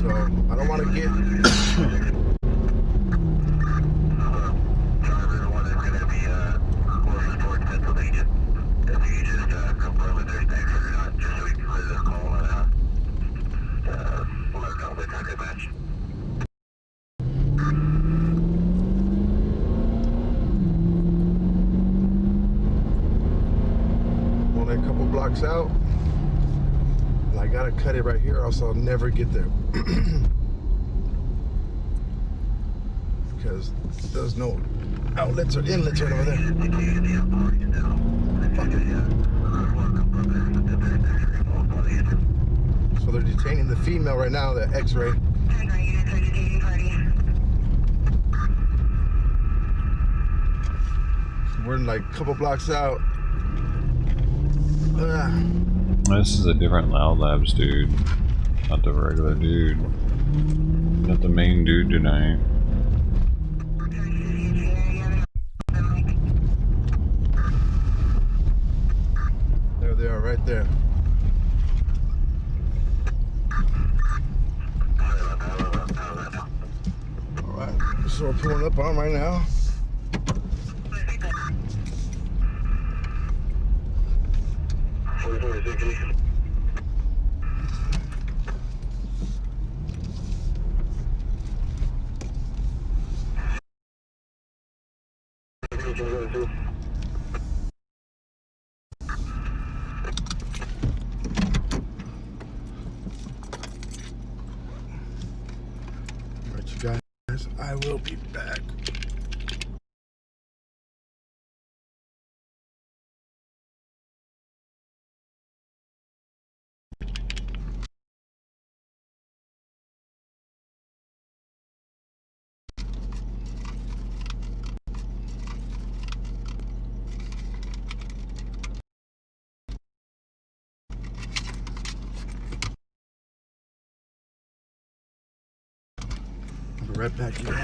So I don't want to get. blocks out. And I gotta cut it right here, or else I'll never get there. Because there's no outlets or inlets right over there. Fuck it. So they're detaining the female right now, the X-ray. We're like a couple blocks out. This is a different Loud Labs dude. Not the regular dude. Not the main dude tonight. There they are, right there. Alright, so we're pulling up on right now. Alright, you guys, I will be back. I'll be right back here.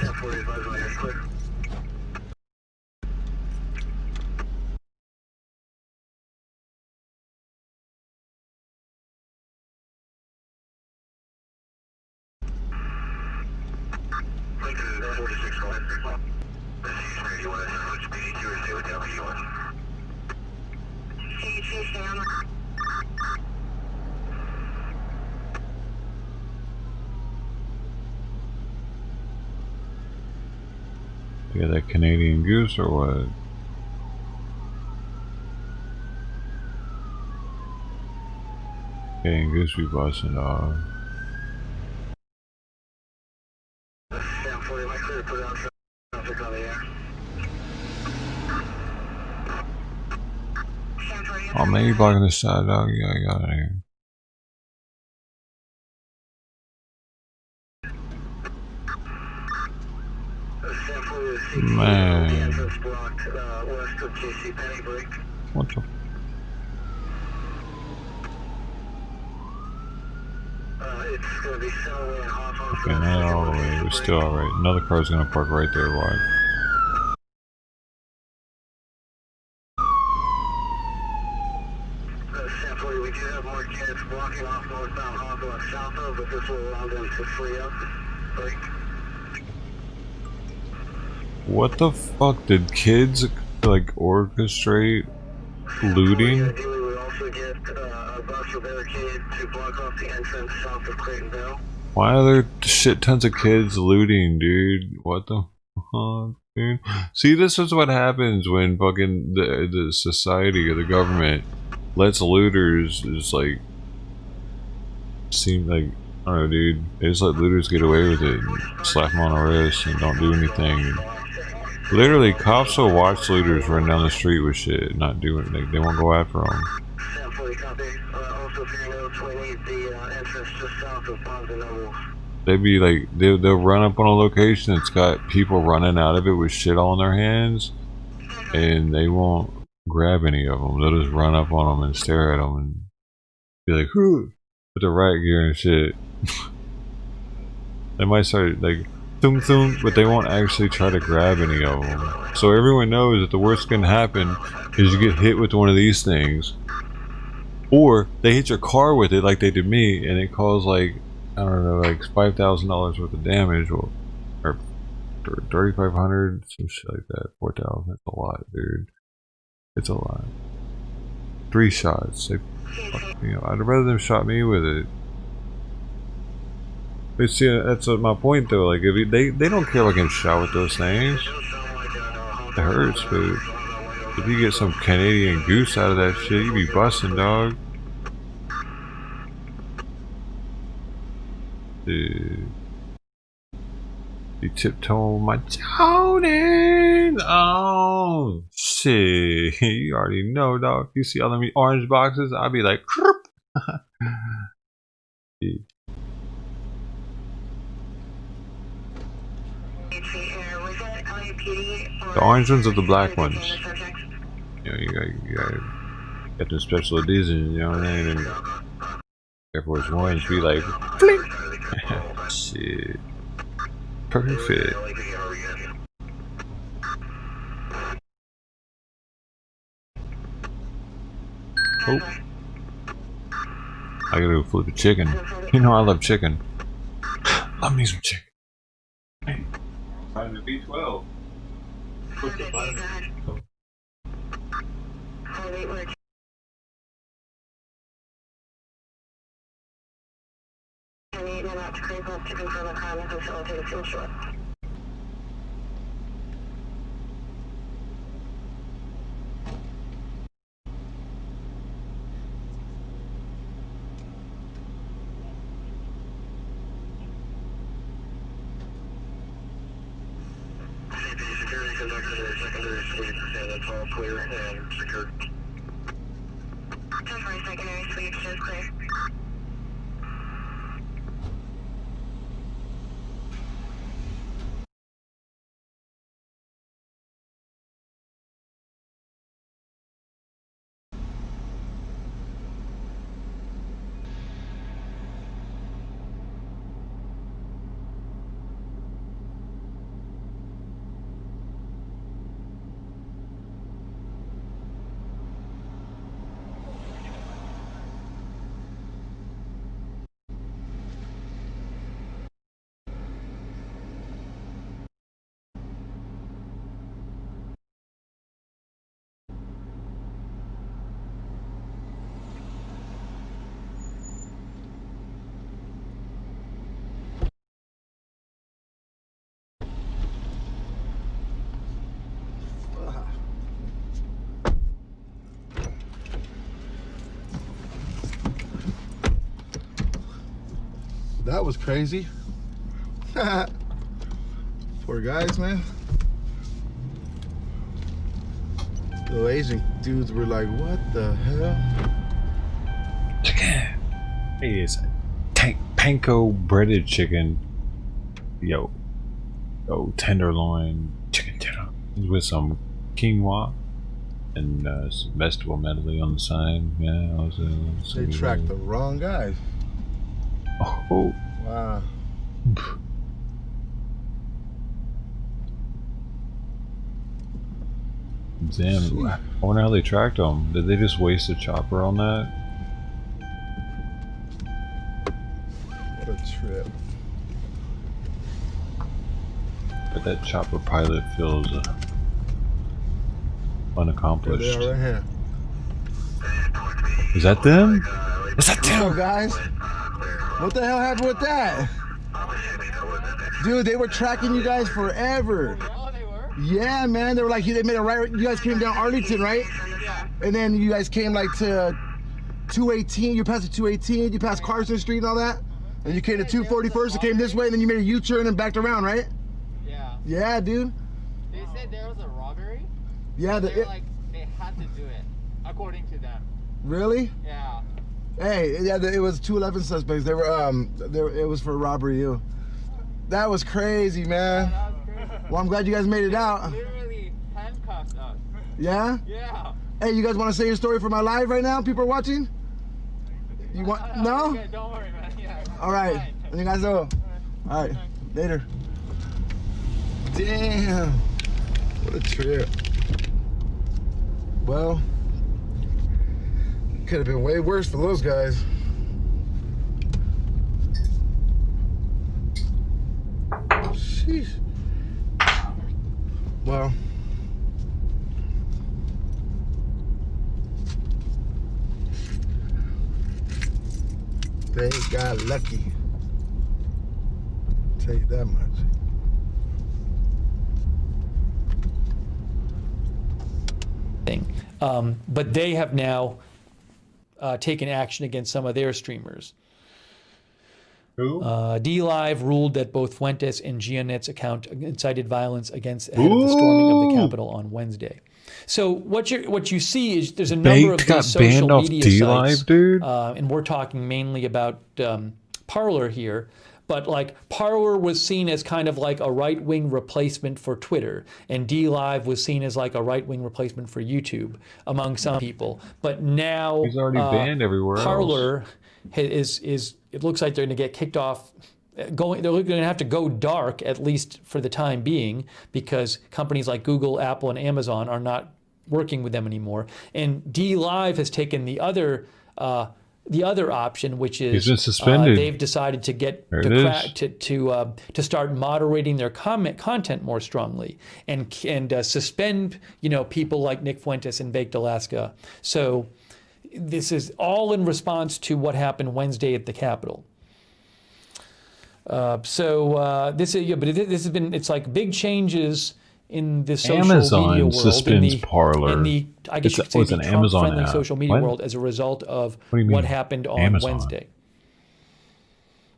You got that Canadian goose or what? Canadian goose be busting, dog. Oh man, you blocking the side, dog. Yeah, I got it here. Man. What the? Okay, not all the way. We're still alright. Another car's gonna park right there, wide. We do have more kids blocking off northbound Hawthorne and south of, but this will allow them to free up. What the fuck? Did kids like orchestrate looting? Ideally, we also get a bus or barricade to block off the entrance south of Claytonville. Why are there shit tons of kids looting, dude? What the fuck, dude? See, this is what happens when fucking the society or the government lets looters just like seem like, I don't know, dude. They just let looters get away with it and slap them on the wrist and don't do anything. Literally, cops will watch looters run down the street with shit, not doing it. They won't go after them. They'd be like, they'll run up on a location that's got people running out of it with shit all in their hands, and they won't grab any of them. They'll just run up on them and stare at them and be like, "Who?" With the riot gear and shit. They might start like thum thum, but they won't actually try to grab any of them. So everyone knows that the worst can happen is you get hit with one of these things, or they hit your car with it like they did me, and it caused like, I don't know, like $5,000 worth of damage, or 3,500, some shit like that. 4,000. That's a lot, dude. It's a lot. 3 shots. They, you know, I'd rather them shot me with it. But see, that's my point though. Like, if they don't care if I get shot with those things. It hurts, but If you get some Canadian goose out of that shit, you be busting, dog. Dude. You tiptoe my toning. Oh shit. You already know, dog. You see all them orange boxes, I'll be like The orange ones or the black ones? You know, you got the special edition, you know what I mean? And Air Force Ones be like, flink! Shit. Perfect fit. Oh. I gotta go flip a chicken. You know I love chicken. Love me some chicken. Hey. Vitamin B12. What's the vitamin? Security conducted a secondary sweep, and that's all clear and secured. Temporary secondary sweep shows clear. That was crazy. Poor guys, man. The Asian dudes were like, what the hell? Chicken. Hey, it's panko breaded chicken. Yo, tenderloin chicken tender with some quinoa and some vegetable medley on the side. Yeah, they tracked the wrong guys. Oh. Wow. Damn. I wonder how they tracked them. Did they just waste a chopper on that? What a trip. But that chopper pilot feels unaccomplished. There they are right here. Is that them? Is that them? What's up, guys? What the hell happened with that? Dude, they were tracking you guys forever. Oh, they were? Yeah, man. They were like, they made a right. You guys came down Arlington, right? Yeah. And then you guys came like to 218. You passed the 218. You passed Carson Street and all that. And you came to 241st. And came this way. And then you made a U-turn and backed around, right? Yeah. Yeah, dude. They said there was a robbery. Yeah. They were like, they had to do it, according to them. Really? Yeah. Hey, yeah, it was 211 suspects. They were, it was for robbery. That was crazy, man. Yeah, that was crazy. Well, I'm glad you guys made it out. Literally handcuffed us. Yeah? Yeah. Hey, you guys want to say your story for my live right now? People are watching? You want? No? Okay, don't worry, man. Yeah. All right. You guys know. All right. Later. Damn. What a trip. Well, could have been way worse for those guys. Sheesh. Well, they got lucky. I'll tell you that much. But they have now taken action against some of their streamers. DLive ruled that both Fuentes and Gianet's account incited violence ahead of the storming of the Capitol on Wednesday. So what you see is there's a number of these social media sites, dude. And we're talking mainly about Parler here. But like Parler was seen as kind of like a right-wing replacement for Twitter, and DLive was seen as like a right-wing replacement for YouTube among some people. But now he's already banned everywhere Parler is it looks like they're going to get kicked off. They're going to have to go dark, at least for the time being, because companies like Google, Apple, and Amazon are not working with them anymore. And DLive has taken the other option, which is he's been suspended. They've decided to get to start moderating their content more strongly and suspend people like Nick Fuentes and Baked Alaska. So this is all in response to what happened Wednesday at the Capitol. This has been, it's like big changes in the social media world. Suspends Parler. I guess you could say the Trump-friendly social media world as a result of what happened on Wednesday.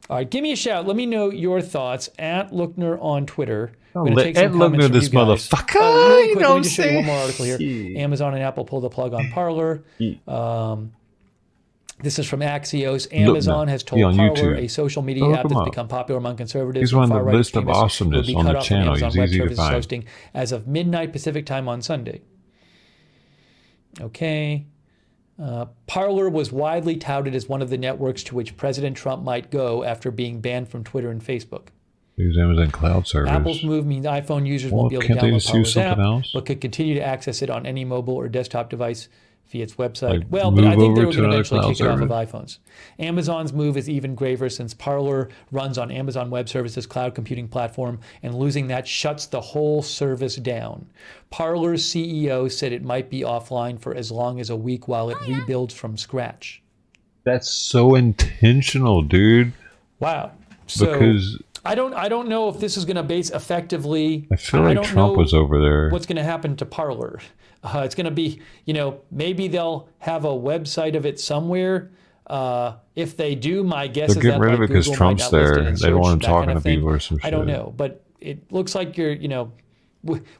All right, give me a shout. Let me know your thoughts at Lookner on Twitter. I'm going to take some comments from this you guys. motherfucker. Really quick, let me just show you one more article here. Amazon and Apple pull the plug on Parler. This is from Axios. Amazon has told Parler, a social media app that's become popular among conservatives He's on the far-right list of extremists, will awesomeness be on cut the off from channel. Amazon He's Web easy to Services find. hosting as of midnight Pacific time on Sunday. Okay. Parler was widely touted as one of the networks to which President Trump might go after being banned from Twitter and Facebook. Use Amazon Cloud Service. Apple's move means iPhone users won't be able to can't they download just use Parler's app, something else? but could continue to access it on any mobile or desktop device via its website. Like, Well, but I think they move were over going to to eventually another kick it off of cloud iPhones. Amazon's move is even graver since Parler runs on Amazon Web Services cloud computing platform, and losing that shuts the whole service down. Parler's CEO said it might be offline for as long as a week while it rebuilds from scratch. That's so intentional, dude. Wow. So Because I don't know if this is going to base effectively. I feel like Trump was over there. What's going to happen to Parler? It's going to be, maybe they'll have a website of it somewhere. If they do, my guess They'll is get that rid of it because Google might Trump's not list it there. in They don't search, want him that talking kind of to people thing. or some I don't shit. know, but it looks like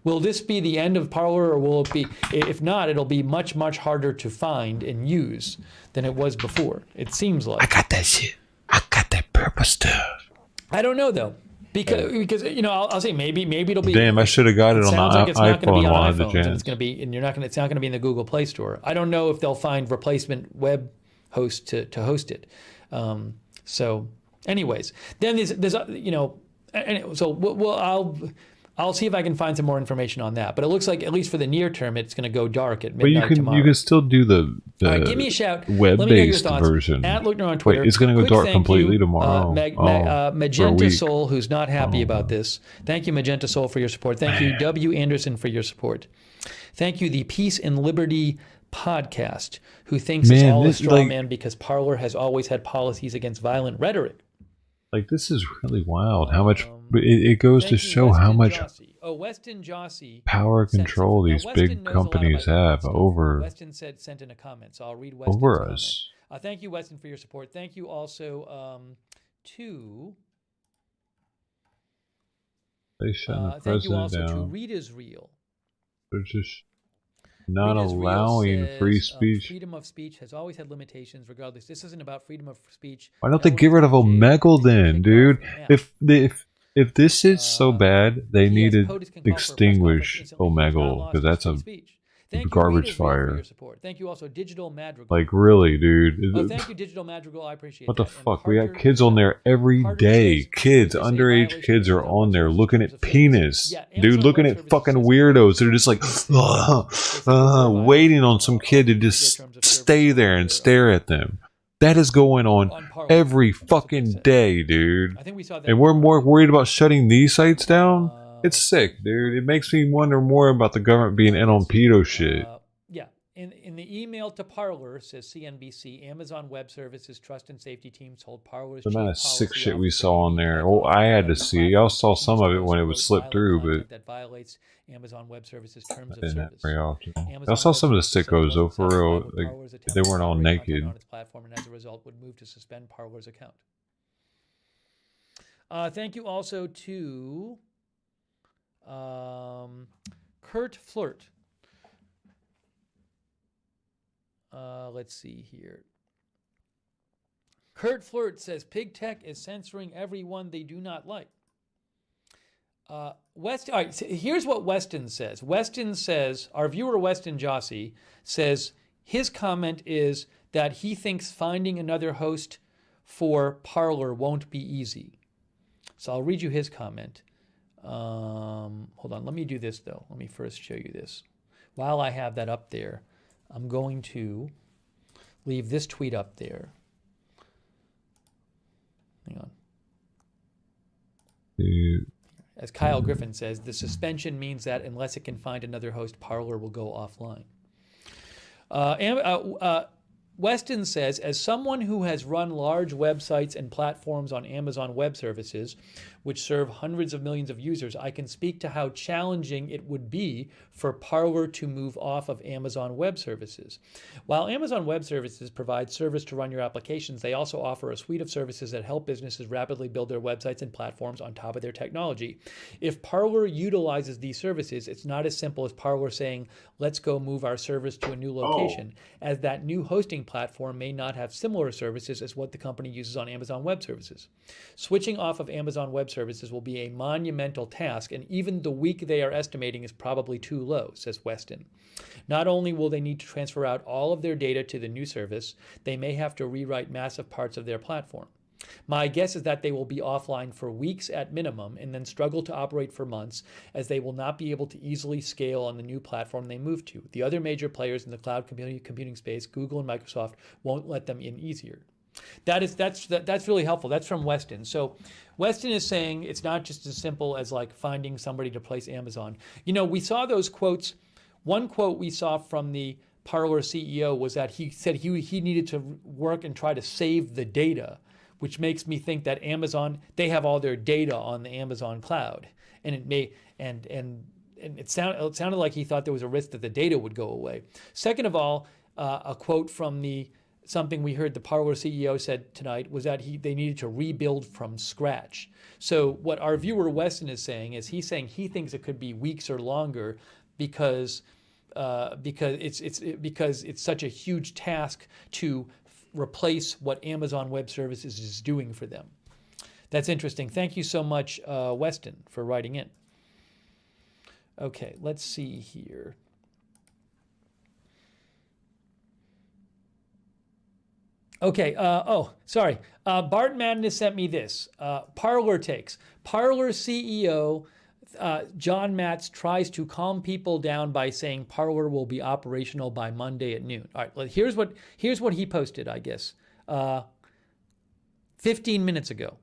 will this be the end of Parler, or will it be? If not, it'll be much, much harder to find and use than it was before. It seems like. I got that shit. I got that purple stuff. I don't know though, because I'll say maybe it'll be. Damn, I should have got it on Sounds the like it's not going to iPhone be while I on had the iPhones, and chance. it's going to be, and it's not going to be in the Google Play Store. I don't know if they'll find replacement web host to host it. So, anyways, then there's so I'll see if I can find some more information on that. But it looks like, at least for the near term, it's going to go dark at But midnight tomorrow. you can still do the All right, give me a shout. Let me know your web-based thoughts. version. At Lookner on Twitter. Wait, it's going to go Quick dark thank completely you, tomorrow. For a Magenta week. Soul, who's not happy about this. Thank you, Magenta Soul, for your support. Thank you, W. Anderson, for your support. Thank you, the Peace and Liberty podcast, who thinks it's all a straw man because Parler has always had policies against violent rhetoric. Like, this is really wild. How much it goes to show how much Weston Jossie power control these big companies have over Weston sent in a comment, so I'll read Weston's over comment. us. Thank you, Weston, for your support. Thank you also to. They shut the Thank you president also to down. Read Is Real. They're just not Read Is Real allowing says, free speech. freedom of speech has always had limitations, regardless. This isn't about freedom of speech. Why don't they get rid of Omegle then, dude? If this is so bad, they need to extinguish Omegle because that's a garbage fire. Thank you also, Digital Madrigal. Like, really, dude. Oh, thank you, Digital Madrigal. I appreciate What the that. fuck? We got kids on there every day. Kids, underage kids are on there looking at penis. Dude, looking at fucking weirdos. They're just like, waiting on some kid to just stay there and stare at them. That is going on every fucking day, dude. And we're more worried about shutting these sites down? It's sick, dude. It makes me wonder more about the government being in on pedo shit. In the email to Parler, says CNBC, Amazon Web Services trust and safety teams told Parler's The chief amount of sick policy shit we officer, saw on there. Oh, I had to see. Y'all saw some of it when it would slip through, but that violates Amazon Web Services terms I of didn't have service. very often. Amazon Y'all saw Web some of the Services said it sickos though, wasn't for real. satisfied with Parler's attempt They to weren't all moderate content naked. on its platform, and as a result would move to suspend Parler's account. Thank you also to Kurt Flirt. Let's see here. Kurt Flirt says Pig Tech is censoring everyone they do not like. All right, so here's what Weston says. Weston says, our viewer Weston Jossie says his comment is that he thinks finding another host for Parler won't be easy. So I'll read you his comment. Hold on, let me do this though. Let me first show you this. While I have that up there, I'm going to leave this tweet up there. Hang on. As Kyle Griffin says, the suspension means that unless it can find another host, Parler will go offline. Weston says, as someone who has run large websites and platforms on Amazon Web Services, which serve hundreds of millions of users, I can speak to how challenging it would be for Parler to move off of Amazon Web Services. While Amazon Web Services provides service to run your applications, they also offer a suite of services that help businesses rapidly build their websites and platforms on top of their technology. If Parler utilizes these services, it's not as simple as Parler saying, let's go move our service to a new location, as that new hosting platform may not have similar services as what the company uses on Amazon Web Services. Switching off of Amazon Web Services will be a monumental task, and even the week they are estimating is probably too low, says Weston. Not only will they need to transfer out all of their data to the new service, they may have to rewrite massive parts of their platform. My guess is that they will be offline for weeks at minimum and then struggle to operate for months, as they will not be able to easily scale on the new platform they move to. The other major players in the cloud computing space, Google and Microsoft, won't let them in easier. That's really helpful. That's from Weston. So Weston is saying it's not just as simple as like finding somebody to replace Amazon. You know, we saw those quotes. One quote we saw from the Parler CEO was that he said he needed to work and try to save the data, which makes me think that Amazon, they have all their data on the Amazon cloud, and it may and it sounded like he thought there was a risk that the data would go away. Second of all, a quote from something we heard the Parler CEO said tonight was that they needed to rebuild from scratch. So what our viewer Weston is saying is he's saying he thinks it could be weeks or longer because it's such a huge task to replace what Amazon Web Services is doing for them. That's interesting. Thank you so much, Weston, for writing in. Okay, let's see here. Okay, sorry. Bart Madness sent me this. Parler takes. Parler CEO John Matz tries to calm people down by saying Parler will be operational by Monday at noon. All right, well, here's what he posted, I guess. 15 minutes ago,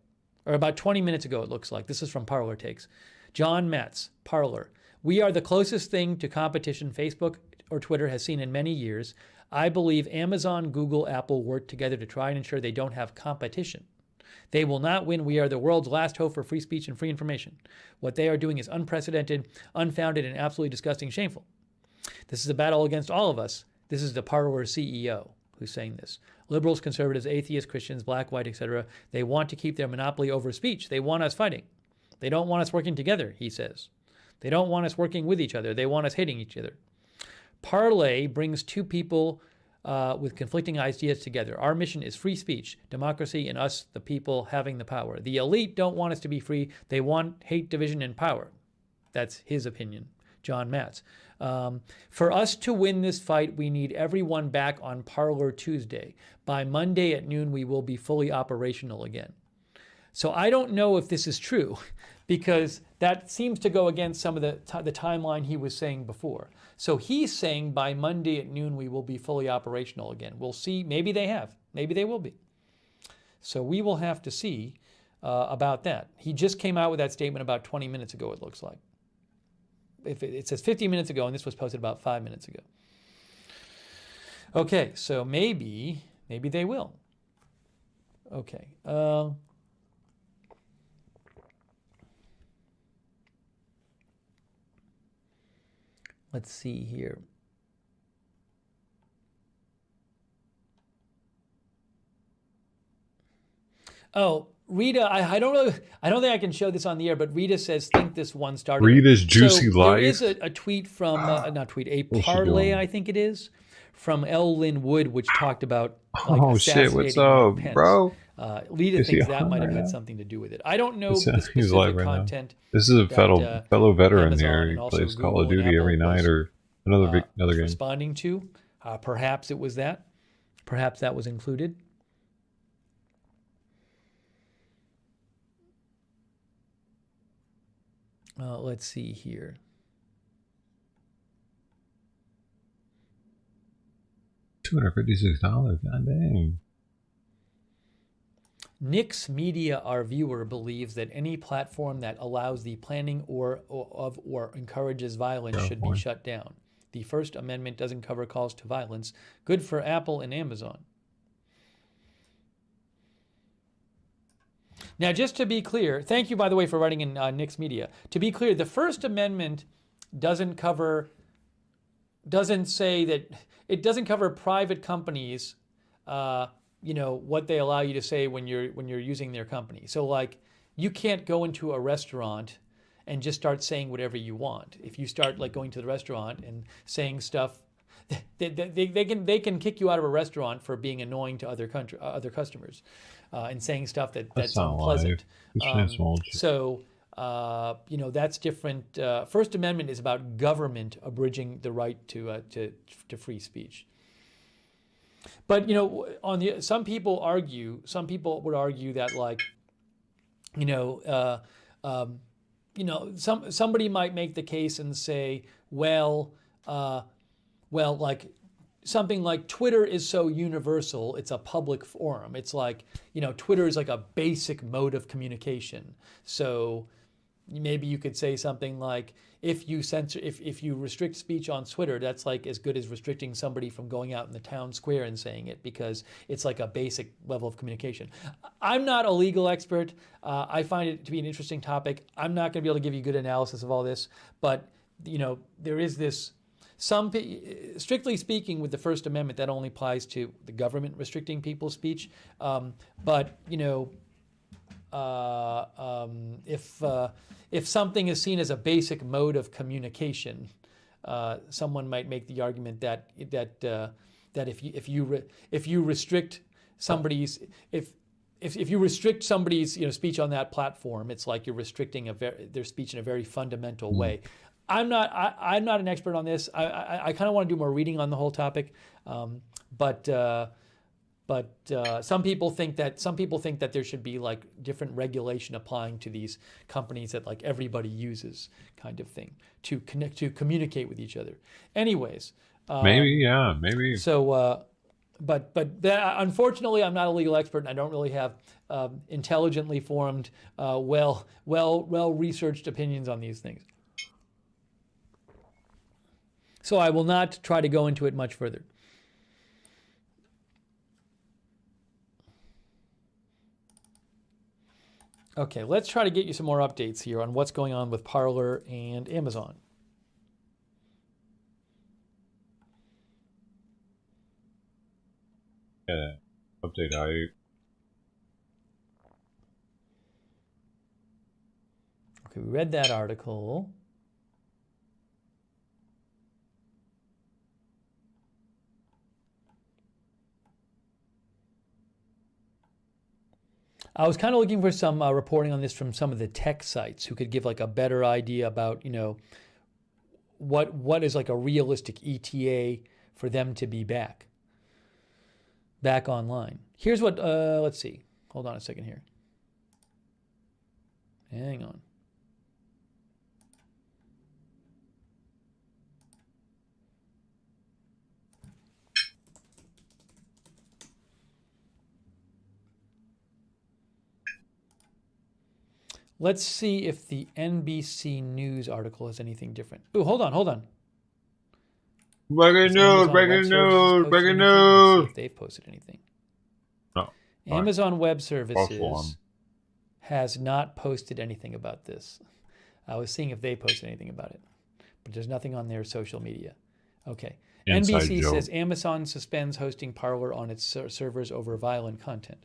or about 20 minutes ago, it looks like. This is from Parler Takes. John Matz, Parler. We are the closest thing to competition Facebook or Twitter has seen in many years. I believe Amazon, Google, Apple work together to try and ensure they don't have competition. They will not win. We are the world's last hope for free speech and free information. What they are doing is unprecedented, unfounded, and absolutely disgusting and shameful. This is a battle against all of us. This is the Parler CEO who's saying this. Liberals, conservatives, atheists, Christians, black, white, etc. They want to keep their monopoly over speech. They want us fighting. They don't want us working together, he says. They don't want us working with each other. They want us hating each other. Parlay brings two people with conflicting ideas together. Our mission is free speech, democracy, and us, the people, having the power. The elite don't want us to be free. They want hate, division, and power. That's his opinion, John Matz. For us to win this fight, we need everyone back on Parler Tuesday. By Monday at noon, we will be fully operational again. So I don't know if this is true, because that seems to go against some of the timeline he was saying before. So he's saying by Monday at noon we will be fully operational again. We'll see. Maybe they have. Maybe they will be. So we will have to see about that. He just came out with that statement about 20 minutes ago, it looks like. If it says 50 minutes ago, and this was posted about 5 minutes ago. Okay, so maybe they will. Okay. Let's see here. Oh, Rita, I don't think I can show this on the air, but Rita says, think this one started. Rita's Juicy so Life. There is a tweet from, not tweet, a What's she parlay, doing? I think it is, from L. Lynn Wood, which talked about Oh shit, what's assassinating Mike up, Pence. bro? Rita Is he thinks on that might have right had now? something to do with it. I don't know He's the live specific right now. content. This is a that, fellow veteran Amazon here. He and also plays Call Google of and Duty every Apple night was, or another was game. responding to. Perhaps it was that. Perhaps that was included. Let's see here. $256. God dang. Nix Media, our viewer, believes that any platform that allows the planning or encourages violence should be shut down. The First Amendment doesn't cover calls to violence. Good for Apple and Amazon. Now, just to be clear, thank you, by the way, for writing in Nix Media. To be clear, the First Amendment doesn't say that, it doesn't cover private companies, what they allow you to say when you're using their company. So, like, you can't go into a restaurant and just start saying whatever you want. If you start like going to the restaurant and saying stuff, they can kick you out of a restaurant for being annoying to other customers, and saying stuff that's unpleasant. So that's different. First Amendment is about government abridging the right to free speech. But some people would argue that, like, somebody might make the case and say, like something like Twitter is so universal, it's a public forum. It's like, Twitter is like a basic mode of communication. So maybe you could say something like, if you restrict speech on Twitter, that's like as good as restricting somebody from going out in the town square and saying it, because it's like a basic level of communication. I'm not a legal expert. I find it to be an interesting topic. I'm not going to be able to give you good analysis of all this, but there is this. Strictly speaking, with the First Amendment, that only applies to the government restricting people's speech. But if something is seen as a basic mode of communication, someone might make the argument that if you restrict somebody's speech on that platform, it's like you're restricting their speech in a very fundamental way. I'm not an expert on this. I kind of want to do more reading on the whole topic, but some people think that there should be like different regulation applying to these companies that like everybody uses, kind of thing, to communicate with each other. Anyways, maybe. So, but unfortunately, I'm not a legal expert, and I don't really have intelligently formed, well researched opinions on these things. So I will not try to go into it much further. Okay, let's try to get you some more updates here on what's going on with Parler and Amazon. Yeah, update hype. Okay, we read that article. I was kind of looking for some reporting on this from some of the tech sites who could give like a better idea about, what is like a realistic ETA for them to be back online. Here's what, let's see. Hold on a second here. Hang on. Let's see if the NBC News article has anything different. Ooh, hold on. Breaking news, breaking news, breaking news. If they've posted anything. No. Amazon Web Awful. Services has not posted anything about this. I was seeing if they posted anything about it, but there's nothing on their social media. Okay. Inside NBC joke. says Amazon suspends hosting Parler on its servers over violent content.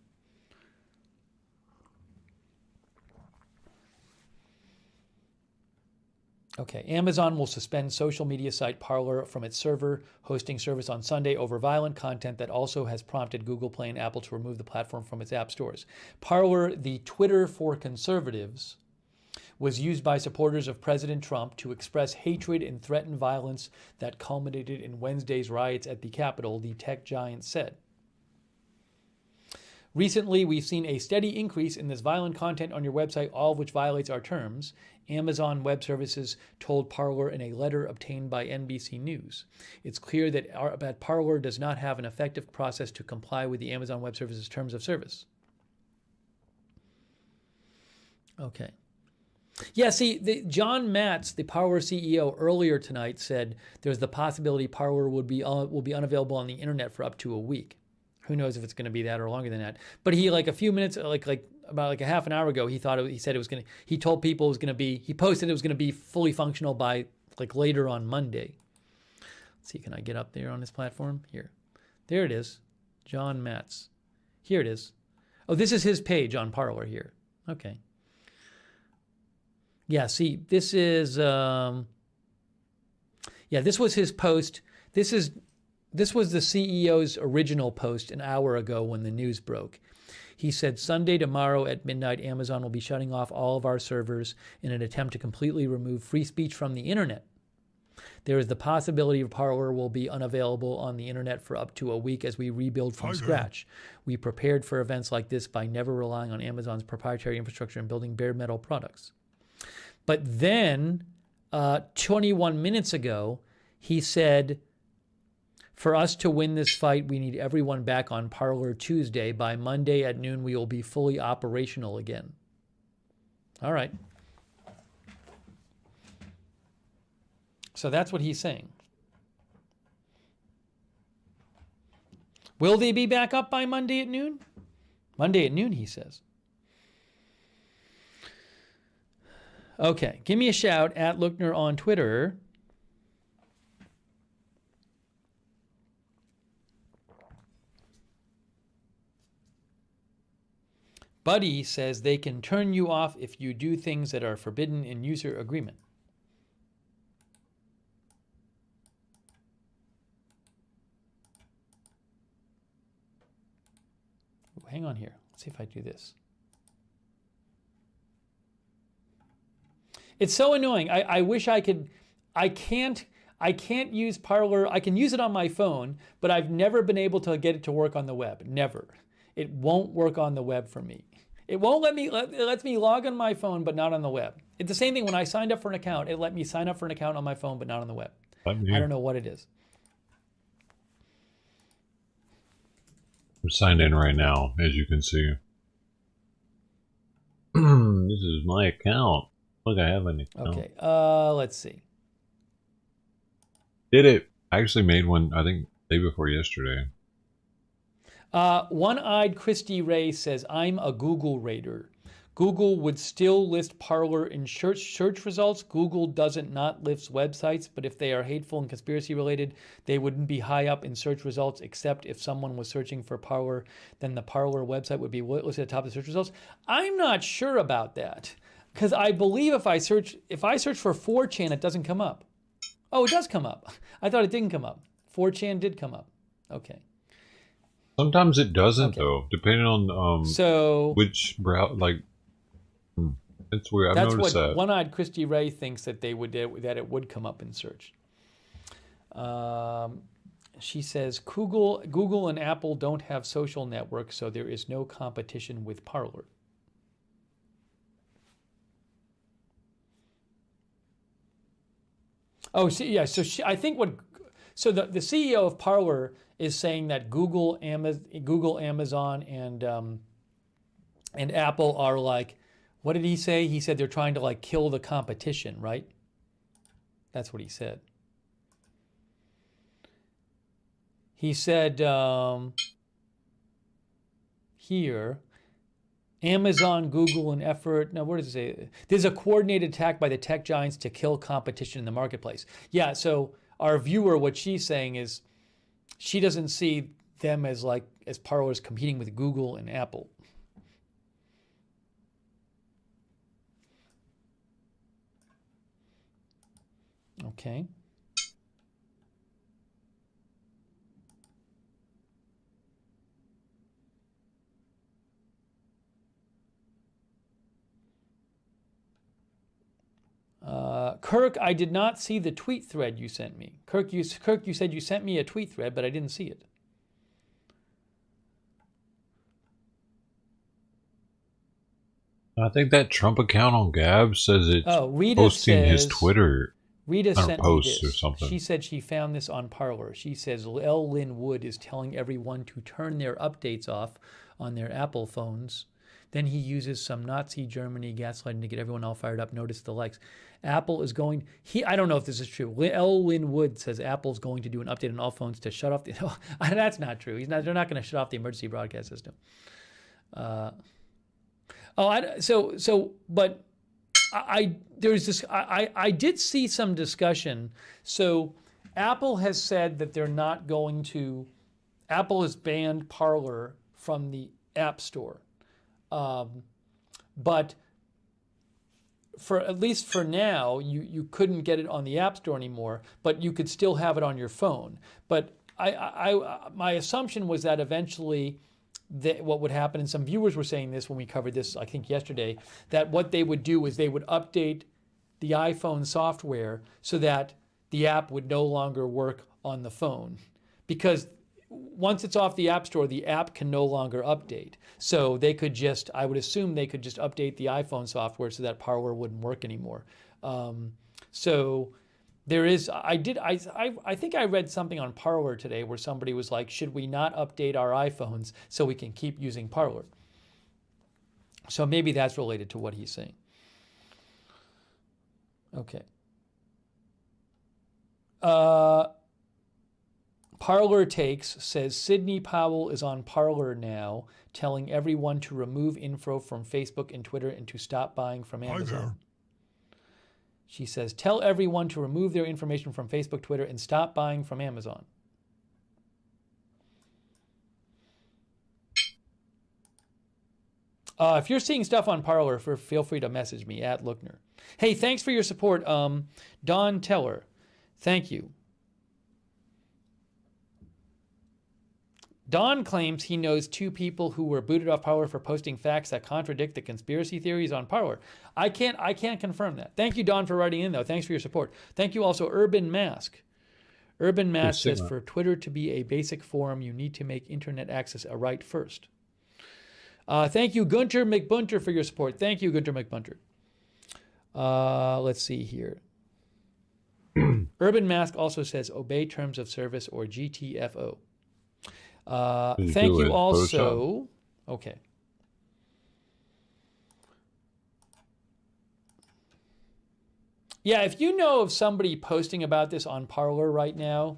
Okay, Amazon will suspend social media site Parler from its server hosting service on Sunday over violent content that also has prompted Google Play and Apple to remove the platform from its app stores. Parler, the Twitter for conservatives, was used by supporters of President Trump to express hatred and threaten violence that culminated in Wednesday's riots at the Capitol, the tech giant said. Recently, we've seen a steady increase in this violent content on your website, all of which violates our terms, Amazon Web Services told Parler in a letter obtained by NBC News. It's clear that Parler does not have an effective process to comply with the Amazon Web Services terms of service. Okay. Yeah, see, John Matz, the Parler CEO, earlier tonight said there's the possibility Parler will be unavailable on the internet for up to a week. Who knows if it's going to be that or longer than that? But he, like a few minutes, about a half an hour ago, he said it was going to. He told people it was going to be. He posted it was going to be fully functional by later on Monday. Let's see, can I get up there on this platform? Here, there it is, John Matz. Here it is. Oh, this is his page on Parler here. Okay. Yeah, see, this is. Yeah, this was his post. This was the CEO's original post an hour ago when the news broke. He said, Sunday tomorrow at midnight, Amazon will be shutting off all of our servers in an attempt to completely remove free speech from the internet. There is the possibility of Parler will be unavailable on the internet for up to a week as we rebuild from scratch. We prepared for events like this by never relying on Amazon's proprietary infrastructure and building bare metal products. But then, 21 minutes ago, he said, for us to win this fight, we need everyone back on Parler Tuesday. By Monday at noon, we will be fully operational again. All right. So that's what he's saying. Will they be back up by Monday at noon? Monday at noon, he says. Okay, give me a shout at Lookner on Twitter. Buddy says they can turn you off if you do things that are forbidden in user agreement. Ooh, hang on here. Let's see if I do this. It's so annoying. I wish I could. I can't use Parler. I can use it on my phone, but I've never been able to get it to work on the web. Never. It won't work on the web for me. It won't let me. It lets me log on my phone, but not on the web. It's the same thing when I signed up for an account. It let me sign up for an account on my phone, but not on the web. I don't know what it is. I'm signed in right now, as you can see. This is my account. Look, I have an account. Okay, let's see. Did it. I actually made one, I think, the day before yesterday. One-eyed Christy Ray says, I'm a Google raider. Google would still list Parler in search results. Google doesn't not list websites, but if they are hateful and conspiracy related, they wouldn't be high up in search results, except if someone was searching for Parler, then the Parler website would be listed at the top of the search results. I'm not sure about that, because I believe if I search for 4chan, it doesn't come up. Oh, it does come up. I thought it didn't come up. 4chan did come up. Okay. Sometimes it doesn't, though, depending on which browser. It's weird. I've noticed that. That's what One-Eyed Christy Ray thinks that that it would come up in search. She says Google and Apple don't have social networks, so there is no competition with Parler. Oh, yeah. So I think the CEO of Parler is saying that Google, Amazon, and Apple are like, what did he say? He said they're trying to kill the competition, right? That's what he said. He said here, Amazon, Google, and effort. Now, what does it say? There's a coordinated attack by the tech giants to kill competition in the marketplace. Yeah, so our viewer, what she's saying is she doesn't see them as parlors competing with Google and Apple. Okay. Kirk, I did not see the tweet thread you sent me. Kirk, you said you sent me a tweet thread, but I didn't see it. I think that Trump account on Gab says it's Rita posting his says- Twitter Rita sent me posts this. or something. She said she found this on Parler. She says L. Lynn Wood is telling everyone to turn their updates off on their Apple phones. Then he uses some Nazi Germany gaslighting to get everyone all fired up. Notice the likes. Apple is going. I don't know if this is true. L. Lynn Wood says Apple's going to do an update on all phones to shut off the. No, that's not true. They're not going to shut off the emergency broadcast system. But I did see some discussion. So Apple has said that they're not going to. Apple has banned Parler from the App Store. But for at least for now, you couldn't get it on the App Store anymore, but you could still have it on your phone. But my assumption was that eventually what would happen, and some viewers were saying this when we covered this, I think yesterday, that what they would do is they would update the iPhone software so that the app would no longer work on the phone. Because once it's off the App Store, the app can no longer update. So they could just, I would assume they could just update the iPhone software so that Parler wouldn't work anymore. So there is, I think I read something on Parler today where somebody was like, should we not update our iPhones so we can keep using Parler? So maybe that's related to what he's saying. Okay. Parler Takes says Sidney Powell is on Parler now, telling everyone to remove info from Facebook and Twitter and to stop buying from Amazon. She says, tell everyone to remove their information from Facebook, Twitter, and stop buying from Amazon. If you're seeing stuff on Parler, feel free to message me at Lookner. Hey, thanks for your support, Don Teller. Thank you. Don claims he knows 2 people who were booted off Parler for posting facts that contradict the conspiracy theories on Parler. I can't confirm that. Thank you, Don, for writing in, though. Thanks for your support. Thank you also, Urban Mask. Urban Mask says, for Twitter to be a basic forum, you need to make internet access a right first. Thank you, Gunter McBunter, for your support. Thank you, Gunter McBunter. Let's see here. Urban Mask also says, obey terms of service or GTFO. Thank you also. Okay. Yeah, if you know of somebody posting about this on Parler right now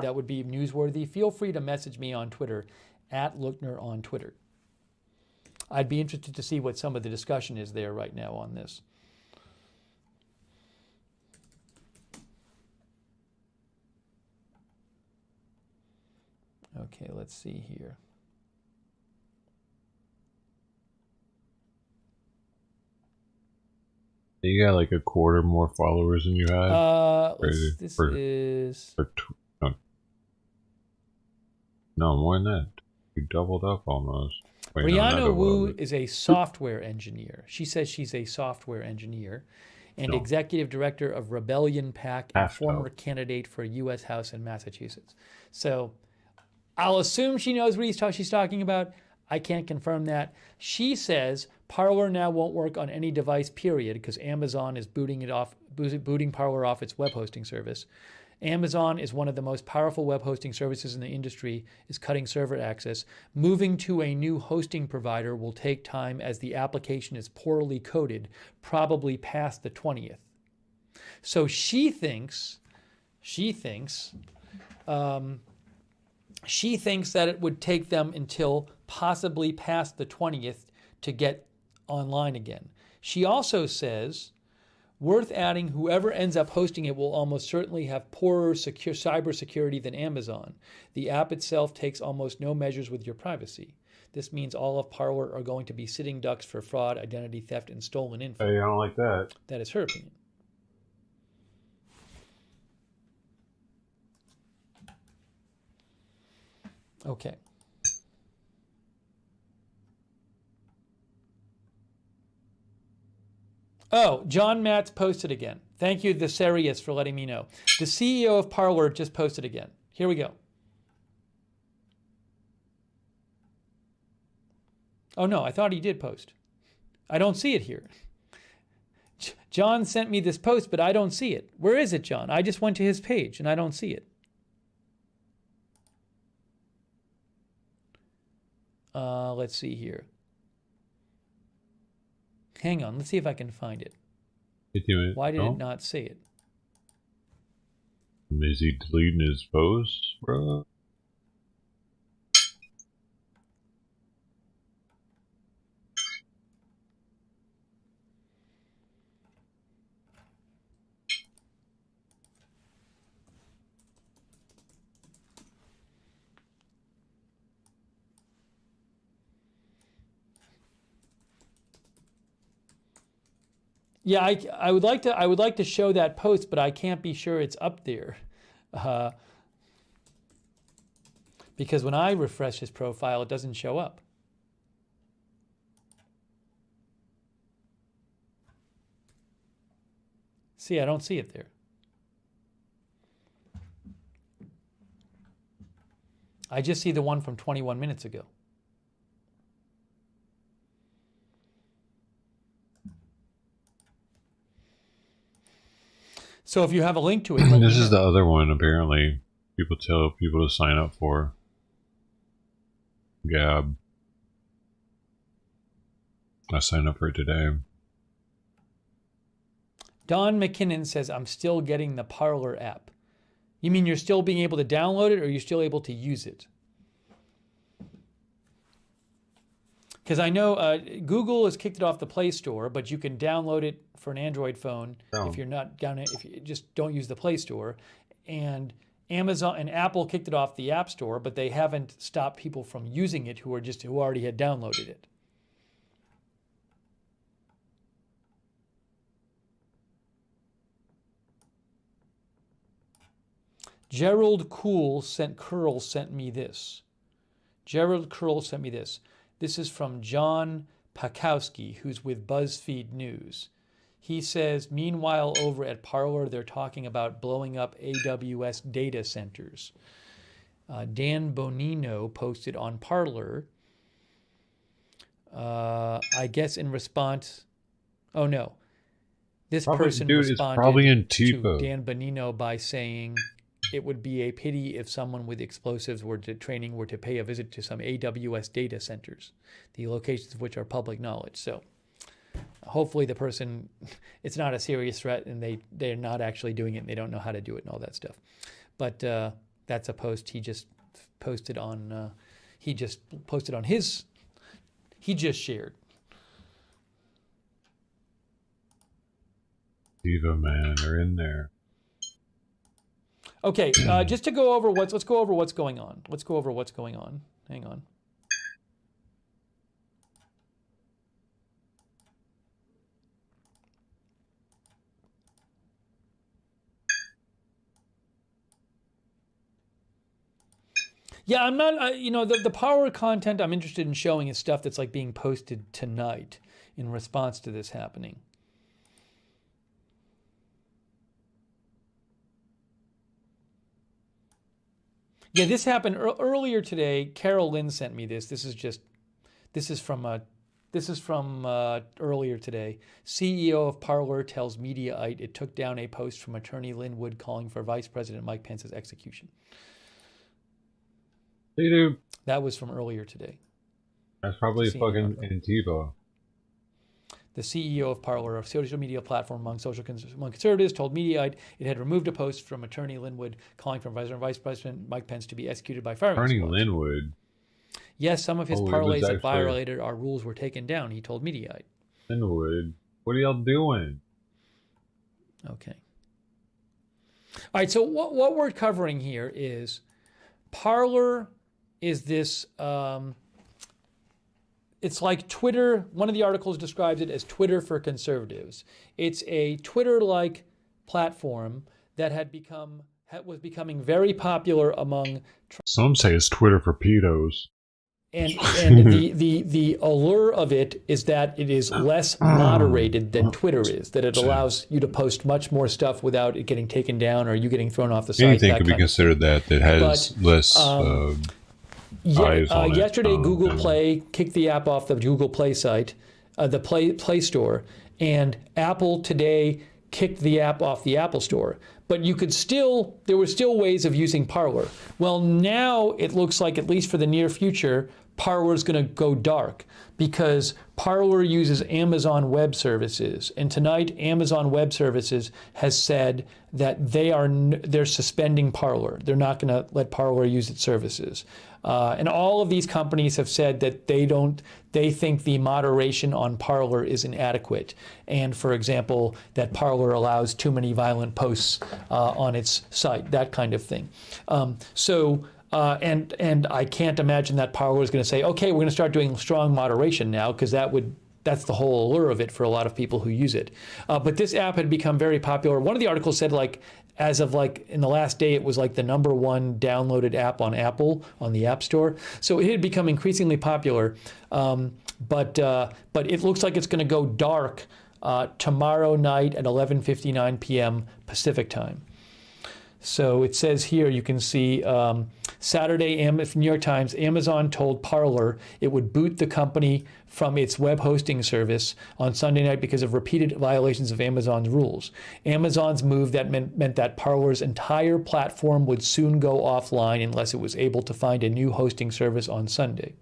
that would be newsworthy, feel free to message me on Twitter at Lookner on Twitter. I'd be interested to see what some of the discussion is there right now on this. Okay, let's see here. You got like a quarter more followers than you had? No, more than that. You doubled up almost. Wait, Brianna Wu is a software engineer. She says she's a software engineer and executive director of Rebellion PAC and former candidate for U.S. House in Massachusetts. So I'll assume she knows what she's talking about. I can't confirm that. She says Parler now won't work on any device, period, because Amazon is booting Parler off its web hosting service. Amazon is one of the most powerful web hosting services in the industry, is cutting server access. Moving to a new hosting provider will take time as the application is poorly coded, probably past the 20th. So she thinks She thinks that it would take them until possibly past the 20th to get online again. She also says, worth adding, whoever ends up hosting it will almost certainly have poorer cybersecurity than Amazon. The app itself takes almost no measures with your privacy. This means all of Parler are going to be sitting ducks for fraud, identity theft, and stolen info. Hey, I don't like that. That is her opinion. Okay. Oh, John Matz posted again. Thank you, the Serious, for letting me know. The CEO of Parler just posted again. Here we go. Oh, no, I thought he did post. I don't see it here. John sent me this post, but I don't see it. Where is it, John? I just went to his page, and I don't see it. Let's see here. Hang on, let's see if I can find it. Why did it not say it? Is he deleting his posts, bro? Yeah, I would like to show that post, but I can't be sure it's up there, because when I refresh his profile, it doesn't show up. See, I don't see it there. I just see the one from 21 minutes ago. So if you have a link to it, this is the other one. Apparently, people tell people to sign up for Gab. I signed up for it today. Don McKinnon says, I'm still getting the Parler app. You mean you're still being able to download it, or you're still able to use it? Because I know Google has kicked it off the Play Store, but you can download it for an Android phone if you're not down it, if you just don't use the Play Store. And Amazon and Apple kicked it off the App Store, but they haven't stopped people from using it who already had downloaded it. Gerald Curl sent me this. Gerald Curl sent me this. This is from John Pakowski, who's with BuzzFeed News. He says, meanwhile, over at Parler, they're talking about blowing up AWS data centers. Dan Bonino posted on Parler, I guess in response, oh no, this person responded to Dan Bonino by saying, it would be a pity if someone with explosives were to pay a visit to some AWS data centers, the locations of which are public knowledge. So hopefully the person, it's not a serious threat and they're not actually doing it and they don't know how to do it and all that stuff. But that's a post he just posted on, he just shared. Diva man, they're in there. Okay, just to go over let's go over what's going on. Let's go over what's going on. Hang on. Yeah, I'm not, the power content I'm interested in showing is stuff that's like being posted tonight in response to this happening. Yeah, this happened earlier today. Carol Lynn sent me this. This is from earlier today. CEO of Parler tells Mediaite it took down a post from attorney Lynn Wood calling for Vice President Mike Pence's execution. They do. That was from earlier today. That's probably fucking Antifa. the CEO of Parler, a social media platform among conservatives, told Mediaite it had removed a post from Attorney Linwood calling for Vice President Mike Pence to be executed by firing Attorney squad. Linwood. Yes, some of his Oh, it was parlays that actually- violated our rules were taken down, he told Mediaite. Linwood. What are y'all doing? Okay. All right, so what we're covering here is Parler is this, it's like Twitter. One of the articles describes it as Twitter for conservatives. It's a Twitter-like platform that was becoming very popular among. Some say it's Twitter for pedos. And the allure of it is that it is less moderated than Twitter is, that it allows you to post much more stuff without it getting taken down or you getting thrown off the site. Anything could be considered that has less eyes on it. Yesterday, Google Play kicked the app off the Google Play site, the Play Store, and Apple today kicked the app off the Apple Store. But there were still ways of using Parler. Well, now it looks like, at least for the near future, Parler is going to go dark because Parler uses Amazon Web Services. And tonight, Amazon Web Services has said that they're suspending Parler. They're not going to let Parler use its services. And all of these companies have said that they think the moderation on Parler is inadequate. And for example, that Parler allows too many violent posts on its site, that kind of thing. And I can't imagine that Parler is going to say, okay, we're going to start doing strong moderation now, because that's the whole allure of it for a lot of people who use it. But this app had become very popular. One of the articles said, as of in the last day, it was the #1 downloaded app on Apple on the App Store. So it had become increasingly popular. But it looks like it's going to go dark tomorrow night at 11:59 p.m. Pacific time. So it says here, you can see Saturday, New York Times, Amazon told Parler it would boot the company from its web hosting service on Sunday night because of repeated violations of Amazon's rules. Amazon's move that meant that Parler's entire platform would soon go offline unless it was able to find a new hosting service on Sunday.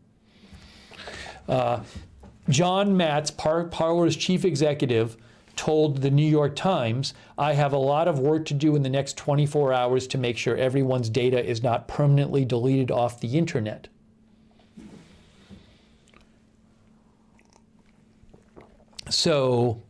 John Matz, Parler's chief executive, told the New York Times, I have a lot of work to do in the next 24 hours to make sure everyone's data is not permanently deleted off the internet. So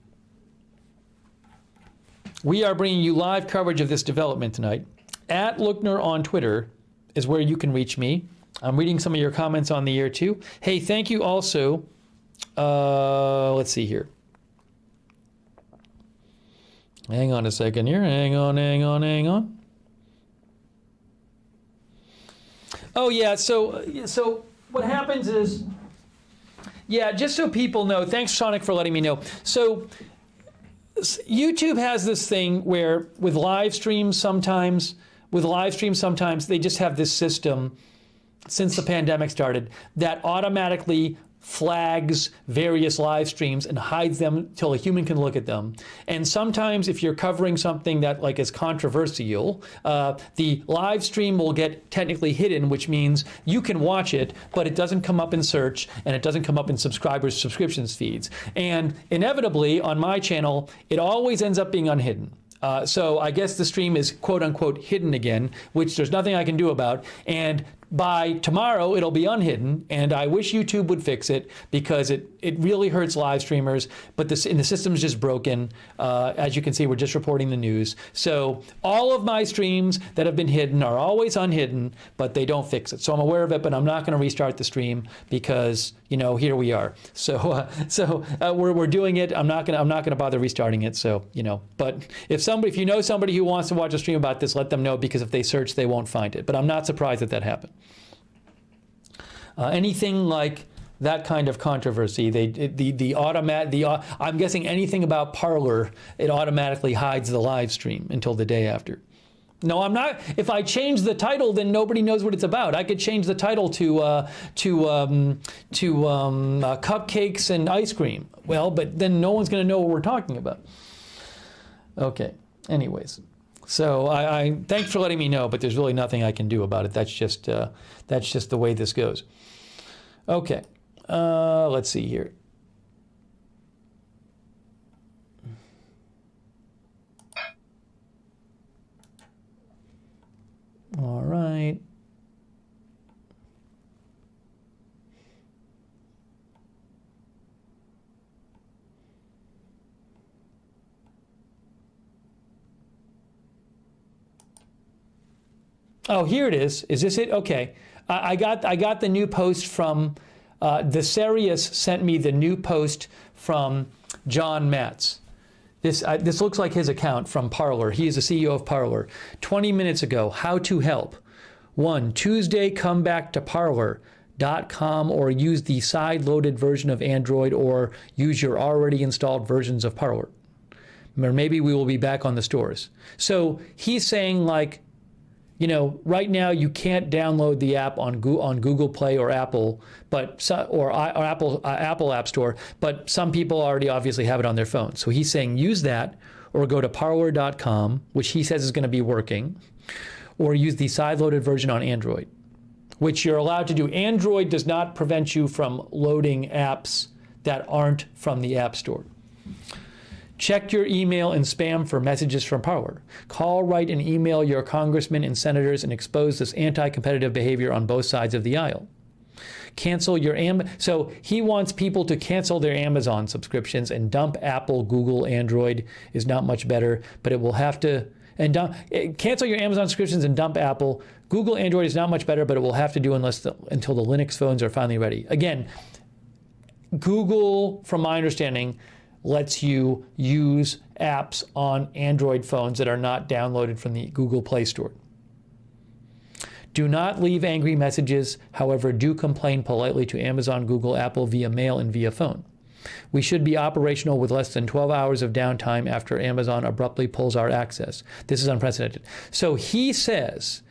we are bringing you live coverage of this development tonight. At Lookner on Twitter is where you can reach me. I'm reading some of your comments on the air too. Hey, thank you also. Let's see here. Hang on a second here. Hang on. Oh, yeah. So what happens is, just so people know, thanks, Sonic, for letting me know. So YouTube has this thing where with live streams sometimes, they just have this system since the pandemic started that automatically flags various live streams and hides them till a human can look at them. And sometimes if you're covering something that is controversial, the live stream will get technically hidden, which means you can watch it, but it doesn't come up in search and it doesn't come up in subscriptions feeds. And inevitably on my channel, it always ends up being unhidden. So I guess the stream is quote unquote hidden again, which there's nothing I can do about. And by tomorrow, it'll be unhidden, and I wish YouTube would fix it because it really hurts live streamers, but the system's just broken. As you can see, we're just reporting the news. So all of my streams that have been hidden are always unhidden, but they don't fix it. So I'm aware of it, but I'm not going to restart the stream because, here we are. So we're doing it. I'm not going to bother restarting it. So, but if you know somebody who wants to watch a stream about this, let them know, because if they search, they won't find it. But I'm not surprised that happened. Anything like that kind of controversy, I'm guessing anything about Parler, it automatically hides the live stream until the day after. No, I'm not. If I change the title, then nobody knows what it's about. I could change the title to cupcakes and ice cream. Well, but then no one's going to know what we're talking about. Okay. Anyways, so I thanks for letting me know, but there's really nothing I can do about it. That's just the way this goes. Okay. Let's see here. Oh, here it is. Is this it? Okay. I got the new post from the Serious sent me the new post from John Matz. This looks like his account from Parler. He is the CEO of Parler. 20 minutes ago, how to help. 1. Tuesday, come back to Parler.com or use the side-loaded version of Android or use your already installed versions of Parler. Or maybe we will be back on the stores. So he's saying, like, you know, right now you can't download the app on Google Play or Apple, or Apple App Store, but some people already obviously have it on their phone. So he's saying use that, or go to Parler.com, which he says is going to be working, or use the side-loaded version on Android, which you're allowed to do. Android does not prevent you from loading apps that aren't from the App Store. Check your email and spam for messages from Parler. Call, write, and email your congressmen and senators and expose this anti-competitive behavior on both sides of the aisle. Cancel your So he wants people to cancel their Amazon subscriptions and dump Apple, Google, Android is not much better, but it will have to. Cancel your Amazon subscriptions and dump Apple. Google, Android is not much better, but it will have to do until the Linux phones are finally ready. Again, Google, from my understanding, lets you use apps on Android phones that are not downloaded from the Google Play Store. Do not leave angry messages. However, do complain politely to Amazon, Google, Apple via mail and via phone. We should be operational with less than 12 hours of downtime after Amazon abruptly pulls our access. This is unprecedented. So he says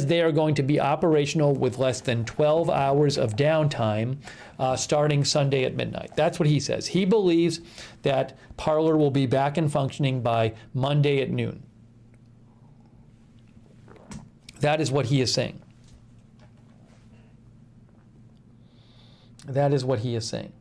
they are going to be operational with less than 12 hours of downtime starting Sunday at midnight. That's what he says. He believes that Parler will be back and functioning by Monday at noon. That is what he is saying. That is what he is saying.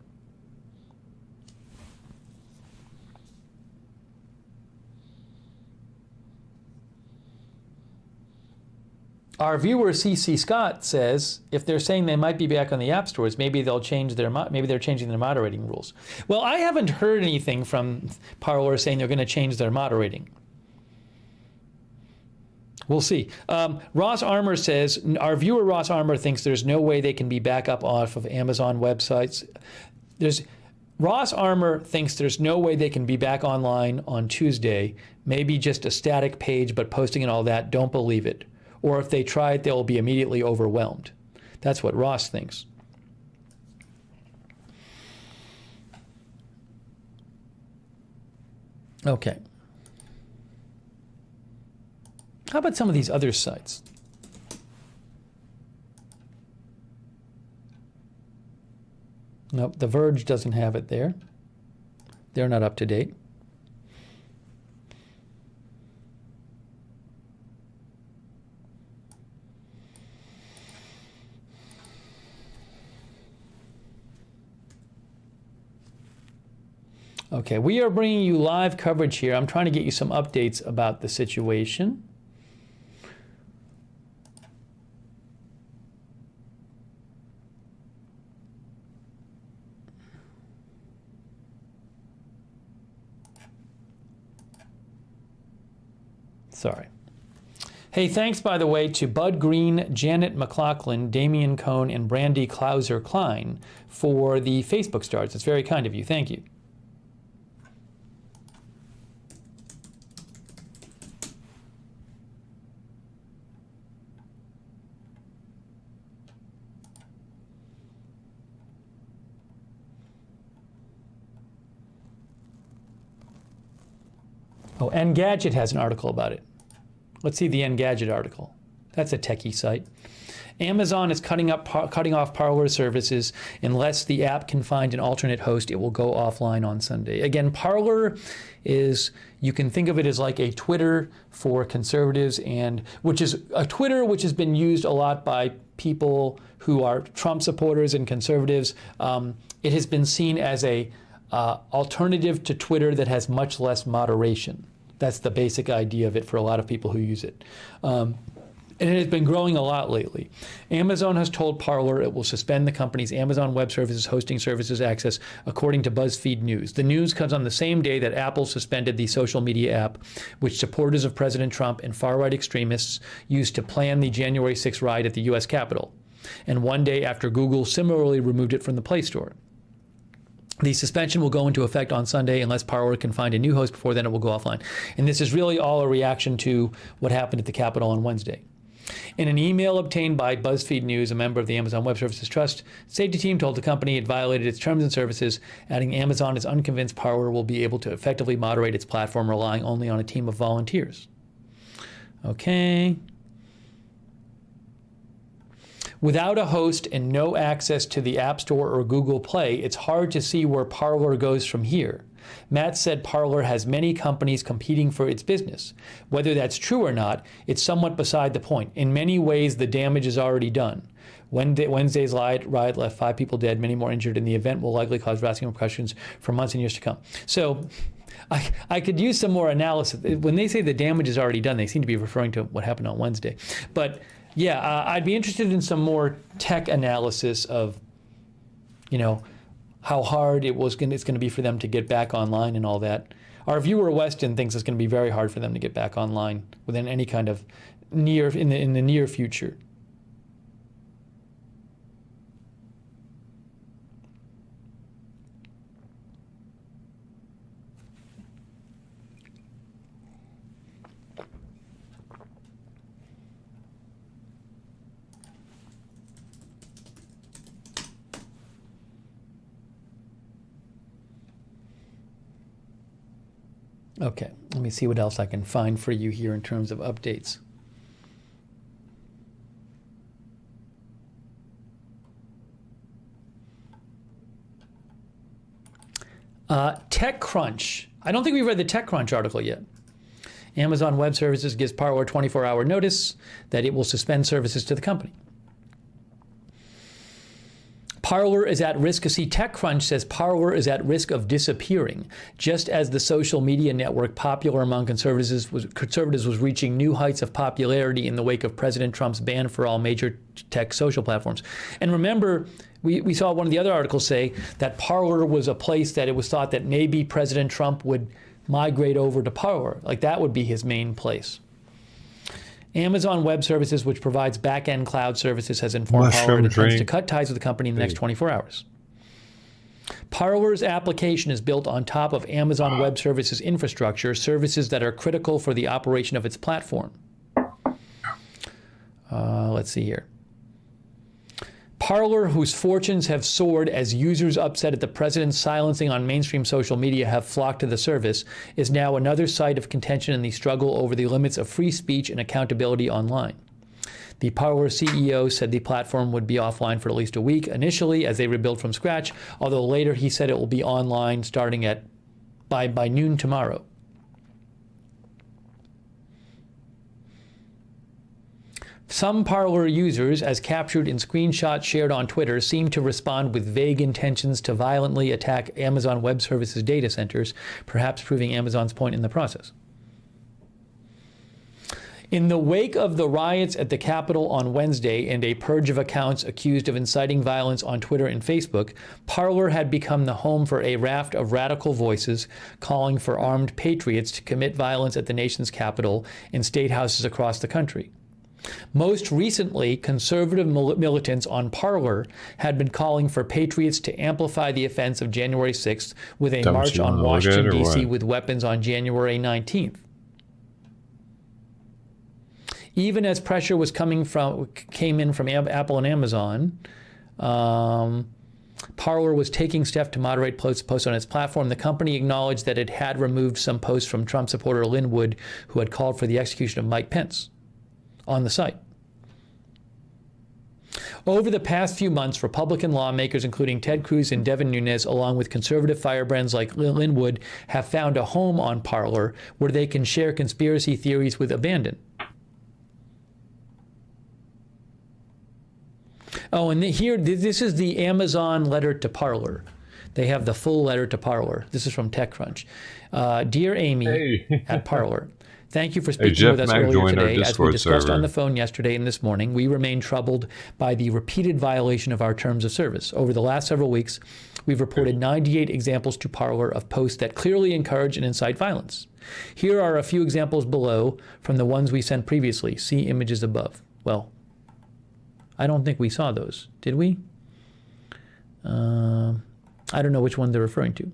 Our viewer CC Scott says if they're saying they might be back on the app stores, maybe they're changing their moderating rules. Well, I haven't heard anything from Parler saying they're going to change their moderating. We'll see. Ross Armour says our viewer Ross Armour thinks there's no way they can be back up off of Amazon websites. Ross Armour thinks there's no way they can be back online on Tuesday. Maybe just a static page, but posting and all that. Don't believe it. Or if they try it, they'll be immediately overwhelmed. That's what Ross thinks. Okay. How about some of these other sites? Nope, The Verge doesn't have it there. They're not up to date. Okay, we are bringing you live coverage here. I'm trying to get you some updates about the situation. Sorry. Hey, thanks, by the way, to Bud Green, Janet McLaughlin, Damian Cohn, and Brandy Klauser-Klein for the Facebook stars. It's very kind of you. Thank you. Oh, Engadget has an article about it. Let's see the Engadget article. That's a techie site. Amazon is cutting off Parler services unless the app can find an alternate host. It will go offline on Sunday. Again, Parler is, you can think of it as like a Twitter for conservatives, and which is a Twitter which has been used a lot by people who are Trump supporters and conservatives. It has been seen as a alternative to Twitter that has much less moderation. That's the basic idea of it for a lot of people who use it. And it has been growing a lot lately. Amazon has told Parler it will suspend the company's Amazon Web Services hosting services access, according to BuzzFeed News. The news comes on the same day that Apple suspended the social media app, which supporters of President Trump and far-right extremists used to plan the January 6th riot at the U.S. Capitol, and one day after Google similarly removed it from the Play Store. The suspension will go into effect on Sunday unless Parler can find a new host. Before then, it will go offline. And this is really all a reaction to what happened at the Capitol on Wednesday. In an email obtained by BuzzFeed News, a member of the Amazon Web Services Trust safety team told the company it violated its terms and services, adding Amazon is unconvinced Parler will be able to effectively moderate its platform, relying only on a team of volunteers. Okay. Without a host and no access to the App Store or Google Play, it's hard to see where Parler goes from here. Matt said Parler has many companies competing for its business. Whether that's true or not, it's somewhat beside the point. In many ways, the damage is already done. Wednesday's riot left 5 people dead, many more injured, and the event will likely cause lasting repercussions for months and years to come. So I could use some more analysis. When they say the damage is already done, they seem to be referring to what happened on Wednesday. But yeah, I'd be interested in some more tech analysis of, how hard it's going to be for them to get back online and all that. Our viewer Weston thinks it's going to be very hard for them to get back online within any kind of in the near future. Okay, let me see what else I can find for you here in terms of updates. TechCrunch. I don't think we've read the TechCrunch article yet. Amazon Web Services gives Parler 24-hour notice that it will suspend services to the company. Parler is at risk. See, TechCrunch says Parler is at risk of disappearing, just as the social media network popular among conservatives was reaching new heights of popularity in the wake of President Trump's ban for all major tech social platforms. And remember, we saw one of the other articles say that Parler was a place that it was thought that maybe President Trump would migrate over to Parler, like that would be his main place. Amazon Web Services, which provides back-end cloud services, has informed Parler it intends to cut ties with the company in the next 24 hours. Parler's application is built on top of Amazon Web Services infrastructure, services that are critical for the operation of its platform. Let's see here. Parler, whose fortunes have soared as users upset at the president's silencing on mainstream social media have flocked to the service, is now another site of contention in the struggle over the limits of free speech and accountability online. The Parler CEO said the platform would be offline for at least a week initially as they rebuild from scratch, although later he said it will be online starting by noon tomorrow. Some Parler users, as captured in screenshots shared on Twitter, seem to respond with vague intentions to violently attack Amazon Web Services data centers, perhaps proving Amazon's point in the process. In the wake of the riots at the Capitol on Wednesday and a purge of accounts accused of inciting violence on Twitter and Facebook, Parler had become the home for a raft of radical voices calling for armed patriots to commit violence at the nation's capital and state houses across the country. Most recently, conservative militants on Parler had been calling for patriots to amplify the offense of January 6th with a march on Washington, D.C. with weapons on January 19th. Even as pressure was came in from Apple and Amazon, Parler was taking steps to moderate posts on its platform. The company acknowledged that it had removed some posts from Trump supporter Linwood, who had called for the execution of Mike Pence, on the site. Over the past few months, Republican lawmakers, including Ted Cruz and Devin Nunes, along with conservative firebrands like Linwood, have found a home on Parler where they can share conspiracy theories with abandon. Oh, and here, this is the Amazon letter to Parler. They have the full letter to Parler. This is from TechCrunch. Dear Amy at Parler, thank you for speaking Jeff with us Mack earlier today. As we Discord discussed server. on the phone yesterday and this morning, we remain troubled by the repeated violation of our terms of service. Over the last several weeks, we've reported 98 examples to Parler of posts that clearly encourage and incite violence. Here are a few examples below from the ones we sent previously. See images above. Well, I don't think we saw those, did we? I don't know which one they're referring to.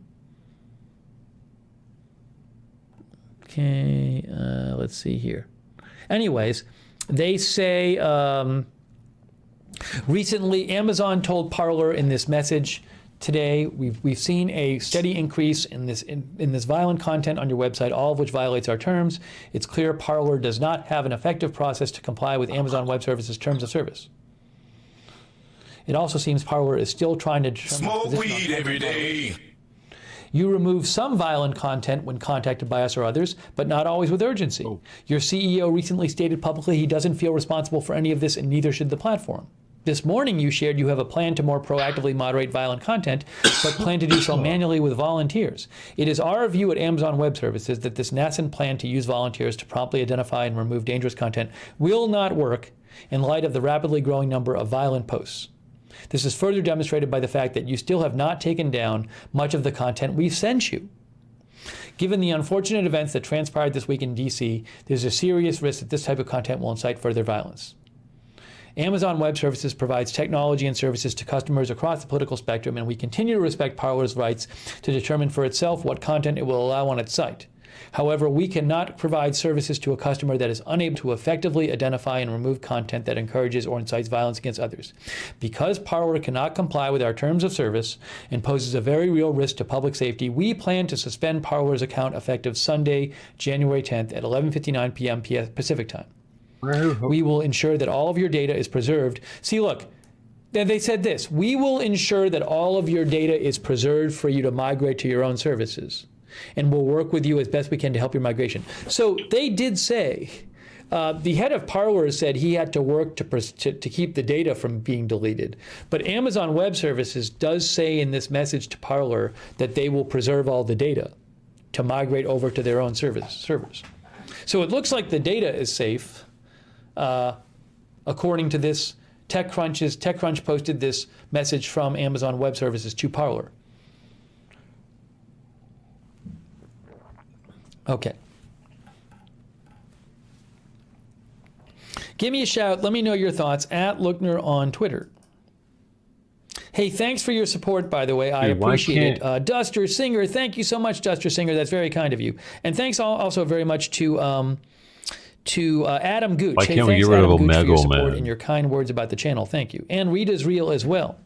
Okay, let's see here. Anyways, they say recently Amazon told Parler in this message today, we've seen a steady increase in this violent content on your website, all of which violates our terms. It's clear Parler does not have an effective process to comply with Amazon Web Services terms of service. It also seems Parler is still trying to determine Smoke weed every day. You remove some violent content when contacted by us or others, but not always with urgency. Your CEO recently stated publicly he doesn't feel responsible for any of this, and neither should the platform. This morning you shared you have a plan to more proactively moderate violent content, but plan to do so manually with volunteers. It is our view at Amazon Web Services that this nascent plan to use volunteers to promptly identify and remove dangerous content will not work in light of the rapidly growing number of violent posts. This is further demonstrated by the fact that you still have not taken down much of the content we've sent you. Given the unfortunate events that transpired this week in DC, there's a serious risk that this type of content will incite further violence. Amazon Web Services provides technology and services to customers across the political spectrum, and we continue to respect Parler's rights to determine for itself what content it will allow on its site. However, we cannot provide services to a customer that is unable to effectively identify and remove content that encourages or incites violence against others. Because Parler cannot comply with our terms of service and poses a very real risk to public safety, we plan to suspend Parler's account effective Sunday, January 10th at 11:59 p.m. Pacific time. We will ensure that all of your data is preserved. See, look, they said this. We will ensure that all of your data is preserved for you to migrate to your own services. And we'll work with you as best we can to help your migration. So they did say, the head of Parler said he had to work to keep the data from being deleted. But Amazon Web Services does say in this message to Parler that they will preserve all the data to migrate over to their own servers. So it looks like the data is safe, according to this. TechCrunch posted this message from Amazon Web Services to Parler. Okay. Give me a shout. Let me know your thoughts at Lookner on Twitter. Hey, thanks for your support, by the way. I appreciate it. Duster Singer, thank you so much, Duster Singer. That's very kind of you. And thanks also very much to Adam Gooch. Why hey, can't we thanks, get rid Adam of Gooch, for your Omegle, support man? and your kind words about the channel. Thank you. And Rita's Real as well,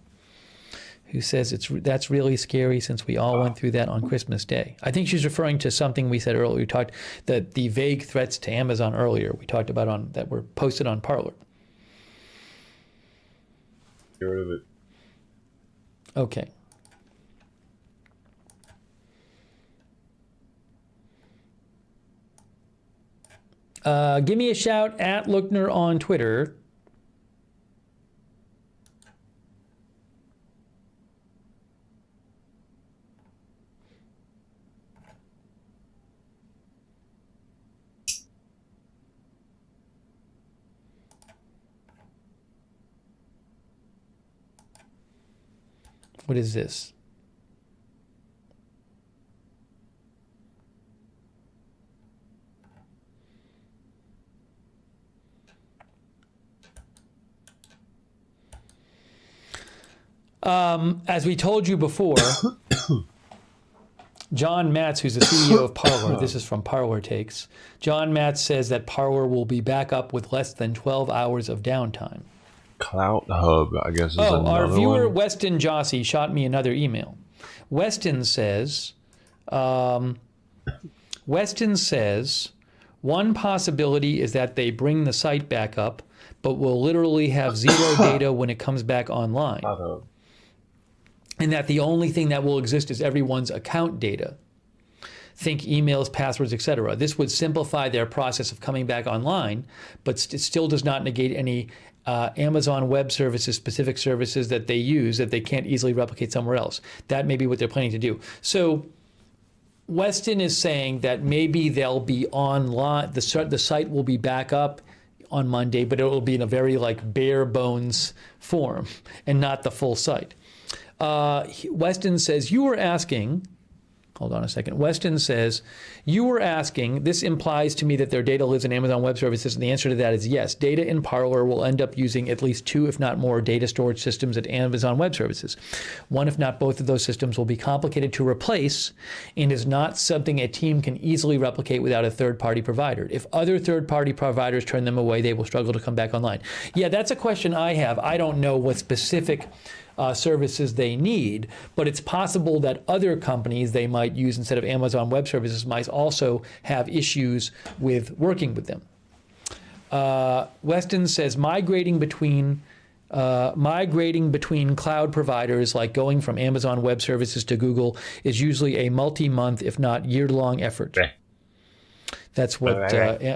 who says that's really scary since we all went through that on Christmas Day. I think she's referring to something we said earlier. We talked the vague threats to Amazon earlier. We talked about that were posted on Parler. Get rid of it. Okay. Give me a shout at Lookner on Twitter. What is this? As we told you before, John Matz, who's the CEO of Parler, this is from Parler Takes. John Matz says that Parler will be back up with less than 12 hours of downtime. Clout Hub, I guess, is another our viewer one. Weston Jossie shot me another email. Weston says, one possibility is that they bring the site back up, but will literally have zero data when it comes back online. And that the only thing that will exist is everyone's account data. think emails, passwords, etc. This would simplify their process of coming back online, but it still does not negate any Amazon Web Services, specific services that they use that they can't easily replicate somewhere else. That may be what they're planning to do. So Weston is saying that maybe they'll be online, the site will be back up on Monday, but it will be in a very like bare bones form and not the full site. Weston says, you were asking, hold on a second. Weston says, you were asking, this implies to me that their data lives in Amazon Web Services, and the answer to that is yes. Data in Parler will end up using at least 2, if not more, data storage systems at Amazon Web Services. One, if not both of those systems, will be complicated to replace and is not something a team can easily replicate without a third-party provider. If other third-party providers turn them away, they will struggle to come back online. Yeah, that's a question I have. I don't know what specific services they need, but it's possible that other companies they might use instead of Amazon Web Services might also have issues with working with them. Weston says migrating between cloud providers, like going from Amazon Web Services to Google, is usually a multi-month, if not year-long effort. That's what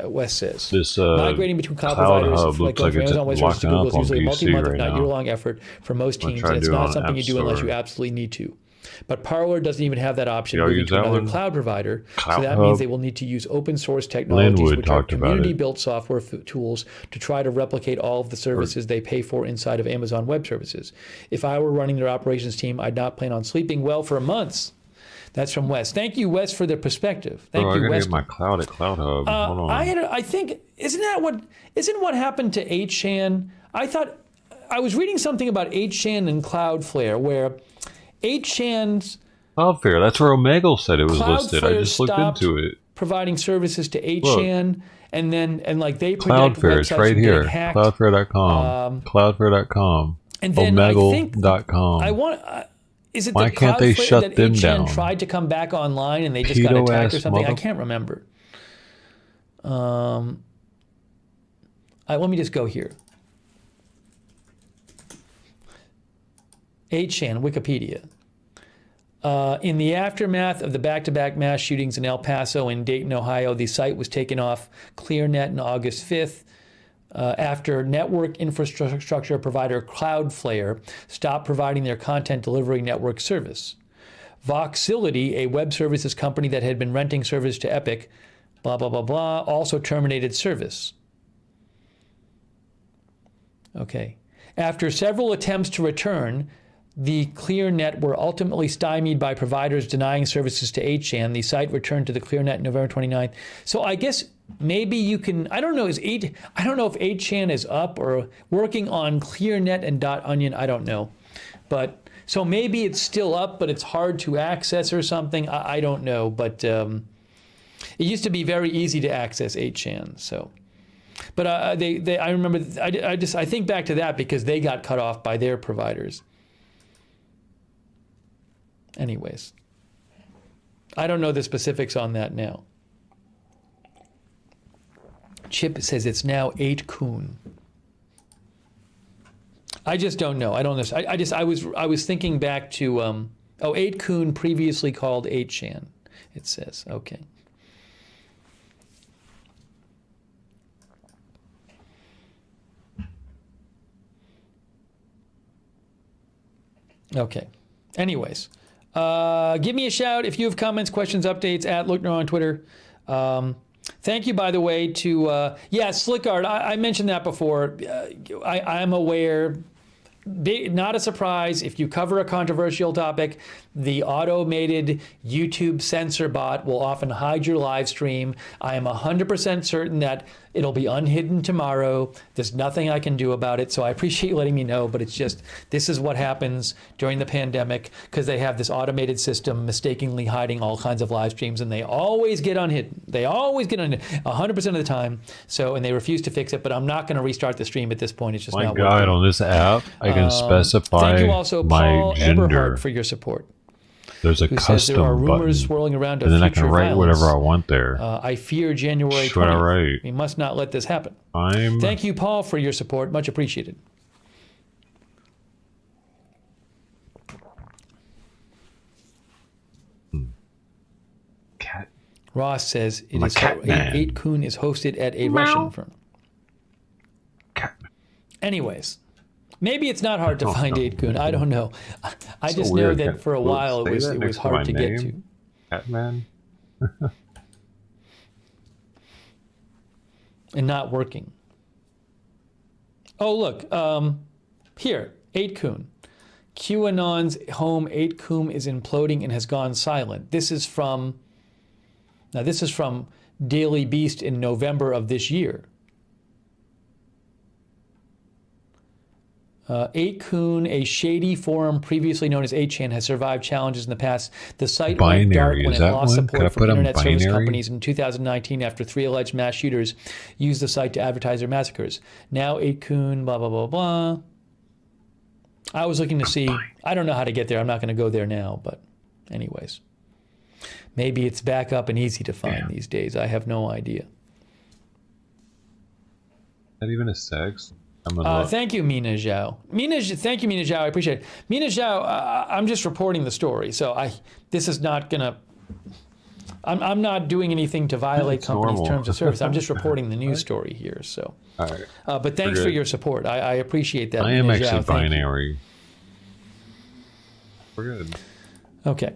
Wes says. This migrating between cloud providers, hub like looks like it's Amazon Web Services to Google, is usually a multi-month, if not year-long effort for most teams. And it's not something you do unless you absolutely need to. But Parler doesn't even have that option moving to another cloud provider. So that means they will need to use open source technologies, which are community-built software tools to try to replicate all of the services they pay for inside of Amazon Web Services. If I were running their operations team, I'd not plan on sleeping well for months. That's from Wes. Thank you, Wes, for the perspective. Thank you, Wes. I gotta get my cloud at Cloud Hub. Hold on. I think isn't what happened to 8chan? I thought I was reading something about 8chan and Cloudflare, where 8chan's Cloudflare. That's where Omegle said it was listed. I just looked into it. Providing services to 8chan, and they predict Cloudflare. It's right here. Cloudflare.com. Cloudflare.com. And then Omegle.com. Is it Why can't they shut them 8chan down? tried to come back online and they just got attacked or something? I can't remember. Let me just go here. 8chan, Wikipedia. In the aftermath of the back-to-back mass shootings in El Paso and Dayton, Ohio, the site was taken off ClearNet on August 5th. After network infrastructure provider Cloudflare stopped providing their content delivery network service. Voxility, a web services company that had been renting service to Epic, blah, blah, blah, blah, also terminated service. Okay. After several attempts to return, the ClearNet were ultimately stymied by providers denying services to 8chan. The site returned to the ClearNet November 29th. So I guess maybe you can, I don't know if 8chan is up or working on ClearNet and .onion, I don't know. But so maybe it's still up, but it's hard to access or something. I don't know, but it used to be very easy to access 8chan. So, but I remember, I think back to that because they got cut off by their providers. Anyways, I don't know the specifics on that now. Chip says it's now 8kun. I just don't know. I don't know. I was thinking back to 8kun previously called 8chan. It says okay. Okay. Anyways. Give me a shout if you have comments, questions, updates at Lookner on Twitter. Thank you, by the way, to Slickard. I mentioned that before. I'm aware. Not a surprise if you cover a controversial topic. The automated YouTube censor bot will often hide your live stream. I am 100% certain that it'll be unhidden tomorrow. There's nothing I can do about it, so I appreciate you letting me know, but it's just, this is what happens during the pandemic because they have this automated system mistakenly hiding all kinds of live streams, and they always get unhidden. They always get unhidden 100% of the time, and they refuse to fix it, but I'm not going to restart the stream at this point. It's just not working. My God, on this app, I can specify thank you also, my Paul gender. Eberhardt, for your support. There's a custom there are rumors button, swirling around and then I can write violence. whatever I want there. I fear January 20th. What I write? We must not let this happen. Thank you, Paul, for your support. Much appreciated. Ross says it My is Catman. 8kun is hosted at a Russian firm. Anyways, maybe it's not hard to find 8kun. I don't know. I So just know weird. that for a while Say it that was next to hard my to get to. name. Catman. And not working. Oh, look. Here, 8kun. QAnon's home 8kun is imploding and has gone silent. This is from Daily Beast in November of this year. 8kun, a shady forum previously known as 8chan, has survived challenges in the past. The site went dark when it lost support from internet service companies in 2019 after 3 alleged mass shooters used the site to advertise their massacres. Now 8kun, blah, blah, blah, blah. I was looking to see, I don't know how to get there. I'm not going to go there now, but anyways. Maybe it's back up and easy to find these days. I have no idea. Is that even a sex? Thank you, Mina Zhao. Thank you, Mina Zhao. I appreciate it. Mina Zhao, I'm just reporting the story. So this is not going to... I'm not doing anything to violate companies' terms of service. I'm just reporting the news story here. So, all right. But thanks for your support. I appreciate that. I am Mina actually Zhao. Thank you. binary. We're good. Okay.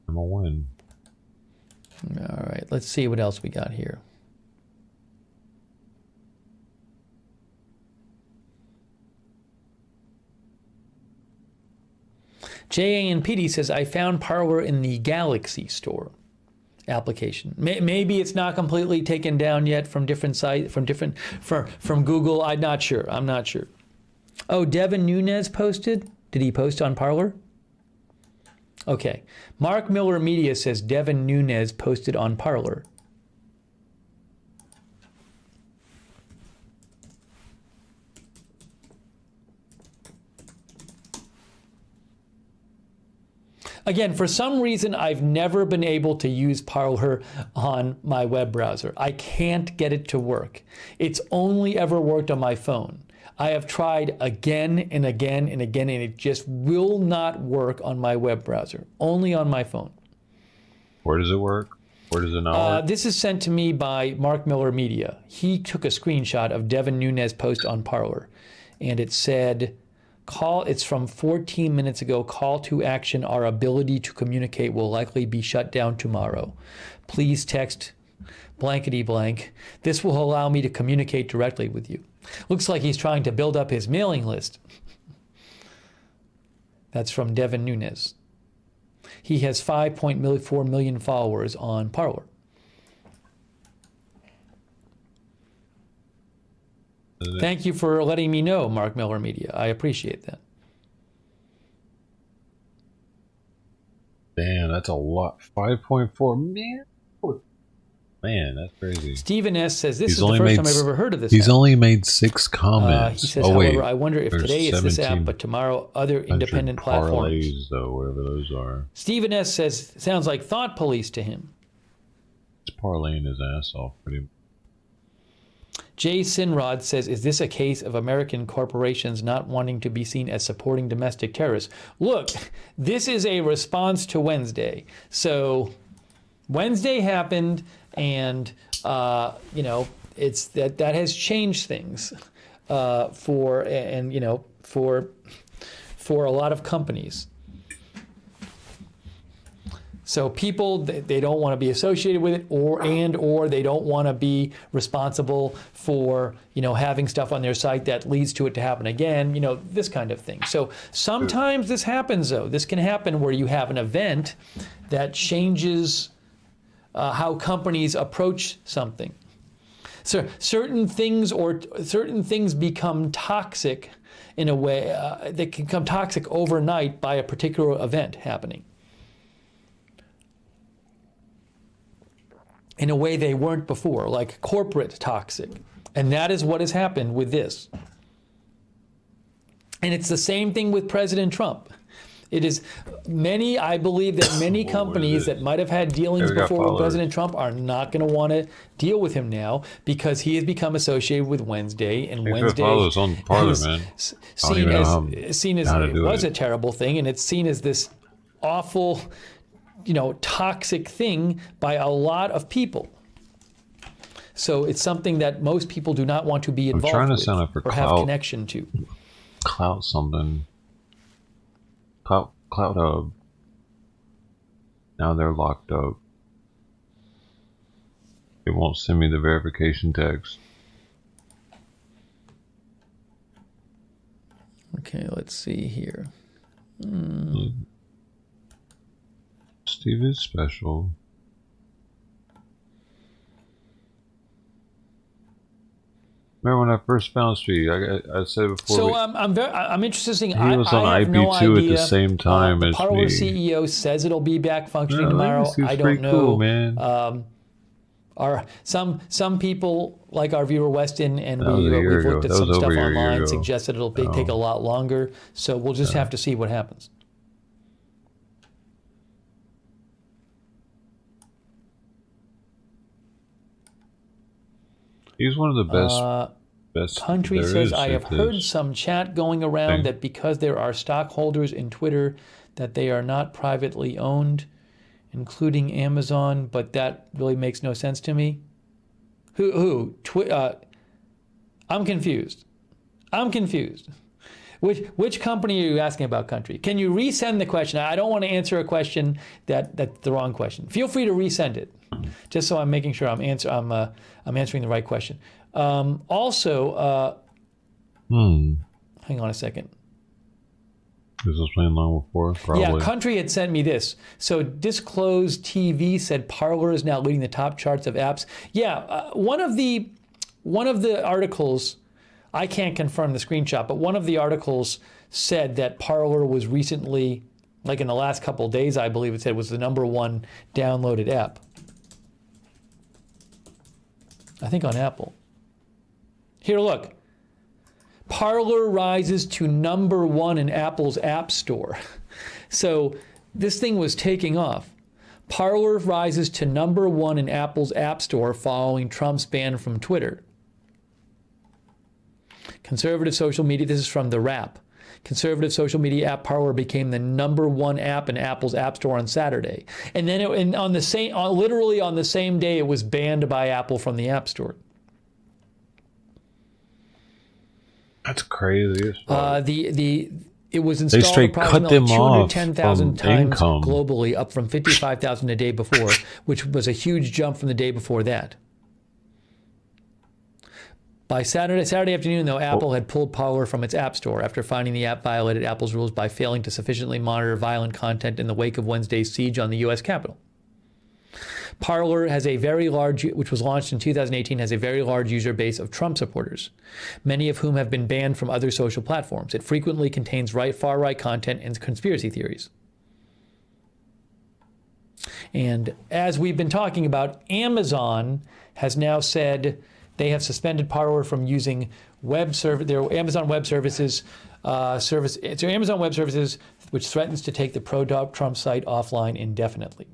I'm a win. All right. Let's see what else we got here. JANPD says, I found Parler in the Galaxy Store application. Maybe it's not completely taken down yet from different sites, from Google. I'm not sure. Oh, Devin Nunes posted? Did he post on Parler? Okay. Mark Miller Media says Devin Nunes posted on Parler. Again, for some reason, I've never been able to use Parler on my web browser. I can't get it to work. It's only ever worked on my phone. I have tried again and again and again, and it just will not work on my web browser. Only on my phone. Where does it work? Where does it not work? This is sent to me by Mark Miller Media. He took a screenshot of Devin Nunes' post on Parler, and it said... It's from 14 minutes ago. Call to action. Our ability to communicate will likely be shut down tomorrow. Please text blankety blank. This will allow me to communicate directly with you. Looks like he's trying to build up his mailing list. That's from Devin Nunes. He has 5.4 million followers on Parler. Thank you for letting me know, Mark Miller Media. I appreciate that. Damn, that's a lot. 5.4 million? Man, that's crazy. Stephen S. says, this is the first time I've ever heard of this He's app. only made 6 comments. He says, oh, wait. however, I wonder if today it's this app, but tomorrow other independent platforms. Parlays, though, whatever those are. Stephen S. says, sounds like thought police to him. He's parlaying his ass off pretty much. Jay Sinrod says, is this a case of American corporations not wanting to be seen as supporting domestic terrorists? Look, this is a response to Wednesday. So Wednesday happened, and, it's that has changed things for a lot of companies. So people, they don't want to be associated with it, or they don't want to be responsible for, having stuff on their site that leads to it to happen again, this kind of thing. So sometimes this happens, though. This can happen where you have an event that changes how companies approach something. So certain things become toxic in a way, they can become toxic overnight by a particular event happening. In a way they weren't before, like corporate toxic. And that is what has happened with this. And it's the same thing with President Trump. It is many. I believe that many companies that might have had dealings before with President Trump are not going to want to deal with him now because he has become associated with Wednesday, and Wednesday follows on Parler, is man. seen as it was a terrible thing, and it's seen as this awful, toxic thing by a lot of people. So it's something that most people do not want to be involved with or have connection to. Clout something. Clout Hub. Now they're locked up. It won't send me the verification text. Okay, let's see here. Steve is special. Remember when I first found Steve? I said before. So I'm interested in seeing. He was on IP2 at the same time as Parler me. CEO says it'll be back functioning tomorrow. I don't know. Cool, man. Some people like our viewer Weston and we've looked at some stuff online suggested it'll take a lot longer. So we'll just have to see what happens. He's one of the best. Country says, I have heard some chat going around that because there are stockholders in Twitter that they are not privately owned, including Amazon, but that really makes no sense to me. Who? I'm confused. Which company are you asking about, Country? Can you resend the question? I don't want to answer a question that's the wrong question. Feel free to resend it, just so I'm making sure I'm answering the right question. Hang on a second. This was playing long before, probably. Yeah, Country had sent me this. So Disclosed TV said Parler is now leading the top charts of apps. Yeah, one of the articles, I can't confirm the screenshot, but one of the articles said that Parler was recently, like in the last couple of days, I believe it said, was the #1 downloaded app. I think on Apple. Here, look. Parler rises to #1 in Apple's App Store. So this thing was taking off. Parler rises to #1 in Apple's App Store following Trump's ban from Twitter. Conservative social media, this is from The Wrap. Conservative social media app Parler became the #1 app in Apple's App Store on Saturday. And then literally on the same day, it was banned by Apple from the App Store. That's crazy. It was installed straight cut them off 210,000 times income. globally, up from 55,000 the day before, which was a huge jump from the day before that. By Saturday afternoon, though, Apple had pulled Parler from its App Store after finding the app violated Apple's rules by failing to sufficiently monitor violent content in the wake of Wednesday's siege on the U.S. Capitol. Parler has a very large, which was launched in 2018, has a very large user base of Trump supporters, many of whom have been banned from other social platforms. It frequently contains far-right content and conspiracy theories. And as we've been talking about, Amazon has now said they have suspended Parler from using their Amazon Web Services It's Amazon Web Services, which threatens to take the pro-Trump site offline indefinitely.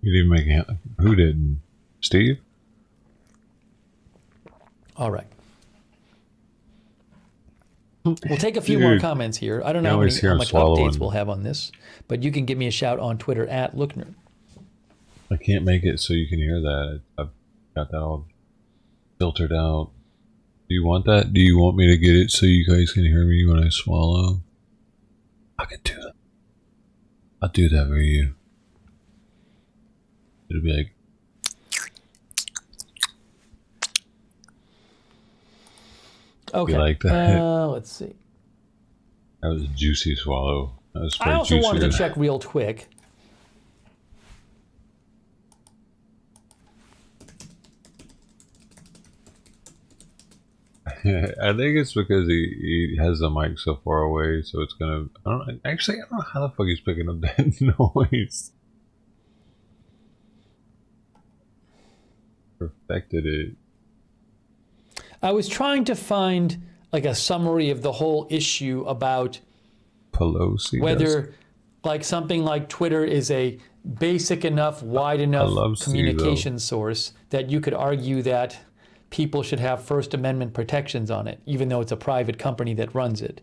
You didn't make it. Who didn't? Steve? All right. We'll take a few more comments here. I don't know how much updates we'll have on this, but you can give me a shout on Twitter at Lookner. I can't make it so you can hear that. I've got that all filtered out. Do you want that? Do you want me to get it so you guys can hear me when I swallow? I can do that. I'll do that for you. It'll be like... Okay. You like that? Let's see. That was a juicy swallow. That was I also wanted to check real quick. I think it's because he has the mic so far away, so it's gonna. I don't know how the fuck he's picking up that noise. Perfected it. I was trying to find like a summary of the whole issue about Pelosi. whether like something like Twitter is a basic enough, wide enough communication source that you could argue that people should have First Amendment protections on it, even though it's a private company that runs it.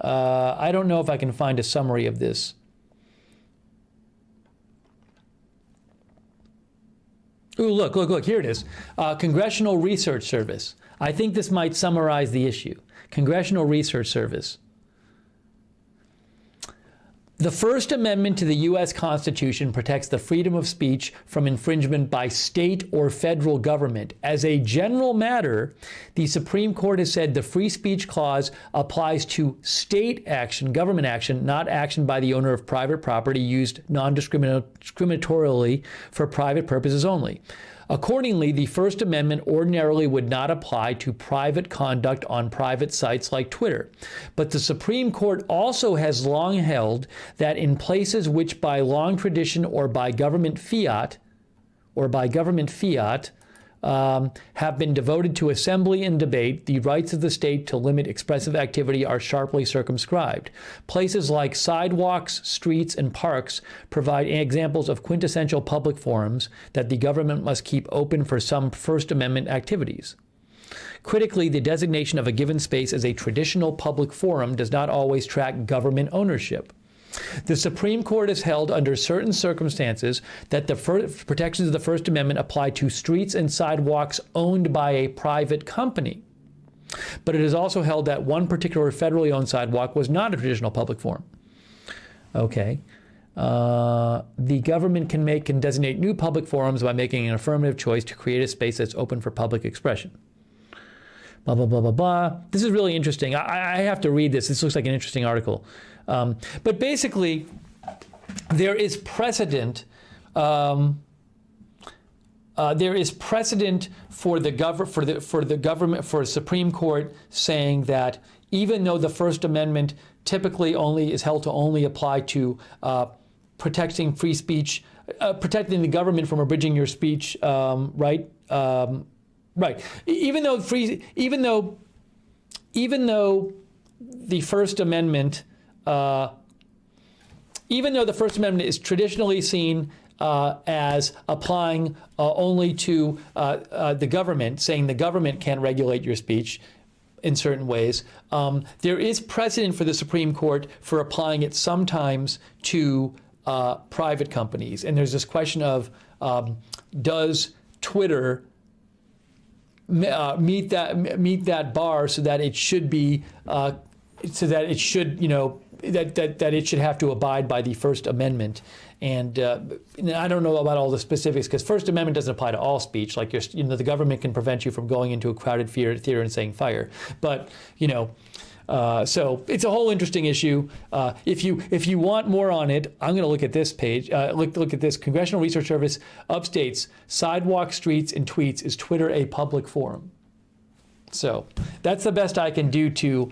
I don't know if I can find a summary of this. Ooh, look, here it is. Congressional Research Service. I think this might summarize the issue. Congressional Research Service. The First Amendment to the U.S. Constitution protects the freedom of speech from infringement by state or federal government. As a general matter, the Supreme Court has said the free speech clause applies to state action, government action, not action by the owner of private property used non-discriminatorily for private purposes only. Accordingly, the First Amendment ordinarily would not apply to private conduct on private sites like Twitter. But the Supreme Court also has long held that in places which by long tradition or by government fiat, have been devoted to assembly and debate, the rights of the state to limit expressive activity are sharply circumscribed. Places like sidewalks, streets, and parks provide examples of quintessential public forums that the government must keep open for some First Amendment activities. Critically, the designation of a given space as a traditional public forum does not always track government ownership. The Supreme Court has held under certain circumstances that the protections of the First Amendment apply to streets and sidewalks owned by a private company. But it has also held that one particular federally owned sidewalk was not a traditional public forum. Okay. The government can designate new public forums by making an affirmative choice to create a space that's open for public expression. Blah, blah, blah, blah, blah. This is really interesting. I have to read this. This looks like an interesting article. But basically, there is precedent. There is precedent for the government, for a Supreme Court saying that even though the First Amendment typically only is held to only apply to protecting free speech, protecting the government from abridging your speech, right? Right. Even though the First Amendment, even though the First Amendment is traditionally seen as applying only to the government, saying the government can't regulate your speech in certain ways, there is precedent for the Supreme Court for applying it sometimes to private companies. And there's this question of does Twitter meet that bar so that it should be so that it should that it should have to abide by the First Amendment. And I don't know about all the specifics because First Amendment doesn't apply to all speech. Like the government can prevent you from going into a crowded theater and saying fire. But so it's a whole interesting issue. If you want more on it, I'm going to look at this page. Look at this. Congressional Research Service upstates sidewalk, streets, and tweets. Is Twitter a public forum? So that's the best I can do to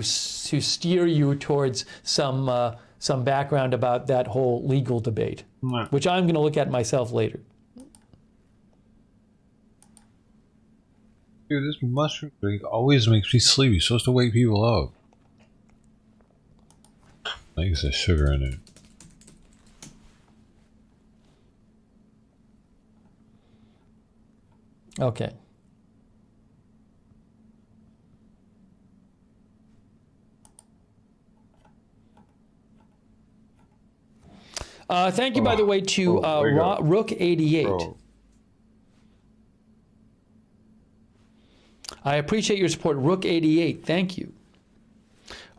steer you towards some background about that whole legal debate, which I'm going to look at myself later. Dude, this mushroom drink always makes me sleepy. It's supposed to wake people up. I think it's the sugar in it. Okay. Thank you, by the way, to Rook88. I appreciate your support, Rook88. Thank you.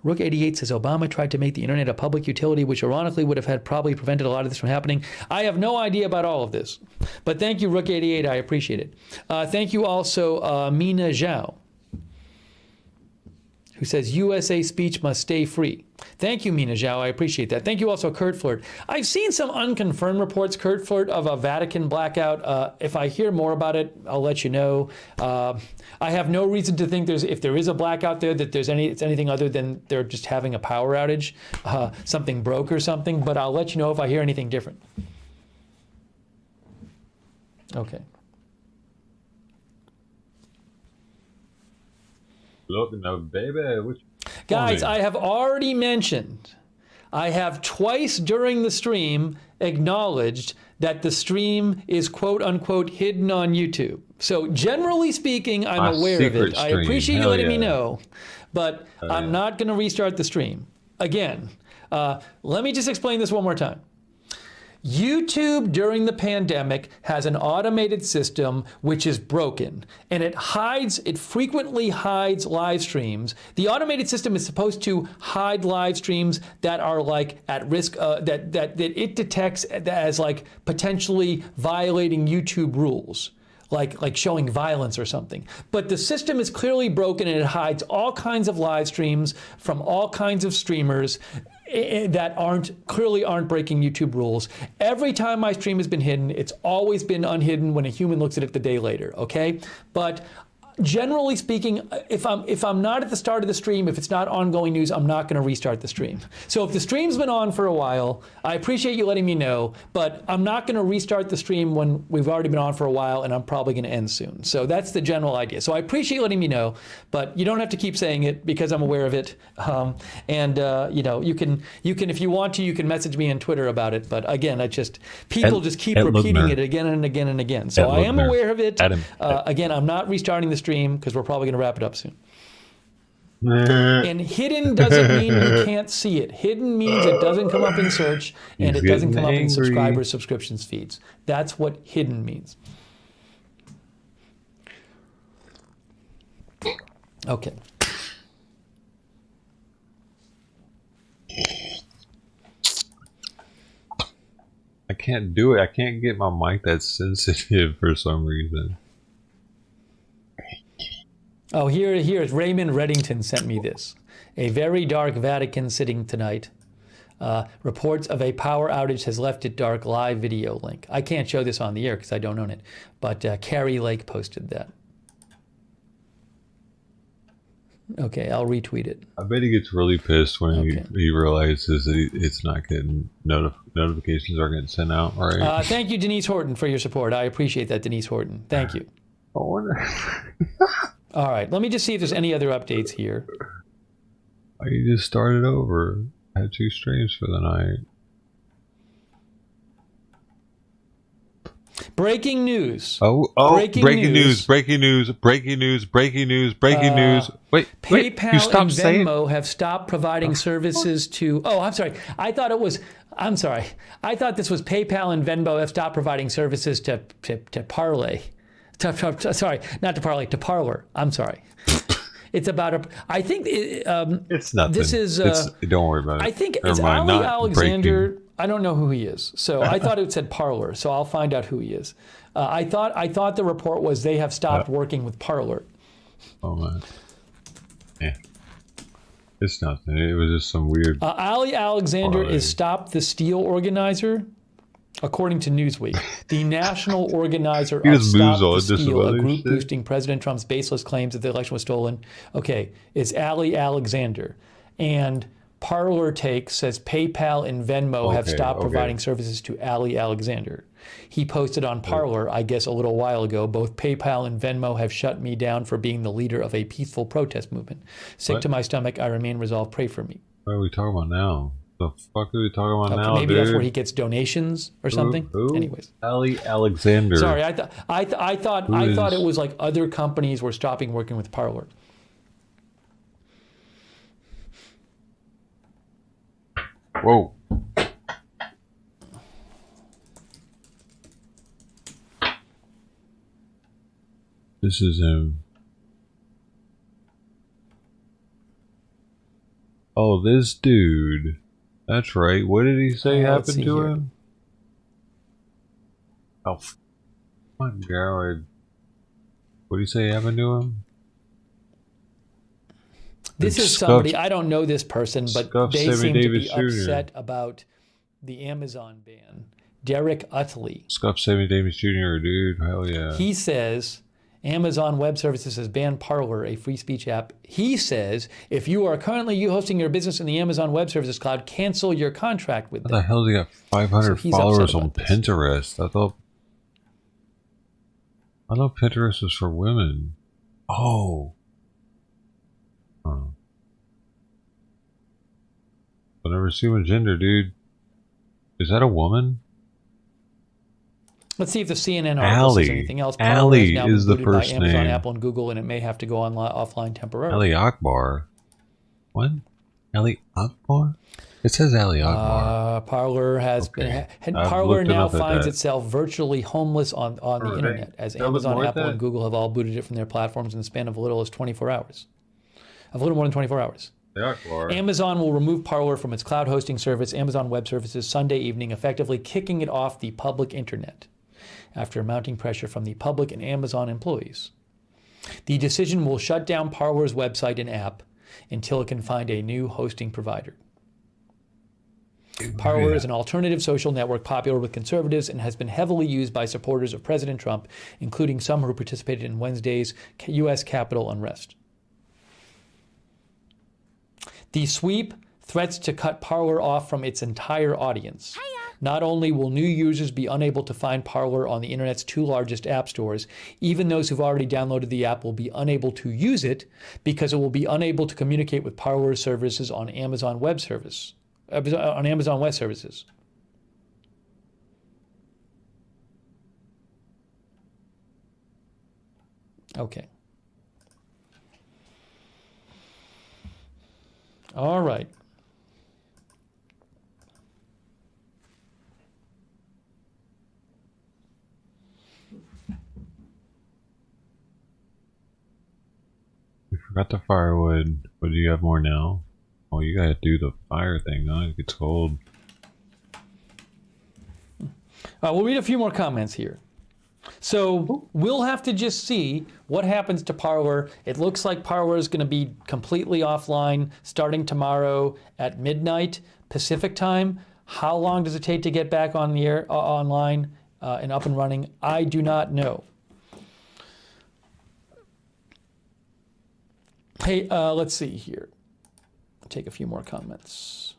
Rook88 says Obama tried to make the internet a public utility, which ironically would have had probably prevented a lot of this from happening. I have no idea about all of this, but thank you, Rook88. I appreciate it. Thank you also, Mina Zhao, who says USA speech must stay free. Thank you, Mina Zhao. I appreciate that. Thank you also, Kurt Flirt. I've seen some unconfirmed reports, Kurt Flirt, of a Vatican blackout. If I hear more about it, I'll let you know. I have no reason to think if there is a blackout there, that it's anything other than they're just having a power outage. Something broke or something, but I'll let you know if I hear anything different. Okay. Look now, baby. Guys, I have already mentioned I have twice during the stream acknowledged that the stream is quote unquote hidden on YouTube. So generally speaking, I'm aware of it. I appreciate you letting me know, but I'm not going to restart the stream. Again, let me just explain this one more time. YouTube during the pandemic has an automated system which is broken, and it frequently hides live streams. The automated system is supposed to hide live streams that are like at risk, that it detects as like potentially violating YouTube rules. Like showing violence or something. But the system is clearly broken, and it hides all kinds of live streams from all kinds of streamers that clearly aren't breaking YouTube rules. Every time my stream has been hidden, it's always been unhidden when a human looks at it the day later, okay? But generally speaking, if I'm not at the start of the stream, if it's not ongoing news, I'm not going to restart the stream. So if the stream's been on for a while, I appreciate you letting me know, but I'm not going to restart the stream when we've already been on for a while, and I'm probably going to end soon. So that's the general idea. So I appreciate you letting me know, but you don't have to keep saying it because I'm aware of it. You know, you can if you want to, you can message me on Twitter about it. But again, people just keep repeating it again and again and again. So I am aware of it. Again, I'm not restarting the stream because we're probably going to wrap it up soon. And hidden doesn't mean you can't see it. Hidden means it doesn't come up in search, and it doesn't come up in subscribers, subscriptions, feeds. That's what hidden means. Okay. I can't do it. I can't get my mic that sensitive for some reason. Oh, here's Raymond Reddington sent me this. A very dark Vatican sitting tonight. Reports of a power outage has left it dark. Live video link. I can't show this on the air because I don't own it, but Carrie Lake posted that. Okay, I'll retweet it. I bet he gets really pissed when he realizes that it's not getting notifications are getting sent out. Right? Thank you, Denise Horton, for your support. I appreciate that, Denise Horton. Thank you. I wonder. All right, let me just see if there's any other updates here. You just started over. I had 2 streams for the night. Breaking news. Breaking news. Wait, PayPal you stopped and saying? Venmo have stopped providing services to... Oh, I'm sorry. I thought this was PayPal and Venmo have stopped providing services to Parlay. Sorry, not to Parlay, to Parler. I'm sorry. It's about I think it's nothing. This is. Don't worry about it. I think Never it's mind, Ali not Alexander. breaking. I don't know who he is, so I thought it said Parler. So I'll find out who he is. I thought the report was they have stopped working with Parler. Oh man. Yeah. It's nothing. It was just some weird. Ali Alexander is Stop the Steal organizer. According to Newsweek, the national organizer of Stop the Steal, a group boosting President Trump's baseless claims that the election was stolen, is Ali Alexander. And Parler Take says PayPal and Venmo have stopped providing services to Ali Alexander. He posted on Parler, I guess a little while ago, both PayPal and Venmo have shut me down for being the leader of a peaceful protest movement. Sick to my stomach, I remain resolved, pray for me. What are we talking about now? The fuck are we talking about now, maybe dude? that's where he gets donations or something. Who? Anyways, Ali Alexander. Sorry, I thought it was like other companies were stopping working with Parler. Whoa. This is him. Oh, this dude. That's right. What did he say happened to him? Oh, my God. What did he say happened to him? This is somebody, I don't know this person, but they seem to be upset about the Amazon ban. Derek Utley. Scuff Sammy Davis Jr., dude. Hell yeah. He says Amazon Web Services has banned Parler, a free speech app. He says, if you are currently hosting your business in the Amazon Web Services cloud, cancel your contract with them. How the hell did he got 500 followers on Pinterest? I thought Pinterest was for women. Oh. I've never seen a gender, dude. Is that a woman? Let's see if the CNN article says anything else. Parler has now been is the booted by first Amazon, name. Apple, and Google, and it may have to go offline temporarily. Ali Akbar. What? Ali Akbar? It says Ali Akbar. Parler has been. Parler now finds itself virtually homeless on the internet, as Amazon, Apple, and Google have all booted it from their platforms in the span of a little as 24 hours. Of a little more than 24 hours. Amazon will remove Parler from its cloud hosting service, Amazon Web Services, Sunday evening, effectively kicking it off the public internet after mounting pressure from the public and Amazon employees. The decision will shut down Parler's website and app until it can find a new hosting provider. Parler is an alternative social network popular with conservatives and has been heavily used by supporters of President Trump, including some who participated in Wednesday's U.S. Capitol unrest. The sweep threats to cut Parler off from its entire audience. Not only will new users be unable to find Parler on the internet's 2 largest app stores, even those who've already downloaded the app will be unable to use it because it will be unable to communicate with Parler services on Amazon Web Services. Okay. All right. We forgot the firewood. But do you have more now? Oh, you gotta do the fire thing, huh? It gets cold. We'll read a few more comments here. So we'll have to just see what happens to Parler. It looks like Parler is going to be completely offline starting tomorrow at midnight Pacific time. How long does it take to get back on the air, online and up and running? I do not know. Hey, let's see here. I'll take a few more comments.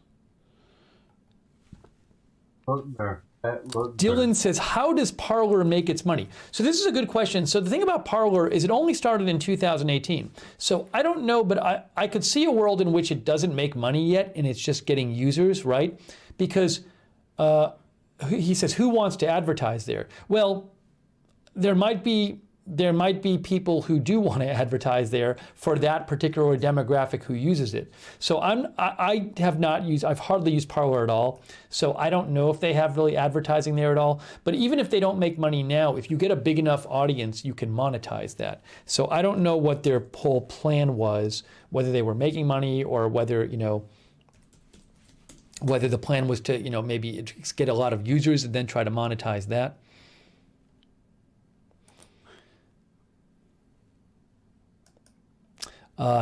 Dylan says, how does Parler make its money? So this is a good question. So the thing about Parler is it only started in 2018. So I don't know, but I could see a world in which it doesn't make money yet and it's just getting users, right? Because he says, who wants to advertise there? Well, there might be people who do want to advertise there for that particular demographic who uses it. So I've hardly used Parler at all. So I don't know if they have really advertising there at all. But even if they don't make money now, if you get a big enough audience, you can monetize that. So I don't know what their whole plan was, whether they were making money or whether, whether the plan was to, maybe get a lot of users and then try to monetize that.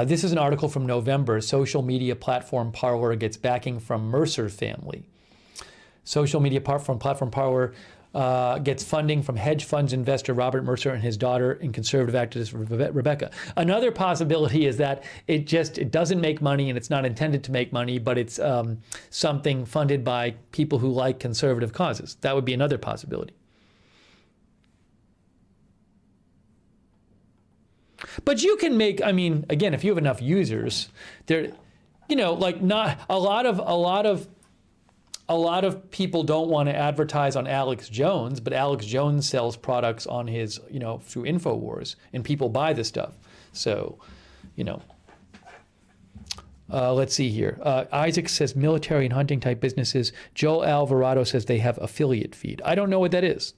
This is an article from November. Social media platform Parler gets backing from Mercer family. Social media platform Parler gets funding from hedge funds investor Robert Mercer and his daughter and conservative activist Rebecca. Another possibility is that it doesn't make money and it's not intended to make money, but it's something funded by people who like conservative causes. That would be another possibility. But you can make, again, if you have enough users, not a lot of people don't want to advertise on Alex Jones, but Alex Jones sells products on his, through InfoWars, and people buy the stuff. So, let's see here. Isaac says military and hunting type businesses. Joe Alvarado says they have affiliate feed. I don't know what that is.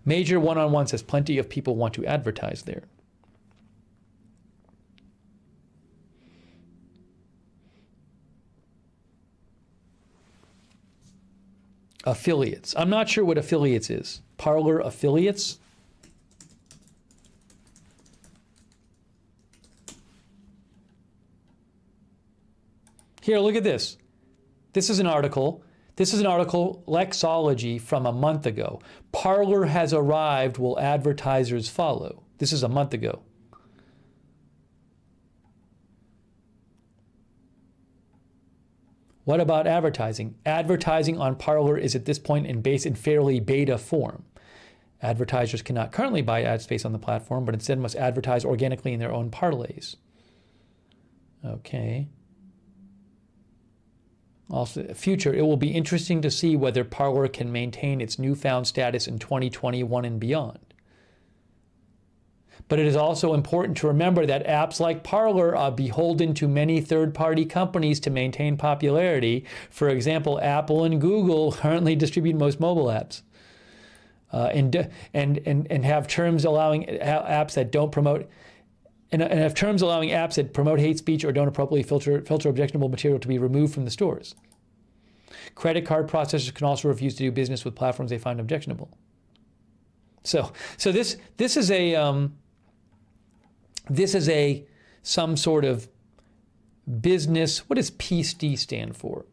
Major One-on-One says plenty of people want to advertise there. Affiliates. I'm not sure what affiliates is. Parler affiliates? Here, look at this. This is an article. Lexology from a month ago. Parler has arrived, will advertisers follow? This is a month ago. What about advertising? Advertising on Parler is at this point in fairly beta form. Advertisers cannot currently buy ad space on the platform, but instead must advertise organically in their own parlays. Okay. Also, future, it will be interesting to see whether Parler can maintain its newfound status in 2021 and beyond. But it is also important to remember that apps like Parler are beholden to many third-party companies to maintain popularity. For example, Apple and Google currently distribute most mobile apps, and have terms allowing apps that don't promote. And have terms allowing apps that promote hate speech or don't appropriately filter objectionable material to be removed from the stores. Credit card processors can also refuse to do business with platforms they find objectionable. So this is some sort of business. What does PSD stand for?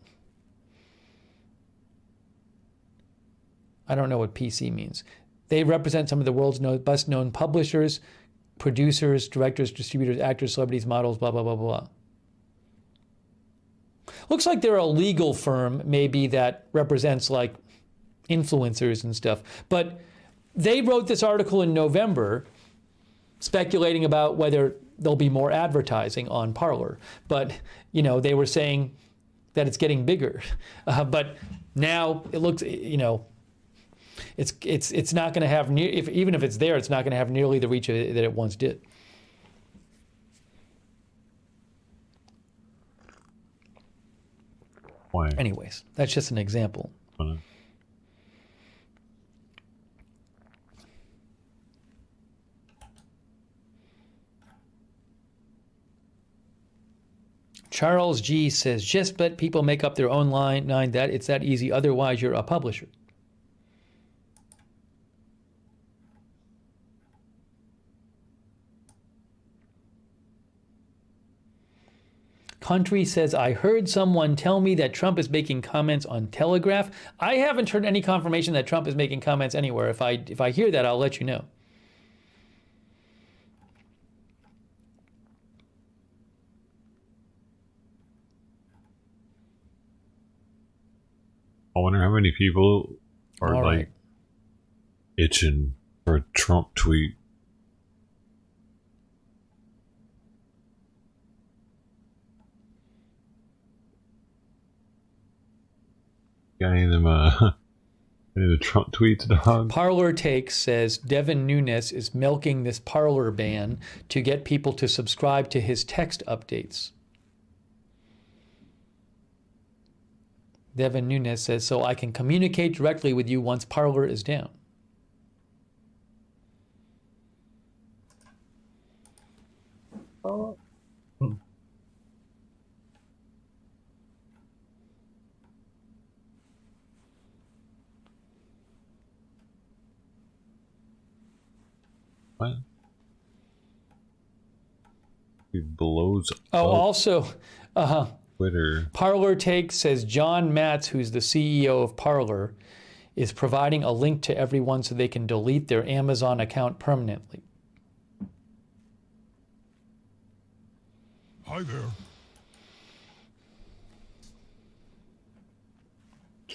I don't know what PC means. They represent some of the world's best known publishers, producers, directors, distributors, actors, celebrities, models, blah, blah, blah, blah. Looks like they're a legal firm, maybe, that represents like influencers and stuff. But they wrote this article in November speculating about whether there'll be more advertising on Parler. But, you know, they were saying that it's getting bigger. But now it looks, you know, it's not going to have even if it's there, it's not going to have nearly the reach that it once did. Why? Anyways, that's just an example. Charles G says, just let people make up their own line that it's that easy. Otherwise, you're a publisher. Country says, I heard someone tell me that Trump is making comments on Telegraph. I haven't heard any confirmation that Trump is making comments anywhere. If I hear that, I'll let you know. I wonder how many people are All like right. itching for a Trump tweet. Got any of them, any of the Trump tweets, dog? Parler Takes says Devin Nunes is milking this Parler ban to get people to subscribe to his text updates. Devin Nunes says, so I can communicate directly with you once Parler is down. Oh. What? He blows Oh, up also, Twitter. Parler Take says John Matz, who's the CEO of Parler, is providing a link to everyone so they can delete their Amazon account permanently. Hi there.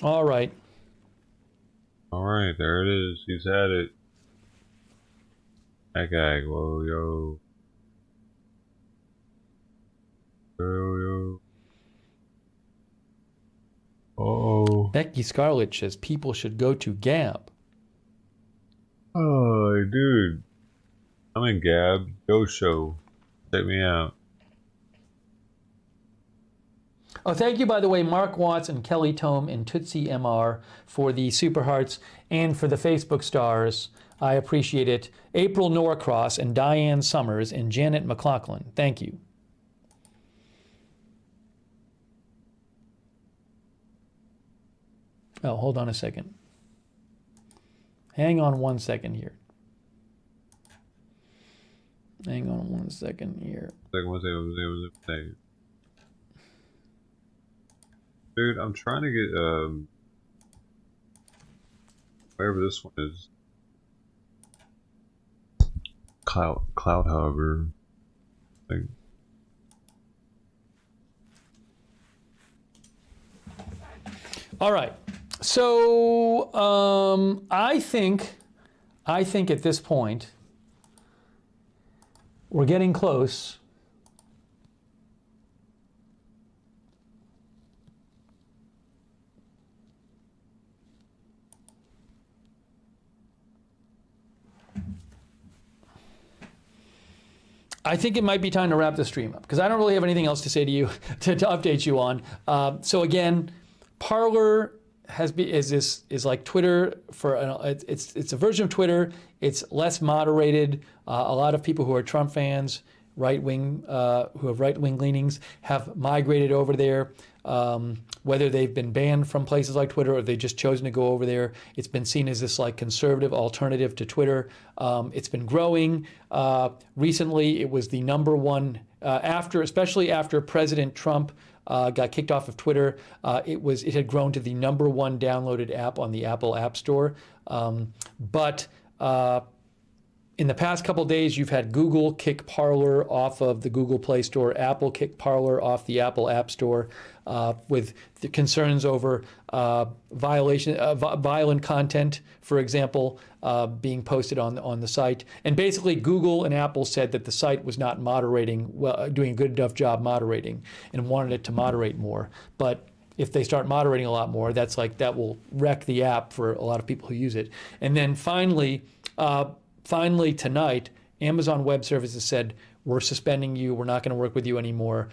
All right. All right, there it is. He's had it. That guy, whoa, yo. Yo. Oh. Becky Scarlett says people should go to Gab. Oh, dude. I'm in Gab. Go show. Check me out. Oh, thank you, by the way, Mark Watts and Kelly Tome and Tootsie MR for the Super Hearts and for the Facebook stars. I appreciate it. April Norcross and Diane Summers and Janet McLaughlin. Thank you. Oh, hold on a second. Hang on 1 second here. Hang on 1 second here. One second. Dude, I'm trying to get, wherever this one is. Cloud hover thing. All right. So I think at this point we're getting close I think it might be time to wrap the stream up because I don't really have anything else to say to you to update you on. So again, Parler is like Twitter for it's a version of Twitter. It's less moderated. A lot of people who are Trump fans, right-wing, who have right-wing leanings, have migrated over there. Whether they've been banned from places like Twitter or they've just chosen to go over there, it's been seen as this like conservative alternative to Twitter. It's been growing. Recently, it was the #1 especially after President Trump got kicked off of Twitter. It had grown to the #1 downloaded app on the Apple App Store. But in the past couple of days, you've had Google kick Parler off of the Google Play Store, Apple kick Parler off the Apple App Store, with the concerns over violent content, for example, being posted on the site. And basically, Google and Apple said that the site was not moderating, doing a good enough job moderating, and wanted it to moderate more. But if they start moderating a lot more, that will wreck the app for a lot of people who use it. And then finally tonight, Amazon Web Services said, we're suspending you, we're not going to work with you anymore,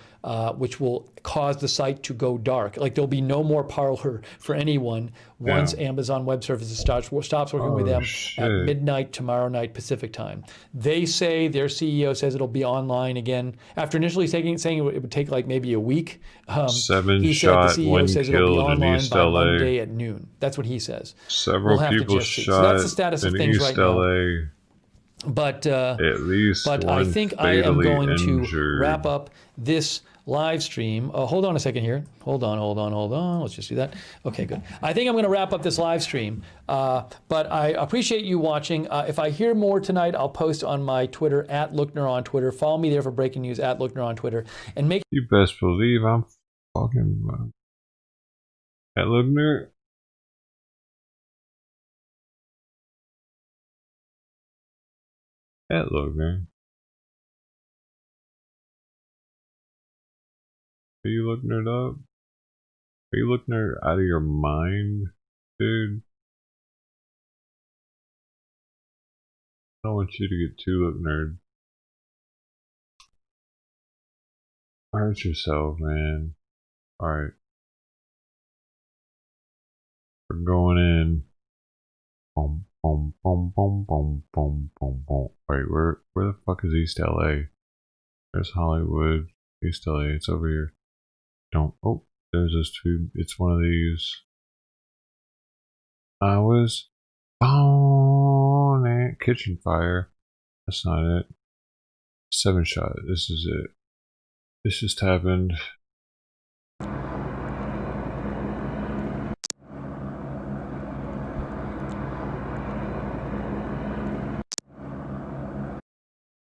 which will cause the site to go dark. Like there'll be no more Parler for anyone once Amazon Web Services stops working with them at midnight tomorrow night Pacific time. They say, their CEO says it'll be online again. After initially saying it would take like maybe a week, Seven shot, one killed in East LA. Monday at noon. That's what he says. Several people shot so that's the status of things right LA. Now. But at least I think I am going to wrap up this live stream. Hold on a second here. Hold on. Let's just do that. Okay, good. I think I'm going to wrap up this live stream. But I appreciate you watching. If I hear more tonight, I'll post on my Twitter, @Lookner on Twitter. Follow me there for breaking news, @Lookner on Twitter. And make you best believe I'm fucking @Lookner. Lookner. Are you looking it up? Are you looking it out of your mind, dude? I don't want you to get too look nerd. Hurt yourself, man. Alright. We're going in. Boom, boom, boom, boom, boom, boom, boom, boom. Wait, where the fuck is East LA? There's Hollywood, East LA. It's over here. Oh, there's this tube. It's one of these. I was on it. Kitchen fire. That's not it. 7 shot. This is it. This just happened.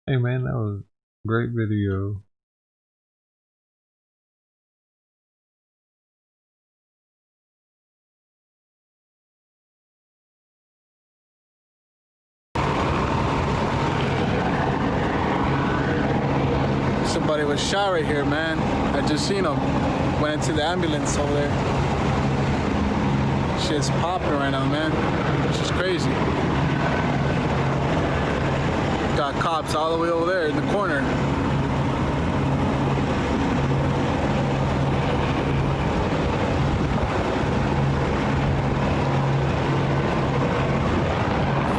Hey man, that was a great video. Somebody was shot right here, man. I just seen him. Went into the ambulance over there. Shit's popping right now, man. It's just crazy. Got cops all the way over there in the corner.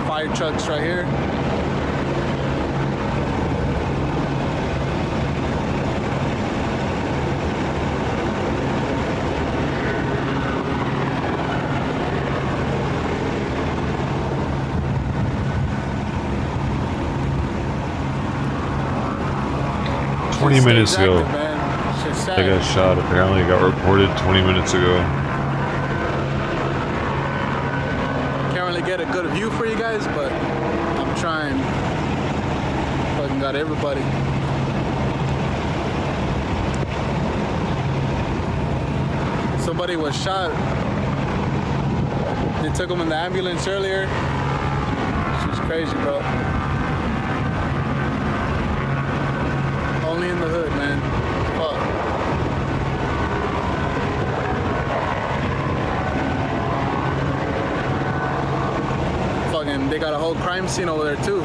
Fire trucks right here. Minutes ago, they got shot. Apparently, it got reported 20 minutes ago. Can't really get a good view for you guys, but I'm trying. Fucking got everybody. Somebody was shot. They took him in the ambulance earlier. It's just crazy, bro. Only in the hood, man. Fuck. Fucking, they got a whole crime scene over there too.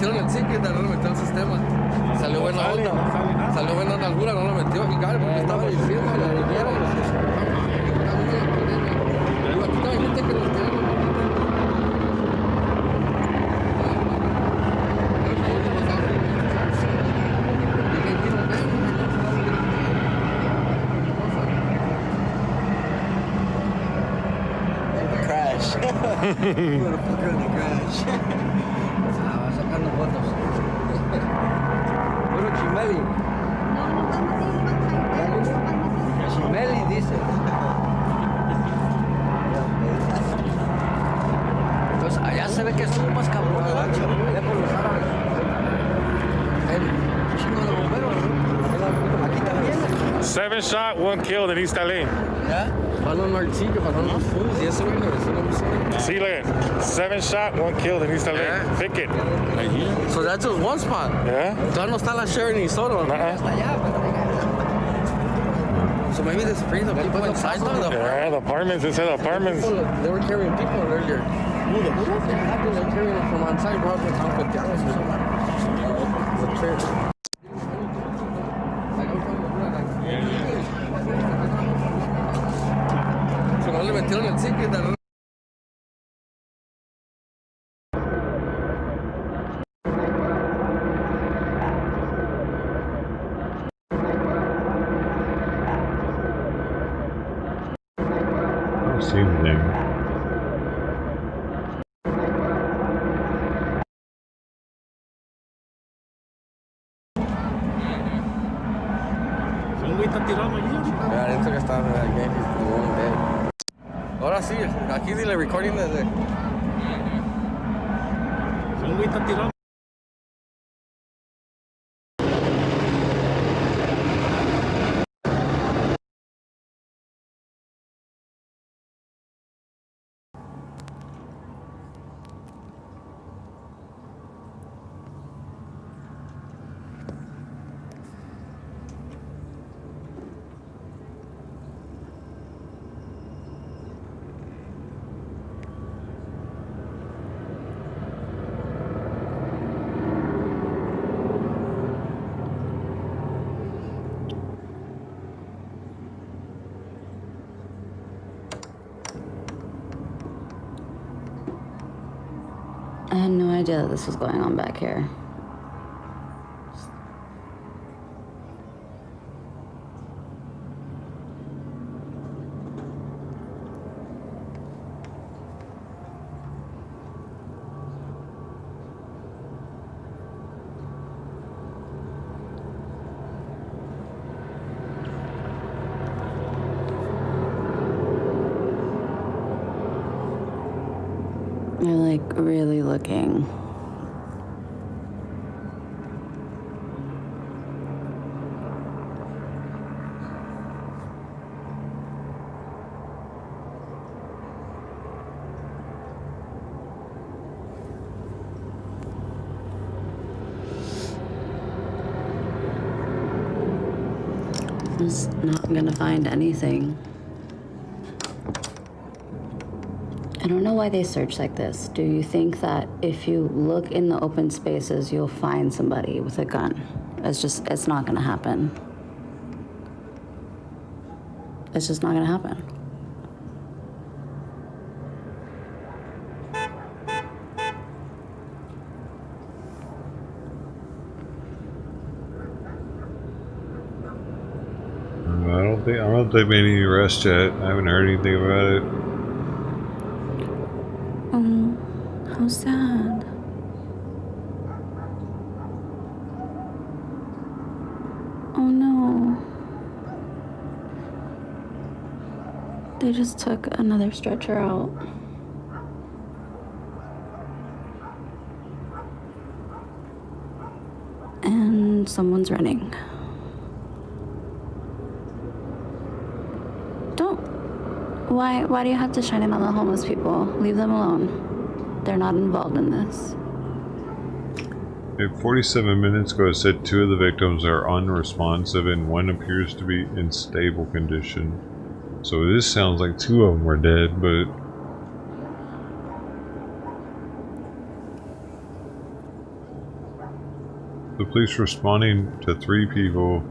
metieron el ticket, de lo metió el sistema. Salió buena onda. Salió buena alguna, no lo metió. Y claro, porque estaba diciendo a la niñera. Pero aquí no hay gente que nos tiene. Sacando fotos. Puro Chimeli. Chimeli dice. Entonces allá se ve que estuvo más cabrón el ancho. Allá por los árabes. El chingo de bomberos. Aquí también. 7 shot, 1 killed in East LA. ¿Ya? Pasaron Martillo, pasaron los fools y eso no See, look at 7 shot, 1 killed in East LA. Yeah. Thicket. Right here. So that's just one spot. Yeah. Todavía no está la Sharon y Soto. So maybe they sprayed the people inside though? Yeah, the apartments, inside the apartments. They were carrying people earlier. Who the They were carrying them from on site, brought them down with Dallas or something. The church. So no le metieron el ticket de See anything. Un güey está tirando allí. Ya, esto que está aquí. Ahora sí, aquí dile recording desde. Un güey está tirando. I had no idea that this was going on back here. They're like really looking. I'm just not gonna find anything. I don't know why they search like this. Do you think that if you look in the open spaces, you'll find somebody with a gun? It's not gonna happen. It's just not gonna happen. I don't think any arrest yet. I haven't heard anything about it. How sad. Oh no. They just took another stretcher out. And someone's running. Why do you have to shine in on the homeless people? Leave them alone. They're not involved in this. 47 minutes ago, it said 2 of the victims are unresponsive and 1 appears to be in stable condition. So this sounds like 2 of them were dead, but... police responding to 3 people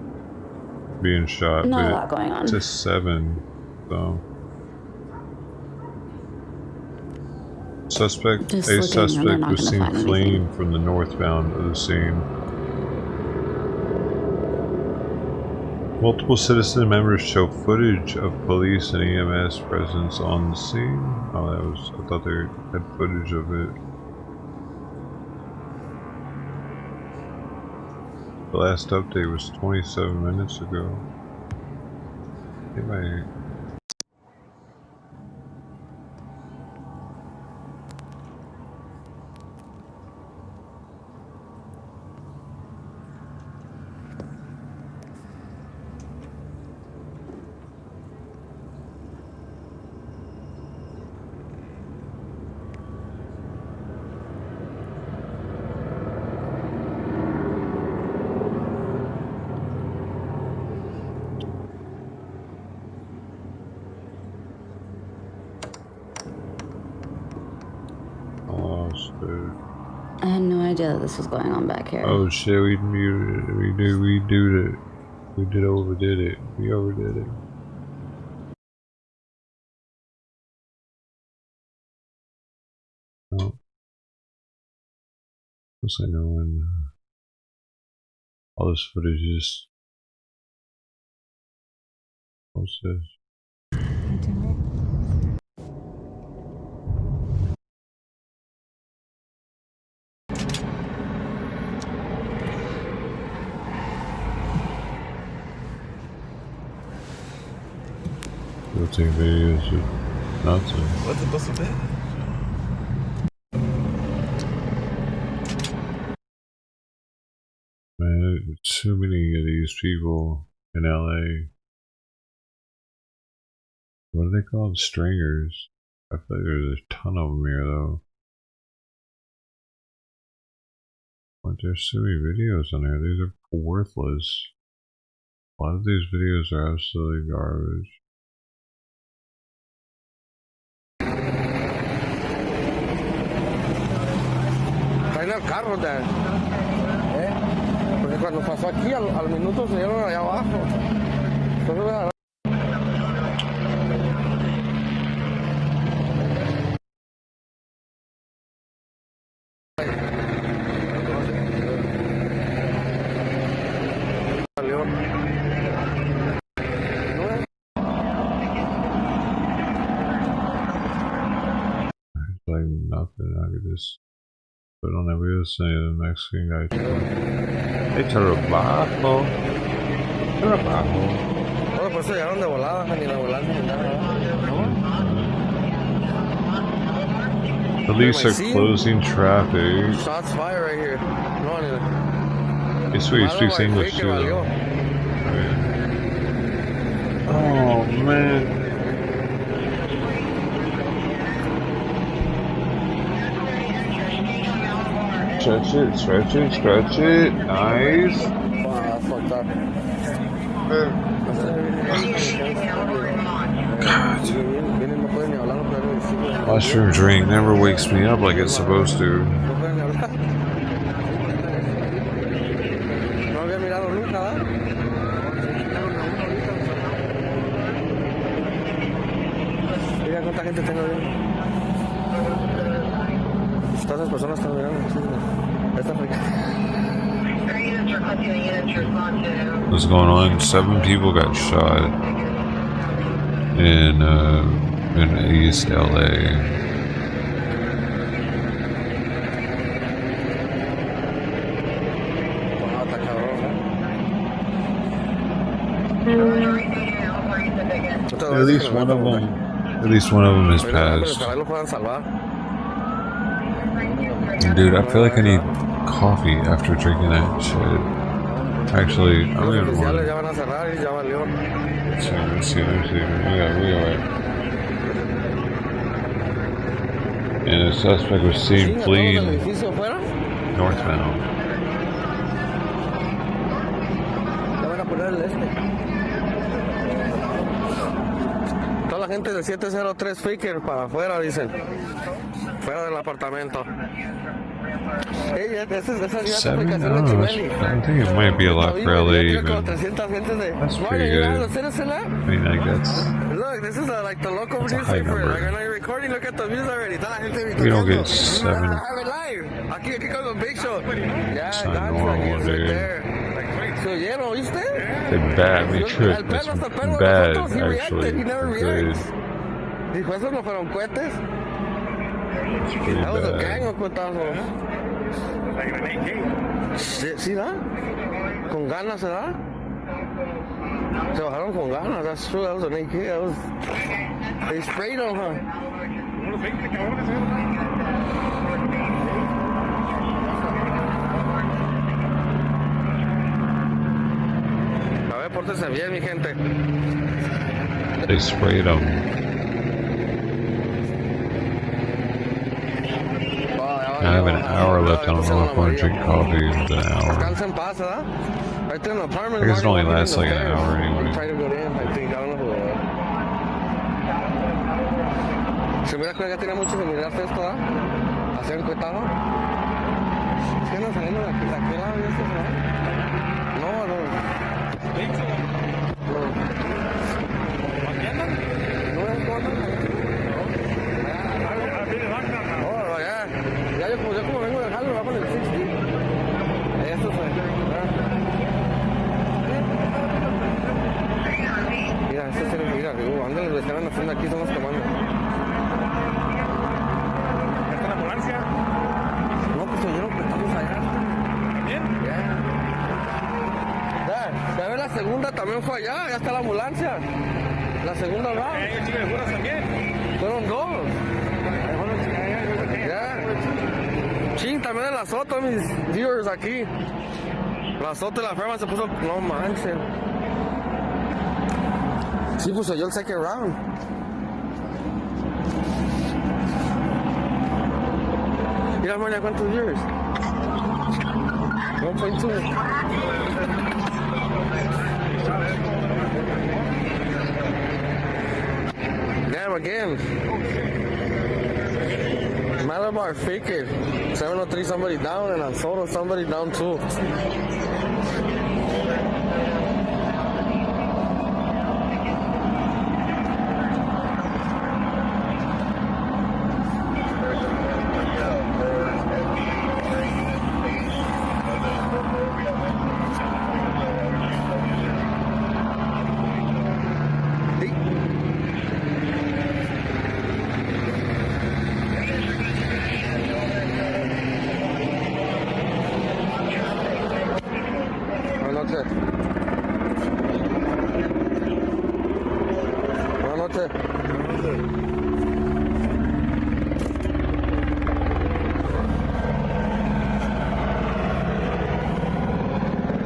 being shot. Not a but lot going on. Just 7. So. Suspect. Just A looking, and they're suspect not was gonna seen find fleeing anything. from the northbound of the scene. Multiple citizen members show footage of police and EMS presence on the scene. Oh, that was. I thought they had footage of it. The last update was 27 minutes ago. It might. I had no idea that this was going on back here. Oh shit, we muted it. We overdid it. We overdid it. Oh. Guess I know when all this footage is. What's this? You'll take videos of nothing. What's the bus of that? Man, too many of these people in LA. What are they called? Stringers. I feel like there's a ton of them here though. But there's so many videos on here. These are worthless. A lot of these videos are absolutely garbage. Traen el carro, Dad. Porque cuando pasó aquí, al minuto se dieron allá abajo. Entonces, Like nothing, I could just put on the wheels and the Mexican guy. Hey, trabajo. Trabajo. bueno, pues se llegaron de volada, ni la volante ni nada. Police are closing traffic. Shots fired right here. No, This way he speaks English too. Though. Oh man. Stretch it, stretch it, stretch it. Nice. Wow, that's fucked up. Mushroom drink never wakes me up like it's supposed to. No había mirado nunca, ¿verdad? Mira cuánta gente tengo viendo. Todas las personas están mirando. Esta What's going on? 7 people got shot in East LA. At least one of them. At least one of them is passed. Dude, I feel like I need coffee after drinking that shit. Actually, I'm gonna want it. Let's see. We got it. And the suspect was seen fleeing northbound. Toda la gente del 703 Faker para afuera, dicen. Fuera del apartamento. 7? I don't know. I think it might be a lot for LA even. That's pretty good. 29 guts. Look, this is like the local That's a high newspaper. number. Like, I know you're recording. Look at the views already. We don't get 7. I have it live. Aquí con Big Show. Yeah, It's that's not like normal, right dude. there. Se oyeron, ¿viste? They bad. Me trick. That's bad, actually. He never Good. reacts. Dijo, ¿esos no fueron cohetes? It's pretty That was a bad. gang of cuetazos. ¿Sí da? ¿Con ganas se da? Se bajaron con ganas. That's true. That was an AK. That was... They sprayed them, huh? A ver, pórtese bien, mi gente. They sprayed them. I have an hour left. I don't know if I want to drink coffee in an hour. Descansa en paz, ¿verdad? Right there in the apartment. I guess it only lasts like an hour anyway. Try to go in, I think. I don't know. Se mira que ya tiene mucho similar esto, ¿verdad? Hacer un cuetado. Es que no saliendo de aquí lado y esto, ¿verdad? No. Oh, ya. Ya yo como vengo del jalo, va con el 60. Esto es, mira, este es el, mira, ándale, lo están haciendo aquí, estamos tomando. ¿Está la ambulancia? No, pues oyeron que estamos allá. ¿También? Ya ves, la segunda también fue allá, ya está la ambulancia. La segunda va. ¿Hay chicas de también? Fueron 2. Ya. Ching, también en la Soto, mis viewers aquí. La Soto y la Ferma se puso, no manches. Sí, pues oyó el second round. Mira, María, ¿cuántos viewers? 1.2. Damn, again. Malabar fake it. 703 somebody down and on Soto somebody down too.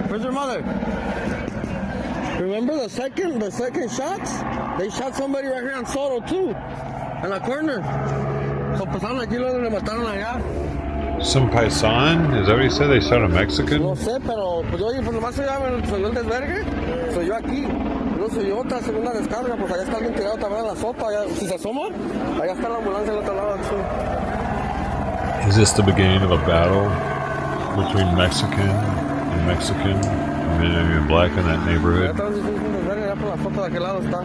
Where's your mother? Remember the second shots? They shot somebody right here on Soto too, in the corner. So pasaron aquí luego le mataron allá. Some paisan? Is that what he said? They shot a Mexican? No sé, pero pues yo por nomás soy el desvergue, soy yo aquí. No soy otra segunda descarga, pues allá está alguien tirado también en la sopa. Allá, si se asoma, allá está la ambulancia al otro lado. Too. Is this the beginning of a battle between Mexican and Mexican? I mean, black in that Ya neighborhood? estamos diciendo un desvergue, ya por la sopa de aquel lado está.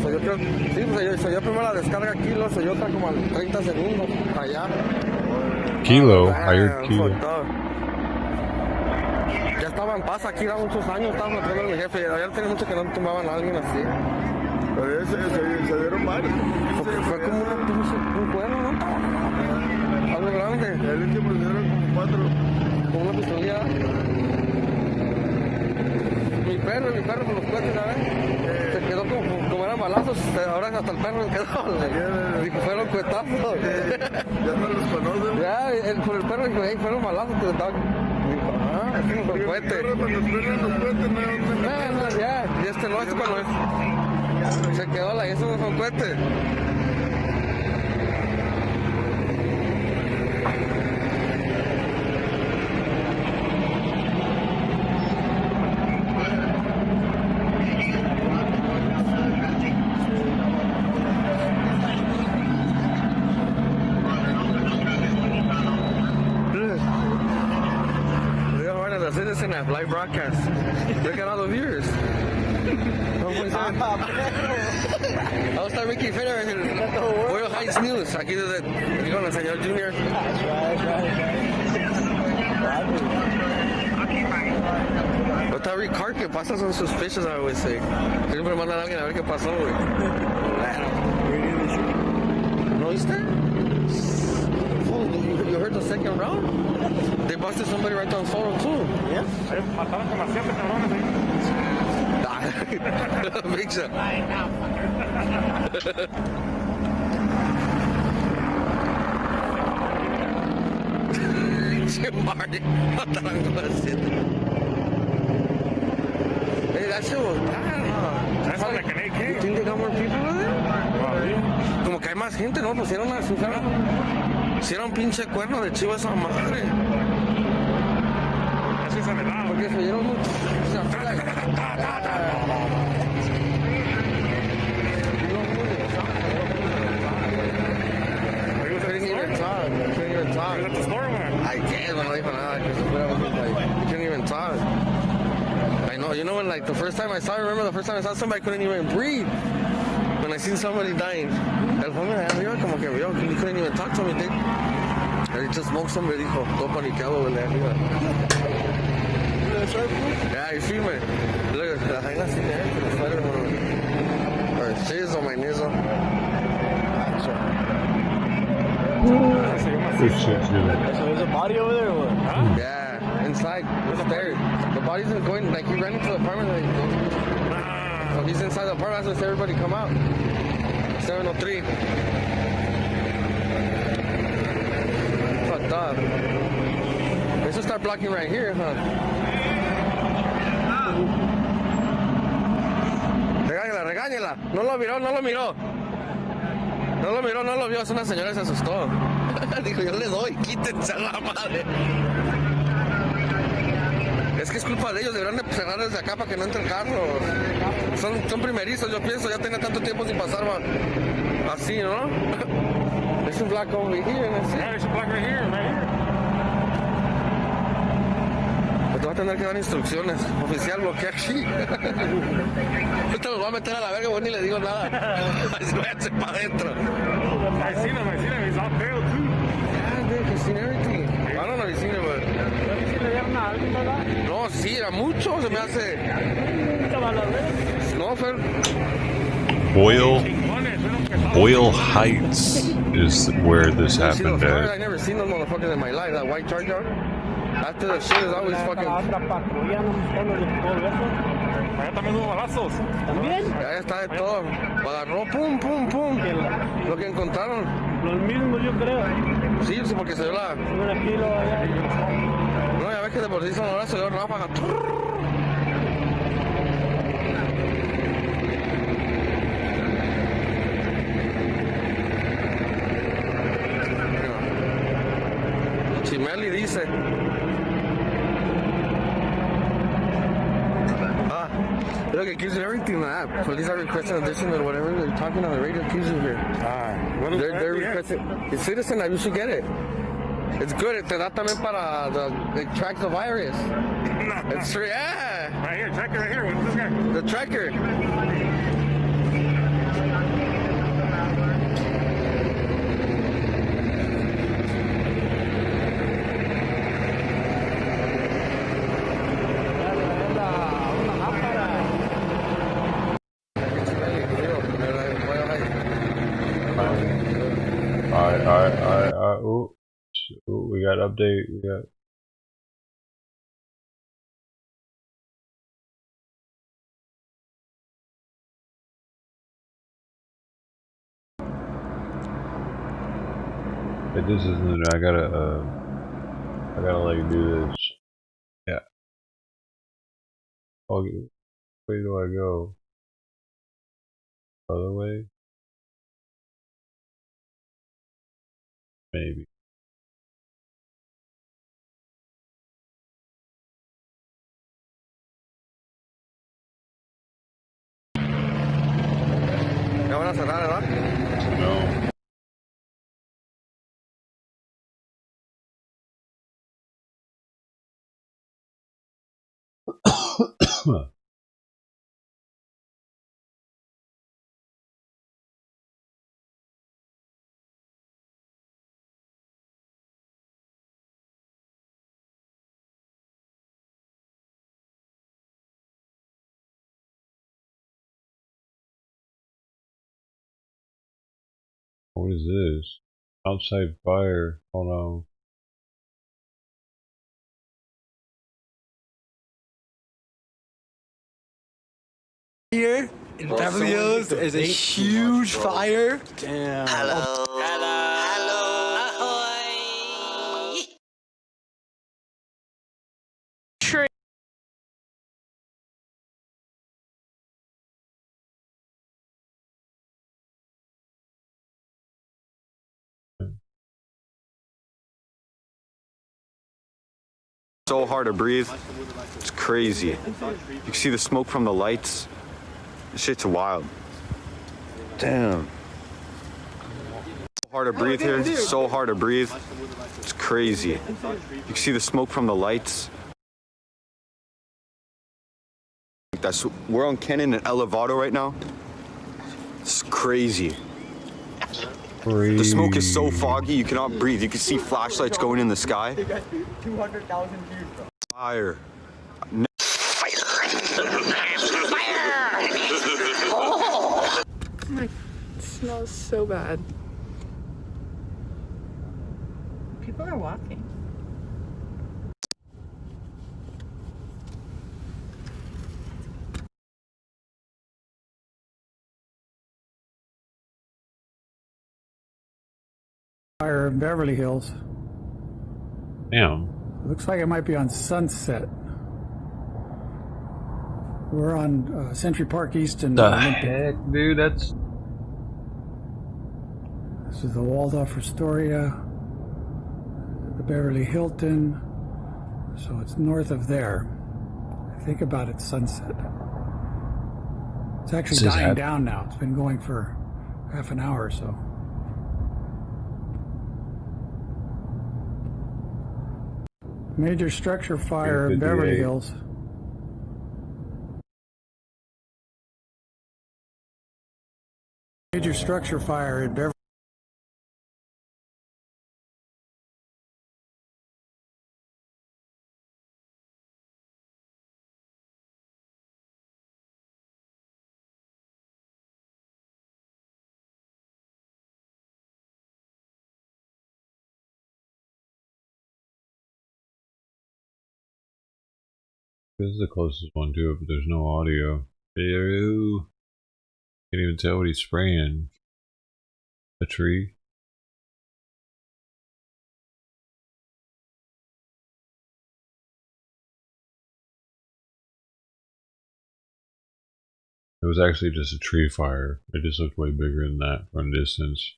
So, yo creo, sí, pues soy yo primero la descarga aquí, luego soy otra como a 30 segundos allá. Kilo? I heard kilo. Ya estaba en paz aquí, era muchos años, estaba metiendo a mi jefe. Ya tenía mucho que no tumbaban a alguien así. Pero se dieron varios. Fue como un cuero, ¿no? Algo grande. El último se dieron como 4. Como una pistolilla. Mi perro con los cohetes, ¿sabes? Se quedó como eran balazos, ahora hasta el perro quedó. Dijo, fueron cuetazos. Ya no los conocen. Ya, por el perro dijo, hey, fueron balazos que estaban. Es un cohete. Cuando suenan los cohetes, no, ya. Y este no, esto cuando es. Se quedó la, eso no son cohetes. have live broadcast. Look at all the viewers. Vamos a estar Mickey Federer en Royal Heights News. Aquí desde con el señor Junior. Está Rick Hart, ¿qué pasa? Son suspicious, I always say. Siempre mandan a alguien a ver qué pasó, güey. ¿No viste? You heard the second round? They busted somebody right on photo too. Yeah? Mataron como a 7 cabrones ahí. Big shot. Marty, mataron como a 7. Hey, that shit was bad, huh? That's like an AK. You think they got more people with it? Como que hay más gente, ¿no? Pusieron hicieron pinche cuerno de chivo a esa madre. Así se me da. Porque se oyeron mucho. I guess, no dijo nada. You couldn't even talk. I know, you know when like the first time I saw, remember the first time I saw somebody couldn't even breathe. When I seen somebody dying. El joven allá arriba como que vio, he couldn't even talk to me, dude. He just smoked somebody, dijo, todo paniqueado, güey, arriba. Yeah, you see me. Look, la jaina así, the sweater, or shiz on my nizzle. Good shit, dude. So there's a body over there or what? Huh? Yeah, inside, upstairs. The body's going, like he ran into the apartment. So he's inside the apartment, that's why everybody come out. 703. Fucked up. Let's just start blocking right here, huh? Regáñela, regáñela. No lo miró, no lo miró. No lo miró, no lo vio. Es una señora que se asustó. Dijo, yo le doy, quítense a la madre. Es que es culpa de ellos, deberían de cerrar desde acá para que no entren carros. Son primerizos, yo pienso, ya tienen tanto tiempo sin pasar así, ¿no? There's a black over here. Yeah, there's a black right here, right here. Pues te va a tener que dar instrucciones. Oficial, bloquea aquí. Yo te los voy a meter a la verga, ni le digo nada. Váyanse para adentro. I seen him, he's on bail too. Yeah, dude, he's seen everything. I don't know if he's seen it, but... No, sí, era mucho, se me hace... No, fue... Boyle Heights is where this happened at. I never seen those motherfuckers in my life, that white Charger. After the shit is always fucking... Allá también hubo balazos. ¿También? Ya está de todo. Agarró, pum, pum, pum. Lo que encontraron. Los mismos, yo creo. Sí, porque se dio la... No, ya ves que de por sí son ahora se dio ráfaga. Chimeli dice... Look, it gives you everything that. Police are requesting additional whatever they're talking on the radio. It gives you here. They're requesting. It's citizen, you should get it. It's good. Te da también para it tracks the virus. It's free. Yeah. Right here, tracker right here. What's this guy? The tracker. Alright. Ooh, we got update. We got. Hey, this isn't. I gotta like do this. Yeah. Okay. Where do I go? Other way? Maybe. ¿Ya van a cerrar, verdad? No. What is this? Outside fire. Hold on. Here in Beverly Hills is a huge fire. Damn. Hello. Tree. So hard to breathe. It's crazy. You can see the smoke from the lights. This shit's wild. Damn. So hard to breathe here. So hard to breathe. It's crazy. You can see the smoke from the lights. We're on Cannon and Elevado right now. It's crazy. The smoke is so foggy you cannot breathe. You can see flashlights going in the sky. 200,000 views, bro. Fire. It smells so bad. People are walking. Fire in Beverly Hills. Damn. Looks like it might be on Sunset. We're on Century Park East and The Olympic. heck, dude? That's. This is the Waldorf Astoria, the Beverly Hilton. So it's north of there. Think about it, Sunset. It's actually dying down now. It's been going for half an hour or so. Major structure fire in Beverly Hills. Major structure fire in Beverly. This is the closest one to it, but there's no audio. Ew. Can't even tell what he's spraying. A tree. It was actually just a tree fire. It just looked way bigger than that from a distance.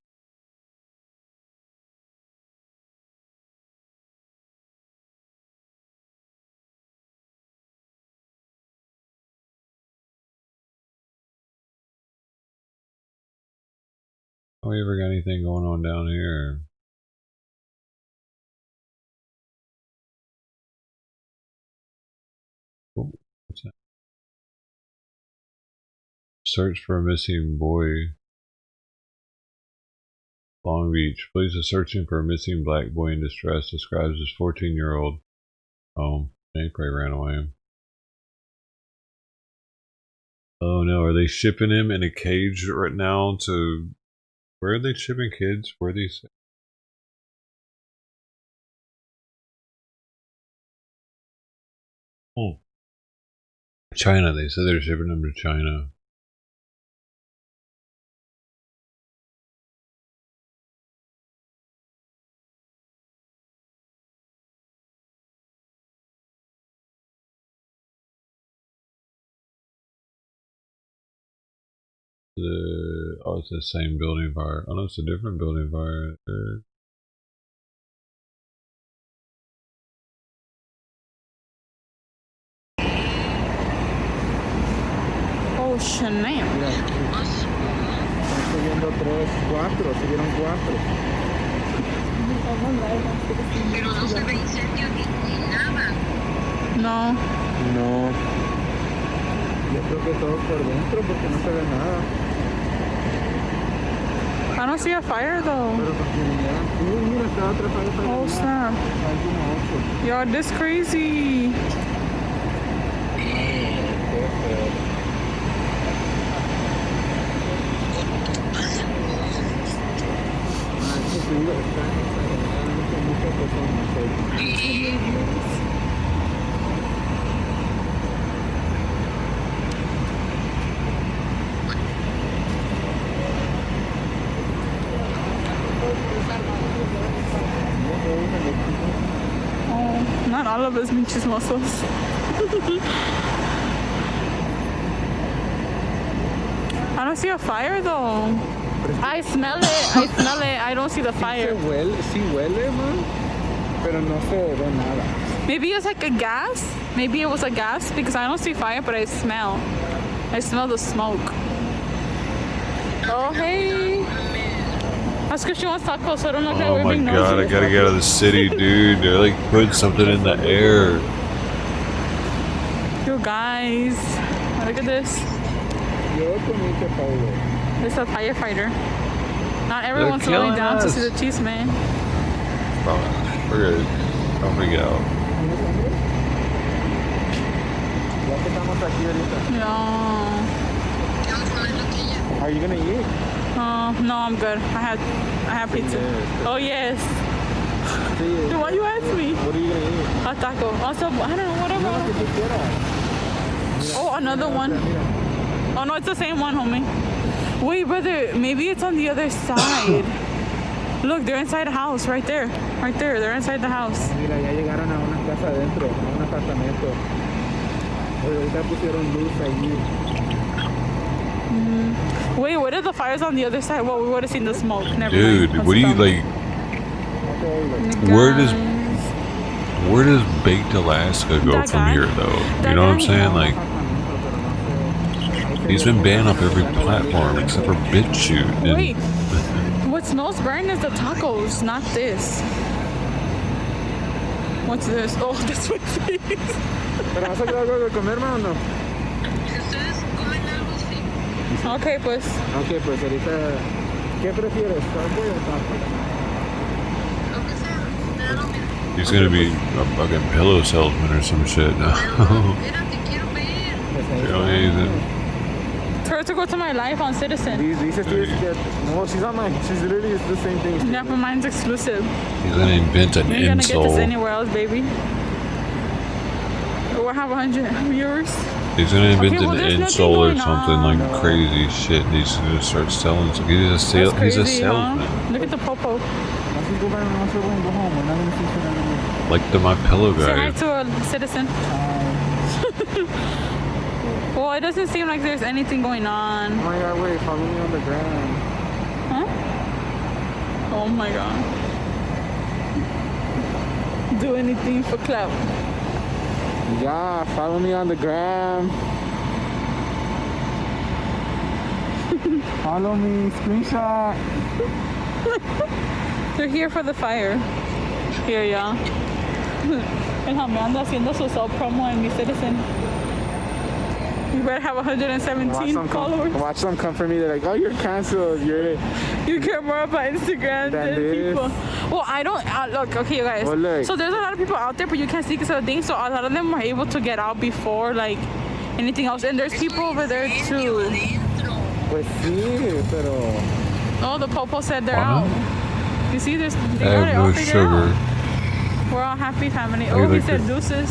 Oh, we ever got anything going on down here? Oh, what's that? Search for a missing boy. Long Beach. Police are searching for a missing black boy in distress. Describes as 14-year-old. Oh, they probably ran away. Oh no, are they shipping him in a cage right now to... Where are they shipping kids? Where are these? Oh. China, they said they're shipping them to China. Oh, it's the same building fire. Oh no, it's a different building fire. Oh, Chanel. Están subiendo 3, 4, subieron 4. Pero no se ve incendio ni nada. No. No. Yo creo que todo por dentro porque no se ve nada. I don't see a fire though. Mira, está otra fire. Oh snap. Yo, this crazy. Oh, not all of us meet chismosos. I don't see a fire though. I smell it. I smell it. I don't see the fire. Sí huele, man. Pero no se ve nada. Maybe it's like a gas. Maybe it was a gas because I don't see fire, but I smell. I smell the smoke. Oh, hey. That's because she wants tacos, so I don't know if Oh my god, I gotta get out of the city, dude. They're like putting something in the air. You guys, look at this. It's a firefighter. Not everyone's slowing down to see the cheese man. Oh, we're good. Don't freak out. No. Are you gonna eat? No, I'm good. I have pizza. Oh yes. Why you ask me? What are you gonna eat? A taco. Also, I don't know, whatever. Oh, another one. Oh no, it's the same one, homie. Wait, brother, maybe it's on the other side. Look, they're inside the house, right there. Right there, they're inside the house. Mira, ya llegaron a una casa adentro, a un apartamento. Ahorita pusieron luz allí. Wait, what if the fire's on the other side? Well, we would have seen the smoke. Never Dude, mind. what do you like? Where does Baked Alaska go from here, though? You know what I'm saying? Like, he's been banned off every platform except for BitChute. Wait, what smells burning is the tacos, not this. What's this? Oh, that's my face. ¿Pero vas a quedar algo de comer, mano? Okay, pues. Ok, pues ahorita, ¿qué prefieres? ¿Taco o taco? He's gonna be a fucking pillow salesman or some shit now. Tell her to go to my live on Citizen. Dices tienes que... No, she's on my... She's literally the same thing. Yeah, but mine's exclusive. He's gonna invent an You ain't gonna get this insole. anywhere else, baby. We'll have 100 viewers. He's gonna invent Okay, well, an there's nothing insole or going something on. like crazy shit. And he's gonna start selling. So he's a That's he's crazy, a salesman, huh? Look at the popo. like my pillow Say hi guy. to a citizen. Well, it doesn't seem like there's anything going on. Oh my god, wait, follow me on the gram. Huh? Oh my god. Do anything for clout. Yeah, follow me on the gram. Follow me, screenshot. They're here for the fire. Here, y'all. El Jame anda haciendo su self-promo en mi Citizen. You better have 117 followers. Watch them come for me. They're like, oh, you're canceled. You care more about Instagram than people. Well, I don't look. Okay, you guys. Well, look. So there's a lot of people out there, but you can't see because of the thing. So a lot of them were able to get out before like anything else. And there's people over there too. Pues sí, pero. Oh, the popo said they're out. You see, they I got it have all no figured sugar. out. We're all happy family. Oh, he like said it. deuces.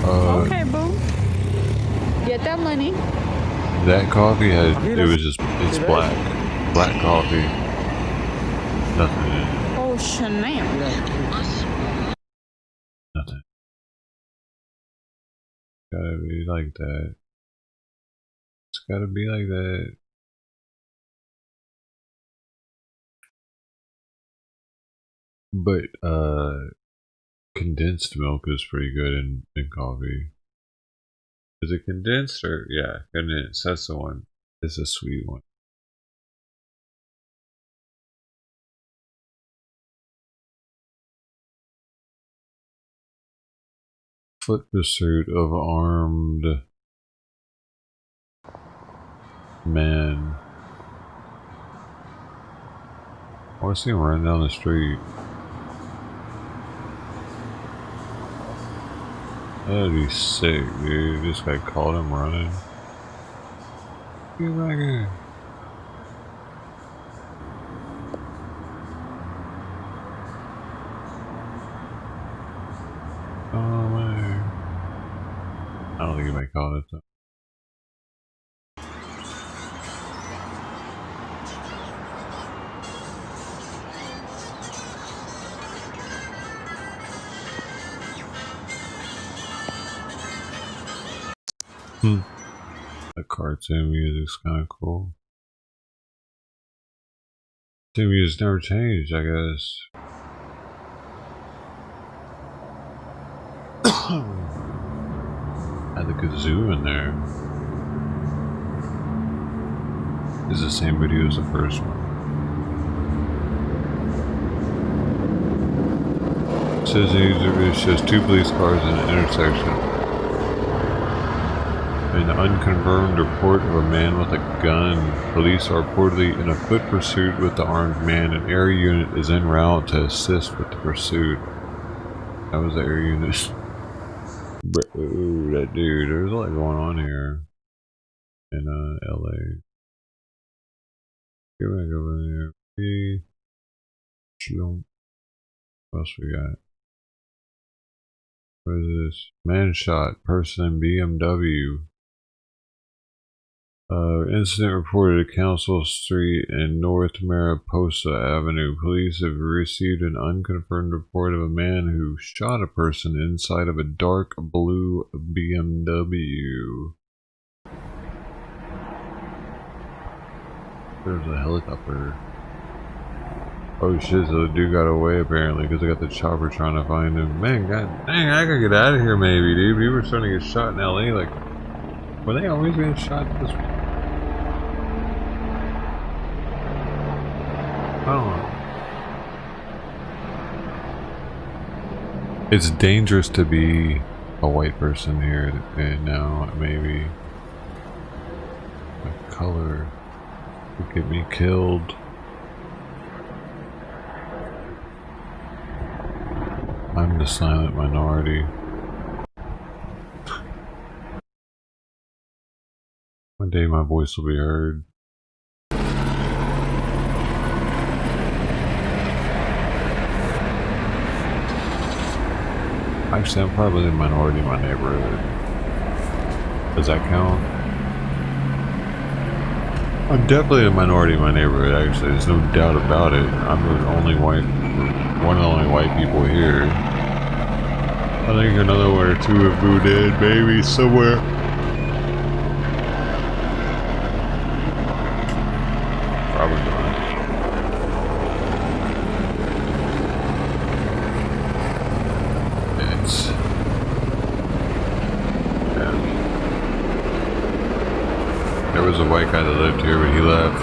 Okay, boo. Get that money. That coffee had it was just it's black coffee. Nothing in it. Oh, Chanel. Nothing. Gotta be like that. It's gotta be like that. But condensed milk is pretty good in coffee. Is it condensed or yeah, condensed? That's the one. It's a sweet one. Foot pursuit of armed Man. I want to see him running down the street. That'd be sick, dude. This guy caught him running. Get back here. Oh man. I don't think he might call it though. The cartoon music's kind of cool. Cartoon music's never changed, I guess. Had the kazoo in there. This is the same video as the first one. It says it shows two police cars in an intersection. An unconfirmed report of a man with a gun. Police are reportedly in a foot pursuit with the armed man. An air unit is en route to assist with the pursuit. That was the air unit. Ooh, that dude. There's a lot going on here in LA. Get back over there. What else we got? What is this? Man shot. Person in BMW. Incident reported at Council Street and North Mariposa Avenue. Police have received an unconfirmed report of a man who shot a person inside of a dark blue BMW. There's a helicopter. Oh shit, so the dude got away apparently because they got the chopper trying to find him. Man, god dang, I gotta get out of here maybe, dude. People were starting to get shot in LA, like, were they always getting shot this way? I don't know. It's dangerous to be a white person here and now, maybe. My color would get me killed. I'm the silent minority. One day my voice will be heard. Actually, I'm probably the minority in my neighborhood. Does that count? I'm definitely a minority in my neighborhood, actually. There's no doubt about it. I'm the only white, one of the only white people here. I think another one or two have moved in, maybe, somewhere. Probably not. There was a white guy that lived here, but he left.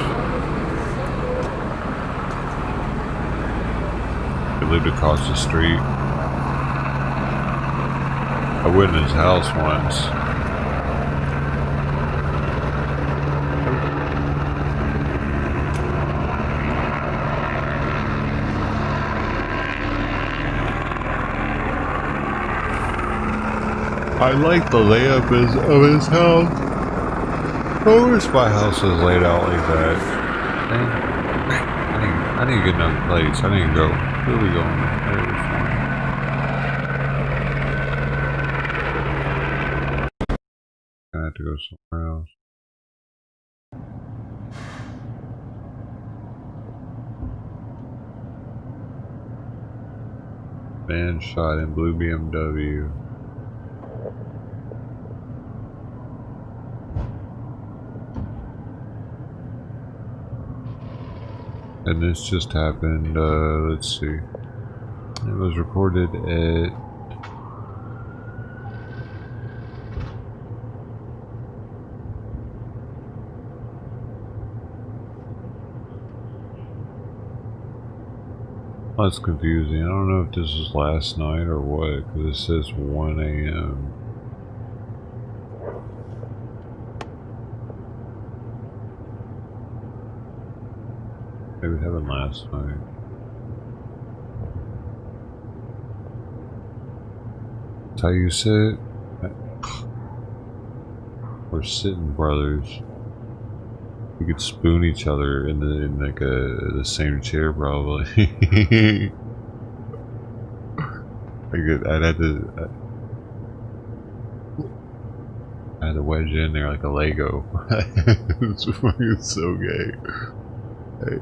He lived across the street. I went in his house once. I like the layup of his house. I wish my house was laid out like that. I need to get another place. I need to go. Where are we going? There's one. I have to go somewhere else. Man shot in blue BMW. And this just happened, let's see. It was reported at... That's confusing. I don't know if this was last night or what, because it says 1 a.m. Maybe it happened last night. That's how you sit? We're sitting brothers. We could spoon each other in the same chair probably. I'd have to wedge in there like a Lego. It's fucking so gay. Hey.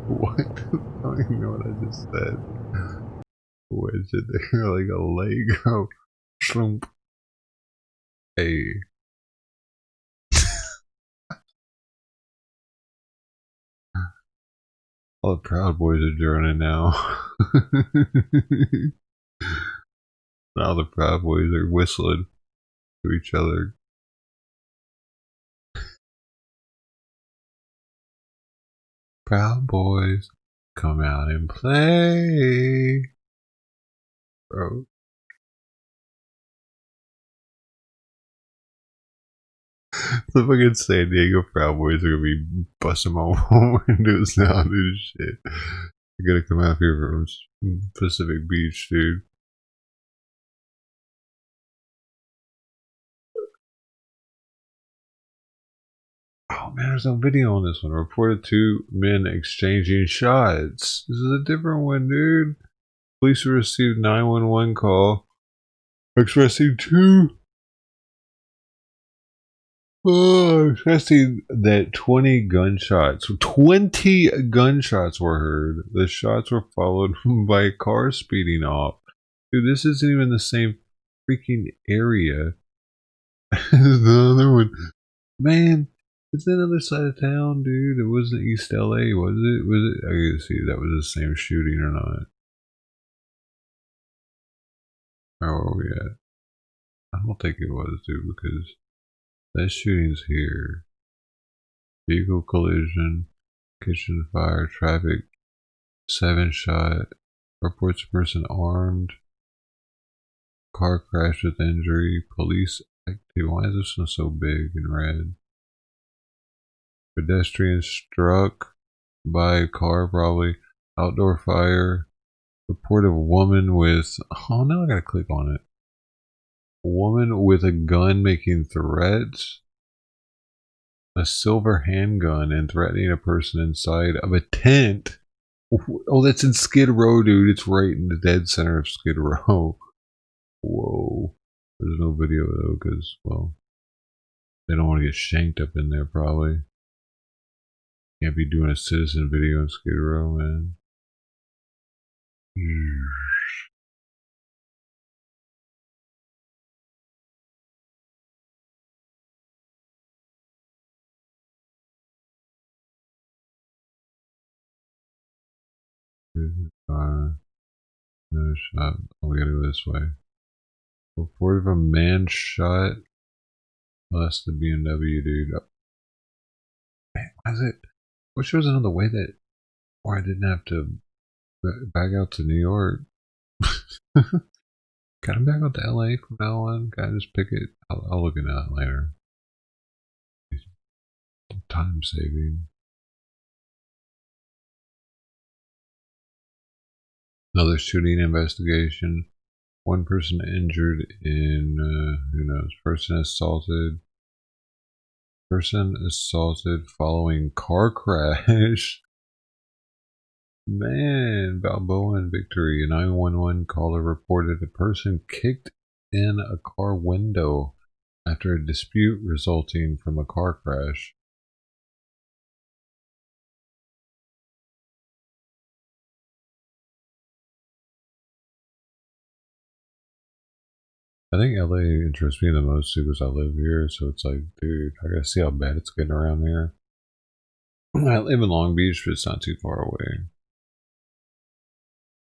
What? I don't even know what I just said. Wedge in there like a Lego. Shroomp. Hey. All the Proud Boys are joining now. Now the Proud Boys are whistling to each other. Proud Boys, come out and play. Bro. The fucking San Diego Proud Boys are gonna be busting my windows now, dude. Shit. I gotta come out here from Pacific Beach, dude. Oh man, there's no video on this one. Reported 2 men exchanging shots. This is a different one, dude. Police received 911 call expressing that 20 gunshots were heard. The shots were followed by a car speeding off. Dude, this isn't even the same freaking area as the other one. Man, it's the other side of town, dude. It wasn't East LA, was it? Was it? I gotta see if that was the same shooting or not. Oh, yeah. I don't think it was, dude, because that shooting's here. Vehicle collision, kitchen fire, traffic, 7 shot, reports person armed, car crash with injury, police active. Why is this one so big and red? Pedestrian struck by a car, probably. Outdoor fire. Report of woman with. Oh, now I gotta click on it. A woman with a gun making threats. A silver handgun and threatening a person inside of a tent. Oh, that's in Skid Row, dude. It's right in the dead center of Skid Row. Whoa. There's no video though, because, well, they don't want to get shanked up in there, probably. Can't be doing a citizen video in Skid Row, man. Another shot. Oh, we gotta go this way. Report of a man shot. Oh, that's the BMW, dude. Oh. Man, why is it? Wish there was another way that, or I didn't have to back out to New York. Can I back out to LA from now on? Can I just pick it? I'll look into that later. Time saving. Another shooting investigation. 1 person injured in, who knows, person assaulted following car crash. Man, Balboa and Victory. A 911 caller reported a person kicked in a car window after a dispute resulting from a car crash. I think LA interests me the most too because I live here, so it's like, dude, I gotta see how bad it's getting around here. I live in Long Beach, but it's not too far away.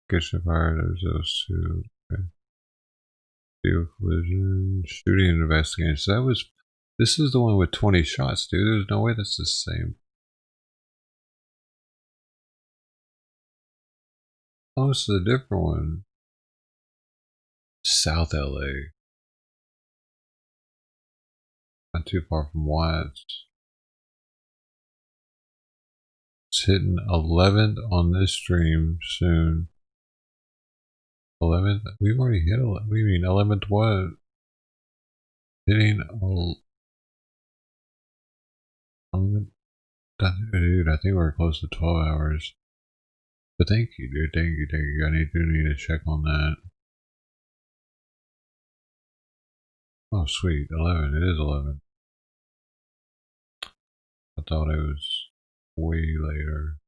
Kitchen fire, there's those two. Okay. Vehicle collision, shooting and investigation. So this is the one with 20 shots, dude. There's no way that's the same. Oh, this is a different one. South LA. Not too far from Watts. It's hitting 11th on this stream soon. 11th? We've already hit 11th. What do you mean 11th what? Hitting 11th? Dude, I think we're close to 12 hours. But thank you, dude. Thank you, thank you. I need to check on that. Oh, sweet. 11. It is 11. I thought it was way later.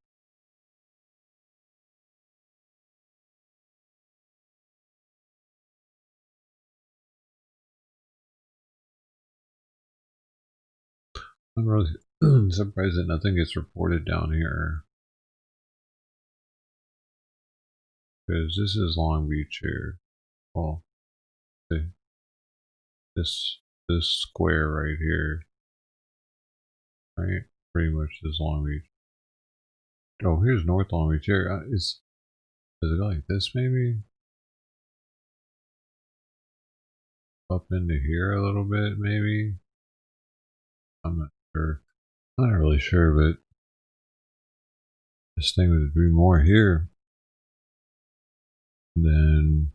I'm really surprised that nothing gets reported down here. Because this is Long Beach here. Well, this square right here. Right? Pretty much this Long Beach. Oh, here's North Long Beach here. Does it go like this maybe? Up into here a little bit maybe? I'm not sure. I'm not really sure, but this thing would be more here than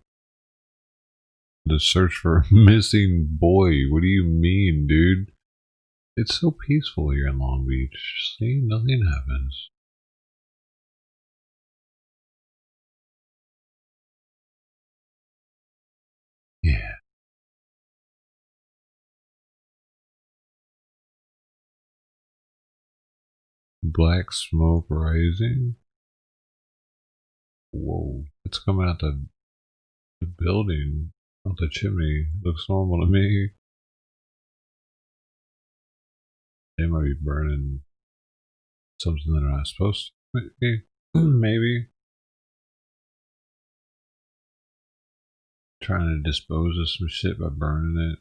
the search for a missing boy. What do you mean, dude? It's so peaceful here in Long Beach. See, nothing happens. Yeah. Black smoke rising. Whoa. It's coming out the building, out the chimney. Looks normal to me. They might be burning something they're not supposed to. Maybe. Maybe. Trying to dispose of some shit by burning it.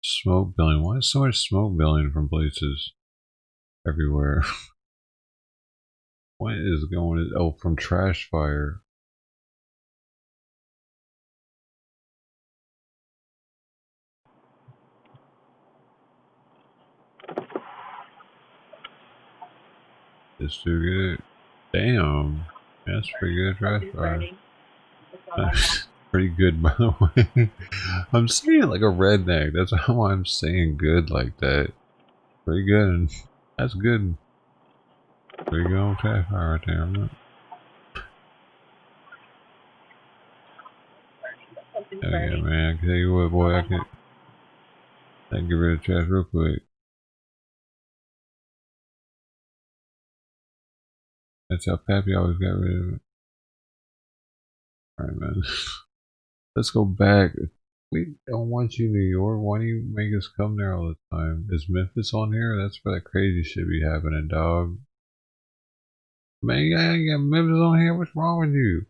Smoke billing. Why is so much smoke billing from places everywhere? What is going? Oh, from trash fire. Just to get it. Damn. That's pretty good trash fire. Pretty good, by the way. I'm saying it like a redneck. That's how I'm saying good like that. Pretty good. That's good. There you go, trash fire right there. Oh yeah, man. I can tell you what, boy. I can get rid of trash real quick. That's how Pappy always got rid of it. Alright, man. Let's go back. We don't want you, New York. Why do you make us come there all the time? Is Memphis on here? That's where that crazy shit be happening, dog. Man, you ain't got Memphis on here? What's wrong with you?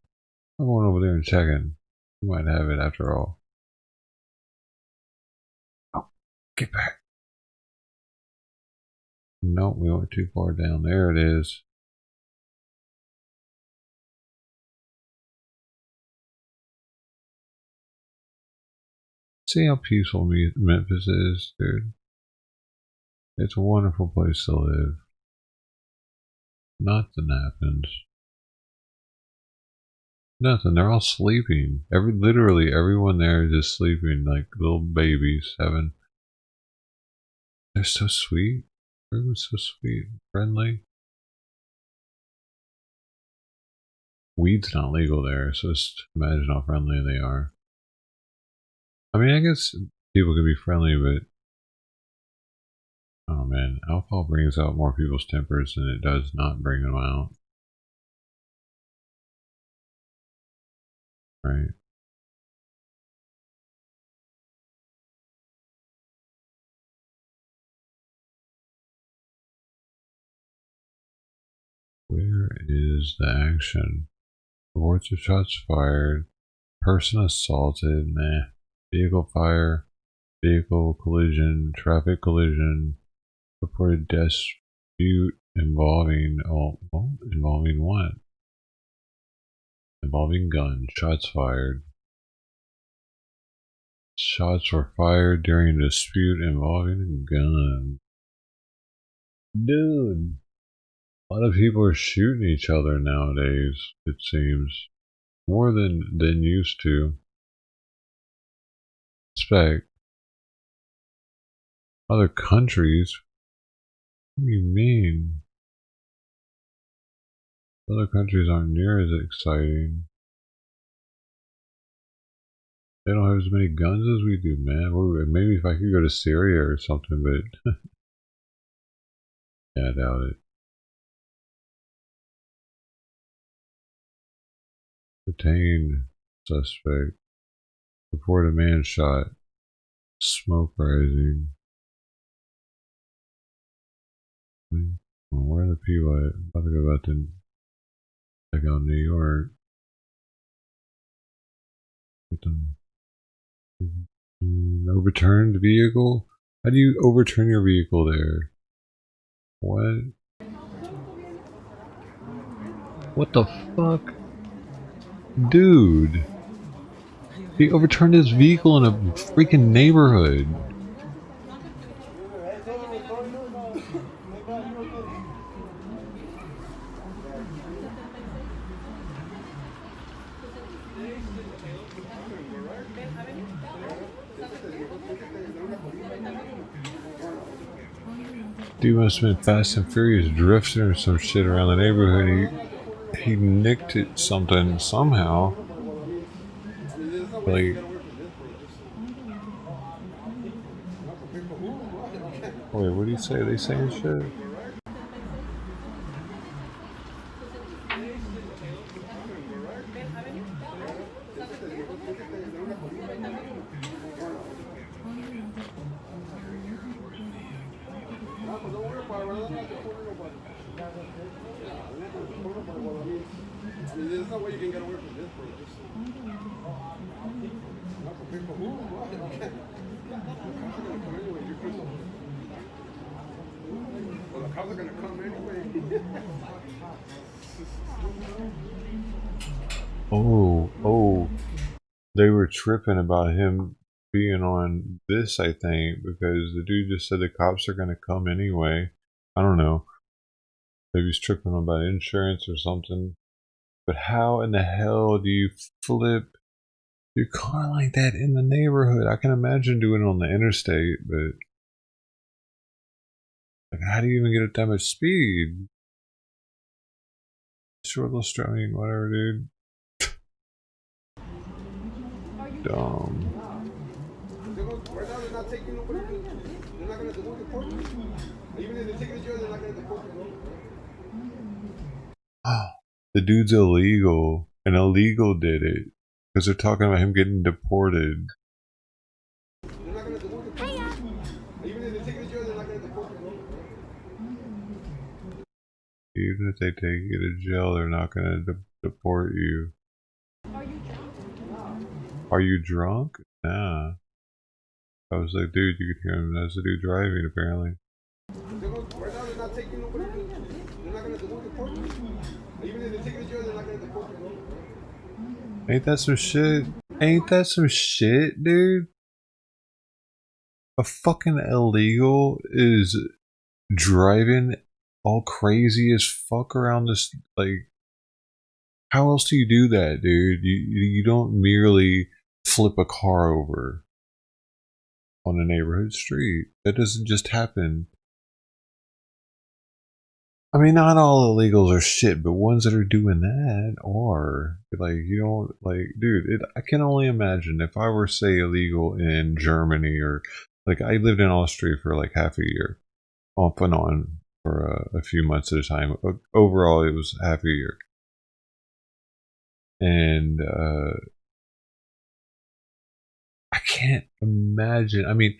I'm going over there and checking. You might have it after all. Oh, get back. Nope, we went too far down. There it is. See how peaceful Memphis is, dude? It's a wonderful place to live. Nothing happens. Nothing. They're all sleeping. Literally everyone there is just sleeping like little babies. They're so sweet. Everyone's so sweet, friendly. Weed's not legal there, so just imagine how friendly they are. I mean, I guess people can be friendly, but oh man, alcohol brings out more people's tempers than it does not bring them out. Right? Where is the action? Reports of shots fired. Person assaulted. Nah. Vehicle fire. Vehicle collision. Traffic collision. Reported dispute involving involving what? Involving gun. Shots fired. Shots were fired during a dispute involving a gun. Dude, a lot of people are shooting each other nowadays, it seems. More than used to. Expect. Other countries? What do you mean? Other countries aren't near as exciting. They don't have as many guns as we do, man. Maybe if I could go to Syria or something, but yeah, I doubt it. Detained suspect. Report a man shot. Smoke rising. Where are the people at? I'm about to go back to check out New York. Get them. Overturn the vehicle? How do you overturn your vehicle there? What? What the fuck? Dude! He overturned his vehicle in a freaking neighborhood. Dude must have been Fast and Furious drifting or some shit around the neighborhood. He nicked it something somehow. Like, wait, what do you say? Are they saying shit? There's no way you can get away from this, bro. Well, the cops are gonna come anyway. Oh, they were tripping about him being on this, I think, because the dude just said the cops are gonna come anyway. I don't know. Maybe he's tripping about insurance or something. But how in the hell do you flip your car like that in the neighborhood? I can imagine doing it on the interstate, but like, how do you even get at that much speed? Shortless driving, whatever, dude. Dumb. Right now, they're not taking nobody. They're not gonna deport you. Even if they take the jail, they're not gonna deport you. The dude's illegal. An illegal did it. Because they're talking about him getting deported. They're not gonna deport you. Even if they take the jail, they're not gonna deport you. Even if they take you to jail, they're not going to deport you. Are you drunk? Nah. I was like, dude, you could hear him. That's the dude driving, apparently. Right now, they're not taking nobody. They're not gonna deport you. Even if they take the jail, they're not gonna deport you. Ain't that some shit? Ain't that some shit, dude? A fucking illegal is driving all crazy as fuck around this, like, how else do you do that, dude? You don't merely flip a car over on a neighborhood street. That doesn't just happen. I mean, not all illegals are shit, but ones that are doing that are, like, you don't, like, dude, I can only imagine if I were, say, illegal in Germany, or, like, I lived in Austria for like half a year, off and on for a few months at a time. Overall, it was half a year. And I can't imagine. I mean,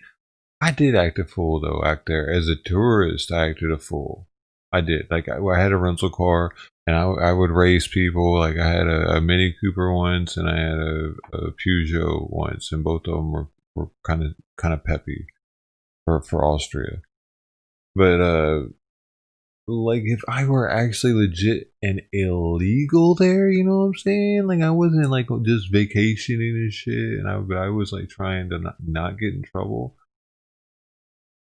I did act a fool, though. Act there as a tourist, I acted a fool. I did. Like, I had a rental car, and I would race people. Like, I had a Mini Cooper once, and I had a Peugeot once, and both of them were kind of peppy for Austria. But like if I were actually legit and illegal there, you know what I'm saying? Like I wasn't like just vacationing and shit, and I was like trying to not get in trouble.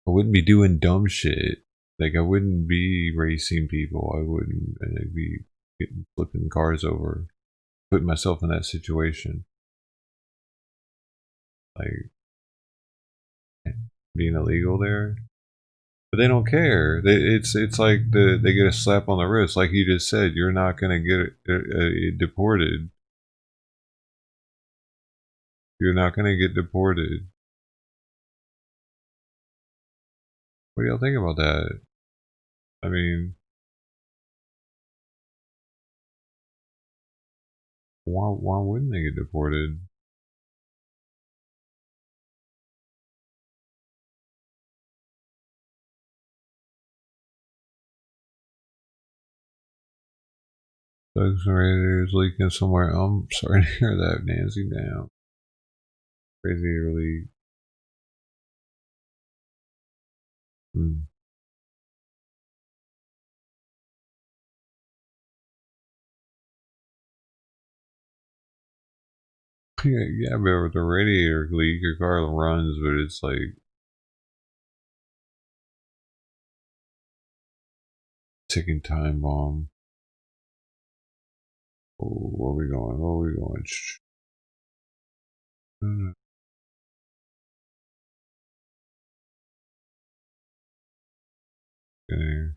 I wouldn't be doing dumb shit. Like I wouldn't be racing people. I wouldn't be flipping cars over, putting myself in that situation. Like being illegal there. But they don't care. It's like they get a slap on the wrist, like you just said. You're not gonna get deported. You're not gonna get deported. What do y'all think about that? I mean, why wouldn't they get deported? Thugs and Raiders leaking somewhere. I'm sorry to hear that, Nancy. Down. Crazy early. Yeah, but with the radiator leak, your car runs, but it's like ticking time bomb. Oh, where are we going? Where are we going? Okay.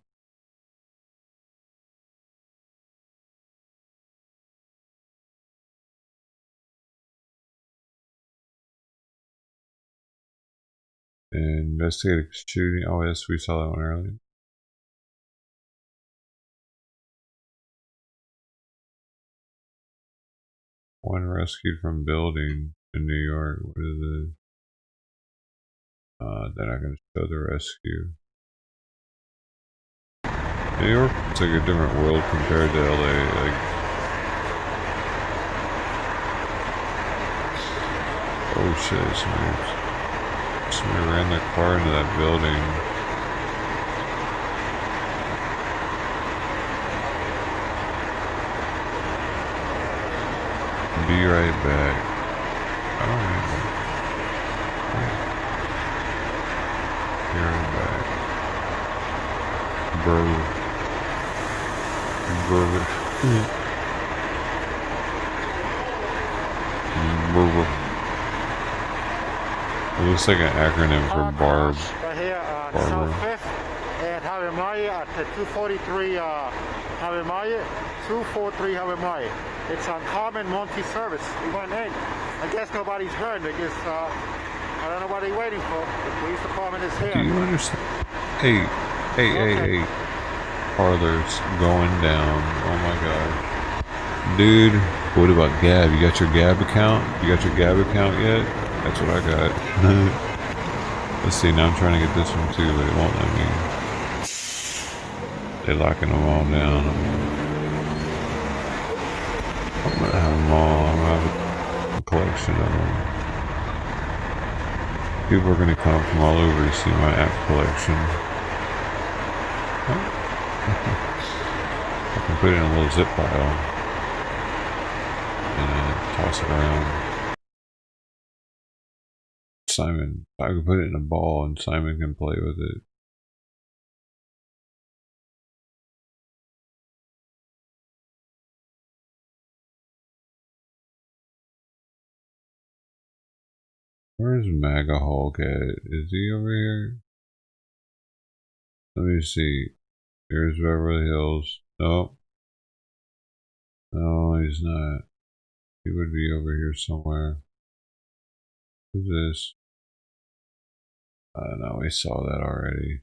Investigate shooting. Oh, yes, we saw that one earlier. One rescued from building in New York. What is it? They're not going to show the rescue. New York, it's like a different world compared to LA. Like, oh shit, somebody ran their car into that building. Be right back. Alright. Be right back. Bro. It looks like an acronym for Barb. Right here, South 5th and Javier Maya at 243 Javier Maya, 243 Javier Maya. It's uncommon multi-service. We went in. I guess nobody's heard because I don't know what they're waiting for. The police department is here. Do you understand? Hey. Parlor's going down. Oh my god. Dude, what about Gab? You got your Gab account? You got your Gab account yet? That's what I got. Let's see, now I'm trying to get this one too, but it won't let me. They're locking them all down. I'm gonna have them all. I'm gonna have a collection of them. People are gonna come from all over to see my app collection. I can put it in a little zip file and toss it around. Simon, I can put it in a ball and Simon can play with it. Where's MAGA Hulk at? Is he over here? Let me see. Here's Beverly Hills. Nope. No, he's not. He would be over here somewhere. Who's this? No, we saw that already.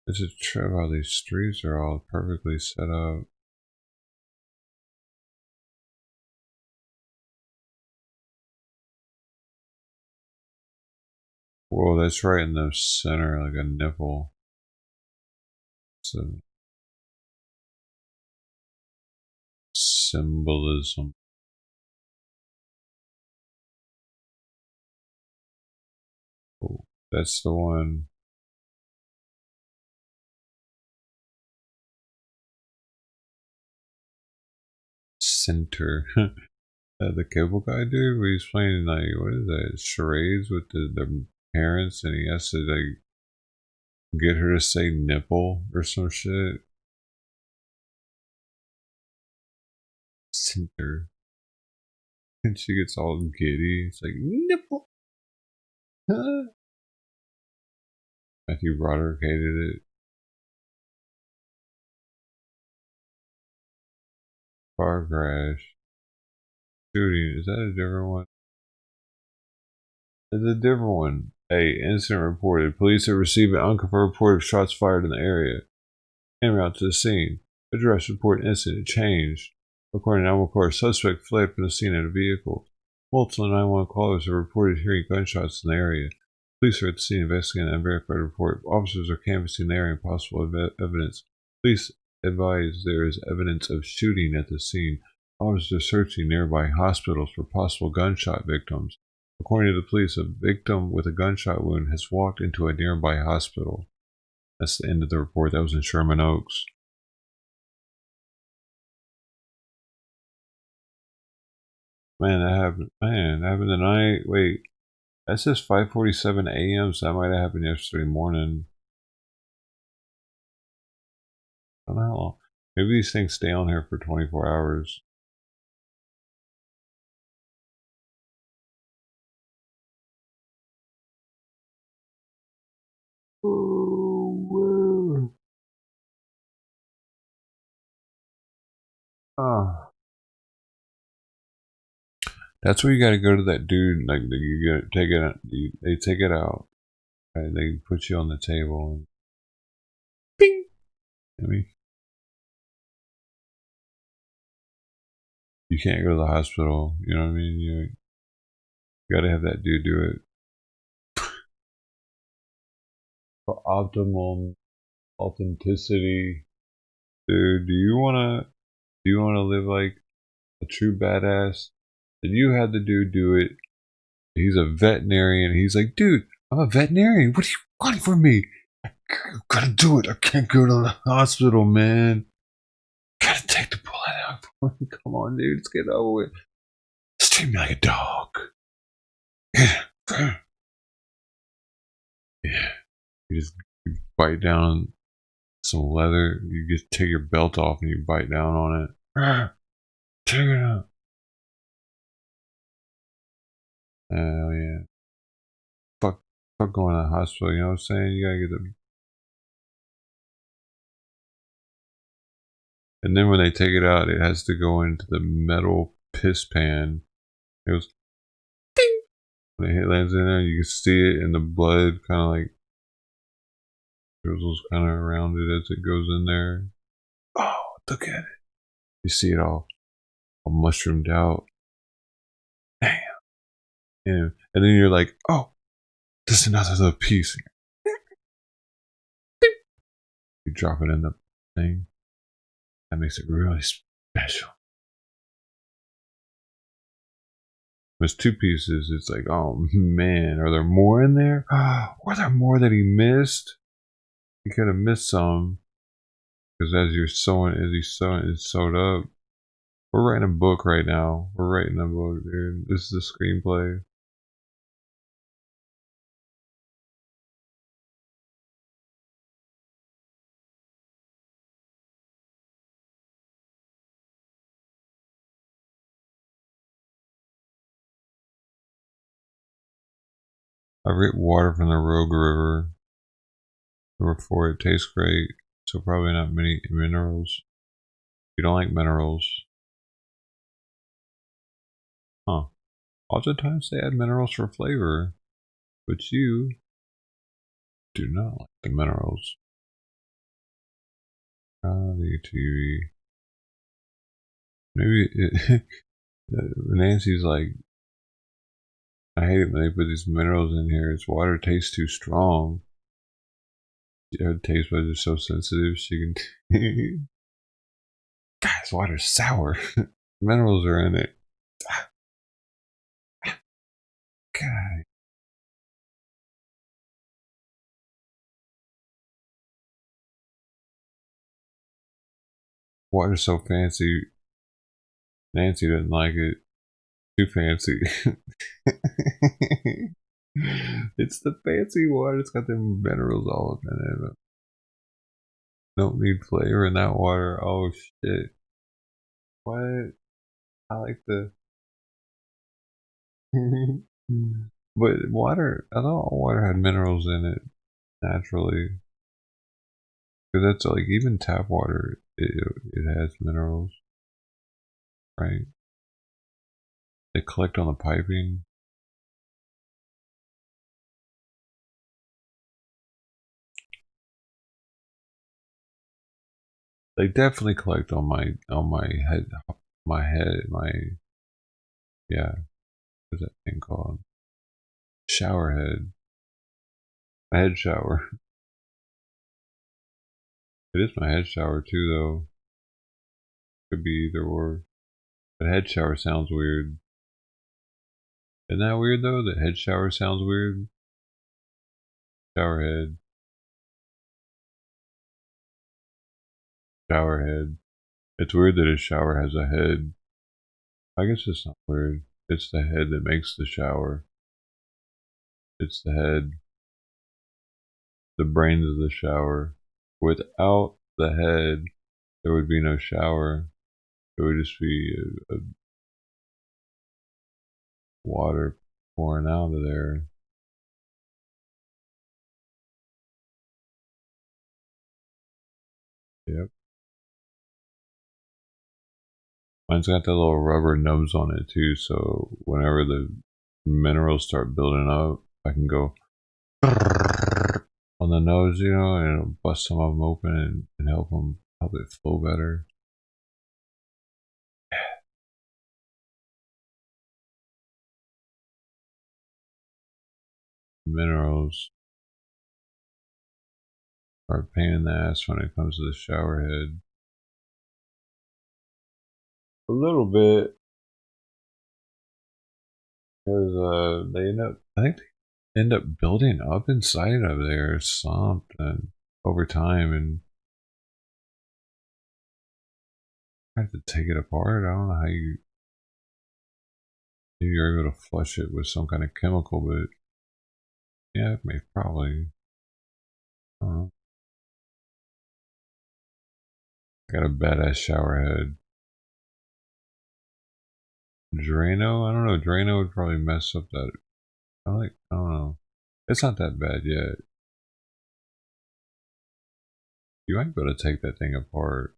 It's a trip how these streets are all perfectly set up. Whoa, that's right in the center, like a nipple. So symbolism. Oh, that's the one. center. The cable guy dude, where he's playing like what is that? Charades with the parents, and he has to like get her to say nipple or some shit. Center. And she gets all giddy. It's like nipple. Huh? Matthew Broderick hated it. Car crash. Shooting. Is that a different one? It's a different one. Hey, incident reported. Police have received an unconfirmed report of shots fired in the area. En route to the scene. Address report incident changed. According to 911, suspect fled from the scene in a vehicle. Multiple 911 callers have reported hearing gunshots in the area. Police are at the scene investigating an unverified report. Officers are canvassing the area and possible evidence. Police advise there is evidence of shooting at the scene. Officers are searching nearby hospitals for possible gunshot victims. According to the police, a victim with a gunshot wound has walked into a nearby hospital. That's the end of the report. That was in Sherman Oaks. Man, that happened. Man, that happened tonight. Wait, that says 5:47 a.m. So that might have happened yesterday morning. I don't know how long. Maybe these things stay on here for 24 hours. Oh. That's where you got to go to that dude. Like you got to take it. They take it out. Right? They put you on the table. And bing. I mean, you can't go to the hospital. You know what I mean? You got to have that dude do it for optimum authenticity. Dude, do you wanna live like a true badass? Then you had the dude do it. He's a veterinarian. He's like, dude, I'm a veterinarian. What are you wanting from me? I gotta do it. I can't go to the hospital, man. Gotta take the bullet out. Come on, dude. Let's get over with. Just treat me like a dog. Yeah. You just bite down some leather. You just take your belt off and you bite down on it. Take it out. Oh yeah. Fuck going to the hospital, you know what I'm saying? You gotta get them. And then when they take it out, it has to go into the metal piss pan. It goes ding! When it lands in there, you can see it in the blood kind of like drizzles kind of around it as it goes in there. Oh, look at it. You see it all mushroomed out. Damn. And then you're like, oh, there's another little piece. You drop it in the thing. That makes it really special. There's two pieces. It's like, oh man, are there more in there? Were there more that he missed? He could have missed some. Because as he's sewing, it's sewed up. We're writing a book right now. We're writing a book, dude. This is the screenplay. I get water from the Rogue River. Number 4, it tastes great. So probably not many minerals. You don't like minerals. Huh. Oftentimes they add minerals for flavor. But you do not like the minerals. The TV. Maybe it, Nancy's like, I hate it when they put these minerals in here. Its water tastes too strong. Her taste buds are so sensitive. She can. God, this water's sour. Minerals are in it. God. Water's so fancy. Nancy didn't like it. Too fancy. It's the fancy water. It's got them minerals all up in it. Don't need flavor in that water. Oh shit. What? I like the but water, I thought all water had minerals in it naturally. Because that's like even tap water, it has minerals, right? They collect on the piping. They definitely collect on my head, yeah. What's that thing called? Shower head. My head shower. It is my head shower too, though. Could be either or. But head shower sounds weird. Isn't that weird though? That head shower sounds weird. Shower head. Shower head. It's weird that a shower has a head. I guess it's not weird. It's the head that makes the shower. It's the head. The brains of the shower. Without the head, there would be no shower. It would just be a water pouring out of there. Yep. Mine's got that little rubber nubs on it too, so whenever the minerals start building up, I can go on the nose, you know, and it'll bust some of them open and help it flow better. Minerals are a pain in the ass when it comes to the shower head. A little bit, because I think they end up building up inside of there or something over time, and I have to take it apart. I don't know how you're able to flush it with some kind of chemical, but yeah, it may probably. I don't know. Got a badass shower head. Drano? I don't know. Drano would probably mess up that. I don't know. It's not that bad yet. You might be able to take that thing apart.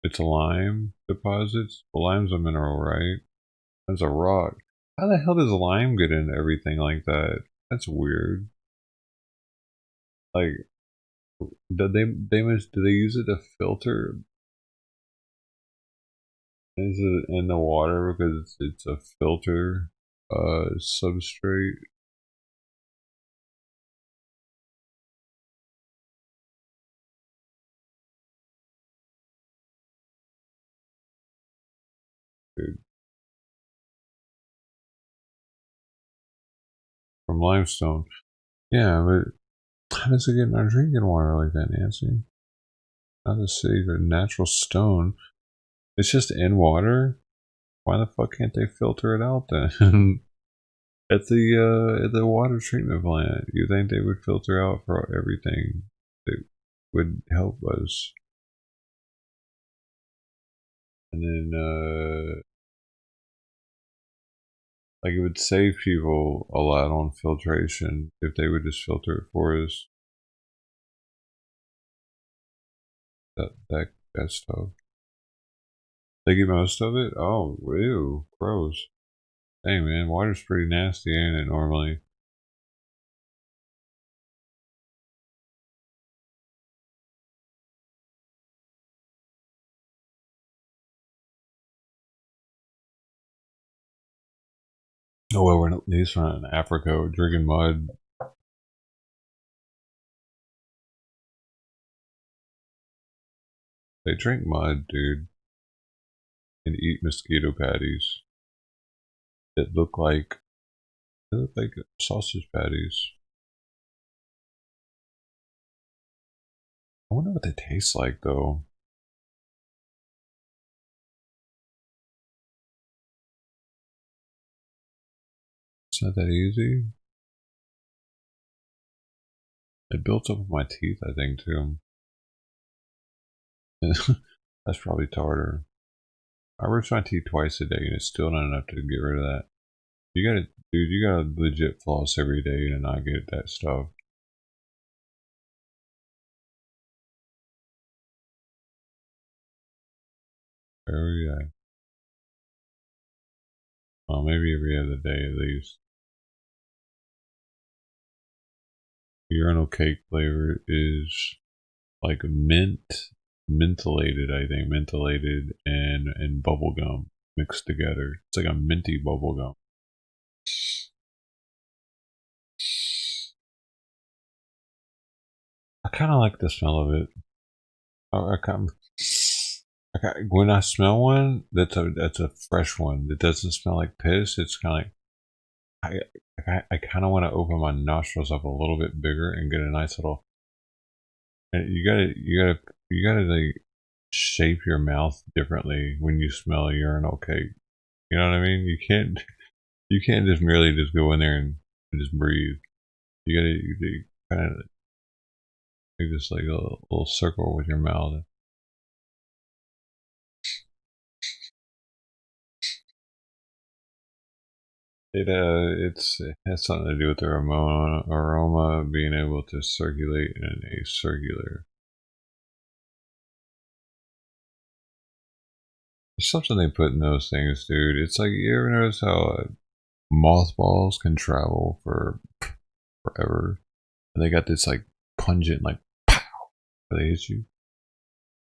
It's lime deposits. Well, lime's a mineral, right? That's a rock. How the hell does lime get into everything like that? That's weird. Like, do they use it to filter? Is it in the water because it's a filter substrate? Dude. From limestone. Yeah, but how does it get in our drinking water like that, Nancy? Not the city, but natural stone. It's just in water. Why the fuck can't they filter it out then? At the water treatment plant, you think they would filter out for everything that would help us? And then like it would save people a lot on filtration if they would just filter it for us. That stuff. They get most of it? Oh, ew, gross. Hey man, water's pretty nasty, ain't it, normally? Oh well, we're at least not in Africa, we're drinking mud. They drink mud, dude. And eat mosquito patties that look like They look like sausage patties. I wonder what they taste like though. It's not that easy. It built up my teeth, I think, too. That's probably tartar. I brush my teeth twice a day and it's still not enough to get rid of that. You gotta, dude, you gotta legit floss every day to not get that stuff. Every day. Well, maybe every other day at least. Urinal cake flavor is like mentholated, I think, mentholated and bubble gum mixed together. It's like a minty bubble gum. I kind of like the smell of it. When I smell one, that's a fresh one. That doesn't smell like piss. It's kind of like I kind of want to open my nostrils up a little bit bigger and get a nice little. You gotta like shape your mouth differently when you smell a urinal cake. You know what I mean? You can't just merely just go in there and just breathe. You kind of like just like a little circle with your mouth. It has something to do with the aroma being able to circulate in a circular. There's something they put in those things, dude. It's like, you ever notice how mothballs can travel for forever? And they got this like pungent, like pow, where they hit you.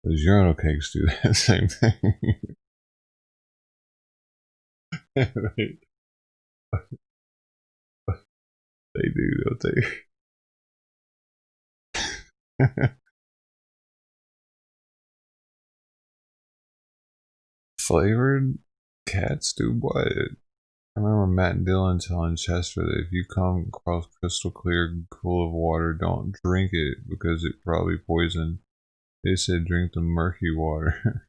Those urinal cakes do that same thing. Right. They do, don't they? Flavored cats do what? I remember Matt and Dylan telling Chester that if you come across crystal clear pool of water, don't drink it because it probably poison. They said drink the murky water.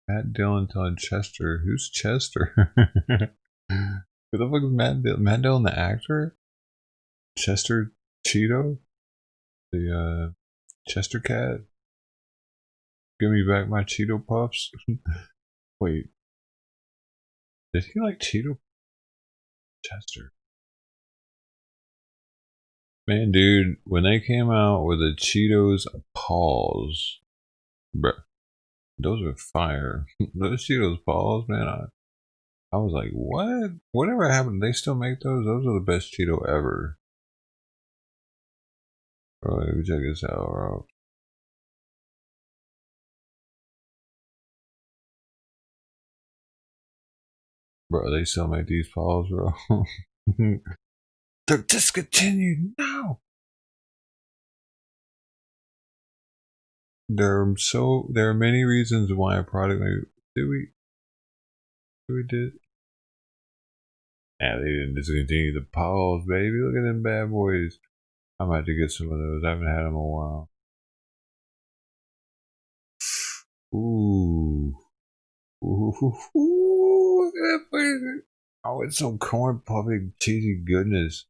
Matt Dillon telling Chester. Who's Chester? Who the fuck is Matt Dillon? Matt Dillon, the actor? Chester Cheeto? The Chester cat? Give me back my Cheeto Puffs? Wait. Did he like Cheeto? Chester. Man, dude, when they came out with the Cheetos Paws, bruh, those are fire. Those Cheetos Paws, man, I was like, what? Whatever happened? They still make those? Those are the best Cheeto ever. Bro, let me check this out, bro. Bro, they still make these paws, bro. They're discontinued now. There are many reasons why a product may. Did we did? Yeah, they didn't discontinue the paws, baby. Look at them bad boys. I might have to get some of those. I haven't had them in a while. Ooh. Ooh, look at that place. Oh, it's some corn puffy cheesy goodness.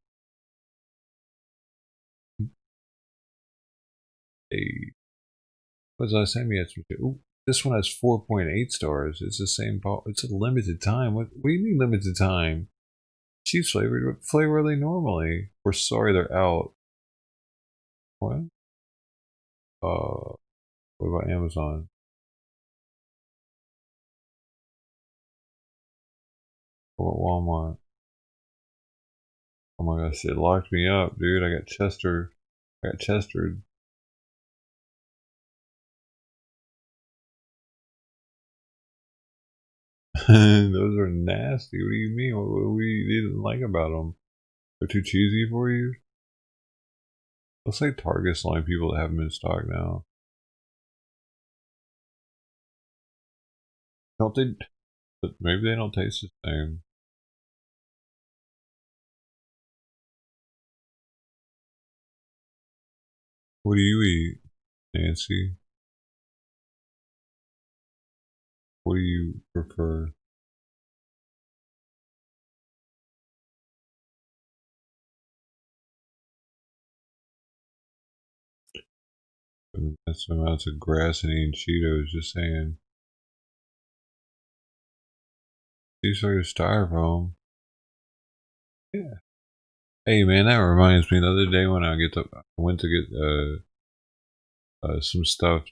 Hey. What was I saying yesterday? Ooh, this one has 4.8 stars. It's the same. It's a limited time. What do you mean limited time? Cheese flavored. What flavor are they normally? We're sorry they're out. What? What about Amazon? What about Walmart? Oh my gosh, it locked me up, dude. I got Chester. I got Chestered. Those are nasty. What do you mean? What we didn't like about them? They're too cheesy for you? Looks like Target's the only people that have them in stock now. Don't they? But maybe they don't taste the same. What do you eat, Nancy? What do you prefer? That's amounts of grass and eating Cheetos, just saying. These are styrofoam. Yeah. Hey man, that reminds me. The other day when I went to get some stuff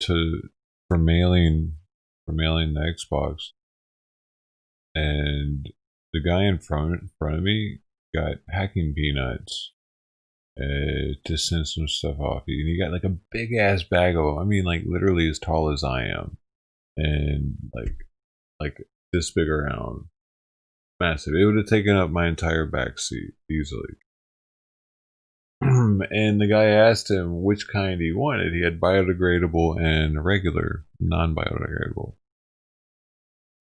for mailing the Xbox, and the guy in front of me got hacking peanuts to send some stuff off. And he got like a big ass bag of them. I mean, like literally as tall as I am, and like this big around, massive. It would have taken up my entire back seat easily. And the guy asked him which kind he wanted. He had biodegradable and regular, non-biodegradable.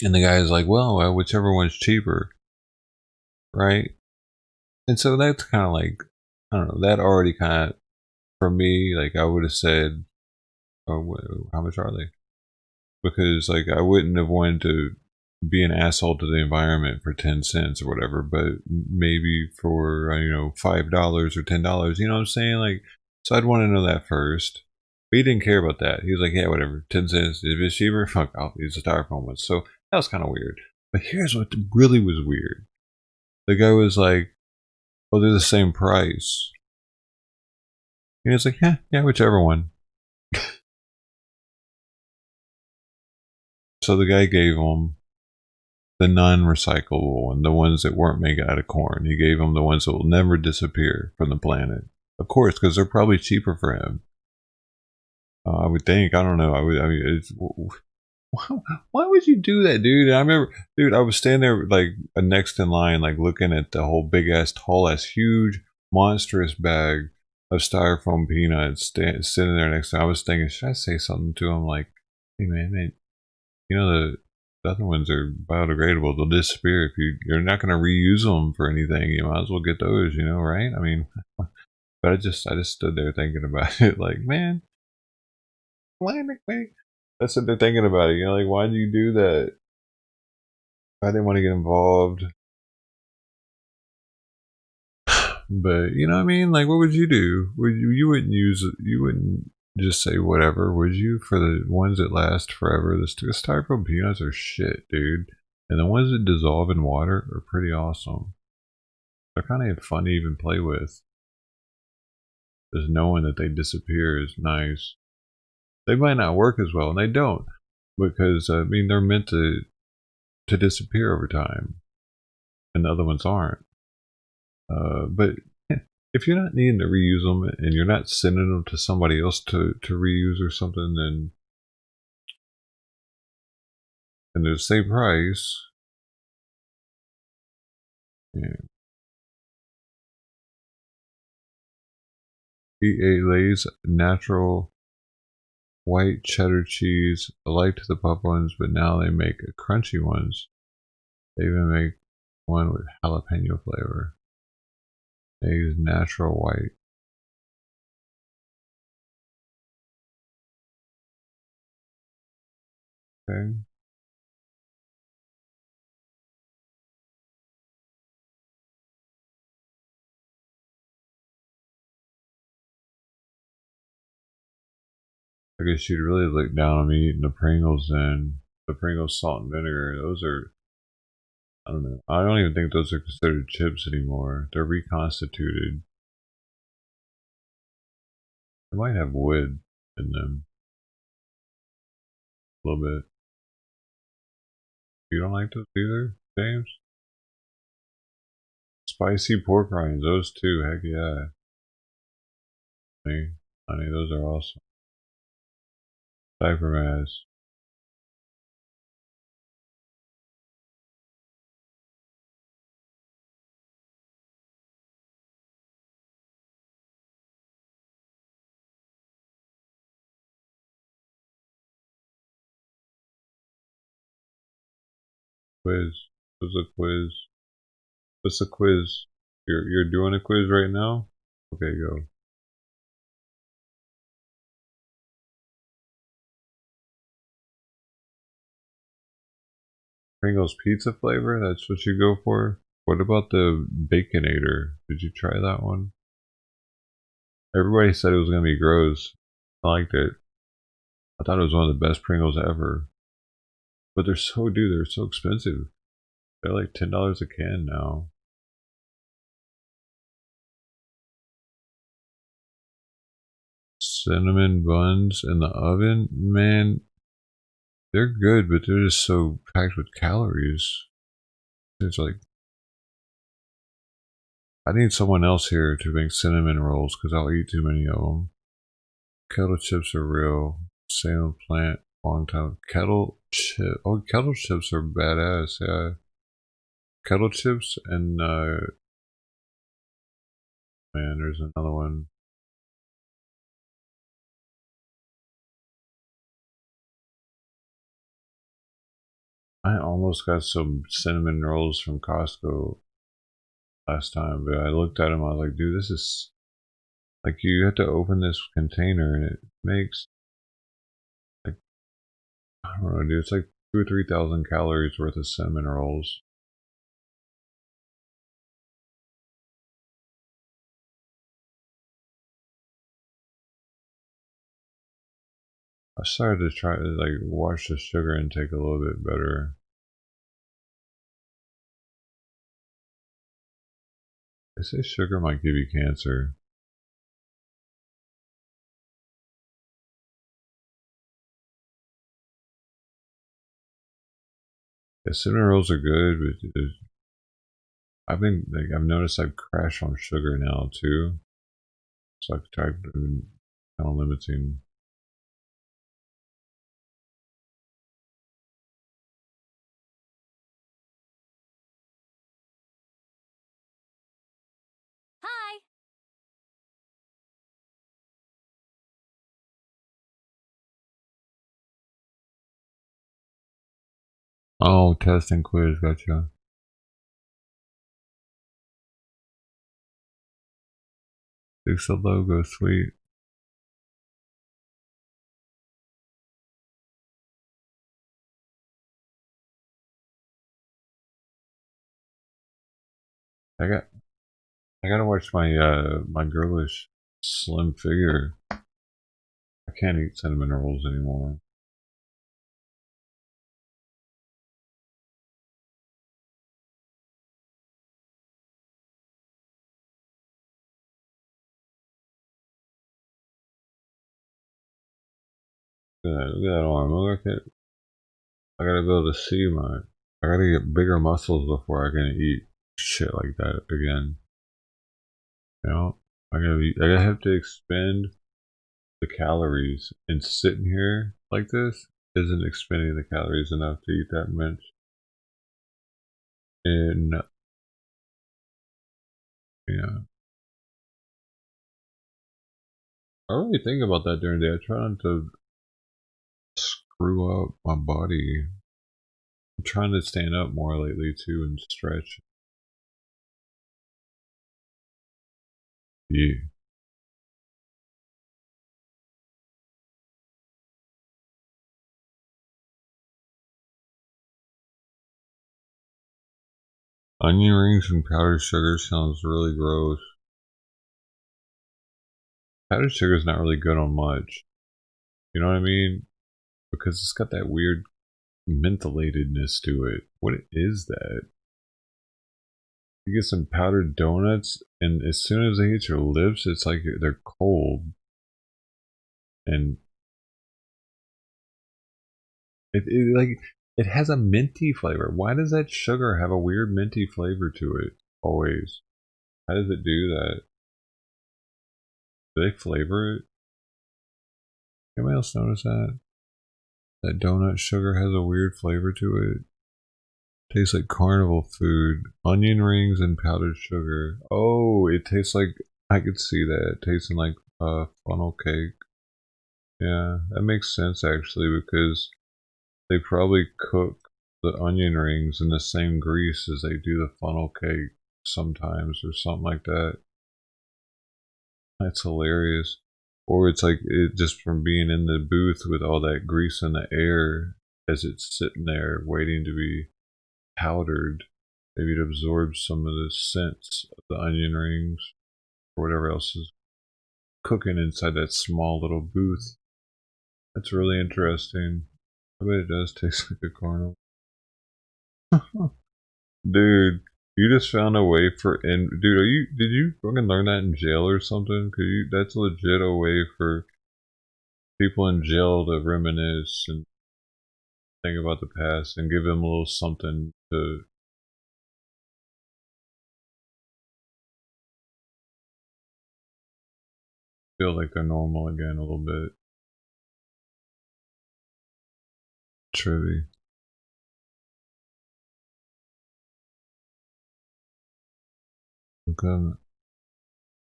And the guy is like, well, whichever one's cheaper, right? And so that's kind of like, I don't know, that already kind of, for me, like I would have said, oh, how much are they? Because like I wouldn't have wanted to be an asshole to the environment for 10 cents or whatever, but maybe for, $5 or $10, you know what I'm saying? Like, so I'd want to know that first. But he didn't care about that. He was like, yeah, whatever, 10 cents. If it's cheaper, fuck, I'll use the styrofoam ones. So that was kind of weird. But here's what really was weird. The guy was like, oh, they're the same price. And he was like, yeah, whichever one. So the guy gave him the non-recyclable one, the ones that weren't made out of corn. He gave him the ones that will never disappear from the planet. Of course, because they're probably cheaper for him. I would think. I don't know. Why would you do that, dude? And I remember, dude, I was standing there like next in line, like looking at the whole big ass, tall ass, huge, monstrous bag of styrofoam peanuts sitting there next to me. I was thinking, should I say something to him like, hey man, you know the other ones are biodegradable. They'll disappear if you're not going to reuse them for anything. You might as well get those, right? I mean, but I just stood there thinking about it, like, man, why? I stood there thinking about it. Like, why do you do that? I didn't want to get involved. But you know what I mean? Like, what would you do? You wouldn't use it? You wouldn't just say whatever, would you? For the ones that last forever, the styrofoam peanuts are shit, dude. And the ones that dissolve in water are pretty awesome. They're kind of fun to even play with. Just knowing that they disappear is nice. They might not work as well, and they don't, because I mean they're meant to disappear over time, and the other ones aren't. But if you're not needing to reuse them and you're not sending them to somebody else to reuse or something, then and they're the same price. Yeah. EA Lay's natural white cheddar cheese, alike to the puff ones, but now they make crunchy ones. They even make one with jalapeno flavor. They use natural white. Okay. I guess you'd really look down on me eating the Pringles then. The Pringles salt and vinegar. Those are, I don't know. I don't even think those are considered chips anymore. They're reconstituted. They might have wood in them. A little bit. You don't like those either, James? Spicy pork rinds, those too, heck yeah. Honey, those are awesome. Diaper Maz. Quiz. What's a quiz? What's a quiz? You're doing a quiz right now? Okay, go. Pringles pizza flavor? That's what you go for? What about the Baconator? Did you try that one? Everybody said it was going to be gross. I liked it. I thought it was one of the best Pringles ever. But they're so expensive. They're like $10 a can now. Cinnamon buns in the oven? Man, they're good, but they're just so packed with calories. It's like, I need someone else here to make cinnamon rolls because I'll eat too many of them. Kettle chips are real. Salem plant, long time. Kettle chip. Oh, kettle chips are badass. Yeah. Kettle chips and man, there's another one. I almost got some cinnamon rolls from Costco last time, but I looked at them. I was like, dude, this is like you have to open this container and it makes like I don't know, dude. It's like 2,000 or 3,000 calories worth of cinnamon rolls. I started to try to like watch the sugar intake a little bit better. They say sugar might give you cancer. Yeah, cinnamon rolls are good, but I've noticed I've crashed on sugar now too. So I've tried kind of limiting. Hi. Oh, test and quiz, gotcha. Fix the logo, sweet. I gotta watch my my girlish slim figure. I can't eat cinnamon rolls anymore. Look at that arm. Look at it. I gotta be able to see my. I gotta get bigger muscles before I can eat shit like that again. You know, I gotta have to expend the calories, and sitting here like this isn't expending the calories enough to eat that much. And yeah, I really think about that during the day. I try not to screw up my body. I'm trying to stand up more lately too and stretch. Yeah. Onion rings and powdered sugar sounds really gross. Powdered sugar is not really good on much. You know what I mean? Because it's got that weird mentholated-ness to it. What is that? You get some powdered donuts, and as soon as they hit your lips, it's like they're cold. And it has a minty flavor. Why does that sugar have a weird minty flavor to it? Always. How does it do that? Do they flavor it? Anybody else notice that? That donut sugar has a weird flavor to it. Tastes like carnival food. Onion rings and powdered sugar. Oh, it tastes like, I could see that. Tasting like funnel cake. Yeah, that makes sense actually, because they probably cook the onion rings in the same grease as they do the funnel cake sometimes, or something like that. That's hilarious. Or it's like it just from being in the booth with all that grease in the air as it's sitting there waiting to be powdered. Maybe it absorbs some of the scents of the onion rings or whatever else is cooking inside that small little booth. That's really interesting. I bet it does taste like a carnival. Dude, you just found a way for dude, did you fucking learn that in jail or something? Cause that's legit a way for people in jail to reminisce and think about the past and give them a little something to feel like they're normal again a little bit. Trivy. Okay.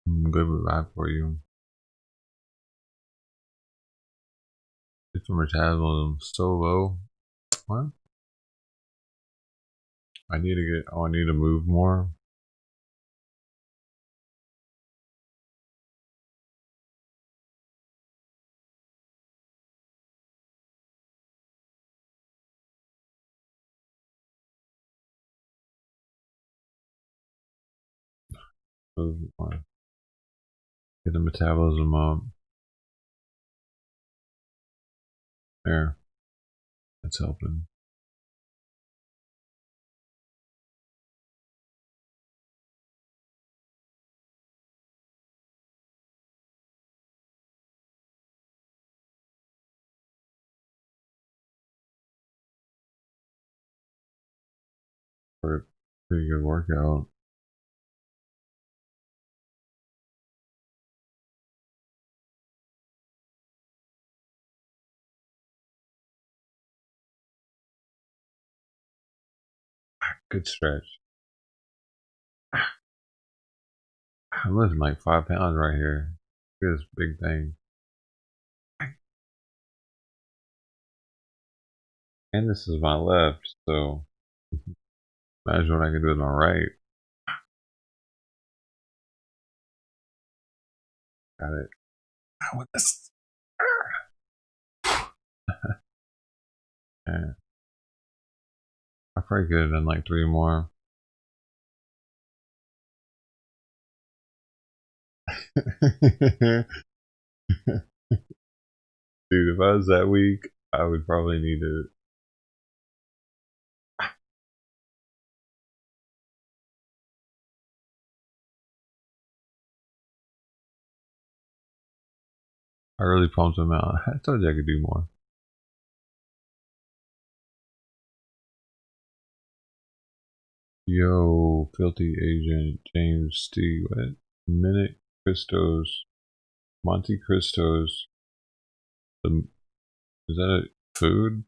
I'm good with that for you. It's metabolism so low. What? I need to get. Oh, I need to move more. Move more. Get the metabolism up. There. That's helping. For a pretty good workout. Good stretch. I'm lifting like 5 pounds right here. Look at this big thing. And this is my left, so imagine what I can do with my right. Got it. With this. Yeah. I probably could have done like 3 more. Dude, if I was that weak, I would probably need to. I really pumped him out. I told you I could do more. Yo, filthy agent James T. What? Minute Cristos, Monte Cristos. Is that a food?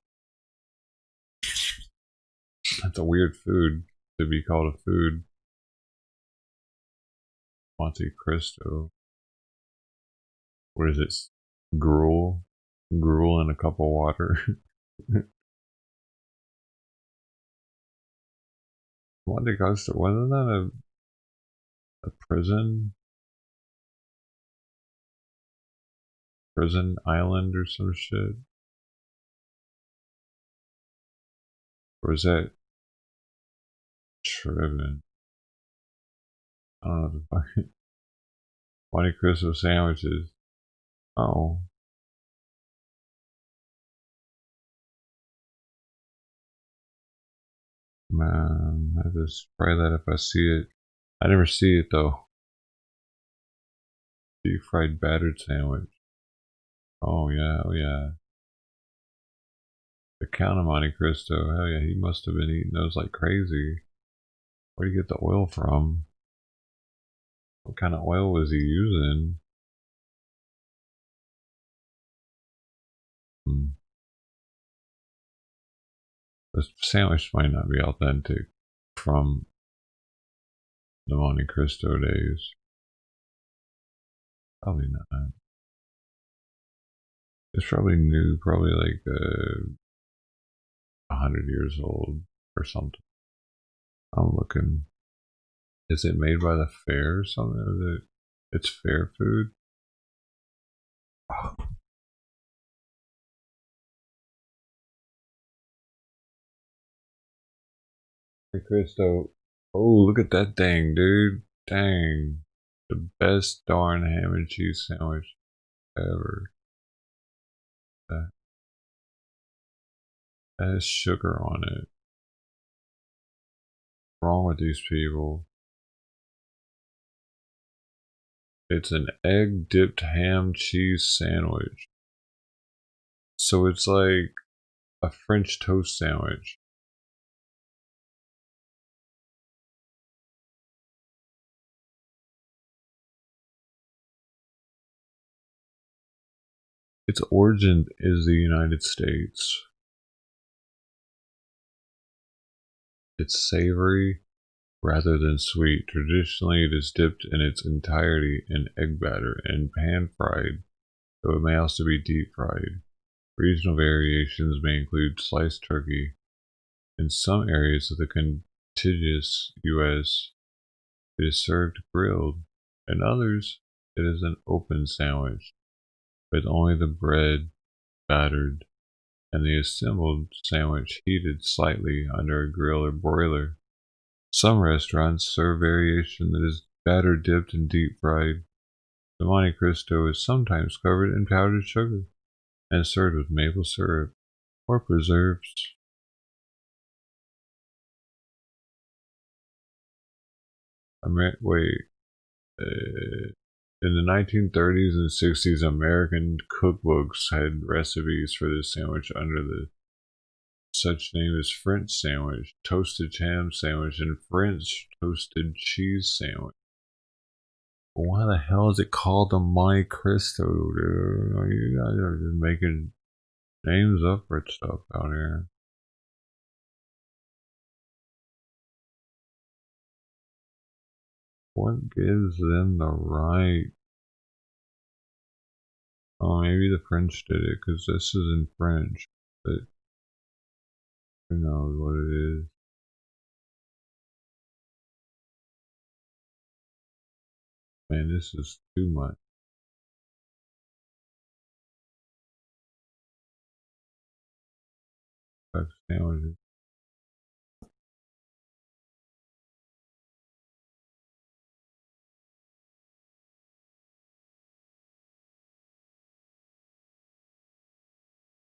That's a weird food to be called a food. Monte Cristo. What is it? Gruel? Gruel in a cup of water. Monte Cristo, wasn't that a prison? Prison island or some shit? Or is that Triven? I don't know the fucking Monte Cristo sandwiches. Oh. Man, I just try that if I see it. I never see it though. Deep fried battered sandwich. Oh yeah, oh yeah. The Count of Monte Cristo. Hell yeah, he must have been eating those like crazy. Where do you get the oil from? What kind of oil was he using? This sandwich might not be authentic from the Monte Cristo days. Probably not. It's probably new, probably like 100 years old or something. I'm looking. Is it made by the fair or something? Is it's fair food? Oh. Hey, Christo. Oh, look at that thing, dude. Dang. The best darn ham and cheese sandwich ever. That has sugar on it. What's wrong with these people? It's an egg dipped ham cheese sandwich. So it's like a French toast sandwich. Its origin is the United States. It's savory rather than sweet. Traditionally, it is dipped in its entirety in egg batter and pan-fried, though it may also be deep-fried. Regional variations may include sliced turkey. In some areas of the contiguous U.S., it is served grilled. In others, it is an open sandwich, with only the bread battered and the assembled sandwich heated slightly under a grill or broiler. Some restaurants serve variation that is batter dipped and deep fried. The Monte Cristo is sometimes covered in powdered sugar and served with maple syrup or preserves. In the 1930s and 60s, American cookbooks had recipes for this sandwich under the such name as French sandwich, toasted ham sandwich, and French toasted cheese sandwich. Why the hell is it called the Monte Cristo, dude? You guys are just making names up for stuff out here. What gives them the right? Oh, maybe the French did it, because this is in French, but who knows what it is. Man, this is too much. Sandwiches.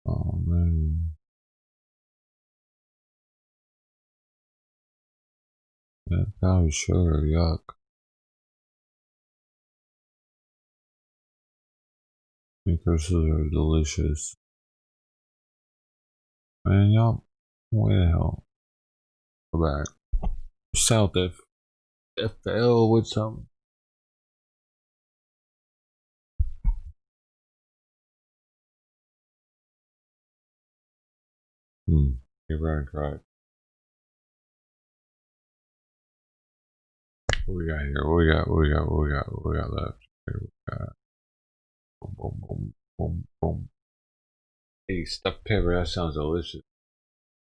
Oh man. That powdered sugar, yuck. Because are delicious. Man, y'all, where the hell? Go back. South FL with something. You're right, right. What we got here? What we got left? Here we got. Boom, boom, boom, boom, boom. Hey, stuffed pepper, that sounds delicious.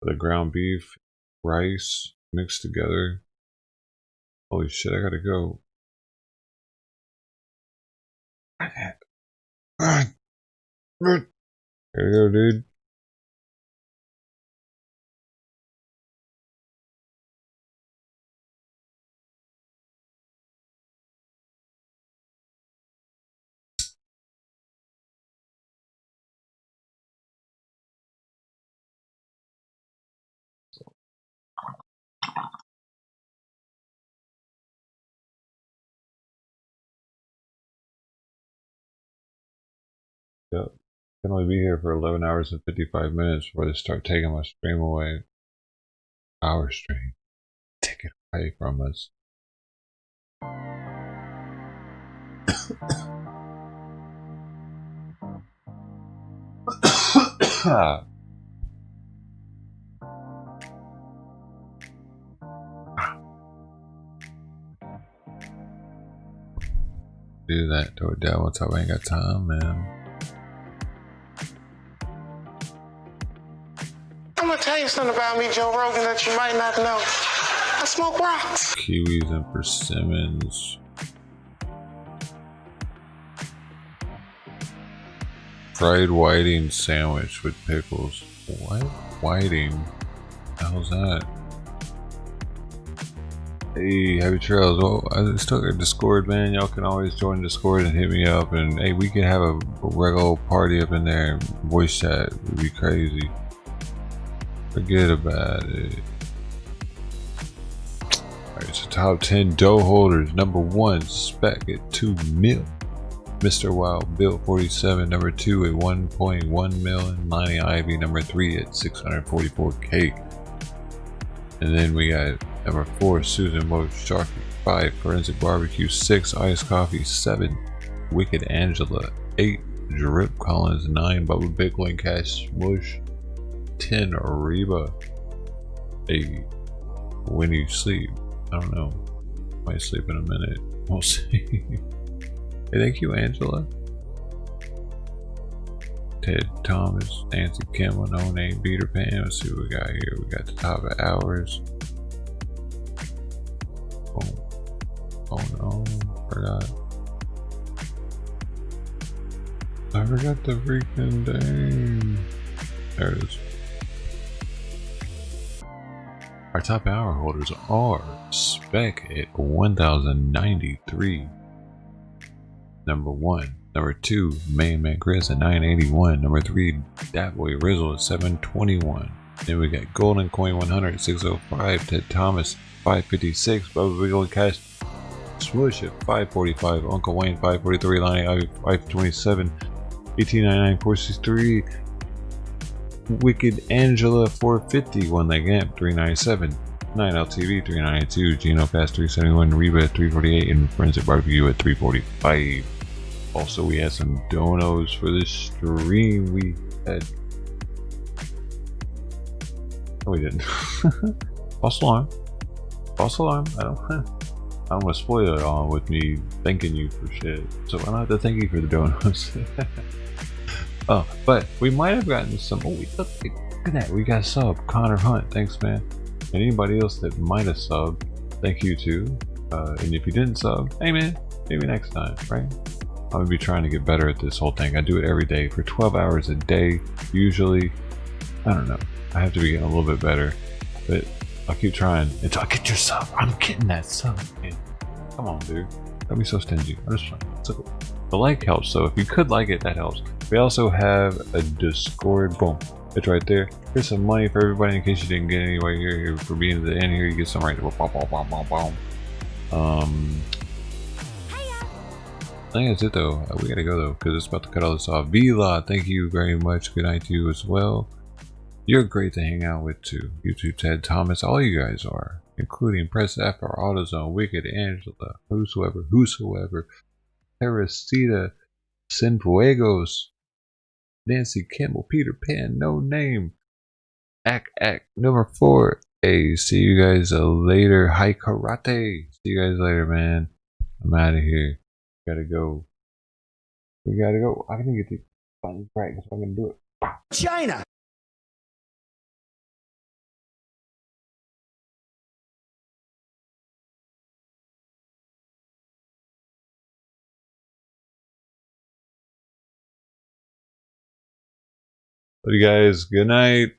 The ground beef, rice, mixed together. Holy shit, I gotta go. Here you go, dude. Yep. Can only be here for 11 hours and 55 minutes before they start taking my stream away. Our stream. Take it away from us. Do that to a dad. What's up? I ain't got time, man. I'm gonna tell you something about me, Joe Rogan, that you might not know. I smoke rocks. Kiwis and persimmons. Fried whiting sandwich with pickles. What? Whiting? How's that? Hey, happy trails. Well, I still got Discord, man. Y'all can always join Discord and hit me up. And hey, we can have a regular party up in there and voice chat. It would be crazy. Forget about it. Alright, so top 10 dough holders. Number 1, Spec at 2 mil. Mr. Wild Bill 47. Number 2 at 1.1 mil. And Lonnie Ivy number 3 at 644K. And then we got number 4, Susan Moe Sharky 5, Forensic Barbecue 6, Iced Coffee 7, Wicked Angela 8, Drip Collins 9, Bubba Bitcoin Cash Smush 10, Reba 8. When you sleep, I don't know. Might sleep in a minute. We'll see. Hey, thank you, Angela. Ted Thomas, Nancy Kimmel, No Name, Peter Pan. Let's see what we got here. We got the top of hours. Boom. Oh no, forgot. I forgot the freaking thing. There it is. Our top hour holders are Spec at 1,093. Number 1. Number 2, Man Chris at 981. Number 3, Dat Boy Rizzle at 721. Then we got Golden Coin 100 at 605. Ted Thomas 556. Bubba Big Old Cash Swoosh at 545. Uncle Wayne 543. Lonnie Ivy 527. 1899 463. Wicked Angela 450. One Leg Amp 397. 9LTV 392. Gino Pass 371. Reba at 348. And Forensic Barbecue at 345. Also, we had some donos for this stream. We had... No, we didn't. False alarm. False alarm. I don't want to spoil it all with me thanking you for shit. So I don't have to thank you for the donos. Oh, but we might have gotten some... Oh, look at that. We got a sub. Connor Hunt. Thanks, man. And anybody else that might have subbed, thank you too. And if you didn't sub, hey man, maybe next time, right? I'm gonna be trying to get better at this whole thing. I do it every day for 12 hours a day, usually. I don't know. I have to be getting a little bit better, but I'll keep trying until I get your sub. I'm getting that sub, man. Come on, dude. Don't be so stingy. I'm just trying. So the like helps, so if you could like it, that helps. We also have a Discord. Boom. It's right there. Here's some money for everybody in case you didn't get anywhere here for being at the end here. You get some right there. I think that's it though. We gotta go though because it's about to cut all this off. Vila, thank you very much. Good night to you as well. You're great to hang out with too. YouTube Ted Thomas, all you guys are, including Press F for AutoZone, Wicked Angela, whosoever, Teresita, Cienfuegos, Nancy Kimmel, Peter Pan, No Name, Act number 4. Hey, see you guys later. Hi Karate. See you guys later, man. I'm out of here. Gotta go. We gotta go. I can get these buttons right, so I'm gonna do it. China. Love you guys. Good night.